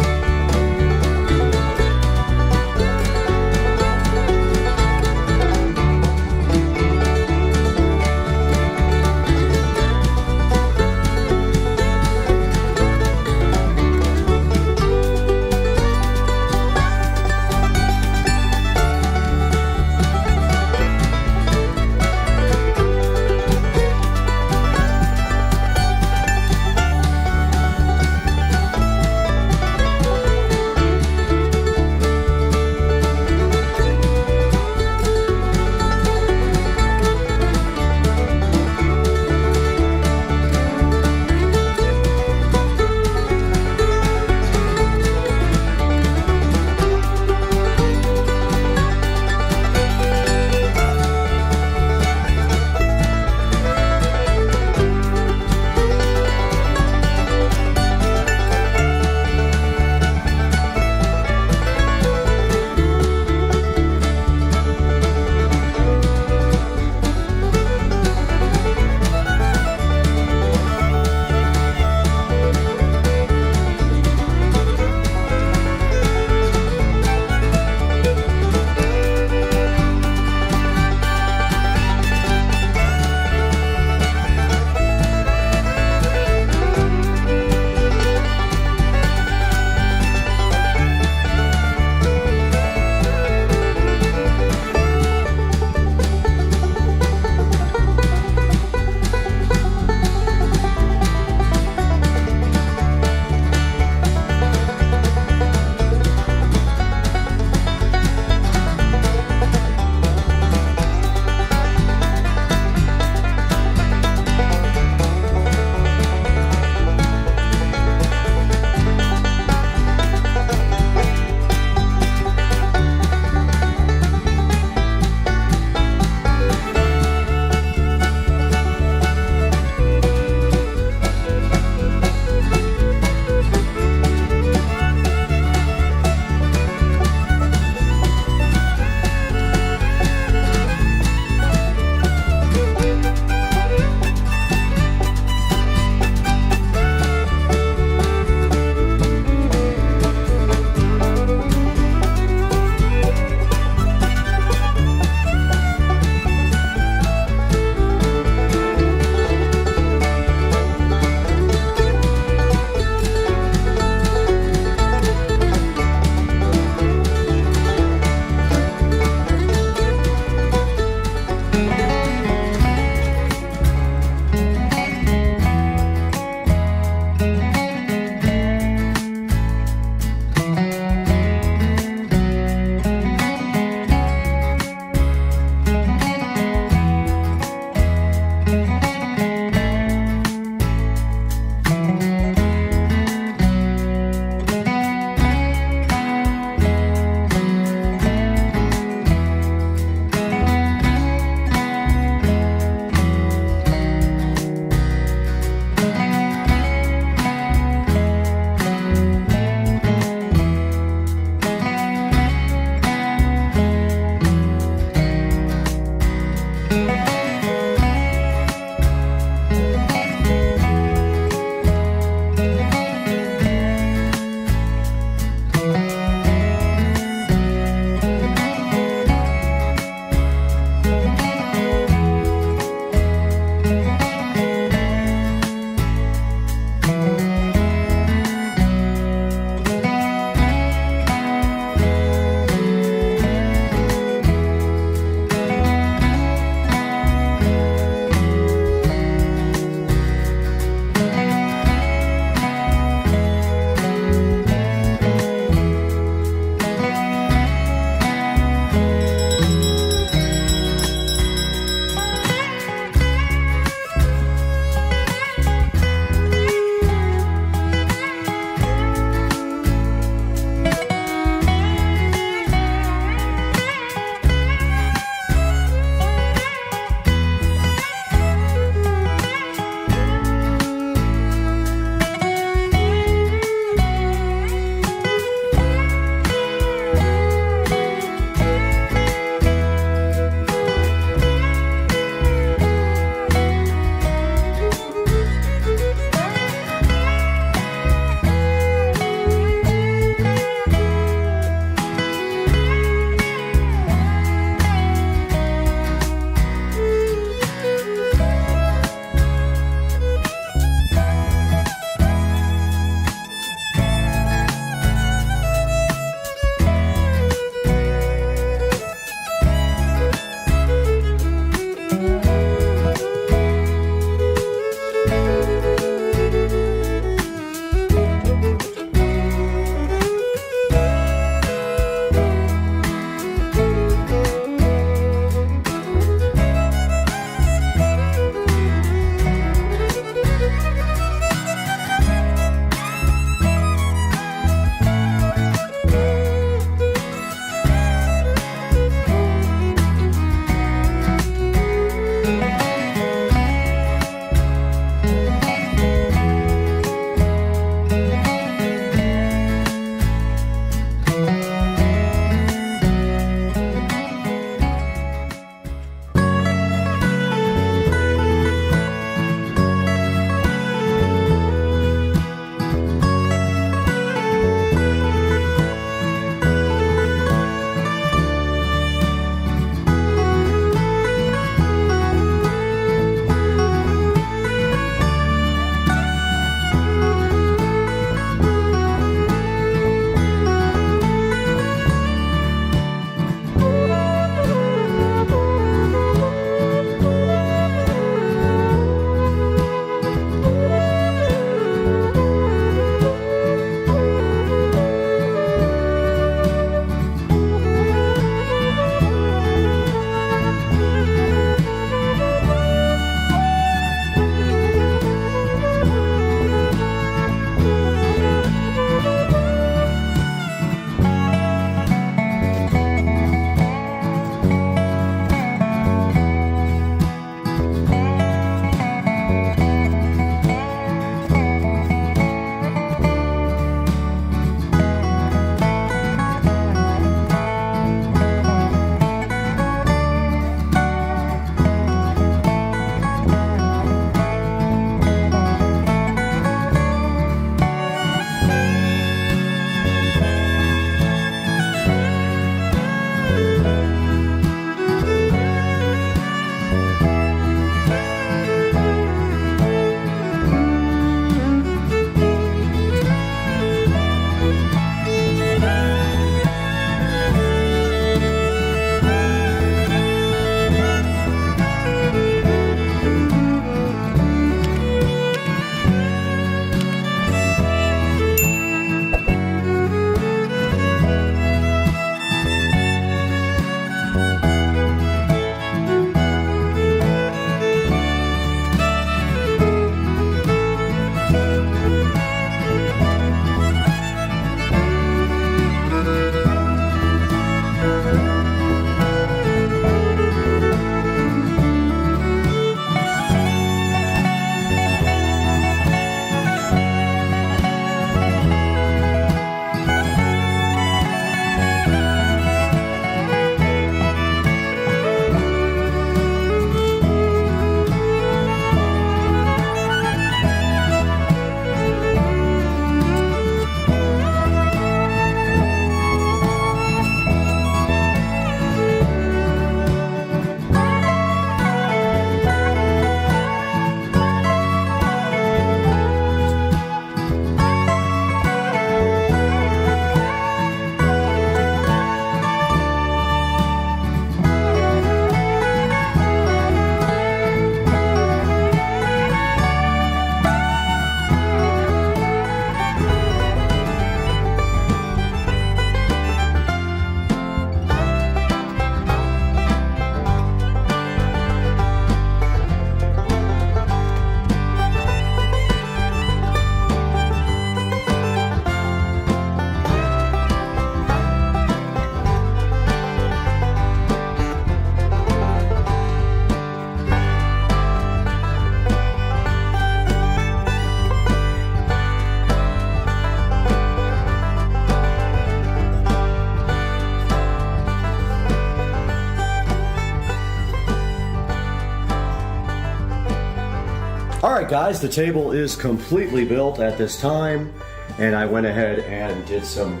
All right, guys, the table is completely built at this time, and I went ahead and did some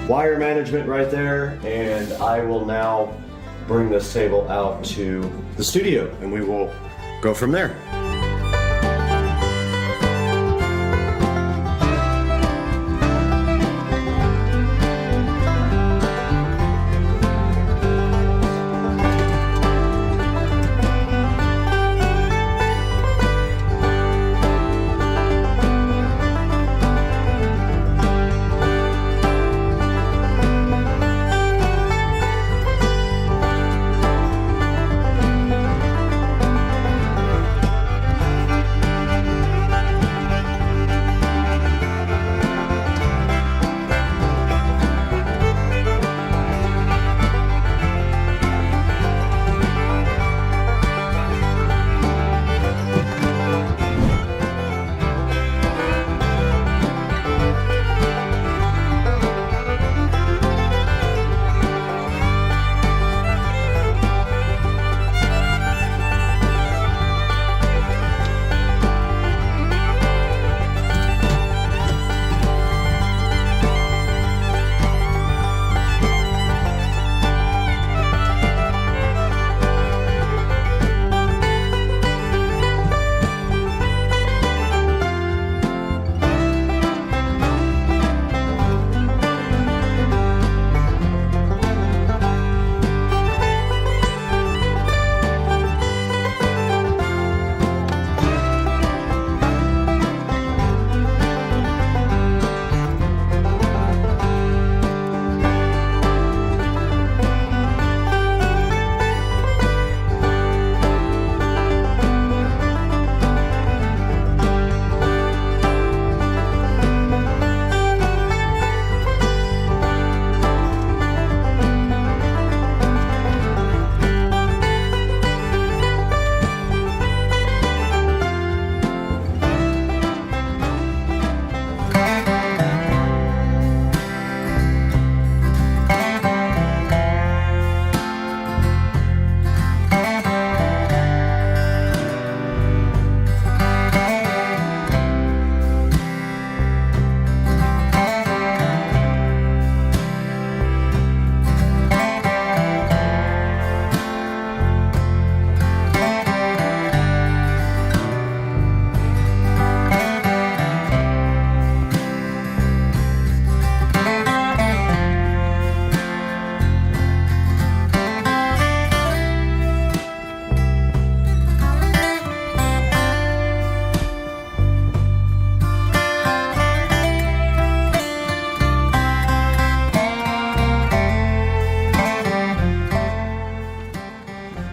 wire management right there, and I will now bring this table out to the studio, and we will go from there.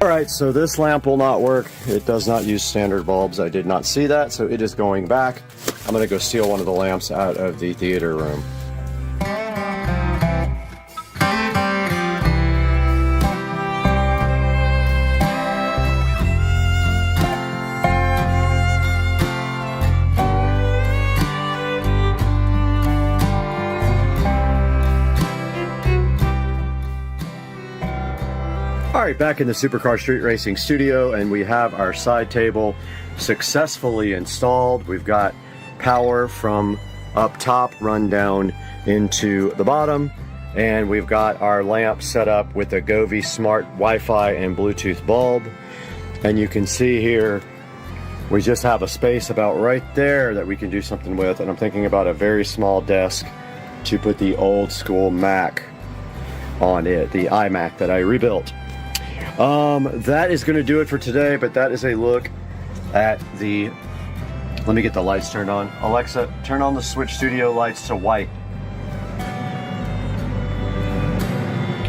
Alright, so this lamp will not work. It does not use standard bulbs. I did not see that, so it is going back. I'm going to go steal one of the lamps out of the theater room. Alright, back in the Supercar Street Racing studio, and we have our side table successfully installed. We've got power from up top run down into the bottom, and we've got our lamp set up with a Govee Smart Wi-Fi and Bluetooth bulb. And you can see here we just have a space about right there that we can do something with, and I'm thinking about a very small desk to put the old school Mac on it, the iMac that I rebuilt. That is going to do it for today, but that is a look at the... Let me get the lights turned on. Alexa, turn on the Switch Studio lights to white.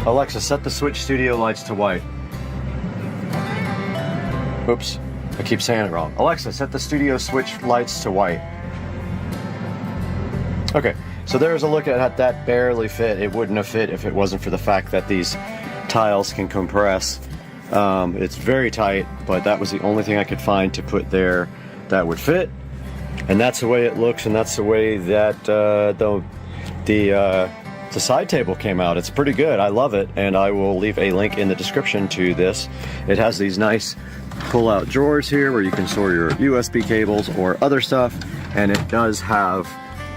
Alexa, set the Switch Studio lights to white. Oops, I keep saying it wrong. Alexa, set the Studio Switch lights to white. Okay, so there's a look at that barely fit. It wouldn't have fit if it wasn't for the fact that these tiles can compress. It's very tight, but that was the only thing I could find to put there that would fit. And that's the way it looks, and that's the way that the the side table came out. It's pretty good. I love it, and I will leave a link in the description to this. It has these nice pull-out drawers here where you can store your USB cables or other stuff, and it does have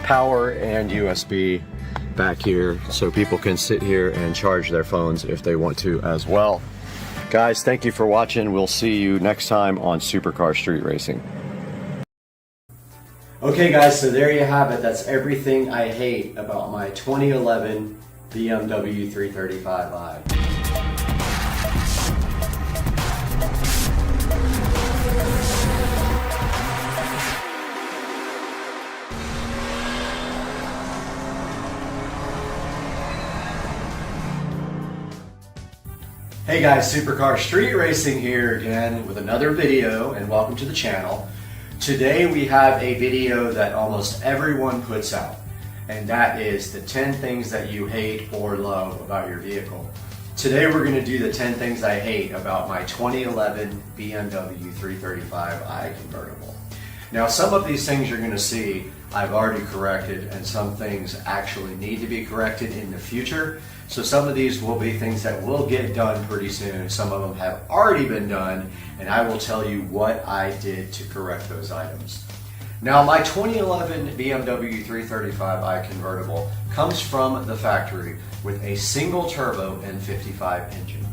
power and USB back here, so people can sit here and charge their phones if they want to as well. Guys, thank you for watching. We'll see you next time on Supercar Street Racing. Okay guys, so there you have it. That's everything I hate about my 2011 BMW 335i. Hey guys, Supercar Street Racing here again with another video, and welcome to the channel. Today we have a video that almost everyone puts out, and that is the 10 things that you hate or love about your vehicle. Today we're going to do the 10 things I hate about my 2011 BMW 335i convertible. Now some of these things you're going to see I've already corrected, and some things actually need to be corrected in the future. So some of these will be things that will get done pretty soon. Some of them have already been done, and I will tell you what I did to correct those items. Now my 2011 BMW 335i convertible comes from the factory with a single turbo N55 engine.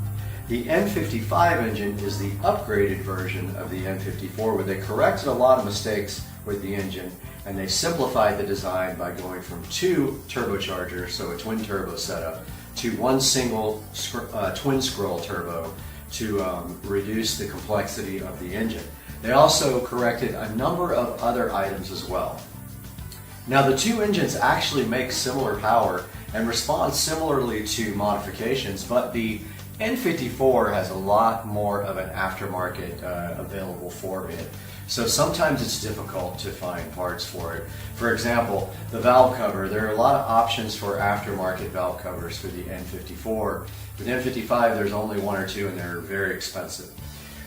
The N55 engine is the upgraded version of the N54, where they corrected a lot of mistakes with the engine, and they simplified the design by going from 2 turbochargers, so a twin turbo setup, to one single twin scroll turbo to reduce the complexity of the engine. They also corrected a number of other items as well. Now the two engines actually make similar power and respond similarly to modifications, but the N54 has a lot more of an aftermarket available for it. So sometimes it's difficult to find parts for it. For example, the valve cover, there are a lot of options for aftermarket valve covers for the N54. With N55, there's only 1 or 2, and they're very expensive.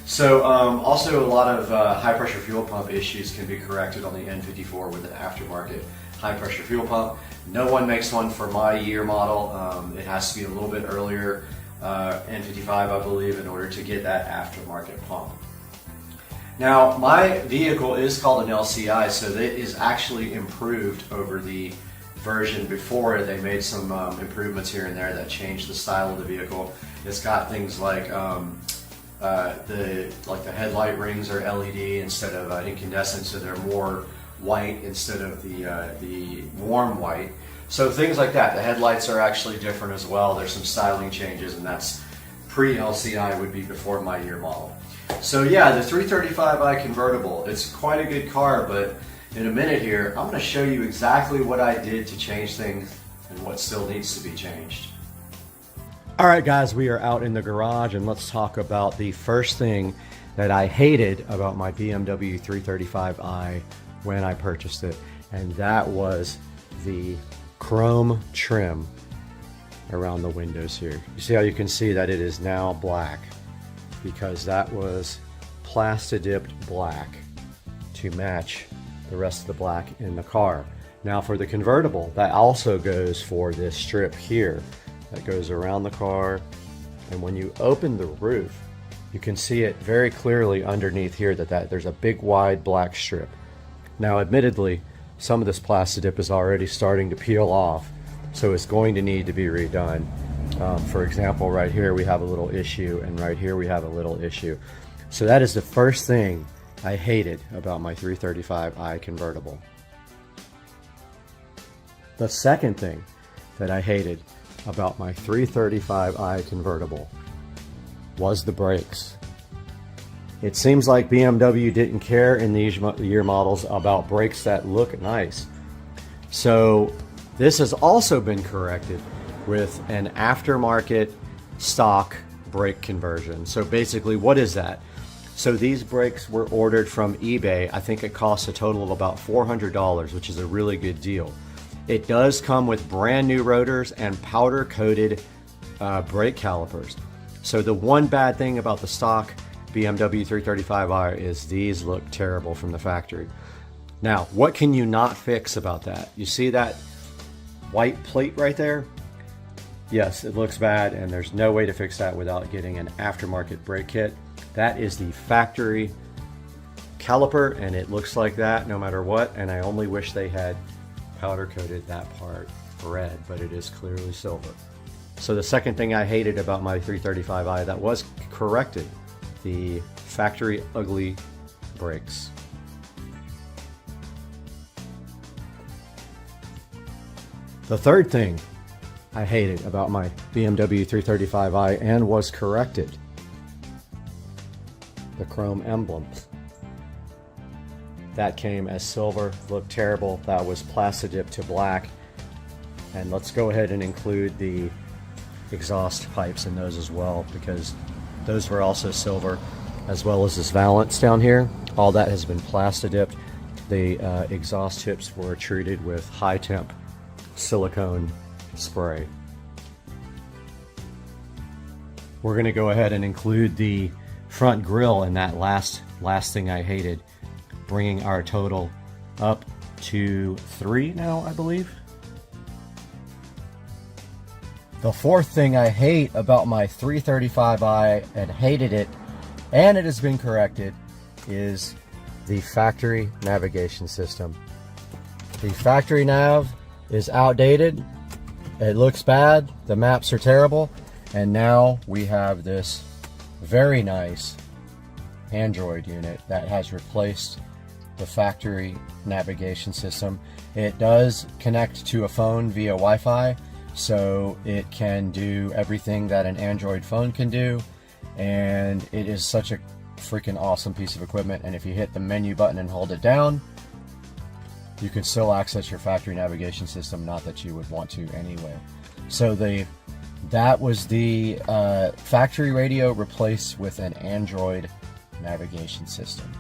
So also a lot of high pressure fuel pump issues can be corrected on the N54 with an aftermarket high pressure fuel pump. No one makes one for my year model. It has to be a little bit earlier, N55 I believe, in order to get that aftermarket pump. Now my vehicle is called an LCI, so it is actually improved over the version before. They made some improvements here and there that changed the style of the vehicle. It's got things like the headlight rings are LED instead of incandescent, so they're more white instead of the warm white. So things like that. The headlights are actually different as well. There's some styling changes, and that's pre-LCI, would be before my year model. So yeah, the 335i convertible, it's quite a good car, but in a minute here, I'm going to show you exactly what I did to change things and what still needs to be changed. Alright guys, we are out in the garage, and let's talk about the first thing that I hated about my BMW 335i when I purchased it, and that was the chrome trim around the windows here. You see how you can see that it is now black, because that was Plastadipped black to match the rest of the black in the car. Now for the convertible, that also goes for this strip here that goes around the car, and when you open the roof you can see it very clearly underneath here that there's a big wide black strip. Now admittedly, some of this Plastadip is already starting to peel off, so it's going to need to be redone. For example, right here we have a little issue, and right here we have a little issue. So that is the first thing I hated about my 335i convertible. The second thing that I hated about my 335i convertible was the brakes. It seems like BMW didn't care in these year models about brakes that look nice. So this has also been corrected with an aftermarket stock brake conversion. So basically, what is that? So these brakes were ordered from eBay. I think it costs a total of about $400, which is a really good deal. It does come with brand new rotors and powder coated brake calipers. So the one bad thing about the stock BMW 335i is these look terrible from the factory. Now, what can you not fix about that? You see that white plate right there? yes, it looks bad, and there's no way to fix that without getting an aftermarket brake kit. That is the factory caliper, and it looks like that no matter what, and I only wish they had powder coated that part red, but it is clearly silver. So the second thing I hated about my 335i that was corrected, the factory ugly brakes. The third thing I hated about my BMW 335i and was corrected, the chrome emblems. That came as silver, looked terrible. That was plastidip to black. And let's go ahead and include the exhaust pipes in those as well, because those were also silver, as well as this valance down here. All that has been plastidipped. The exhaust tips were treated with high temp silicone spray. We're gonna go ahead and include the front grille in that last thing I hated, bringing our total up to 3 now, I believe. The fourth thing I hate about my 335i, and hated it, and it has been corrected, is the factory navigation system. The factory nav is outdated, it looks bad, the maps are terrible, and now we have this very nice Android unit that has replaced the factory navigation system. It does connect to a phone via Wi-Fi, so it can do everything that an Android phone can do, and it is such a freaking awesome piece of equipment. And if you hit the menu button and hold it down, you can still access your factory navigation system, not that you would want to anyway. So that was the factory radio replaced with an Android navigation system.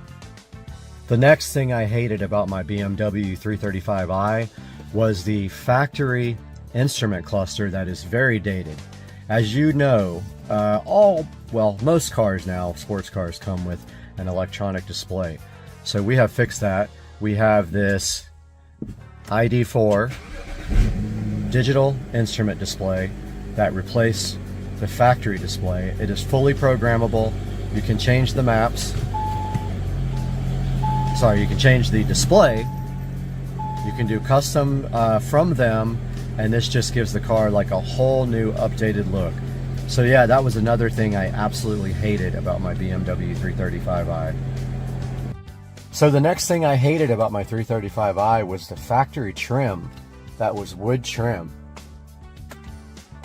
The next thing I hated about my BMW 335i was the factory instrument cluster that is very dated. As you know, most cars now, sports cars, come with an electronic display. So we have fixed that. We have this ID4 digital instrument display that replaced the factory display. It is fully programmable. You can change the maps. Sorry, you can change the display. You can do custom from them, and this just gives the car like a whole new updated look. So yeah, that was another thing I absolutely hated about my BMW 335i. So the next thing I hated about my 335i was the factory trim that was wood trim.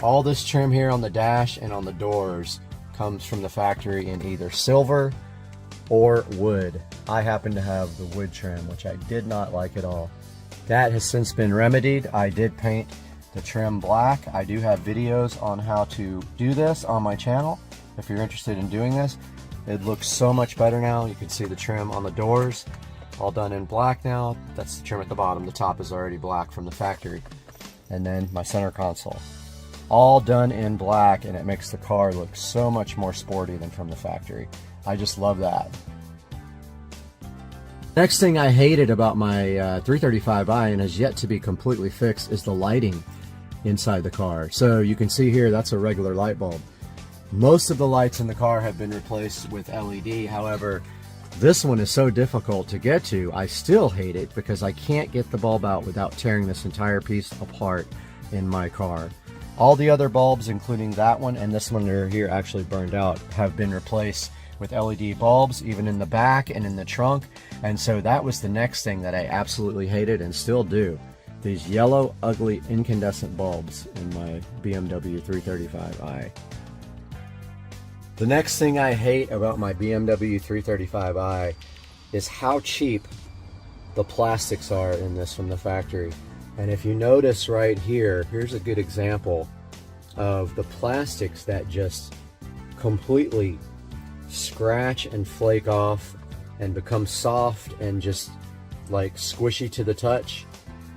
All this trim here on the dash and on the doors comes from the factory in either silver or wood. I happen to have the wood trim, which I did not like at all. That has since been remedied. I did paint the trim black. I do have videos on how to do this on my channel if you're interested in doing this. It looks so much better now. You can see the trim on the doors, all done in black now. That's the trim at the bottom. The top is already black from the factory. And then my center console, all done in black, and it makes the car look so much more sporty than from the factory. I just love that. Next thing I hated about my 335i, and has yet to be completely fixed, is the lighting inside the car. So you can see here, that's a regular light bulb. Most of the lights in the car have been replaced with LED. However, this one is so difficult to get to. I still hate it because I can't get the bulb out without tearing this entire piece apart in my car. All the other bulbs, including that one and this one here actually burned out, have been replaced with LED bulbs, even in the back and in the trunk. And so that was the next thing that I absolutely hated and still do. These yellow, ugly, incandescent bulbs in my BMW 335i. The next thing I hate about my BMW 335i is how cheap the plastics are in this from the factory. And if you notice right here, here's a good example of the plastics that just completely scratch and flake off and become soft and just like squishy to the touch.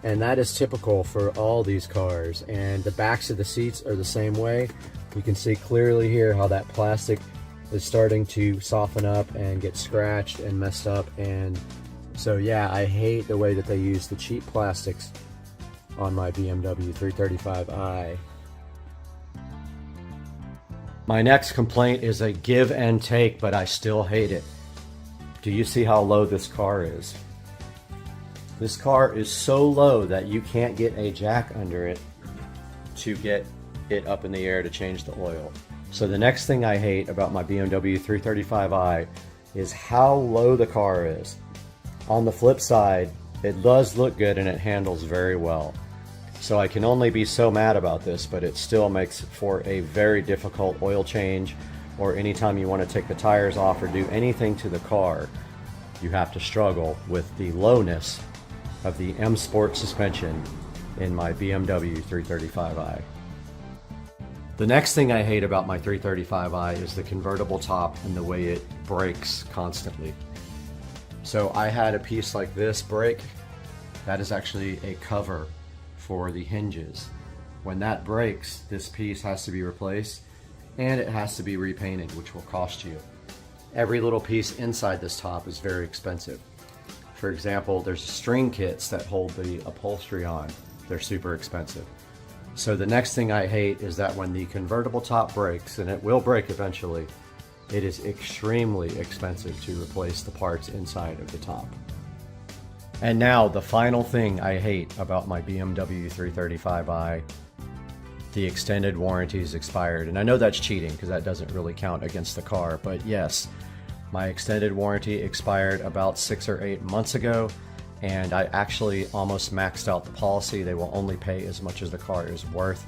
And that is typical for all these cars. And the backs of the seats are the same way. You can see clearly here how that plastic is starting to soften up and get scratched and messed up. And so yeah, I hate the way that they use the cheap plastics on my BMW 335i. My next complaint is a give and take, but I still hate it. Do you see how low this car is? This car is so low that you can't get a jack under it to get it up in the air to change the oil. So the next thing I hate about my BMW 335i is how low the car is. On the flip side, it does look good and it handles very well. So I can only be so mad about this, but it still makes for a very difficult oil change, or anytime you want to take the tires off or do anything to the car, you have to struggle with the lowness of the M Sport suspension in my BMW 335i. The next thing I hate about my 335i is the convertible top and the way it breaks constantly. So I had a piece like this break. That is actually a cover for the hinges. When that breaks, this piece has to be replaced and it has to be repainted, which will cost you. Every little piece inside this top is very expensive. For example, there's string kits that hold the upholstery on. They're super expensive. So the next thing I hate is that when the convertible top breaks, and it will break eventually, it is extremely expensive to replace the parts inside of the top. And now the final thing I hate about my BMW 335i, the extended warranty is expired. And I know that's cheating because that doesn't really count against the car, but yes, my extended warranty expired about 6 or 8 months ago, and I actually almost maxed out the policy. They will only pay as much as the car is worth.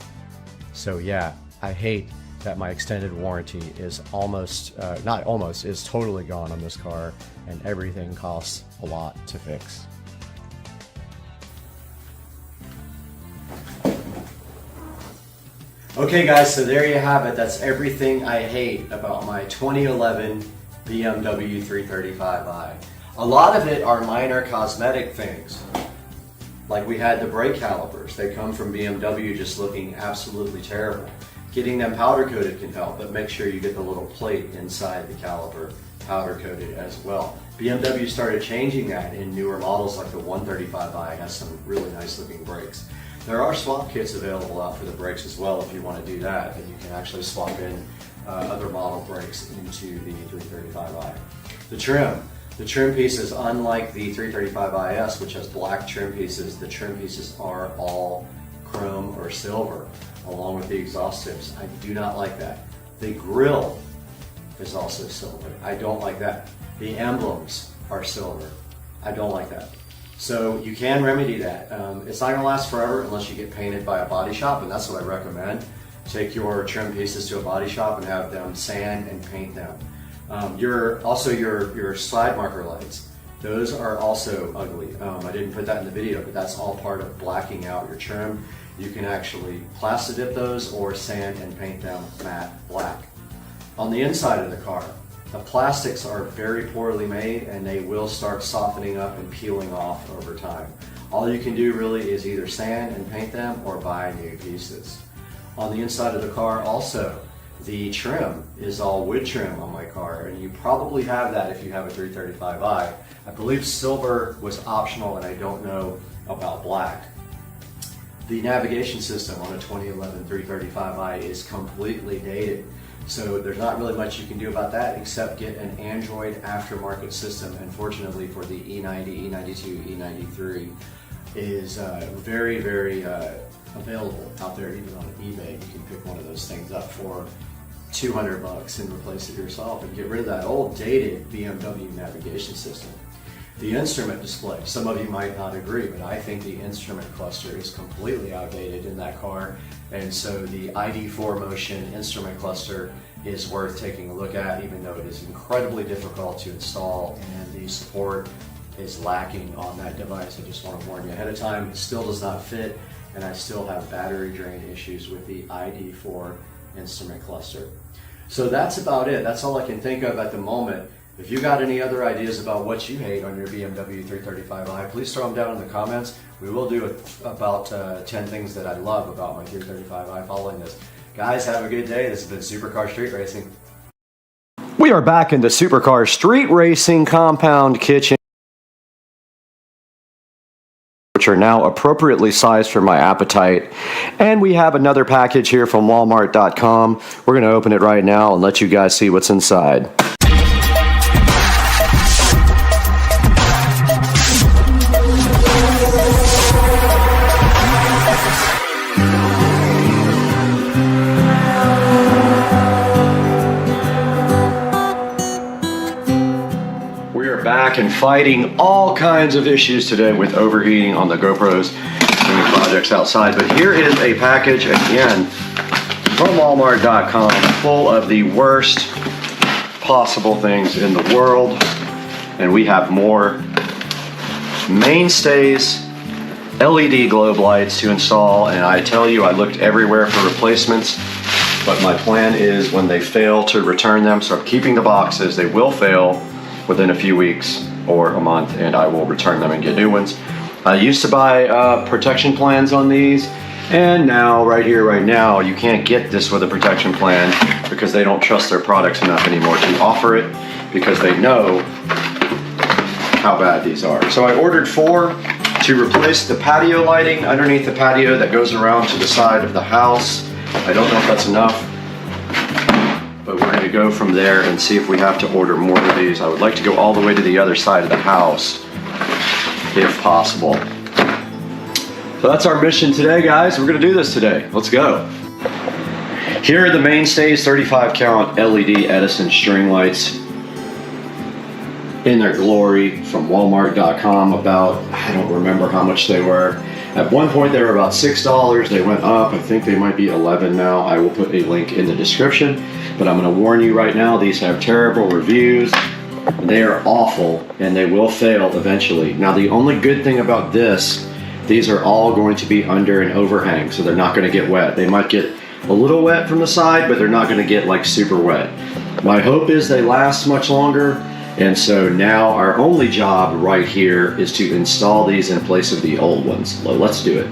So yeah, I hate that my extended warranty is is totally gone on this car, and everything costs a lot to fix. Okay guys, so there you have it. That's everything I hate about my 2011 BMW 335i. A lot of it are minor cosmetic things. Like we had the brake calipers. They come from BMW just looking absolutely terrible. Getting them powder coated can help, but make sure you get the little plate inside the caliper powder coated as well. BMW started changing that in newer models, like the 135i has some really nice looking brakes. There are swap kits available out for the brakes as well if you want to do that, and you can actually swap in other model brakes into the 335i. The trim pieces, unlike the 335is, which has black trim pieces, the trim pieces are all chrome or silver, along with the exhaust tips. I do not like that. The grille is also silver. I don't like that. The emblems are silver. I don't like that. So you can remedy that. It's not going to last forever unless you get painted by a body shop, and that's what I recommend. Take your trim pieces to a body shop and have them sand and paint them. Your slide marker lights, those are also ugly. I didn't put that in the video, but that's all part of blacking out your trim. You can actually plasti dip those or sand and paint them matte black. On the inside of the car, the plastics are very poorly made and they will start softening up and peeling off over time. All you can do really is either sand and paint them or buy new pieces. On the inside of the car also, the trim is all wood trim on my car, and you probably have that if you have a 335i. I believe silver was optional, and I don't know about black. The navigation system on a 2011 335i is completely dated. So there's not really much you can do about that except get an Android aftermarket system. And fortunately for the E90, E92, E93 is very, very available out there, even on eBay. You can pick one of those things up for $200 and replace it yourself and get rid of that old dated BMW navigation system. The instrument display, some of you might not agree, but I think the instrument cluster is completely outdated in that car, and so the ID4 Motion instrument cluster is worth taking a look at, even though it is incredibly difficult to install and the support is lacking on that device. I just want to warn you ahead of time, it still does not fit, and I still have battery drain issues with the ID4 instrument cluster. So that's about it. That's all I can think of at the moment. If you got any other ideas about what you hate on your BMW 335i, please throw them down in the comments. We will do about 10 things that I love about my 335i following this. Guys, have a good day. This has been Supercar Street Racing. We are back in the Supercar Street Racing compound kitchen. which are now appropriately sized for my appetite. And we have another package here from Walmart.com. We're going to open it right now and let you guys see what's inside. Back and fighting all kinds of issues today with overheating on the GoPros doing projects outside. But here is a package again from Walmart.com full of the worst possible things in the world. And we have more mainstays, LED globe lights to install. And I tell you, I looked everywhere for replacements, but my plan is when they fail to return them. So I'm keeping the boxes. They will fail within a few weeks or a month, and I will return them and get new ones. I used to buy protection plans on these, and now, right here, right now, you can't get this with a protection plan because they don't trust their products enough anymore to offer it because they know how bad these are. So I ordered 4 to replace the patio lighting underneath the patio that goes around to the side of the house. I don't know if that's enough, but we're going to go from there and see if we have to order more of these. I would like to go all the way to the other side of the house, if possible. So that's our mission today, guys. We're going to do this today. Let's go. Here are the mainstays, 35 count LED Edison string lights in their glory from Walmart.com. About, I don't remember how much they were. At one point they were about $6. They went up. I think they might be $11 now. I will put a link in the description. But I'm going to warn you right now, these have terrible reviews. They are awful, and they will fail eventually. Now, the only good thing about this, these are all going to be under an overhang, so they're not going to get wet. They might get a little wet from the side, but they're not going to get like super wet. My hope is they last much longer, and so now our only job right here is to install these in place of the old ones. So let's do it.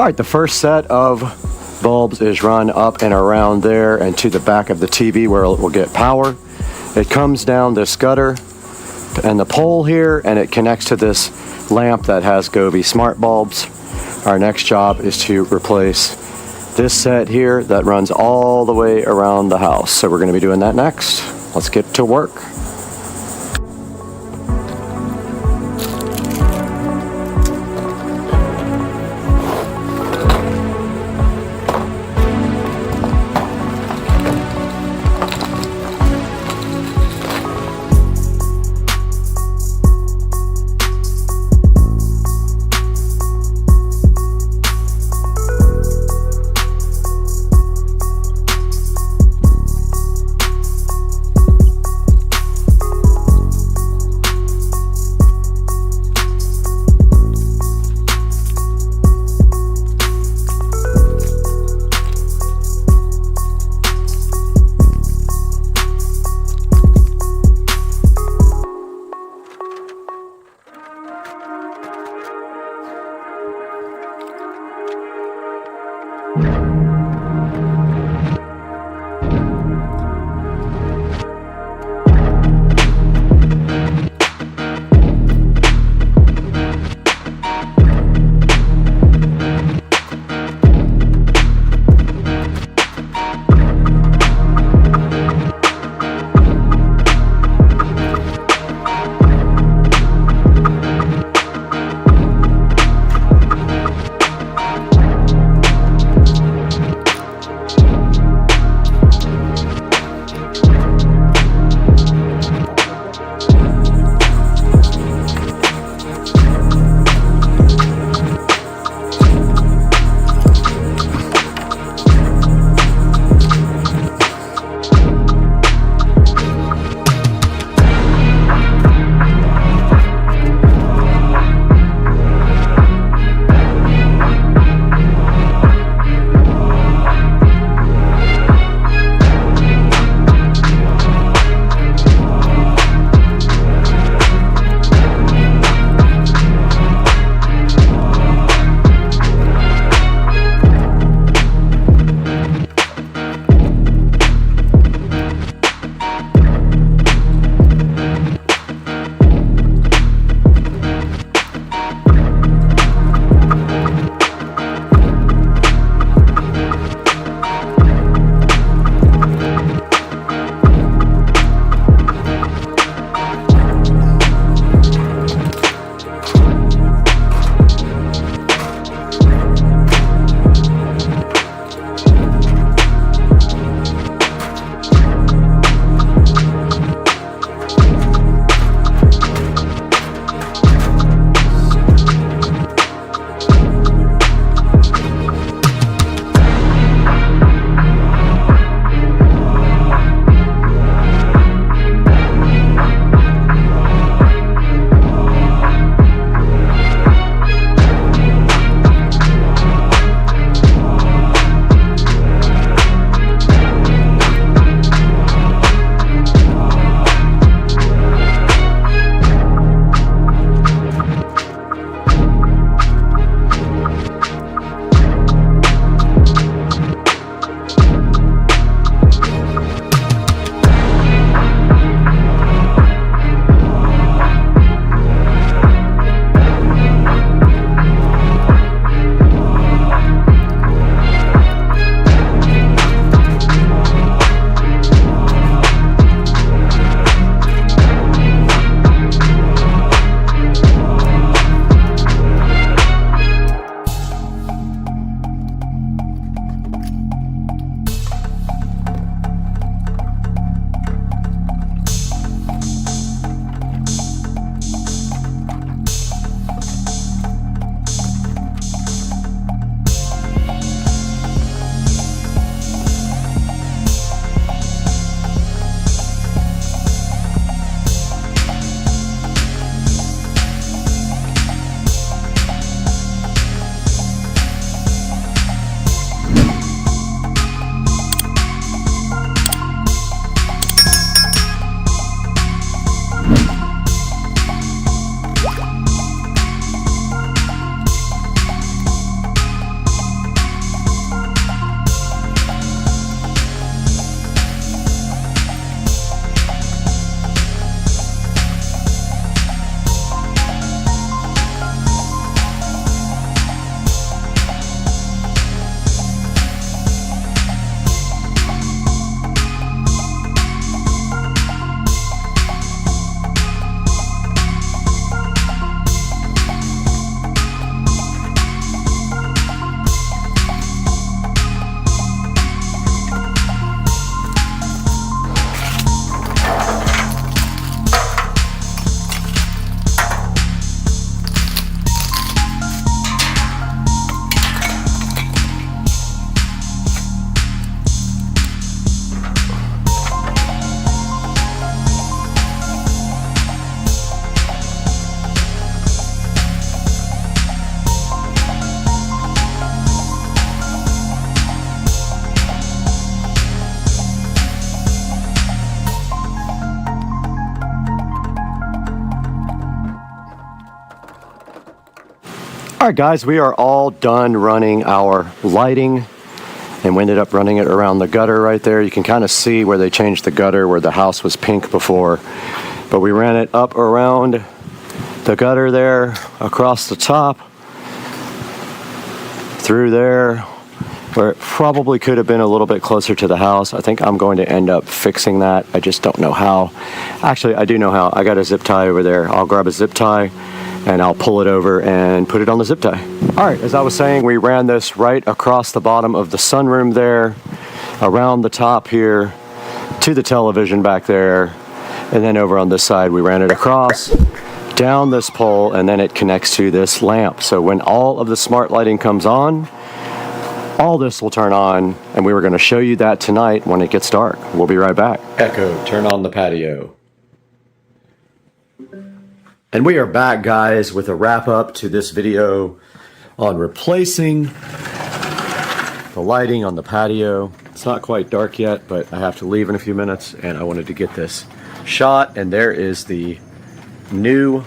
All right, the first set of bulbs is run up and around there and to the back of the TV where it will get power. It comes down this gutter and the pole here, and it connects to this lamp that has Govee smart bulbs. Our next job is to replace this set here that runs all the way around the house. So we're going to be doing that next. Let's get to work. All right, guys, we are all done running our lighting, and we ended up running it around the gutter right there. You can kind of see where they changed the gutter, where the house was pink before. But we ran it up around the gutter there, across the top, through there, where it probably could have been a little bit closer to the house. I think I'm going to end up fixing that. I just don't know how. Actually, I do know how. I got a zip tie over there. I'll grab a zip tie and I'll pull it over and put it on the zip tie. All right, as I was saying, we ran this right across the bottom of the sunroom there, around the top here, to the television back there, and then over on this side, we ran it across, down this pole, and then it connects to this lamp. So when all of the smart lighting comes on, all this will turn on, and we were gonna show you that tonight when it gets dark. We'll be right back. Echo, turn on the patio. And we are back, guys, with a wrap up to this video on replacing the lighting on the patio. It's not quite dark yet, but I have to leave in a few minutes, and I wanted to get this shot. And there is the new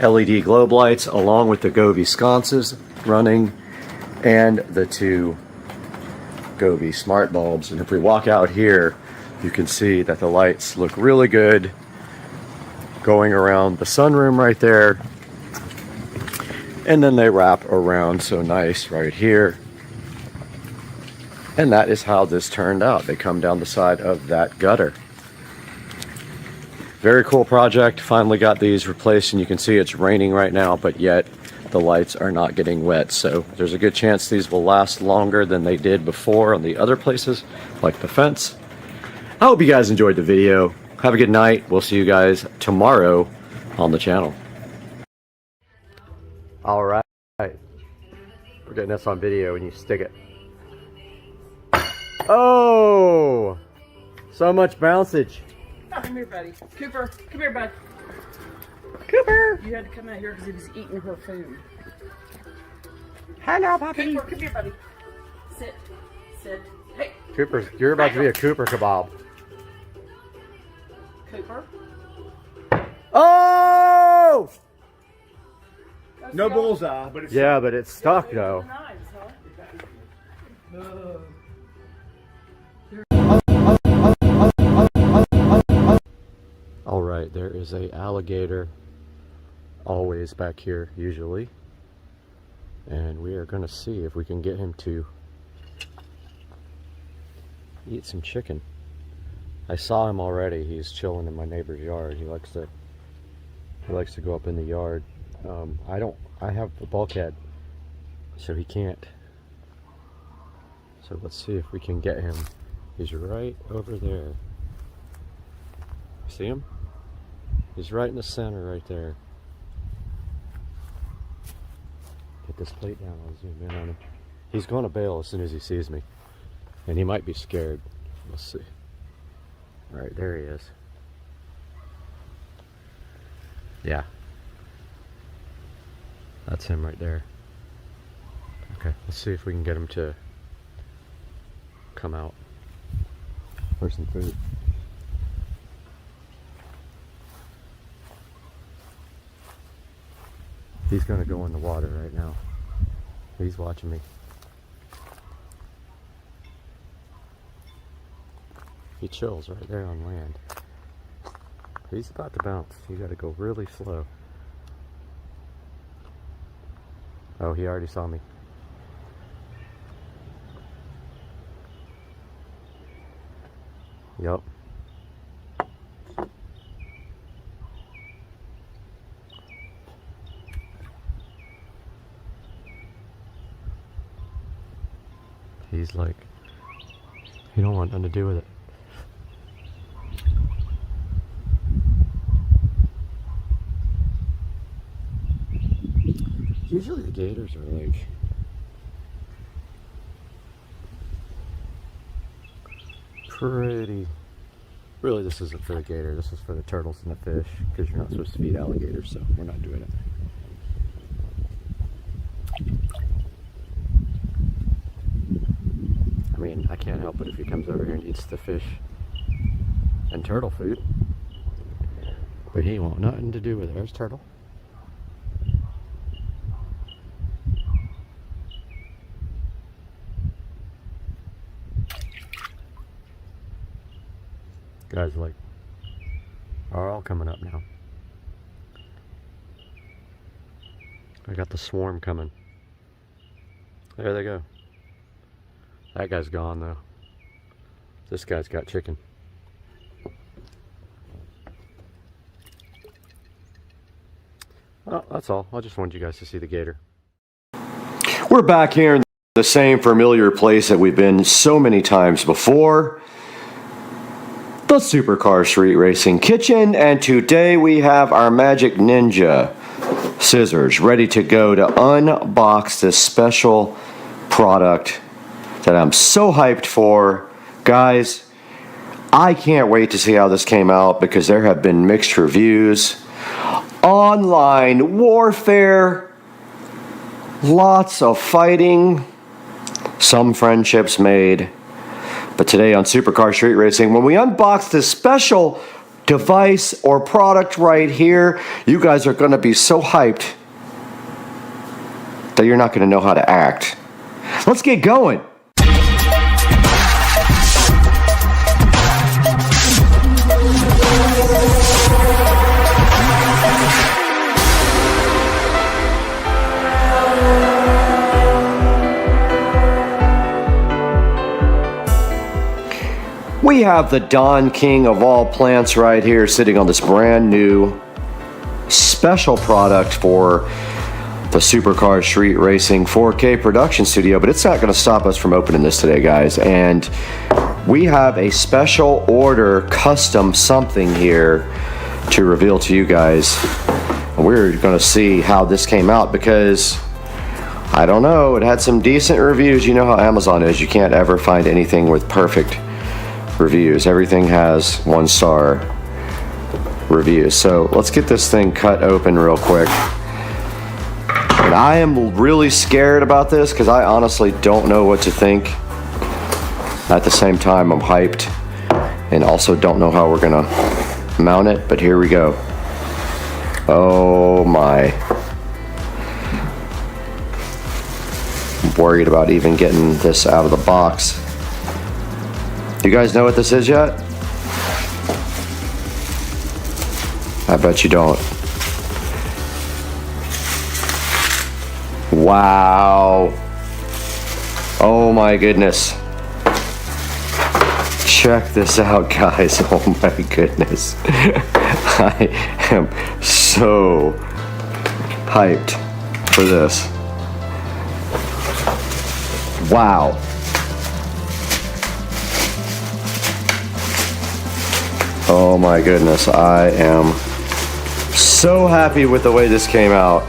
LED globe lights along with the Govee sconces running and the two Govee smart bulbs. And if we walk out here, you can see that the lights look really good going around the sunroom right there, and then they wrap around so nice right here. And that is how this turned out. They come down the side of that gutter. Very cool project. Finally got these replaced, and you can see it's raining right now, but yet the lights are not getting wet. So there's a good chance these will last longer than they did before on the other places, like the fence. I hope you guys enjoyed the video. Have a good night. We'll see you guys tomorrow on the channel. All right. We're getting this on video and you stick it. Oh! So much bouncage. Come here, buddy. Cooper, come here, bud. Cooper! You had to come out here because he was eating her food. Hello, puppy. Cooper, come here, buddy. Sit. Sit. Hey. Cooper's, you're about to be a Cooper kebab. Cooper. Oh! No bullseye, but it's yeah, but it's stuck though. All right, there is a alligator always back here usually, and we are going to see if we can get him to eat some chicken. I saw him already. He's chilling in my neighbor's yard. He likes to go up in the yard. I have a bulkhead, so he can't. So let's see if we can get him. He's right over there. See him? He's right in the center right there. Get this plate down. I'll zoom in on him. He's going to bail as soon as he sees me, and he might be scared. We'll see. All right, there he is. Yeah. That's him right there. Okay, let's see if we can get him to come out for some food. He's gonna go in the water right now. He's watching me. He chills right there on land. He's about to bounce. You gotta go really slow. Oh, he already saw me. Yup. He's like, he don't want nothing to do with it. Usually the gators are like pretty, really this isn't for the gator, this is for the turtles and the fish, because you're not supposed to feed alligators, so we're not doing it. I mean, I can't help it if he comes over here and eats the fish and turtle food, but he won't nothing to do with it. There's turtle. Guys like are all coming up now. I got the swarm coming. There they go. That guy's gone though. This guy's got chicken. Well, that's all. I just wanted you guys to see the gator. We're back here in the same familiar place that we've been so many times before. The Supercar Street Racing Kitchen, and today we have our Magic Ninja scissors ready to go to unbox this special product that I'm so hyped for. Guys, I can't wait to see how this came out because there have been mixed reviews. Online warfare, lots of fighting, some friendships made. But today on Supercar Street Racing, when we unbox this special device or product right here, you guys are going to be so hyped that you're not going to know how to act. Let's get going. We have the Don King of all plants right here sitting on this brand new special product for the Supercar Street Racing 4K production studio, but it's not going to stop us from opening this today, guys. And we have a special order custom something here to reveal to you guys. And we're going to see how this came out because I don't know, it had some decent reviews. You know how Amazon is, you can't ever find anything with perfect reviews. Everything has 1-star reviews. So let's get this thing cut open real quick. And I am really scared about this because I honestly don't know what to think. At the same time, I'm hyped and also don't know how we're gonna mount it, but here we go. Oh my. I'm worried about even getting this out of the box. You guys know what this is yet? I bet you don't. Wow. Oh my goodness. Check this out, guys. Oh my goodness. I am so hyped for this. Wow. Oh my goodness, I am so happy with the way this came out.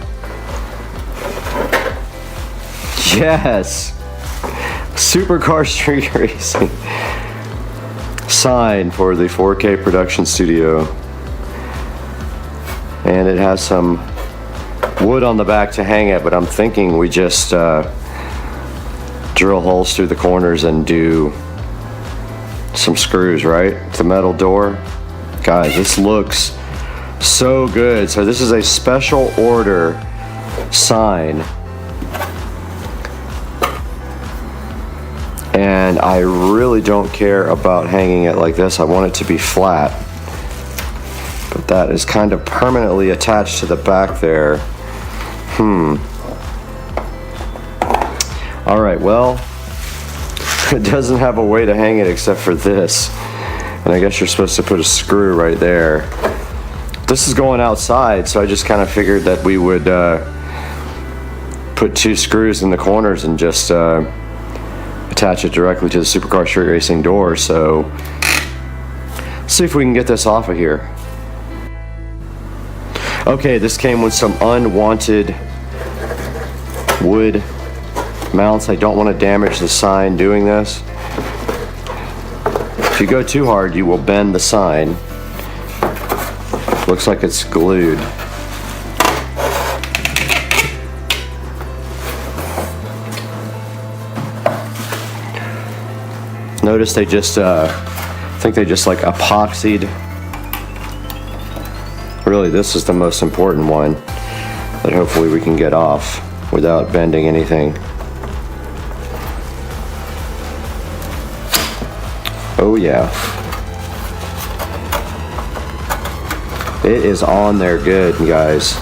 Yes! Supercar Street Racing sign for the 4K production studio. And it has some wood on the back to hang it, but I'm thinking we just drill holes through the corners and do some screws, right? The metal door. Guys, this looks so good. So this is a special order sign. And I really don't care about hanging it like this. I want it to be flat. But that is kind of permanently attached to the back there. All right, well, it doesn't have a way to hang it except for this. And I guess you're supposed to put a screw right there. This is going outside, so I just kind of figured that we would put 2 screws in the corners and just attach it directly to the Supercar Street Racing door. So let's see if we can get this off of here. Okay, this came with some unwanted wood mounts. I don't want to damage the sign doing this. If you go too hard, you will bend the sign. Looks like it's glued. Notice they just, I think they just like epoxied. Really, this is the most important one that hopefully we can get off without bending anything. Oh yeah. It is on there good, you guys.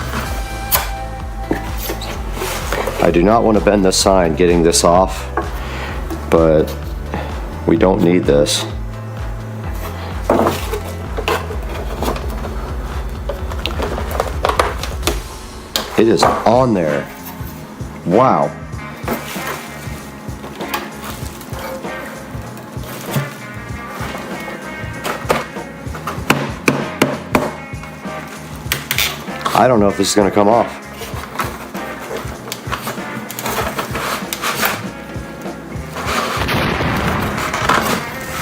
I do not want to bend this sign getting this off, but we don't need this. It is on there. Wow. I don't know if this is going to come off.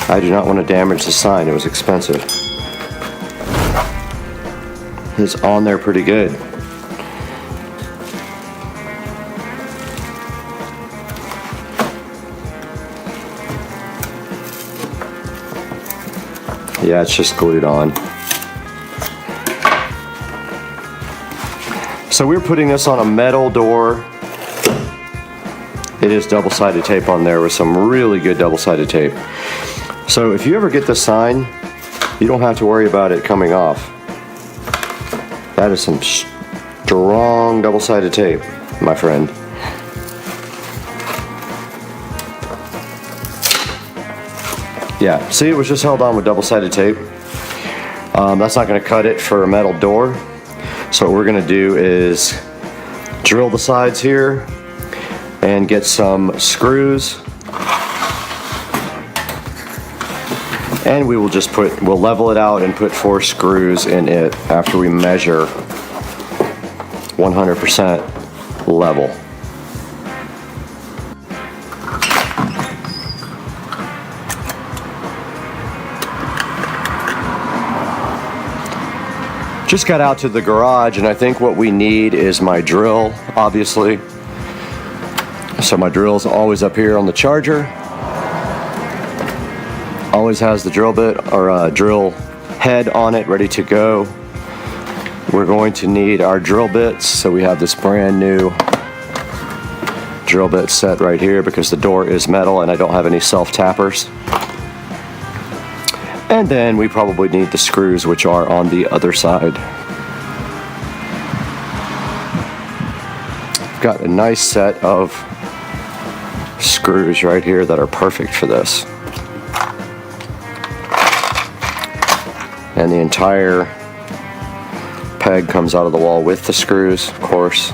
I do not want to damage the sign. It was expensive. It's on there pretty good. Yeah, it's just glued on. So we're putting this on a metal door. It is double-sided tape on there with some really good double-sided tape. So if you ever get this sign, you don't have to worry about it coming off. That is some strong double-sided tape, my friend. Yeah, see, it was just held on with double-sided tape. That's not going to cut it for a metal door. So what we're going to do is drill the sides here and get some screws. And we will just we'll level it out and put 4 screws in it after we measure 100% level. Just got out to the garage, and I think what we need is my drill, obviously. So my drill's always up here on the charger. Always has the drill bit or drill head on it, ready to go. We're going to need our drill bits, so we have this brand new drill bit set right here because the door is metal and I don't have any self-tappers. And then we probably need the screws, which are on the other side. Got a nice set of screws right here that are perfect for this. And the entire peg comes out of the wall with the screws, of course.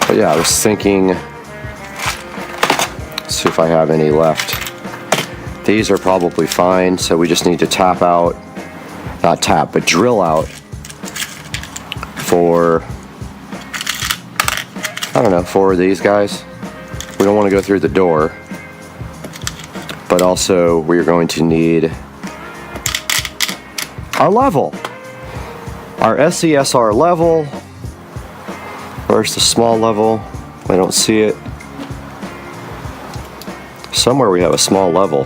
But yeah, I was thinking, let's see if I have any left. These are probably fine, so we just need to tap out, not tap, but drill out for, I don't know, 4 of these guys. We don't want to go through the door, but also we're going to need our level, our SCSR level. Where's the small level? I don't see it. Somewhere we have a small level,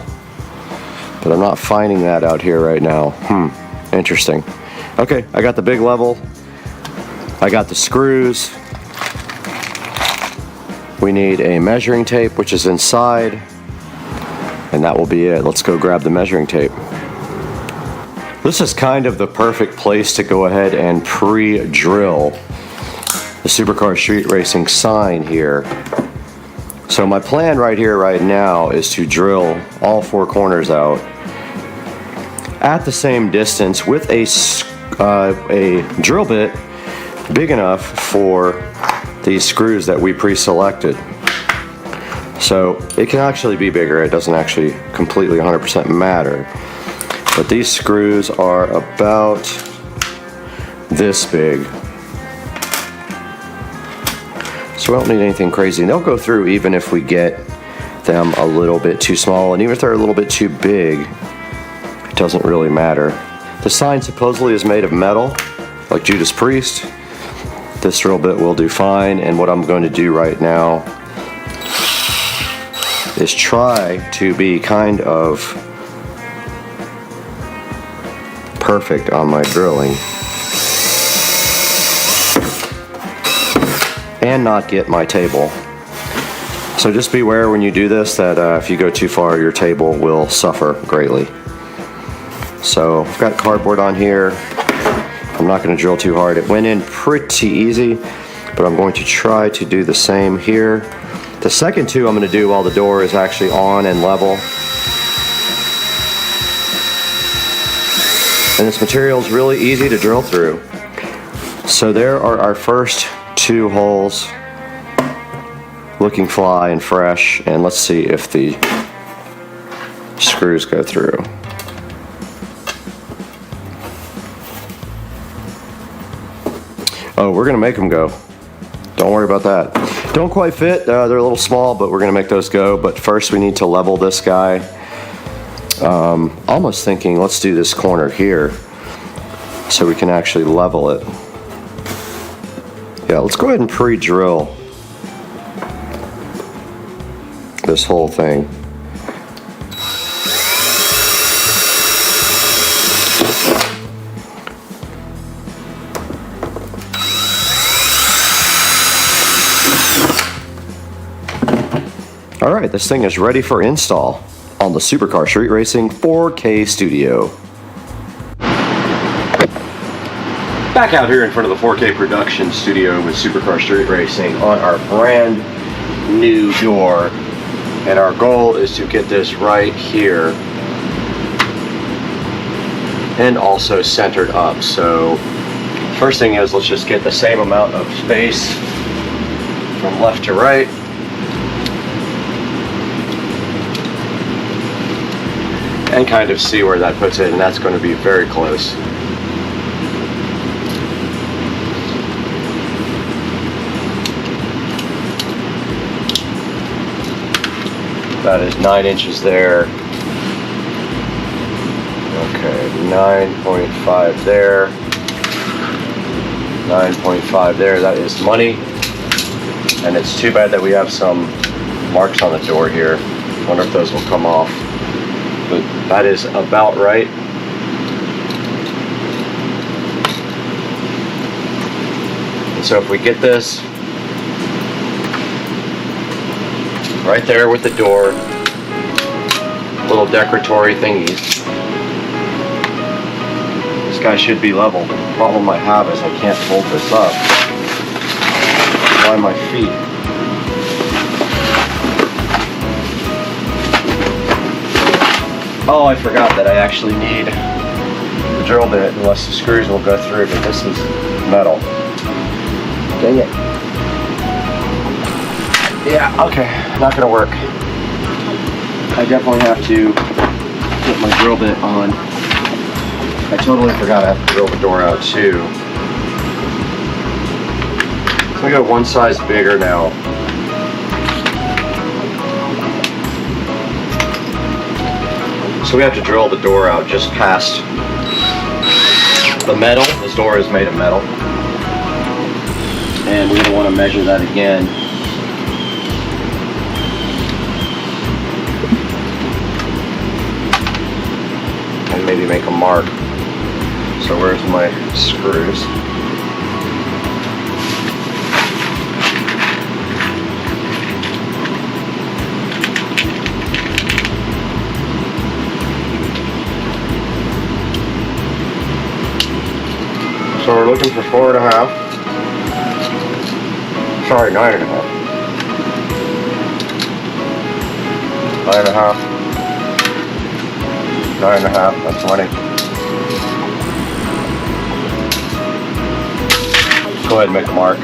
but I'm not finding that out here right now. Interesting. Okay, I got the big level. I got the screws. We need a measuring tape, which is inside, and that will be it. Let's go grab the measuring tape. This is kind of the perfect place to go ahead and pre-drill the Supercar Street Racing sign here. So my plan right here, right now, is to drill all 4 corners out at the same distance with a drill bit big enough for these screws that we pre-selected. So it can actually be bigger. It doesn't actually completely 100% matter. But these screws are about this big. So we don't need anything crazy. And they'll go through even if we get them a little bit too small. And even if they're a little bit too big, it doesn't really matter. The sign supposedly is made of metal, like Judas Priest. This drill bit will do fine. And what I'm going to do right now is try to be kind of perfect on my drilling and not get my table. So just beware when you do this that if you go too far, your table will suffer greatly. So I've got cardboard on here. I'm not going to drill too hard. It went in pretty easy, but I'm going to try to do the same here. The second two I'm going to do while the door is actually on and level. And this material is really easy to drill through. So there are our first 2 holes, looking fly and fresh, and let's see if the screws go through. Oh, we're gonna make them go. Don't worry about that. Don't quite fit, they're a little small, but we're gonna make those go. But first we need to level this guy. Almost thinking, let's do this corner here so we can actually level it. Yeah, let's go ahead and pre-drill this whole thing. All right, this thing is ready for install on the Supercar Street Racing 4K Studio. Back out here in front of the 4K production studio with Supercar Street Racing on our brand new door. And our goal is to get this right here and also centered up. So first thing is, let's just get the same amount of space from left to right. And kind of see where that puts it, and that's going to be very close. That is 9 inches there. Okay, 9.5 there. 9.5 there. That is money. And it's too bad that we have some marks on the door here. Wonder if those will come off. But that is about right. And so if we get this right there with the door, little decoratory thingies, this guy should be level. The problem I have is I can't hold this up. Why my feet? Oh, I forgot that I actually need the drill bit, unless the screws will go through, but this is metal. Dang it. Yeah, okay, not gonna work. I definitely have to put my drill bit on. I totally forgot I have to drill the door out too. So we got one size bigger now. So we have to drill the door out just past the metal. This door is made of metal. And we're going to want to measure that again. And maybe make a mark. So where's my screws? So we're looking for 4.5. Sorry, 9.5. 9.5. 9.5. That's 20. Go ahead and make a mark.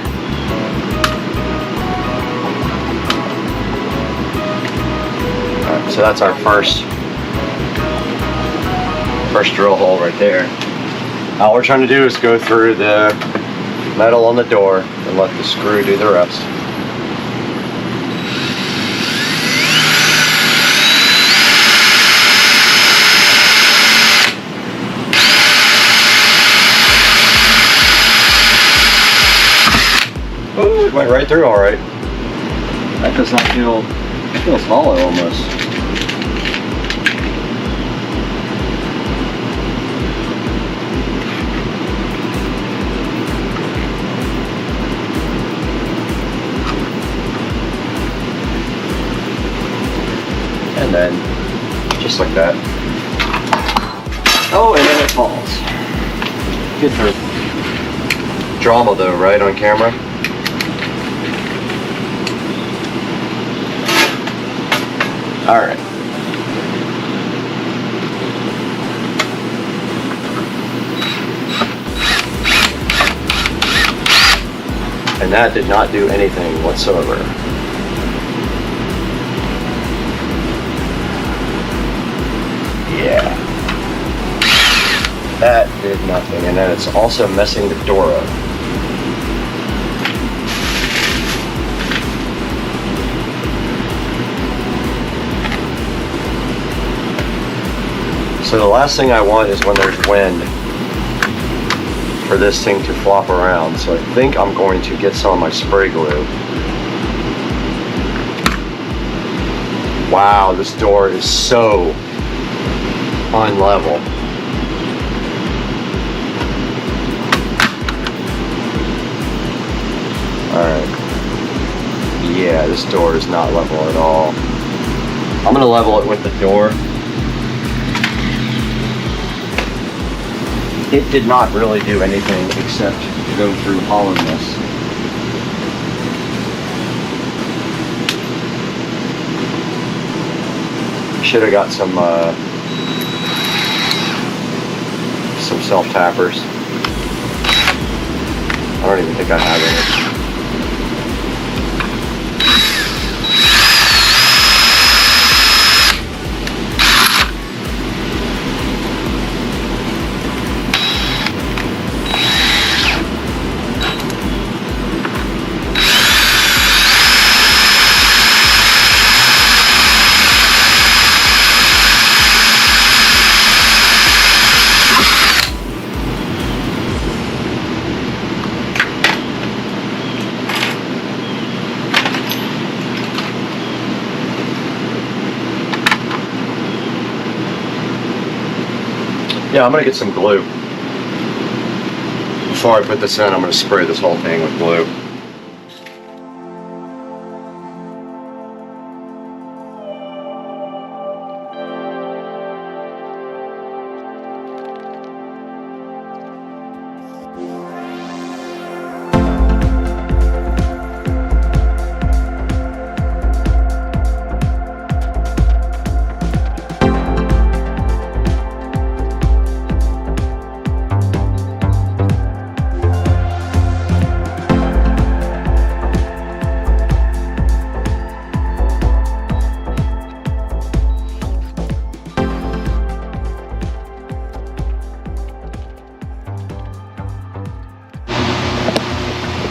Alright, so that's our first drill hole right there. All we're trying to do is go through the metal on the door and let the screw do the rest. Oh, it went right through all right. That does not feel, it feels hollow almost. And then, just like that. Oh, and then it falls. Good through. drama though, right, on camera? All right. And that did not do anything whatsoever. Yeah. That did nothing. And then it's also messing the door up. So the last thing I want is when there's wind for this thing to flop around. So I think I'm going to get some of my spray glue. Wow, this door is so unlevel. Alright. Yeah, this door is not level at all. I'm gonna level it with the door. It did not really do anything except go through hollowness. Should have got some self-tappers. I don't even think I have any. Yeah, I'm gonna get some glue. Before I put this in, I'm gonna spray this whole thing with glue.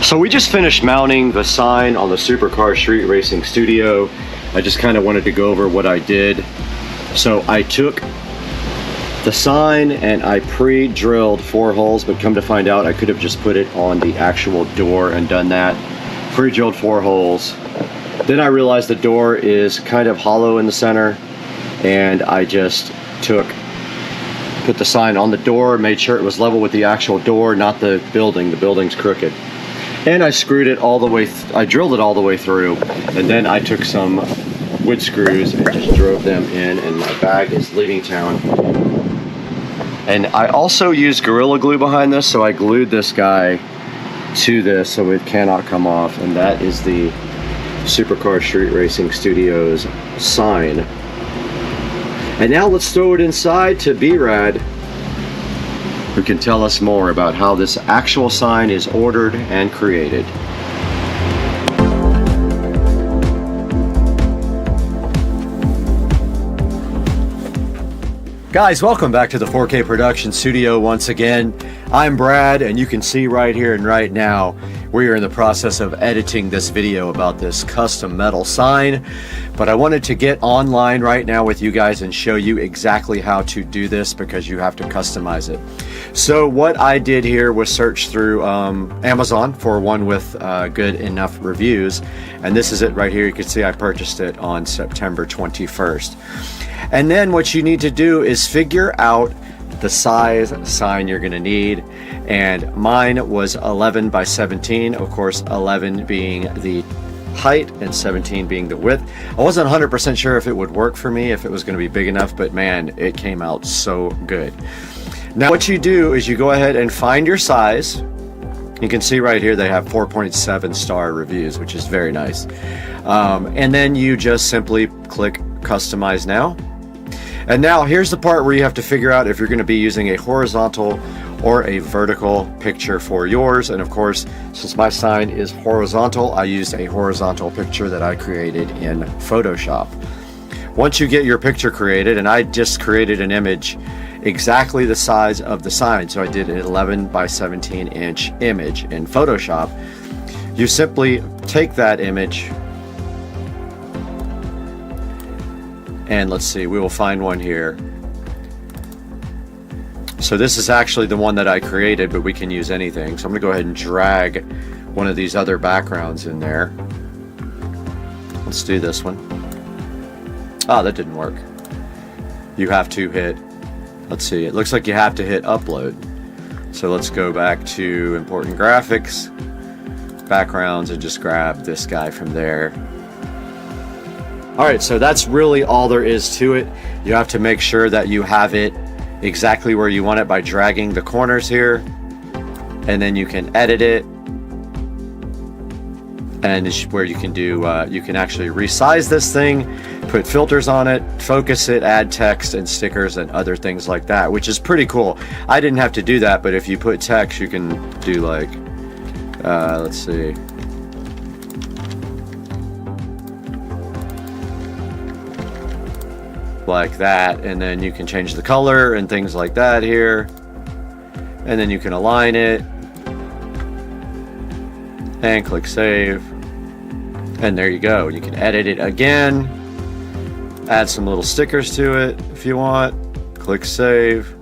So we just finished mounting the sign on the Supercar Street Racing Studio. I just kind of wanted to go over what I did. So I took the sign and I pre-drilled 4 holes, but come to find out I could have just put it on the actual door and done that. Pre-drilled 4 holes. Then I realized the door is kind of hollow in the center, and I just put the sign on the door, made sure it was level with the actual door, not the building. The building's crooked. And I screwed it all the way, I drilled it all the way through, and then I took some wood screws and just drove them in, and my bag is leaving town. And I also used Gorilla Glue behind this, so I glued this guy to this so it cannot come off, and that is the Supercar Street Racing Studios sign. And now let's throw it inside to B-Rad, who can tell us more about how this actual sign is ordered and created. Guys, welcome back to the 4K Production Studio once again. I'm Brad, and you can see right here and right now we are in the process of editing this video about this custom metal sign. But I wanted to get online right now with you guys and show you exactly how to do this, because you have to customize it. So what I did here was search through Amazon for one with good enough reviews, and this is it right here. You can see I purchased it on September 21st. And then what you need to do is figure out the size sign you're going to need, and mine was 11 by 17, of course 11 being the height and 17 being the width. I wasn't 100% sure if it would work for me, if it was going to be big enough, but man, it came out so good. Now what you do is you go ahead and find your size, You can see right here they have 4.7 star reviews, which is very nice. And then you just simply click Customize Now. And now here's the part where you have to figure out if you're going to be using a horizontal or a vertical picture for yours. And of course, since my sign is horizontal, I used a horizontal picture that I created in Photoshop. Once you get your picture created, and I just created an image exactly the size of the sign, so I did an 11 by 17 inch image in Photoshop. You simply take that image, and let's see, we will find one here. So this is actually the one that I created, but we can use anything. So I'm gonna go ahead and drag one of these other backgrounds in there. Let's do this one. Ah, that didn't work. You have to hit, let's see, it looks like you have to hit upload. So let's go back to important graphics, backgrounds, and just grab this guy from there. All right, so that's really all there is to it. You have to make sure that you have it exactly where you want it by dragging the corners here, and then you can edit it. And it's where you can do, you can actually resize this thing, put filters on it, focus it, add text and stickers and other things like that, which is pretty cool. I didn't have to do that, but if you put text, you can do like, let's see. Like that, and then you can change the color and things like that here, and then you can align it and click save, and there you go. You can edit it again, add some little stickers to it if you want, click save,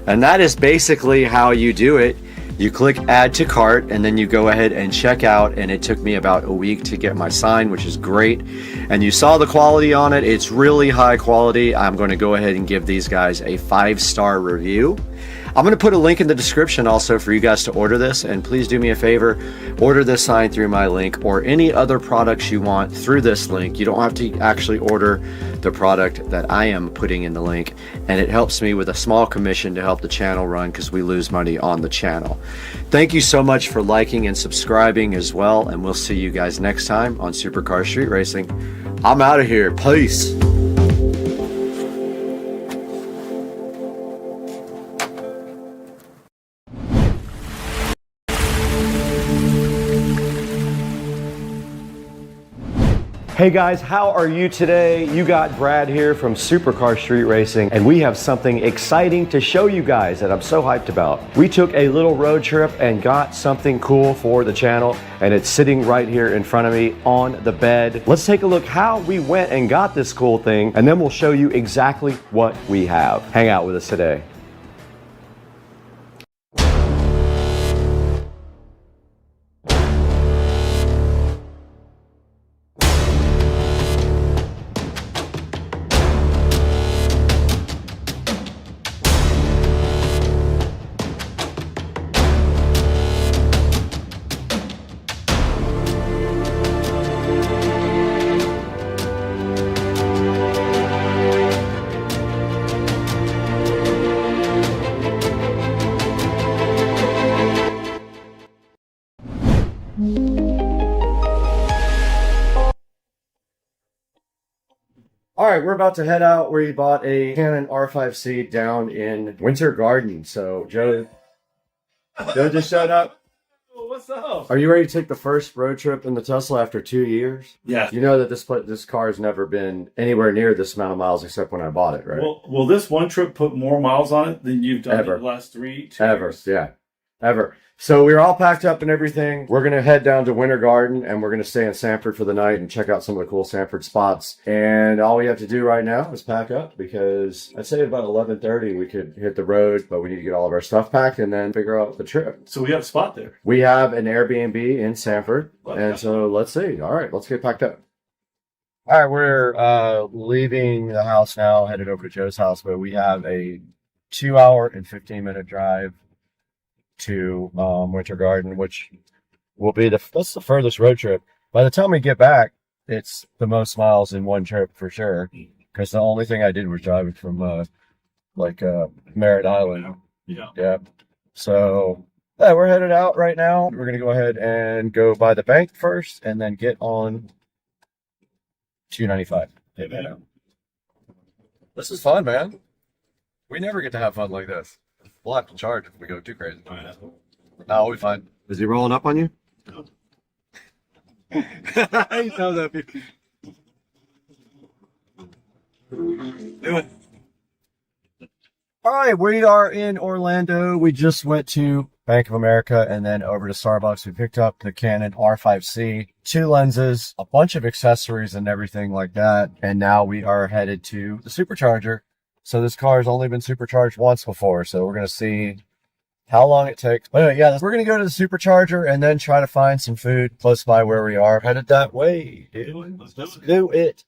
and that is basically how you do it. You click add to cart, and then you go ahead and check out, and it took me about a week to get my sign, which is great. And you saw the quality on it. It's really high quality. I'm going to go ahead and give these guys a 5-star review. I'm going to put a link in the description also for you guys to order this, and please do me a favor, order this sign through my link or any other products you want through this link. You don't have to actually order the product that I am putting in the link, and it helps me with a small commission to help the channel run because we lose money on the channel. Thank you so much for liking and subscribing as well, and we'll see you guys next time on Supercar Street Racing. I'm out of here. Peace. Hey guys, how are you today? You got Brad here from Supercar Street Racing, and we have something exciting to show you guys that I'm so hyped about. We took a little road trip and got something cool for the channel, and it's sitting right here in front of me on the bed. Let's take a look how we went and got this cool thing, and then we'll show you exactly what we have. Hang out with us today. All right, we're about to head out. We bought a Canon R5C down in Winter Garden. So Joe just showed up. What's up? Are you ready to take the first road trip in the Tesla after 2 years? Yes. You know that this car has never been anywhere near this amount of miles except when I bought it, right? Well, will this one trip put more miles on it than you've done Ever. in the last 2 Ever, years? yeah. Ever. So we're all packed up and everything. We're going to head down to Winter Garden, and we're going to stay in Sanford for the night and check out some of the cool Sanford spots. And all we have to do right now is pack up, because I'd say about 11:30 we could hit the road, but we need to get all of our stuff packed and then figure out the trip. So we have a spot there. We have an Airbnb in Sanford, and so let's see. All right, let's get packed up. All right, we're leaving the house now, headed over to Joe's house, but we have a 2-hour and 15-minute drive to Winter Garden, which will be that's the furthest road trip. By the time we get back, it's the most miles in one trip for sure, because the only thing I did was driving from Merritt Island. Yeah. Yeah. So Yeah, we're headed out right now. We're gonna go ahead and go by the bank first, and then get on 295. This is fun, man. We never get to have fun like this. We'll have to charge if we go too crazy. No, we'll be fine. Is he rolling up on you? No. He knows that. Do it. All right, we are in Orlando. We just went to Bank of America and then over to Starbucks. We picked up the Canon R5C, 2 lenses, a bunch of accessories and everything like that. And now we are headed to the supercharger. So this car has only been supercharged once before. So we're going to see how long it takes. But anyway, yeah, we're going to go to the supercharger and then try to find some food close by where we are. Headed that way, dude. Let's do it.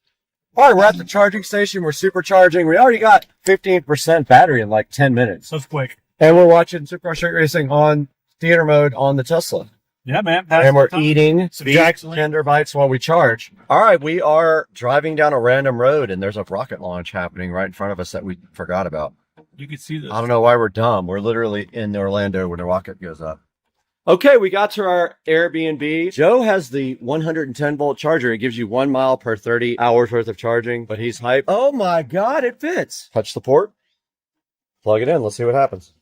All right, we're at the charging station. We're supercharging. We already got 15% battery in like 10 minutes. That's quick. And we're watching Super Street Racing on theater mode on the Tesla. Yeah, man. And we're eating Kinder Bites while we charge. All right, we are driving down a random road, and there's a rocket launch happening right in front of us that we forgot about. You can see this. I don't know why we're dumb. We're literally in Orlando when the rocket goes up. Okay, we got to our Airbnb. Joe has the 110-volt charger. It gives you 1 mile per 30 hours worth of charging, but he's hyped. Oh my God, it fits. Touch the port. Plug it in. Let's see what happens.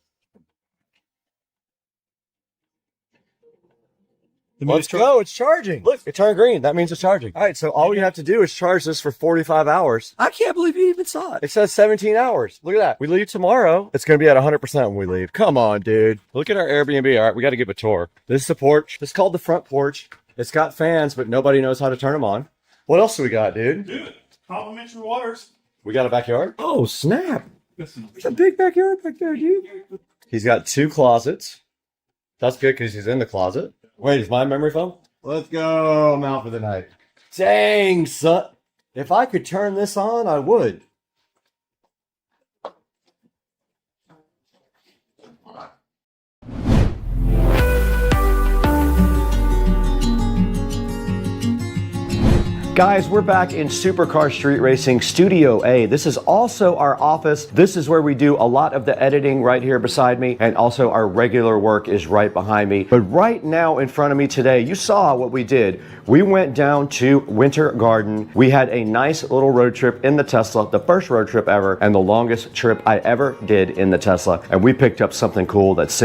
Let's go. It's charging. Look, it turned green. That means it's charging. All right, so all we have to do is charge this for 45 hours. I can't believe you even saw it. It says 17 hours. Look at that. We leave tomorrow. It's going to be at 100% when we leave. Come on, dude. Look at our Airbnb. All right, we got to give a tour. This is the porch. It's called the front porch. It's got fans, but nobody knows how to turn them on. What else do we got, dude? Dude, complimentary waters. We got a backyard? Oh, snap. There's a big backyard back there, dude. He's got 2 closets. That's good because he's in the closet. Wait, is my memory foam? Let's go. I'm out for the night. Dang, son. If I could turn this on, I would. Guys, we're back in Supercar Street Racing Studio A. This is also our office. This is where we do a lot of the editing right here beside me, and also our regular work is right behind me. But right now in front of me today, you saw what we did. We went down to Winter Garden. We had a nice little road trip in the Tesla, the first road trip ever, and the longest trip I ever did in the Tesla. And we picked up something cool that's